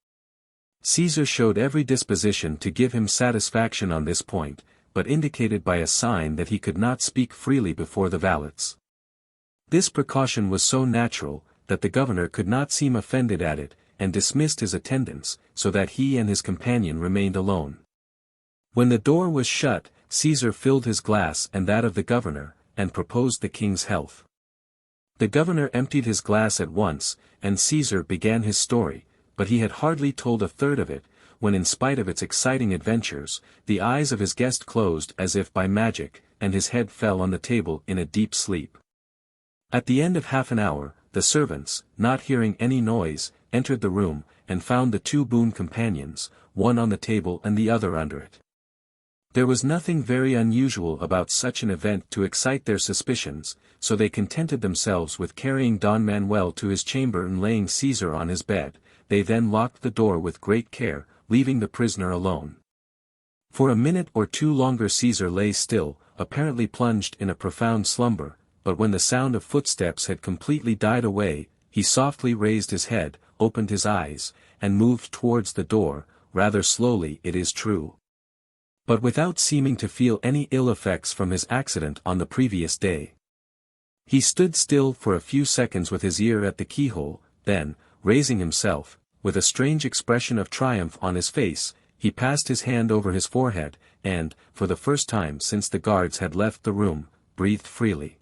Cæsar showed every disposition to give him satisfaction on this point, but indicated by a sign that he could not speak freely before the valets. This precaution was so natural, that the governor could not seem offended at it, and dismissed his attendants, so that he and his companion remained alone. When the door was shut, Cæsar filled his glass and that of the governor, and proposed the king's health. The governor emptied his glass at once, and Cæsar began his story, but he had hardly told a third of it, when in spite of its exciting adventures, the eyes of his guest closed as if by magic, and his head fell on the table in a deep sleep. At the end of half an hour, the servants, not hearing any noise, entered the room, and found the two boon companions, one on the table and the other under it. There was nothing very unusual about such an event to excite their suspicions, so they contented themselves with carrying Don Manuel to his chamber and laying Cæsar on his bed. They then locked the door with great care, leaving the prisoner alone. For a minute or two longer Cæsar lay still, apparently plunged in a profound slumber, but when the sound of footsteps had completely died away, he softly raised his head, opened his eyes, and moved towards the door, rather slowly it is true, but without seeming to feel any ill effects from his accident on the previous day. He stood still for a few seconds with his ear at the keyhole, then, raising himself, with a strange expression of triumph on his face, he passed his hand over his forehead, and, for the first time since the guards had left the room, breathed freely.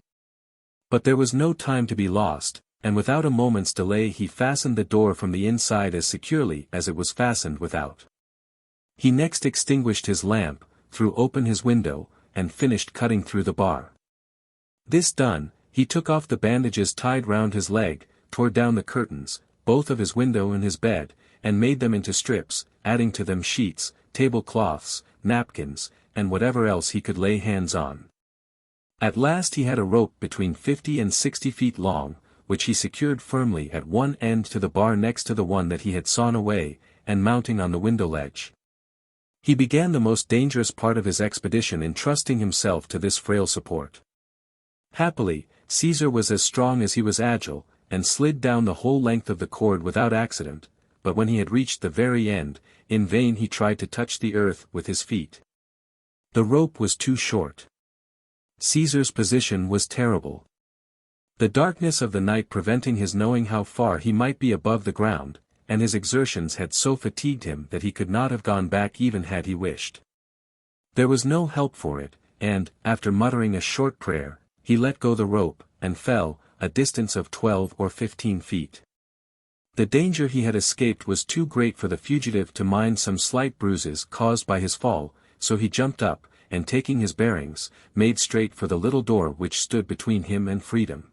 But there was no time to be lost, and without a moment's delay he fastened the door from the inside as securely as it was fastened without. He next extinguished his lamp, threw open his window, and finished cutting through the bar. This done, he took off the bandages tied round his leg, tore down the curtains, both of his window and his bed, and made them into strips, adding to them sheets, tablecloths, napkins, and whatever else he could lay hands on. At last he had a rope between 50 and 60 feet long, which he secured firmly at one end to the bar next to the one that he had sawn away, and mounting on the window ledge. He began the most dangerous part of his expedition in trusting himself to this frail support. Happily, Cæsar was as strong as he was agile, and slid down the whole length of the cord without accident, but when he had reached the very end, in vain he tried to touch the earth with his feet. The rope was too short. Cæsar's position was terrible. The darkness of the night preventing his knowing how far he might be above the ground, and his exertions had so fatigued him that he could not have gone back even had he wished. There was no help for it, and, after muttering a short prayer, he let go the rope, and fell, a distance of 12 or 15 feet. The danger he had escaped was too great for the fugitive to mind some slight bruises caused by his fall, so he jumped up, and taking his bearings, made straight for the little door which stood between him and freedom.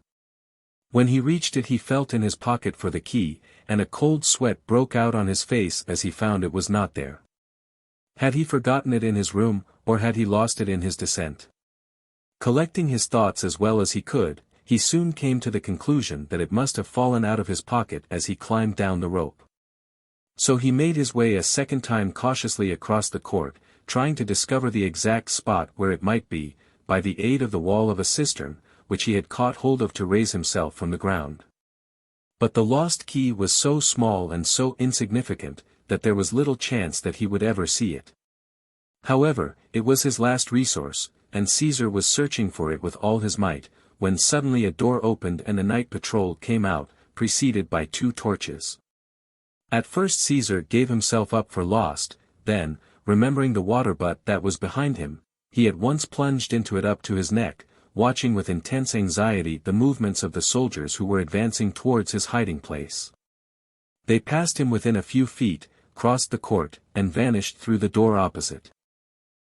When he reached it he felt in his pocket for the key, and a cold sweat broke out on his face as he found it was not there. Had he forgotten it in his room, or had he lost it in his descent? Collecting his thoughts as well as he could, he soon came to the conclusion that it must have fallen out of his pocket as he climbed down the rope. So he made his way a second time cautiously across the court, trying to discover the exact spot where it might be, by the aid of the wall of a cistern, which he had caught hold of to raise himself from the ground. But the lost key was so small and so insignificant, that there was little chance that he would ever see it. However, it was his last resource, and Cæsar was searching for it with all his might, when suddenly a door opened and a night patrol came out, preceded by 2 torches. At first Cæsar gave himself up for lost, then, remembering the water butt that was behind him, he at once plunged into it up to his neck, watching with intense anxiety the movements of the soldiers who were advancing towards his hiding place. They passed him within a few feet, crossed the court, and vanished through the door opposite.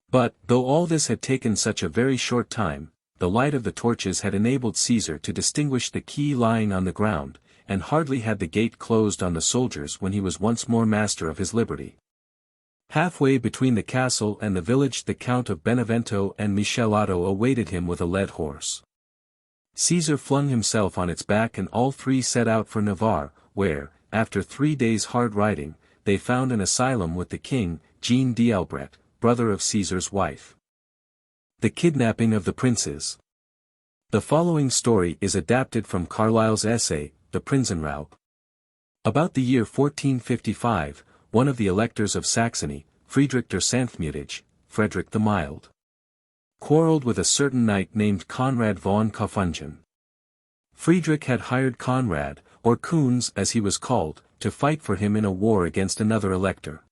But, though all this had taken such a very short time, the light of the torches had enabled Cæsar to distinguish the key lying on the ground, and hardly had the gate closed on the soldiers when he was once more master of his liberty. Halfway between the castle and the village the Count of Benevento and Michelotto awaited him with a led horse. Cæsar flung himself on its back and all three set out for Navarre, where, after 3 days' hard riding, they found an asylum with the king, Jean d'Albret, brother of Cæsar's wife. The Kidnapping of the Princes. The following story is adapted from Carlyle's essay, The Prinzenraub. About the year 1455, one of the electors of Saxony, Friedrich der Sanftmütige, Frederick the Mild, quarrelled with a certain knight named Conrad von Kaufungen. Friedrich had hired Conrad, or Kunz as he was called, to fight for him in a war against another elector.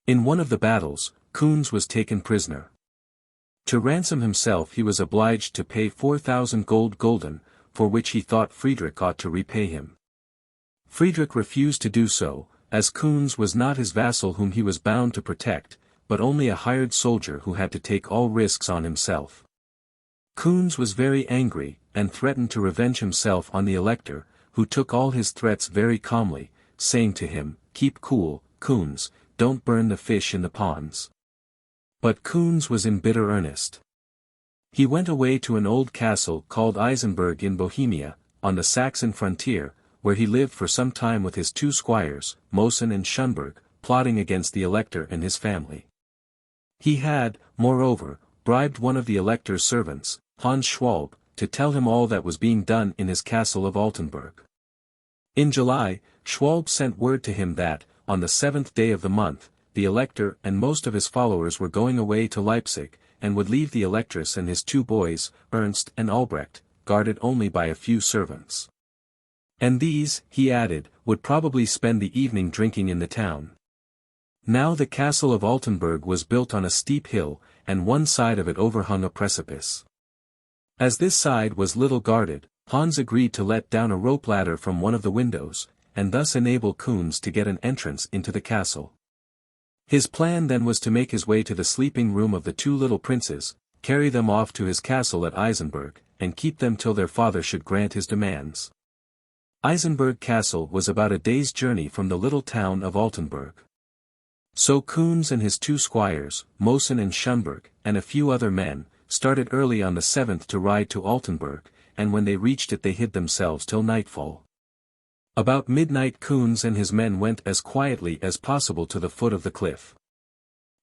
In one of the battles, Kunz was taken prisoner. To ransom himself he was obliged to pay 4,000 gulden, for which he thought Friedrich ought to repay him. Friedrich refused to do so, as Kunz was not his vassal whom he was bound to protect, but only a hired soldier who had to take all risks on himself. Kunz was very angry, and threatened to revenge himself on the elector, who took all his threats very calmly, saying to him, keep cool, Koens, don't burn the fish in the ponds. But Koens was in bitter earnest. He went away to an old castle called Isenburg in Bohemia, on the Saxon frontier, where he lived for some time with his 2 squires, Mosen and Schunberg, plotting against the Elector and his family. He had, moreover, bribed one of the Elector's servants, Hans Schwalbe, to tell him all that was being done in his castle of Altenburg. In July, Schwalbe sent word to him that, on the 7th day of the month, the Elector and most of his followers were going away to Leipzig, and would leave the Electress and his 2 boys, Ernst and Albrecht, guarded only by a few servants. And these, he added, would probably spend the evening drinking in the town. Now the castle of Altenburg was built on a steep hill, and one side of it overhung a precipice. As this side was little guarded, Hans agreed to let down a rope ladder from one of the windows, and thus enable Koens to get an entrance into the castle. His plan then was to make his way to the sleeping room of the 2 little princes, carry them off to his castle at Isenburg, and keep them till their father should grant his demands. Isenburg Castle was about a day's journey from the little town of Altenburg. So Koens and his 2 squires, Mosen and Schunberg, and a few other men, started early on the 7th to ride to Altenburg, and when they reached it they hid themselves till nightfall. About midnight Koens and his men went as quietly as possible to the foot of the cliff.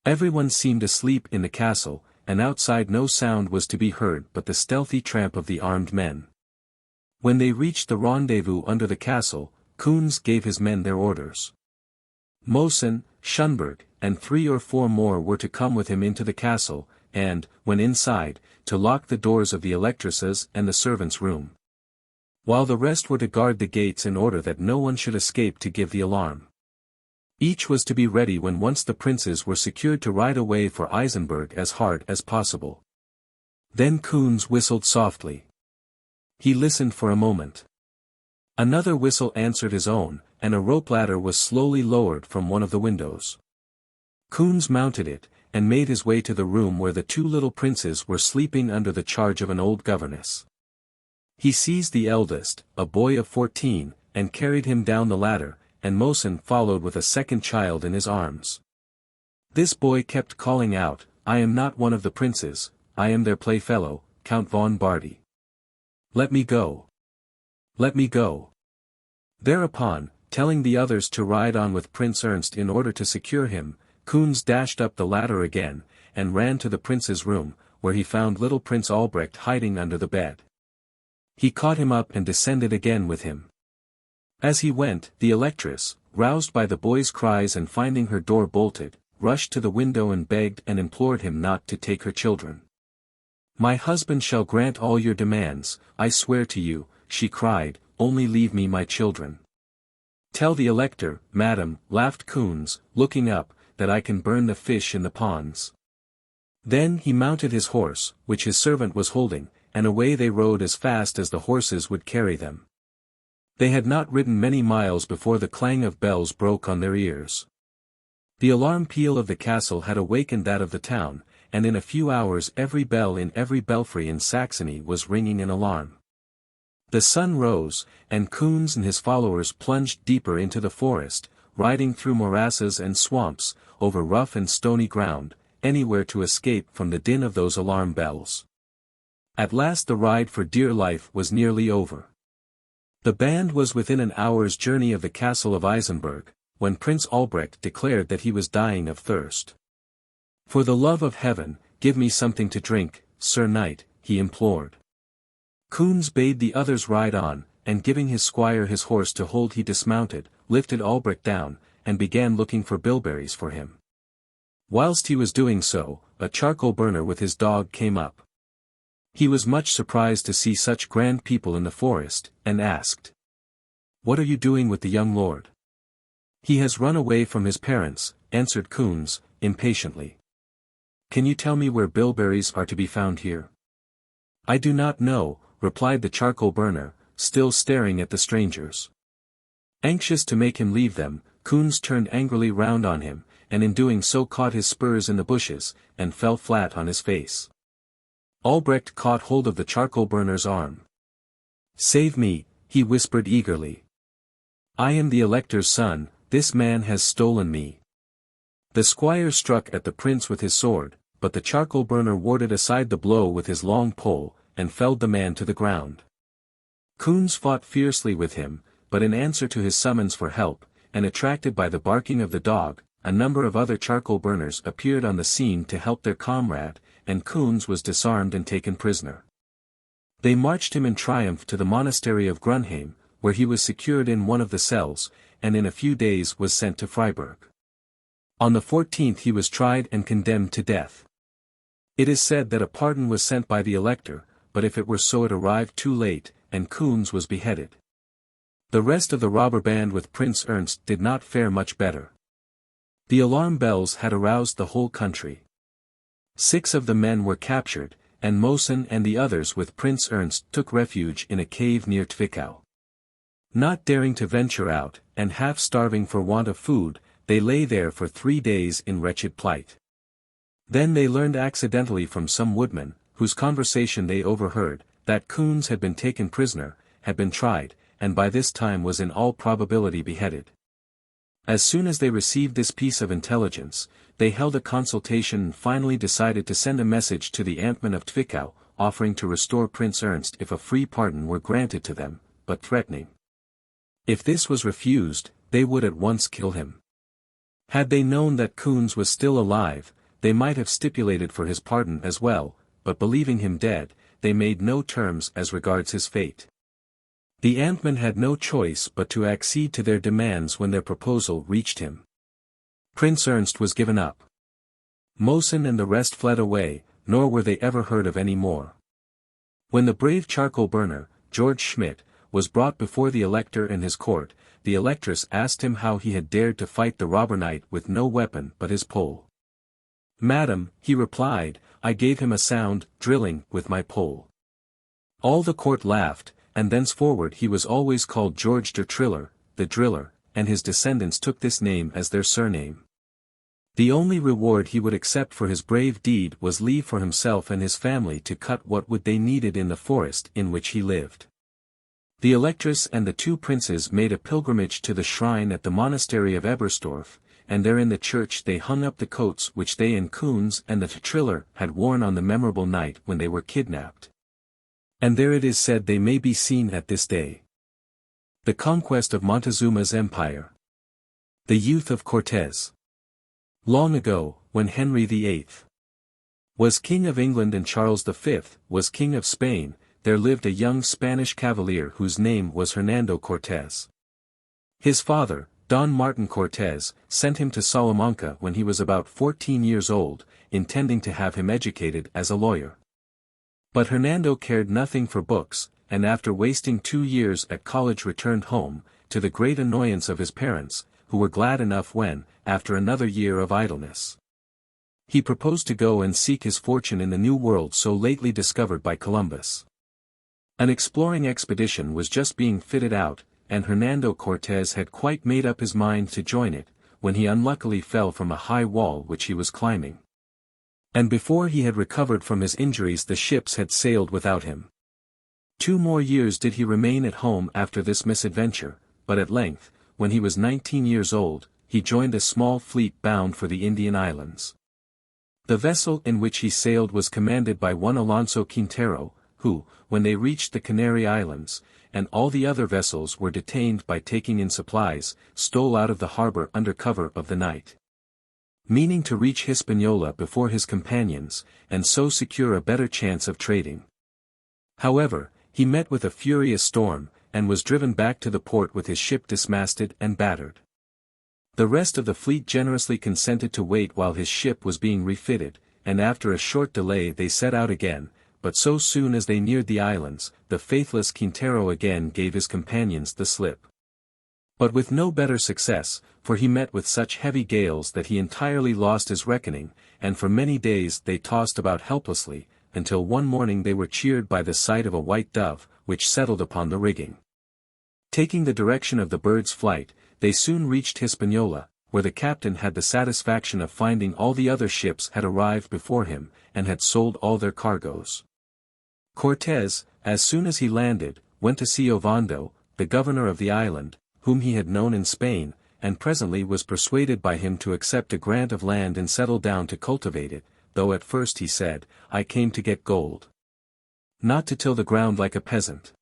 Everyone seemed asleep in the castle, and outside no sound was to be heard but the stealthy tramp of the armed men. When they reached the rendezvous under the castle, Koens gave his men their orders. Mosen, Schunberg, and 3 or 4 more were to come with him into the castle, and, when inside, to lock the doors of the Electress's and the servants' room. While the rest were to guard the gates in order that no one should escape to give the alarm. Each was to be ready when once the princes were secured to ride away for Isenburg as hard as possible. Then Koens whistled softly. He listened for a moment. Another whistle answered his own, and a rope ladder was slowly lowered from one of the windows. Koens mounted it, and made his way to the room where the 2 little princes were sleeping under the charge of an old governess. He seized the eldest, a boy of 14, and carried him down the ladder, and Mosen followed with a second child in his arms. This boy kept calling out, "I am not one of the princes, I am their playfellow, Count von Bardi. Let me go. Let me go." Thereupon, telling the others to ride on with Prince Ernst in order to secure him, Koens dashed up the ladder again, and ran to the prince's room, where he found little Prince Albrecht hiding under the bed. He caught him up and descended again with him. As he went, the Electress, roused by the boy's cries and finding her door bolted, rushed to the window and begged and implored him not to take her children. "My husband shall grant all your demands, I swear to you," she cried, "only leave me my children." "Tell the Elector, madam," laughed Koens, looking up, "that I can burn the fish in the ponds." Then he mounted his horse, which his servant was holding, and away they rode as fast as the horses would carry them. They had not ridden many miles before the clang of bells broke on their ears. The alarm peal of the castle had awakened that of the town, and in a few hours every bell in every belfry in Saxony was ringing an alarm. The sun rose, and Koens and his followers plunged deeper into the forest, riding through morasses and swamps, over rough and stony ground, anywhere to escape from the din of those alarm bells. At last the ride for dear life was nearly over. The band was within an hour's journey of the castle of Isenburg, when Prince Albrecht declared that he was dying of thirst. "For the love of heaven, give me something to drink, Sir Knight," he implored. Koens bade the others ride on, and giving his squire his horse to hold he dismounted, lifted Albrecht down, and began looking for bilberries for him. Whilst he was doing so, a charcoal burner with his dog came up. He was much surprised to see such grand people in the forest, and asked, "What are you doing with the young lord?" "He has run away from his parents," answered Koens, impatiently. "Can you tell me where bilberries are to be found here?" "I do not know," replied the charcoal burner, still staring at the strangers. Anxious to make him leave them, Koens turned angrily round on him, and in doing so caught his spurs in the bushes, and fell flat on his face. Albrecht caught hold of the charcoal burner's arm. "Save me," he whispered eagerly. "I am the Elector's son, "This man has stolen me." The squire struck at the prince with his sword, but the charcoal burner warded aside the blow with his long pole, and felled the man to the ground. Koons fought fiercely with him, but in answer to his summons for help, and attracted by the barking of the dog, a number of other charcoal burners appeared on the scene to help their comrade, and Koons was disarmed and taken prisoner. They marched him in triumph to the monastery of Grunheim, where he was secured in one of the cells, and in a few days was sent to Freiburg. On the 14th he was tried and condemned to death. It is said that a pardon was sent by the elector, but if it were so it arrived too late, and Koons was beheaded. The rest of the robber band with Prince Ernst did not fare much better. The alarm bells had aroused the whole country. 6 of the men were captured, and Mosen and the others with Prince Ernst took refuge in a cave near Twickau. Not daring to venture out, and half starving for want of food, they lay there for 3 days in wretched plight. Then they learned accidentally from some woodman, whose conversation they overheard, that Koons had been taken prisoner, had been tried, and by this time was in all probability beheaded. As soon as they received this piece of intelligence, they held a consultation and finally decided to send a message to the Amtman of Twickau, offering to restore Prince Ernst if a free pardon were granted to them, but threatening. If this was refused, they would at once kill him. Had they known that Koons was still alive, they might have stipulated for his pardon as well, but believing him dead, they made no terms as regards his fate. The Amtman had no choice but to accede to their demands when their proposal reached him. Prince Ernst was given up. Mosen and the rest fled away, nor were they ever heard of any more. When the brave charcoal burner, George Schmidt, was brought before the elector and his court, the electress asked him how he had dared to fight the robber knight with no weapon but his pole. "Madam," he replied, "I gave him a sound drilling with my pole." All the court laughed, and thenceforward he was always called George der Triller, the driller, and his descendants took this name as their surname. The only reward he would accept for his brave deed was leave for himself and his family to cut what wood they needed in the forest in which he lived. The electress and the 2 princes made a pilgrimage to the shrine at the monastery of Ebersdorf, and there in the church they hung up the coats which they and Koons and the Triller had worn on the memorable night when they were kidnapped. And there it is said they may be seen at this day. The conquest of Montezuma's empire. The youth of Cortes. Long ago, when Henry VIII was King of England and Charles V was King of Spain, there lived a young Spanish cavalier whose name was Hernando Cortes. His father, Don Martin Cortes, sent him to Salamanca when he was about 14 years old, intending to have him educated as a lawyer. But Hernando cared nothing for books, and after wasting 2 years at college returned home, to the great annoyance of his parents, who were glad enough when, after another year of idleness, he proposed to go and seek his fortune in the new world so lately discovered by Columbus. An exploring expedition was just being fitted out, and Hernando Cortes had quite made up his mind to join it, when he unluckily fell from a high wall which he was climbing. And before he had recovered from his injuries the ships had sailed without him. 2 more years did he remain at home after this misadventure, but at length, when he was 19 years old, he joined a small fleet bound for the Indian Islands. The vessel in which he sailed was commanded by one Alonso Quintero, who, when they reached the Canary Islands, and all the other vessels were detained by taking in supplies, stole out of the harbor under cover of the night, meaning to reach Hispaniola before his companions, and so secure a better chance of trading. However, he met with a furious storm, and was driven back to the port with his ship dismasted and battered. The rest of the fleet generously consented to wait while his ship was being refitted, and after a short delay they set out again, but so soon as they neared the islands, the faithless Quintero again gave his companions the slip. But with no better success, for he met with such heavy gales that he entirely lost his reckoning, and for many days they tossed about helplessly, until one morning they were cheered by the sight of a white dove, which settled upon the rigging. Taking the direction of the bird's flight, they soon reached Hispaniola, where the captain had the satisfaction of finding all the other ships had arrived before him, and had sold all their cargoes. Cortes, as soon as he landed, went to see Ovando, the governor of the island, whom he had known in Spain, and presently was persuaded by him to accept a grant of land and settle down to cultivate it, though at first he said, "I came to get gold, not to till the ground like a peasant."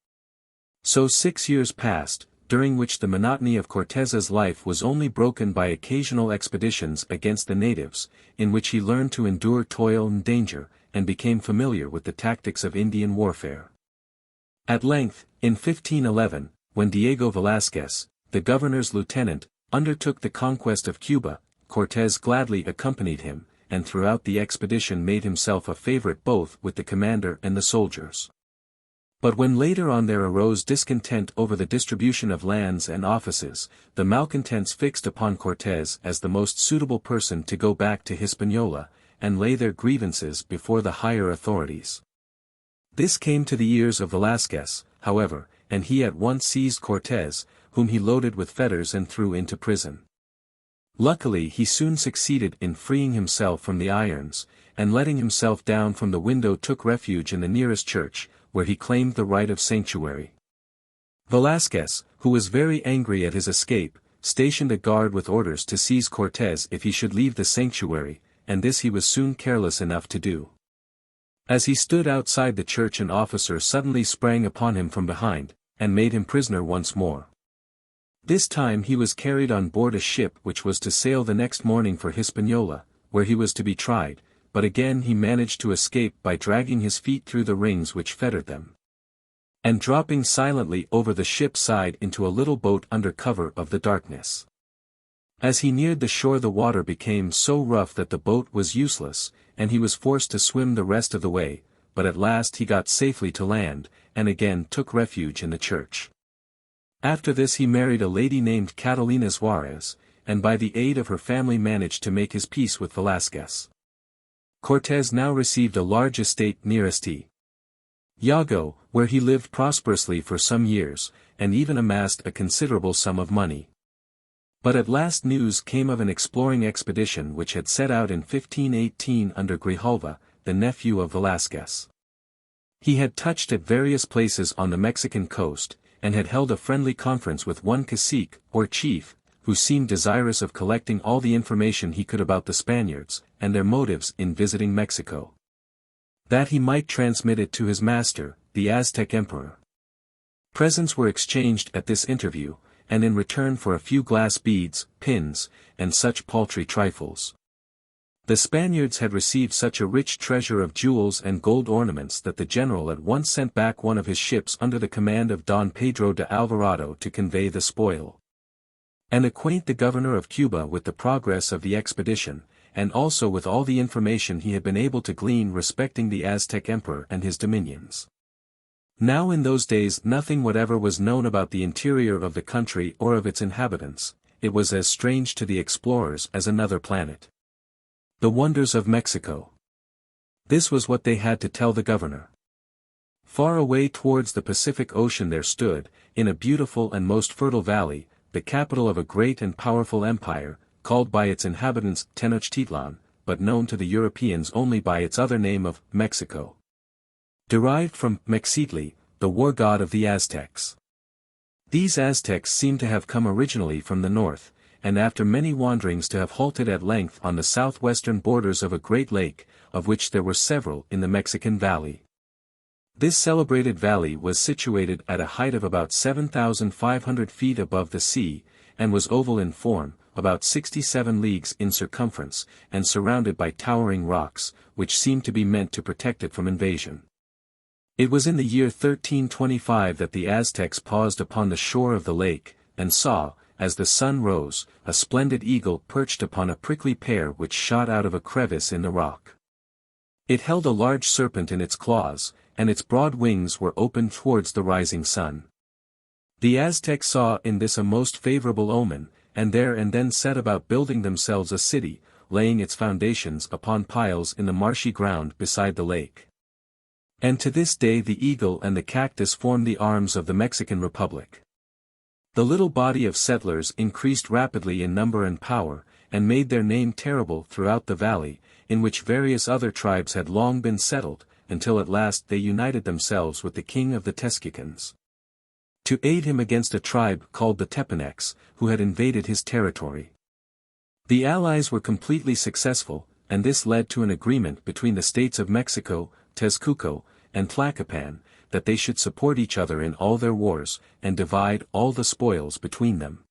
So 6 years passed, during which the monotony of Cortez's life was only broken by occasional expeditions against the natives, in which he learned to endure toil and danger, and became familiar with the tactics of Indian warfare. At length, in 1511, when Diego Velázquez, the governor's lieutenant, undertook the conquest of Cuba, Cortez gladly accompanied him, and throughout the expedition made himself a favorite both with the commander and the soldiers. But when later on there arose discontent over the distribution of lands and offices, the malcontents fixed upon Cortez as the most suitable person to go back to Hispaniola, and lay their grievances before the higher authorities. This came to the ears of Velázquez, however, and he at once seized Cortez, whom he loaded with fetters and threw into prison. Luckily he soon succeeded in freeing himself from the irons, and letting himself down from the window took refuge in the nearest church, where he claimed the right of sanctuary. Velázquez, who was very angry at his escape, stationed a guard with orders to seize Cortez if he should leave the sanctuary, and this he was soon careless enough to do. As he stood outside the church an officer suddenly sprang upon him from behind, and made him prisoner once more. This time he was carried on board a ship which was to sail the next morning for Hispaniola, where he was to be tried, but again he managed to escape by dragging his feet through the rings which fettered them, and dropping silently over the ship's side into a little boat under cover of the darkness. As he neared the shore the water became so rough that the boat was useless, and he was forced to swim the rest of the way, but at last he got safely to land, and again took refuge in the church. After this he married a lady named Catalina Suarez, and by the aid of her family managed to make his peace with Velázquez. Cortez now received a large estate near Yago, where he lived prosperously for some years, and even amassed a considerable sum of money. But at last news came of an exploring expedition which had set out in 1518 under Grijalva, the nephew of Velázquez. He had touched at various places on the Mexican coast, and had held a friendly conference with one cacique, or chief, who seemed desirous of collecting all the information he could about the Spaniards, and their motives in visiting Mexico, that he might transmit it to his master, the Aztec emperor. Presents were exchanged at this interview, and in return for a few glass beads, pins, and such paltry trifles. The Spaniards had received such a rich treasure of jewels and gold ornaments that the general at once sent back one of his ships under the command of Don Pedro de Alvarado to convey the spoil, and acquaint the governor of Cuba with the progress of the expedition, and also with all the information he had been able to glean respecting the Aztec emperor and his dominions. Now in those days nothing whatever was known about the interior of the country or of its inhabitants. It was as strange to the explorers as another planet. The wonders of Mexico. This was what they had to tell the governor. Far away towards the Pacific Ocean there stood, in a beautiful and most fertile valley, the capital of a great and powerful empire, called by its inhabitants Tenochtitlan, but known to the Europeans only by its other name of Mexico, derived from Mexitli, the war god of the Aztecs. These Aztecs seem to have come originally from the north, and after many wanderings to have halted at length on the southwestern borders of a great lake, of which there were several in the Mexican valley. This celebrated valley was situated at a height of about 7,500 feet above the sea, and was oval in form, about 67 leagues in circumference, and surrounded by towering rocks, which seemed to be meant to protect it from invasion. It was in the year 1325 that the Aztecs paused upon the shore of the lake, and saw, as the sun rose, a splendid eagle perched upon a prickly pear which shot out of a crevice in the rock. It held a large serpent in its claws, and its broad wings were open towards the rising sun. The Aztecs saw in this a most favorable omen, and there and then set about building themselves a city, laying its foundations upon piles in the marshy ground beside the lake. And to this day the eagle and the cactus form the arms of the Mexican Republic. The little body of settlers increased rapidly in number and power, and made their name terrible throughout the valley, in which various other tribes had long been settled, until at last they united themselves with the king of the Tezcacans. to aid him against a tribe called the Tepanecs, who had invaded his territory. The allies were completely successful, and this led to an agreement between the states of Mexico, Texcoco, and Tlacopan, that they should support each other in all their wars, and divide all the spoils between them.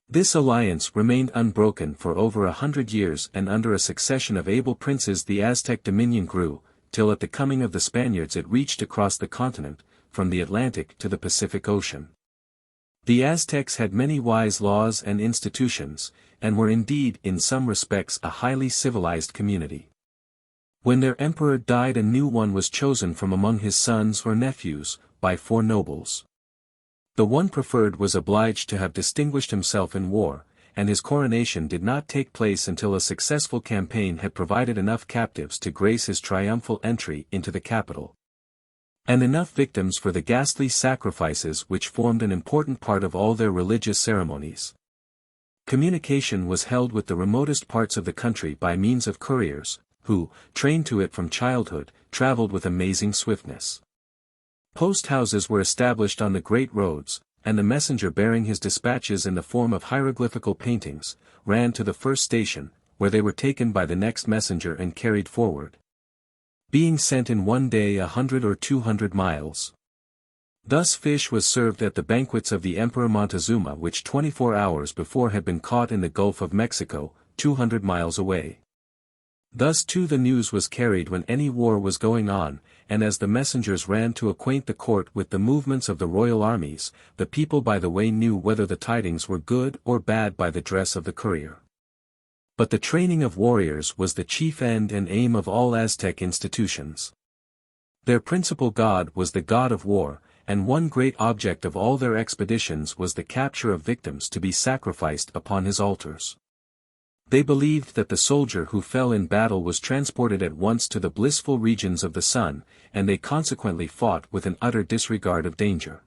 This alliance remained unbroken for over 100 years, and under a succession of able princes the Aztec dominion grew, till at the coming of the Spaniards it reached across the continent, from the Atlantic to the Pacific Ocean. The Aztecs had many wise laws and institutions, and were indeed in some respects a highly civilized community. When their emperor died, a new one was chosen from among his sons or nephews, by 4 nobles. The one preferred was obliged to have distinguished himself in war, and his coronation did not take place until a successful campaign had provided enough captives to grace his triumphal entry into the capital, and enough victims for the ghastly sacrifices which formed an important part of all their religious ceremonies. Communication was held with the remotest parts of the country by means of couriers, who, trained to it from childhood, traveled with amazing swiftness. Post houses were established on the great roads, and the messenger bearing his dispatches in the form of hieroglyphical paintings, ran to the first station, where they were taken by the next messenger and carried forward, being sent in one day 100 or 200 miles. Thus fish was served at the banquets of the Emperor Montezuma, which 24 hours before had been caught in the Gulf of Mexico, 200 miles away. Thus too the news was carried when any war was going on, and as the messengers ran to acquaint the court with the movements of the royal armies, the people by the way knew whether the tidings were good or bad by the dress of the courier. But the training of warriors was the chief end and aim of all Aztec institutions. Their principal god was the god of war, and one great object of all their expeditions was the capture of victims to be sacrificed upon his altars. They believed that the soldier who fell in battle was transported at once to the blissful regions of the sun, and they consequently fought with an utter disregard of danger.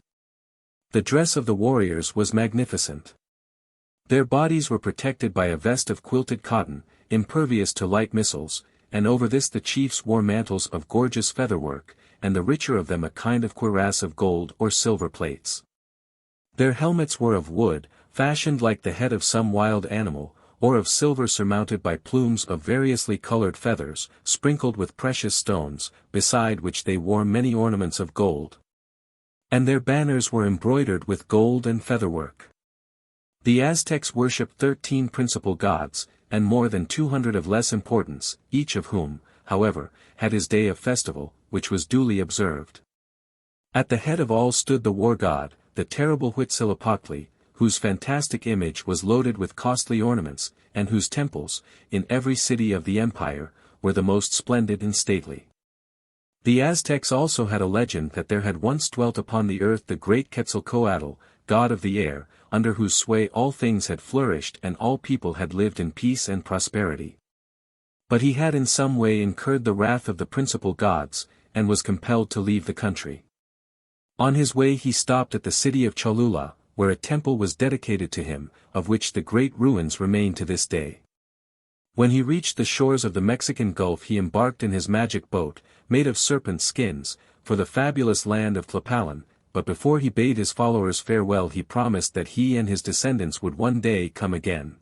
The dress of the warriors was magnificent. Their bodies were protected by a vest of quilted cotton, impervious to light missiles, and over this the chiefs wore mantles of gorgeous featherwork, and the richer of them a kind of cuirass of gold or silver plates. Their helmets were of wood, fashioned like the head of some wild animal, or of silver surmounted by plumes of variously colored feathers, sprinkled with precious stones, beside which they wore many ornaments of gold. And their banners were embroidered with gold and featherwork. The Aztecs worshipped 13 principal gods, and more than 200 of less importance, each of whom, however, had his day of festival, which was duly observed. At the head of all stood the war god, the terrible Huitzilopochtli, whose fantastic image was loaded with costly ornaments, and whose temples, in every city of the empire, were the most splendid and stately. The Aztecs also had a legend that there had once dwelt upon the earth the great Quetzalcoatl, god of the air, under whose sway all things had flourished and all people had lived in peace and prosperity. But he had in some way incurred the wrath of the principal gods, and was compelled to leave the country. On his way he stopped at the city of Cholula, where a temple was dedicated to him, of which the great ruins remain to this day. When he reached the shores of the Mexican Gulf he embarked in his magic boat, made of serpent skins, for the fabulous land of Tlapalan, but before he bade his followers farewell he promised that he and his descendants would one day come again.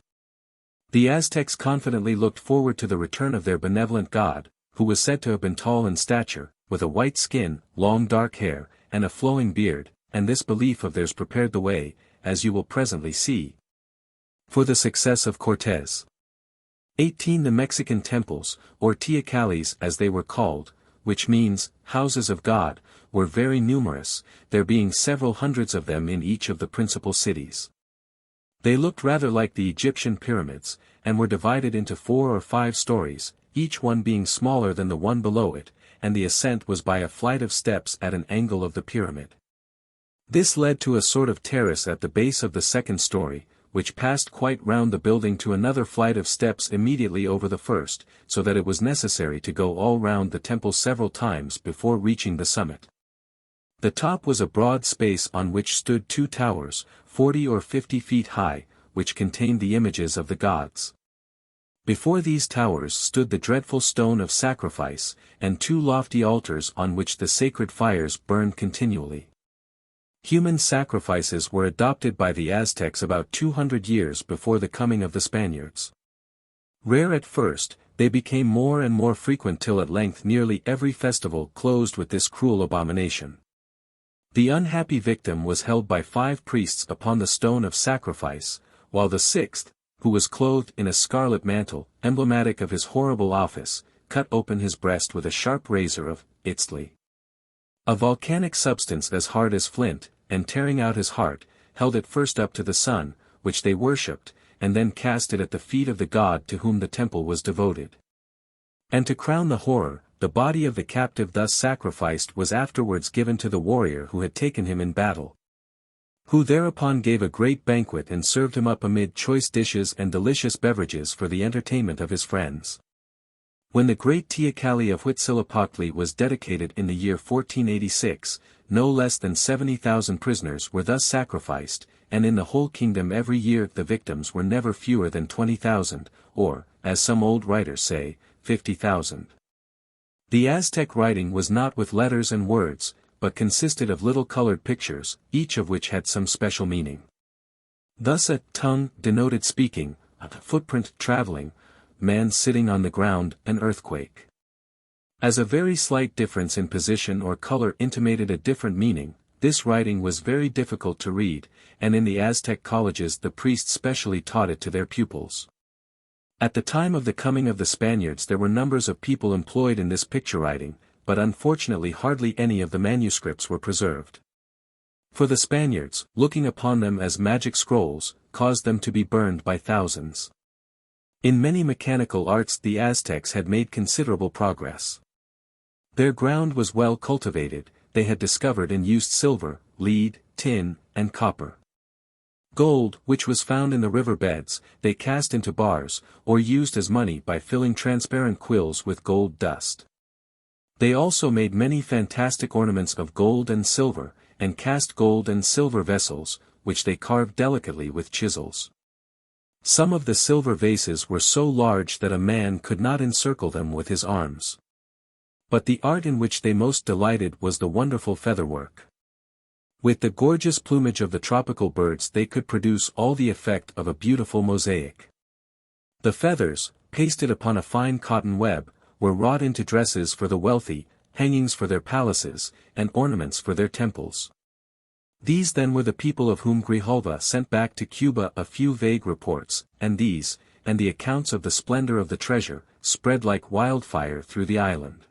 The Aztecs confidently looked forward to the return of their benevolent god, who was said to have been tall in stature, with a white skin, long dark hair, and a flowing beard, and this belief of theirs prepared the way, as you will presently see, for the success of Cortés. 18 The Mexican temples, or teocallis as they were called, which means, houses of God, were very numerous, there being several hundreds of them in each of the principal cities. They looked rather like the Egyptian pyramids, and were divided into 4 or 5 stories, each one being smaller than the one below it, and the ascent was by a flight of steps at an angle of the pyramid. This led to a sort of terrace at the base of the second story, which passed quite round the building to another flight of steps immediately over the first, so that it was necessary to go all round the temple several times before reaching the summit. The top was a broad space on which stood 2 towers, 40 or 50 feet high, which contained the images of the gods. Before these towers stood the dreadful stone of sacrifice, and 2 lofty altars on which the sacred fires burned continually. Human sacrifices were adopted by the Aztecs about 200 years before the coming of the Spaniards. Rare at first, they became more and more frequent till at length nearly every festival closed with this cruel abomination. The unhappy victim was held by 5 priests upon the stone of sacrifice, while the 6th, who was clothed in a scarlet mantle, emblematic of his horrible office, cut open his breast with a sharp razor of Itztli, a volcanic substance as hard as flint, and tearing out his heart, held it first up to the sun, which they worshipped, and then cast it at the feet of the god to whom the temple was devoted. And to crown the horror, the body of the captive thus sacrificed was afterwards given to the warrior who had taken him in battle, who thereupon gave a great banquet and served him up amid choice dishes and delicious beverages for the entertainment of his friends. When the great Teocalli of Huitzilopochtli was dedicated in the year 1486, no less than 70,000 prisoners were thus sacrificed, and in the whole kingdom every year the victims were never fewer than 20,000, or, as some old writers say, 50,000. The Aztec writing was not with letters and words, but consisted of little colored pictures, each of which had some special meaning. Thus a tongue denoted speaking, a footprint traveling, man sitting on the ground, an earthquake. As a very slight difference in position or color intimated a different meaning, this writing was very difficult to read, and in the Aztec colleges the priests specially taught it to their pupils. At the time of the coming of the Spaniards there were numbers of people employed in this picture writing, but unfortunately hardly any of the manuscripts were preserved. For the Spaniards, looking upon them as magic scrolls, caused them to be burned by thousands. In many mechanical arts the Aztecs had made considerable progress. Their ground was well cultivated, they had discovered and used silver, lead, tin, and copper. Gold, which was found in the river beds, they cast into bars, or used as money by filling transparent quills with gold dust. They also made many fantastic ornaments of gold and silver, and cast gold and silver vessels, which they carved delicately with chisels. Some of the silver vases were so large that a man could not encircle them with his arms. But the art in which they most delighted was the wonderful featherwork. With the gorgeous plumage of the tropical birds they could produce all the effect of a beautiful mosaic. The feathers, pasted upon a fine cotton web, were wrought into dresses for the wealthy, hangings for their palaces, and ornaments for their temples. These then were the people of whom Grijalva sent back to Cuba a few vague reports, and these, and the accounts of the splendor of the treasure, spread like wildfire through the island.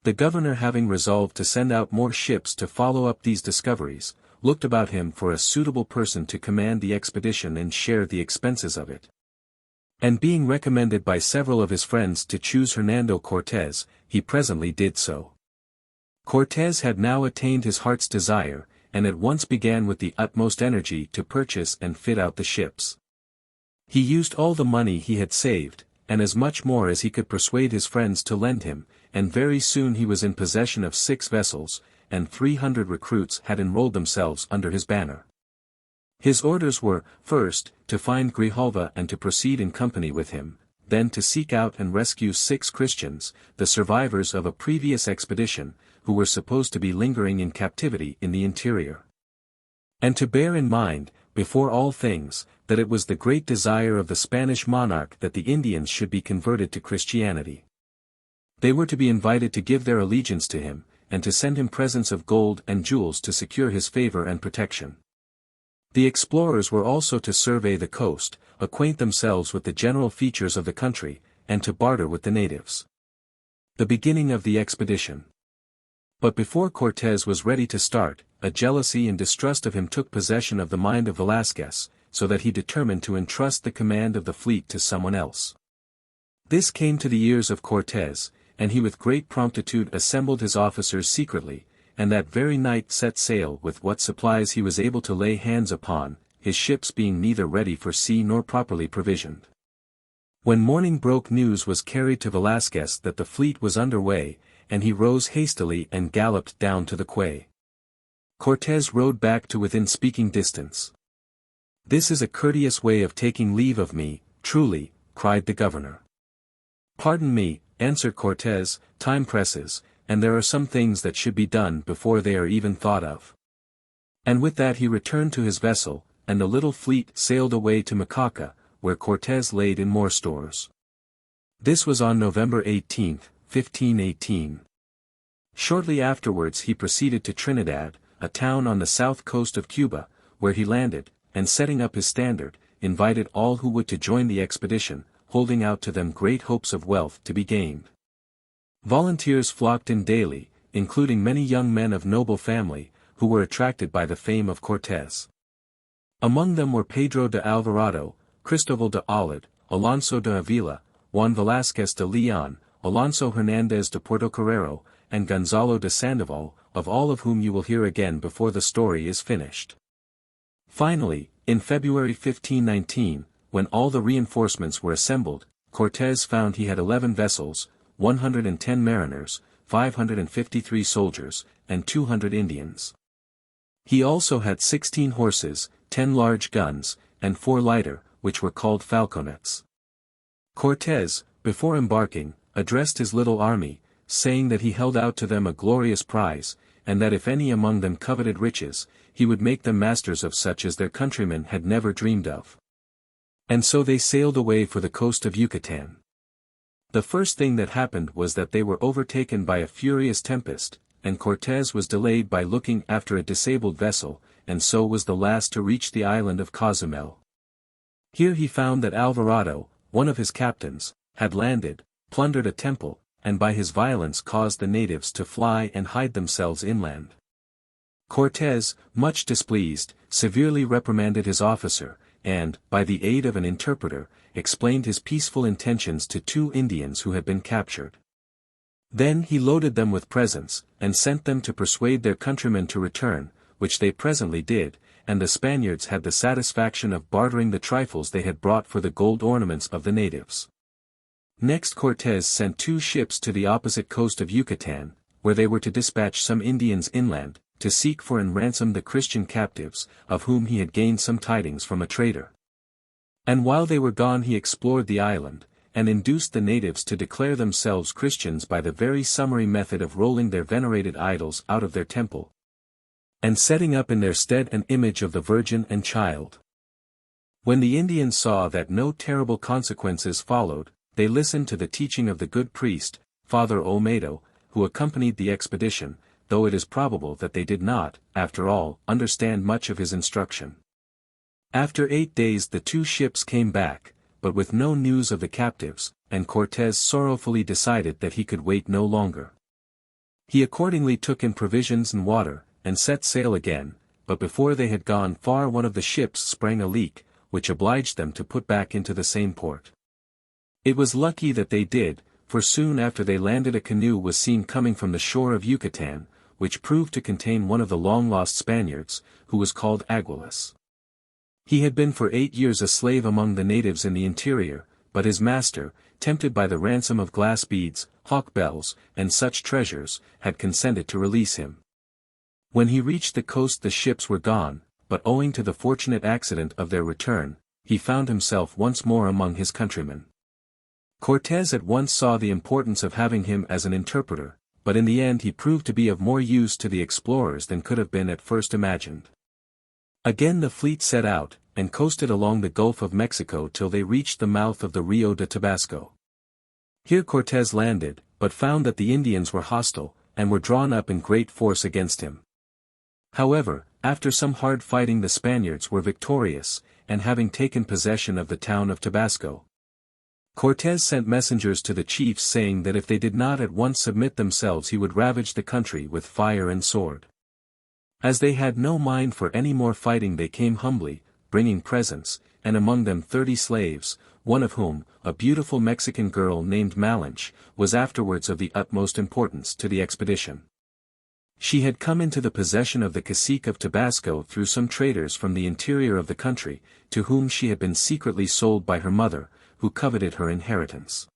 The governor, having resolved to send out more ships to follow up these discoveries, looked about him for a suitable person to command the expedition and share the expenses of it. And being recommended by several of his friends to choose Hernando Cortés, he presently did so. Cortés had now attained his heart's desire, and at once began with the utmost energy to purchase and fit out the ships. He used all the money he had saved, and as much more as he could persuade his friends to lend him, and very soon he was in possession of 6 vessels, and 300 recruits had enrolled themselves under his banner. His orders were, first, to find Grijalva and to proceed in company with him, then to seek out and rescue 6 Christians, the survivors of a previous expedition, who were supposed to be lingering in captivity in the interior. And to bear in mind, before all things, that it was the great desire of the Spanish monarch that the Indians should be converted to Christianity. They were to be invited to give their allegiance to him, and to send him presents of gold and jewels to secure his favor and protection. The explorers were also to survey the coast, acquaint themselves with the general features of the country, and to barter with the natives. The beginning of the expedition. But before Cortés was ready to start, a jealousy and distrust of him took possession of the mind of Velázquez, so that he determined to entrust the command of the fleet to someone else. This came to the ears of Cortés, and he with great promptitude assembled his officers secretly, and that very night set sail with what supplies he was able to lay hands upon, his ships being neither ready for sea nor properly provisioned. When morning broke, news was carried to Velázquez that the fleet was under way, and he rose hastily and galloped down to the quay. Cortés rode back to within speaking distance. "This is a courteous way of taking leave of me, truly," cried the governor. "Pardon me," answered Cortés, "time presses, and there are some things that should be done before they are even thought of." And with that he returned to his vessel, and the little fleet sailed away to Macaca, where Cortés laid in more stores. This was on November 18, 1518. Shortly afterwards he proceeded to Trinidad, a town on the south coast of Cuba, where he landed, and setting up his standard, invited all who would to join the expedition, holding out to them great hopes of wealth to be gained. Volunteers flocked in daily, including many young men of noble family, who were attracted by the fame of Cortés. Among them were Pedro de Alvarado, Cristobal de Olid, Alonso de Avila, Juan Velázquez de León, Alonso Hernández de Portocarrero, and Gonzalo de Sandoval, of all of whom you will hear again before the story is finished. Finally, in February 1519, when all the reinforcements were assembled, Cortés found he had 11 vessels, 110 mariners, 553 soldiers, and 200 Indians. He also had 16 horses, 10 large guns, and 4 lighter, which were called falconets. Cortés, before embarking, addressed his little army, saying that he held out to them a glorious prize, and that if any among them coveted riches, he would make them masters of such as their countrymen had never dreamed of. And so they sailed away for the coast of Yucatan. The first thing that happened was that they were overtaken by a furious tempest, and Cortés was delayed by looking after a disabled vessel, and so was the last to reach the island of Cozumel. Here he found that Alvarado, one of his captains, had landed, plundered a temple, and by his violence caused the natives to fly and hide themselves inland. Cortés, much displeased, severely reprimanded his officer, and, by the aid of an interpreter, explained his peaceful intentions to 2 Indians who had been captured. Then he loaded them with presents, and sent them to persuade their countrymen to return, which they presently did, and the Spaniards had the satisfaction of bartering the trifles they had brought for the gold ornaments of the natives. Next Cortés sent 2 ships to the opposite coast of Yucatan, where they were to dispatch some Indians inland, to seek for and ransom the Christian captives, of whom he had gained some tidings from a trader. And while they were gone he explored the island, and induced the natives to declare themselves Christians by the very summary method of rolling their venerated idols out of their temple, and setting up in their stead an image of the Virgin and Child. When the Indians saw that no terrible consequences followed, they listened to the teaching of the good priest, Father Olmedo, who accompanied the expedition, though it is probable that they did not, after all, understand much of his instruction. After 8 days the 2 ships came back, but with no news of the captives, and Cortés sorrowfully decided that he could wait no longer. He accordingly took in provisions and water, and set sail again, but before they had gone far one of the ships sprang a leak, which obliged them to put back into the same port. It was lucky that they did, for soon after they landed a canoe was seen coming from the shore of Yucatan, which proved to contain one of the long-lost Spaniards, who was called Aguilas. He had been for 8 years a slave among the natives in the interior, but his master, tempted by the ransom of glass beads, hawk bells, and such treasures, had consented to release him. When he reached the coast the ships were gone, but owing to the fortunate accident of their return, he found himself once more among his countrymen. Cortés at once saw the importance of having him as an interpreter, but in the end he proved to be of more use to the explorers than could have been at first imagined. Again the fleet set out, and coasted along the Gulf of Mexico till they reached the mouth of the Rio de Tabasco. Here Cortés landed, but found that the Indians were hostile, and were drawn up in great force against him. However, after some hard fighting the Spaniards were victorious, and having taken possession of the town of Tabasco, Cortés sent messengers to the chiefs saying that if they did not at once submit themselves he would ravage the country with fire and sword. As they had no mind for any more fighting they came humbly, bringing presents, and among them 30 slaves, one of whom, a beautiful Mexican girl named Malinche, was afterwards of the utmost importance to the expedition. She had come into the possession of the cacique of Tabasco through some traders from the interior of the country, to whom she had been secretly sold by her mother, who coveted her inheritance.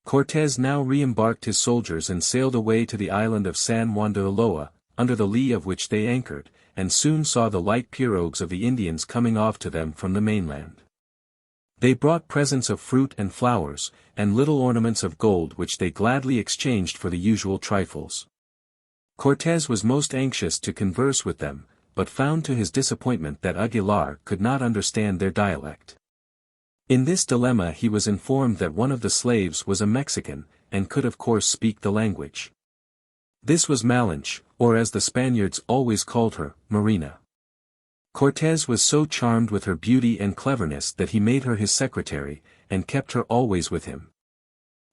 Cortés now re-embarked his soldiers and sailed away to the island of San Juan de Ulloa, under the lee of which they anchored, and soon saw the light pirogues of the Indians coming off to them from the mainland. They brought presents of fruit and flowers, and little ornaments of gold which they gladly exchanged for the usual trifles. Cortés was most anxious to converse with them, but found to his disappointment that Aguilar could not understand their dialect. In this dilemma he was informed that one of the slaves was a Mexican, and could of course speak the language. This was Malinche, or as the Spaniards always called her, Marina. Cortés was so charmed with her beauty and cleverness that he made her his secretary, and kept her always with him.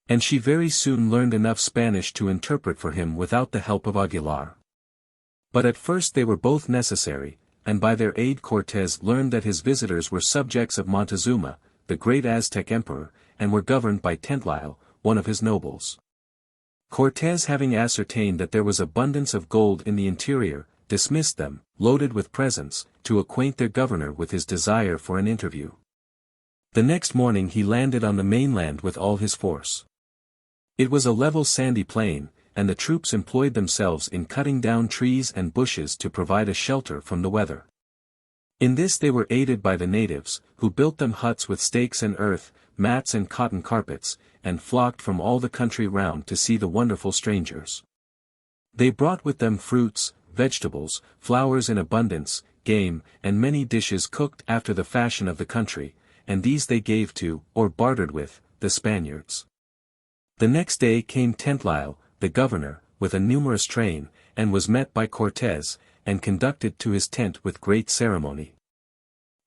And she very soon learned enough Spanish to interpret for him without the help of Aguilar. But at first they were both necessary, and by their aid Cortés learned that his visitors were subjects of Montezuma, the great Aztec emperor, and were governed by Tentlyle, one of his nobles. Cortés, having ascertained that there was abundance of gold in the interior, dismissed them, loaded with presents, to acquaint their governor with his desire for an interview. The next morning he landed on the mainland with all his force. It was a level sandy plain, and the troops employed themselves in cutting down trees and bushes to provide a shelter from the weather. In this they were aided by the natives, who built them huts with stakes and earth, mats and cotton carpets, and flocked from all the country round to see the wonderful strangers. They brought with them fruits, vegetables, flowers in abundance, game, and many dishes cooked after the fashion of the country, and these they gave to, or bartered with, the Spaniards. The next day came Tentlyle, the governor, with a numerous train, and was met by Cortés, and conducted to his tent with great ceremony.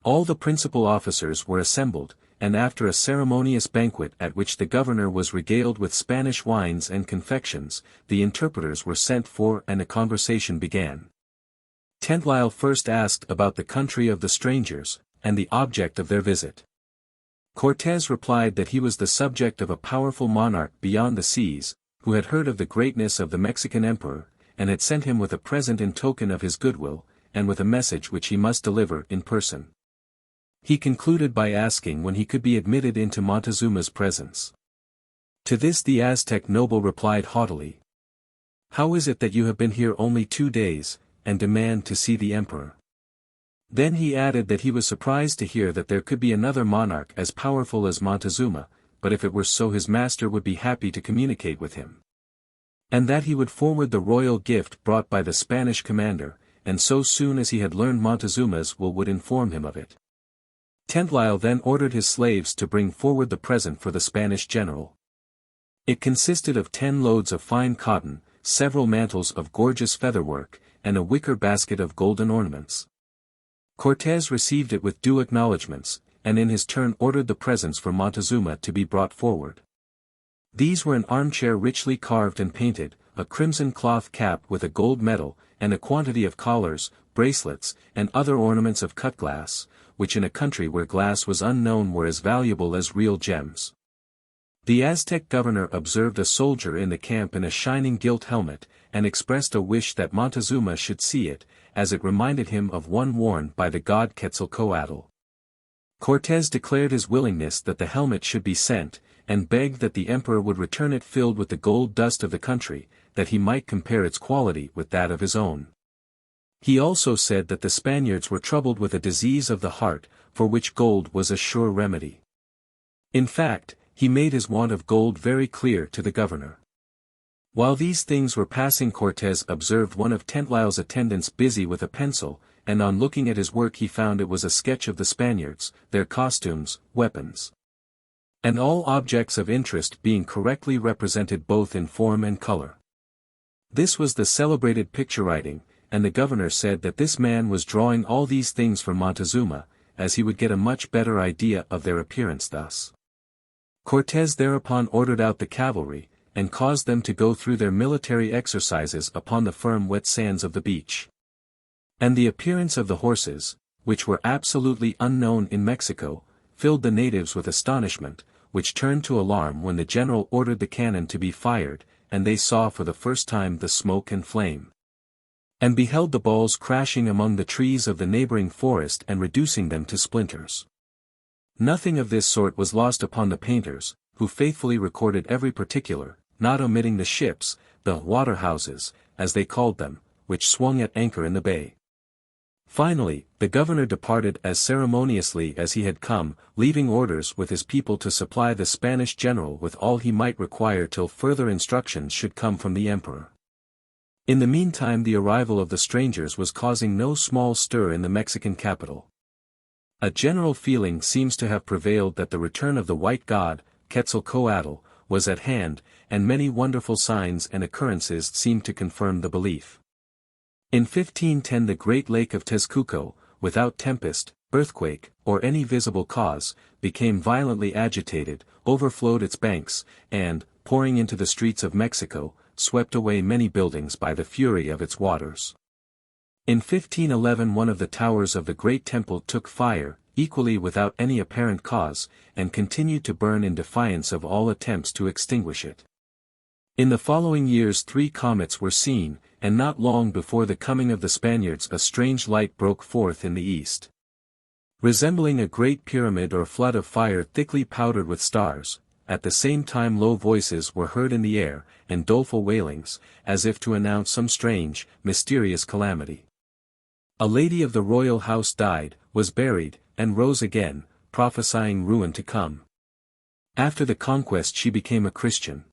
All the principal officers were assembled, and after a ceremonious banquet at which the governor was regaled with Spanish wines and confections, the interpreters were sent for and a conversation began. Tentlyle first asked about the country of the strangers, and the object of their visit. Cortés replied that he was the subject of a powerful monarch beyond the seas, who had heard of the greatness of the Mexican emperor, and had sent him with a present in token of his goodwill, and with a message which he must deliver in person. He concluded by asking when he could be admitted into Montezuma's presence. To this the Aztec noble replied haughtily, "How is it that you have been here only 2 days, and demand to see the emperor?" Then he added that he was surprised to hear that there could be another monarch as powerful as Montezuma, but if it were so his master would be happy to communicate with him. And that he would forward the royal gift brought by the Spanish commander, and so soon as he had learned Montezuma's will would inform him of it. Tentlyle then ordered his slaves to bring forward the present for the Spanish general. It consisted of 10 loads of fine cotton, several mantles of gorgeous featherwork, and a wicker basket of golden ornaments. Cortés received it with due acknowledgments, and in his turn ordered the presents for Montezuma to be brought forward. These were an armchair richly carved and painted, a crimson cloth cap with a gold medal, and a quantity of collars, bracelets, and other ornaments of cut glass, which in a country where glass was unknown were as valuable as real gems. The Aztec governor observed a soldier in the camp in a shining gilt helmet, and expressed a wish that Montezuma should see it, as it reminded him of one worn by the god Quetzalcoatl. Cortés declared his willingness that the helmet should be sent, and begged that the emperor would return it filled with the gold dust of the country, that he might compare its quality with that of his own. He also said that the Spaniards were troubled with a disease of the heart, for which gold was a sure remedy. In fact, he made his want of gold very clear to the governor. While these things were passing Cortés observed one of Tentlyle's attendants busy with a pencil, and on looking at his work he found it was a sketch of the Spaniards, their costumes, weapons, and all objects of interest being correctly represented both in form and color. This was the celebrated picture writing, and the governor said that this man was drawing all these things for Montezuma, as he would get a much better idea of their appearance thus. Cortés thereupon ordered out the cavalry, and caused them to go through their military exercises upon the firm wet sands of the beach. And the appearance of the horses, which were absolutely unknown in Mexico, filled the natives with astonishment, which turned to alarm when the general ordered the cannon to be fired, and they saw for the first time the smoke and flame, and beheld the balls crashing among the trees of the neighboring forest and reducing them to splinters. Nothing of this sort was lost upon the painters, who faithfully recorded every particular, not omitting the ships, the water-houses, as they called them, which swung at anchor in the bay. Finally, the governor departed as ceremoniously as he had come, leaving orders with his people to supply the Spanish general with all he might require till further instructions should come from the emperor. In the meantime the arrival of the strangers was causing no small stir in the Mexican capital. A general feeling seems to have prevailed that the return of the white god, Quetzalcoatl, was at hand, and many wonderful signs and occurrences seemed to confirm the belief. In 1510 the great lake of Texcoco, without tempest, earthquake, or any visible cause, became violently agitated, overflowed its banks, and, pouring into the streets of Mexico, swept away many buildings by the fury of its waters. In 1511 one of the towers of the great temple took fire, equally without any apparent cause, and continued to burn in defiance of all attempts to extinguish it. In the following years 3 comets were seen, and not long before the coming of the Spaniards a strange light broke forth in the east. Resembling a great pyramid or flood of fire thickly powdered with stars, at the same time low voices were heard in the air, and doleful wailings, as if to announce some strange, mysterious calamity. A lady of the royal house died, was buried, and rose again, prophesying ruin to come. After the conquest she became a Christian.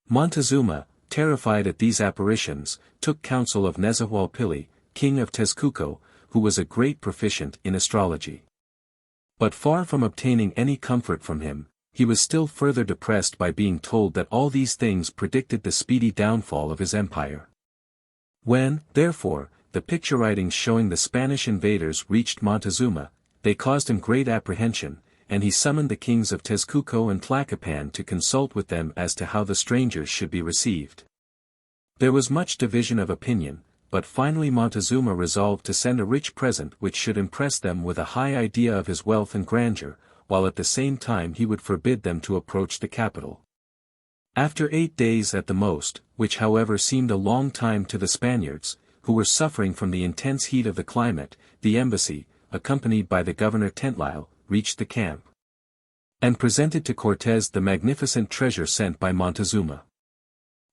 Montezuma, terrified at these apparitions, took counsel of Nezahualpilli, king of Texcoco, who was a great proficient in astrology. But far from obtaining any comfort from him, he was still further depressed by being told that all these things predicted the speedy downfall of his empire. When, therefore, the picture writings showing the Spanish invaders reached Montezuma, they caused him great apprehension, and he summoned the kings of Texcoco and Tlacopan to consult with them as to how the strangers should be received. There was much division of opinion, but finally Montezuma resolved to send a rich present which should impress them with a high idea of his wealth and grandeur, while at the same time he would forbid them to approach the capital. After 8 days at the most, which however seemed a long time to the Spaniards, who were suffering from the intense heat of the climate, the embassy, accompanied by the governor Tentlyle, reached the camp, and presented to Cortés the magnificent treasure sent by Montezuma.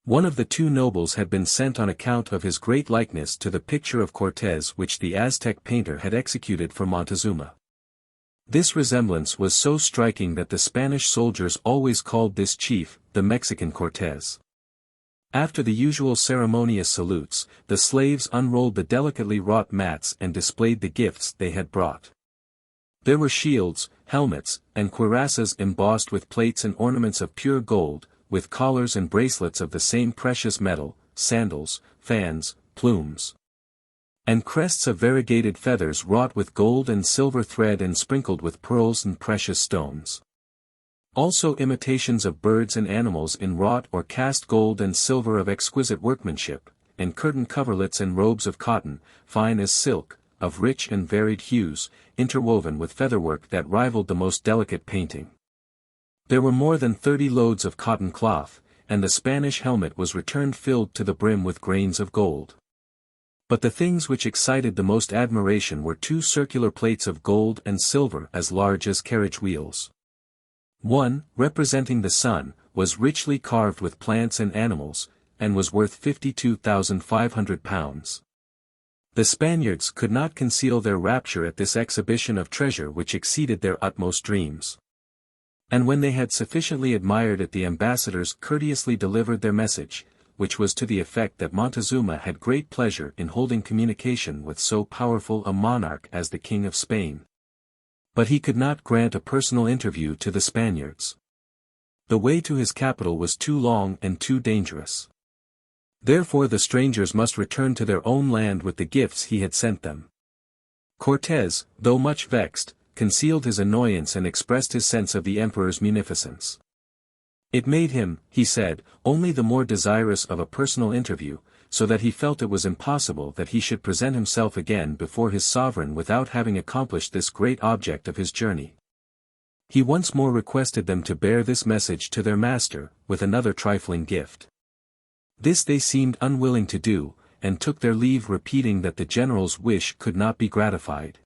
One of the 2 nobles had been sent on account of his great likeness to the picture of Cortés which the Aztec painter had executed for Montezuma. This resemblance was so striking that the Spanish soldiers always called this chief, the Mexican Cortés. After the usual ceremonious salutes, the slaves unrolled the delicately wrought mats and displayed the gifts they had brought. There were shields, helmets, and cuirasses embossed with plates and ornaments of pure gold, with collars and bracelets of the same precious metal, sandals, fans, plumes, and crests of variegated feathers wrought with gold and silver thread and sprinkled with pearls and precious stones. Also imitations of birds and animals in wrought or cast gold and silver of exquisite workmanship, and curtain coverlets and robes of cotton, fine as silk, of rich and varied hues, interwoven with featherwork that rivaled the most delicate painting. There were more than 30 loads of cotton cloth, and the Spanish helmet was returned filled to the brim with grains of gold. But the things which excited the most admiration were 2 circular plates of gold and silver as large as carriage wheels. One, representing the sun, was richly carved with plants and animals, and was worth 52,500 pounds. The Spaniards could not conceal their rapture at this exhibition of treasure which exceeded their utmost dreams. And when they had sufficiently admired it the ambassadors courteously delivered their message, which was to the effect that Montezuma had great pleasure in holding communication with so powerful a monarch as the King of Spain. But he could not grant a personal interview to the Spaniards. The way to his capital was too long and too dangerous. Therefore the strangers must return to their own land with the gifts he had sent them. Cortés, though much vexed, concealed his annoyance and expressed his sense of the emperor's munificence. It made him, he said, only the more desirous of a personal interview, so that he felt it was impossible that he should present himself again before his sovereign without having accomplished this great object of his journey. He once more requested them to bear this message to their master, with another trifling gift. This they seemed unwilling to do, and took their leave repeating that the general's wish could not be gratified.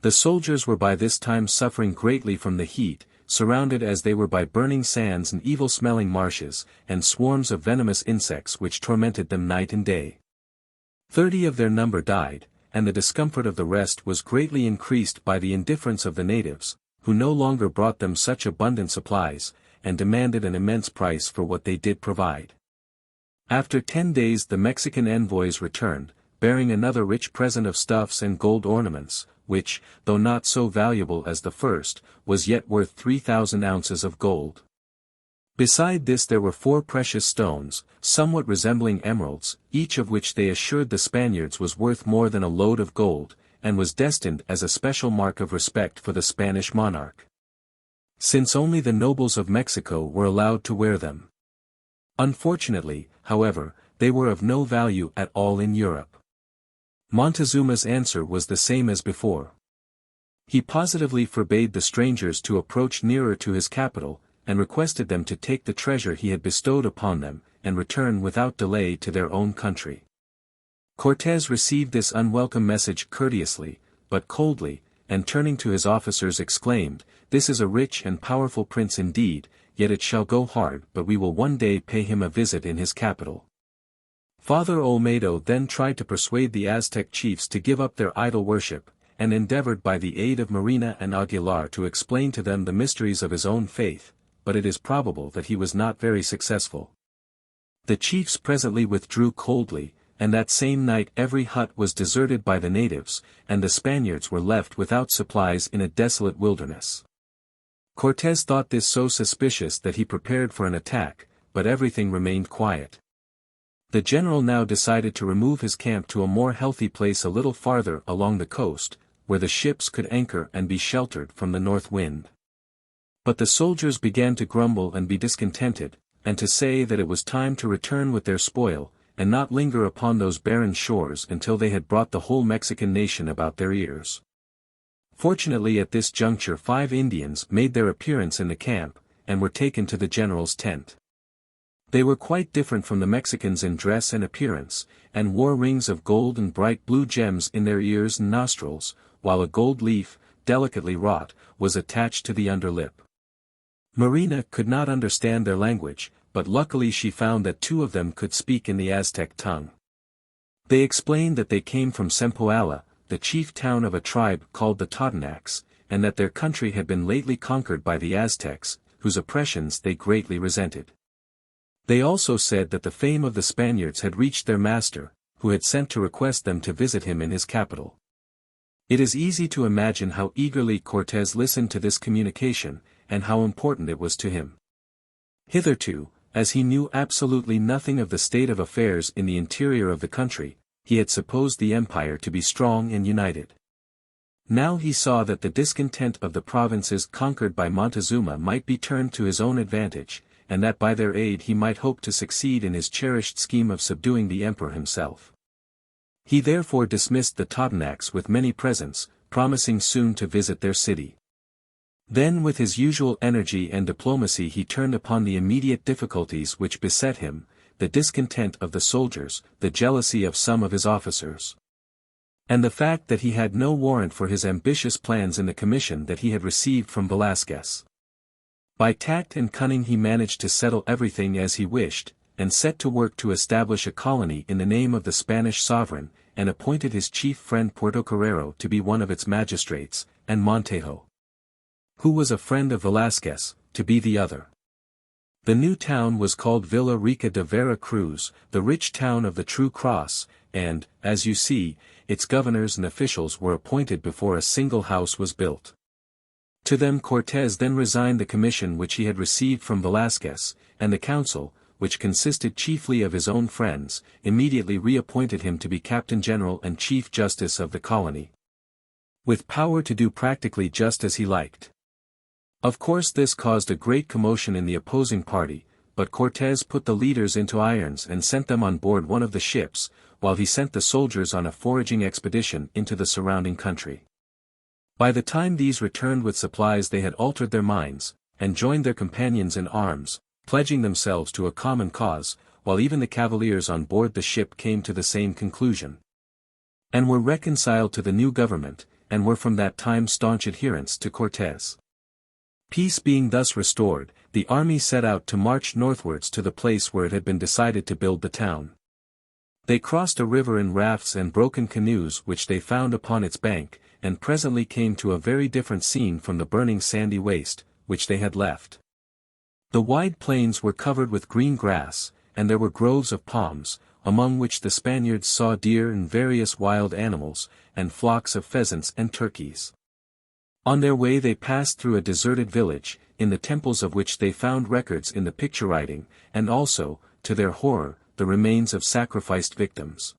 The soldiers were by this time suffering greatly from the heat, surrounded as they were by burning sands and evil-smelling marshes, and swarms of venomous insects which tormented them night and day. 30 of their number died, and the discomfort of the rest was greatly increased by the indifference of the natives, who no longer brought them such abundant supplies, and demanded an immense price for what they did provide. After 10 days the Mexican envoys returned, bearing another rich present of stuffs and gold ornaments, which, though not so valuable as the first, was yet worth 3,000 ounces of gold. Beside this there were 4 precious stones, somewhat resembling emeralds, each of which they assured the Spaniards was worth more than a load of gold, and was destined as a special mark of respect for the Spanish monarch, since only the nobles of Mexico were allowed to wear them. Unfortunately, however, they were of no value at all in Europe. Montezuma's answer was the same as before. He positively forbade the strangers to approach nearer to his capital, and requested them to take the treasure he had bestowed upon them, and return without delay to their own country. Cortés received this unwelcome message courteously, but coldly, and turning to his officers exclaimed, "This is a rich and powerful prince indeed, yet it shall go hard but we will one day pay him a visit in his capital." Father Olmedo then tried to persuade the Aztec chiefs to give up their idol worship, and endeavored by the aid of Marina and Aguilar to explain to them the mysteries of his own faith, but it is probable that he was not very successful. The chiefs presently withdrew coldly, and that same night every hut was deserted by the natives, and the Spaniards were left without supplies in a desolate wilderness. Cortés thought this so suspicious that he prepared for an attack, but everything remained quiet. The general now decided to remove his camp to a more healthy place a little farther along the coast, where the ships could anchor and be sheltered from the north wind. But the soldiers began to grumble and be discontented, and to say that it was time to return with their spoil, and not linger upon those barren shores until they had brought the whole Mexican nation about their ears. Fortunately at this juncture 5 Indians made their appearance in the camp, and were taken to the general's tent. They were quite different from the Mexicans in dress and appearance, and wore rings of gold and bright blue gems in their ears and nostrils, while a gold leaf, delicately wrought, was attached to the underlip. Marina could not understand their language, but luckily she found that 2 of them could speak in the Aztec tongue. They explained that they came from Zempoala, the chief town of a tribe called the Totonacs, and that their country had been lately conquered by the Aztecs, whose oppressions they greatly resented. They also said that the fame of the Spaniards had reached their master, who had sent to request them to visit him in his capital. It is easy to imagine how eagerly Cortés listened to this communication, and how important it was to him. Hitherto, as he knew absolutely nothing of the state of affairs in the interior of the country, he had supposed the empire to be strong and united. Now he saw that the discontent of the provinces conquered by Montezuma might be turned to his own advantage, and that by their aid he might hope to succeed in his cherished scheme of subduing the emperor himself. He therefore dismissed the Totonacs with many presents, promising soon to visit their city. Then with his usual energy and diplomacy he turned upon the immediate difficulties which beset him, the discontent of the soldiers, the jealousy of some of his officers, and the fact that he had no warrant for his ambitious plans in the commission that he had received from Velázquez. By tact and cunning he managed to settle everything as he wished, and set to work to establish a colony in the name of the Spanish sovereign, and appointed his chief friend Portocarrero to be one of its magistrates, and Montejo, who was a friend of Velázquez, to be the other. The new town was called Villa Rica de Vera Cruz, the rich town of the True Cross, and, as you see, its governors and officials were appointed before a single house was built. To them Cortés then resigned the commission which he had received from Velázquez, and the council, which consisted chiefly of his own friends, immediately reappointed him to be Captain General and Chief Justice of the colony, with power to do practically just as he liked. Of course this caused a great commotion in the opposing party, but Cortés put the leaders into irons and sent them on board one of the ships, while he sent the soldiers on a foraging expedition into the surrounding country. By the time these returned with supplies they had altered their minds, and joined their companions in arms, pledging themselves to a common cause, while even the cavaliers on board the ship came to the same conclusion, and were reconciled to the new government, and were from that time staunch adherents to Cortés. Peace being thus restored, the army set out to march northwards to the place where it had been decided to build the town. They crossed a river in rafts and broken canoes which they found upon its bank, and presently came to a very different scene from the burning sandy waste, which they had left. The wide plains were covered with green grass, and there were groves of palms, among which the Spaniards saw deer and various wild animals, and flocks of pheasants and turkeys. On their way they passed through a deserted village, in the temples of which they found records in the picture writing, and also, to their horror, the remains of sacrificed victims.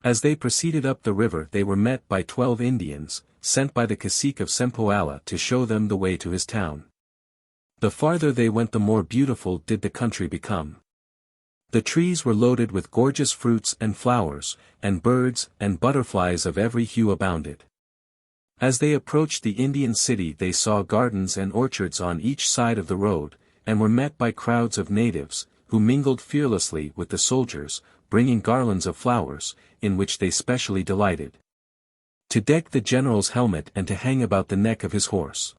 As they proceeded up the river they were met by 12 Indians, sent by the cacique of Sempoala to show them the way to his town. The farther they went the more beautiful did the country become. The trees were loaded with gorgeous fruits and flowers, and birds and butterflies of every hue abounded. As they approached the Indian city they saw gardens and orchards on each side of the road, and were met by crowds of natives, who mingled fearlessly with the soldiers, bringing garlands of flowers, in which they specially delighted. To deck the general's helmet and to hang about the neck of his horse.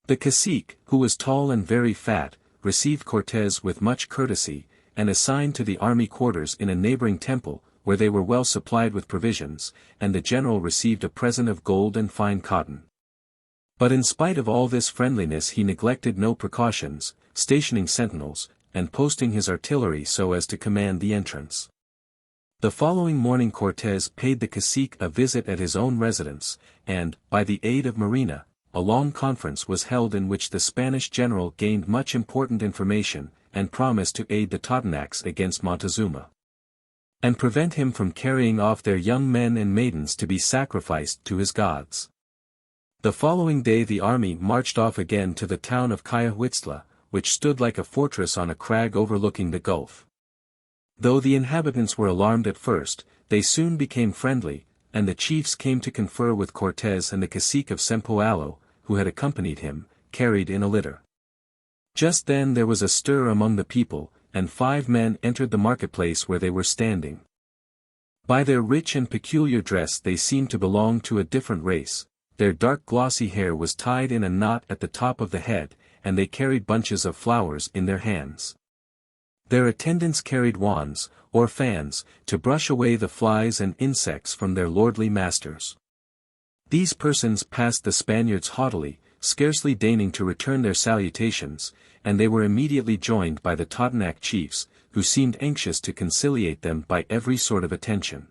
The cacique, who was tall and very fat, received Cortés with much courtesy, and assigned to the army quarters in a neighboring temple, where they were well supplied with provisions, and the general received a present of gold and fine cotton. But in spite of all this friendliness he neglected no precautions, stationing sentinels, and posting his artillery so as to command the entrance. The following morning Cortés paid the cacique a visit at his own residence, and, by the aid of Marina, a long conference was held in which the Spanish general gained much important information, and promised to aid the Totonacs against Montezuma, and prevent him from carrying off their young men and maidens to be sacrificed to his gods. The following day the army marched off again to the town of Cayahuitztla, which stood like a fortress on a crag overlooking the gulf. Though the inhabitants were alarmed at first, they soon became friendly, and the chiefs came to confer with Cortés, and the cacique of Sempoala, who had accompanied him, carried in a litter. Just then there was a stir among the people, and 5 men entered the marketplace where they were standing. By their rich and peculiar dress they seemed to belong to a different race. Their dark glossy hair was tied in a knot at the top of the head, and they carried bunches of flowers in their hands. Their attendants carried wands, or fans, to brush away the flies and insects from their lordly masters. These persons passed the Spaniards haughtily, scarcely deigning to return their salutations, and they were immediately joined by the Totonac chiefs, who seemed anxious to conciliate them by every sort of attention.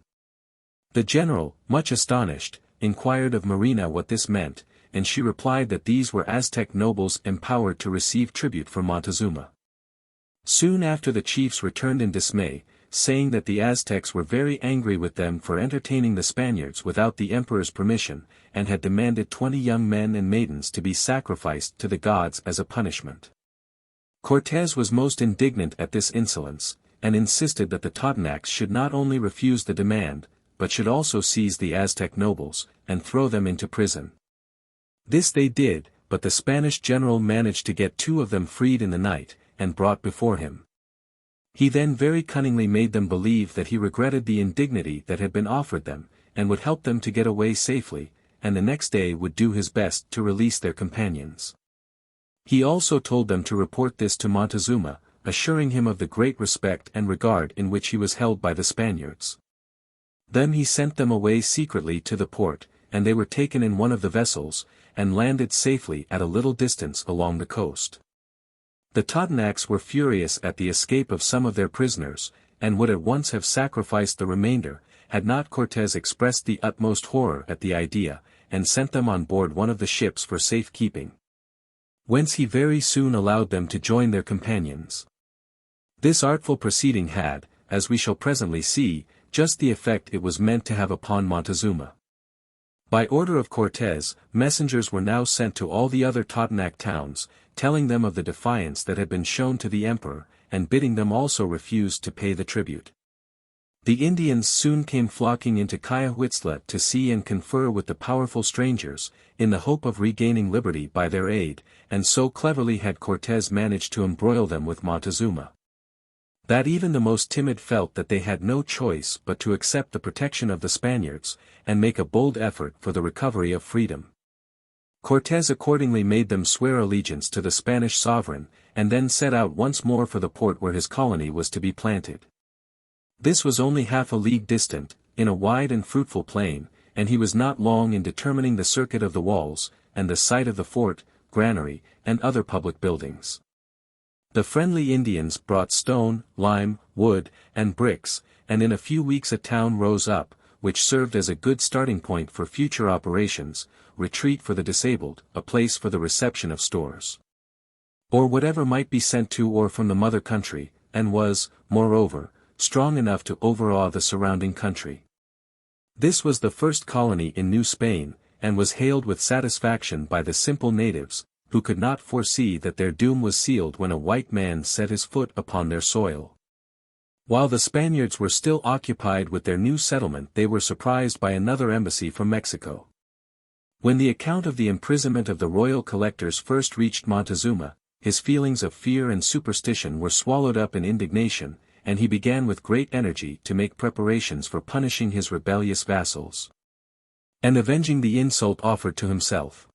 The general, much astonished, inquired of Marina what this meant, and she replied that these were Aztec nobles empowered to receive tribute from Montezuma. Soon after the chiefs returned in dismay, saying that the Aztecs were very angry with them for entertaining the Spaniards without the emperor's permission, and had demanded 20 young men and maidens to be sacrificed to the gods as a punishment. Cortés was most indignant at this insolence, and insisted that the Totonacs should not only refuse the demand, but should also seize the Aztec nobles, and throw them into prison. This they did, but the Spanish general managed to get 2 of them freed in the night, and brought before him. He then very cunningly made them believe that he regretted the indignity that had been offered them, and would help them to get away safely, and the next day would do his best to release their companions. He also told them to report this to Montezuma, assuring him of the great respect and regard in which he was held by the Spaniards. Then he sent them away secretly to the port, and they were taken in one of the vessels, and landed safely at a little distance along the coast. The Totonacs were furious at the escape of some of their prisoners, and would at once have sacrificed the remainder, had not Cortés expressed the utmost horror at the idea, and sent them on board one of the ships for safe keeping. Whence he very soon allowed them to join their companions. This artful proceeding had, as we shall presently see, just the effect it was meant to have upon Montezuma. By order of Cortés, messengers were now sent to all the other Totonac towns, telling them of the defiance that had been shown to the emperor, and bidding them also refuse to pay the tribute. The Indians soon came flocking into Cayahuitztla to see and confer with the powerful strangers, in the hope of regaining liberty by their aid, and so cleverly had Cortés managed to embroil them with Montezuma, that even the most timid felt that they had no choice but to accept the protection of the Spaniards, and make a bold effort for the recovery of freedom. Cortés accordingly made them swear allegiance to the Spanish sovereign, and then set out once more for the port where his colony was to be planted. This was only half a league distant, in a wide and fruitful plain, and he was not long in determining the circuit of the walls, and the site of the fort, granary, and other public buildings. The friendly Indians brought stone, lime, wood, and bricks, and in a few weeks a town rose up, which served as a good starting point for future operations, retreat for the disabled, a place for the reception of stores, or whatever might be sent to or from the mother country, and was, moreover, strong enough to overawe the surrounding country. This was the first colony in New Spain, and was hailed with satisfaction by the simple natives, who could not foresee that their doom was sealed when a white man set his foot upon their soil. While the Spaniards were still occupied with their new settlement, they were surprised by another embassy from Mexico. When the account of the imprisonment of the royal collectors first reached Montezuma, his feelings of fear and superstition were swallowed up in indignation, and he began with great energy to make preparations for punishing his rebellious vassals, and avenging the insult offered to himself.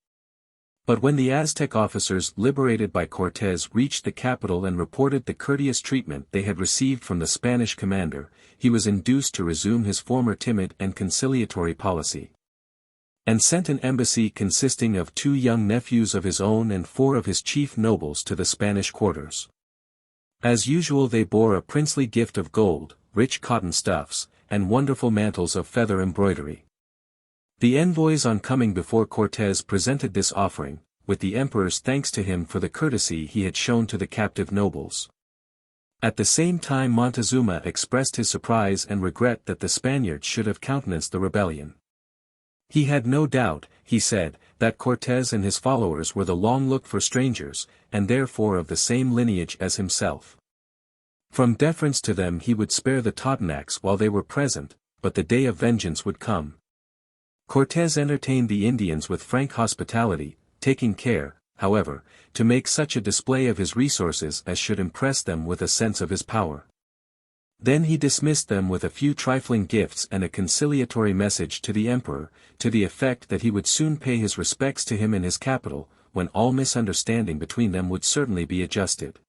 But when the Aztec officers liberated by Cortés reached the capital and reported the courteous treatment they had received from the Spanish commander, he was induced to resume his former timid and conciliatory policy, and sent an embassy consisting of 2 young nephews of his own and 4 of his chief nobles to the Spanish quarters. As usual, they bore a princely gift of gold, rich cotton stuffs, and wonderful mantles of feather embroidery. The envoys on coming before Cortés presented this offering, with the emperor's thanks to him for the courtesy he had shown to the captive nobles. At the same time Montezuma expressed his surprise and regret that the Spaniards should have countenanced the rebellion. He had no doubt, he said, that Cortés and his followers were the long-looked-for strangers, and therefore of the same lineage as himself. From deference to them he would spare the Totonacs while they were present, but the day of vengeance would come. Cortés entertained the Indians with frank hospitality, taking care, however, to make such a display of his resources as should impress them with a sense of his power. Then he dismissed them with a few trifling gifts and a conciliatory message to the emperor, to the effect that he would soon pay his respects to him in his capital, when all misunderstanding between them would certainly be adjusted.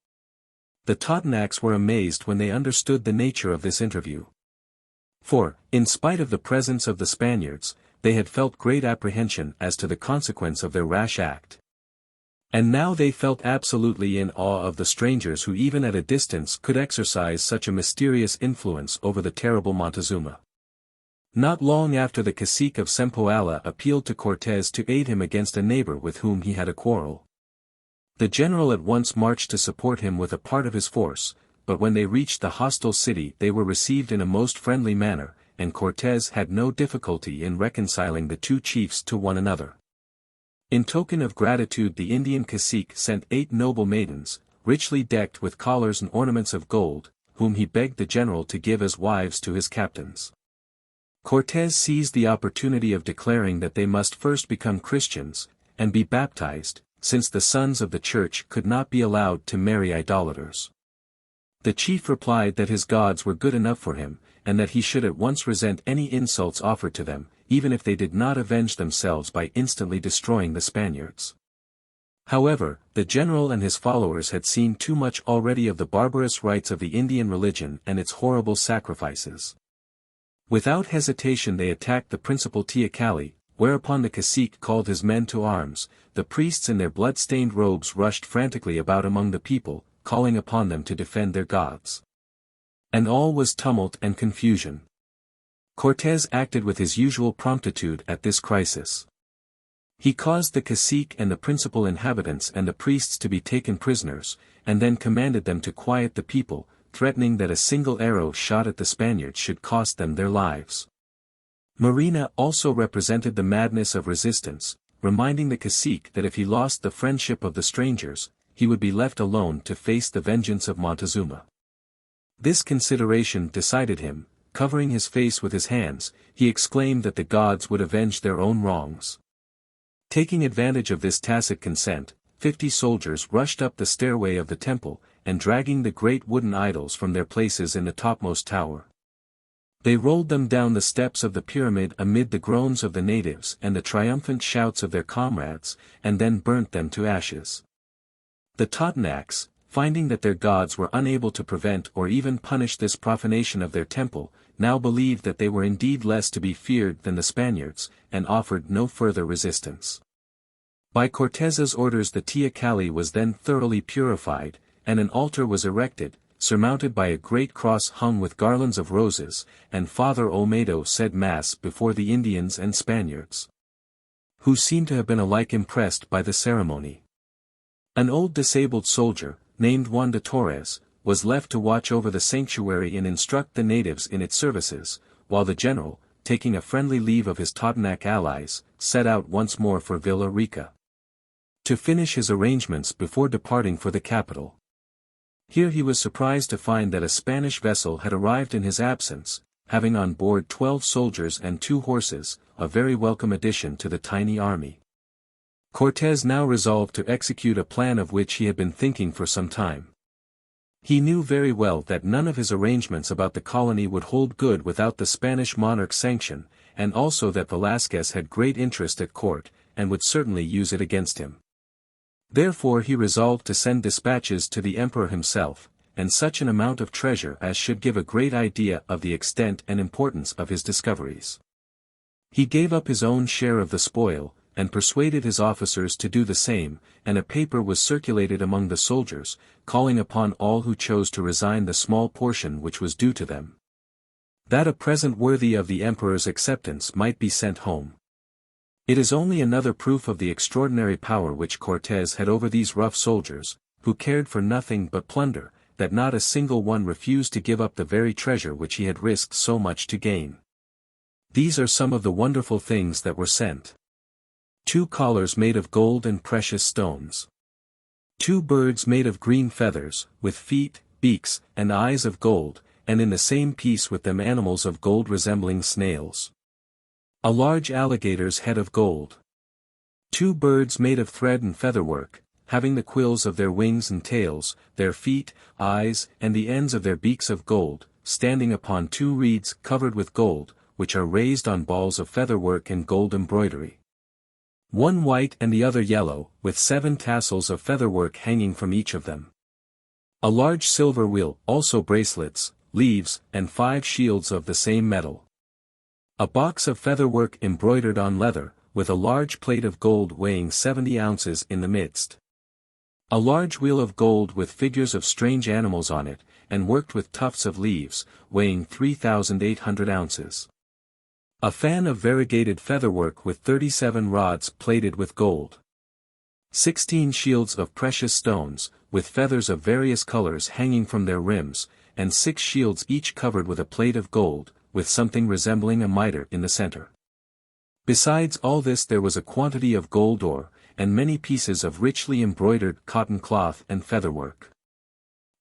The Totonacs were amazed when they understood the nature of this interview. For, in spite of the presence of the Spaniards, they had felt great apprehension as to the consequence of their rash act. And now they felt absolutely in awe of the strangers who even at a distance could exercise such a mysterious influence over the terrible Montezuma. Not long after, the cacique of Sempoala appealed to Cortés to aid him against a neighbor with whom he had a quarrel. The general at once marched to support him with a part of his force, but when they reached the hostile city they were received in a most friendly manner, and Cortés had no difficulty in reconciling the 2 chiefs to one another. In token of gratitude the Indian cacique sent 8 noble maidens, richly decked with collars and ornaments of gold, whom he begged the general to give as wives to his captains. Cortés seized the opportunity of declaring that they must first become Christians, and be baptized, since the sons of the Church could not be allowed to marry idolaters. The chief replied that his gods were good enough for him, and that he should at once resent any insults offered to them, even if they did not avenge themselves by instantly destroying the Spaniards. However, the general and his followers had seen too much already of the barbarous rites of the Indian religion and its horrible sacrifices. Without hesitation they attacked the principal teocalli, whereupon the cacique called his men to arms. The priests in their blood-stained robes rushed frantically about among the people, calling upon them to defend their gods. And all was tumult and confusion. Cortés acted with his usual promptitude at this crisis. He caused the cacique and the principal inhabitants and the priests to be taken prisoners, and then commanded them to quiet the people, threatening that a single arrow shot at the Spaniards should cost them their lives. Marina also represented the madness of resistance, reminding the cacique that if he lost the friendship of the strangers, he would be left alone to face the vengeance of Montezuma. This consideration decided him. Covering his face with his hands, he exclaimed that the gods would avenge their own wrongs. Taking advantage of this tacit consent, 50 soldiers rushed up the stairway of the temple, and dragging the great wooden idols from their places in the topmost tower, they rolled them down the steps of the pyramid amid the groans of the natives and the triumphant shouts of their comrades, and then burnt them to ashes. The Totonacs, finding that their gods were unable to prevent or even punish this profanation of their temple, now believed that they were indeed less to be feared than the Spaniards, and offered no further resistance. By Cortés's orders the teocalli was then thoroughly purified, and an altar was erected, surmounted by a great cross hung with garlands of roses, and Father Olmedo said Mass before the Indians and Spaniards, who seemed to have been alike impressed by the ceremony. An old disabled soldier, named Juan de Torres, was left to watch over the sanctuary and instruct the natives in its services, while the general, taking a friendly leave of his Totonac allies, set out once more for Villa Rica, to finish his arrangements before departing for the capital. Here he was surprised to find that a Spanish vessel had arrived in his absence, having on board 12 soldiers and 2 horses, a very welcome addition to the tiny army. Cortés now resolved to execute a plan of which he had been thinking for some time. He knew very well that none of his arrangements about the colony would hold good without the Spanish monarch's sanction, and also that Velázquez had great interest at court, and would certainly use it against him. Therefore he resolved to send dispatches to the emperor himself, and such an amount of treasure as should give a great idea of the extent and importance of his discoveries. He gave up his own share of the spoil, and persuaded his officers to do the same, and a paper was circulated among the soldiers, calling upon all who chose to resign the small portion which was due to them, that a present worthy of the emperor's acceptance might be sent home. It is only another proof of the extraordinary power which Cortés had over these rough soldiers, who cared for nothing but plunder, that not a single one refused to give up the very treasure which he had risked so much to gain. These are some of the wonderful things that were sent. 2 collars made of gold and precious stones. 2 birds made of green feathers, with feet, beaks, and eyes of gold, and in the same piece with them animals of gold resembling snails. A large alligator's head of gold. 2 birds made of thread and featherwork, having the quills of their wings and tails, their feet, eyes, and the ends of their beaks of gold, standing upon 2 reeds covered with gold, which are raised on balls of featherwork and gold embroidery. 1 white and the other yellow, with 7 tassels of featherwork hanging from each of them. A large silver wheel, also bracelets, leaves, and 5 shields of the same metal. A box of featherwork embroidered on leather, with a large plate of gold weighing 70 ounces in the midst. A large wheel of gold with figures of strange animals on it, and worked with tufts of leaves, weighing 3,800 ounces. A fan of variegated featherwork with 37 rods plated with gold. 16 shields of precious stones, with feathers of various colors hanging from their rims, and 6 shields each covered with a plate of gold, with something resembling a mitre in the center. Besides all this there was a quantity of gold ore, and many pieces of richly embroidered cotton cloth and featherwork.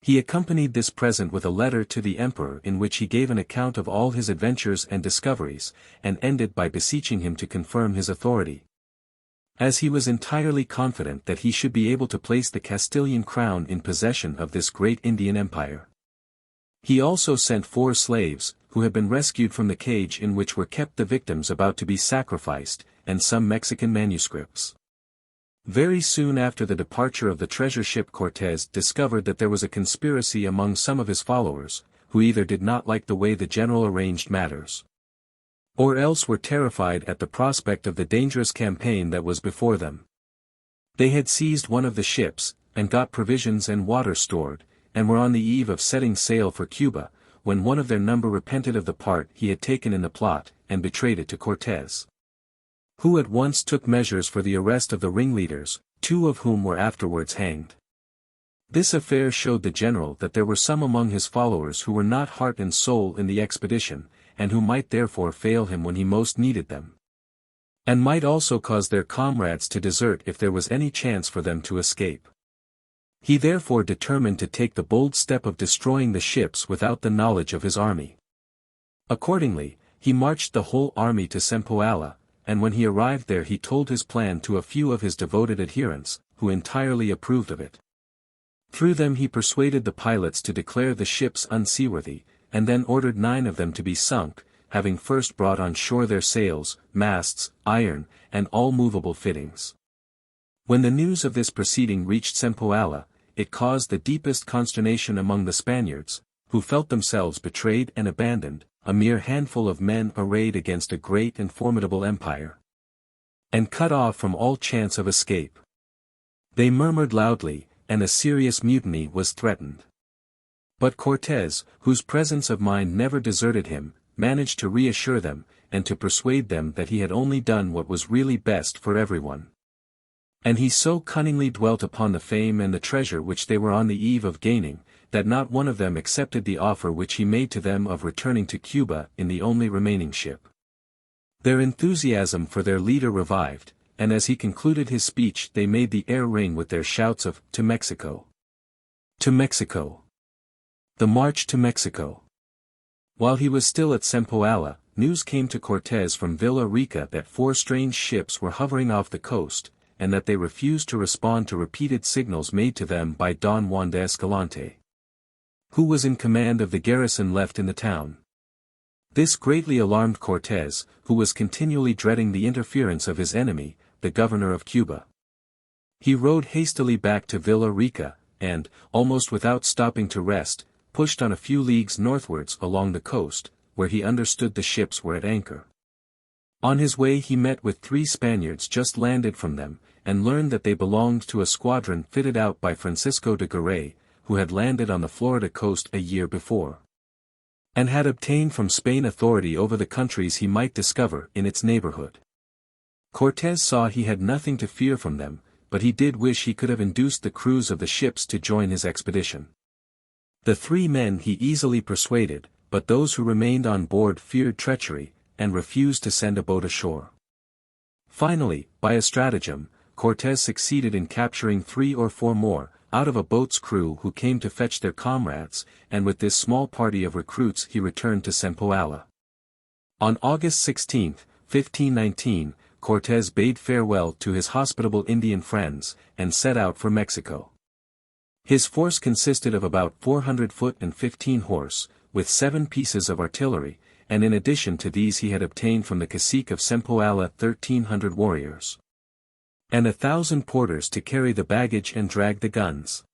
He accompanied this present with a letter to the emperor in which he gave an account of all his adventures and discoveries, and ended by beseeching him to confirm his authority, as he was entirely confident that he should be able to place the Castilian crown in possession of this great Indian empire. He also sent 4 slaves, who had been rescued from the cage in which were kept the victims about to be sacrificed, and some Mexican manuscripts. Very soon after the departure of the treasure ship Cortés discovered that there was a conspiracy among some of his followers, who either did not like the way the general arranged matters, or else were terrified at the prospect of the dangerous campaign that was before them. They had seized one of the ships, and got provisions and water stored, and were on the eve of setting sail for Cuba, when one of their number repented of the part he had taken in the plot, and betrayed it to Cortés, who at once took measures for the arrest of the ringleaders, 2 of whom were afterwards hanged. This affair showed the general that there were some among his followers who were not heart and soul in the expedition, and who might therefore fail him when he most needed them, and might also cause their comrades to desert if there was any chance for them to escape. He therefore determined to take the bold step of destroying the ships without the knowledge of his army. Accordingly, he marched the whole army to Zempoala, and when he arrived there he told his plan to a few of his devoted adherents, who entirely approved of it. Through them he persuaded the pilots to declare the ships unseaworthy, and then ordered 9 of them to be sunk, having first brought on shore their sails, masts, iron, and all movable fittings. When the news of this proceeding reached Zempoala, it caused the deepest consternation among the Spaniards, who felt themselves betrayed and abandoned, a mere handful of men arrayed against a great and formidable empire, and cut off from all chance of escape. They murmured loudly, and a serious mutiny was threatened. But Cortés, whose presence of mind never deserted him, managed to reassure them, and to persuade them that he had only done what was really best for everyone. And he so cunningly dwelt upon the fame and the treasure which they were on the eve of gaining, that not one of them accepted the offer which he made to them of returning to Cuba in the only remaining ship. Their enthusiasm for their leader revived, and as he concluded his speech they made the air ring with their shouts of, "To Mexico! To Mexico! The march to Mexico!" While he was still at Zempoala, news came to Cortés from Villa Rica that 4 strange ships were hovering off the coast, and that they refused to respond to repeated signals made to them by Don Juan de Escalante, who was in command of the garrison left in the town. This greatly alarmed Cortés, who was continually dreading the interference of his enemy, the governor of Cuba. He rode hastily back to Villa Rica, and, almost without stopping to rest, pushed on a few leagues northwards along the coast, where he understood the ships were at anchor. On his way he met with 3 Spaniards just landed from them, and learned that they belonged to a squadron fitted out by Francisco de Garay, who had landed on the Florida coast a year before, and had obtained from Spain authority over the countries he might discover in its neighborhood. Cortés saw he had nothing to fear from them, but he did wish he could have induced the crews of the ships to join his expedition. The 3 men he easily persuaded, but those who remained on board feared treachery, and refused to send a boat ashore. Finally, by a stratagem, Cortés succeeded in capturing 3 or 4 more, out of a boat's crew who came to fetch their comrades, and with this small party of recruits he returned to Zempoala. On August 16, 1519, Cortés bade farewell to his hospitable Indian friends, and set out for Mexico. His force consisted of about 400 foot and 15 horse, with 7 pieces of artillery, and in addition to these he had obtained from the cacique of Zempoala 1,300 warriors, and 1,000 porters to carry the baggage and drag the guns.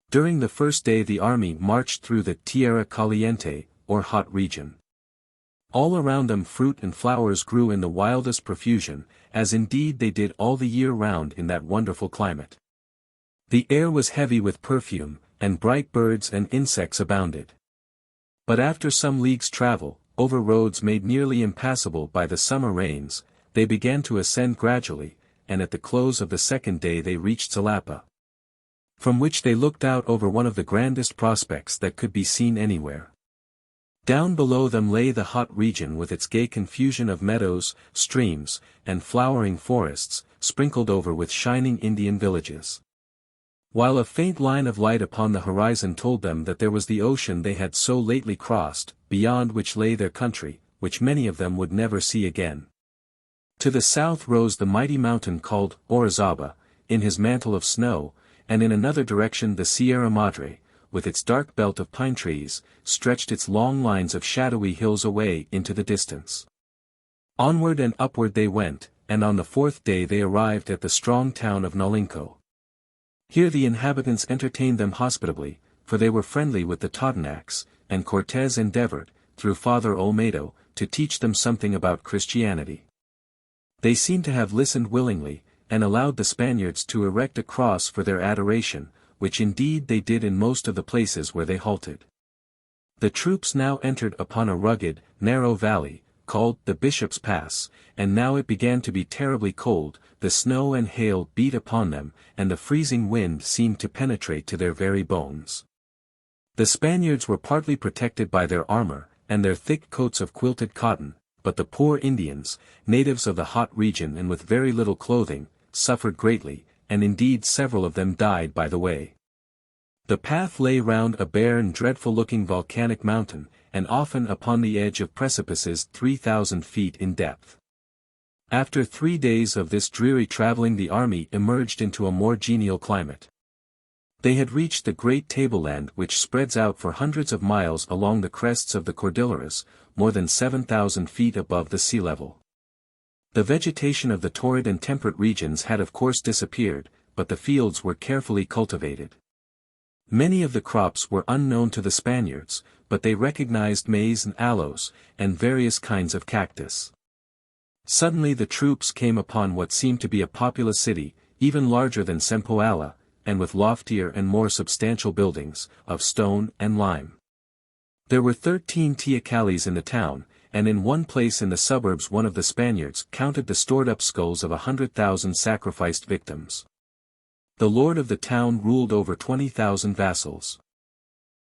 During the first day the army marched through the Tierra Caliente, or hot region. All around them fruit and flowers grew in the wildest profusion, as indeed they did all the year round in that wonderful climate. The air was heavy with perfume, and bright birds and insects abounded. But after some leagues' travel, over roads made nearly impassable by the summer rains, they began to ascend gradually, and at the close of the second day they reached Jalapa, from which they looked out over one of the grandest prospects that could be seen anywhere. Down below them lay the hot region with its gay confusion of meadows, streams, and flowering forests, sprinkled over with shining Indian villages, while a faint line of light upon the horizon told them that there was the ocean they had so lately crossed, beyond which lay their country, which many of them would never see again. To the south rose the mighty mountain called Orizaba, in his mantle of snow, and in another direction the Sierra Madre, with its dark belt of pine trees, stretched its long lines of shadowy hills away into the distance. Onward and upward they went, and on the 4th day they arrived at the strong town of Naulinco. Here the inhabitants entertained them hospitably, for they were friendly with the Totonacs, and Cortés endeavored, through Father Olmedo, to teach them something about Christianity. They seem to have listened willingly, and allowed the Spaniards to erect a cross for their adoration, which indeed they did in most of the places where they halted. The troops now entered upon a rugged, narrow valley, called the Bishop's Pass, and now it began to be terribly cold, the snow and hail beat upon them, and the freezing wind seemed to penetrate to their very bones. The Spaniards were partly protected by their armor, and their thick coats of quilted cotton, but the poor Indians, natives of the hot region and with very little clothing, suffered greatly, and indeed several of them died by the way. The path lay round a bare and dreadful-looking volcanic mountain, and often upon the edge of precipices 3,000 feet in depth. After 3 days of this dreary traveling the army emerged into a more genial climate. They had reached the great tableland which spreads out for hundreds of miles along the crests of the Cordilleras, more than 7,000 feet above the sea level. The vegetation of the torrid and temperate regions had of course disappeared, but the fields were carefully cultivated. Many of the crops were unknown to the Spaniards, but they recognized maize and aloes, and various kinds of cactus. Suddenly the troops came upon what seemed to be a populous city, even larger than Zempoala, and with loftier and more substantial buildings, of stone and lime. There were 13 teocallis in the town, and in one place in the suburbs one of the Spaniards counted the stored-up skulls of 100,000 sacrificed victims. The lord of the town ruled over 20,000 vassals.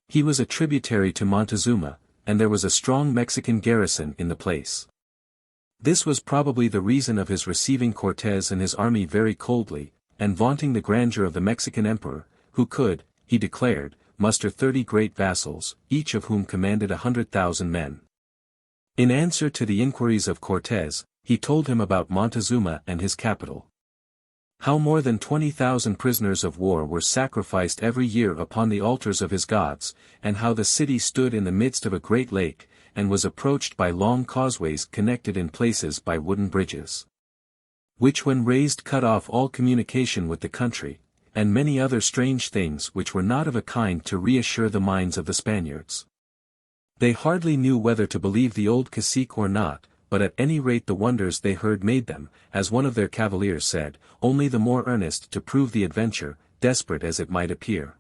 He was a tributary to Montezuma, and there was a strong Mexican garrison in the place. This was probably the reason of his receiving Cortés and his army very coldly, and vaunting the grandeur of the Mexican emperor, who could, he declared, muster 30 great vassals, each of whom commanded 100,000 men. In answer to the inquiries of Cortés, he told him about Montezuma and his capital. How more than 20,000 prisoners of war were sacrificed every year upon the altars of his gods, and how the city stood in the midst of a great lake, and was approached by long causeways connected in places by wooden bridges, which when raised cut off all communication with the country, and many other strange things which were not of a kind to reassure the minds of the Spaniards. They hardly knew whether to believe the old cacique or not, but at any rate the wonders they heard made them, as one of their cavaliers said, only the more earnest to prove the adventure, desperate as it might appear.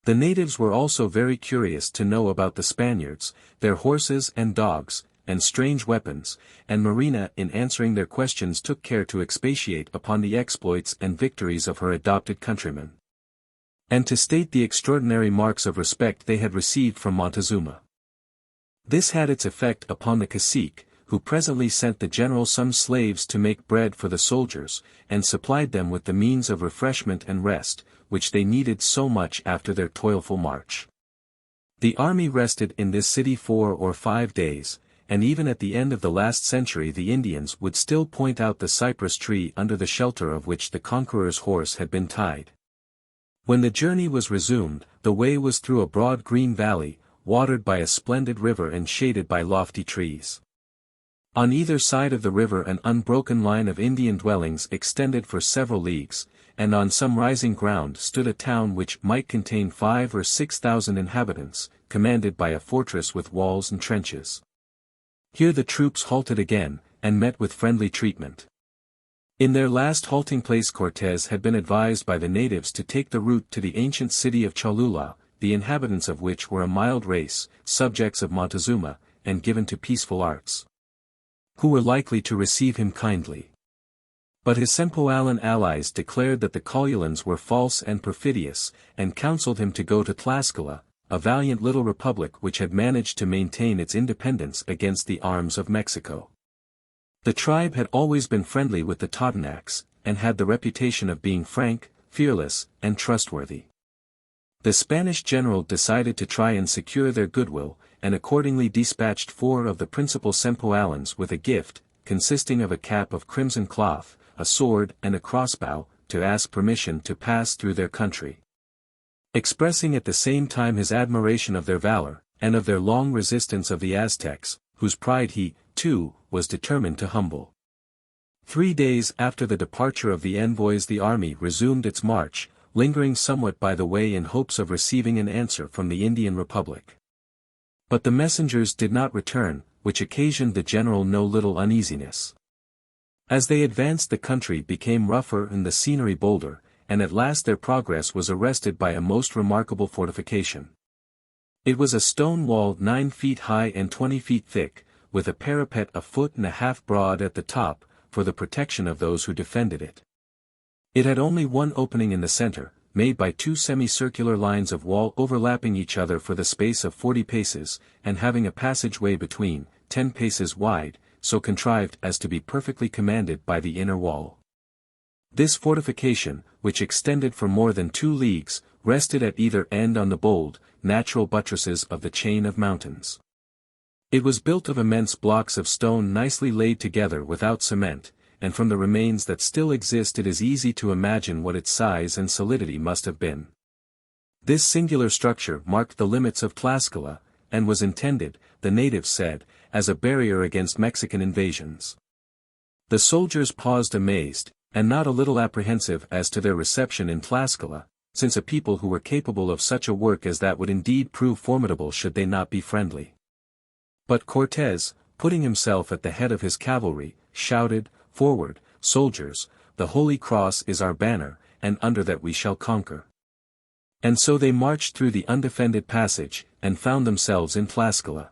The natives were also very curious to know about the Spaniards, their horses and dogs, and strange weapons, and Marina in answering their questions took care to expatiate upon the exploits and victories of her adopted countrymen, and to state the extraordinary marks of respect they had received from Montezuma. This had its effect upon the cacique, who presently sent the general some slaves to make bread for the soldiers, and supplied them with the means of refreshment and rest, which they needed so much after their toilful march. The army rested in this city 4 or 5 days, and even at the end of the last century the Indians would still point out the cypress tree under the shelter of which the conqueror's horse had been tied. When the journey was resumed, the way was through a broad green valley, watered by a splendid river and shaded by lofty trees. On either side of the river an unbroken line of Indian dwellings extended for several leagues, and on some rising ground stood a town which might contain 5,000 or 6,000 inhabitants, commanded by a fortress with walls and trenches. Here the troops halted again, and met with friendly treatment. In their last halting place Cortés had been advised by the natives to take the route to the ancient city of Cholula, the inhabitants of which were a mild race, subjects of Montezuma, and given to peaceful arts, who were likely to receive him kindly. But his Sempoalan allies declared that the Collulans were false and perfidious, and counseled him to go to Tlascala, a valiant little republic which had managed to maintain its independence against the arms of Mexico. The tribe had always been friendly with the Totonacs, and had the reputation of being frank, fearless, and trustworthy. The Spanish general decided to try and secure their goodwill, and accordingly dispatched 4 of the principal Sempoalans with a gift, consisting of a cap of crimson cloth, a sword and a crossbow, to ask permission to pass through their country. Expressing at the same time his admiration of their valor, and of their long resistance of the Aztecs, whose pride he, too, was determined to humble. 3 days after the departure of the envoys the army resumed its march, lingering somewhat by the way in hopes of receiving an answer from the Indian Republic. But the messengers did not return, which occasioned the general no little uneasiness. As they advanced the country became rougher and the scenery bolder, and at last their progress was arrested by a most remarkable fortification. It was a stone wall 9 feet high and 20 feet thick, with a parapet 1.5 feet broad at the top, for the protection of those who defended it. It had only one opening in the center, made by 2 semicircular lines of wall overlapping each other for the space of 40 paces, and having a passageway between, 10 paces wide, so contrived as to be perfectly commanded by the inner wall. This fortification, which extended for more than 2 leagues, rested at either end on the bold, natural buttresses of the chain of mountains. It was built of immense blocks of stone nicely laid together without cement, and from the remains that still exist it is easy to imagine what its size and solidity must have been. This singular structure marked the limits of Tlascala, and was intended, the natives said, as a barrier against Mexican invasions. The soldiers paused amazed, and not a little apprehensive as to their reception in Tlascala, since a people who were capable of such a work as that would indeed prove formidable should they not be friendly. But Cortés, putting himself at the head of his cavalry, shouted, "Forward, soldiers, the Holy Cross is our banner, and under that we shall conquer. And so they marched through the undefended passage, and found themselves in Tlaxcala.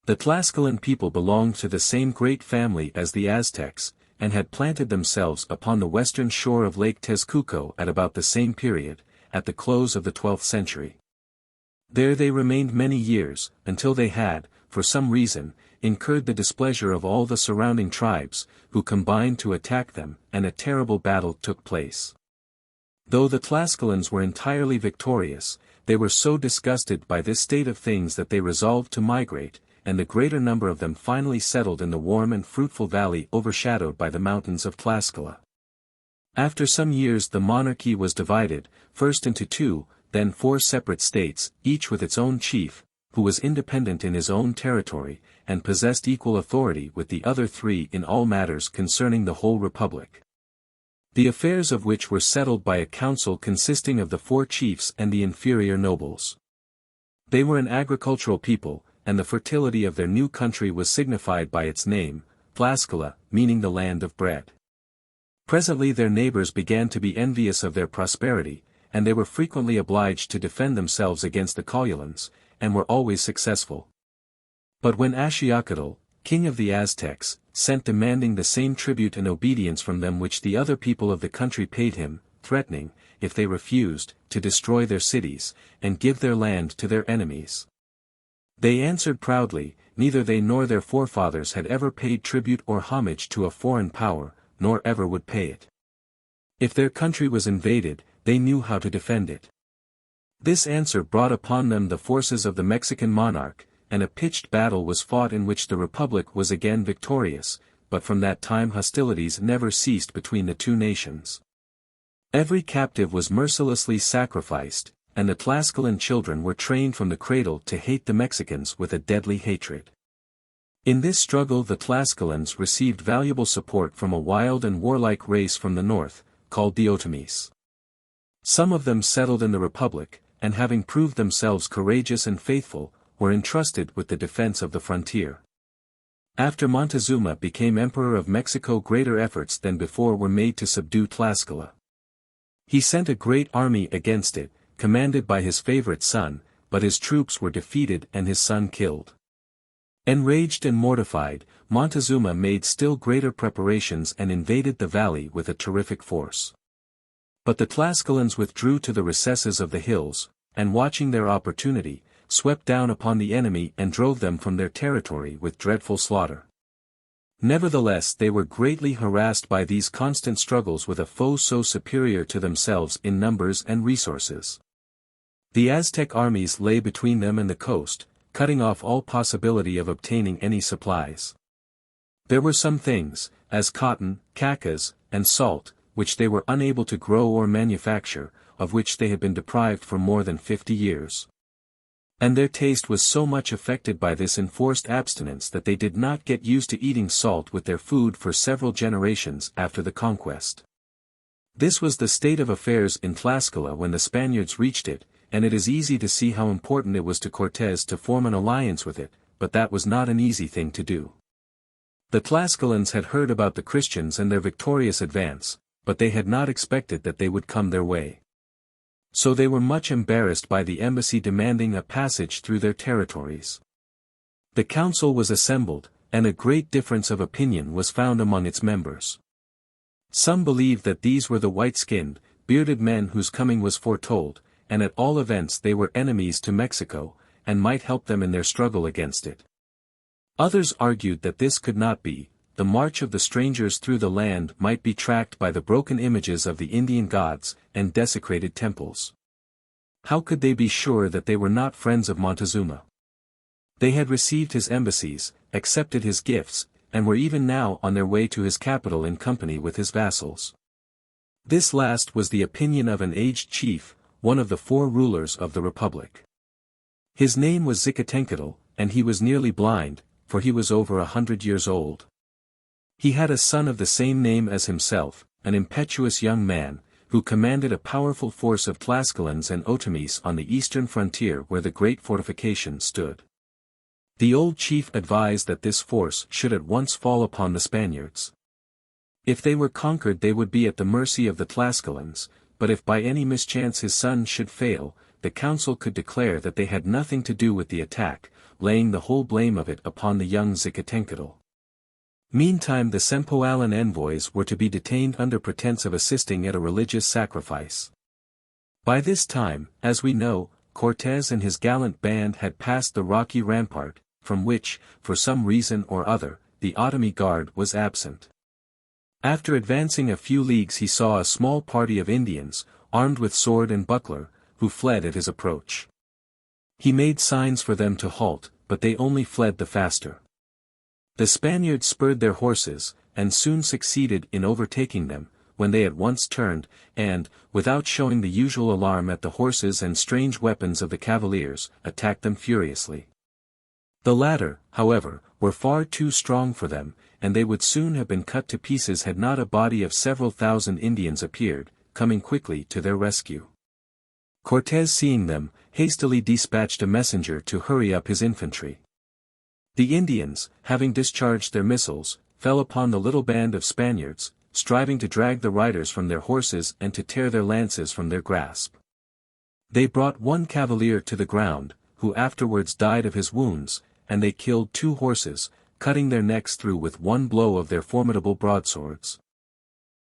The Tlaxcalan people belonged to the same great family as the Aztecs, and had planted themselves upon the western shore of Lake Texcoco at about the same period, at the close of the 12th century. There they remained many years, until they had, for some reason, incurred the displeasure of all the surrounding tribes, who combined to attack them, and a terrible battle took place. Though the Tlaxcalans were entirely victorious, they were so disgusted by this state of things that they resolved to migrate, and the greater number of them finally settled in the warm and fruitful valley overshadowed by the mountains of Tlaxcala. After some years the monarchy was divided, first into 2, then 4 separate states, each with its own chief, who was independent in his own territory, and possessed equal authority with the other 3 in all matters concerning the whole republic. The affairs of which were settled by a council consisting of the 4 chiefs and the inferior nobles. They were an agricultural people, and the fertility of their new country was signified by its name, Tlaxcala, meaning the land of bread. Presently their neighbors began to be envious of their prosperity, and they were frequently obliged to defend themselves against the Collodens, and were always successful. But when Ashiocatl, king of the Aztecs, sent demanding the same tribute and obedience from them which the other people of the country paid him, threatening, if they refused, to destroy their cities, and give their land to their enemies, they answered proudly, neither they nor their forefathers had ever paid tribute or homage to a foreign power, nor ever would pay it. If their country was invaded, they knew how to defend it. This answer brought upon them the forces of the Mexican monarch, and a pitched battle was fought in which the Republic was again victorious, but from that time hostilities never ceased between the 2 nations. Every captive was mercilessly sacrificed, and the Tlaxcalan children were trained from the cradle to hate the Mexicans with a deadly hatred. In this struggle the Tlaxcalans received valuable support from a wild and warlike race from the north, called the Otomis. Some of them settled in the Republic, and having proved themselves courageous and faithful, were entrusted with the defense of the frontier. After Montezuma became Emperor of Mexico, greater efforts than before were made to subdue Tlaxcala. He sent a great army against it, commanded by his favorite son, but his troops were defeated and his son killed. Enraged and mortified, Montezuma made still greater preparations and invaded the valley with a terrific force. But the Tlaxcalans withdrew to the recesses of the hills, and watching their opportunity, swept down upon the enemy and drove them from their territory with dreadful slaughter. Nevertheless they were greatly harassed by these constant struggles with a foe so superior to themselves in numbers and resources. The Aztec armies lay between them and the coast, cutting off all possibility of obtaining any supplies. There were some things, as cotton, cacas, and salt, which they were unable to grow or manufacture, of which they had been deprived for more than 50 years. And their taste was so much affected by this enforced abstinence that they did not get used to eating salt with their food for several generations after the conquest. This was the state of affairs in Tlaxcala when the Spaniards reached it, and it is easy to see how important it was to Cortés to form an alliance with it, but that was not an easy thing to do. The Tlaxcalans had heard about the Christians and their victorious advance, but they had not expected that they would come their way. So they were much embarrassed by the embassy demanding a passage through their territories. The council was assembled, and a great difference of opinion was found among its members. Some believed that these were the white-skinned, bearded men whose coming was foretold, and at all events they were enemies to Mexico, and might help them in their struggle against it. Others argued that this could not be, the march of the strangers through the land might be tracked by the broken images of the Indian gods, and desecrated temples. How could they be sure that they were not friends of Montezuma? They had received his embassies, accepted his gifts, and were even now on their way to his capital in company with his vassals. This last was the opinion of an aged chief, one of the 4 rulers of the Republic. His name was Xicotencatl, and he was nearly blind, for he was over 100 years old. He had a son of the same name as himself, an impetuous young man, who commanded a powerful force of Tlaxcalans and Otomis on the eastern frontier where the great fortification stood. The old chief advised that this force should at once fall upon the Spaniards. If they were conquered they would be at the mercy of the Tlascalans, but if by any mischance his son should fail, the council could declare that they had nothing to do with the attack, laying the whole blame of it upon the young Xicotencatl. Meantime the Sempoalan envoys were to be detained under pretense of assisting at a religious sacrifice. By this time, as we know, Cortés and his gallant band had passed the rocky rampart, from which, for some reason or other, the Otomi guard was absent. After advancing a few leagues he saw a small party of Indians, armed with sword and buckler, who fled at his approach. He made signs for them to halt, but they only fled the faster. The Spaniards spurred their horses, and soon succeeded in overtaking them, when they at once turned, and, without showing the usual alarm at the horses and strange weapons of the cavaliers, attacked them furiously. The latter, however, were far too strong for them, and they would soon have been cut to pieces had not a body of several thousand Indians appeared, coming quickly to their rescue. Cortés seeing them, hastily dispatched a messenger to hurry up his infantry. The Indians, having discharged their missiles, fell upon the little band of Spaniards, striving to drag the riders from their horses and to tear their lances from their grasp. They brought one cavalier to the ground, who afterwards died of his wounds, and they killed 2 horses, cutting their necks through with one blow of their formidable broadswords.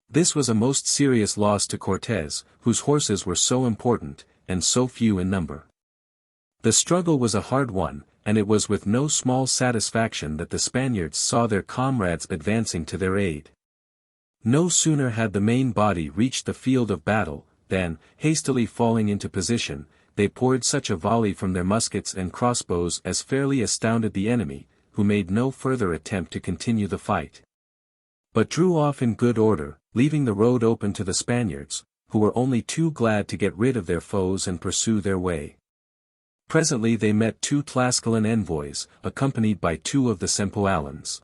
This was a most serious loss to Cortés, whose horses were so important, and so few in number. The struggle was a hard one, and it was with no small satisfaction that the Spaniards saw their comrades advancing to their aid. No sooner had the main body reached the field of battle, than, hastily falling into position, they poured such a volley from their muskets and crossbows as fairly astounded the enemy, who made no further attempt to continue the fight, but drew off in good order, leaving the road open to the Spaniards, who were only too glad to get rid of their foes and pursue their way. Presently they met 2 Tlascalan envoys, accompanied by 2 of the Sempoalans.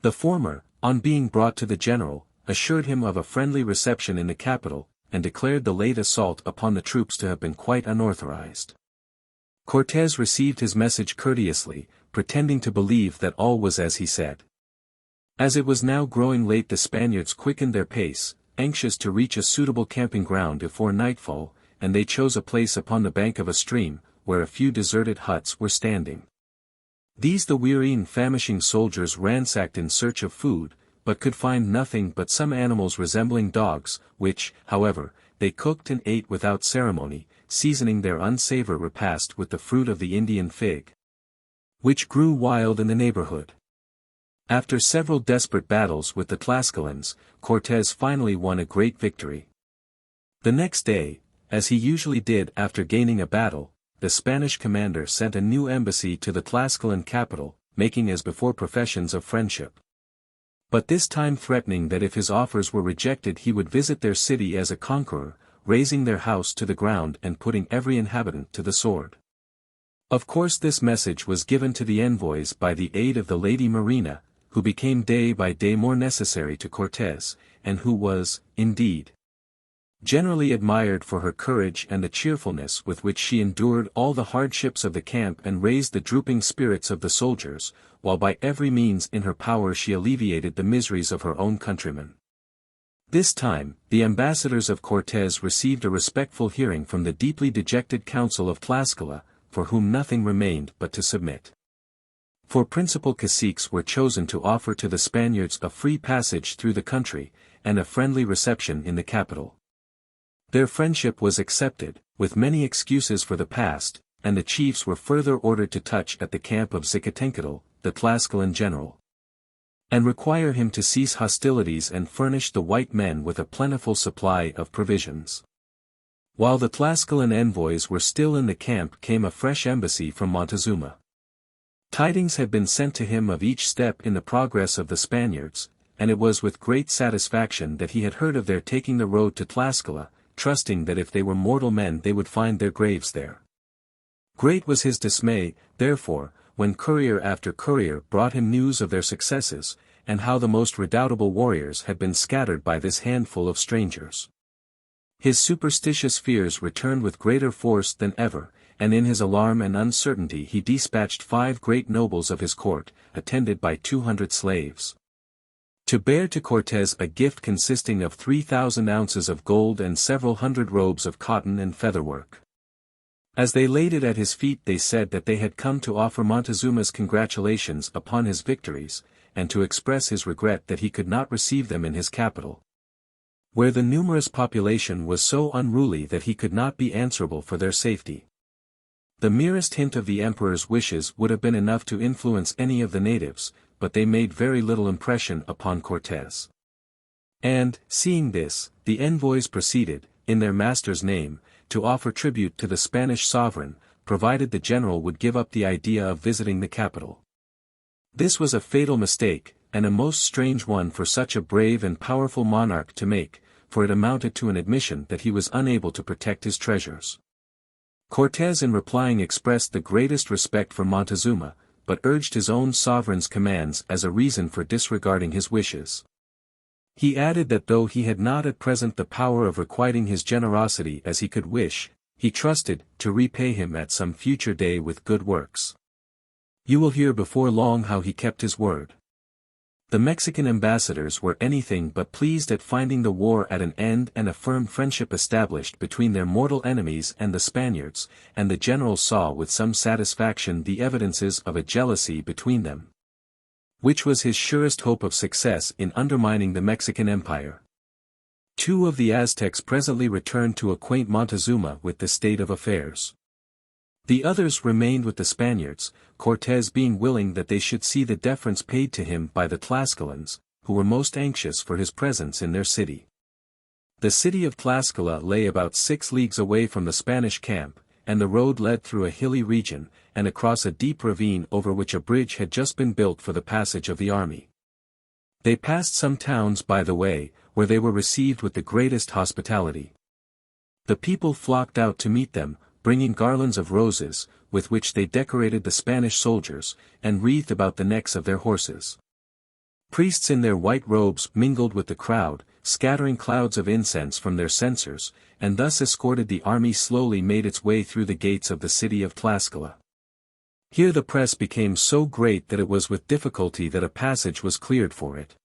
The former, on being brought to the general, assured him of a friendly reception in the capital, and declared the late assault upon the troops to have been quite unauthorized. Cortés received his message courteously, pretending to believe that all was as he said. As it was now growing late the Spaniards quickened their pace, anxious to reach a suitable camping ground before nightfall, and they chose a place upon the bank of a stream, where a few deserted huts were standing. These the weary and famishing soldiers ransacked in search of food, but could find nothing but some animals resembling dogs, which, however, they cooked and ate without ceremony, seasoning their unsavour repast with the fruit of the Indian fig, which grew wild in the neighbourhood. After several desperate battles with the Tlascalans, Cortés finally won a great victory. The next day, as he usually did after gaining a battle, the Spanish commander sent a new embassy to the Tlascalan capital, making as before professions of friendship, but this time threatening that if his offers were rejected he would visit their city as a conqueror, razing their house to the ground and putting every inhabitant to the sword. Of course this message was given to the envoys by the aid of the Lady Marina, who became day by day more necessary to Cortés, and who was, indeed, generally admired for her courage and the cheerfulness with which she endured all the hardships of the camp and raised the drooping spirits of the soldiers, while by every means in her power she alleviated the miseries of her own countrymen. This time, the ambassadors of Cortés received a respectful hearing from the deeply dejected council of Tlascala, for whom nothing remained but to submit. 4 principal caciques were chosen to offer to the Spaniards a free passage through the country, and a friendly reception in the capital. Their friendship was accepted, with many excuses for the past, and the chiefs were further ordered to touch at the camp of Xicotencatl, the Tlascalan general, and require him to cease hostilities and furnish the white men with a plentiful supply of provisions. While the Tlascalan envoys were still in the camp came a fresh embassy from Montezuma. Tidings had been sent to him of each step in the progress of the Spaniards, and it was with great satisfaction that he had heard of their taking the road to Tlascala, trusting that if they were mortal men they would find their graves there. Great was his dismay, therefore, when courier after courier brought him news of their successes, and how the most redoubtable warriors had been scattered by this handful of strangers. His superstitious fears returned with greater force than ever, and in his alarm and uncertainty he dispatched 5 great nobles of his court, attended by 200 slaves. to bear to Cortés a gift consisting of 3,000 ounces of gold and several hundred robes of cotton and featherwork. As they laid it at his feet, they said that they had come to offer Montezuma's congratulations upon his victories, and to express his regret that he could not receive them in his capital, where the numerous population was so unruly that he could not be answerable for their safety. The merest hint of the emperor's wishes would have been enough to influence any of the natives, but they made very little impression upon Cortés. And, seeing this, the envoys proceeded, in their master's name, to offer tribute to the Spanish sovereign, provided the general would give up the idea of visiting the capital. This was a fatal mistake, and a most strange one for such a brave and powerful monarch to make, for it amounted to an admission that he was unable to protect his treasures. Cortés in replying expressed the greatest respect for Montezuma, but urged his own sovereign's commands as a reason for disregarding his wishes. He added that though he had not at present the power of requiting his generosity as he could wish, he trusted to repay him at some future day with good works. You will hear before long how he kept his word. The Mexican ambassadors were anything but pleased at finding the war at an end and a firm friendship established between their mortal enemies and the Spaniards, and the general saw with some satisfaction the evidences of a jealousy between them, which was his surest hope of success in undermining the Mexican Empire. 2 of the Aztecs presently returned to acquaint Montezuma with the state of affairs. The others remained with the Spaniards, Cortés being willing that they should see the deference paid to him by the Tlascalans, who were most anxious for his presence in their city. The city of Tlascala lay about 6 leagues away from the Spanish camp, and the road led through a hilly region, and across a deep ravine over which a bridge had just been built for the passage of the army. They passed some towns by the way, where they were received with the greatest hospitality. The people flocked out to meet them, bringing garlands of roses, with which they decorated the Spanish soldiers, and wreathed about the necks of their horses. Priests in their white robes mingled with the crowd, scattering clouds of incense from their censers, and thus escorted the army slowly made its way through the gates of the city of Tlascala. Here the press became so great that it was with difficulty that a passage was cleared for it.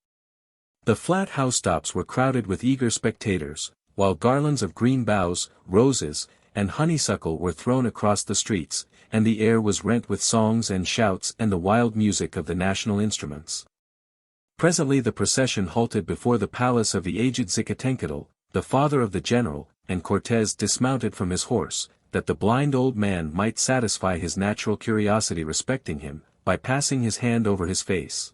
The flat housetops were crowded with eager spectators, while garlands of green boughs, roses, and honeysuckle were thrown across the streets, and the air was rent with songs and shouts and the wild music of the national instruments. Presently the procession halted before the palace of the aged Xicotencatl, the father of the general, and Cortés dismounted from his horse, that the blind old man might satisfy his natural curiosity respecting him, by passing his hand over his face.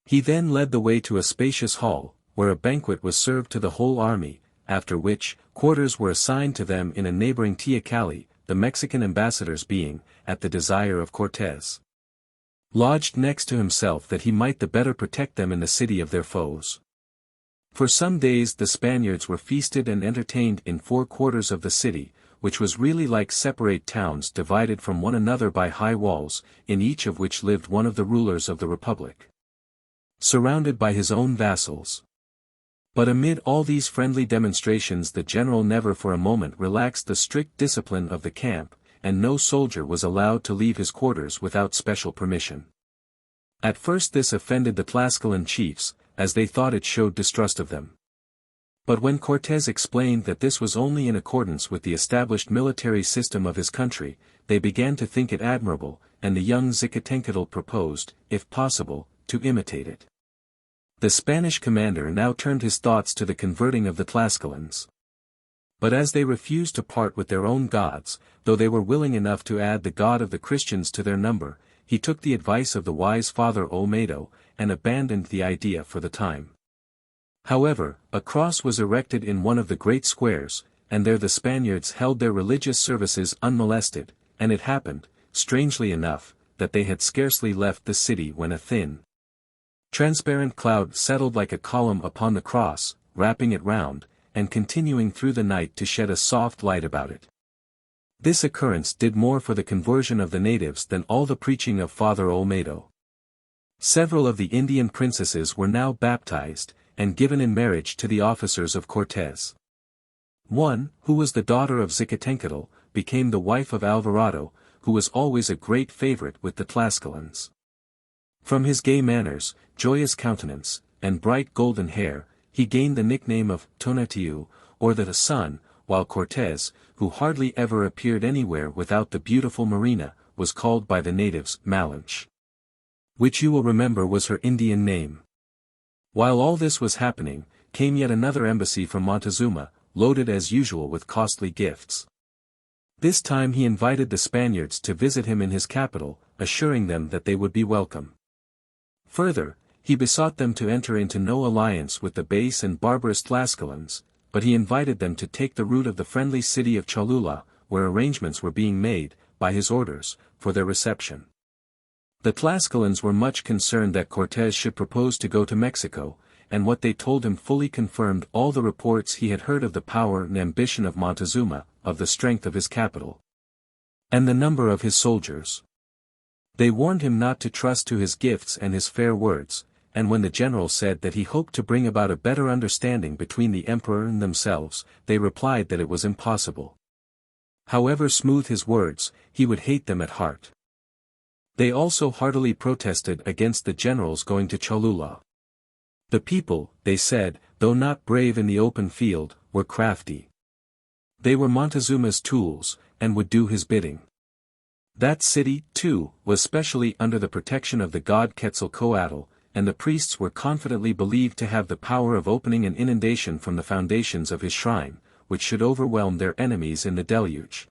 He then led the way to a spacious hall, where a banquet was served to the whole army, after which, quarters were assigned to them in a neighboring teocalli, the Mexican ambassadors being, at the desire of Cortés, lodged next to himself that he might the better protect them in the city of their foes. For some days the Spaniards were feasted and entertained in 4 quarters of the city, which was really like separate towns divided from one another by high walls, in each of which lived one of the rulers of the republic, surrounded by his own vassals. But amid all these friendly demonstrations the general never for a moment relaxed the strict discipline of the camp, and no soldier was allowed to leave his quarters without special permission. At first this offended the Tlascalan chiefs, as they thought it showed distrust of them. But when Cortés explained that this was only in accordance with the established military system of his country, they began to think it admirable, and the young Xicotencatl proposed, if possible, to imitate it. The Spanish commander now turned his thoughts to the converting of the Tlascalans. But as they refused to part with their own gods, though they were willing enough to add the god of the Christians to their number, he took the advice of the wise Father Olmedo, and abandoned the idea for the time. However, a cross was erected in one of the great squares, and there the Spaniards held their religious services unmolested, and it happened, strangely enough, that they had scarcely left the city when a thin, transparent cloud settled like a column upon the cross, wrapping it round, and continuing through the night to shed a soft light about it. This occurrence did more for the conversion of the natives than all the preaching of Father Olmedo. Several of the Indian princesses were now baptized, and given in marriage to the officers of Cortés. One, who was the daughter of Xicotencatl, became the wife of Alvarado, who was always a great favorite with the Tlascalans. From his gay manners, joyous countenance, and bright golden hair, he gained the nickname of Tonatiuh, or the Sun, while Cortez, who hardly ever appeared anywhere without the beautiful Marina, was called by the natives Malinche, which you will remember was her Indian name. While all this was happening, came yet another embassy from Montezuma, loaded as usual with costly gifts. This time he invited the Spaniards to visit him in his capital, assuring them that they would be welcome. Further, he besought them to enter into no alliance with the base and barbarous Tlascalans, but he invited them to take the route of the friendly city of Cholula, where arrangements were being made, by his orders, for their reception. The Tlascalans were much concerned that Cortez should propose to go to Mexico, and what they told him fully confirmed all the reports he had heard of the power and ambition of Montezuma, of the strength of his capital, and the number of his soldiers. They warned him not to trust to his gifts and his fair words, and when the general said that he hoped to bring about a better understanding between the emperor and themselves, they replied that it was impossible. However smooth his words, he would hate them at heart. They also heartily protested against the generals going to Cholula. The people, they said, though not brave in the open field, were crafty. They were Montezuma's tools, and would do his bidding. That city, too, was specially under the protection of the god Quetzalcoatl, and the priests were confidently believed to have the power of opening an inundation from the foundations of his shrine, which should overwhelm their enemies in the deluge.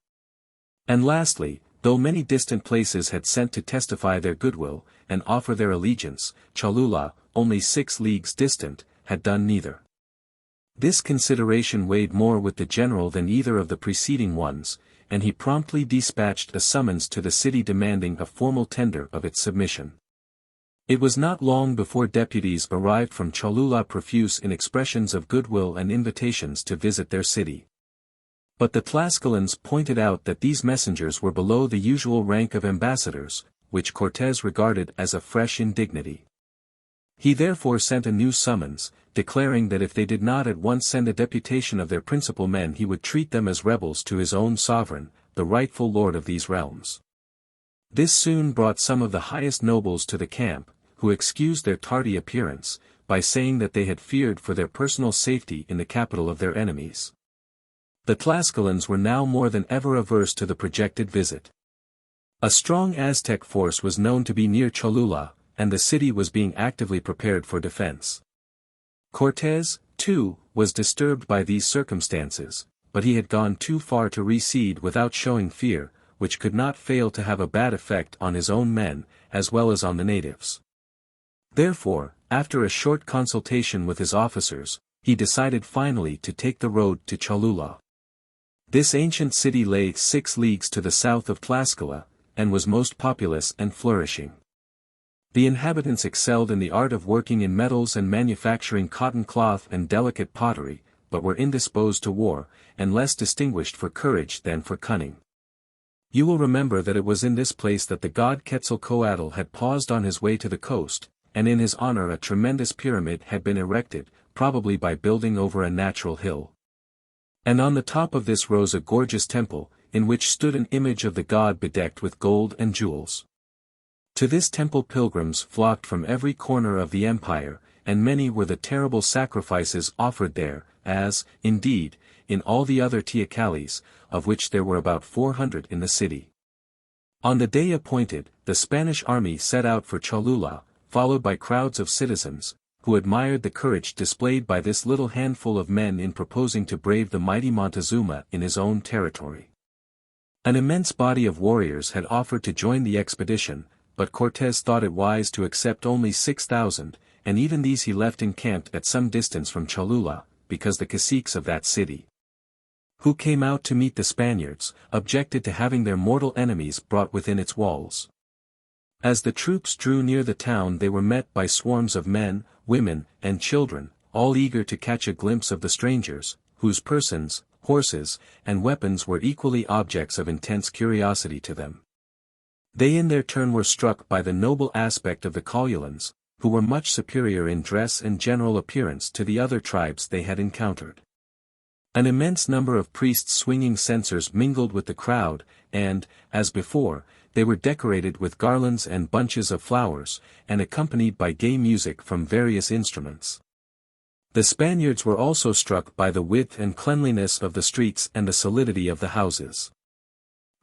And lastly, though many distant places had sent to testify their goodwill, and offer their allegiance, Cholula, only 6 leagues distant, had done neither. This consideration weighed more with the general than either of the preceding ones, and he promptly dispatched a summons to the city demanding a formal tender of its submission. It was not long before deputies arrived from Cholula profuse in expressions of goodwill and invitations to visit their city. But the Tlascalans pointed out that these messengers were below the usual rank of ambassadors, which Cortez regarded as a fresh indignity. He therefore sent a new summons, declaring that if they did not at once send a deputation of their principal men he would treat them as rebels to his own sovereign, the rightful lord of these realms. This soon brought some of the highest nobles to the camp, who excused their tardy appearance, by saying that they had feared for their personal safety in the capital of their enemies. The Tlascalans were now more than ever averse to the projected visit. A strong Aztec force was known to be near Cholula, and the city was being actively prepared for defense. Cortez, too, was disturbed by these circumstances, but he had gone too far to recede without showing fear, which could not fail to have a bad effect on his own men, as well as on the natives. Therefore, after a short consultation with his officers, he decided finally to take the road to Cholula. This ancient city lay 6 leagues to the south of Tlaxcala, and was most populous and flourishing. The inhabitants excelled in the art of working in metals and manufacturing cotton cloth and delicate pottery, but were indisposed to war, and less distinguished for courage than for cunning. You will remember that it was in this place that the god Quetzalcoatl had paused on his way to the coast, and in his honor a tremendous pyramid had been erected, probably by building over a natural hill. And on the top of this rose a gorgeous temple, in which stood an image of the god bedecked with gold and jewels. To this temple pilgrims flocked from every corner of the empire, and many were the terrible sacrifices offered there, as, indeed, in all the other teocallis, of which there were about 400 in the city. On the day appointed, the Spanish army set out for Cholula, followed by crowds of citizens, who admired the courage displayed by this little handful of men in proposing to brave the mighty Montezuma in his own territory. An immense body of warriors had offered to join the expedition, but Cortez thought it wise to accept only 6,000, and even these he left encamped at some distance from Cholula, because the caciques of that city, who came out to meet the Spaniards, objected to having their mortal enemies brought within its walls. As the troops drew near the town they were met by swarms of men, women, and children, all eager to catch a glimpse of the strangers, whose persons, horses, and weapons were equally objects of intense curiosity to them. They in their turn were struck by the noble aspect of the Cullodens, who were much superior in dress and general appearance to the other tribes they had encountered. An immense number of priests swinging censers mingled with the crowd, and, as before, they were decorated with garlands and bunches of flowers, and accompanied by gay music from various instruments. The Spaniards were also struck by the width and cleanliness of the streets and the solidity of the houses.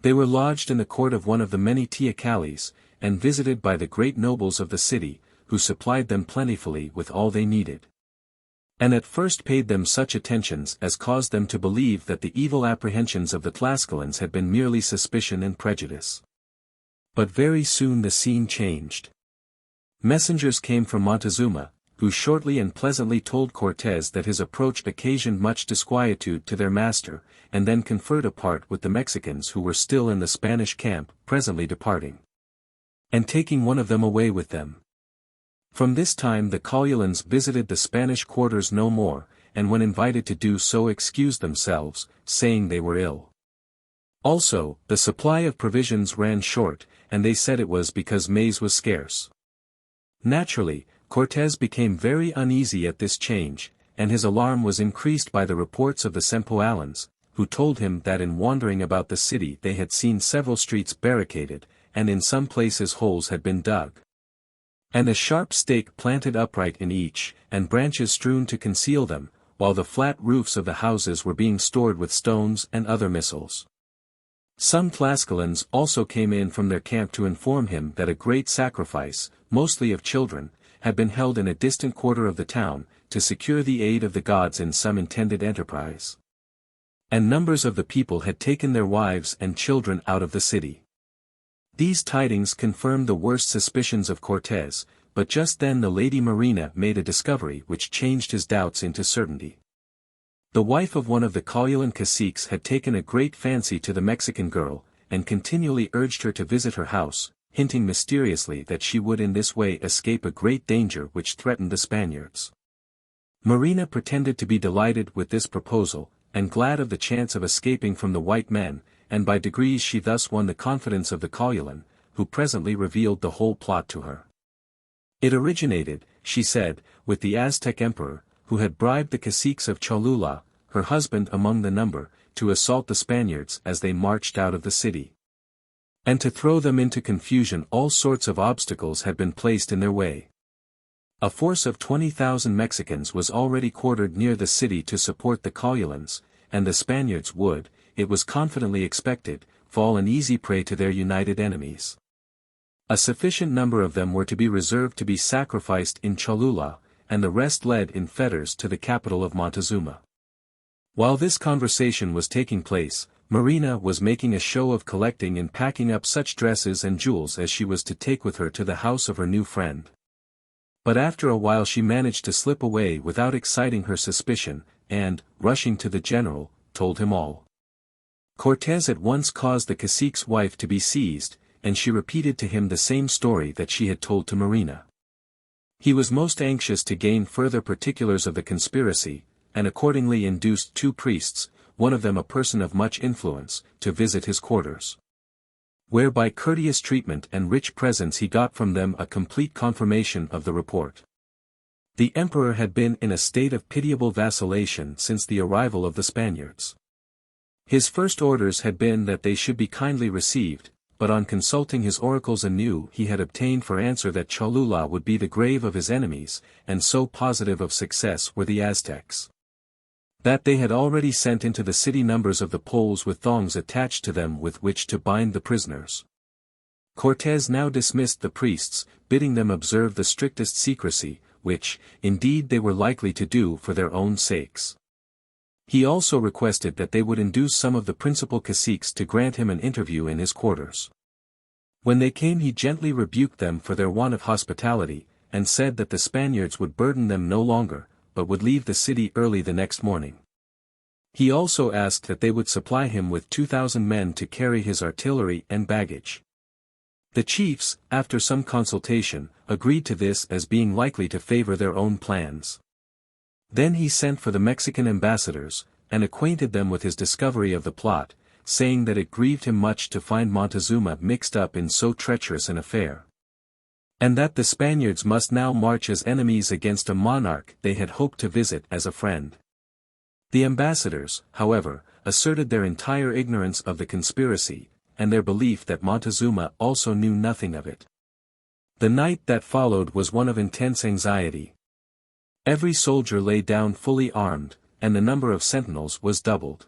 They were lodged in the court of one of the many teocallis, and visited by the great nobles of the city, who supplied them plentifully with all they needed. And at first paid them such attentions as caused them to believe that the evil apprehensions of the Tlascalans had been merely suspicion and prejudice. But very soon the scene changed. Messengers came from Montezuma, who shortly and pleasantly told Cortés that his approach occasioned much disquietude to their master, and then conferred apart with the Mexicans who were still in the Spanish camp, presently departing, and taking one of them away with them. From this time the Culloden visited the Spanish quarters no more, and when invited to do so excused themselves, saying they were ill. Also, the supply of provisions ran short, and they said it was because maize was scarce. Naturally, Cortés became very uneasy at this change, and his alarm was increased by the reports of the Sempoalans, who told him that in wandering about the city they had seen several streets barricaded, and in some places holes had been dug, and a sharp stake planted upright in each, and branches strewn to conceal them, while the flat roofs of the houses were being stored with stones and other missiles. Some Tlascalans also came in from their camp to inform him that a great sacrifice, mostly of children, had been held in a distant quarter of the town, to secure the aid of the gods in some intended enterprise. And numbers of the people had taken their wives and children out of the city. These tidings confirmed the worst suspicions of Cortés, but just then the Lady Marina made a discovery which changed his doubts into certainty. The wife of one of the Culloden caciques had taken a great fancy to the Mexican girl, and continually urged her to visit her house, hinting mysteriously that she would in this way escape a great danger which threatened the Spaniards. Marina pretended to be delighted with this proposal, and glad of the chance of escaping from the white men, and by degrees she thus won the confidence of the Culloden, who presently revealed the whole plot to her. It originated, she said, with the Aztec emperor, who had bribed the caciques of Cholula, her husband among the number, to assault the Spaniards as they marched out of the city. And to throw them into confusion all sorts of obstacles had been placed in their way. A force of 20,000 Mexicans was already quartered near the city to support the Cullodens, and the Spaniards would, it was confidently expected, fall an easy prey to their united enemies. A sufficient number of them were to be reserved to be sacrificed in Cholula, and the rest led in fetters to the capital of Montezuma. While this conversation was taking place, Marina was making a show of collecting and packing up such dresses and jewels as she was to take with her to the house of her new friend. But after a while she managed to slip away without exciting her suspicion, and, rushing to the general, told him all. Cortés at once caused the cacique's wife to be seized, and she repeated to him the same story that she had told to Marina. He was most anxious to gain further particulars of the conspiracy, and accordingly induced 2 priests, one of them a person of much influence, to visit his quarters, where by courteous treatment and rich presents he got from them a complete confirmation of the report. The emperor had been in a state of pitiable vacillation since the arrival of the Spaniards. His first orders had been that they should be kindly received, but on consulting his oracles anew he had obtained for answer that Cholula would be the grave of his enemies, and so positive of success were the Aztecs, that they had already sent into the city numbers of the poles with thongs attached to them with which to bind the prisoners. Cortés now dismissed the priests, bidding them observe the strictest secrecy, which, indeed they were likely to do for their own sakes. He also requested that they would induce some of the principal caciques to grant him an interview in his quarters. When they came he gently rebuked them for their want of hospitality, and said that the Spaniards would burden them no longer, but would leave the city early the next morning. He also asked that they would supply him with 2,000 men to carry his artillery and baggage. The chiefs, after some consultation, agreed to this as being likely to favor their own plans. Then he sent for the Mexican ambassadors, and acquainted them with his discovery of the plot, saying that it grieved him much to find Montezuma mixed up in so treacherous an affair, and that the Spaniards must now march as enemies against a monarch they had hoped to visit as a friend. The ambassadors, however, asserted their entire ignorance of the conspiracy, and their belief that Montezuma also knew nothing of it. The night that followed was one of intense anxiety. Every soldier lay down fully armed, and the number of sentinels was doubled.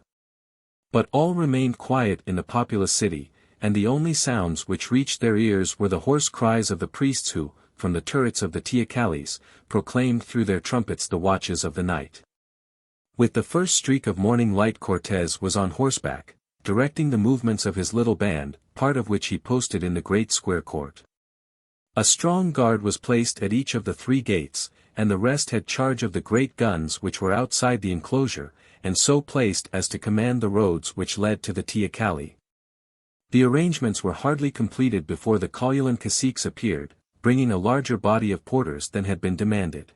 But all remained quiet in the populous city, and the only sounds which reached their ears were the hoarse cries of the priests who, from the turrets of the teocallis, proclaimed through their trumpets the watches of the night. With the first streak of morning light Cortez was on horseback, directing the movements of his little band, part of which he posted in the great square court. A strong guard was placed at each of the 3 gates, and the rest had charge of the great guns which were outside the enclosure, and so placed as to command the roads which led to the teocalli. The arrangements were hardly completed before the Culloden caciques appeared, bringing a larger body of porters than had been demanded.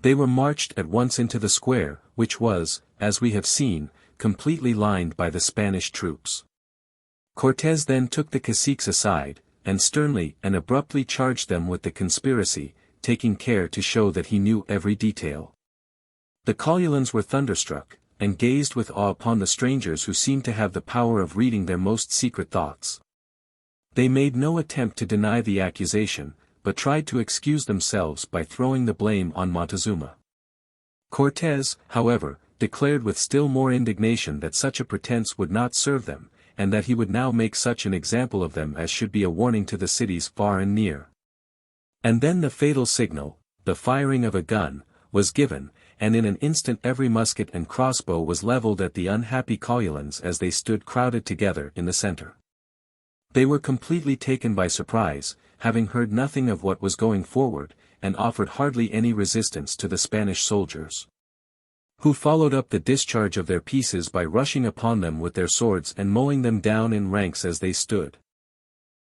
They were marched at once into the square, which was, as we have seen, completely lined by the Spanish troops. Cortez then took the caciques aside, and sternly and abruptly charged them with the conspiracy, taking care to show that he knew every detail. The Cullodens were thunderstruck, and gazed with awe upon the strangers who seemed to have the power of reading their most secret thoughts. They made no attempt to deny the accusation, but tried to excuse themselves by throwing the blame on Montezuma. Cortez, however, declared with still more indignation that such a pretense would not serve them, and that he would now make such an example of them as should be a warning to the cities far and near. And then the fatal signal, the firing of a gun, was given, and in an instant every musket and crossbow was levelled at the unhappy Cullodens as they stood crowded together in the centre. They were completely taken by surprise, having heard nothing of what was going forward, and offered hardly any resistance to the Spanish soldiers, who followed up the discharge of their pieces by rushing upon them with their swords and mowing them down in ranks as they stood.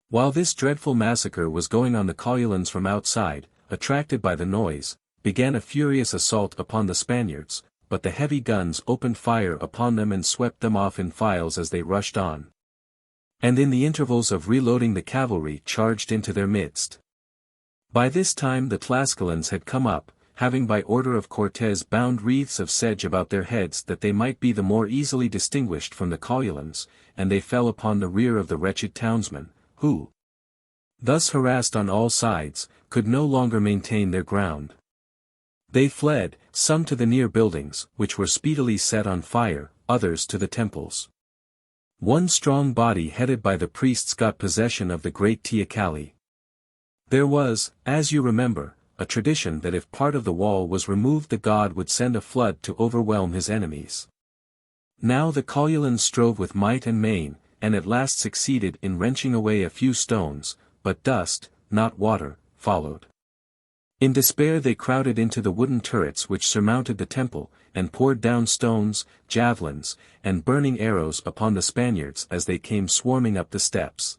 While this dreadful massacre was going on, the Cullodens from outside, attracted by the noise, began a furious assault upon the Spaniards, but the heavy guns opened fire upon them and swept them off in files as they rushed on. And in the intervals of reloading the cavalry charged into their midst. By this time the Tlascalans had come up, having by order of Cortez bound wreaths of sedge about their heads that they might be the more easily distinguished from the Cullodens, and they fell upon the rear of the wretched townsmen, who, thus harassed on all sides, could no longer maintain their ground. They fled, some to the near buildings, which were speedily set on fire, others to the temples. One strong body headed by the priests got possession of the great teocalli. There was, as you remember, a tradition that if part of the wall was removed the god would send a flood to overwhelm his enemies. Now the Cullodens strove with might and main, and at last succeeded in wrenching away a few stones, but dust, not water, followed. In despair they crowded into the wooden turrets which surmounted the temple, and poured down stones, javelins, and burning arrows upon the Spaniards as they came swarming up the steps.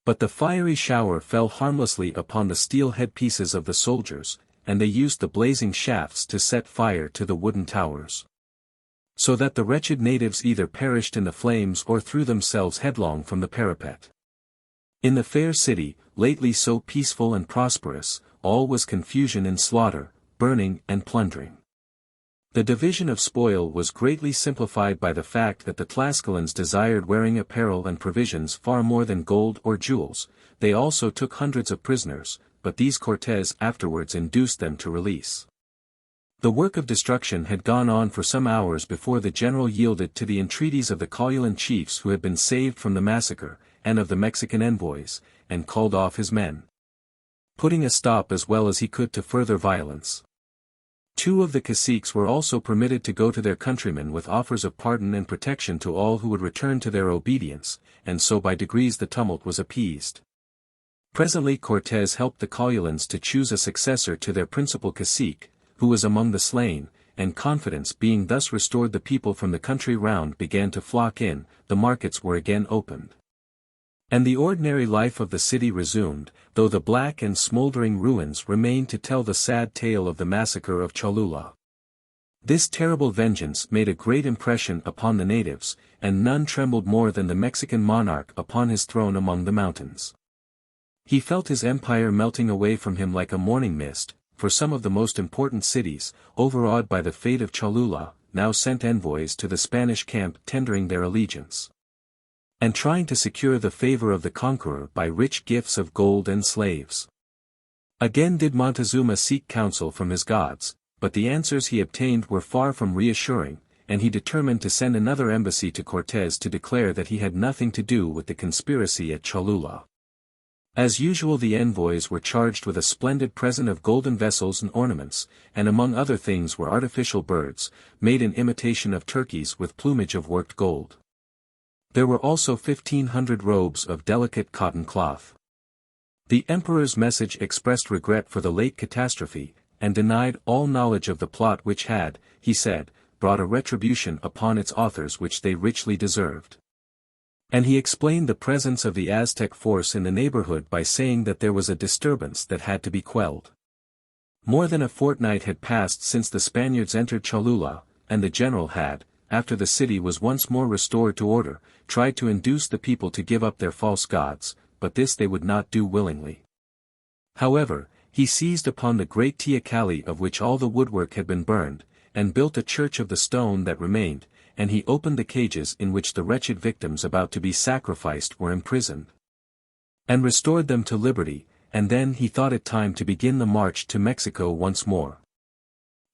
But the fiery shower fell harmlessly upon the steel headpieces of the soldiers, and they used the blazing shafts to set fire to the wooden towers. So that the wretched natives either perished in the flames or threw themselves headlong from the parapet. In the fair city, lately so peaceful and prosperous, all was confusion and slaughter, burning and plundering. The division of spoil was greatly simplified by the fact that the Tlascalans desired wearing apparel and provisions far more than gold or jewels. They also took hundreds of prisoners, but these Cortez afterwards induced them to release. The work of destruction had gone on for some hours before the general yielded to the entreaties of the Culloden chiefs who had been saved from the massacre, and of the Mexican envoys, and called off his men, putting a stop as well as he could to further violence. 2 of the caciques were also permitted to go to their countrymen with offers of pardon and protection to all who would return to their obedience, and so by degrees the tumult was appeased. Presently Cortez helped the Cullodens to choose a successor to their principal cacique, who was among the slain, and confidence being thus restored the people from the country round began to flock in, the markets were again opened. And the ordinary life of the city resumed, though the black and smouldering ruins remained to tell the sad tale of the massacre of Cholula. This terrible vengeance made a great impression upon the natives, and none trembled more than the Mexican monarch upon his throne among the mountains. He felt his empire melting away from him like a morning mist, for some of the most important cities, overawed by the fate of Cholula, now sent envoys to the Spanish camp tendering their allegiance. and trying to secure the favor of the conqueror by rich gifts of gold and slaves. Again did Montezuma seek counsel from his gods, but the answers he obtained were far from reassuring, and he determined to send another embassy to Cortés to declare that he had nothing to do with the conspiracy at Cholula. As usual, the envoys were charged with a splendid present of golden vessels and ornaments, and among other things were artificial birds, made in imitation of turkeys with plumage of worked gold. There were also 1,500 robes of delicate cotton cloth. The emperor's message expressed regret for the late catastrophe, and denied all knowledge of the plot which had, he said, brought a retribution upon its authors which they richly deserved. And he explained the presence of the Aztec force in the neighborhood by saying that there was a disturbance that had to be quelled. More than a fortnight had passed since the Spaniards entered Cholula, and the general had, after the city was once more restored to order, tried to induce the people to give up their false gods, but this they would not do willingly. However, he seized upon the great teocalli of which all the woodwork had been burned, and built a church of the stone that remained, and he opened the cages in which the wretched victims about to be sacrificed were imprisoned, and restored them to liberty, and then he thought it time to begin the march to Mexico once more.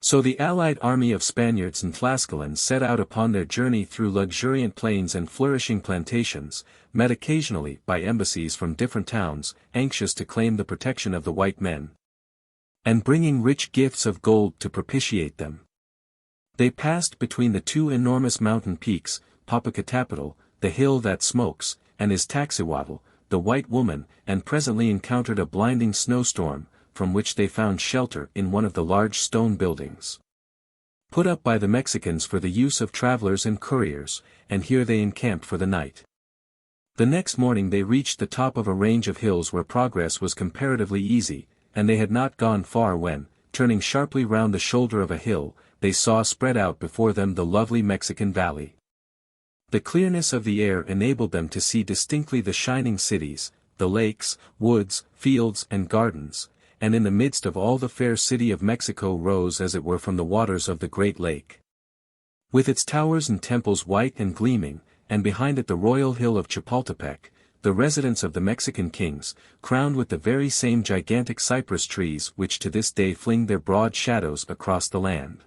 So the allied army of Spaniards and Tlascalans set out upon their journey through luxuriant plains and flourishing plantations, met occasionally by embassies from different towns, anxious to claim the protection of the white men, and bringing rich gifts of gold to propitiate them. They passed between the two enormous mountain peaks, Popocatépetl, the hill that smokes, and Iztaccíhuatl, the white woman, and presently encountered a blinding snowstorm, from which they found shelter in one of the large stone buildings put up by the Mexicans for the use of travelers and couriers, and here they encamped for the night. The next morning they reached the top of a range of hills where progress was comparatively easy, and they had not gone far when, turning sharply round the shoulder of a hill, they saw spread out before them the lovely Mexican valley. The clearness of the air enabled them to see distinctly the shining cities, the lakes, woods, fields and gardens, and in the midst of all the fair city of Mexico rose as it were from the waters of the great lake, with its towers and temples white and gleaming, and behind it the royal hill of Chapultepec, the residence of the Mexican kings, crowned with the very same gigantic cypress trees which to this day fling their broad shadows across the land.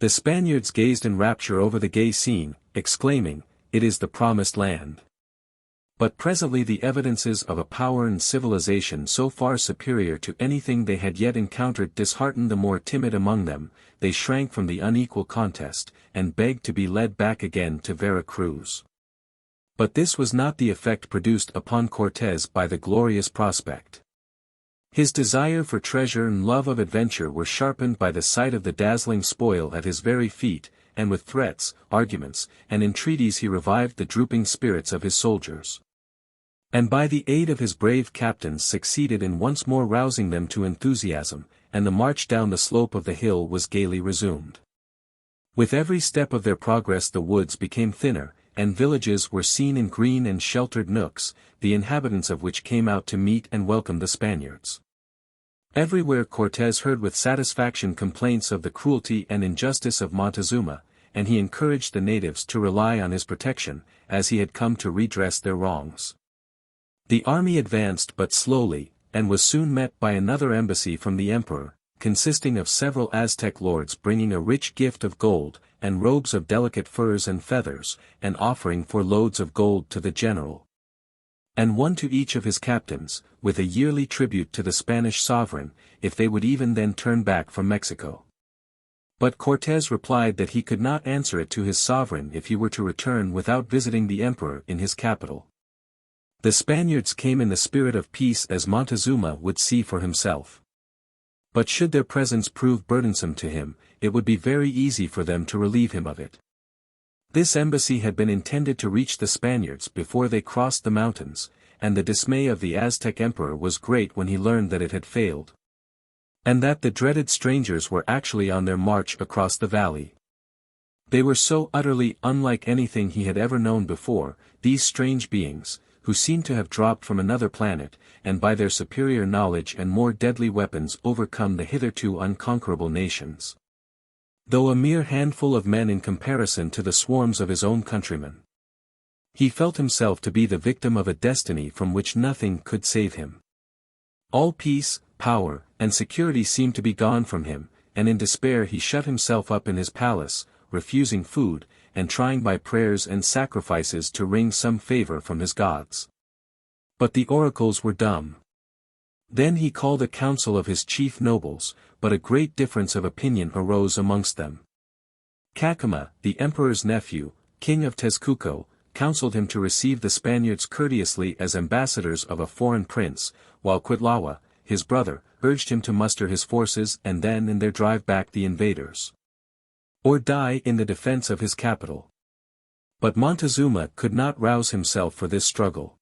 The Spaniards gazed in rapture over the gay scene, exclaiming, "It is the promised land." But presently the evidences of a power and civilization so far superior to anything they had yet encountered disheartened the more timid among them, they shrank from the unequal contest, and begged to be led back again to Vera Cruz. But this was not the effect produced upon Cortés by the glorious prospect. His desire for treasure and love of adventure were sharpened by the sight of the dazzling spoil at his very feet, and with threats, arguments, and entreaties he revived the drooping spirits of his soldiers, and by the aid of his brave captains succeeded in once more rousing them to enthusiasm, and the march down the slope of the hill was gaily resumed. With every step of their progress the woods became thinner, and villages were seen in green and sheltered nooks, the inhabitants of which came out to meet and welcome the Spaniards. Everywhere Cortés heard with satisfaction complaints of the cruelty and injustice of Montezuma, and he encouraged the natives to rely on his protection, as he had come to redress their wrongs. The army advanced but slowly, and was soon met by another embassy from the emperor, consisting of several Aztec lords bringing a rich gift of gold, and robes of delicate furs and feathers, and offering 4 loads of gold to the general, and 1 to each of his captains, with a yearly tribute to the Spanish sovereign, if they would even then turn back from Mexico. But Cortés replied that he could not answer it to his sovereign if he were to return without visiting the emperor in his capital. The Spaniards came in the spirit of peace as Montezuma would see for himself. But should their presence prove burdensome to him, it would be very easy for them to relieve him of it. This embassy had been intended to reach the Spaniards before they crossed the mountains, and the dismay of the Aztec emperor was great when he learned that it had failed, and that the dreaded strangers were actually on their march across the valley. They were so utterly unlike anything he had ever known before, these strange beings, who seemed to have dropped from another planet, and by their superior knowledge and more deadly weapons overcome the hitherto unconquerable nations, though a mere handful of men in comparison to the swarms of his own countrymen. He felt himself to be the victim of a destiny from which nothing could save him. All peace, power, and security seemed to be gone from him, and in despair he shut himself up in his palace, refusing food, and trying by prayers and sacrifices to wring some favor from his gods. But the oracles were dumb. Then he called a council of his chief nobles, but a great difference of opinion arose amongst them. Cacama, the emperor's nephew, king of Tezcuco, counseled him to receive the Spaniards courteously as ambassadors of a foreign prince, while Cuitlawa, his brother, urged him to muster his forces and then in their drive back the invaders, or die in the defense of his capital. But Montezuma could not rouse himself for this struggle.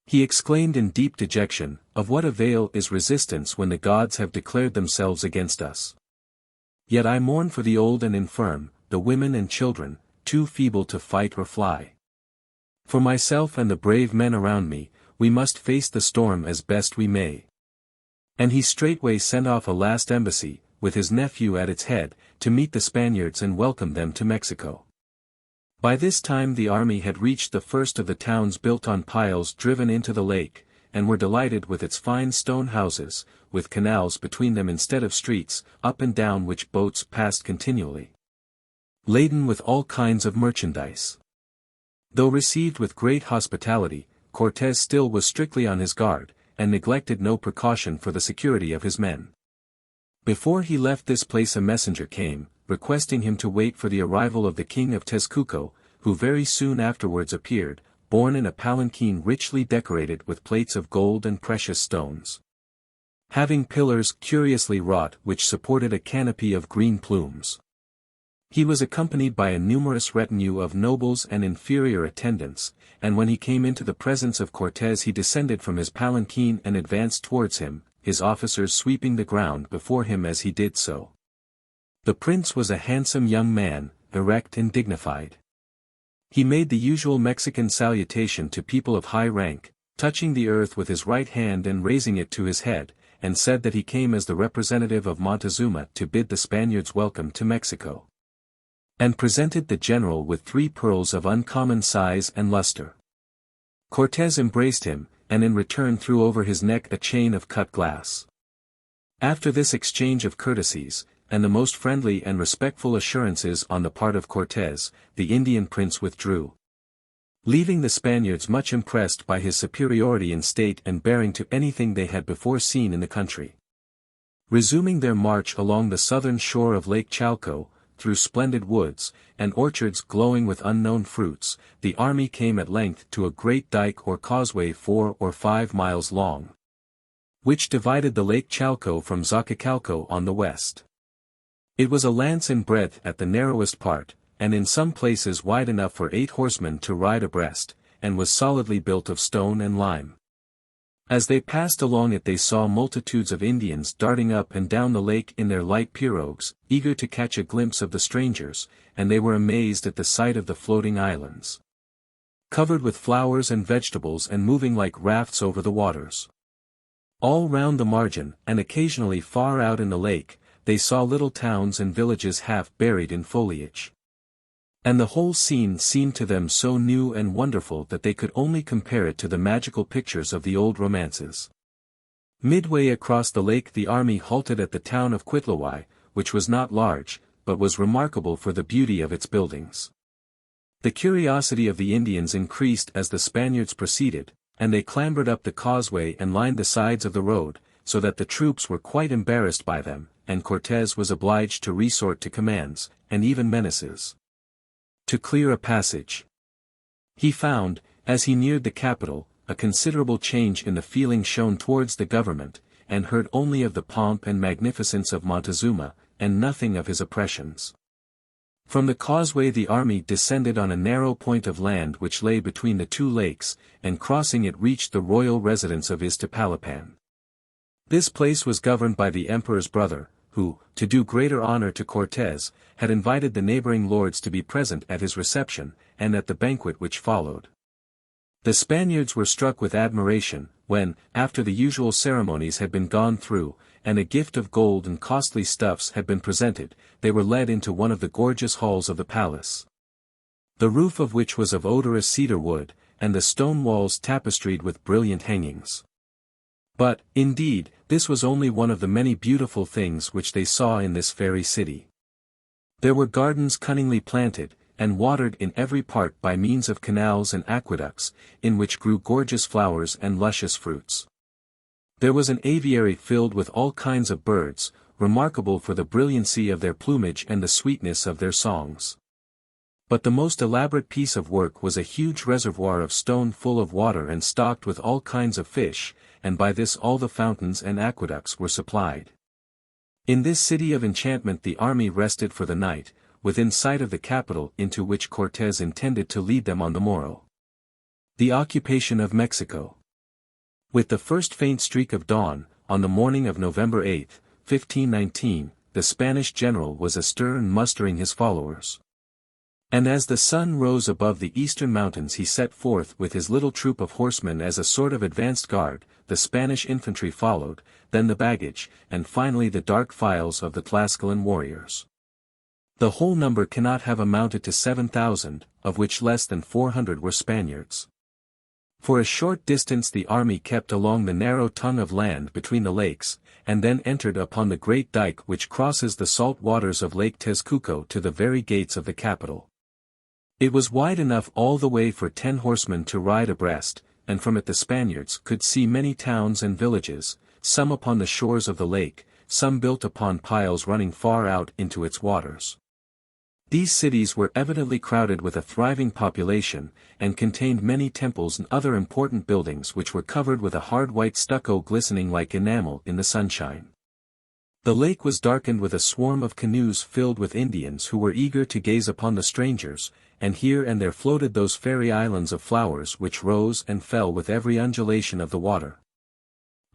He exclaimed in deep dejection, "Of what avail is resistance when the gods have declared themselves against us? Yet I mourn for the old and infirm, the women and children, too feeble to fight or fly. For myself and the brave men around me, we must face the storm as best we may." And he straightway sent off a last embassy, with his nephew at its head, to meet the Spaniards and welcome them to Mexico. By this time the army had reached the first of the towns built on piles driven into the lake, and were delighted with its fine stone houses, with canals between them instead of streets, up and down which boats passed continually, laden with all kinds of merchandise. Though received with great hospitality, Cortés still was strictly on his guard, and neglected no precaution for the security of his men. Before he left this place a messenger came, requesting him to wait for the arrival of the king of Tezcuco, who very soon afterwards appeared, borne in a palanquin richly decorated with plates of gold and precious stones, having pillars curiously wrought which supported a canopy of green plumes. He was accompanied by a numerous retinue of nobles and inferior attendants, and when he came into the presence of Cortés he descended from his palanquin and advanced towards him, his officers sweeping the ground before him as he did so. The prince was a handsome young man, erect and dignified. He made the usual Mexican salutation to people of high rank, touching the earth with his right hand and raising it to his head, and said that he came as the representative of Montezuma to bid the Spaniards welcome to Mexico, and presented the general with 3 pearls of uncommon size and luster. Cortés embraced him, and in return threw over his neck a chain of cut glass. After this exchange of courtesies, and the most friendly and respectful assurances on the part of Cortés, the Indian prince withdrew, leaving the Spaniards much impressed by his superiority in state and bearing to anything they had before seen in the country. Resuming their march along the southern shore of Lake Chalco, through splendid woods, and orchards glowing with unknown fruits, the army came at length to a great dike or causeway 4 or 5 miles long, which divided the Lake Chalco from Xochicalco on the west. It was a lance in breadth at the narrowest part, and in some places wide enough for 8 horsemen to ride abreast, and was solidly built of stone and lime. As they passed along it they saw multitudes of Indians darting up and down the lake in their light pirogues, eager to catch a glimpse of the strangers, and they were amazed at the sight of the floating islands, covered with flowers and vegetables and moving like rafts over the waters. All round the margin, and occasionally far out in the lake, they saw little towns and villages half buried in foliage. And the whole scene seemed to them so new and wonderful that they could only compare it to the magical pictures of the old romances. Midway across the lake the army halted at the town of Cuitlahuac, which was not large, but was remarkable for the beauty of its buildings. The curiosity of the Indians increased as the Spaniards proceeded, and they clambered up the causeway and lined the sides of the road, so that the troops were quite embarrassed by them, and Cortés was obliged to resort to commands, and even menaces, to clear a passage. He found, as he neared the capital, a considerable change in the feeling shown towards the government, and heard only of the pomp and magnificence of Montezuma, and nothing of his oppressions. From the causeway the army descended on a narrow point of land which lay between the 2 lakes, and crossing it reached the royal residence of Iztapalapan. This place was governed by the emperor's brother, who, to do greater honor to Cortés, had invited the neighboring lords to be present at his reception, and at the banquet which followed. The Spaniards were struck with admiration, when, after the usual ceremonies had been gone through, and a gift of gold and costly stuffs had been presented, they were led into one of the gorgeous halls of the palace. the roof of which was of odorous cedar wood, and the stone walls tapestried with brilliant hangings. But, indeed, this was only one of the many beautiful things which they saw in this fairy city. There were gardens cunningly planted, and watered in every part by means of canals and aqueducts, in which grew gorgeous flowers and luscious fruits. There was an aviary filled with all kinds of birds, remarkable for the brilliancy of their plumage and the sweetness of their songs. But the most elaborate piece of work was a huge reservoir of stone full of water and stocked with all kinds of fish, and by this all the fountains and aqueducts were supplied. In this city of enchantment the army rested for the night, within sight of the capital into which Cortés intended to lead them on the morrow. The occupation of Mexico. With the first faint streak of dawn, on the morning of November 8, 1519, the Spanish general was astir and mustering his followers. And as the sun rose above the eastern mountains he set forth with his little troop of horsemen as a sort of advanced guard, the Spanish infantry followed, then the baggage, and finally the dark files of the Tlascalan warriors. The whole number cannot have amounted to 7,000, of which less than 400 were Spaniards. For a short distance the army kept along the narrow tongue of land between the lakes, and then entered upon the great dike which crosses the salt waters of Lake Tezcuco to the very gates of the capital. It was wide enough all the way for 10 horsemen to ride abreast, and from it the Spaniards could see many towns and villages, some upon the shores of the lake, some built upon piles running far out into its waters. These cities were evidently crowded with a thriving population, and contained many temples and other important buildings which were covered with a hard white stucco glistening like enamel in the sunshine. The lake was darkened with a swarm of canoes filled with Indians who were eager to gaze upon the strangers, and here and there floated those fairy islands of flowers which rose and fell with every undulation of the water,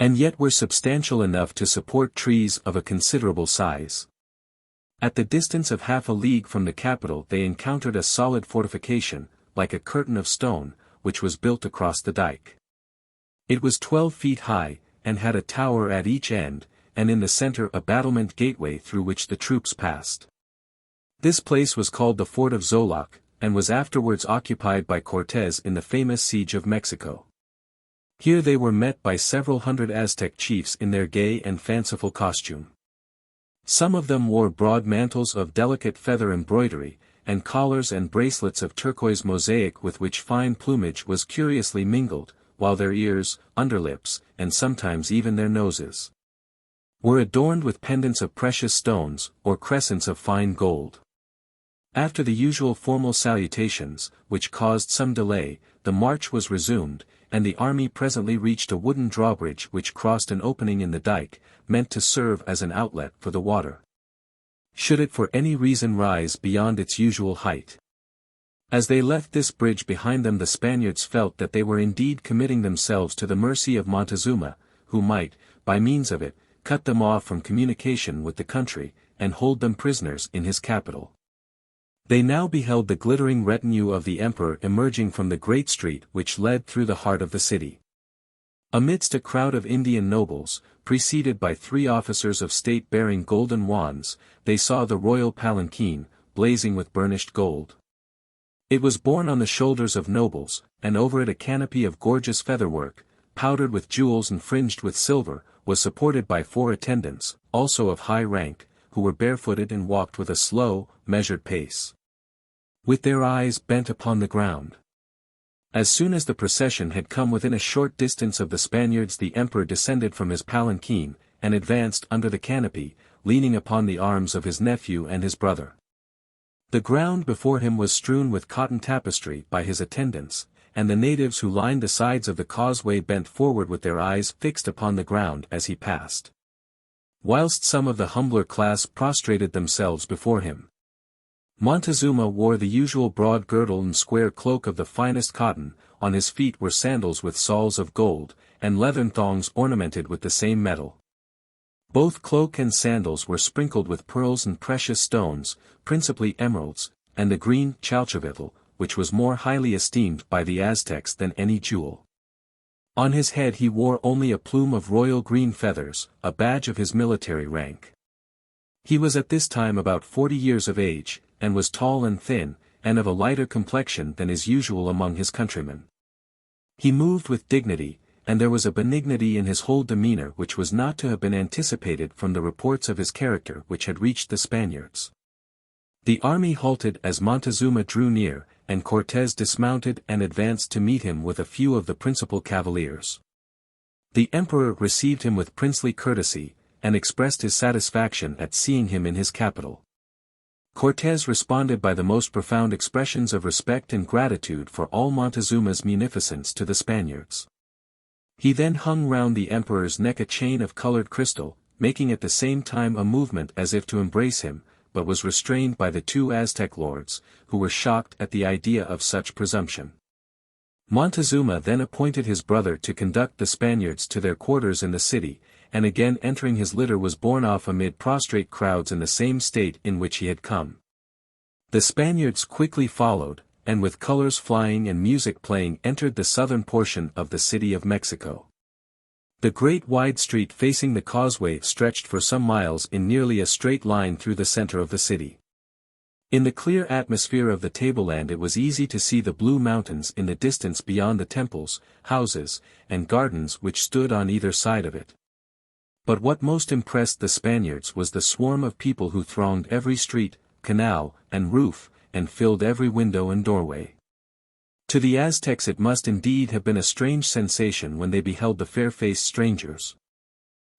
and yet were substantial enough to support trees of a considerable size. At the distance of half a league from the capital they encountered a solid fortification, like a curtain of stone, which was built across the dike. It was 12 feet high, and had a tower at each end, and in the center a battlement gateway through which the troops passed. This place was called the Fort of Xoloc, and was afterwards occupied by Cortés in the famous siege of Mexico. Here they were met by several hundred Aztec chiefs in their gay and fanciful costume. Some of them wore broad mantles of delicate feather embroidery, and collars and bracelets of turquoise mosaic with which fine plumage was curiously mingled, while their ears, underlips, and sometimes even their noses, were adorned with pendants of precious stones, or crescents of fine gold. After the usual formal salutations, which caused some delay, the march was resumed, and the army presently reached a wooden drawbridge which crossed an opening in the dike, meant to serve as an outlet for the water, should it for any reason rise beyond its usual height. As they left this bridge behind them the Spaniards felt that they were indeed committing themselves to the mercy of Montezuma, who might, by means of it, cut them off from communication with the country, and hold them prisoners in his capital. They now beheld the glittering retinue of the emperor emerging from the great street which led through the heart of the city. Amidst a crowd of Indian nobles, preceded by 3 officers of state bearing golden wands, they saw the royal palanquin, blazing with burnished gold. It was borne on the shoulders of nobles, and over it a canopy of gorgeous featherwork, powdered with jewels and fringed with silver, was supported by 4 attendants, also of high rank, who were barefooted and walked with a slow, measured pace, with their eyes bent upon the ground. As soon as the procession had come within a short distance of the Spaniards the emperor descended from his palanquin, and advanced under the canopy, leaning upon the arms of his nephew and his brother. The ground before him was strewn with cotton tapestry by his attendants, and the natives who lined the sides of the causeway bent forward with their eyes fixed upon the ground as he passed, whilst some of the humbler class prostrated themselves before him. Montezuma wore the usual broad girdle and square cloak of the finest cotton, on his feet were sandals with soles of gold, and leathern thongs ornamented with the same metal. Both cloak and sandals were sprinkled with pearls and precious stones, principally emeralds, and the green chalchavitl, which was more highly esteemed by the Aztecs than any jewel. On his head he wore only a plume of royal green feathers, a badge of his military rank. He was at this time about 40 years of age, and was tall and thin, and of a lighter complexion than is usual among his countrymen. He moved with dignity, and there was a benignity in his whole demeanor which was not to have been anticipated from the reports of his character which had reached the Spaniards. The army halted as Montezuma drew near, and Cortés dismounted and advanced to meet him with a few of the principal cavaliers. The emperor received him with princely courtesy, and expressed his satisfaction at seeing him in his capital. Cortés responded by the most profound expressions of respect and gratitude for all Montezuma's munificence to the Spaniards. He then hung round the emperor's neck a chain of colored crystal, making at the same time a movement as if to embrace him, but was restrained by the two Aztec lords, who were shocked at the idea of such presumption. Montezuma then appointed his brother to conduct the Spaniards to their quarters in the city, and again entering his litter was borne off amid prostrate crowds in the same state in which he had come. The Spaniards quickly followed, and with colors flying and music playing entered the southern portion of the city of Mexico. The great wide street facing the causeway stretched for some miles in nearly a straight line through the center of the city. In the clear atmosphere of the tableland it was easy to see the blue mountains in the distance beyond the temples, houses, and gardens which stood on either side of it. But what most impressed the Spaniards was the swarm of people who thronged every street, canal, and roof, and filled every window and doorway. To the Aztecs it must indeed have been a strange sensation when they beheld the fair-faced strangers,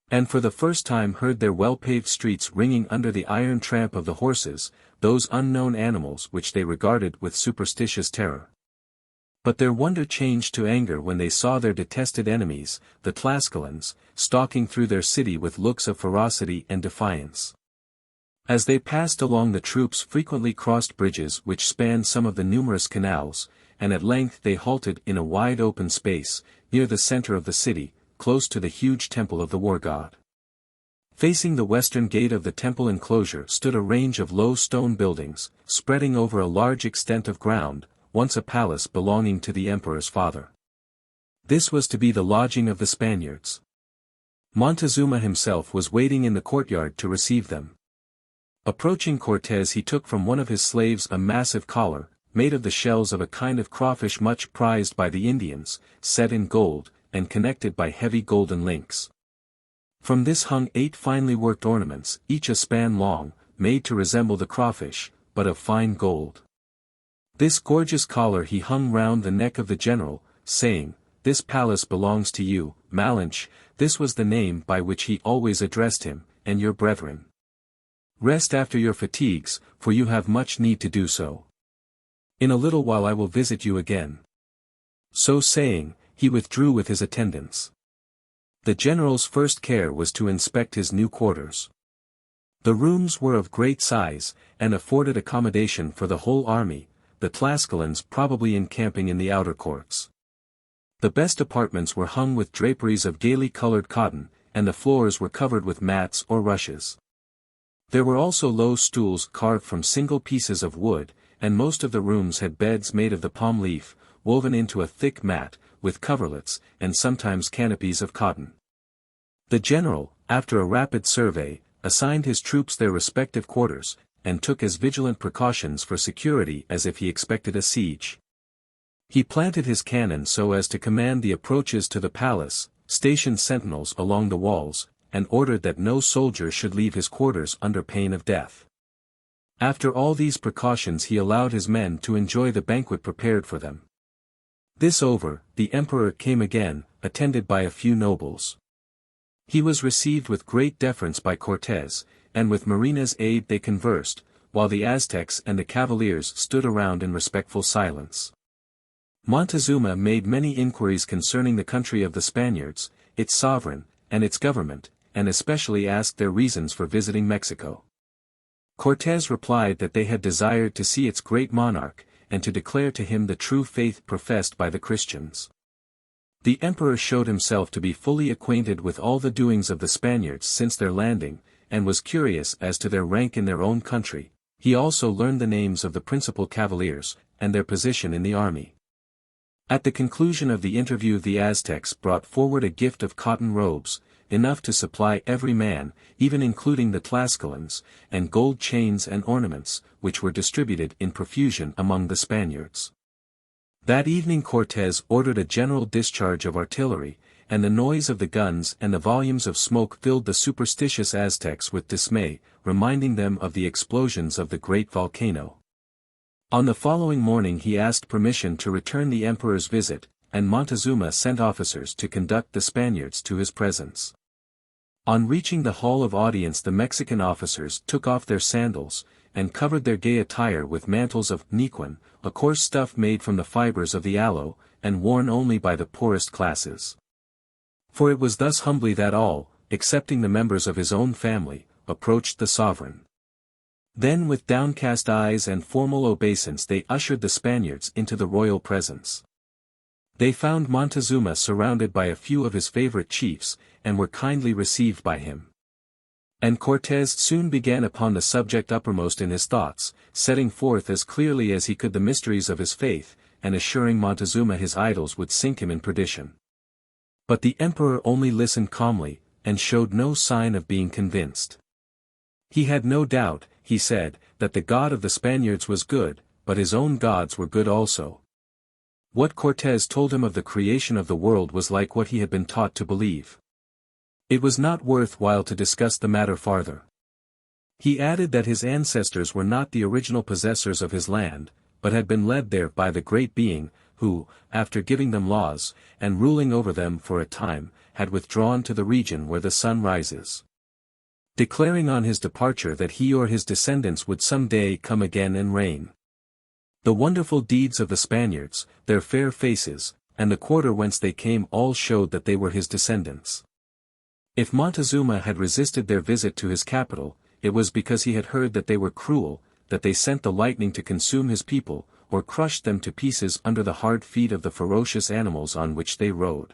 and for the first time heard their well-paved streets ringing under the iron tramp of the horses, those unknown animals which they regarded with superstitious terror. But their wonder changed to anger when they saw their detested enemies, the Tlascalans, stalking through their city with looks of ferocity and defiance. As they passed along the troops frequently crossed bridges which spanned some of the numerous canals, and at length they halted in a wide open space, near the center of the city, close to the huge temple of the war god. Facing the western gate of the temple enclosure stood a range of low stone buildings, spreading over a large extent of ground, once a palace belonging to the emperor's father. This was to be the lodging of the Spaniards. Montezuma himself was waiting in the courtyard to receive them. Approaching Cortés he took from one of his slaves a massive collar, made of the shells of a kind of crawfish much prized by the Indians, set in gold, and connected by heavy golden links. From this hung 8 finely worked ornaments, each a span long, made to resemble the crawfish, but of fine gold. This gorgeous collar he hung round the neck of the general, saying, "This palace belongs to you, Malinche," this was the name by which he always addressed him, "and your brethren. Rest after your fatigues, for you have much need to do so. In a little while I will visit you again." So saying, he withdrew with his attendants. The general's first care was to inspect his new quarters. The rooms were of great size, and afforded accommodation for the whole army, the Tlascalans probably encamping in the outer courts. The best apartments were hung with draperies of gaily colored cotton, and the floors were covered with mats or rushes. There were also low stools carved from single pieces of wood, and most of the rooms had beds made of the palm leaf, woven into a thick mat, with coverlets, and sometimes canopies of cotton. The general, after a rapid survey, assigned his troops their respective quarters, and took as vigilant precautions for security as if he expected a siege. He planted his cannon so as to command the approaches to the palace, stationed sentinels along the walls, and ordered that no soldier should leave his quarters under pain of death. After all these precautions he allowed his men to enjoy the banquet prepared for them. This over, the emperor came again, attended by a few nobles. He was received with great deference by Cortés, and with Marina's aid they conversed, while the Aztecs and the cavaliers stood around in respectful silence. Montezuma made many inquiries concerning the country of the Spaniards, its sovereign, and its government, and especially asked their reasons for visiting Mexico. Cortés replied that they had desired to see its great monarch, and to declare to him the true faith professed by the Christians. The emperor showed himself to be fully acquainted with all the doings of the Spaniards since their landing, and was curious as to their rank in their own country. He also learned the names of the principal cavaliers, and their position in the army. At the conclusion of the interview the Aztecs brought forward a gift of cotton robes, enough to supply every man, even including the Tlascalans, and gold chains and ornaments, which were distributed in profusion among the Spaniards. That evening Cortés ordered a general discharge of artillery, and the noise of the guns and the volumes of smoke filled the superstitious Aztecs with dismay, reminding them of the explosions of the great volcano. On the following morning he asked permission to return the emperor's visit, and Montezuma sent officers to conduct the Spaniards to his presence. On reaching the hall of audience the Mexican officers took off their sandals, and covered their gay attire with mantles of niquin, a coarse stuff made from the fibers of the aloe, and worn only by the poorest classes. For it was thus humbly that all, excepting the members of his own family, approached the sovereign. Then with downcast eyes and formal obeisance they ushered the Spaniards into the royal presence. They found Montezuma surrounded by a few of his favorite chiefs, and were kindly received by him. And Cortés soon began upon the subject uppermost in his thoughts, setting forth as clearly as he could the mysteries of his faith, and assuring Montezuma his idols would sink him in perdition. But the emperor only listened calmly, and showed no sign of being convinced. He had no doubt, he said, that the God of the Spaniards was good, but his own gods were good also. What Cortés told him of the creation of the world was like what he had been taught to believe. It was not worth while to discuss the matter farther. He added that his ancestors were not the original possessors of his land, but had been led there by the great being, who, after giving them laws, and ruling over them for a time, had withdrawn to the region where the sun rises. Declaring on his departure that he or his descendants would some day come again and reign. The wonderful deeds of the Spaniards, their fair faces, and the quarter whence they came all showed that they were his descendants. If Montezuma had resisted their visit to his capital, it was because he had heard that they were cruel, that they sent the lightning to consume his people, or crushed them to pieces under the hard feet of the ferocious animals on which they rode.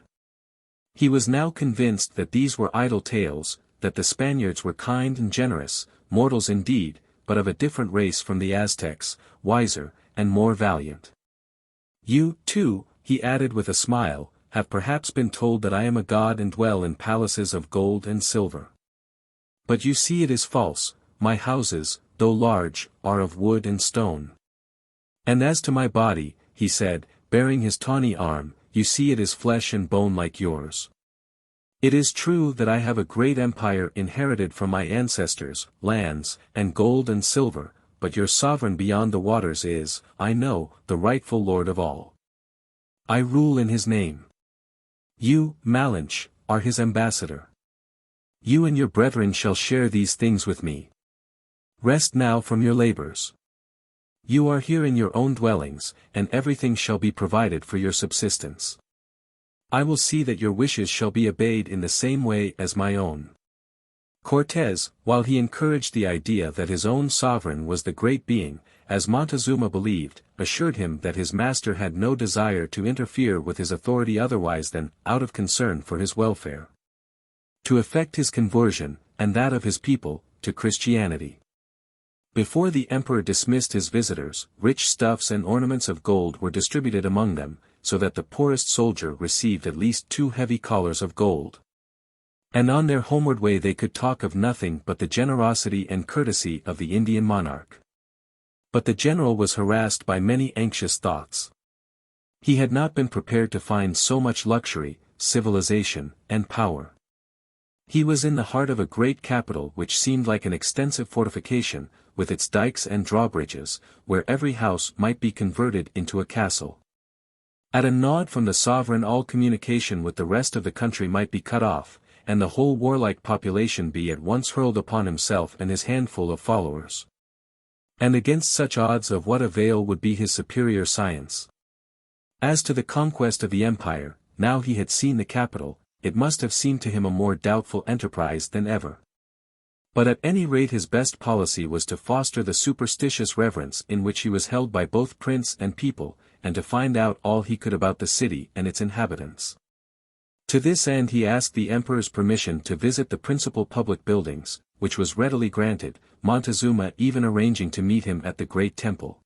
He was now convinced that these were idle tales, that the Spaniards were kind and generous, mortals indeed, but of a different race from the Aztecs, wiser, and more valiant. You, too, he added with a smile, have perhaps been told that I am a god and dwell in palaces of gold and silver. But you see it is false, my houses, though large, are of wood and stone. And as to my body, he said, baring his tawny arm, you see it is flesh and bone like yours. It is true that I have a great empire inherited from my ancestors, lands, and gold and silver, but your sovereign beyond the waters is, I know, the rightful lord of all. I rule in his name. You, Malinche, are his ambassador. You and your brethren shall share these things with me. Rest now from your labors. You are here in your own dwellings, and everything shall be provided for your subsistence. I will see that your wishes shall be obeyed in the same way as my own. Cortés, while he encouraged the idea that his own sovereign was the great being, as Montezuma believed, assured him that his master had no desire to interfere with his authority otherwise than out of concern for his welfare. To effect his conversion, and that of his people, to Christianity. Before the emperor dismissed his visitors, rich stuffs and ornaments of gold were distributed among them, so that the poorest soldier received at least 2 heavy collars of gold. And on their homeward way they could talk of nothing but the generosity and courtesy of the Indian monarch. But the general was harassed by many anxious thoughts. He had not been prepared to find so much luxury, civilization, and power. He was in the heart of a great capital which seemed like an extensive fortification, with its dikes and drawbridges, where every house might be converted into a castle. At a nod from the sovereign all communication with the rest of the country might be cut off, and the whole warlike population be at once hurled upon himself and his handful of followers. And against such odds of what avail would be his superior science? As to the conquest of the empire, now he had seen the capital, it must have seemed to him a more doubtful enterprise than ever. But at any rate his best policy was to foster the superstitious reverence in which he was held by both prince and people, and to find out all he could about the city and its inhabitants. To this end he asked the emperor's permission to visit the principal public buildings, which was readily granted, Montezuma even arranging to meet him at the great temple.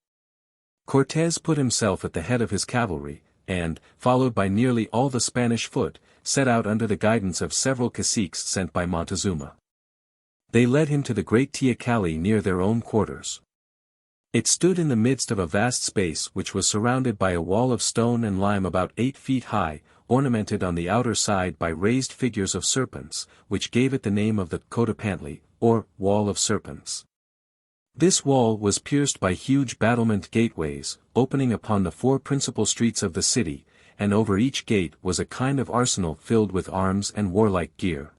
Cortés put himself at the head of his cavalry, and, followed by nearly all the Spanish foot, set out under the guidance of several caciques sent by Montezuma. They led him to the great teocalli near their own quarters. It stood in the midst of a vast space which was surrounded by a wall of stone and lime about 8 feet high, ornamented on the outer side by raised figures of serpents, which gave it the name of the Codapantli, or Wall of Serpents. This wall was pierced by huge battlement gateways, opening upon the 4 principal streets of the city, and over each gate was a kind of arsenal filled with arms and warlike gear.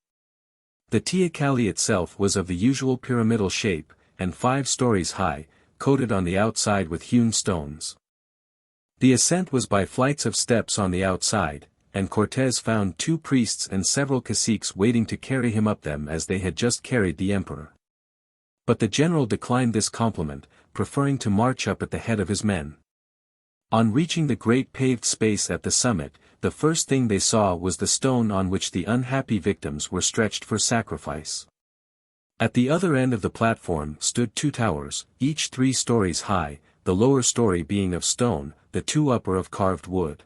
The teocalli itself was of the usual pyramidal shape, and 5 stories high, coated on the outside with hewn stones. The ascent was by flights of steps on the outside, and Cortez found 2 priests and several caciques waiting to carry him up them as they had just carried the emperor. But the general declined this compliment, preferring to march up at the head of his men. On reaching the great paved space at the summit, the first thing they saw was the stone on which the unhappy victims were stretched for sacrifice. At the other end of the platform stood 2 towers, each 3 stories high, the lower story being of stone, the 2 upper of carved wood.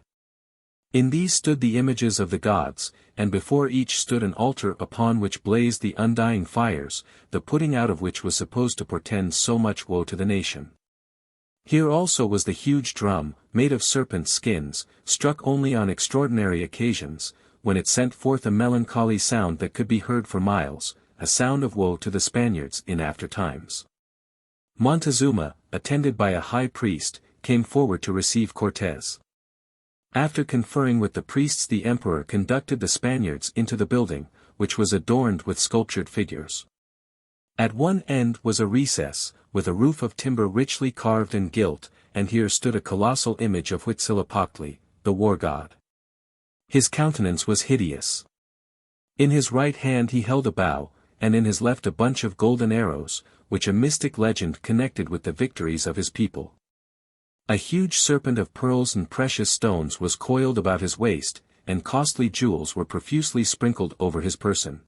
In these stood the images of the gods, and before each stood an altar upon which blazed the undying fires, the putting out of which was supposed to portend so much woe to the nation. Here also was the huge drum, made of serpent skins, struck only on extraordinary occasions, when it sent forth a melancholy sound that could be heard for miles, a sound of woe to the Spaniards in after times. Montezuma, attended by a high priest, came forward to receive Cortez. After conferring with the priests, the emperor conducted the Spaniards into the building, which was adorned with sculptured figures. At one end was a recess, with a roof of timber richly carved and gilt, and here stood a colossal image of Huitzilopochtli, the war god. His countenance was hideous. In his right hand he held a bow, and in his left a bunch of golden arrows, which a mystic legend connected with the victories of his people. A huge serpent of pearls and precious stones was coiled about his waist, and costly jewels were profusely sprinkled over his person.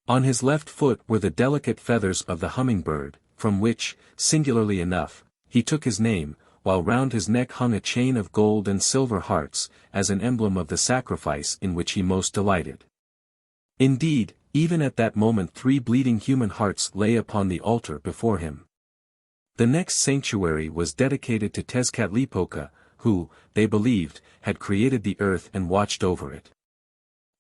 On his left foot were the delicate feathers of the hummingbird, from which, singularly enough, he took his name, while round his neck hung a chain of gold and silver hearts, as an emblem of the sacrifice in which he most delighted. Indeed, even at that moment 3 bleeding human hearts lay upon the altar before him. The next sanctuary was dedicated to Tezcatlipoca, who, they believed, had created the earth and watched over it.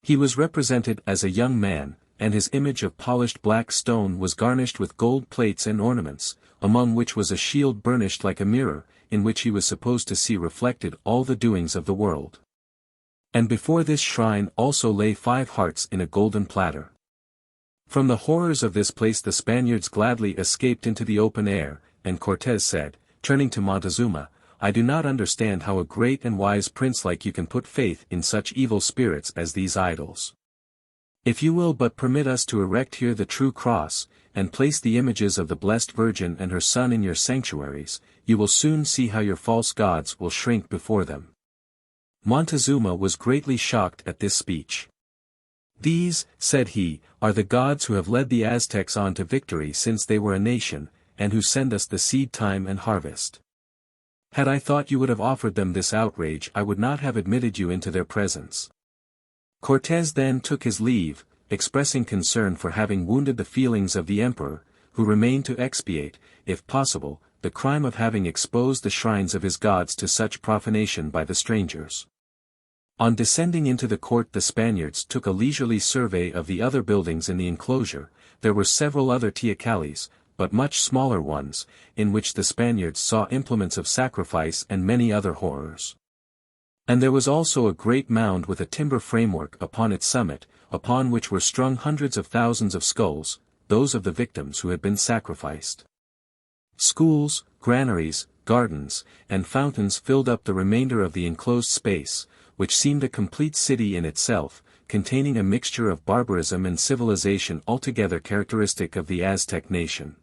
He was represented as a young man, and his image of polished black stone was garnished with gold plates and ornaments, among which was a shield burnished like a mirror, in which he was supposed to see reflected all the doings of the world. And before this shrine also lay 5 hearts in a golden platter. From the horrors of this place the Spaniards gladly escaped into the open air, and Cortez said, turning to Montezuma, "I do not understand how a great and wise prince like you can put faith in such evil spirits as these idols. If you will but permit us to erect here the true cross, and place the images of the Blessed Virgin and her Son in your sanctuaries, you will soon see how your false gods will shrink before them." Montezuma was greatly shocked at this speech. "These," said he, "are the gods who have led the Aztecs on to victory since they were a nation, and who send us the seed time and harvest. Had I thought you would have offered them this outrage, I would not have admitted you into their presence." Cortez then took his leave, expressing concern for having wounded the feelings of the emperor, who remained to expiate, if possible, the crime of having exposed the shrines of his gods to such profanation by the strangers. On descending into the court the Spaniards took a leisurely survey of the other buildings in the enclosure. There were several other teocallis, but much smaller ones, in which the Spaniards saw implements of sacrifice and many other horrors. And there was also a great mound with a timber framework upon its summit, upon which were strung hundreds of thousands of skulls, those of the victims who had been sacrificed. Schools, granaries, gardens, and fountains filled up the remainder of the enclosed space, which seemed a complete city in itself, containing a mixture of barbarism and civilization altogether characteristic of the Aztec nation.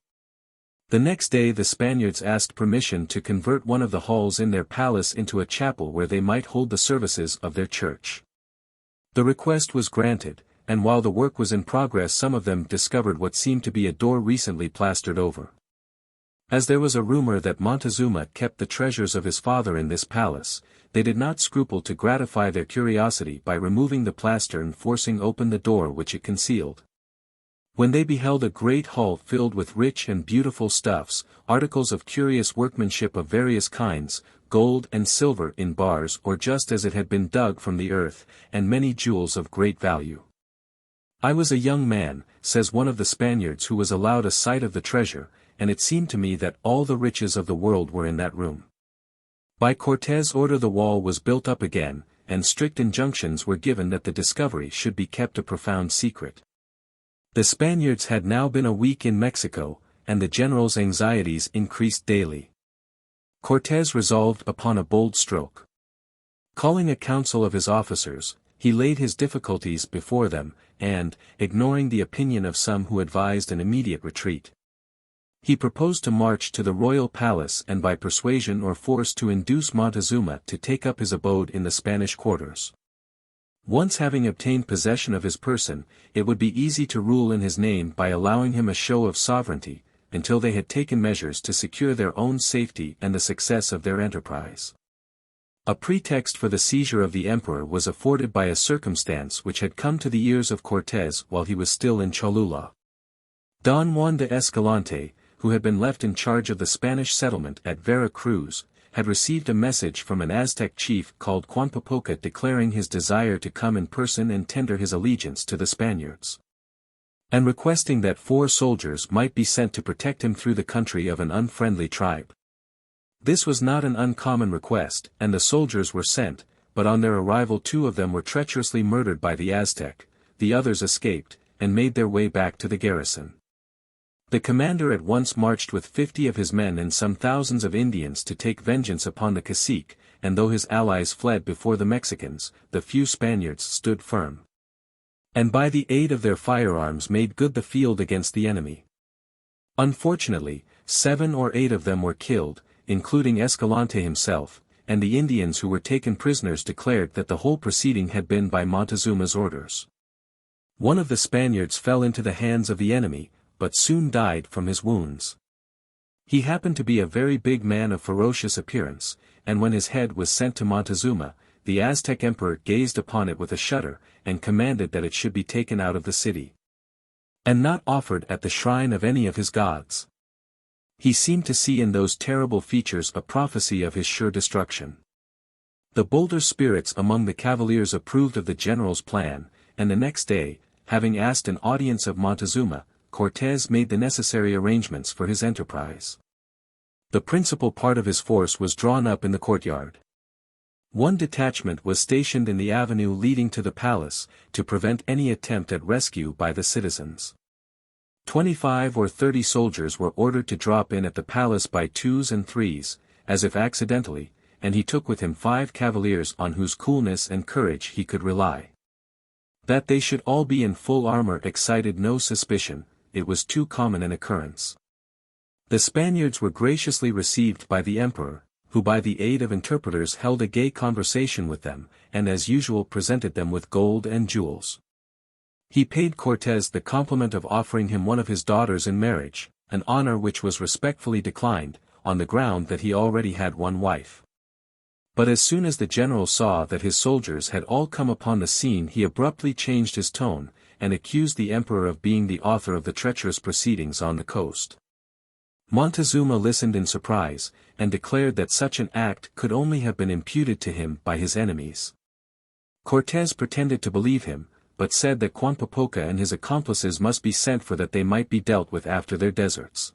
The next day the Spaniards asked permission to convert one of the halls in their palace into a chapel where they might hold the services of their church. The request was granted, and while the work was in progress some of them discovered what seemed to be a door recently plastered over. As there was a rumor that Montezuma kept the treasures of his father in this palace, they did not scruple to gratify their curiosity by removing the plaster and forcing open the door which it concealed. When they beheld a great hall filled with rich and beautiful stuffs, articles of curious workmanship of various kinds, gold and silver in bars or just as it had been dug from the earth, and many jewels of great value. I was a young man, says one of the Spaniards who was allowed a sight of the treasure, and it seemed to me that all the riches of the world were in that room. By Cortés' order the wall was built up again, and strict injunctions were given that the discovery should be kept a profound secret. The Spaniards had now been a week in Mexico, and the general's anxieties increased daily. Cortés resolved upon a bold stroke. Calling a council of his officers, he laid his difficulties before them, and, ignoring the opinion of some who advised an immediate retreat, he proposed to march to the royal palace and by persuasion or force to induce Montezuma to take up his abode in the Spanish quarters. Once having obtained possession of his person, it would be easy to rule in his name by allowing him a show of sovereignty, until they had taken measures to secure their own safety and the success of their enterprise. A pretext for the seizure of the emperor was afforded by a circumstance which had come to the ears of Cortés while he was still in Cholula. Don Juan de Escalante, who had been left in charge of the Spanish settlement at Vera Cruz, had received a message from an Aztec chief called Quanpopoca declaring his desire to come in person and tender his allegiance to the Spaniards, and requesting that 4 soldiers might be sent to protect him through the country of an unfriendly tribe. This was not an uncommon request, and the soldiers were sent, but on their arrival 2 of them were treacherously murdered by the Aztec, the others escaped, and made their way back to the garrison. The commander at once marched with 50 of his men and some thousands of Indians to take vengeance upon the cacique, and though his allies fled before the Mexicans, the few Spaniards stood firm, and by the aid of their firearms made good the field against the enemy. Unfortunately, 7 or 8 of them were killed, including Escalante himself, and the Indians who were taken prisoners declared that the whole proceeding had been by Montezuma's orders. One of the Spaniards fell into the hands of the enemy, but soon died from his wounds. He happened to be a very big man of ferocious appearance, and when his head was sent to Montezuma, the Aztec emperor gazed upon it with a shudder, and commanded that it should be taken out of the city, and not offered at the shrine of any of his gods. He seemed to see in those terrible features a prophecy of his sure destruction. The bolder spirits among the cavaliers approved of the general's plan, and the next day, having asked an audience of Montezuma, Cortés made the necessary arrangements for his enterprise. The principal part of his force was drawn up in the courtyard. One detachment was stationed in the avenue leading to the palace, to prevent any attempt at rescue by the citizens. 25 or 30 soldiers were ordered to drop in at the palace by 2s and 3s, as if accidentally, and he took with him 5 cavaliers on whose coolness and courage he could rely. That they should all be in full armor excited no suspicion, it was too common an occurrence. The Spaniards were graciously received by the emperor, who by the aid of interpreters held a gay conversation with them, and as usual presented them with gold and jewels. He paid Cortés the compliment of offering him one of his daughters in marriage, an honor which was respectfully declined, on the ground that he already had one wife. But as soon as the general saw that his soldiers had all come upon the scene he abruptly changed his tone, and accused the emperor of being the author of the treacherous proceedings on the coast. Montezuma listened in surprise, and declared that such an act could only have been imputed to him by his enemies. Cortés pretended to believe him, but said that Quanpopoca and his accomplices must be sent for that they might be dealt with after their deserts.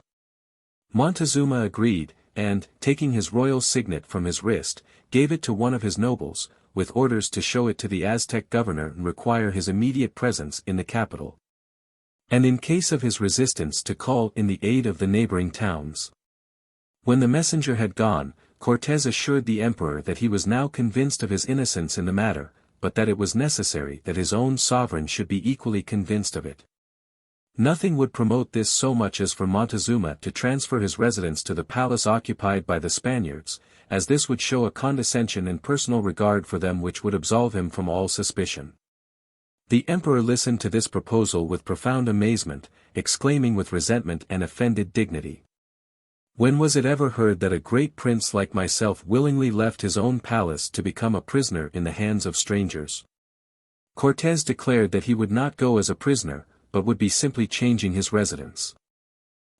Montezuma agreed, and, taking his royal signet from his wrist, gave it to one of his nobles, with orders to show it to the Aztec governor and require his immediate presence in the capital, and in case of his resistance to call in the aid of the neighboring towns. When the messenger had gone, Cortés assured the emperor that he was now convinced of his innocence in the matter, but that it was necessary that his own sovereign should be equally convinced of it. Nothing would promote this so much as for Montezuma to transfer his residence to the palace occupied by the Spaniards, as this would show a condescension and personal regard for them which would absolve him from all suspicion. The emperor listened to this proposal with profound amazement, exclaiming with resentment and offended dignity, When was it ever heard that a great prince like myself willingly left his own palace to become a prisoner in the hands of strangers? Cortés declared that he would not go as a prisoner, but would be simply changing his residence.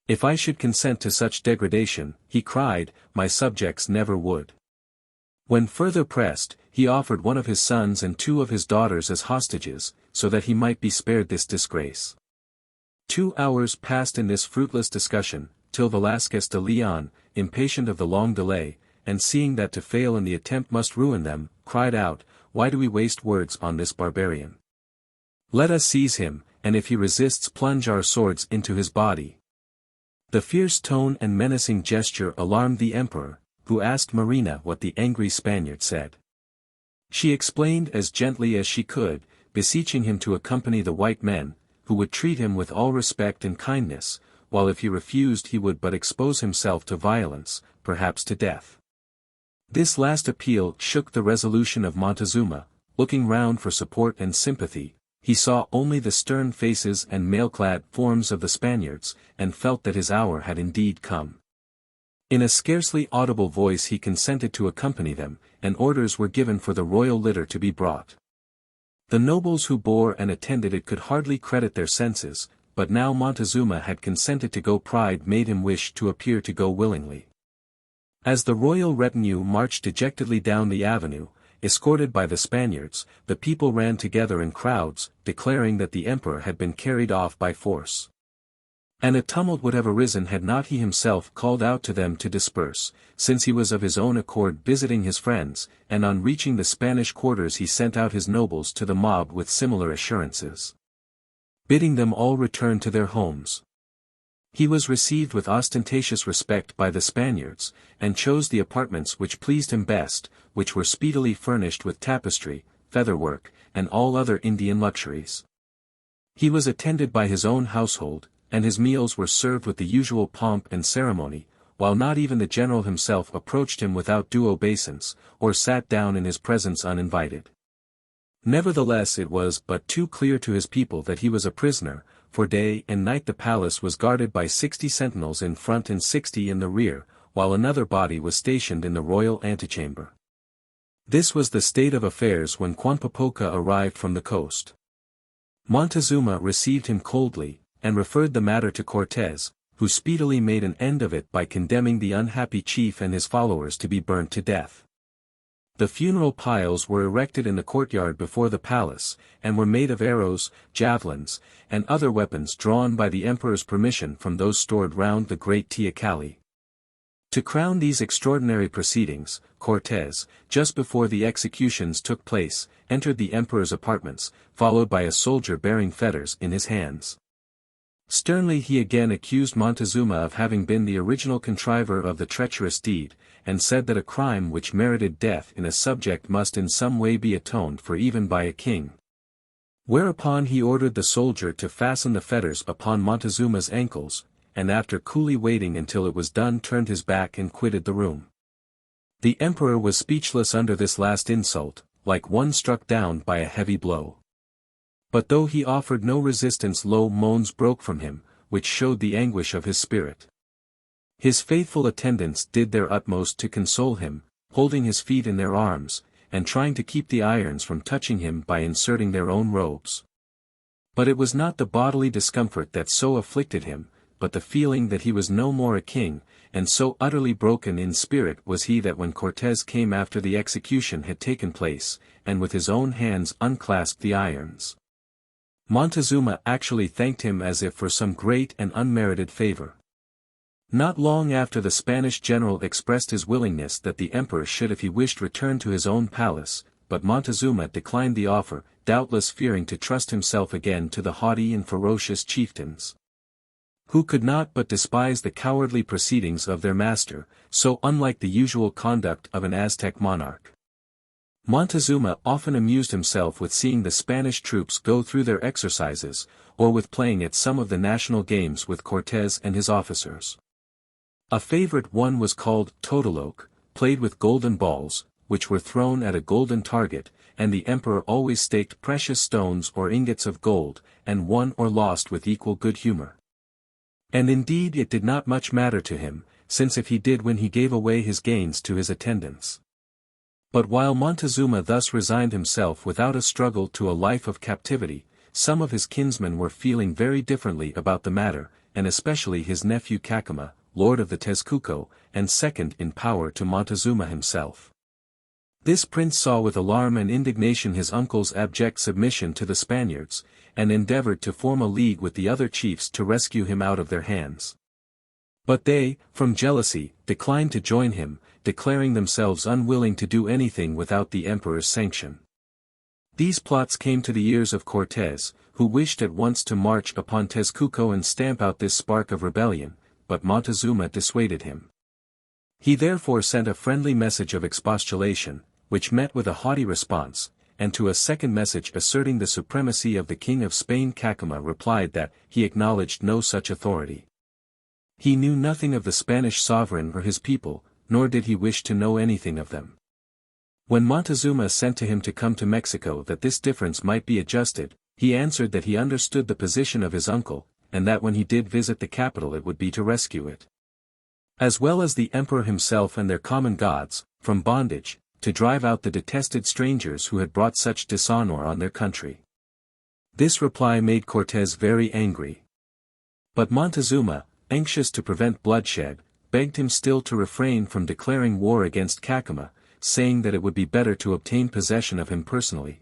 If I should consent to such degradation, he cried, my subjects never would. When further pressed, he offered one of his sons and 2 of his daughters as hostages, so that he might be spared this disgrace. 2 hours passed in this fruitless discussion, till Velasquez de Leon, impatient of the long delay, and seeing that to fail in the attempt must ruin them, cried out, why do we waste words on this barbarian? Let us seize him, and if he resists plunge our swords into his body. The fierce tone and menacing gesture alarmed the emperor, who asked Marina what the angry Spaniard said. She explained as gently as she could, beseeching him to accompany the white men, who would treat him with all respect and kindness, while if he refused he would but expose himself to violence, perhaps to death. This last appeal shook the resolution of Montezuma. Looking round for support and sympathy, he saw only the stern faces and mail-clad forms of the Spaniards, and felt that his hour had indeed come. In a scarcely audible voice he consented to accompany them, and orders were given for the royal litter to be brought. The nobles who bore and attended it could hardly credit their senses, but now Montezuma had consented to go, pride made him wish to appear to go willingly. As the royal retinue marched dejectedly down the avenue, escorted by the Spaniards, the people ran together in crowds, declaring that the emperor had been carried off by force. And a tumult would have arisen had not he himself called out to them to disperse, since he was of his own accord visiting his friends, and on reaching the Spanish quarters he sent out his nobles to the mob with similar assurances, bidding them all return to their homes. He was received with ostentatious respect by the Spaniards, and chose the apartments which pleased him best, which were speedily furnished with tapestry, featherwork, and all other Indian luxuries. He was attended by his own household, and his meals were served with the usual pomp and ceremony, while not even the general himself approached him without due obeisance, or sat down in his presence uninvited. Nevertheless it was but too clear to his people that he was a prisoner, for day and night the palace was guarded by 60 sentinels in front and 60 in the rear, while another body was stationed in the royal antechamber. This was the state of affairs when Quanpopoca arrived from the coast. Montezuma received him coldly, and referred the matter to Cortés, who speedily made an end of it by condemning the unhappy chief and his followers to be burnt to death. The funeral piles were erected in the courtyard before the palace, and were made of arrows, javelins, and other weapons drawn by the emperor's permission from those stored round the great teocalli. To crown these extraordinary proceedings, Cortés, just before the executions took place, entered the emperor's apartments, followed by a soldier bearing fetters in his hands. Sternly he again accused Montezuma of having been the original contriver of the treacherous deed, and said that a crime which merited death in a subject must in some way be atoned for even by a king. Whereupon he ordered the soldier to fasten the fetters upon Montezuma's ankles, and after coolly waiting until it was done turned his back and quitted the room. The emperor was speechless under this last insult, like one struck down by a heavy blow. But though he offered no resistance, low moans broke from him, which showed the anguish of his spirit. His faithful attendants did their utmost to console him, holding his feet in their arms, and trying to keep the irons from touching him by inserting their own robes. But it was not the bodily discomfort that so afflicted him, but the feeling that he was no more a king, and so utterly broken in spirit was he that when Cortés came after the execution had taken place, and with his own hands unclasped the irons, Montezuma actually thanked him as if for some great and unmerited favor. Not long after the Spanish general expressed his willingness that the emperor should if he wished return to his own palace, but Montezuma declined the offer, doubtless fearing to trust himself again to the haughty and ferocious chieftains, who could not but despise the cowardly proceedings of their master, so unlike the usual conduct of an Aztec monarch. Montezuma often amused himself with seeing the Spanish troops go through their exercises, or with playing at some of the national games with Cortés and his officers. A favorite one was called Totoloque, played with golden balls, which were thrown at a golden target, and the emperor always staked precious stones or ingots of gold, and won or lost with equal good humor. And indeed it did not much matter to him, since if he did when he gave away his gains to his attendants. But while Montezuma thus resigned himself without a struggle to a life of captivity, some of his kinsmen were feeling very differently about the matter, and especially his nephew Cacama, lord of the Tezcuco, and second in power to Montezuma himself. This prince saw with alarm and indignation his uncle's abject submission to the Spaniards, and endeavored to form a league with the other chiefs to rescue him out of their hands. But they, from jealousy, declined to join him, declaring themselves unwilling to do anything without the emperor's sanction. These plots came to the ears of Cortés, who wished at once to march upon Tezcuco and stamp out this spark of rebellion, but Montezuma dissuaded him. He therefore sent a friendly message of expostulation, which met with a haughty response, and to a second message asserting the supremacy of the King of Spain Cacama replied that he acknowledged no such authority. He knew nothing of the Spanish sovereign or his people, nor did he wish to know anything of them. When Montezuma sent to him to come to Mexico that this difference might be adjusted, he answered that he understood the position of his uncle, and that when he did visit the capital it would be to rescue it, as well as the emperor himself and their common gods, from bondage, to drive out the detested strangers who had brought such dishonor on their country. This reply made Cortés very angry. But Montezuma, anxious to prevent bloodshed, begged him still to refrain from declaring war against Cacama, saying that it would be better to obtain possession of him personally,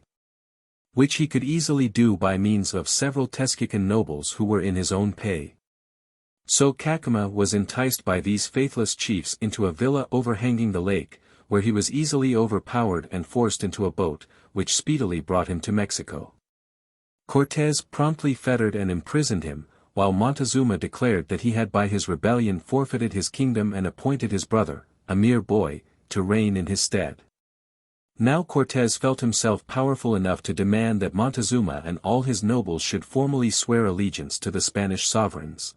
which he could easily do by means of several Tezcucan nobles who were in his own pay. So Cacama was enticed by these faithless chiefs into a villa overhanging the lake, where he was easily overpowered and forced into a boat, which speedily brought him to Mexico. Cortés promptly fettered and imprisoned him, while Montezuma declared that he had by his rebellion forfeited his kingdom and appointed his brother, a mere boy, to reign in his stead. Now Cortés felt himself powerful enough to demand that Montezuma and all his nobles should formally swear allegiance to the Spanish sovereigns.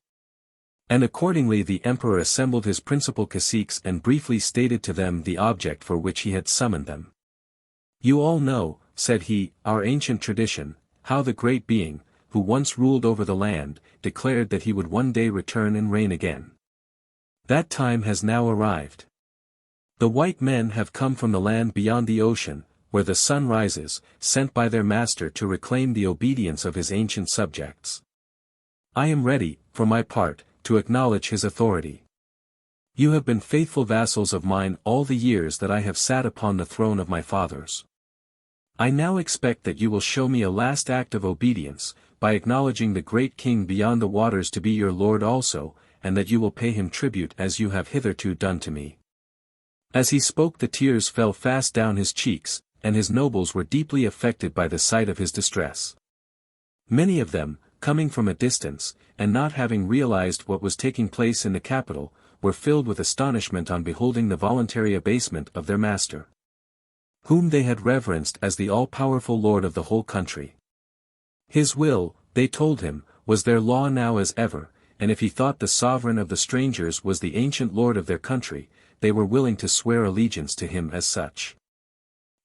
And accordingly the emperor assembled his principal caciques and briefly stated to them the object for which he had summoned them. "You all know," said he, "our ancient tradition, how the great being, who once ruled over the land, declared that he would one day return and reign again. That time has now arrived. The white men have come from the land beyond the ocean, where the sun rises, sent by their master to reclaim the obedience of his ancient subjects. I am ready, for my part, to acknowledge his authority. You have been faithful vassals of mine all the years that I have sat upon the throne of my fathers. I now expect that you will show me a last act of obedience, by acknowledging the great king beyond the waters to be your lord also, and that you will pay him tribute as you have hitherto done to me." As he spoke the tears fell fast down his cheeks, and his nobles were deeply affected by the sight of his distress. Many of them, coming from a distance, and not having realized what was taking place in the capital, were filled with astonishment on beholding the voluntary abasement of their master, whom they had reverenced as the all-powerful lord of the whole country. His will, they told him, was their law now as ever, and if he thought the sovereign of the strangers was the ancient lord of their country, they were willing to swear allegiance to him as such.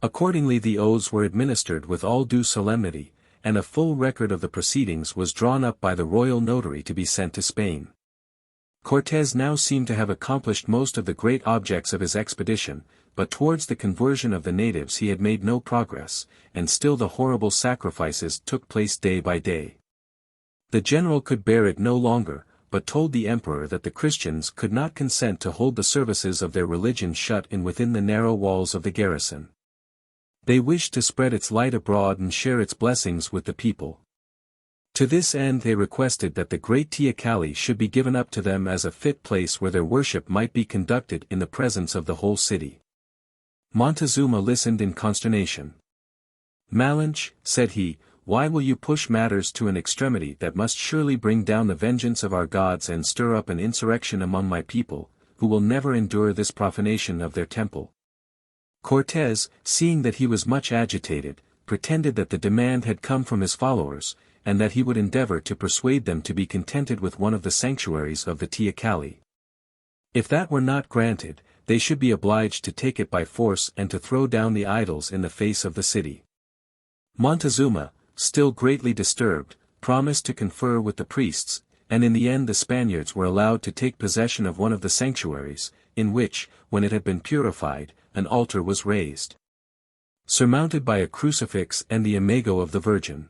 Accordingly the oaths were administered with all due solemnity, and a full record of the proceedings was drawn up by the royal notary to be sent to Spain. Cortés now seemed to have accomplished most of the great objects of his expedition, but towards the conversion of the natives he had made no progress, and still the horrible sacrifices took place day by day. The general could bear it no longer, but told the emperor that the Christians could not consent to hold the services of their religion shut in within the narrow walls of the garrison. They wished to spread its light abroad and share its blessings with the people. To this end they requested that the great teocalli should be given up to them as a fit place where their worship might be conducted in the presence of the whole city. Montezuma listened in consternation. "Malinche," said he, "why will you push matters to an extremity that must surely bring down the vengeance of our gods and stir up an insurrection among my people, who will never endure this profanation of their temple?" Cortés, seeing that he was much agitated, pretended that the demand had come from his followers, and that he would endeavor to persuade them to be contented with one of the sanctuaries of the teocalli. If that were not granted, they should be obliged to take it by force and to throw down the idols in the face of the city. Montezuma, still greatly disturbed, promised to confer with the priests, and in the end the Spaniards were allowed to take possession of one of the sanctuaries, in which, when it had been purified, an altar was raised, surmounted by a crucifix and the imago of the Virgin.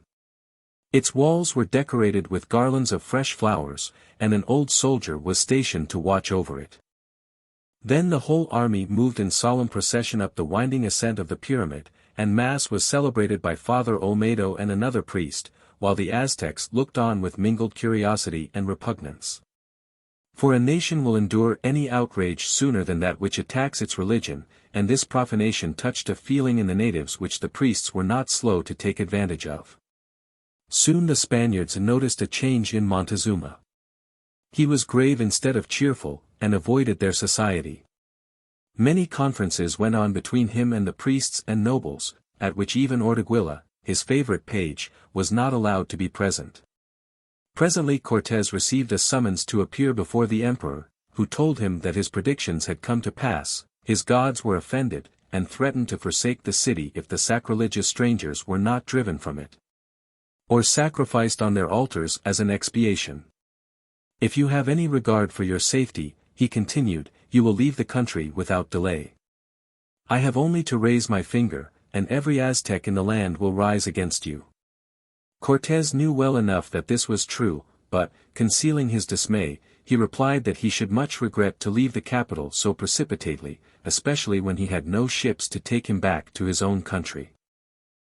Its walls were decorated with garlands of fresh flowers, and an old soldier was stationed to watch over it. Then the whole army moved in solemn procession up the winding ascent of the pyramid, and Mass was celebrated by Father Olmedo and another priest, while the Aztecs looked on with mingled curiosity and repugnance. For a nation will endure any outrage sooner than that which attacks its religion, and this profanation touched a feeling in the natives which the priests were not slow to take advantage of. Soon the Spaniards noticed a change in Montezuma. He was grave instead of cheerful, and avoided their society. Many conferences went on between him and the priests and nobles, at which even Orteguilla, his favorite page, was not allowed to be present. Presently Cortés received a summons to appear before the emperor, who told him that his predictions had come to pass, his gods were offended, and threatened to forsake the city if the sacrilegious strangers were not driven from it, or sacrificed on their altars as an expiation. If you have any regard for your safety, he continued, you will leave the country without delay. I have only to raise my finger, and every Aztec in the land will rise against you. Cortés knew well enough that this was true, but, concealing his dismay, he replied that he should much regret to leave the capital so precipitately, especially when he had no ships to take him back to his own country.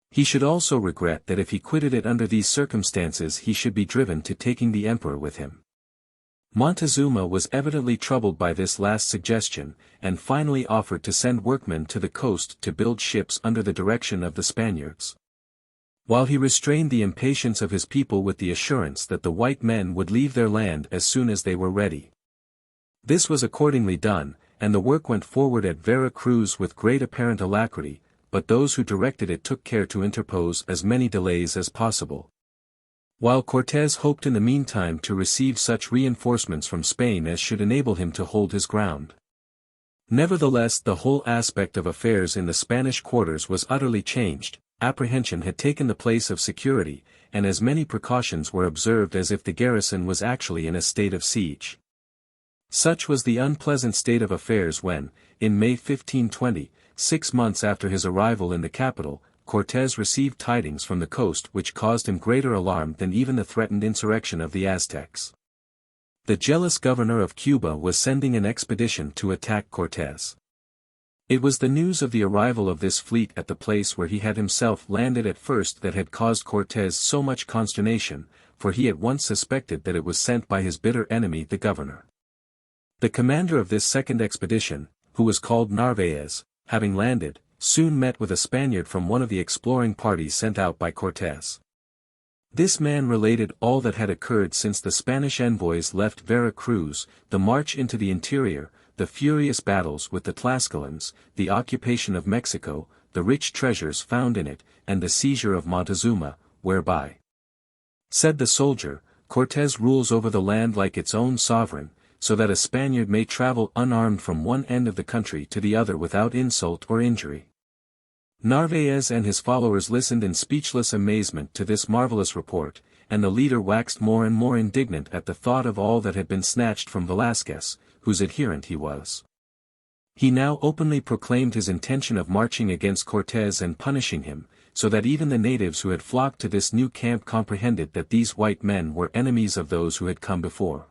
He should also regret that if he quitted it under these circumstances he should be driven to taking the emperor with him. Montezuma was evidently troubled by this last suggestion, and finally offered to send workmen to the coast to build ships under the direction of the Spaniards, while he restrained the impatience of his people with the assurance that the white men would leave their land as soon as they were ready. This was accordingly done, and the work went forward at Vera Cruz with great apparent alacrity, but those who directed it took care to interpose as many delays as possible, while Cortés hoped in the meantime to receive such reinforcements from Spain as should enable him to hold his ground. Nevertheless the whole aspect of affairs in the Spanish quarters was utterly changed, apprehension had taken the place of security, and as many precautions were observed as if the garrison was actually in a state of siege. Such was the unpleasant state of affairs when, in May 1520, 6 months after his arrival in the capital, Cortés received tidings from the coast which caused him greater alarm than even the threatened insurrection of the Aztecs. The jealous governor of Cuba was sending an expedition to attack Cortés. It was the news of the arrival of this fleet at the place where he had himself landed at first that had caused Cortés so much consternation, for he at once suspected that it was sent by his bitter enemy the governor. The commander of this second expedition, who was called Narvaez, having landed, soon met with a Spaniard from one of the exploring parties sent out by Cortés. This man related all that had occurred since the Spanish envoys left Vera Cruz, the march into the interior, the furious battles with the Tlascalans, the occupation of Mexico, the rich treasures found in it, and the seizure of Montezuma, whereby, said the soldier, Cortés rules over the land like its own sovereign, so that a Spaniard may travel unarmed from one end of the country to the other without insult or injury. Narvaez and his followers listened in speechless amazement to this marvelous report, and the leader waxed more and more indignant at the thought of all that had been snatched from Velázquez, whose adherent he was. He now openly proclaimed his intention of marching against Cortés and punishing him, so that even the natives who had flocked to this new camp comprehended that these white men were enemies of those who had come before.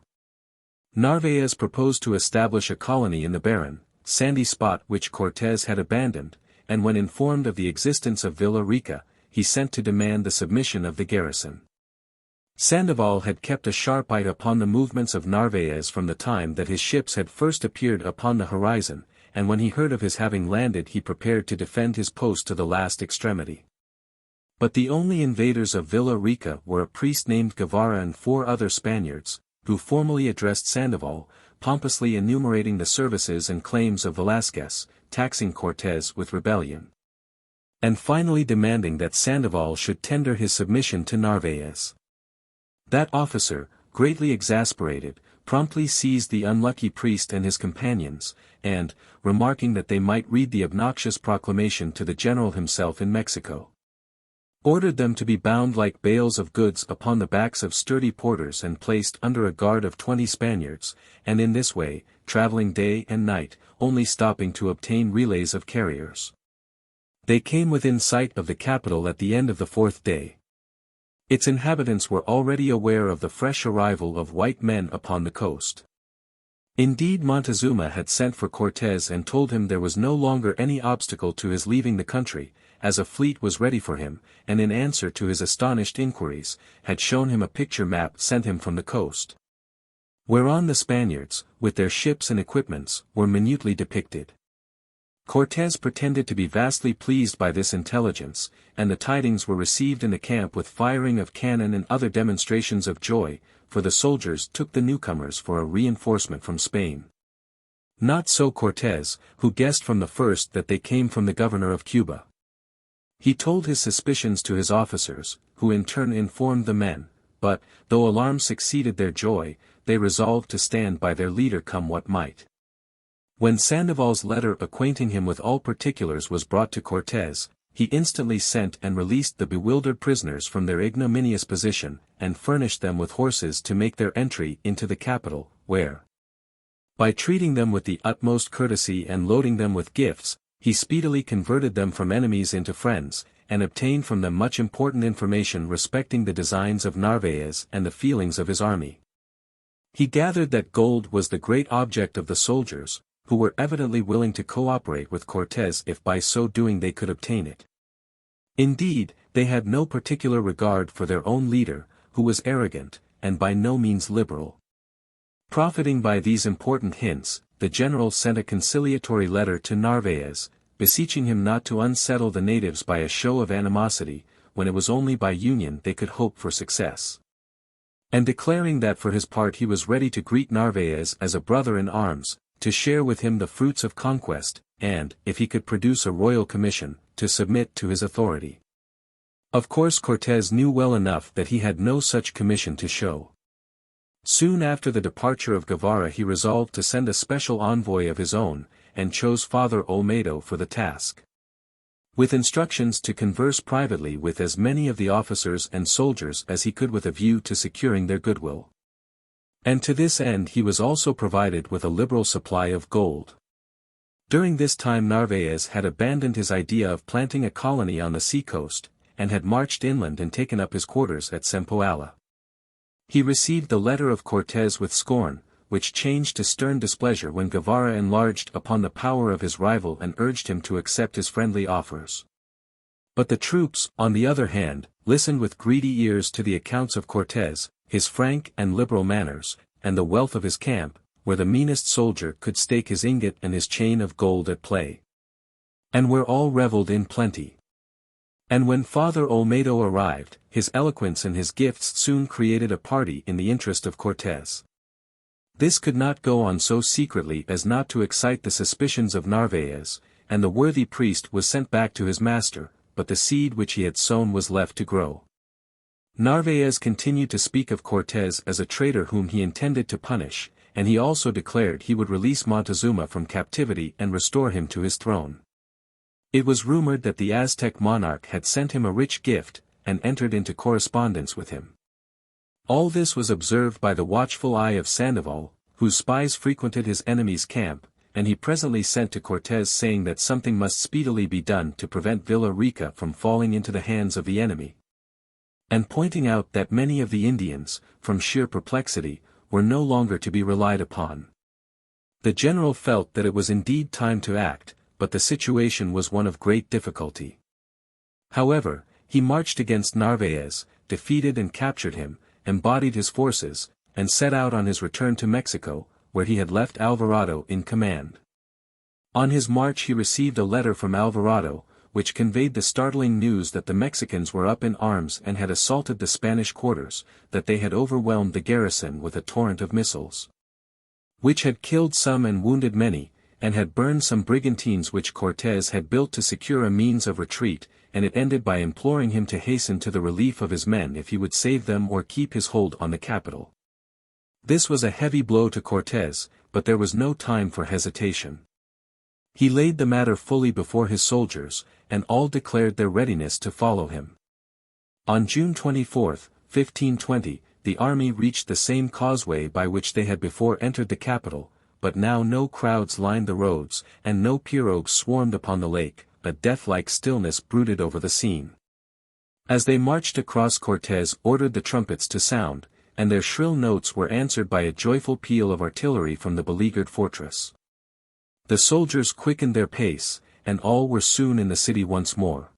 Narvaez proposed to establish a colony in the barren, sandy spot which Cortés had abandoned, and when informed of the existence of Villa Rica, he sent to demand the submission of the garrison. Sandoval had kept a sharp eye upon the movements of Narvaez from the time that his ships had first appeared upon the horizon, and when he heard of his having landed he prepared to defend his post to the last extremity. But the only invaders of Villa Rica were a priest named Guevara and 4 other Spaniards, who formally addressed Sandoval, pompously enumerating the services and claims of Velázquez, taxing Cortés with rebellion, and finally demanding that Sandoval should tender his submission to Narvaez. That officer, greatly exasperated, promptly seized the unlucky priest and his companions, and, remarking that they might read the obnoxious proclamation to the general himself in Mexico, ordered them to be bound like bales of goods upon the backs of sturdy porters and placed under a guard of 20 Spaniards, and in this way, travelling day and night, only stopping to obtain relays of carriers. They came within sight of the capital at the end of the 4th day. Its inhabitants were already aware of the fresh arrival of white men upon the coast. Indeed, Montezuma had sent for Cortés and told him there was no longer any obstacle to his leaving the country, as a fleet was ready for him, and in answer to his astonished inquiries, had shown him a picture map sent him from the coast, whereon the Spaniards, with their ships and equipments, were minutely depicted. Cortés pretended to be vastly pleased by this intelligence, and the tidings were received in the camp with firing of cannon and other demonstrations of joy, for the soldiers took the newcomers for a reinforcement from Spain. Not so Cortés, who guessed from the first that they came from the governor of Cuba. He told his suspicions to his officers, who in turn informed the men, but, though alarm succeeded their joy, they resolved to stand by their leader come what might. When Sandoval's letter acquainting him with all particulars was brought to Cortés, he instantly sent and released the bewildered prisoners from their ignominious position, and furnished them with horses to make their entry into the capital, where, by treating them with the utmost courtesy and loading them with gifts, he speedily converted them from enemies into friends, and obtained from them much important information respecting the designs of Narvaez and the feelings of his army. He gathered that gold was the great object of the soldiers, who were evidently willing to cooperate with Cortés if by so doing they could obtain it. Indeed, they had no particular regard for their own leader, who was arrogant, and by no means liberal. Profiting by these important hints, the general sent a conciliatory letter to Narvaez, beseeching him not to unsettle the natives by a show of animosity, when it was only by union they could hope for success. And declaring that for his part he was ready to greet Narvaez as a brother in arms, to share with him the fruits of conquest, and, if he could produce a royal commission, to submit to his authority. Of course Cortés knew well enough that he had no such commission to show. Soon after the departure of Guevara he resolved to send a special envoy of his own, and chose Father Olmedo for the task, with instructions to converse privately with as many of the officers and soldiers as he could with a view to securing their goodwill. And to this end he was also provided with a liberal supply of gold. During this time Narvaez had abandoned his idea of planting a colony on the sea-coast, and had marched inland and taken up his quarters at Sempoala. He received the letter of Cortés with scorn, which changed to stern displeasure when Guevara enlarged upon the power of his rival and urged him to accept his friendly offers. But the troops, on the other hand, listened with greedy ears to the accounts of Cortés, his frank and liberal manners, and the wealth of his camp, where the meanest soldier could stake his ingot and his chain of gold at play, and where all revelled in plenty. And when Father Olmedo arrived, his eloquence and his gifts soon created a party in the interest of Cortés. This could not go on so secretly as not to excite the suspicions of Narvaez, and the worthy priest was sent back to his master, but the seed which he had sown was left to grow. Narvaez continued to speak of Cortés as a traitor whom he intended to punish, and he also declared he would release Montezuma from captivity and restore him to his throne. It was rumored that the Aztec monarch had sent him a rich gift, and entered into correspondence with him. All this was observed by the watchful eye of Sandoval, whose spies frequented his enemy's camp, and he presently sent to Cortés saying that something must speedily be done to prevent Villa Rica from falling into the hands of the enemy, and pointing out that many of the Indians, from sheer perplexity, were no longer to be relied upon. The general felt that it was indeed time to act, but the situation was one of great difficulty. However, he marched against Narvaez, defeated and captured him, embodied his forces, and set out on his return to Mexico, where he had left Alvarado in command. On his march he received a letter from Alvarado, which conveyed the startling news that the Mexicans were up in arms and had assaulted the Spanish quarters, that they had overwhelmed the garrison with a torrent of missiles, which had killed some and wounded many, and had burned some brigantines which Cortés had built to secure a means of retreat, and it ended by imploring him to hasten to the relief of his men if he would save them or keep his hold on the capital. This was a heavy blow to Cortés, but there was no time for hesitation. He laid the matter fully before his soldiers, and all declared their readiness to follow him. On June 24, 1520, the army reached the same causeway by which they had before entered the capital, but now no crowds lined the roads, and no pirogues swarmed upon the lake. A death-like stillness brooded over the scene. As they marched across, Cortés ordered the trumpets to sound, and their shrill notes were answered by a joyful peal of artillery from the beleaguered fortress. The soldiers quickened their pace, and all were soon in the city once more.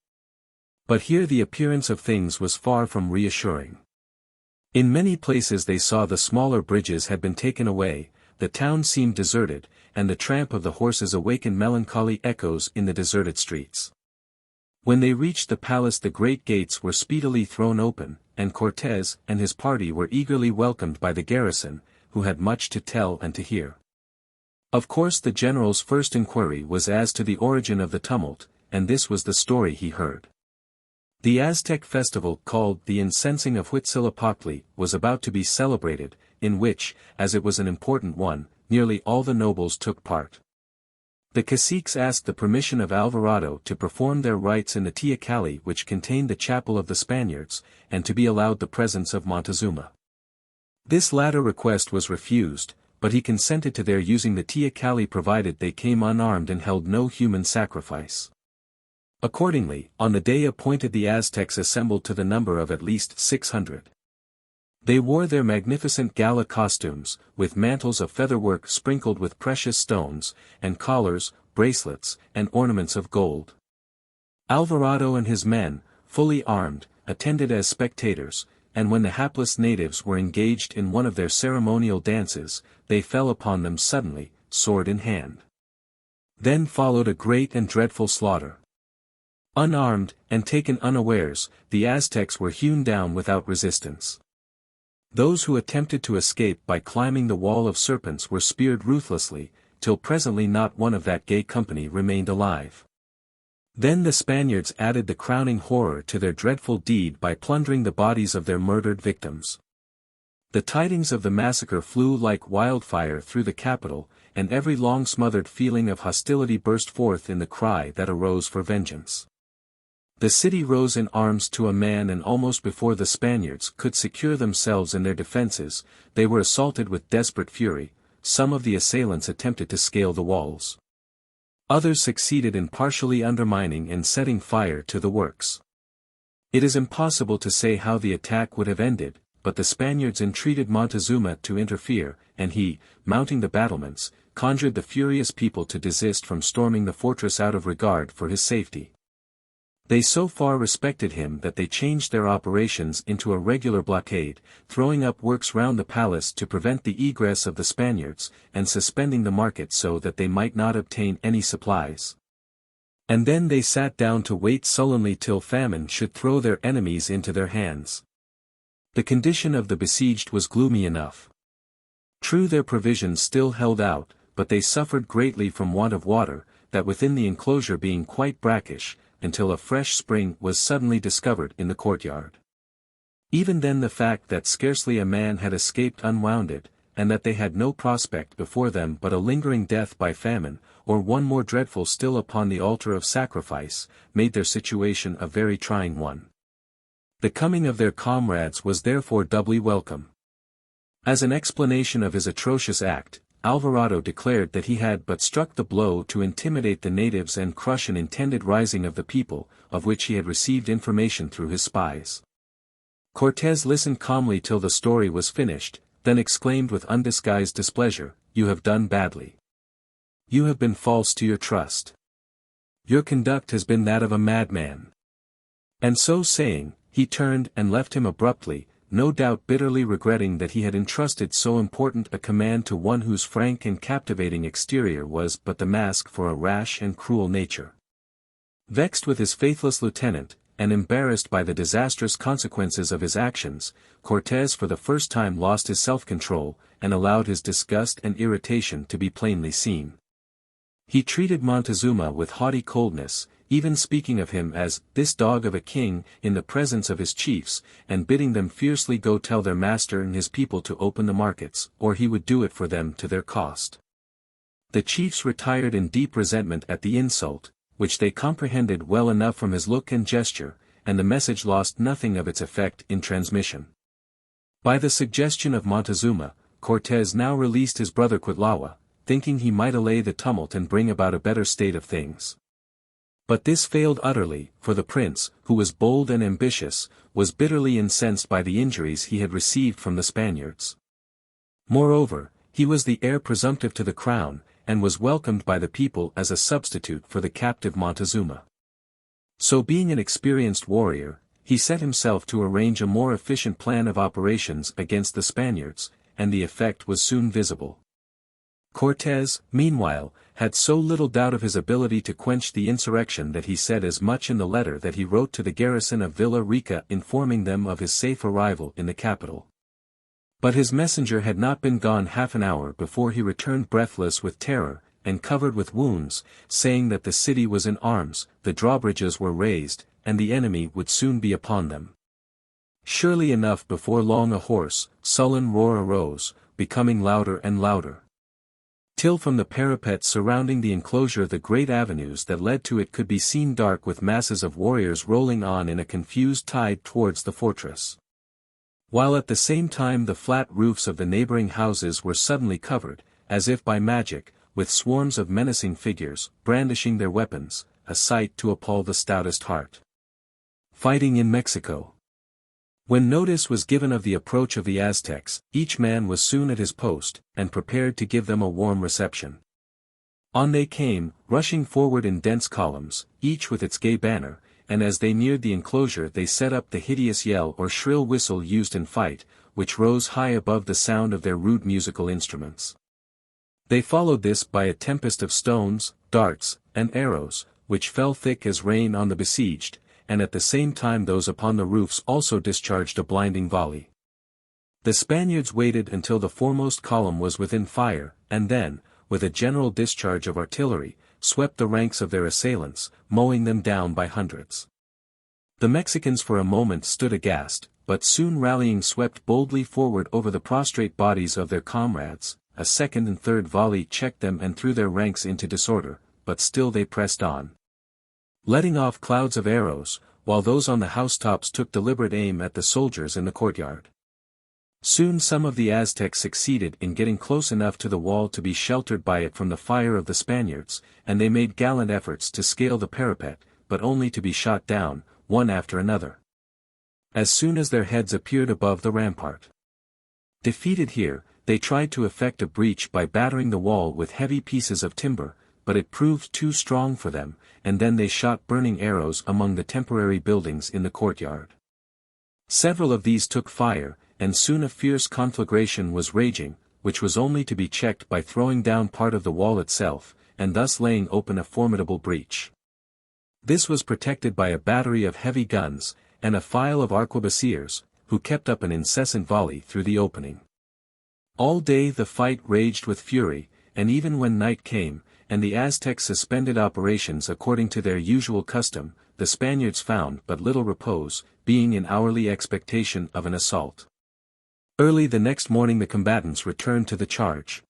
But here the appearance of things was far from reassuring. In many places they saw the smaller bridges had been taken away, the town seemed deserted, and the tramp of the horses awakened melancholy echoes in the deserted streets. When they reached the palace, the great gates were speedily thrown open, and Cortés and his party were eagerly welcomed by the garrison, who had much to tell and to hear. Of course the general's first inquiry was as to the origin of the tumult, and this was the story he heard. The Aztec festival called the Incensing of Huitzilopochtli was about to be celebrated, in which, as it was an important one, nearly all the nobles took part. The caciques asked the permission of Alvarado to perform their rites in the teocalli which contained the chapel of the Spaniards, and to be allowed the presence of Montezuma. This latter request was refused, but he consented to their using the teocalli provided they came unarmed and held no human sacrifice. Accordingly, on the day appointed the Aztecs assembled to the number of at least 600. They wore their magnificent gala costumes, with mantles of featherwork sprinkled with precious stones, and collars, bracelets, and ornaments of gold. Alvarado and his men, fully armed, attended as spectators, and when the hapless natives were engaged in one of their ceremonial dances, they fell upon them suddenly, sword in hand. Then followed a great and dreadful slaughter. Unarmed, and taken unawares, the Aztecs were hewn down without resistance. Those who attempted to escape by climbing the wall of serpents were speared ruthlessly, till presently not one of that gay company remained alive. Then the Spaniards added the crowning horror to their dreadful deed by plundering the bodies of their murdered victims. The tidings of the massacre flew like wildfire through the capital, and every long-smothered feeling of hostility burst forth in the cry that arose for vengeance. The city rose in arms to a man, and almost before the Spaniards could secure themselves in their defenses, they were assaulted with desperate fury. Some of the assailants attempted to scale the walls. Others succeeded in partially undermining and setting fire to the works. It is impossible to say how the attack would have ended, but the Spaniards entreated Montezuma to interfere, and he, mounting the battlements, conjured the furious people to desist from storming the fortress out of regard for his safety. They so far respected him that they changed their operations into a regular blockade, throwing up works round the palace to prevent the egress of the Spaniards, and suspending the market so that they might not obtain any supplies. And then they sat down to wait sullenly till famine should throw their enemies into their hands. The condition of the besieged was gloomy enough. True, their provisions still held out, but they suffered greatly from want of water, that within the enclosure being quite brackish, until a fresh spring was suddenly discovered in the courtyard. Even then the fact that scarcely a man had escaped unwounded, and that they had no prospect before them but a lingering death by famine, or one more dreadful still upon the altar of sacrifice, made their situation a very trying one. The coming of their comrades was therefore doubly welcome. As an explanation of his atrocious act, Alvarado declared that he had but struck the blow to intimidate the natives and crush an intended rising of the people, of which he had received information through his spies. Cortés listened calmly till the story was finished, then exclaimed with undisguised displeasure, "You have done badly. You have been false to your trust. Your conduct has been that of a madman." And so saying, he turned and left him abruptly, no doubt bitterly regretting that he had entrusted so important a command to one whose frank and captivating exterior was but the mask for a rash and cruel nature. Vexed with his faithless lieutenant, and embarrassed by the disastrous consequences of his actions, Cortés for the first time lost his self-control, and allowed his disgust and irritation to be plainly seen. He treated Montezuma with haughty coldness, even speaking of him as "this dog of a king" in the presence of his chiefs, and bidding them fiercely go tell their master and his people to open the markets, or he would do it for them to their cost. The chiefs retired in deep resentment at the insult, which they comprehended well enough from his look and gesture, and the message lost nothing of its effect in transmission. By the suggestion of Montezuma, Cortés now released his brother Quitlawa, thinking he might allay the tumult and bring about a better state of things. But this failed utterly, for the prince, who was bold and ambitious, was bitterly incensed by the injuries he had received from the Spaniards. Moreover, he was the heir presumptive to the crown, and was welcomed by the people as a substitute for the captive Montezuma. So being an experienced warrior, he set himself to arrange a more efficient plan of operations against the Spaniards, and the effect was soon visible. Cortés, meanwhile, had so little doubt of his ability to quench the insurrection that he said as much in the letter that he wrote to the garrison of Villa Rica informing them of his safe arrival in the capital. But his messenger had not been gone half an hour before he returned breathless with terror, and covered with wounds, saying that the city was in arms, the drawbridges were raised, and the enemy would soon be upon them. Surely enough before long a hoarse, sullen roar arose, becoming louder and louder, till from the parapet surrounding the enclosure the great avenues that led to it could be seen dark with masses of warriors rolling on in a confused tide towards the fortress. While at the same time the flat roofs of the neighboring houses were suddenly covered, as if by magic, with swarms of menacing figures, brandishing their weapons, a sight to appall the stoutest heart. Fighting in Mexico. When notice was given of the approach of the Aztecs, each man was soon at his post, and prepared to give them a warm reception. On they came, rushing forward in dense columns, each with its gay banner, and as they neared the enclosure they set up the hideous yell or shrill whistle used in fight, which rose high above the sound of their rude musical instruments. They followed this by a tempest of stones, darts, and arrows, which fell thick as rain on the besieged, and at the same time those upon the roofs also discharged a blinding volley. The Spaniards waited until the foremost column was within fire, and then, with a general discharge of artillery, swept the ranks of their assailants, mowing them down by hundreds. The Mexicans for a moment stood aghast, but soon rallying swept boldly forward over the prostrate bodies of their comrades. A second and third volley checked them and threw their ranks into disorder, but still they pressed on, letting off clouds of arrows, while those on the housetops took deliberate aim at the soldiers in the courtyard. Soon some of the Aztecs succeeded in getting close enough to the wall to be sheltered by it from the fire of the Spaniards, and they made gallant efforts to scale the parapet, but only to be shot down, one after another, as soon as their heads appeared above the rampart. Defeated here, they tried to effect a breach by battering the wall with heavy pieces of timber, but it proved too strong for them, and then they shot burning arrows among the temporary buildings in the courtyard. Several of these took fire, and soon a fierce conflagration was raging, which was only to be checked by throwing down part of the wall itself, and thus laying open a formidable breach. This was protected by a battery of heavy guns, and a file of arquebusiers, who kept up an incessant volley through the opening. All day the fight raged with fury, and even when night came, and the Aztecs suspended operations according to their usual custom, the Spaniards found but little repose, being in hourly expectation of an assault. Early the next morning the combatants returned to the charge.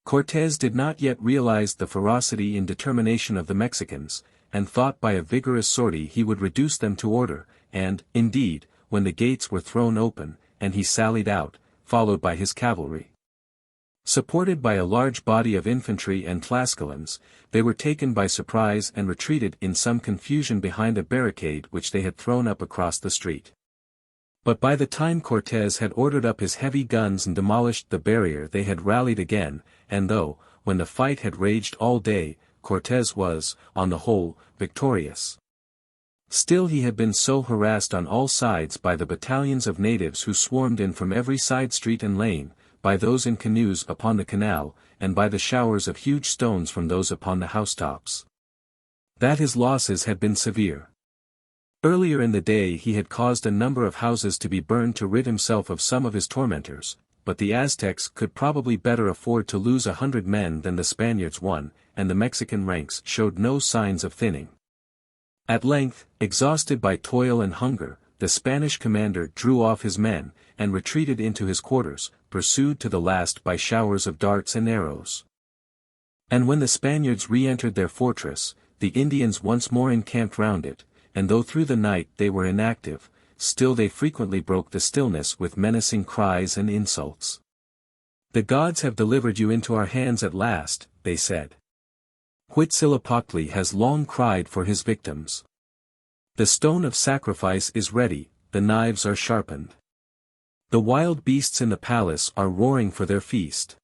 Cortés did not yet realize the ferocity and determination of the Mexicans, and thought by a vigorous sortie he would reduce them to order, and, indeed, when the gates were thrown open, and he sallied out, followed by his cavalry, supported by a large body of infantry and Tlascalans, they were taken by surprise and retreated in some confusion behind a barricade which they had thrown up across the street. But by the time Cortés had ordered up his heavy guns and demolished the barrier they had rallied again, and though, when the fight had raged all day, Cortés was, on the whole, victorious, still he had been so harassed on all sides by the battalions of natives who swarmed in from every side street and lane, by those in canoes upon the canal, and by the showers of huge stones from those upon the housetops, that his losses had been severe. Earlier in the day he had caused a number of houses to be burned to rid himself of some of his tormentors, but the Aztecs could probably better afford to lose 100 men than the Spaniards won, and the Mexican ranks showed no signs of thinning. At length, exhausted by toil and hunger, the Spanish commander drew off his men, and retreated into his quarters, pursued to the last by showers of darts and arrows. And when the Spaniards re-entered their fortress, the Indians once more encamped round it, and though through the night they were inactive, still they frequently broke the stillness with menacing cries and insults. "The gods have delivered you into our hands at last," they said. "Huitzilopochtli has long cried for his victims. The stone of sacrifice is ready, the knives are sharpened. The wild beasts in the palace are roaring for their feast."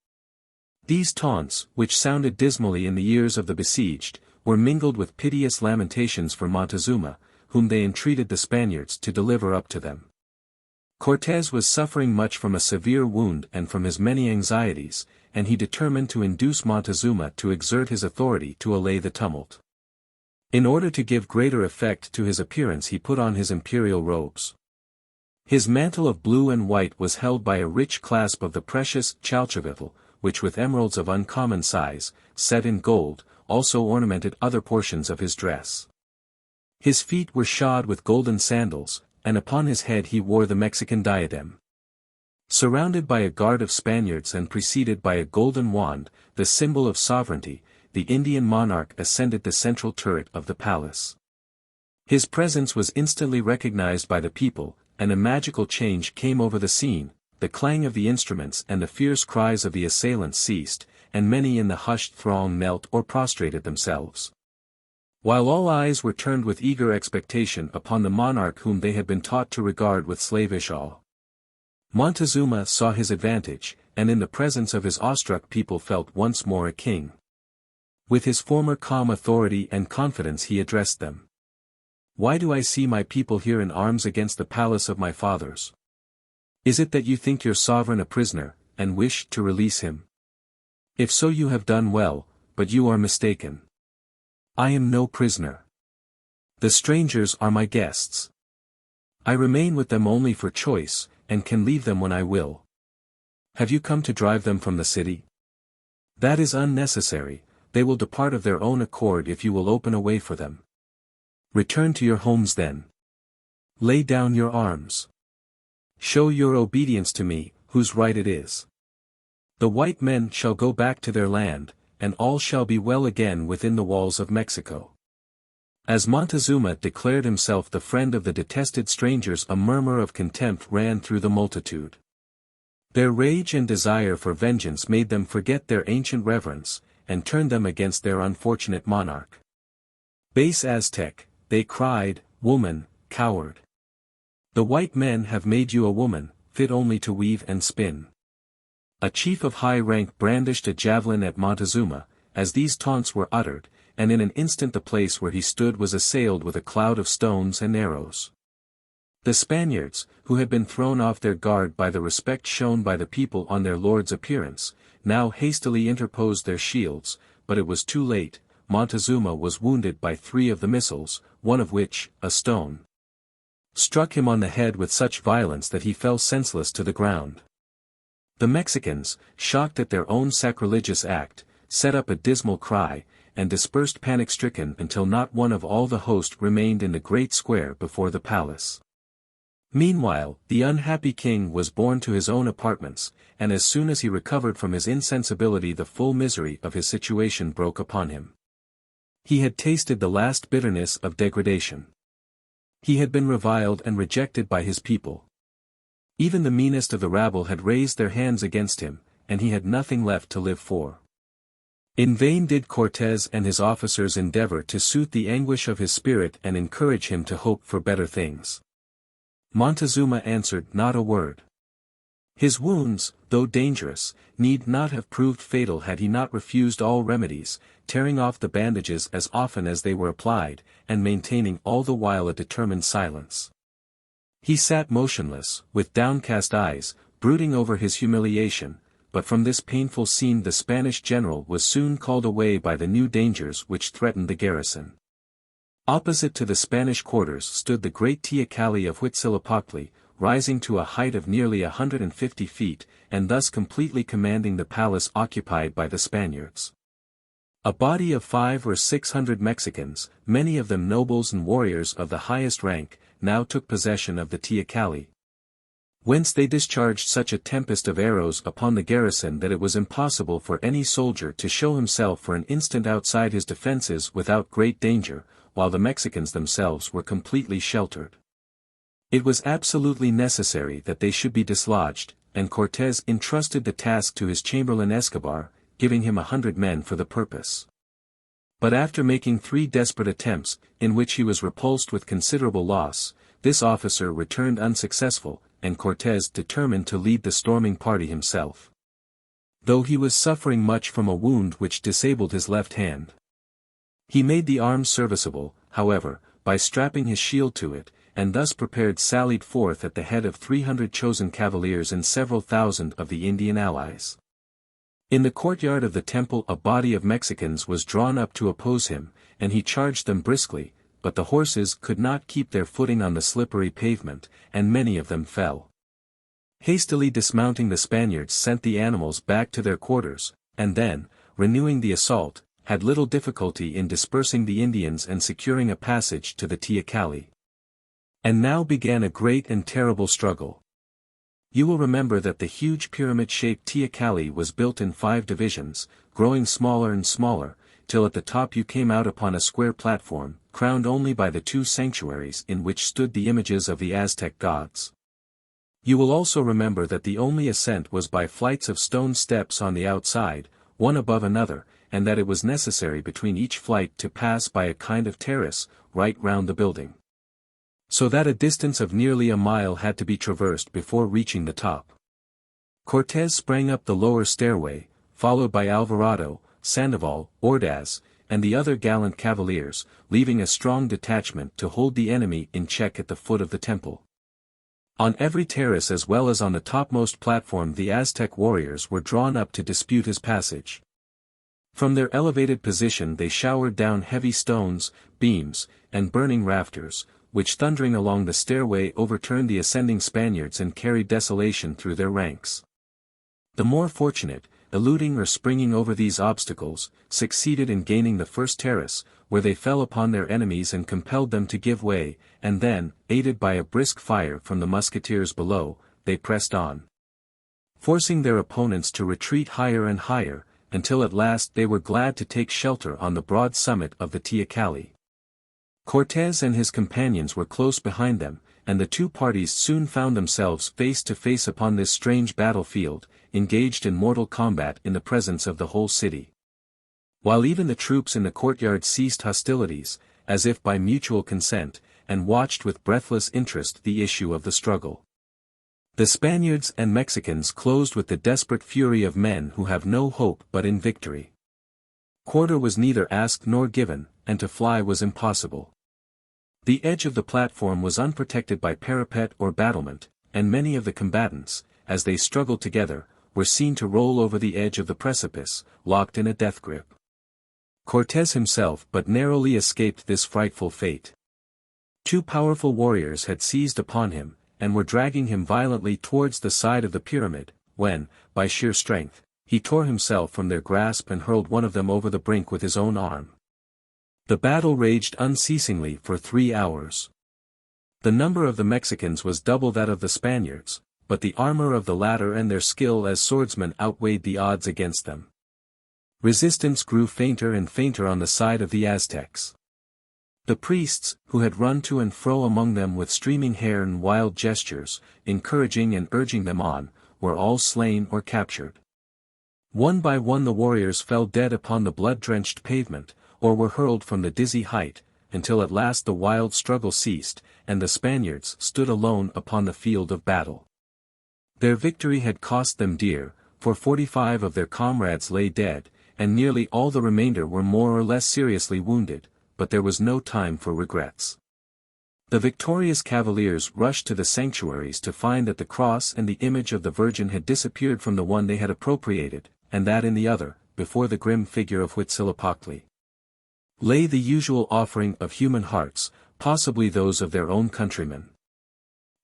These taunts, which sounded dismally in the ears of the besieged, were mingled with piteous lamentations for Montezuma, whom they entreated the Spaniards to deliver up to them. Cortés was suffering much from a severe wound and from his many anxieties, and he determined to induce Montezuma to exert his authority to allay the tumult. In order to give greater effect to his appearance he put on his imperial robes. His mantle of blue and white was held by a rich clasp of the precious chalchavitl, which with emeralds of uncommon size, set in gold, also ornamented other portions of his dress. His feet were shod with golden sandals, and upon his head he wore the Mexican diadem. Surrounded by a guard of Spaniards and preceded by a golden wand, the symbol of sovereignty, the Indian monarch ascended the central turret of the palace. His presence was instantly recognized by the people, and a magical change came over the scene. The clang of the instruments and the fierce cries of the assailants ceased, and many in the hushed throng knelt or prostrated themselves. While all eyes were turned with eager expectation upon the monarch whom they had been taught to regard with slavish awe. Montezuma saw his advantage, and in the presence of his awestruck people felt once more a king. With his former calm authority and confidence he addressed them. "Why do I see my people here in arms against the palace of my fathers? Is it that you think your sovereign a prisoner, and wish to release him? If so you have done well, but you are mistaken. I am no prisoner. The strangers are my guests. I remain with them only for choice, and can leave them when I will. Have you come to drive them from the city? That is unnecessary, they will depart of their own accord if you will open a way for them. Return to your homes then. Lay down your arms. Show your obedience to me, whose right it is. The white men shall go back to their land, and all shall be well again within the walls of Mexico." As Montezuma declared himself the friend of the detested strangers, a murmur of contempt ran through the multitude. Their rage and desire for vengeance made them forget their ancient reverence, and turned them against their unfortunate monarch. "Base Aztec," they cried, "woman, coward! The white men have made you a woman, fit only to weave and spin." A chief of high rank brandished a javelin at Montezuma, as these taunts were uttered, and in an instant the place where he stood was assailed with a cloud of stones and arrows. The Spaniards, who had been thrown off their guard by the respect shown by the people on their lord's appearance, now hastily interposed their shields, but it was too late. Montezuma was wounded by 3 of the missiles, one of which, a stone, struck him on the head with such violence that he fell senseless to the ground. The Mexicans, shocked at their own sacrilegious act, set up a dismal cry, and dispersed panic-stricken until not one of all the host remained in the great square before the palace. Meanwhile, the unhappy king was borne to his own apartments, and as soon as he recovered from his insensibility the full misery of his situation broke upon him. He had tasted the last bitterness of degradation. He had been reviled and rejected by his people. Even the meanest of the rabble had raised their hands against him, and he had nothing left to live for. In vain did Cortés and his officers endeavor to soothe the anguish of his spirit and encourage him to hope for better things. Montezuma answered not a word. His wounds, though dangerous, need not have proved fatal had he not refused all remedies, tearing off the bandages as often as they were applied, and maintaining all the while a determined silence. He sat motionless, with downcast eyes, brooding over his humiliation, but from this painful scene the Spanish general was soon called away by the new dangers which threatened the garrison. Opposite to the Spanish quarters stood the great teocalli of Huitzilopochtli, rising to a height of nearly 150 feet, and thus completely commanding the palace occupied by the Spaniards. A body of 500 or 600 Mexicans, many of them nobles and warriors of the highest rank, now took possession of the teocalli. Whence they discharged such a tempest of arrows upon the garrison that it was impossible for any soldier to show himself for an instant outside his defences without great danger, while the Mexicans themselves were completely sheltered. It was absolutely necessary that they should be dislodged, and Cortés entrusted the task to his chamberlain Escobar, giving him 100 men for the purpose. But after making 3 desperate attempts, in which he was repulsed with considerable loss, this officer returned unsuccessful, and Cortés determined to lead the storming party himself. Though he was suffering much from a wound which disabled his left hand. He made the arm serviceable, however, by strapping his shield to it, and thus prepared sallied forth at the head of 300 chosen cavaliers and several thousand of the Indian allies. In the courtyard of the temple a body of Mexicans was drawn up to oppose him, and he charged them briskly, but the horses could not keep their footing on the slippery pavement, and many of them fell. Hastily dismounting, the Spaniards sent the animals back to their quarters, and then, renewing the assault, had little difficulty in dispersing the Indians and securing a passage to the teocalli. And now began a great and terrible struggle. You will remember that the huge pyramid-shaped teocalli was built in 5 divisions, growing smaller and smaller, till at the top you came out upon a square platform, crowned only by the 2 sanctuaries in which stood the images of the Aztec gods. You will also remember that the only ascent was by flights of stone steps on the outside, one above another, and that it was necessary between each flight to pass by a kind of terrace, right round the building. So that a distance of nearly a mile had to be traversed before reaching the top. Cortés sprang up the lower stairway, followed by Alvarado, Sandoval, Ordaz, and the other gallant cavaliers, leaving a strong detachment to hold the enemy in check at the foot of the temple. On every terrace as well as on the topmost platform the Aztec warriors were drawn up to dispute his passage. From their elevated position they showered down heavy stones, beams, and burning rafters, which thundering along the stairway overturned the ascending Spaniards and carried desolation through their ranks. The more fortunate, eluding or springing over these obstacles, succeeded in gaining the first terrace, where they fell upon their enemies and compelled them to give way, and then, aided by a brisk fire from the musketeers below, they pressed on, forcing their opponents to retreat higher and higher, until at last they were glad to take shelter on the broad summit of the teocalli. Cortés and his companions were close behind them, and the 2 parties soon found themselves face to face upon this strange battlefield, engaged in mortal combat in the presence of the whole city. While even the troops in the courtyard ceased hostilities, as if by mutual consent, and watched with breathless interest the issue of the struggle. The Spaniards and Mexicans closed with the desperate fury of men who have no hope but in victory. Quarter was neither asked nor given, and to fly was impossible. The edge of the platform was unprotected by parapet or battlement, and many of the combatants, as they struggled together, were seen to roll over the edge of the precipice, locked in a death grip. Cortés himself but narrowly escaped this frightful fate. 2 powerful warriors had seized upon him, and were dragging him violently towards the side of the pyramid, when, by sheer strength, he tore himself from their grasp and hurled one of them over the brink with his own arm. The battle raged unceasingly for 3 hours. The number of the Mexicans was double that of the Spaniards, but the armor of the latter and their skill as swordsmen outweighed the odds against them. Resistance grew fainter and fainter on the side of the Aztecs. The priests, who had run to and fro among them with streaming hair and wild gestures, encouraging and urging them on, were all slain or captured. One by one the warriors fell dead upon the blood-drenched pavement, or were hurled from the dizzy height, until at last the wild struggle ceased, and the Spaniards stood alone upon the field of battle. Their victory had cost them dear, for 45 of their comrades lay dead, and nearly all the remainder were more or less seriously wounded, but there was no time for regrets. The victorious cavaliers rushed to the sanctuaries to find that the cross and the image of the Virgin had disappeared from the one they had appropriated, and that in the other, before the grim figure of Huitzilopochtli, lay the usual offering of human hearts, possibly those of their own countrymen.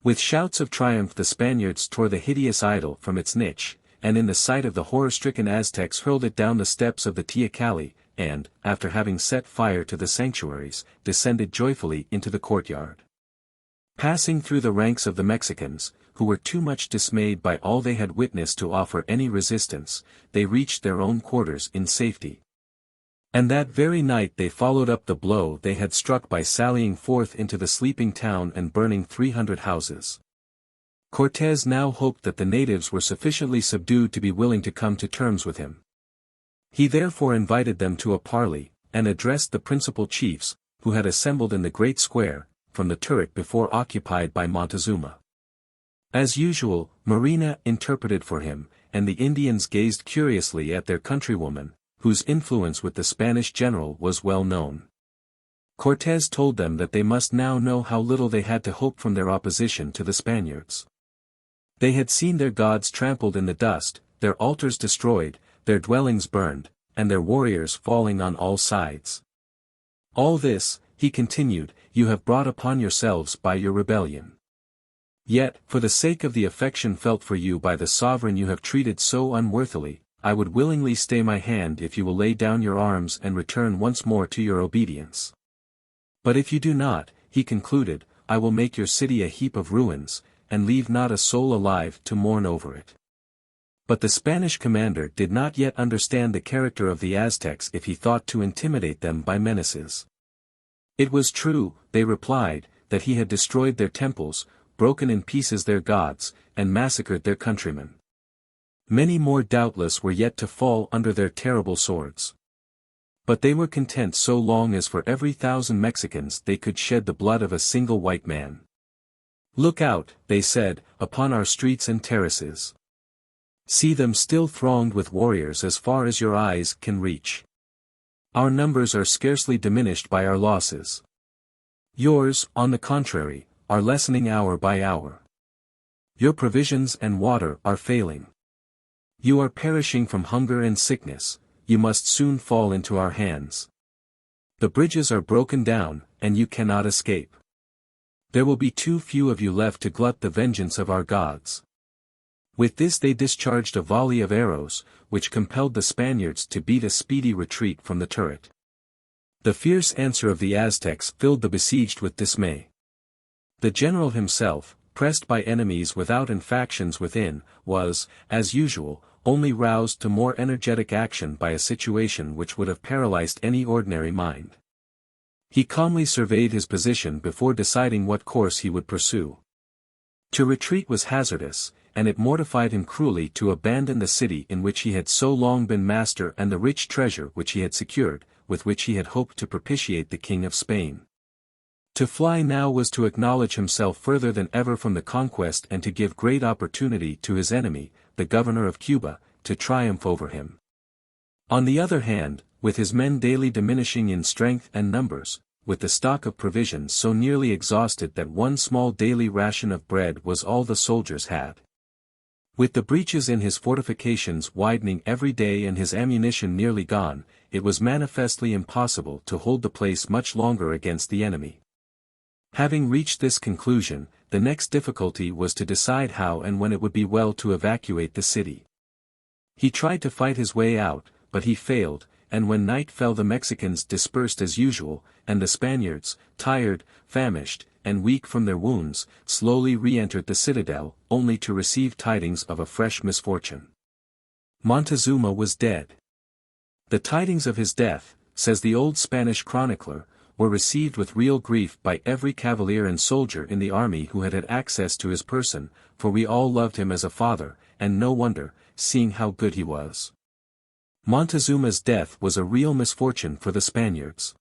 With shouts of triumph the Spaniards tore the hideous idol from its niche, and in the sight of the horror-stricken Aztecs hurled it down the steps of the teocalli, and, after having set fire to the sanctuaries, descended joyfully into the courtyard. Passing through the ranks of the Mexicans, who were too much dismayed by all they had witnessed to offer any resistance, they reached their own quarters in safety. And that very night they followed up the blow they had struck by sallying forth into the sleeping town and burning 300 houses. Cortés now hoped that the natives were sufficiently subdued to be willing to come to terms with him. He therefore invited them to a parley, and addressed the principal chiefs, who had assembled in the great square, from the turret before occupied by Montezuma. As usual, Marina interpreted for him, and the Indians gazed curiously at their countrywoman, whose influence with the Spanish general was well known. Cortés told them that they must now know how little they had to hope from their opposition to the Spaniards. They had seen their gods trampled in the dust, their altars destroyed, their dwellings burned, and their warriors falling on all sides. All this, he continued, you have brought upon yourselves by your rebellion. Yet, for the sake of the affection felt for you by the sovereign you have treated so unworthily, I would willingly stay my hand if you will lay down your arms and return once more to your obedience. But if you do not, he concluded, I will make your city a heap of ruins, and leave not a soul alive to mourn over it. But the Spanish commander did not yet understand the character of the Aztecs if he thought to intimidate them by menaces. It was true, they replied, that he had destroyed their temples, broken in pieces their gods, and massacred their countrymen. Many more doubtless were yet to fall under their terrible swords. But they were content so long as for every 1,000 Mexicans they could shed the blood of a single white man. Look out, they said, upon our streets and terraces. See them still thronged with warriors as far as your eyes can reach. Our numbers are scarcely diminished by our losses. Yours, on the contrary, are lessening hour by hour. Your provisions and water are failing. You are perishing from hunger and sickness, you must soon fall into our hands. The bridges are broken down, and you cannot escape. There will be too few of you left to glut the vengeance of our gods. With this they discharged a volley of arrows, which compelled the Spaniards to beat a speedy retreat from the turret. The fierce answer of the Aztecs filled the besieged with dismay. The general himself, pressed by enemies without and factions within, was, as usual, only roused to more energetic action by a situation which would have paralyzed any ordinary mind. He calmly surveyed his position before deciding what course he would pursue. To retreat was hazardous, and it mortified him cruelly to abandon the city in which he had so long been master and the rich treasure which he had secured, with which he had hoped to propitiate the King of Spain. To fly now was to acknowledge himself further than ever from the conquest and to give great opportunity to his enemy, the governor of Cuba, to triumph over him. On the other hand, with his men daily diminishing in strength and numbers, with the stock of provisions so nearly exhausted that one small daily ration of bread was all the soldiers had. With the breaches in his fortifications widening every day and his ammunition nearly gone, it was manifestly impossible to hold the place much longer against the enemy. Having reached this conclusion, the next difficulty was to decide how and when it would be well to evacuate the city. He tried to fight his way out, but he failed, and when night fell the Mexicans dispersed as usual, and the Spaniards, tired, famished, and weak from their wounds, slowly re-entered the citadel, only to receive tidings of a fresh misfortune. Montezuma was dead. The tidings of his death, says the old Spanish chronicler, were received with real grief by every cavalier and soldier in the army who had access to his person, for we all loved him as a father, and no wonder, seeing how good he was. Montezuma's death was a real misfortune for the Spaniards.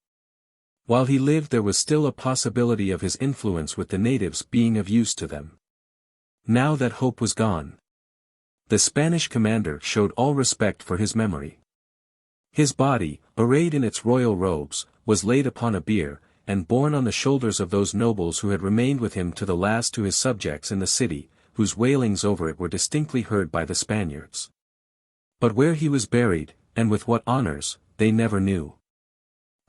While he lived there was still a possibility of his influence with the natives being of use to them. Now that hope was gone. The Spanish commander showed all respect for his memory. His body, arrayed in its royal robes, was laid upon a bier, and borne on the shoulders of those nobles who had remained with him to the last to his subjects in the city, whose wailings over it were distinctly heard by the Spaniards. But where he was buried, and with what honors, they never knew.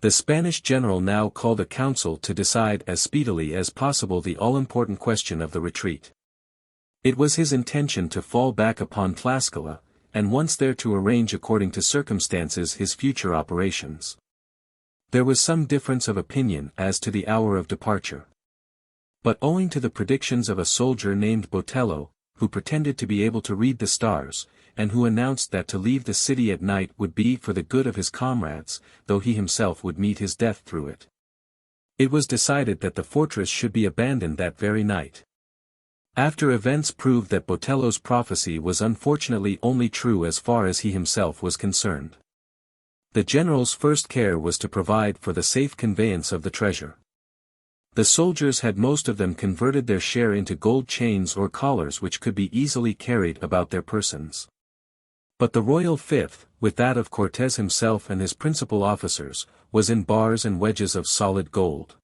The Spanish general now called a council to decide as speedily as possible the all-important question of the retreat. It was his intention to fall back upon Tlascala, and once there to arrange according to circumstances his future operations. There was some difference of opinion as to the hour of departure. But owing to the predictions of a soldier named Botello, who pretended to be able to read the stars, and who announced that to leave the city at night would be for the good of his comrades, though he himself would meet his death through it. It was decided that the fortress should be abandoned that very night. After events proved that Botelho's prophecy was unfortunately only true as far as he himself was concerned. The general's first care was to provide for the safe conveyance of the treasure. The soldiers had most of them converted their share into gold chains or collars which could be easily carried about their persons. But the royal fifth, with that of Cortés himself and his principal officers, was in bars and wedges of solid gold.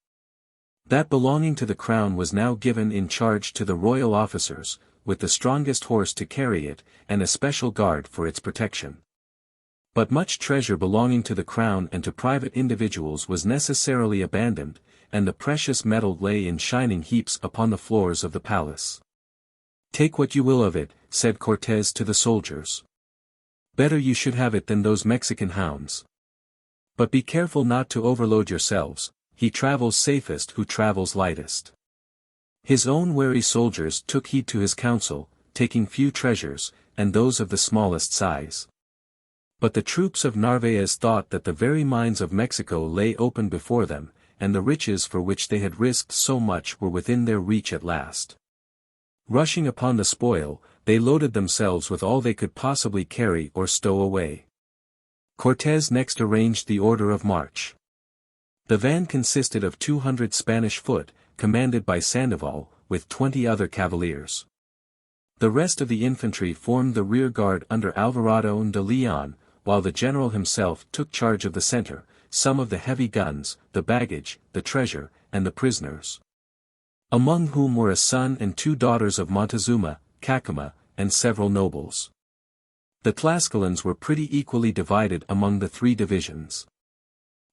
That belonging to the crown was now given in charge to the royal officers, with the strongest horse to carry it, and a special guard for its protection. But much treasure belonging to the crown and to private individuals was necessarily abandoned, and the precious metal lay in shining heaps upon the floors of the palace. "Take what you will of it," said Cortés to the soldiers. "Better you should have it than those Mexican hounds. But be careful not to overload yourselves, he travels safest who travels lightest." His own wary soldiers took heed to his counsel, taking few treasures, and those of the smallest size. But the troops of Narvaez thought that the very mines of Mexico lay open before them, and the riches for which they had risked so much were within their reach at last. Rushing upon the spoil, they loaded themselves with all they could possibly carry or stow away. Cortés next arranged the order of march. The van consisted of 200 Spanish foot, commanded by Sandoval, with 20 other cavaliers. The rest of the infantry formed the rear guard under Alvarado de Leon, while the general himself took charge of the center, some of the heavy guns, the baggage, the treasure, and the prisoners. Among whom were a son and 2 daughters of Montezuma, Cacama, and several nobles. The Tlascalans were pretty equally divided among the 3 divisions.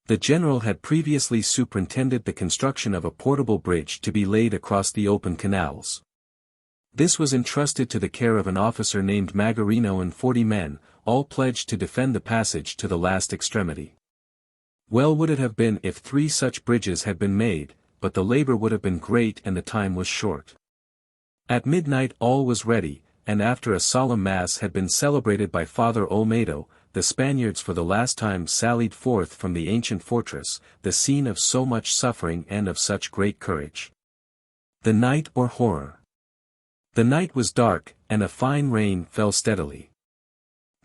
The general had previously superintended the construction of a portable bridge to be laid across the open canals. This was entrusted to the care of an officer named Magarino and 40 men, all pledged to defend the passage to the last extremity. Well would it have been if 3 such bridges had been made, but the labor would have been great and the time was short. At midnight all was ready, and after a solemn mass had been celebrated by Father Olmedo, the Spaniards for the last time sallied forth from the ancient fortress, the scene of so much suffering and of such great courage. The night or horror. The night was dark, and a fine rain fell steadily.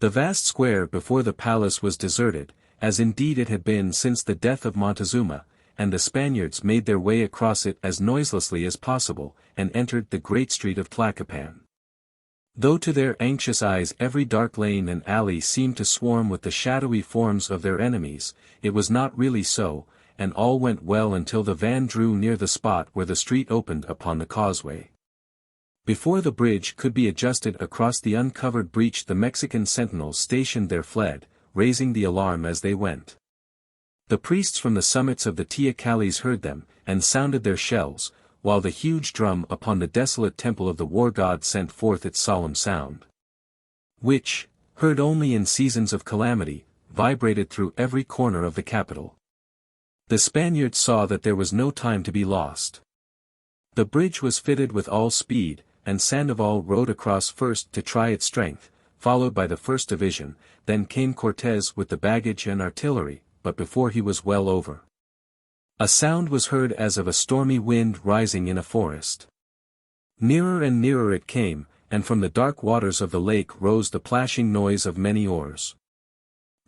The vast square before the palace was deserted, as indeed it had been since the death of Montezuma, and the Spaniards made their way across it as noiselessly as possible, and entered the great street of Tlacopan. Though to their anxious eyes every dark lane and alley seemed to swarm with the shadowy forms of their enemies, it was not really so, and all went well until the van drew near the spot where the street opened upon the causeway. Before the bridge could be adjusted across the uncovered breach, the Mexican sentinels stationed there fled, raising the alarm as they went. The priests from the summits of the teocallis heard them, and sounded their shells, while the huge drum upon the desolate temple of the war god sent forth its solemn sound, which, heard only in seasons of calamity, vibrated through every corner of the capital. The Spaniards saw that there was no time to be lost. The bridge was fitted with all speed, and Sandoval rode across first to try its strength, followed by the 1st Division, then came Cortés with the baggage and artillery, but before he was well over, a sound was heard as of a stormy wind rising in a forest. Nearer and nearer it came, and from the dark waters of the lake rose the plashing noise of many oars.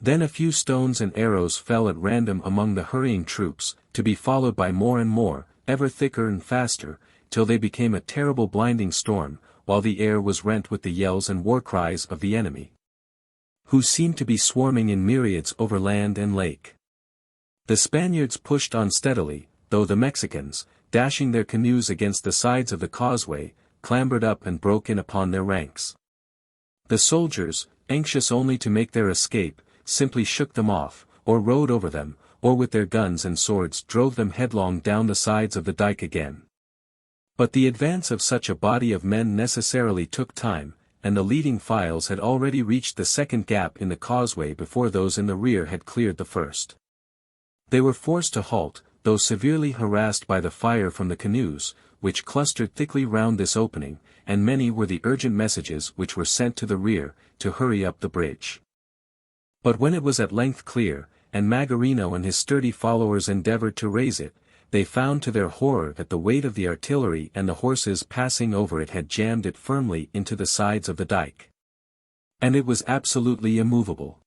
Then a few stones and arrows fell at random among the hurrying troops, to be followed by more and more, ever thicker and faster, till they became a terrible blinding storm, while the air was rent with the yells and war cries of the enemy, who seemed to be swarming in myriads over land and lake. The Spaniards pushed on steadily, though the Mexicans, dashing their canoes against the sides of the causeway, clambered up and broke in upon their ranks. The soldiers, anxious only to make their escape, simply shook them off, or rode over them, or with their guns and swords drove them headlong down the sides of the dike again. But the advance of such a body of men necessarily took time, and the leading files had already reached the second gap in the causeway before those in the rear had cleared the first. They were forced to halt, though severely harassed by the fire from the canoes, which clustered thickly round this opening, and many were the urgent messages which were sent to the rear, to hurry up the bridge. But when it was at length clear, and Magarino and his sturdy followers endeavoured to raise it, they found to their horror that the weight of the artillery and the horses passing over it had jammed it firmly into the sides of the dike. And it was absolutely immovable.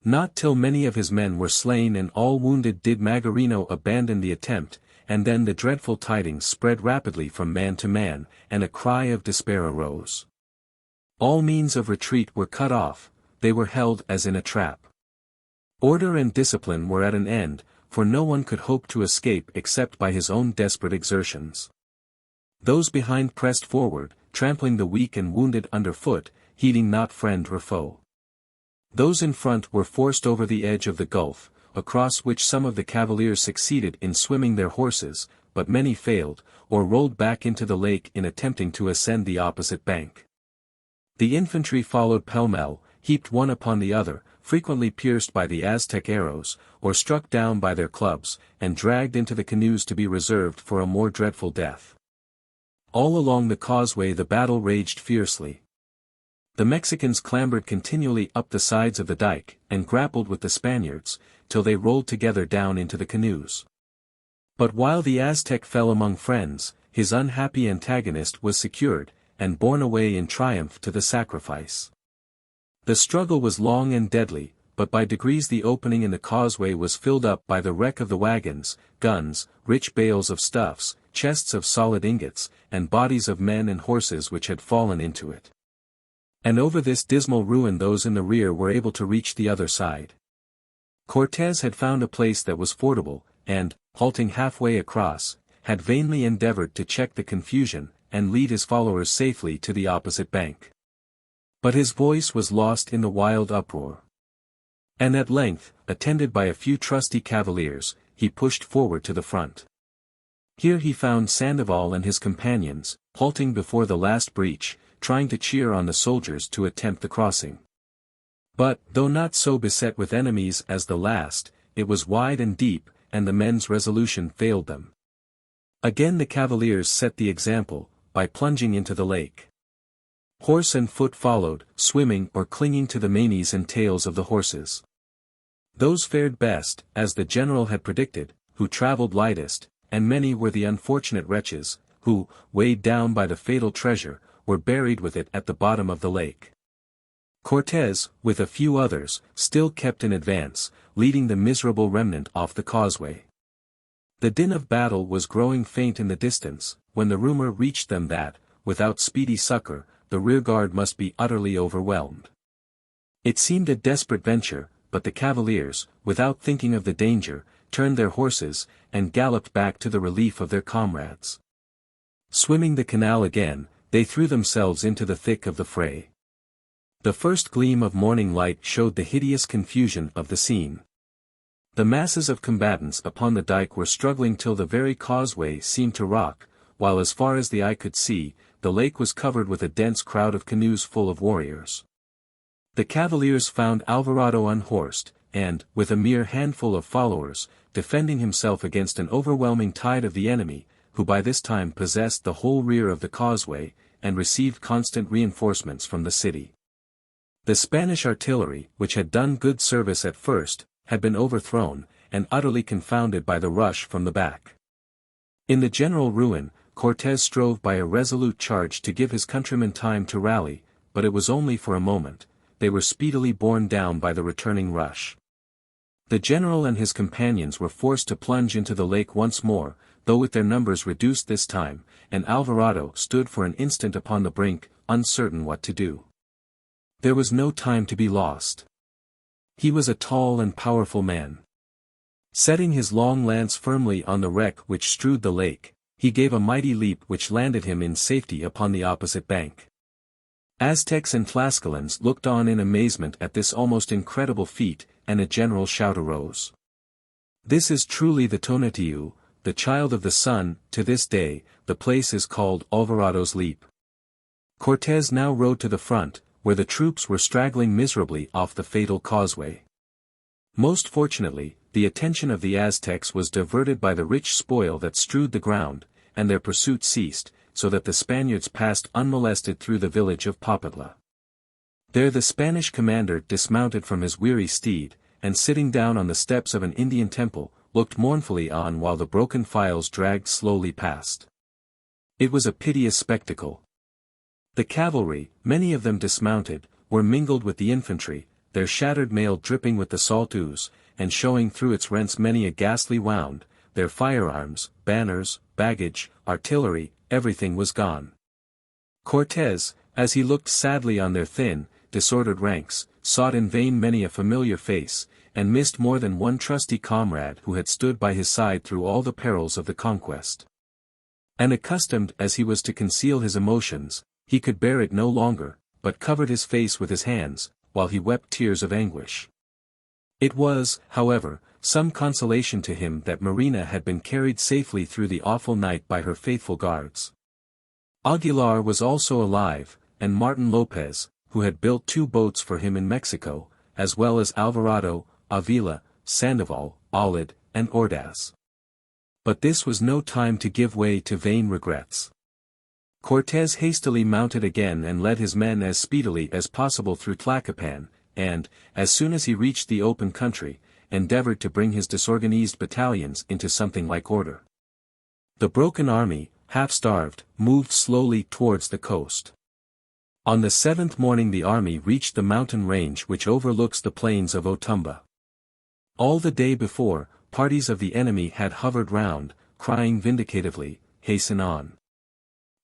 Not till many of his men were slain and all wounded did Magarino abandon the attempt, and then the dreadful tidings spread rapidly from man to man, and a cry of despair arose. All means of retreat were cut off, they were held as in a trap. Order and discipline were at an end, for no one could hope to escape except by his own desperate exertions. Those behind pressed forward, trampling the weak and wounded underfoot, heeding not friend or foe. Those in front were forced over the edge of the gulf, across which some of the cavaliers succeeded in swimming their horses, but many failed, or rolled back into the lake in attempting to ascend the opposite bank. The infantry followed pell-mell, heaped one upon the other, frequently pierced by the Aztec arrows, or struck down by their clubs, and dragged into the canoes to be reserved for a more dreadful death. All along the causeway the battle raged fiercely. The Mexicans clambered continually up the sides of the dike, and grappled with the Spaniards, till they rolled together down into the canoes. But while the Aztec fell among friends, his unhappy antagonist was secured, and borne away in triumph to the sacrifice. The struggle was long and deadly, but by degrees the opening in the causeway was filled up by the wreck of the wagons, guns, rich bales of stuffs, chests of solid ingots, and bodies of men and horses which had fallen into it. And over this dismal ruin those in the rear were able to reach the other side. Cortés had found a place that was fordable, and, halting halfway across, had vainly endeavored to check the confusion, and lead his followers safely to the opposite bank. But his voice was lost in the wild uproar. And at length, attended by a few trusty cavaliers, he pushed forward to the front. Here he found Sandoval and his companions, halting before the last breach, trying to cheer on the soldiers to attempt the crossing. But, though not so beset with enemies as the last, it was wide and deep, and the men's resolution failed them. Again the cavaliers set the example, by plunging into the lake. Horse and foot followed, swimming or clinging to the manes and tails of the horses. Those fared best, as the general had predicted, who travelled lightest, and many were the unfortunate wretches, who, weighed down by the fatal treasure, were buried with it at the bottom of the lake. Cortés, with a few others, still kept in advance, leading the miserable remnant off the causeway. The din of battle was growing faint in the distance, when the rumor reached them that, without speedy succor, the rearguard must be utterly overwhelmed. It seemed a desperate venture, but the cavaliers, without thinking of the danger, turned their horses, and galloped back to the relief of their comrades. Swimming the canal again, they threw themselves into the thick of the fray. The first gleam of morning light showed the hideous confusion of the scene. The masses of combatants upon the dike were struggling till the very causeway seemed to rock, while as far as the eye could see, the lake was covered with a dense crowd of canoes full of warriors. The cavaliers found Alvarado unhorsed, and, with a mere handful of followers, defending himself against an overwhelming tide of the enemy, who by this time possessed the whole rear of the causeway, and received constant reinforcements from the city. The Spanish artillery, which had done good service at first, had been overthrown, and utterly confounded by the rush from the back. In the general ruin, Cortés strove by a resolute charge to give his countrymen time to rally, but it was only for a moment. They were speedily borne down by the returning rush. The general and his companions were forced to plunge into the lake once more, though with their numbers reduced this time, and Alvarado stood for an instant upon the brink, uncertain what to do. There was no time to be lost. He was a tall and powerful man. Setting his long lance firmly on the wreck which strewed the lake, he gave a mighty leap which landed him in safety upon the opposite bank. Aztecs and Tlascalans looked on in amazement at this almost incredible feat, and a general shout arose. This is truly the Tonatiuh, the child of the sun. To this day, the place is called Alvarado's Leap. Cortés now rode to the front, where the troops were straggling miserably off the fatal causeway. Most fortunately, the attention of the Aztecs was diverted by the rich spoil that strewed the ground, and their pursuit ceased, so that the Spaniards passed unmolested through the village of Popotla. There the Spanish commander dismounted from his weary steed, and sitting down on the steps of an Indian temple, looked mournfully on while the broken files dragged slowly past. It was a piteous spectacle. The cavalry, many of them dismounted, were mingled with the infantry, their shattered mail dripping with the salt ooze, and showing through its rents many a ghastly wound, their firearms, banners, baggage, artillery, everything was gone. Cortez, as he looked sadly on their thin, disordered ranks, sought in vain many a familiar face, and missed more than one trusty comrade who had stood by his side through all the perils of the conquest. And accustomed as he was to conceal his emotions, he could bear it no longer, but covered his face with his hands, while he wept tears of anguish. It was, however, some consolation to him that Marina had been carried safely through the awful night by her faithful guards. Aguilar was also alive, and Martin Lopez, who had built 2 boats for him in Mexico, as well as Alvarado, Avila, Sandoval, Olid, and Ordaz. But this was no time to give way to vain regrets. Cortez hastily mounted again and led his men as speedily as possible through Tlacopan, and, as soon as he reached the open country, endeavored to bring his disorganized battalions into something like order. The broken army, half-starved, moved slowly towards the coast. On the 7th morning the army reached the mountain range which overlooks the plains of Otumba. All the day before, parties of the enemy had hovered round, crying vindicatively, "Hasten on.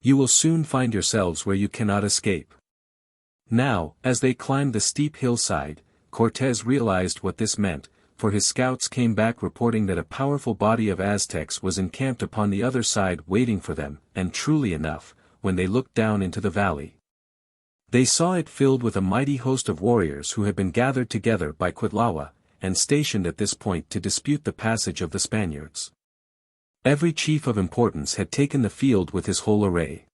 You will soon find yourselves where you cannot escape." Now, as they climbed the steep hillside, Cortez realized what this meant, for his scouts came back reporting that a powerful body of Aztecs was encamped upon the other side waiting for them, and truly enough, when they looked down into the valley, they saw it filled with a mighty host of warriors who had been gathered together by Cuitlahua, and stationed at this point to dispute the passage of the Spaniards. Every chief of importance had taken the field with his whole array.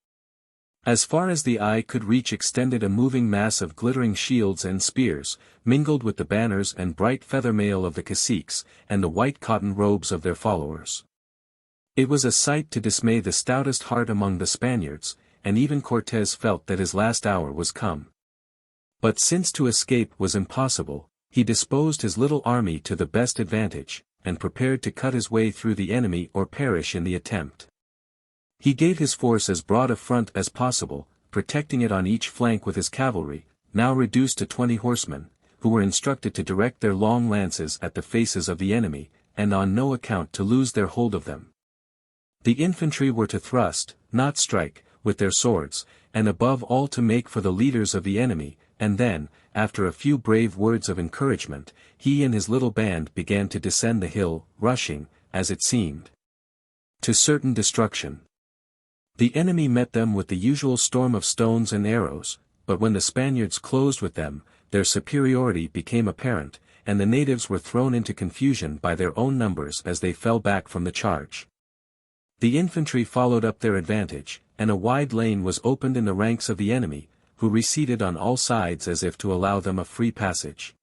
As far as the eye could reach extended a moving mass of glittering shields and spears, mingled with the banners and bright feather mail of the caciques, and the white cotton robes of their followers. It was a sight to dismay the stoutest heart among the Spaniards, and even Cortez felt that his last hour was come. But since to escape was impossible, he disposed his little army to the best advantage, and prepared to cut his way through the enemy or perish in the attempt. He gave his force as broad a front as possible, protecting it on each flank with his cavalry, now reduced to 20 horsemen, who were instructed to direct their long lances at the faces of the enemy, and on no account to lose their hold of them. The infantry were to thrust, not strike, with their swords, and above all to make for the leaders of the enemy, and then, after a few brave words of encouragement, he and his little band began to descend the hill, rushing, as it seemed, to certain destruction. The enemy met them with the usual storm of stones and arrows, but when the Spaniards closed with them, their superiority became apparent, and the natives were thrown into confusion by their own numbers as they fell back from the charge. The infantry followed up their advantage, and a wide lane was opened in the ranks of the enemy, who receded on all sides as if to allow them a free passage.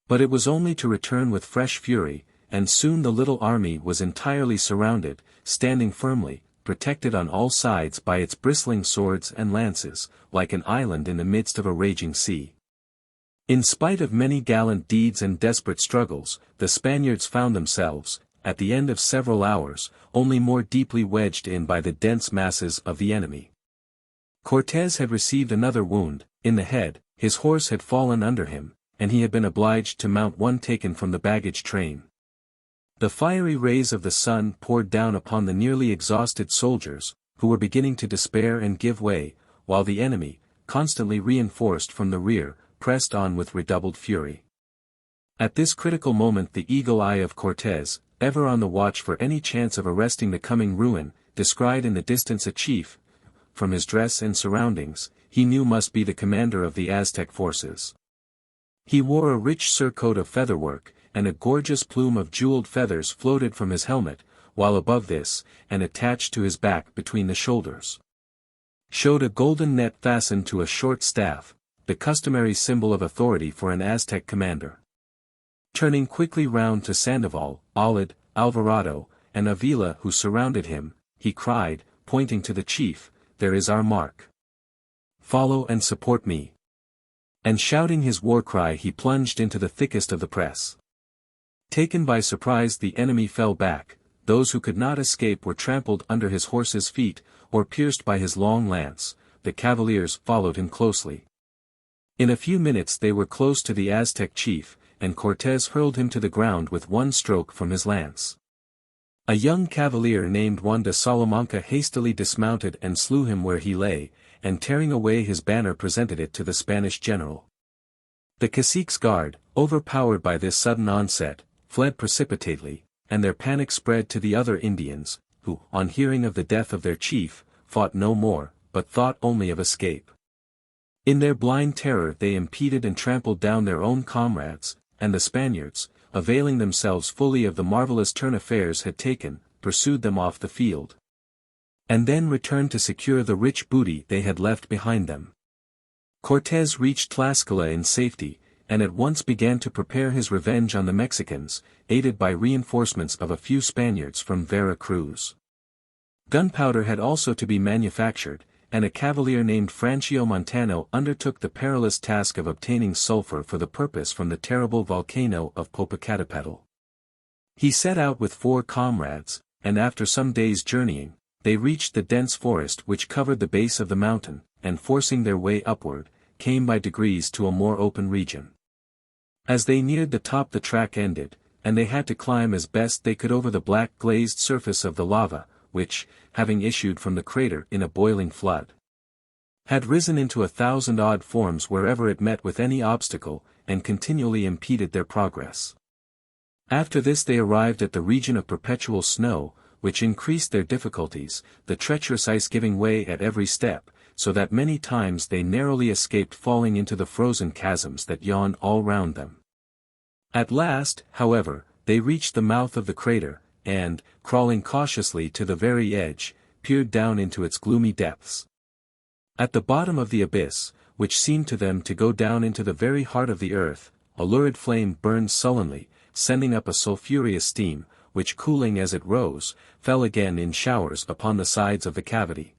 But it was only to return with fresh fury, and soon the little army was entirely surrounded, standing firmly, protected on all sides by its bristling swords and lances, like an island in the midst of a raging sea. In spite of many gallant deeds and desperate struggles, the Spaniards found themselves, at the end of several hours, only more deeply wedged in by the dense masses of the enemy. Cortez had received another wound, in the head, his horse had fallen under him, and he had been obliged to mount one taken from the baggage train. The fiery rays of the sun poured down upon the nearly exhausted soldiers, who were beginning to despair and give way, while the enemy, constantly reinforced from the rear, pressed on with redoubled fury. At this critical moment the eagle eye of Cortez, ever on the watch for any chance of arresting the coming ruin, descried in the distance a chief. From his dress and surroundings, he knew must be the commander of the Aztec forces. He wore a rich surcoat of featherwork, and a gorgeous plume of jeweled feathers floated from his helmet, while above this, and attached to his back between the shoulders, showed a golden net fastened to a short staff, the customary symbol of authority for an Aztec commander. Turning quickly round to Sandoval, Olid, Alvarado, and Avila who surrounded him, he cried, pointing to the chief, "There is our mark. Follow and support me." And shouting his war cry he plunged into the thickest of the press. Taken by surprise the enemy fell back, those who could not escape were trampled under his horse's feet, or pierced by his long lance. The cavaliers followed him closely. In a few minutes they were close to the Aztec chief, and Cortés hurled him to the ground with one stroke from his lance. A young cavalier named Juan de Salamanca hastily dismounted and slew him where he lay, and tearing away his banner presented it to the Spanish general. The cacique's guard, overpowered by this sudden onset, fled precipitately, and their panic spread to the other Indians, who, on hearing of the death of their chief, fought no more, but thought only of escape. In their blind terror they impeded and trampled down their own comrades, and the Spaniards, availing themselves fully of the marvelous turn affairs had taken, pursued them off the field. And then returned to secure the rich booty they had left behind them. Cortés reached Tlascala in safety, and at once began to prepare his revenge on the Mexicans, aided by reinforcements of a few Spaniards from Vera Cruz. Gunpowder had also to be manufactured, and a cavalier named Francio Montano undertook the perilous task of obtaining sulfur for the purpose from the terrible volcano of Popocatépetl. He set out with 4 comrades, and after some days' journeying, they reached the dense forest which covered the base of the mountain, and forcing their way upward, came by degrees to a more open region. As they neared the top the track ended, and they had to climb as best they could over the black glazed surface of the lava, which, having issued from the crater in a boiling flood, had risen into 1,000 odd forms wherever it met with any obstacle, and continually impeded their progress. After this they arrived at the region of perpetual snow, which increased their difficulties, the treacherous ice giving way at every step, so that many times they narrowly escaped falling into the frozen chasms that yawned all round them. At last, however, they reached the mouth of the crater, and, crawling cautiously to the very edge, peered down into its gloomy depths. At the bottom of the abyss, which seemed to them to go down into the very heart of the earth, a lurid flame burned sullenly, sending up a sulphurous steam, which cooling as it rose, fell again in showers upon the sides of the cavity.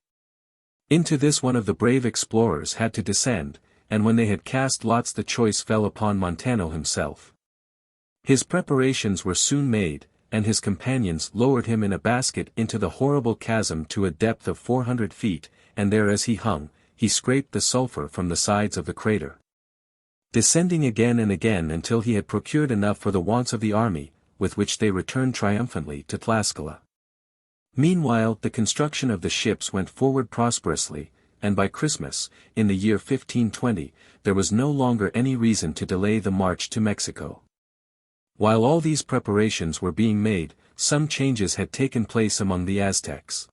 Into this one of the brave explorers had to descend, and when they had cast lots the choice fell upon Montano himself. His preparations were soon made, and his companions lowered him in a basket into the horrible chasm to a depth of 400 feet, and there as he hung, he scraped the sulphur from the sides of the crater. Descending again and again until he had procured enough for the wants of the army, with which they returned triumphantly to Tlascala. Meanwhile the construction of the ships went forward prosperously, and by Christmas, in the year 1520, there was no longer any reason to delay the march to Mexico. While all these preparations were being made, some changes had taken place among the Aztecs.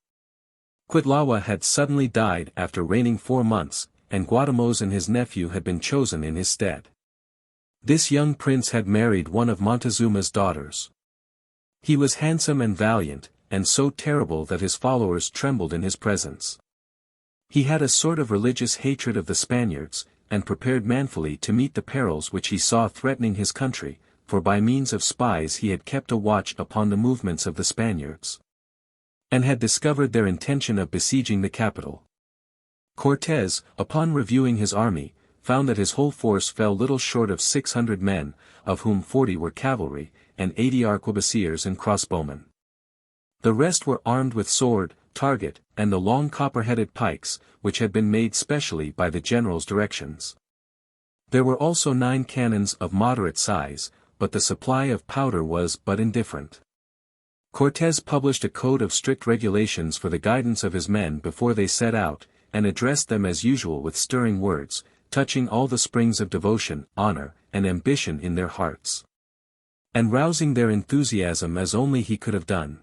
Cuitlahua had suddenly died after reigning 4 months, and Guatemuz and his nephew had been chosen in his stead. This young prince had married one of Montezuma's daughters. He was handsome and valiant, and so terrible that his followers trembled in his presence. He had a sort of religious hatred of the Spaniards, and prepared manfully to meet the perils which he saw threatening his country, for by means of spies he had kept a watch upon the movements of the Spaniards, and had discovered their intention of besieging the capital. Cortés, upon reviewing his army, found that his whole force fell little short of 600 men, of whom 40 were cavalry, and 80 arquebusiers and crossbowmen. The rest were armed with sword, target, and the long copper-headed pikes, which had been made specially by the general's directions. There were also 9 cannons of moderate size, but the supply of powder was but indifferent. Cortés published a code of strict regulations for the guidance of his men before they set out, and addressed them as usual with stirring words, touching all the springs of devotion, honor, and ambition in their hearts, and rousing their enthusiasm as only he could have done.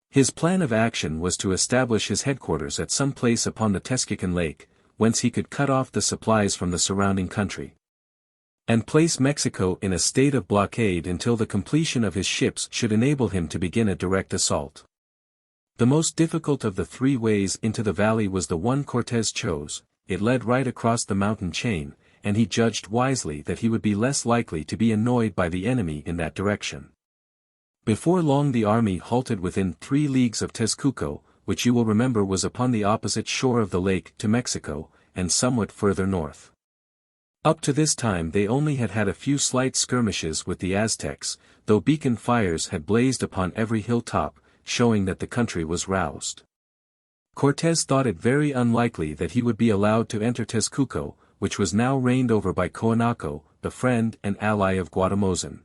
His plan of action was to establish his headquarters at some place upon the Texcoco Lake, whence he could cut off the supplies from the surrounding country, and place Mexico in a state of blockade until the completion of his ships should enable him to begin a direct assault. The most difficult of the 3 ways into the valley was the one Cortés chose. It led right across the mountain chain, and he judged wisely that he would be less likely to be annoyed by the enemy in that direction. Before long the army halted within 3 leagues of Texcoco, which you will remember was upon the opposite shore of the lake to Mexico, and somewhat further north. Up to this time they only had had a few slight skirmishes with the Aztecs, though beacon fires had blazed upon every hilltop, showing that the country was roused. Cortés thought it very unlikely that he would be allowed to enter Tezcuco, which was now reigned over by Coanaco, the friend and ally of Guatimozin.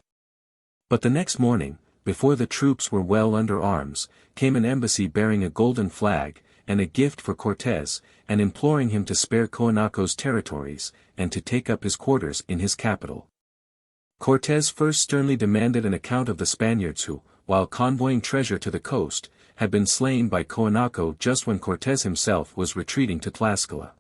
But the next morning, before the troops were well under arms, came an embassy bearing a golden flag, and a gift for Cortés, and imploring him to spare Coanaco's territories, and to take up his quarters in his capital. Cortés first sternly demanded an account of the Spaniards who, while convoying treasure to the coast, had been slain by Coanaco just when Cortés himself was retreating to Tlaxcala.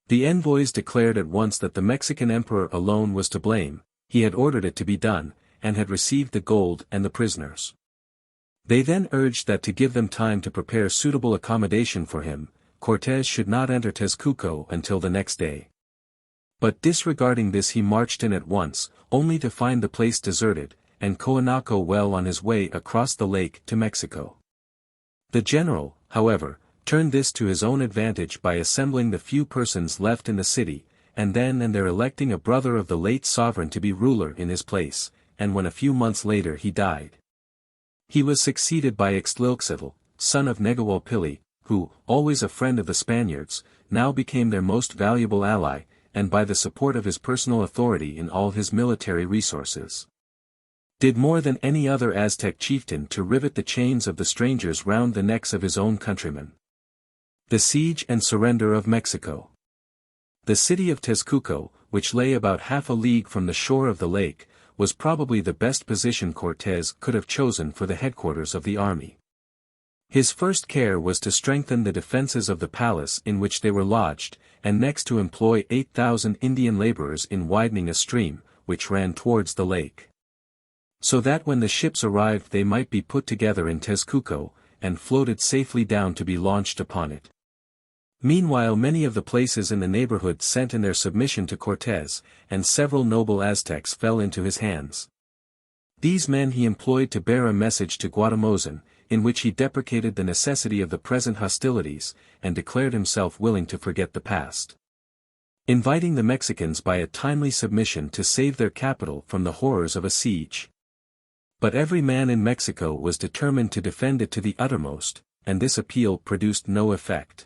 The envoys declared at once that the Mexican emperor alone was to blame, he had ordered it to be done, and had received the gold and the prisoners. They then urged that to give them time to prepare suitable accommodation for him, Cortés should not enter Tezcuco until the next day. But disregarding this he marched in at once, only to find the place deserted, and Coanaco well on his way across the lake to Mexico. The general, however, turned this to his own advantage by assembling the few persons left in the city, and then and there electing a brother of the late sovereign to be ruler in his place, and when a few months later he died. He was succeeded by Ixtlilxochtli, son of Negualpilli, who, always a friend of the Spaniards, now became their most valuable ally, and by the support of his personal authority in all his military resources, did more than any other Aztec chieftain to rivet the chains of the strangers round the necks of his own countrymen. The siege and surrender of Mexico. The city of Tezcuco, which lay about half a league from the shore of the lake, was probably the best position Cortés could have chosen for the headquarters of the army. His first care was to strengthen the defences of the palace in which they were lodged, and next to employ 8,000 Indian laborers in widening a stream, which ran towards the lake, so that when the ships arrived they might be put together in Tezcuco, and floated safely down to be launched upon it. Meanwhile many of the places in the neighborhood sent in their submission to Cortés, and several noble Aztecs fell into his hands. These men he employed to bear a message to Guatimozin, in which he deprecated the necessity of the present hostilities, and declared himself willing to forget the past, inviting the Mexicans by a timely submission to save their capital from the horrors of a siege. But every man in Mexico was determined to defend it to the uttermost, and this appeal produced no effect.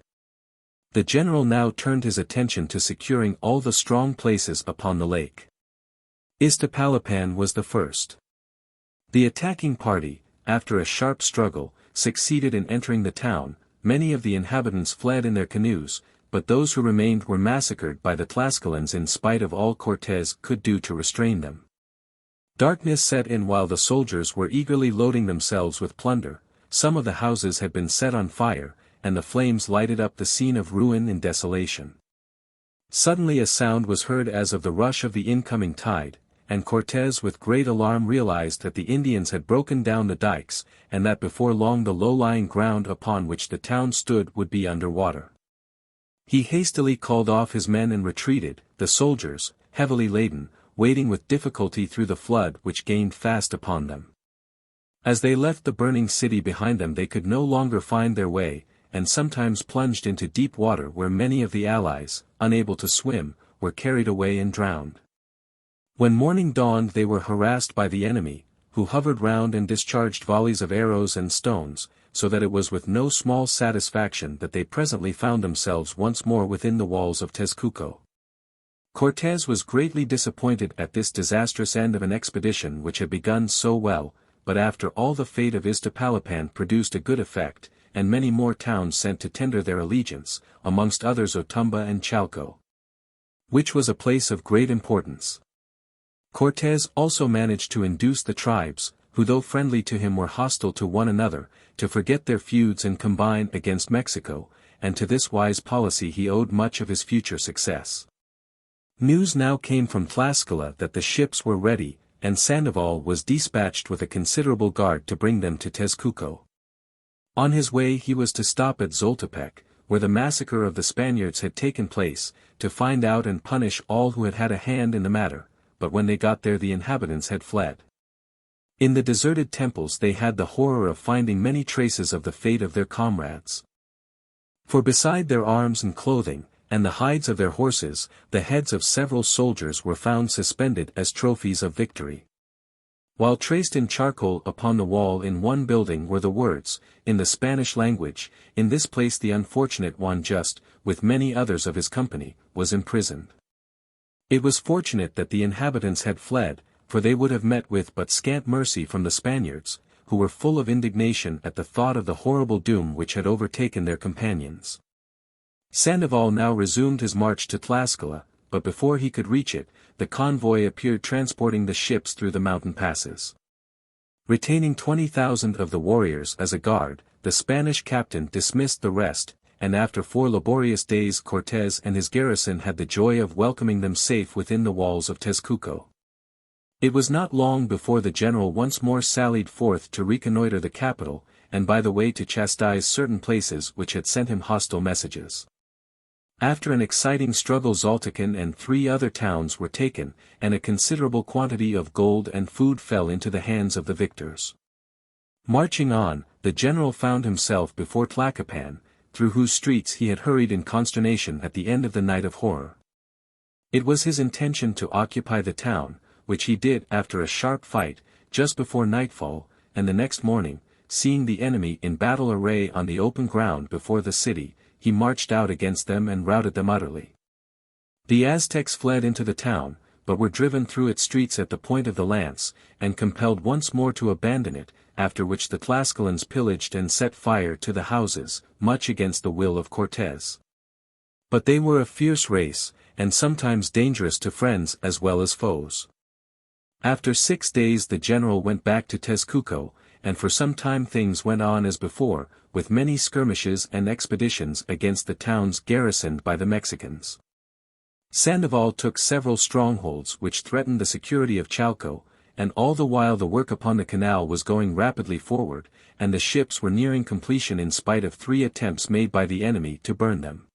The general now turned his attention to securing all the strong places upon the lake. Iztapalapan was the first. The attacking party, after a sharp struggle, succeeded in entering the town. Many of the inhabitants fled in their canoes, but those who remained were massacred by the Tlaxcalans in spite of all Cortés could do to restrain them. Darkness set in while the soldiers were eagerly loading themselves with plunder. Some of the houses had been set on fire, and the flames lighted up the scene of ruin and desolation. Suddenly a sound was heard as of the rush of the incoming tide, and Cortés with great alarm realized that the Indians had broken down the dikes, and that before long the low-lying ground upon which the town stood would be under water. He hastily called off his men and retreated, the soldiers, heavily laden, wading with difficulty through the flood which gained fast upon them. As they left the burning city behind them they could no longer find their way, and sometimes plunged into deep water where many of the allies, unable to swim, were carried away and drowned. When morning dawned they were harassed by the enemy, who hovered round and discharged volleys of arrows and stones, so that it was with no small satisfaction that they presently found themselves once more within the walls of Tezcuco. Cortés was greatly disappointed at this disastrous end of an expedition which had begun so well, but after all the fate of Iztapalapan produced a good effect, and many more towns sent to tender their allegiance, amongst others Otumba and Chalco, which was a place of great importance. Cortés also managed to induce the tribes, who though friendly to him were hostile to one another, to forget their feuds and combine against Mexico, and to this wise policy he owed much of his future success. News now came from Tlaxcala that the ships were ready, and Sandoval was dispatched with a considerable guard to bring them to Tezcuco. On his way he was to stop at Xoltepec, where the massacre of the Spaniards had taken place, to find out and punish all who had had a hand in the matter, but when they got there the inhabitants had fled. In the deserted temples they had the horror of finding many traces of the fate of their comrades. For beside their arms and clothing, and the hides of their horses, the heads of several soldiers were found suspended as trophies of victory. While traced in charcoal upon the wall in one building were the words, in the Spanish language, "In this place the unfortunate Juan Just, with many others of his company, was imprisoned." It was fortunate that the inhabitants had fled, for they would have met with but scant mercy from the Spaniards, who were full of indignation at the thought of the horrible doom which had overtaken their companions. Sandoval now resumed his march to Tlascala, but before he could reach it, the convoy appeared transporting the ships through the mountain passes. Retaining 20,000 of the warriors as a guard, the Spanish captain dismissed the rest, and after 4 laborious days Cortés and his garrison had the joy of welcoming them safe within the walls of Tezcuco. It was not long before the general once more sallied forth to reconnoiter the capital, and by the way to chastise certain places which had sent him hostile messages. After an exciting struggle Xaltican and 3 other towns were taken, and a considerable quantity of gold and food fell into the hands of the victors. Marching on, the general found himself before Tlacopan, through whose streets he had hurried in consternation at the end of the night of horror. It was his intention to occupy the town, which he did after a sharp fight, just before nightfall, and the next morning, seeing the enemy in battle array on the open ground before the city, he marched out against them and routed them utterly. The Aztecs fled into the town, but were driven through its streets at the point of the lance, and compelled once more to abandon it, after which the Tlascalans pillaged and set fire to the houses, much against the will of Cortés. But they were a fierce race, and sometimes dangerous to friends as well as foes. After 6 days the general went back to Tezcuco, and for some time things went on as before, with many skirmishes and expeditions against the towns garrisoned by the Mexicans. Sandoval took several strongholds which threatened the security of Chalco, and all the while the work upon the canal was going rapidly forward, and the ships were nearing completion in spite of 3 attempts made by the enemy to burn them.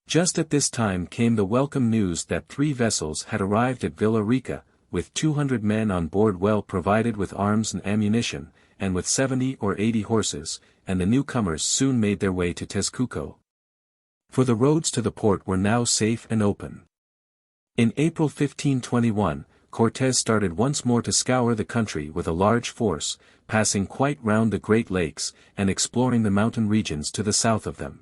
Just at this time came the welcome news that 3 vessels had arrived at Villa Rica, with 200 men on board well provided with arms and ammunition, and with 70 or 80 horses, and the newcomers soon made their way to Tezcuco. For the roads to the port were now safe and open. In April 1521, Cortés started once more to scour the country with a large force, passing quite round the Great Lakes, and exploring the mountain regions to the south of them.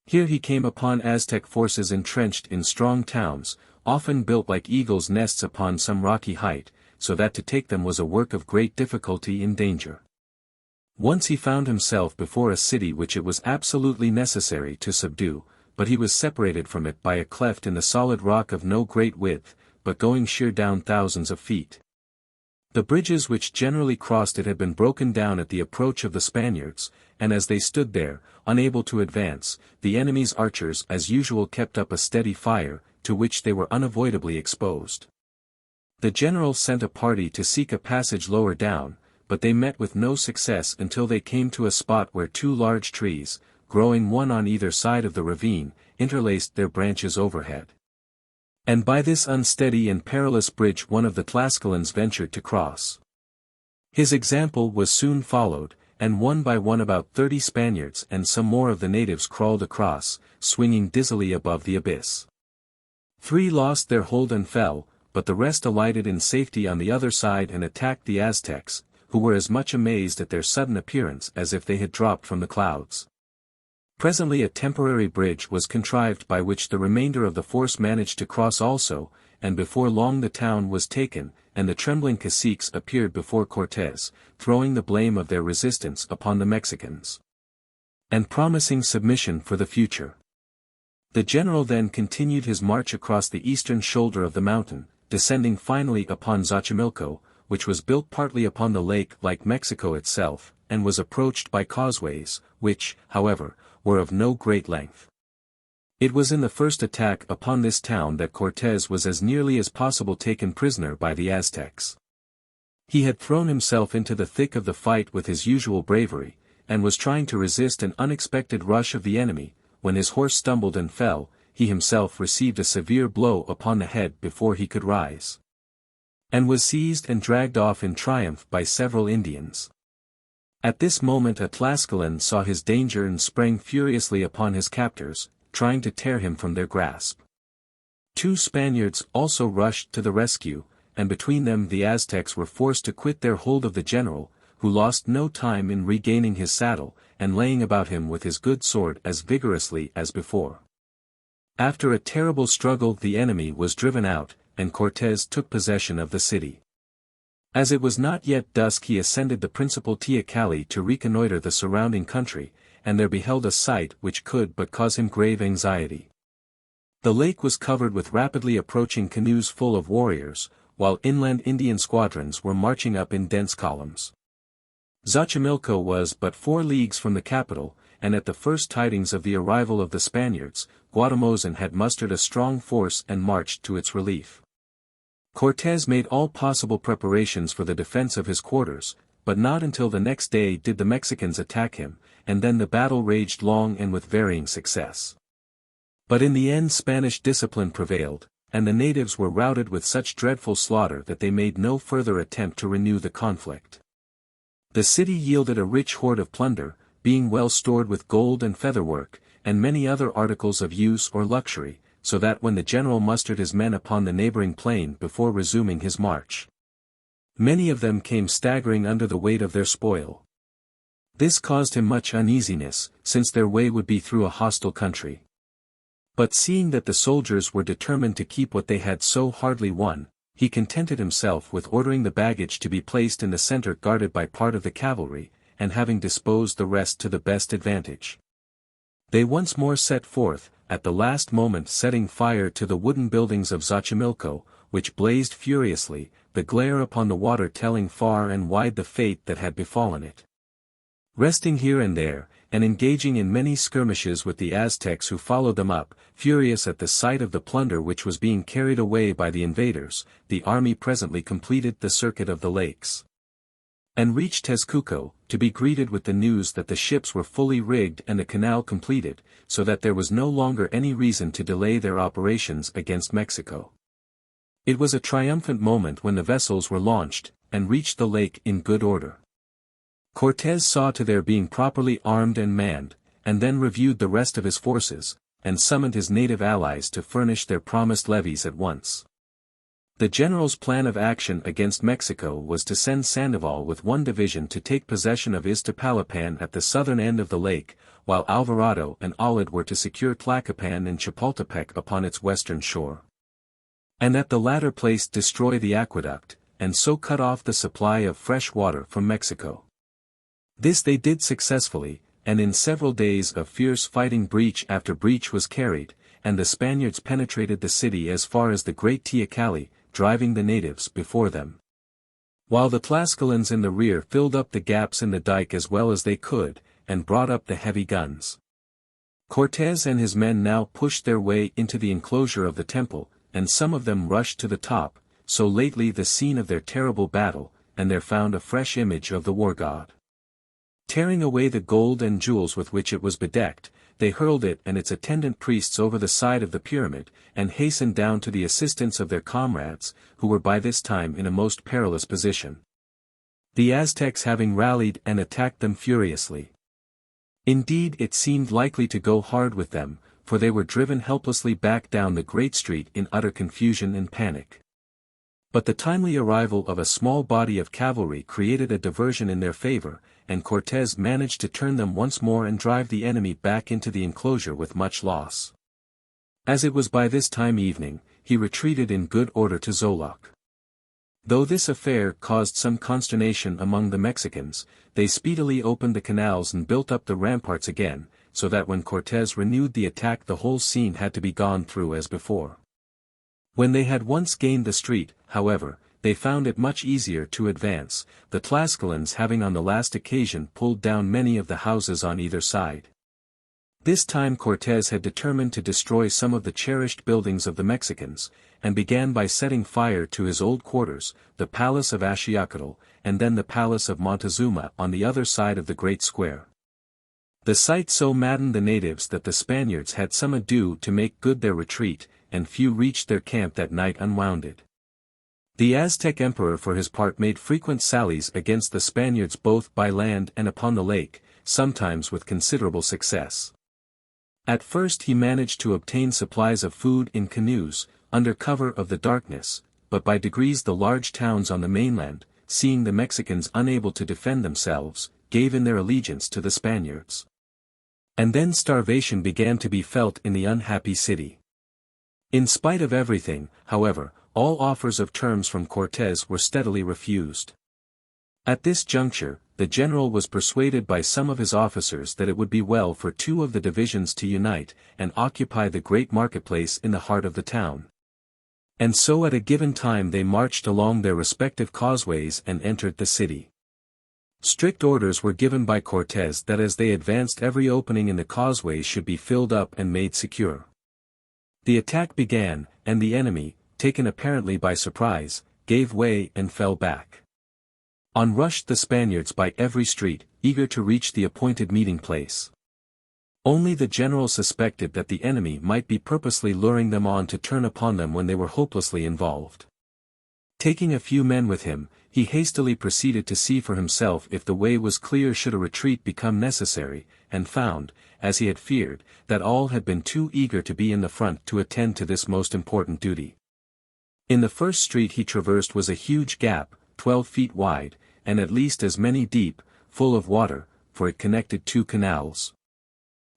Here he came upon Aztec forces entrenched in strong towns, often built like eagles' nests upon some rocky height, so that to take them was a work of great difficulty and danger. Once he found himself before a city which it was absolutely necessary to subdue, but he was separated from it by a cleft in the solid rock of no great width, but going sheer down thousands of feet. The bridges which generally crossed it had been broken down at the approach of the Spaniards, and as they stood there, unable to advance, the enemy's archers as usual kept up a steady fire, to which they were unavoidably exposed. The general sent a party to seek a passage lower down, but they met with no success until they came to a spot where 2 large trees, growing one on either side of the ravine, interlaced their branches overhead. And by this unsteady and perilous bridge one of the Tlascalans ventured to cross. His example was soon followed, and one by one about 30 Spaniards and some more of the natives crawled across, swinging dizzily above the abyss. 3 lost their hold and fell, but the rest alighted in safety on the other side and attacked the Aztecs, who were as much amazed at their sudden appearance as if they had dropped from the clouds. Presently a temporary bridge was contrived by which the remainder of the force managed to cross also, and before long the town was taken, and the trembling caciques appeared before Cortés, throwing the blame of their resistance upon the Mexicans, and promising submission for the future. The general then continued his march across the eastern shoulder of the mountain, descending finally upon Xochimilco, which was built partly upon the lake like Mexico itself, and was approached by causeways, which, however, were of no great length. It was in the first attack upon this town that Cortés was as nearly as possible taken prisoner by the Aztecs. He had thrown himself into the thick of the fight with his usual bravery, and was trying to resist an unexpected rush of the enemy, when his horse stumbled and fell, he himself received a severe blow upon the head before he could rise. and was seized and dragged off in triumph by several Indians. At this moment a Tlascalan saw his danger and sprang furiously upon his captors, trying to tear him from their grasp. 2 Spaniards also rushed to the rescue, and between them the Aztecs were forced to quit their hold of the general, who lost no time in regaining his saddle, and laying about him with his good sword as vigorously as before. After a terrible struggle the enemy was driven out, and Cortez took possession of the city. As it was not yet dusk he ascended the principal teocalli to reconnoiter the surrounding country, and there beheld a sight which could but cause him grave anxiety. The lake was covered with rapidly approaching canoes full of warriors, while inland Indian squadrons were marching up in dense columns. Xochimilco was but 4 leagues from the capital, and at the first tidings of the arrival of the Spaniards, Guatimozin had mustered a strong force and marched to its relief. Cortez made all possible preparations for the defense of his quarters, but not until the next day did the Mexicans attack him, and then the battle raged long and with varying success. But in the end Spanish discipline prevailed, and the natives were routed with such dreadful slaughter that they made no further attempt to renew the conflict. The city yielded a rich hoard of plunder, being well stored with gold and featherwork, and many other articles of use or luxury, so that when the general mustered his men upon the neighboring plain before resuming his march, many of them came staggering under the weight of their spoil. This caused him much uneasiness, since their way would be through a hostile country. But seeing that the soldiers were determined to keep what they had so hardly won, he contented himself with ordering the baggage to be placed in the center guarded by part of the cavalry, and having disposed the rest to the best advantage. They once more set forth, at the last moment setting fire to the wooden buildings of Xochimilco, which blazed furiously, the glare upon the water telling far and wide the fate that had befallen it. Resting here and there, and engaging in many skirmishes with the Aztecs who followed them up, furious at the sight of the plunder which was being carried away by the invaders, the army presently completed the circuit of the lakes, and reached Tezcuco, to be greeted with the news that the ships were fully rigged and the canal completed, so that there was no longer any reason to delay their operations against Mexico. It was a triumphant moment when the vessels were launched, and reached the lake in good order. Cortez saw to their being properly armed and manned, and then reviewed the rest of his forces, and summoned his native allies to furnish their promised levies at once. The general's plan of action against Mexico was to send Sandoval with 1 division to take possession of Iztapalapan at the southern end of the lake, while Alvarado and Olid were to secure Tlacopan and Chapultepec upon its western shore, and at the latter place destroy the aqueduct, and so cut off the supply of fresh water from Mexico. This they did successfully, and in several days of fierce fighting breach after breach was carried, and the Spaniards penetrated the city as far as the great teocalli, driving the natives before them, while the Tlascalans in the rear filled up the gaps in the dike as well as they could, and brought up the heavy guns. Cortez and his men now pushed their way into the enclosure of the temple, and some of them rushed to the top, so lately the scene of their terrible battle, and there found a fresh image of the war god. Tearing away the gold and jewels with which it was bedecked, they hurled it and its attendant priests over the side of the pyramid, and hastened down to the assistance of their comrades, who were by this time in a most perilous position, the Aztecs having rallied and attacked them furiously. Indeed it seemed likely to go hard with them, for they were driven helplessly back down the great street in utter confusion and panic. But the timely arrival of a small body of cavalry created a diversion in their favor, and Cortez managed to turn them once more and drive the enemy back into the enclosure with much loss. As it was by this time evening, he retreated in good order to Xoloc. Though this affair caused some consternation among the Mexicans, they speedily opened the canals and built up the ramparts again, so that when Cortez renewed the attack the whole scene had to be gone through as before. When they had once gained the street, however, they found it much easier to advance, the Tlascalans having on the last occasion pulled down many of the houses on either side. This time Cortez had determined to destroy some of the cherished buildings of the Mexicans, and began by setting fire to his old quarters, the palace of Axiacatl, and then the palace of Montezuma on the other side of the great square. The sight so maddened the natives that the Spaniards had some ado to make good their retreat, and few reached their camp that night unwounded. The Aztec emperor for his part made frequent sallies against the Spaniards both by land and upon the lake, sometimes with considerable success. At first he managed to obtain supplies of food in canoes, under cover of the darkness, but by degrees the large towns on the mainland, seeing the Mexicans unable to defend themselves, gave in their allegiance to the Spaniards. And then starvation began to be felt in the unhappy city. In spite of everything, however, all offers of terms from Cortés were steadily refused. At this juncture, the general was persuaded by some of his officers that it would be well for two of the divisions to unite and occupy the great marketplace in the heart of the town. And so at a given time they marched along their respective causeways and entered the city. Strict orders were given by Cortés that as they advanced every opening in the causeway should be filled up and made secure. The attack began, and the enemy, taken apparently by surprise, gave way and fell back. On rushed the Spaniards by every street, eager to reach the appointed meeting place. Only the general suspected that the enemy might be purposely luring them on to turn upon them when they were hopelessly involved. Taking a few men with him, he hastily proceeded to see for himself if the way was clear should a retreat become necessary, and found, as he had feared, that all had been too eager to be in the front to attend to this most important duty. In the first street he traversed was a huge gap, 12 feet wide, and at least as many deep, full of water, for it connected two canals.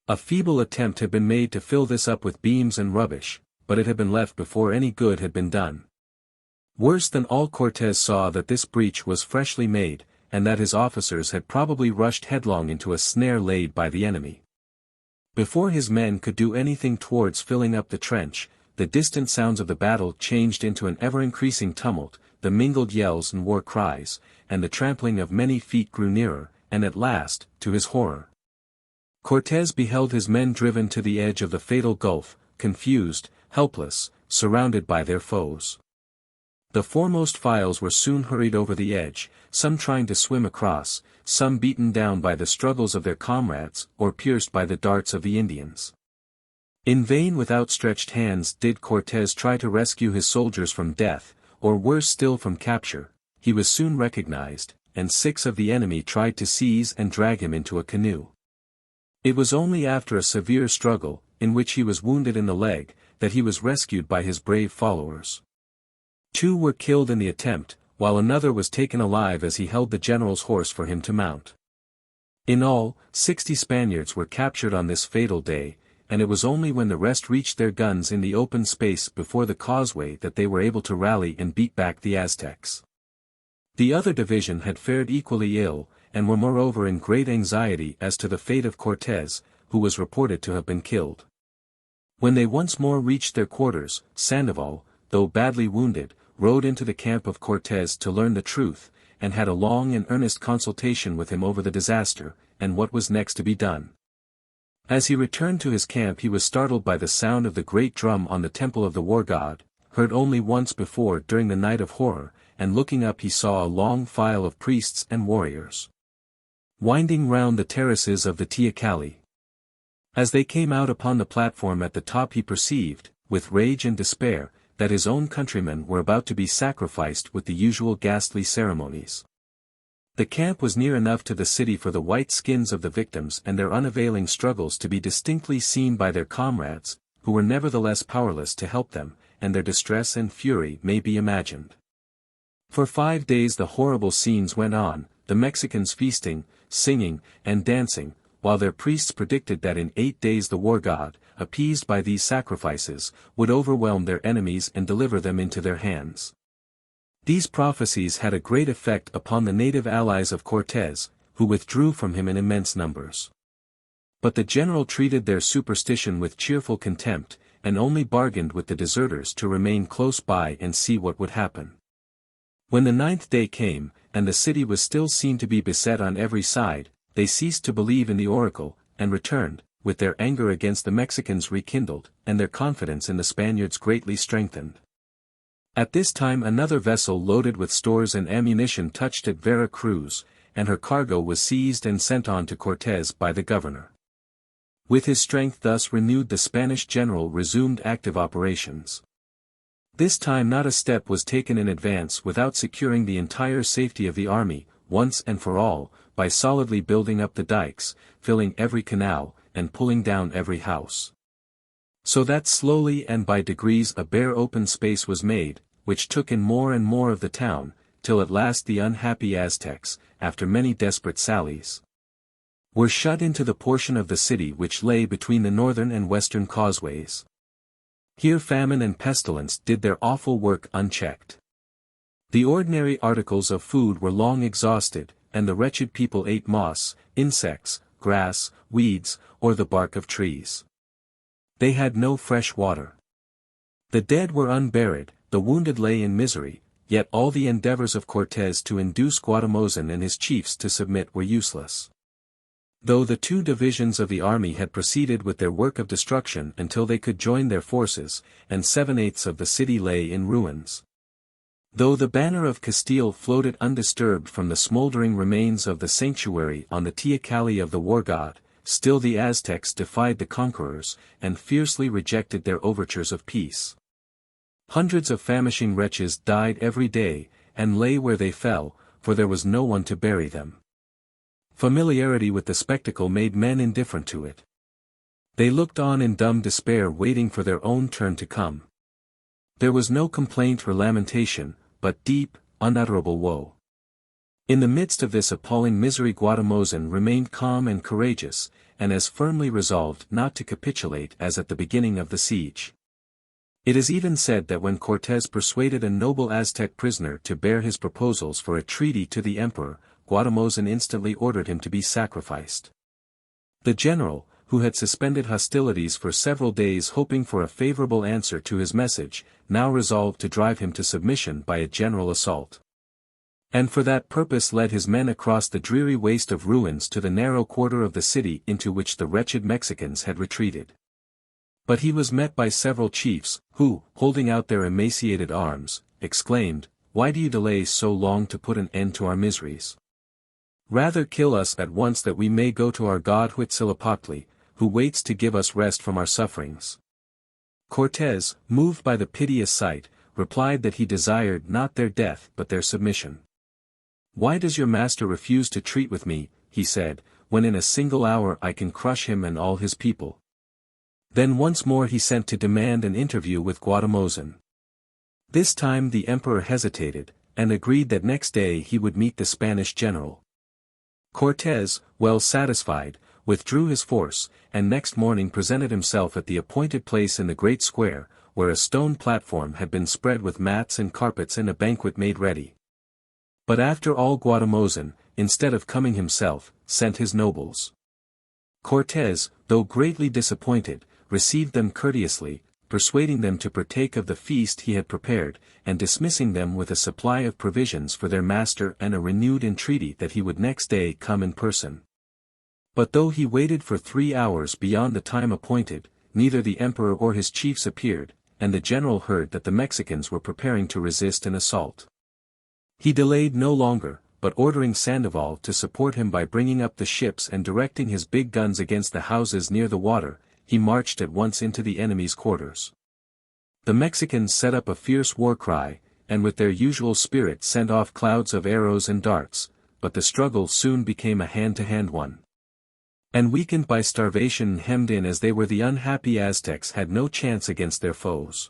A feeble attempt had been made to fill this up with beams and rubbish, but it had been left before any good had been done. Worse than all, Cortés saw that this breach was freshly made, and that his officers had probably rushed headlong into a snare laid by the enemy. Before his men could do anything towards filling up the trench, the distant sounds of the battle changed into an ever-increasing tumult, the mingled yells and war cries, and the trampling of many feet grew nearer, and at last, to his horror, Cortés beheld his men driven to the edge of the fatal gulf, confused, helpless, surrounded by their foes. The foremost files were soon hurried over the edge, some trying to swim across, some beaten down by the struggles of their comrades or pierced by the darts of the Indians. In vain with outstretched hands did Cortés try to rescue his soldiers from death, or worse still from capture. He was soon recognized, and 6 of the enemy tried to seize and drag him into a canoe. It was only after a severe struggle, in which he was wounded in the leg, that he was rescued by his brave followers. 2 were killed in the attempt, while another was taken alive as he held the general's horse for him to mount. In all, 60 Spaniards were captured on this fatal day, and it was only when the rest reached their guns in the open space before the causeway that they were able to rally and beat back the Aztecs. The other division had fared equally ill, and were moreover in great anxiety as to the fate of Cortés, who was reported to have been killed. When they once more reached their quarters, Sandoval, though badly wounded, rode into the camp of Cortés to learn the truth, and had a long and earnest consultation with him over the disaster, and what was next to be done. As he returned to his camp he was startled by the sound of the great drum on the temple of the war god, heard only once before during the night of horror, and looking up he saw a long file of priests and warriors winding round the terraces of the teocalli. As they came out upon the platform at the top he perceived, with rage and despair, that his own countrymen were about to be sacrificed with the usual ghastly ceremonies. The camp was near enough to the city for the white skins of the victims and their unavailing struggles to be distinctly seen by their comrades, who were nevertheless powerless to help them, and their distress and fury may be imagined. For 5 days the horrible scenes went on, the Mexicans feasting, singing, and dancing, while their priests predicted that in 8 days the war god, appeased by these sacrifices, would overwhelm their enemies and deliver them into their hands. These prophecies had a great effect upon the native allies of Cortés, who withdrew from him in immense numbers. But the general treated their superstition with cheerful contempt, and only bargained with the deserters to remain close by and see what would happen. When the 9th day came, and the city was still seen to be beset on every side, they ceased to believe in the oracle, and returned, with their anger against the Mexicans rekindled, and their confidence in the Spaniards greatly strengthened. At this time another vessel loaded with stores and ammunition touched at Vera Cruz, and her cargo was seized and sent on to Cortés by the governor. With his strength thus renewed the Spanish general resumed active operations. This time not a step was taken in advance without securing the entire safety of the army, once and for all, by solidly building up the dikes, filling every canal, and pulling down every house. So that slowly and by degrees a bare open space was made, which took in more and more of the town, till at last the unhappy Aztecs, after many desperate sallies, were shut into the portion of the city which lay between the northern and western causeways. Here famine and pestilence did their awful work unchecked. The ordinary articles of food were long exhausted, and the wretched people ate moss, insects, grass, weeds, or the bark of trees. They had no fresh water. The dead were unburied, the wounded lay in misery, yet all the endeavors of Cortés to induce Guatimozin and his chiefs to submit were useless. Though the two divisions of the army had proceeded with their work of destruction until they could join their forces, and 7/8 of the city lay in ruins. Though the banner of Castile floated undisturbed from the smoldering remains of the sanctuary on the teocalli of the war god, still the Aztecs defied the conquerors, and fiercely rejected their overtures of peace. Hundreds of famishing wretches died every day, and lay where they fell, for there was no one to bury them. Familiarity with the spectacle made men indifferent to it. They looked on in dumb despair, waiting for their own turn to come. There was no complaint or lamentation, but deep, unutterable woe. In the midst of this appalling misery Guatimozin remained calm and courageous, and as firmly resolved not to capitulate as at the beginning of the siege. It is even said that when Cortés persuaded a noble Aztec prisoner to bear his proposals for a treaty to the emperor, Guatimozin instantly ordered him to be sacrificed. The general, who had suspended hostilities for several days hoping for a favorable answer to his message, now resolved to drive him to submission by a general assault. And for that purpose led his men across the dreary waste of ruins to the narrow quarter of the city into which the wretched Mexicans had retreated. But he was met by several chiefs, who, holding out their emaciated arms, exclaimed, "Why do you delay so long to put an end to our miseries? Rather kill us at once that we may go to our god Huitzilopochtli, who waits to give us rest from our sufferings." Cortés, moved by the piteous sight, replied that he desired not their death but their submission. "Why does your master refuse to treat with me," he said, "when in a single hour I can crush him and all his people?" Then once more he sent to demand an interview with Guatimozin. This time the emperor hesitated, and agreed that next day he would meet the Spanish general. Cortés, well satisfied, withdrew his force, and next morning presented himself at the appointed place in the great square, where a stone platform had been spread with mats and carpets and a banquet made ready. But after all Guatimozin, instead of coming himself, sent his nobles. Cortés, though greatly disappointed, received them courteously, persuading them to partake of the feast he had prepared, and dismissing them with a supply of provisions for their master and a renewed entreaty that he would next day come in person. But though he waited for 3 hours beyond the time appointed, neither the emperor or his chiefs appeared, and the general heard that the Mexicans were preparing to resist an assault. He delayed no longer, but ordering Sandoval to support him by bringing up the ships and directing his big guns against the houses near the water, he marched at once into the enemy's quarters. The Mexicans set up a fierce war cry, and with their usual spirit sent off clouds of arrows and darts, but the struggle soon became a hand-to-hand one. And weakened by starvation and hemmed in as they were, the unhappy Aztecs had no chance against their foes.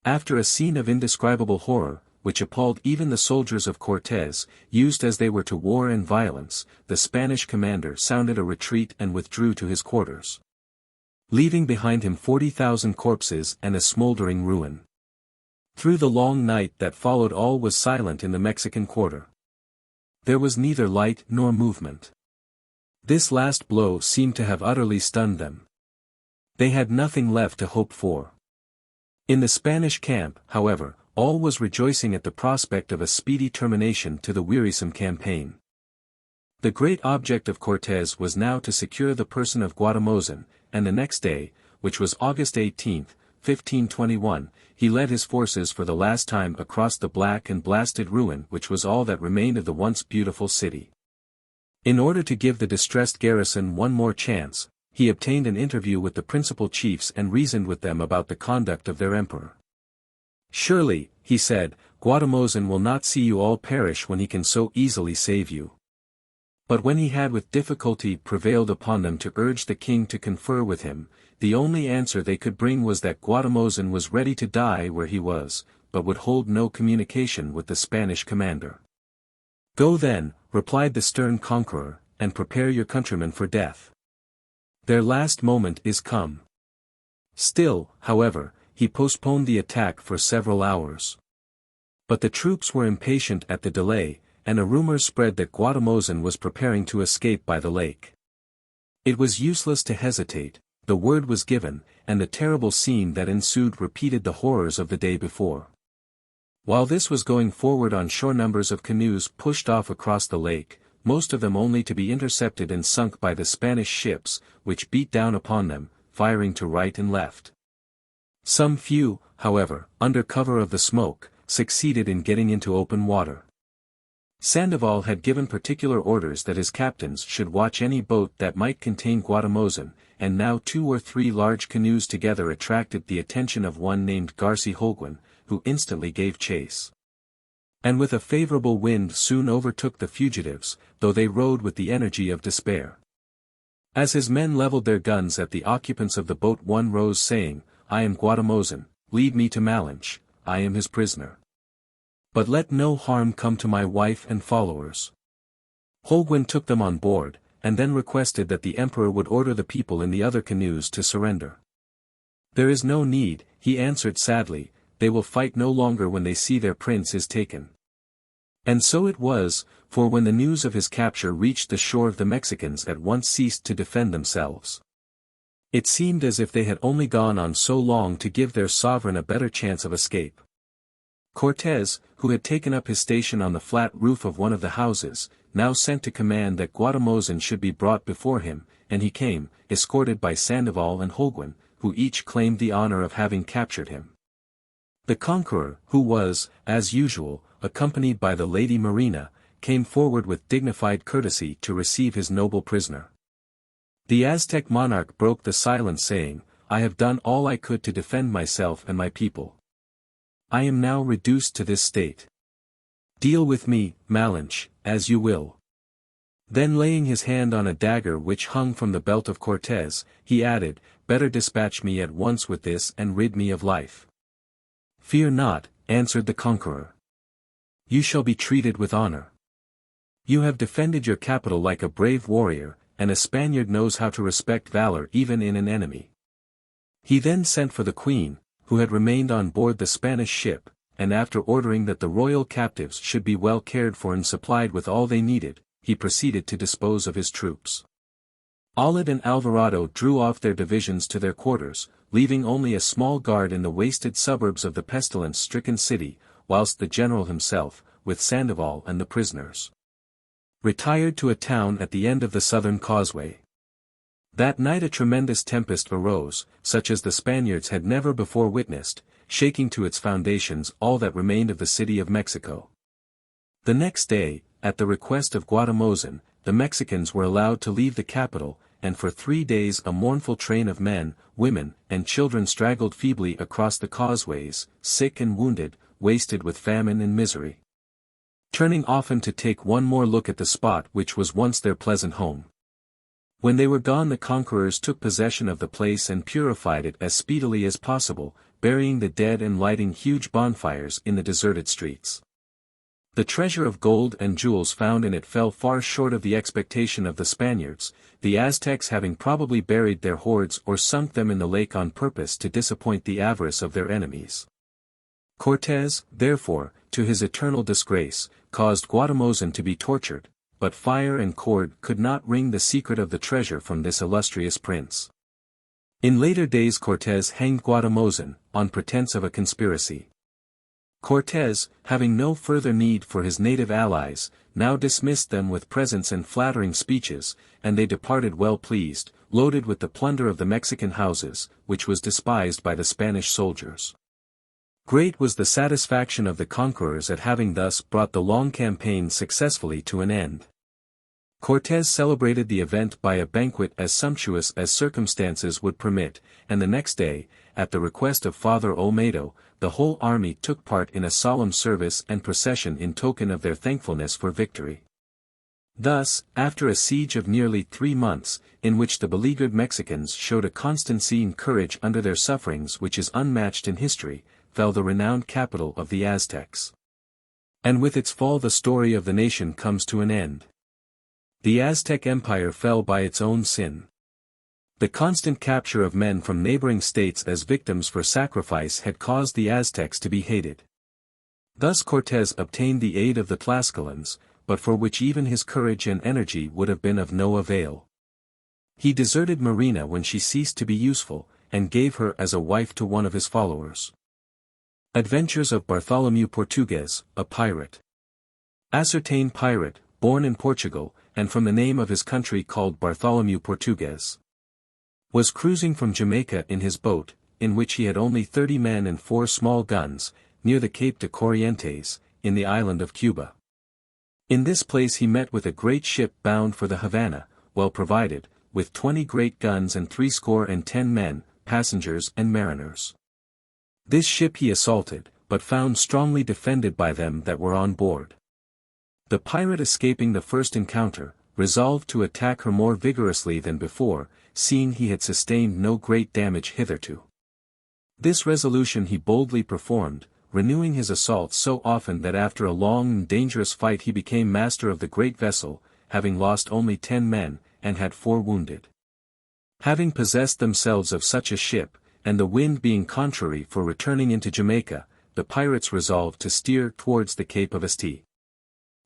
After a scene of indescribable horror, which appalled even the soldiers of Cortés, used as they were to war and violence, the Spanish commander sounded a retreat and withdrew to his quarters, leaving behind him 40,000 corpses and a smoldering ruin. Through the long night that followed all was silent in the Mexican quarter. There was neither light nor movement. This last blow seemed to have utterly stunned them. They had nothing left to hope for. In the Spanish camp, however, all was rejoicing at the prospect of a speedy termination to the wearisome campaign. The great object of Cortés was now to secure the person of Guatimozin, and the next day, which was August 18, 1521, he led his forces for the last time across the black and blasted ruin which was all that remained of the once beautiful city. In order to give the distressed garrison one more chance, he obtained an interview with the principal chiefs and reasoned with them about the conduct of their emperor. "Surely," he said, "Guatimozin will not see you all perish when he can so easily save you." But when he had with difficulty prevailed upon them to urge the king to confer with him, the only answer they could bring was that Guatimozin was ready to die where he was, but would hold no communication with the Spanish commander. "Go then," replied the stern conqueror, "and prepare your countrymen for death. Their last moment is come." Still, however, he postponed the attack for several hours. But the troops were impatient at the delay, and a rumor spread that Guatimozin was preparing to escape by the lake. It was useless to hesitate, the word was given, and the terrible scene that ensued repeated the horrors of the day before. While this was going forward on shore, numbers of canoes pushed off across the lake, most of them only to be intercepted and sunk by the Spanish ships, which beat down upon them, firing to right and left. Some few, however, under cover of the smoke, succeeded in getting into open water. Sandoval had given particular orders that his captains should watch any boat that might contain Guatimozin, and now 2 or 3 large canoes together attracted the attention of one named Garci Holguin, who instantly gave chase. And with a favorable wind soon overtook the fugitives, though they rowed with the energy of despair. As his men leveled their guns at the occupants of the boat, one rose saying, "I am Guatimozin, lead me to Malinche, I am his prisoner. But let no harm come to my wife and followers." Holguin took them on board, and then requested that the emperor would order the people in the other canoes to surrender. "There is no need," he answered sadly, "they will fight no longer when they see their prince is taken." And so it was, for when the news of his capture reached the shore, the Mexicans at once ceased to defend themselves. It seemed as if they had only gone on so long to give their sovereign a better chance of escape. Cortés, who had taken up his station on the flat roof of one of the houses, now sent to command that Guatimozin should be brought before him, and he came, escorted by Sandoval and Holguin, who each claimed the honor of having captured him. The conqueror, who was, as usual, accompanied by the Lady Marina, came forward with dignified courtesy to receive his noble prisoner. The Aztec monarch broke the silence, saying, "I have done all I could to defend myself and my people. I am now reduced to this state. Deal with me, Malinche, as you will." Then laying his hand on a dagger which hung from the belt of Cortés, he added, "Better dispatch me at once with this and rid me of life." "Fear not," answered the conqueror. "You shall be treated with honor. You have defended your capital like a brave warrior, and a Spaniard knows how to respect valor even in an enemy." He then sent for the queen, who had remained on board the Spanish ship, and after ordering that the royal captives should be well cared for and supplied with all they needed, he proceeded to dispose of his troops. Aled and Alvarado drew off their divisions to their quarters, leaving only a small guard in the wasted suburbs of the pestilence-stricken city, whilst the general himself, with Sandoval and the prisoners, retired to a town at the end of the southern causeway. That night a tremendous tempest arose, such as the Spaniards had never before witnessed, shaking to its foundations all that remained of the city of Mexico. The next day, at the request of Guatimozin, the Mexicans were allowed to leave the capital, and for 3 days a mournful train of men, women, and children straggled feebly across the causeways, sick and wounded, wasted with famine and misery, turning often to take one more look at the spot which was once their pleasant home. When they were gone, the conquerors took possession of the place and purified it as speedily as possible, burying the dead and lighting huge bonfires in the deserted streets. The treasure of gold and jewels found in it fell far short of the expectation of the Spaniards, the Aztecs having probably buried their hoards or sunk them in the lake on purpose to disappoint the avarice of their enemies. Cortés, therefore, to his eternal disgrace, caused Guatimozin to be tortured, but fire and cord could not wring the secret of the treasure from this illustrious prince. In later days Cortés hanged Guatimozin, on pretense of a conspiracy. Cortés, having no further need for his native allies, now dismissed them with presents and flattering speeches, and they departed well pleased, loaded with the plunder of the Mexican houses, which was despised by the Spanish soldiers. Great was the satisfaction of the conquerors at having thus brought the long campaign successfully to an end. Cortés celebrated the event by a banquet as sumptuous as circumstances would permit, and the next day, at the request of Father Olmedo, the whole army took part in a solemn service and procession in token of their thankfulness for victory. Thus, after a siege of nearly 3 months, in which the beleaguered Mexicans showed a constancy and courage under their sufferings which is unmatched in history, fell the renowned capital of the Aztecs. And with its fall the story of the nation comes to an end. The Aztec Empire fell by its own sin. The constant capture of men from neighboring states as victims for sacrifice had caused the Aztecs to be hated. Thus Cortés obtained the aid of the Tlascalans, but for which even his courage and energy would have been of no avail. He deserted Marina when she ceased to be useful, and gave her as a wife to one of his followers. Adventures of Bartholomew Portugues, a pirate. Ascertained pirate, born in Portugal, and from the name of his country called Bartholomew Portugues. Was cruising from Jamaica in his boat, in which he had only 30 men and 4 small guns, near the Cape de Corrientes, in the island of Cuba. In this place he met with a great ship bound for the Havana, well provided, with 20 great guns and 70 men, passengers and mariners. This ship he assaulted, but found strongly defended by them that were on board. The pirate escaping the first encounter, resolved to attack her more vigorously than before, seeing he had sustained no great damage hitherto. This resolution he boldly performed, renewing his assaults so often that after a long and dangerous fight he became master of the great vessel, having lost only 10 men, and had 4 wounded. Having possessed themselves of such a ship, and the wind being contrary for returning into Jamaica, the pirates resolved to steer towards the Cape of St.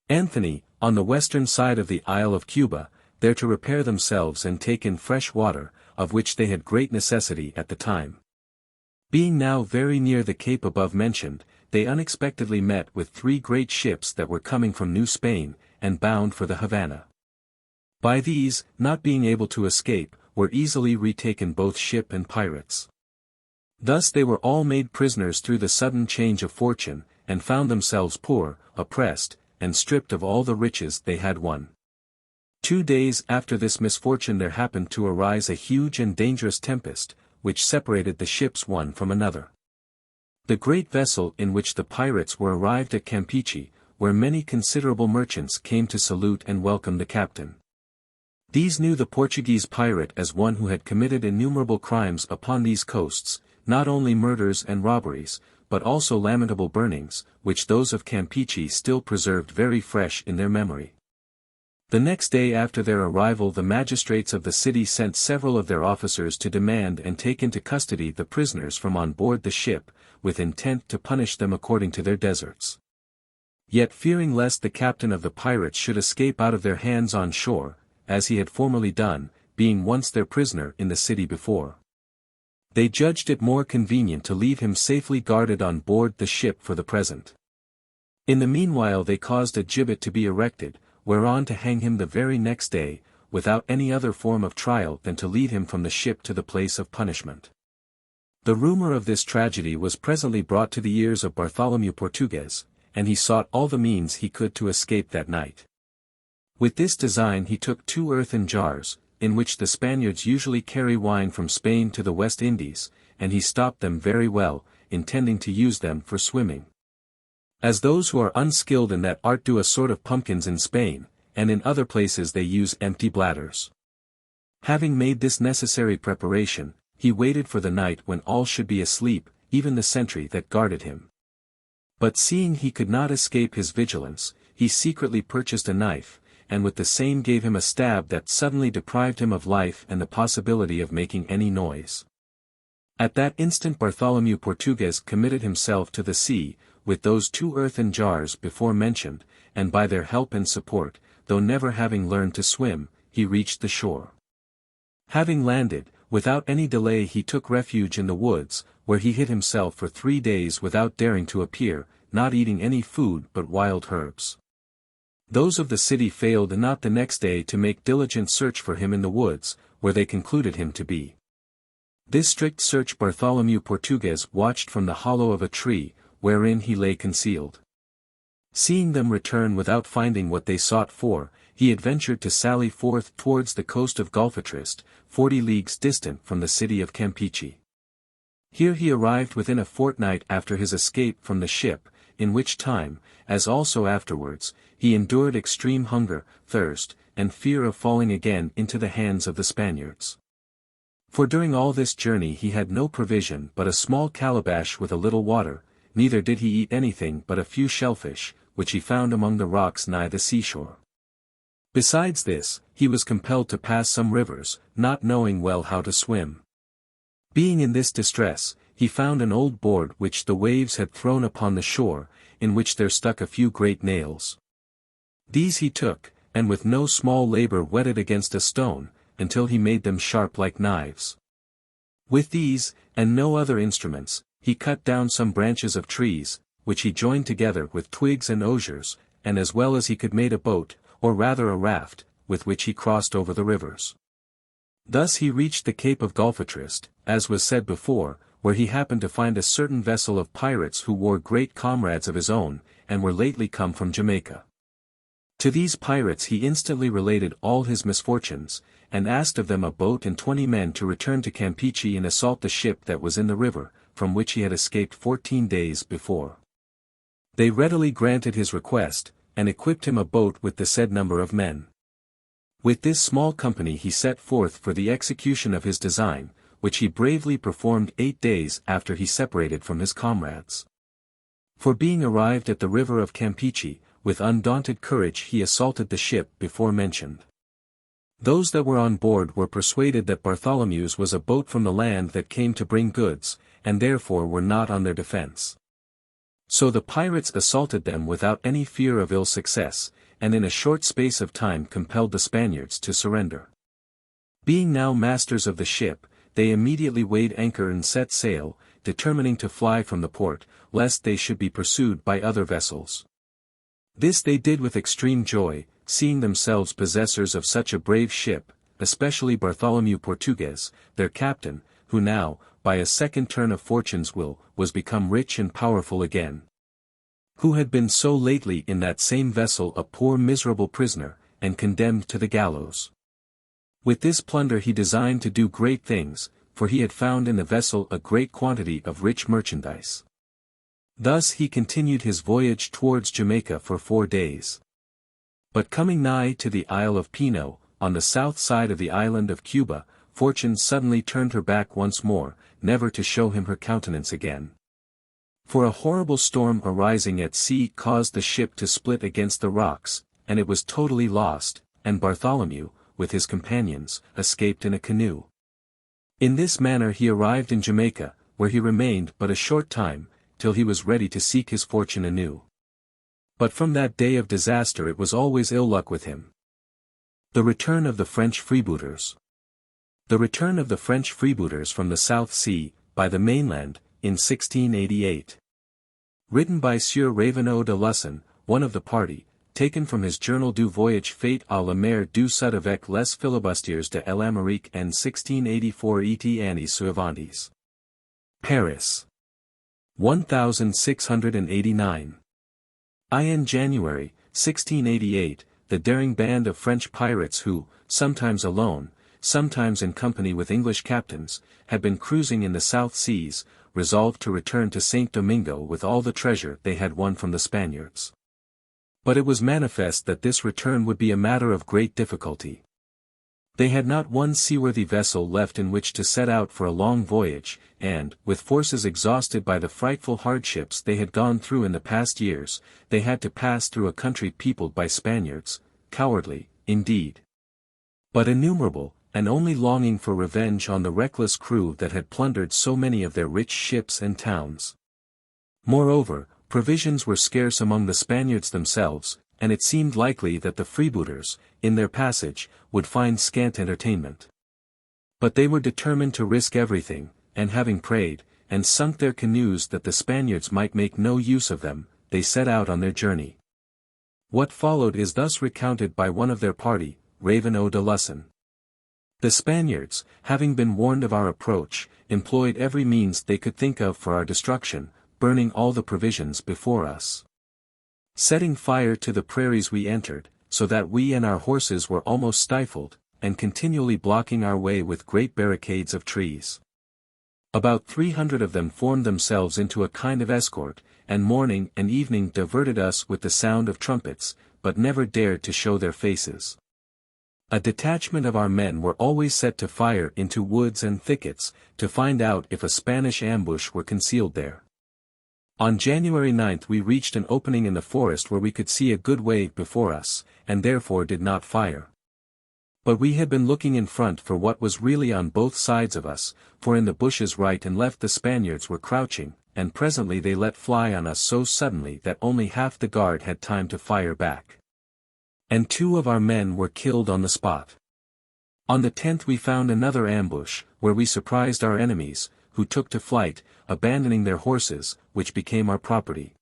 Anthony, on the western side of the Isle of Cuba, there to repair themselves and take in fresh water, of which they had great necessity at the time. Being now very near the cape above mentioned, they unexpectedly met with 3 great ships that were coming from New Spain, and bound for the Havana. By these, not being able to escape, were easily retaken both ship and pirates. Thus they were all made prisoners through the sudden change of fortune, and found themselves poor, oppressed, and stripped of all the riches they had won. 2 days after this misfortune there happened to arise a huge and dangerous tempest, which separated the ships one from another. The great vessel in which the pirates were arrived at Campeche, where many considerable merchants came to salute and welcome the captain. These knew the Portuguese pirate as one who had committed innumerable crimes upon these coasts, not only murders and robberies, but also lamentable burnings, which those of Campeche still preserved very fresh in their memory. The next day after their arrival the magistrates of the city sent several of their officers to demand and take into custody the prisoners from on board the ship, with intent to punish them according to their deserts. Yet fearing lest the captain of the pirates should escape out of their hands on shore, as he had formerly done, being once their prisoner in the city before, they judged it more convenient to leave him safely guarded on board the ship for the present. In the meanwhile they caused a gibbet to be erected, whereon to hang him the very next day, without any other form of trial than to lead him from the ship to the place of punishment. The rumor of this tragedy was presently brought to the ears of Bartholomew Portugues, and he sought all the means he could to escape that night. With this design he took 2 earthen jars, in which the Spaniards usually carry wine from Spain to the West Indies, and he stopped them very well, intending to use them for swimming. As those who are unskilled in that art do a sort of pumpkins in Spain, and in other places they use empty bladders. Having made this necessary preparation, he waited for the night when all should be asleep, even the sentry that guarded him. But seeing he could not escape his vigilance, he secretly purchased a knife, and with the same gave him a stab that suddenly deprived him of life and the possibility of making any noise. At that instant Bartholomew Portugues committed himself to the sea, with those 2 earthen jars before mentioned, and by their help and support, though never having learned to swim, he reached the shore. Having landed, without any delay he took refuge in the woods, where he hid himself for 3 days without daring to appear, not eating any food but wild herbs. Those of the city failed not the next day to make diligent search for him in the woods, where they concluded him to be. This strict search Bartholomew Portugues watched from the hollow of a tree, wherein he lay concealed. Seeing them return without finding what they sought for, he adventured to sally forth towards the coast of Gulfatrist, 40 leagues distant from the city of Campeche. Here he arrived within a fortnight after his escape from the ship, in which time, as also afterwards, he endured extreme hunger, thirst, and fear of falling again into the hands of the Spaniards. For during all this journey he had no provision but a small calabash with a little water, neither did he eat anything but a few shellfish, which he found among the rocks nigh the seashore. Besides this, he was compelled to pass some rivers, not knowing well how to swim. Being in this distress, he found an old board which the waves had thrown upon the shore, in which there stuck a few great nails. These he took, and with no small labor whetted against a stone, until he made them sharp like knives. With these, and no other instruments, he cut down some branches of trees, which he joined together with twigs and osiers, and as well as he could made a boat, or rather a raft, with which he crossed over the rivers. Thus he reached the Cape of Golfetrist, as was said before, where he happened to find a certain vessel of pirates who were great comrades of his own, and were lately come from Jamaica. To these pirates he instantly related all his misfortunes, and asked of them a boat and 20 men to return to Campeche and assault the ship that was in the river, from which he had escaped 14 days before. They readily granted his request, and equipped him a boat with the said number of men. With this small company he set forth for the execution of his design, which he bravely performed 8 days after he separated from his comrades. For being arrived at the river of Campeche, with undaunted courage he assaulted the ship before mentioned. Those that were on board were persuaded that Bartholomew's was a boat from the land that came to bring goods, and therefore were not on their defense. So the pirates assaulted them without any fear of ill success, and in a short space of time compelled the Spaniards to surrender. Being now masters of the ship, they immediately weighed anchor and set sail, determining to fly from the port, lest they should be pursued by other vessels. This they did with extreme joy, seeing themselves possessors of such a brave ship, especially Bartholomew Portugues, their captain, who now, by a second turn of fortune's will, was become rich and powerful again. Who had been so lately in that same vessel a poor miserable prisoner, and condemned to the gallows. With this plunder he designed to do great things, for he had found in the vessel a great quantity of rich merchandise. Thus he continued his voyage towards Jamaica for 4 days. But coming nigh to the Isle of Pino, on the south side of the island of Cuba, Fortune suddenly turned her back once more, never to show him her countenance again. For a horrible storm arising at sea caused the ship to split against the rocks, and it was totally lost, and Bartholomew, with his companions, escaped in a canoe. In this manner he arrived in Jamaica, where he remained but a short time, till he was ready to seek his fortune anew. But from that day of disaster it was always ill luck with him. The return of the French freebooters. The return of the French freebooters from the South Sea, by the mainland, in 1688. Written by Sieur Raveneau de Lusson, one of the party, taken from his Journal du Voyage fait à la mer du Sud avec les filibustiers de l'Amérique en 1684 et années suivantes. Paris. 1689. In January, 1688, the daring band of French pirates who, sometimes alone, sometimes in company with English captains, had been cruising in the South Seas, resolved to return to St. Domingo with all the treasure they had won from the Spaniards. But it was manifest that this return would be a matter of great difficulty. They had not one seaworthy vessel left in which to set out for a long voyage, and, with forces exhausted by the frightful hardships they had gone through in the past years, they had to pass through a country peopled by Spaniards, cowardly, indeed, but innumerable, and only longing for revenge on the reckless crew that had plundered so many of their rich ships and towns. Moreover, provisions were scarce among the Spaniards themselves, and it seemed likely that the freebooters, in their passage, would find scant entertainment. But they were determined to risk everything, and having prayed, and sunk their canoes that the Spaniards might make no use of them, they set out on their journey. What followed is thus recounted by one of their party, Raveneau de Lusson. The Spaniards, having been warned of our approach, employed every means they could think of for our destruction, burning all the provisions before us. Setting fire to the prairies we entered, so that we and our horses were almost stifled, and continually blocking our way with great barricades of trees. About 300 of them formed themselves into a kind of escort, and morning and evening diverted us with the sound of trumpets, but never dared to show their faces. A detachment of our men were always set to fire into woods and thickets, to find out if a Spanish ambush were concealed there. On January 9 we reached an opening in the forest where we could see a good way before us, and therefore did not fire. But we had been looking in front for what was really on both sides of us, for in the bushes right and left the Spaniards were crouching, and presently they let fly on us so suddenly that only half the guard had time to fire back. And 2 of our men were killed on the spot. On the 10th we found another ambush, where we surprised our enemies, who took to flight, abandoning their horses, which became our property.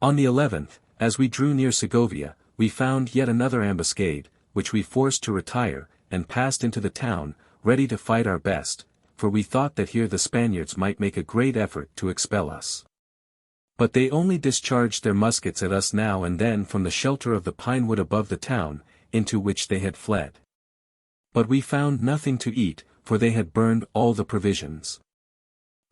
On the 11th, as we drew near Segovia, we found yet another ambuscade, which we forced to retire, and passed into the town, ready to fight our best, for we thought that here the Spaniards might make a great effort to expel us. But they only discharged their muskets at us now and then from the shelter of the pine wood above the town, into which they had fled. But we found nothing to eat, for they had burned all the provisions.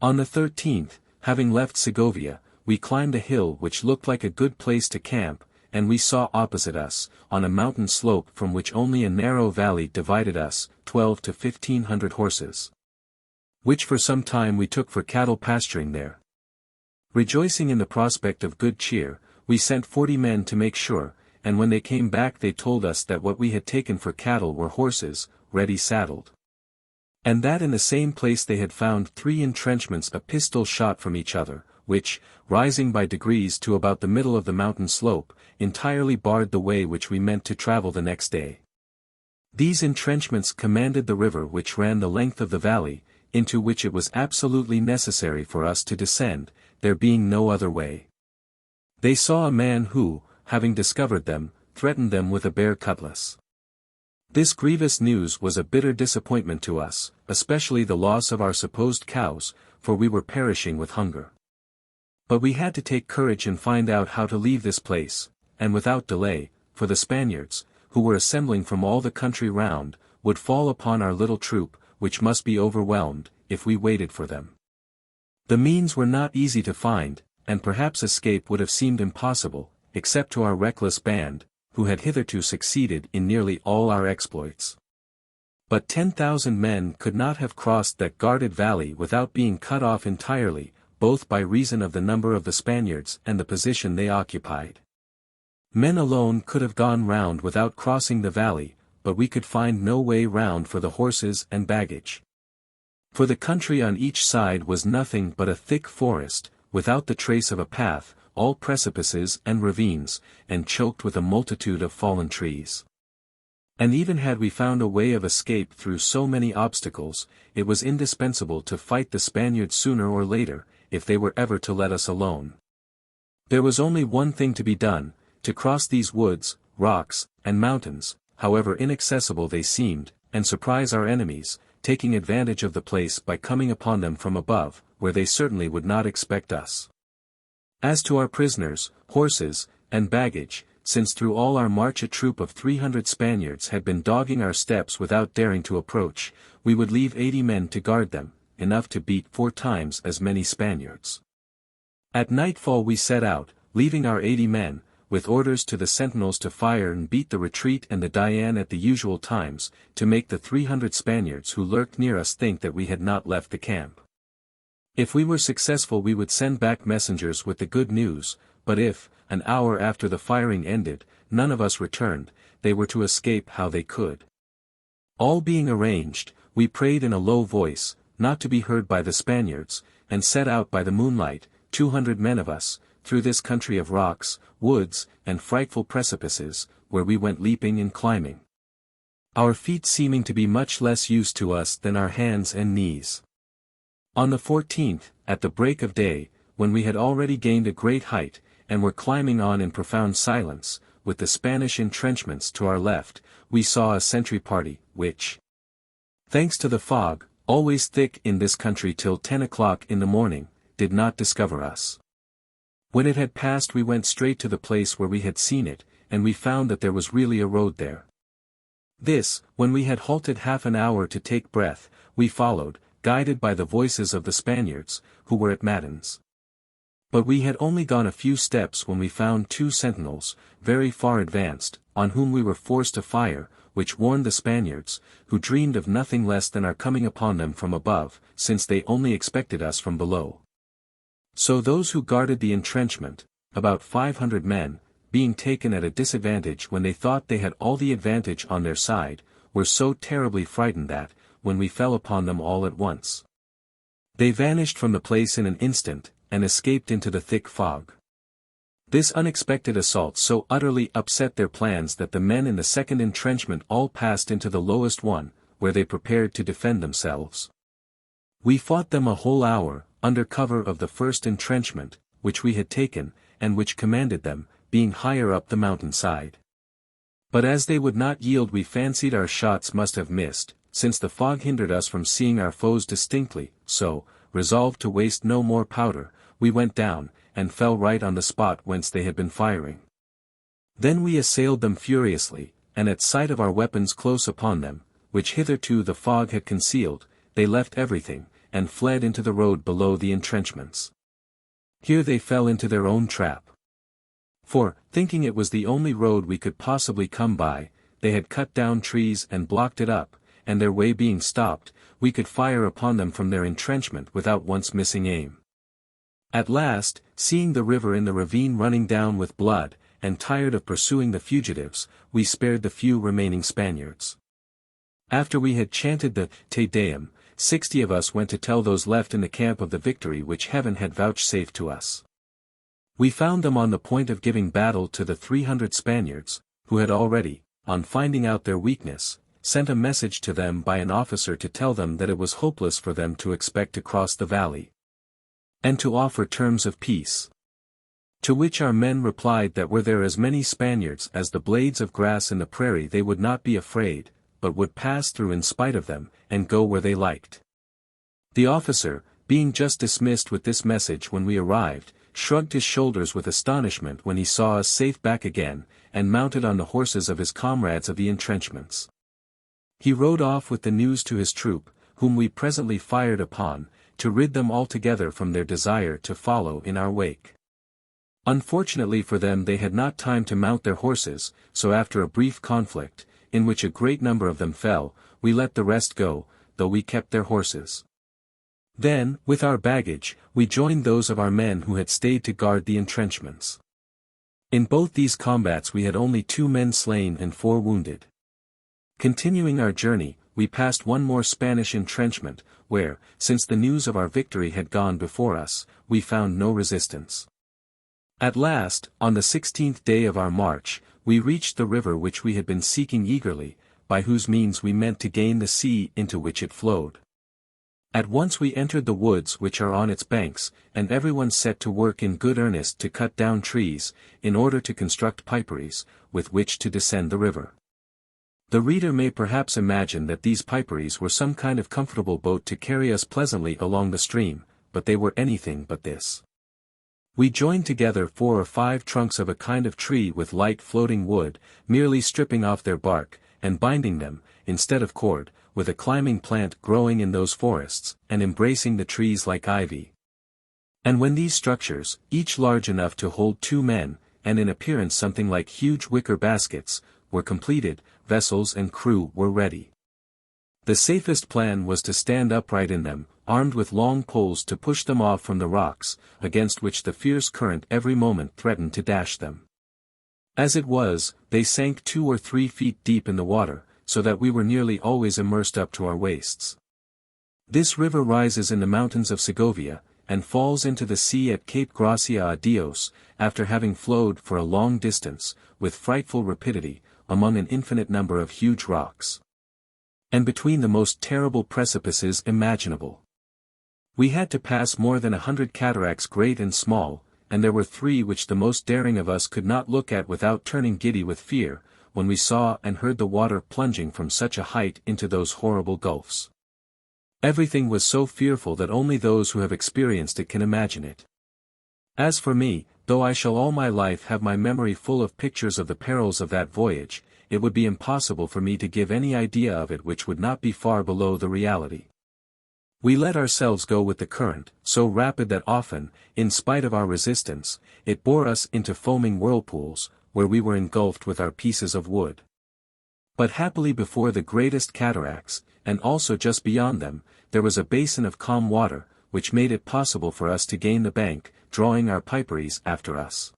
On the 13th, having left Segovia, we climbed a hill which looked like a good place to camp, and we saw opposite us, on a mountain slope from which only a narrow valley divided us, 12 to 1500 horses, which for some time we took for cattle pasturing there. Rejoicing in the prospect of good cheer, we sent 40 men to make sure, and when they came back they told us that what we had taken for cattle were horses, ready saddled. And that in the same place they had found 3 entrenchments a pistol shot from each other, which, rising by degrees to about the middle of the mountain slope, entirely barred the way which we meant to travel the next day. These entrenchments commanded the river which ran the length of the valley, into which it was absolutely necessary for us to descend, there being no other way. They saw a man who, having discovered them, threatened them with a bare cutlass. This grievous news was a bitter disappointment to us, especially the loss of our supposed cows, for we were perishing with hunger. But we had to take courage and find out how to leave this place, and without delay, for the Spaniards, who were assembling from all the country round, would fall upon our little troop, which must be overwhelmed, if we waited for them. The means were not easy to find, and perhaps escape would have seemed impossible, except to our reckless band, who had hitherto succeeded in nearly all our exploits. But 10,000 men could not have crossed that guarded valley without being cut off entirely, both by reason of the number of the Spaniards and the position they occupied. Men alone could have gone round without crossing the valley, but we could find no way round for the horses and baggage. For the country on each side was nothing but a thick forest, without the trace of a path, all precipices and ravines, and choked with a multitude of fallen trees. And even had we found a way of escape through so many obstacles, it was indispensable to fight the Spaniards sooner or later, if they were ever to let us alone. There was only one thing to be done, to cross these woods, rocks, and mountains, however inaccessible they seemed, and surprise our enemies, taking advantage of the place by coming upon them from above, where they certainly would not expect us. As to our prisoners, horses, and baggage, since through all our march a troop of 300 Spaniards had been dogging our steps without daring to approach, we would leave 80 men to guard them, enough to beat 4 times as many Spaniards. At nightfall we set out, leaving our 80 men, with orders to the sentinels to fire and beat the retreat and the Diane at the usual times, to make the 300 Spaniards who lurked near us think that we had not left the camp. If we were successful we would send back messengers with the good news, but if, an hour after the firing ended, none of us returned, they were to escape how they could. All being arranged, we prayed in a low voice, not to be heard by the Spaniards, and set out by the moonlight, 200 men of us, through this country of rocks, woods, and frightful precipices, where we went leaping and climbing, our feet seeming to be much less used to us than our hands and knees. On the 14th, at the break of day, when we had already gained a great height, and were climbing on in profound silence, with the Spanish entrenchments to our left, we saw a sentry party, which, thanks to the fog, always thick in this country till 10 o'clock in the morning, did not discover us. When it had passed we went straight to the place where we had seen it, and we found that there was really a road there. This, when we had halted half an hour to take breath, we followed, guided by the voices of the Spaniards, who were at matins. But we had only gone a few steps when we found 2 sentinels, very far advanced, on whom we were forced to fire, which warned the Spaniards, who dreamed of nothing less than our coming upon them from above, since they only expected us from below. So those who guarded the entrenchment, about 500 men, being taken at a disadvantage when they thought they had all the advantage on their side, were so terribly frightened that, when we fell upon them all at once, they vanished from the place in an instant, and escaped into the thick fog. This unexpected assault so utterly upset their plans that the men in the second entrenchment all passed into the lowest one, where they prepared to defend themselves. We fought them a whole hour, under cover of the first entrenchment, which we had taken, and which commanded them, being higher up the mountain-side. But as they would not yield, we fancied our shots must have missed, since the fog hindered us from seeing our foes distinctly, so, resolved to waste no more powder, we went down, and fell right on the spot whence they had been firing. Then we assailed them furiously, and at sight of our weapons close upon them, which hitherto the fog had concealed, they left everything, and fled into the road below the entrenchments. Here they fell into their own trap. For, thinking it was the only road we could possibly come by, they had cut down trees and blocked it up, and their way being stopped, we could fire upon them from their entrenchment without once missing aim. At last, seeing the river in the ravine running down with blood, and tired of pursuing the fugitives, we spared the few remaining Spaniards. After we had chanted the Te Deum, 60 of us went to tell those left in the camp of the victory which heaven had vouchsafed to us. We found them on the point of giving battle to the 300 Spaniards, who had already, on finding out their weakness, sent a message to them by an officer to tell them that it was hopeless for them to expect to cross the valley, and to offer terms of peace. To which our men replied that were there as many Spaniards as the blades of grass in the prairie they would not be afraid, but would pass through in spite of them, and go where they liked. The officer, being just dismissed with this message when we arrived, shrugged his shoulders with astonishment when he saw us safe back again, and mounted on the horses of his comrades of the entrenchments. He rode off with the news to his troop, whom we presently fired upon, to rid them altogether from their desire to follow in our wake. Unfortunately for them they had not time to mount their horses, so after a brief conflict, in which a great number of them fell, we let the rest go, though we kept their horses. Then, with our baggage, we joined those of our men who had stayed to guard the entrenchments. In both these combats we had only 2 men slain and 4 wounded. Continuing our journey, we passed one more Spanish entrenchment, where, since the news of our victory had gone before us, we found no resistance. At last, on the 16th day of our march, we reached the river which we had been seeking eagerly, by whose means we meant to gain the sea into which it flowed. At once we entered the woods which are on its banks, and everyone set to work in good earnest to cut down trees, in order to construct piperies, with which to descend the river. The reader may perhaps imagine that these piperies were some kind of comfortable boat to carry us pleasantly along the stream, but they were anything but this. We joined together 4 or 5 trunks of a kind of tree with light floating wood, merely stripping off their bark, and binding them, instead of cord, with a climbing plant growing in those forests, and embracing the trees like ivy. And when these structures, each large enough to hold 2 men, and in appearance something like huge wicker baskets, were completed, vessels and crew were ready. The safest plan was to stand upright in them, armed with long poles to push them off from the rocks, against which the fierce current every moment threatened to dash them. As it was, they sank 2 or 3 feet deep in the water, so that we were nearly always immersed up to our waists. This river rises in the mountains of Segovia, and falls into the sea at Cape Gracia a Dios, after having flowed for a long distance, with frightful rapidity, among an infinite number of huge rocks, and between the most terrible precipices imaginable. We had to pass more than 100 cataracts great and small, and there were 3 which the most daring of us could not look at without turning giddy with fear, when we saw and heard the water plunging from such a height into those horrible gulfs. Everything was so fearful that only those who have experienced it can imagine it. As for me, though I shall all my life have my memory full of pictures of the perils of that voyage, it would be impossible for me to give any idea of it which would not be far below the reality. We let ourselves go with the current, so rapid that often, in spite of our resistance, it bore us into foaming whirlpools, where we were engulfed with our pieces of wood. But happily before the greatest cataracts, and also just beyond them, there was a basin of calm water, which made it possible for us to gain the bank, drawing our piperies after us.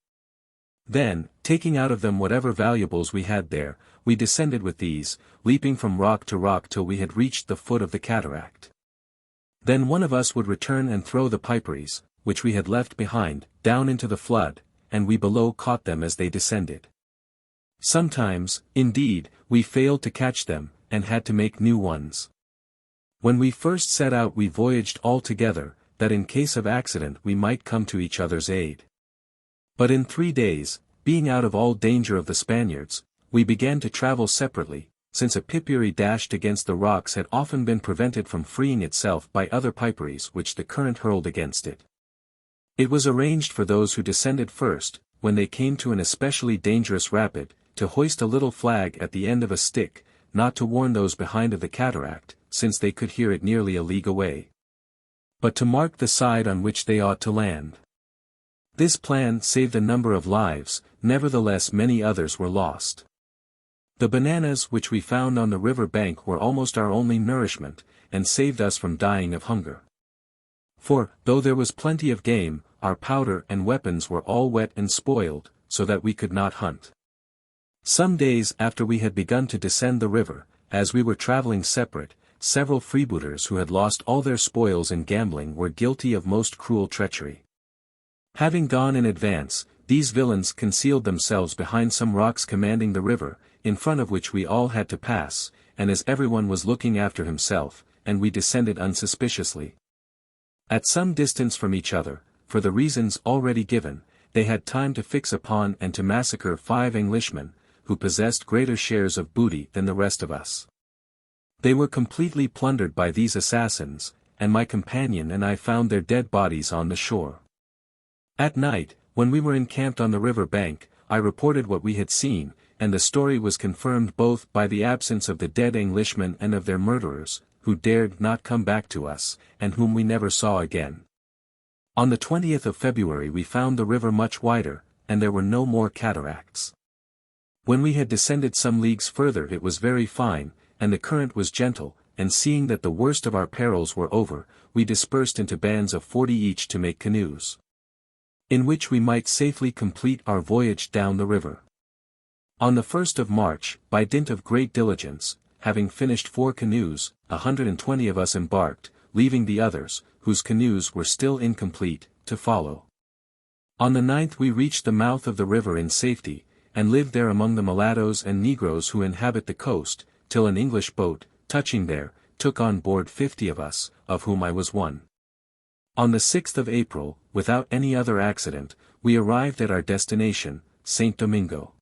Then, taking out of them whatever valuables we had there, we descended with these, leaping from rock to rock till we had reached the foot of the cataract. Then one of us would return and throw the piperies, which we had left behind, down into the flood, and we below caught them as they descended. Sometimes, indeed, we failed to catch them, and had to make new ones. When we first set out we voyaged all together, that in case of accident we might come to each other's aid. But in 3 days, being out of all danger of the Spaniards, we began to travel separately, since a piperi dashed against the rocks had often been prevented from freeing itself by other piperies which the current hurled against it. It was arranged for those who descended first, when they came to an especially dangerous rapid, to hoist a little flag at the end of a stick, not to warn those behind of the cataract, since they could hear it nearly a league away, but to mark the side on which they ought to land. This plan saved a number of lives, nevertheless many others were lost. The bananas which we found on the river bank were almost our only nourishment, and saved us from dying of hunger. For, though there was plenty of game, our powder and weapons were all wet and spoiled, so that we could not hunt. Some days after we had begun to descend the river, as we were traveling separate, several freebooters who had lost all their spoils in gambling were guilty of most cruel treachery. Having gone in advance, these villains concealed themselves behind some rocks commanding the river, in front of which we all had to pass, and as everyone was looking after himself, and we descended unsuspiciously. At some distance from each other, for the reasons already given, they had time to fix upon and to massacre 5 Englishmen, who possessed greater shares of booty than the rest of us. They were completely plundered by these assassins, and my companion and I found their dead bodies on the shore. At night, when we were encamped on the river bank, I reported what we had seen, and the story was confirmed both by the absence of the dead Englishmen and of their murderers, who dared not come back to us, and whom we never saw again. On the 20th of February we found the river much wider, and there were no more cataracts. When we had descended some leagues further it was very fine, and the current was gentle, and seeing that the worst of our perils were over, we dispersed into bands of 40 each to make canoes, in which we might safely complete our voyage down the river. On the 1st of March, by dint of great diligence, having finished 4 canoes, 120 of us embarked, leaving the others, whose canoes were still incomplete, to follow. On the 9th we reached the mouth of the river in safety, and lived there among the mulattoes and negroes who inhabit the coast, till an English boat, touching there, took on board 50 of us, of whom I was one. On the 6th of April, without any other accident, we arrived at our destination, St. Domingo.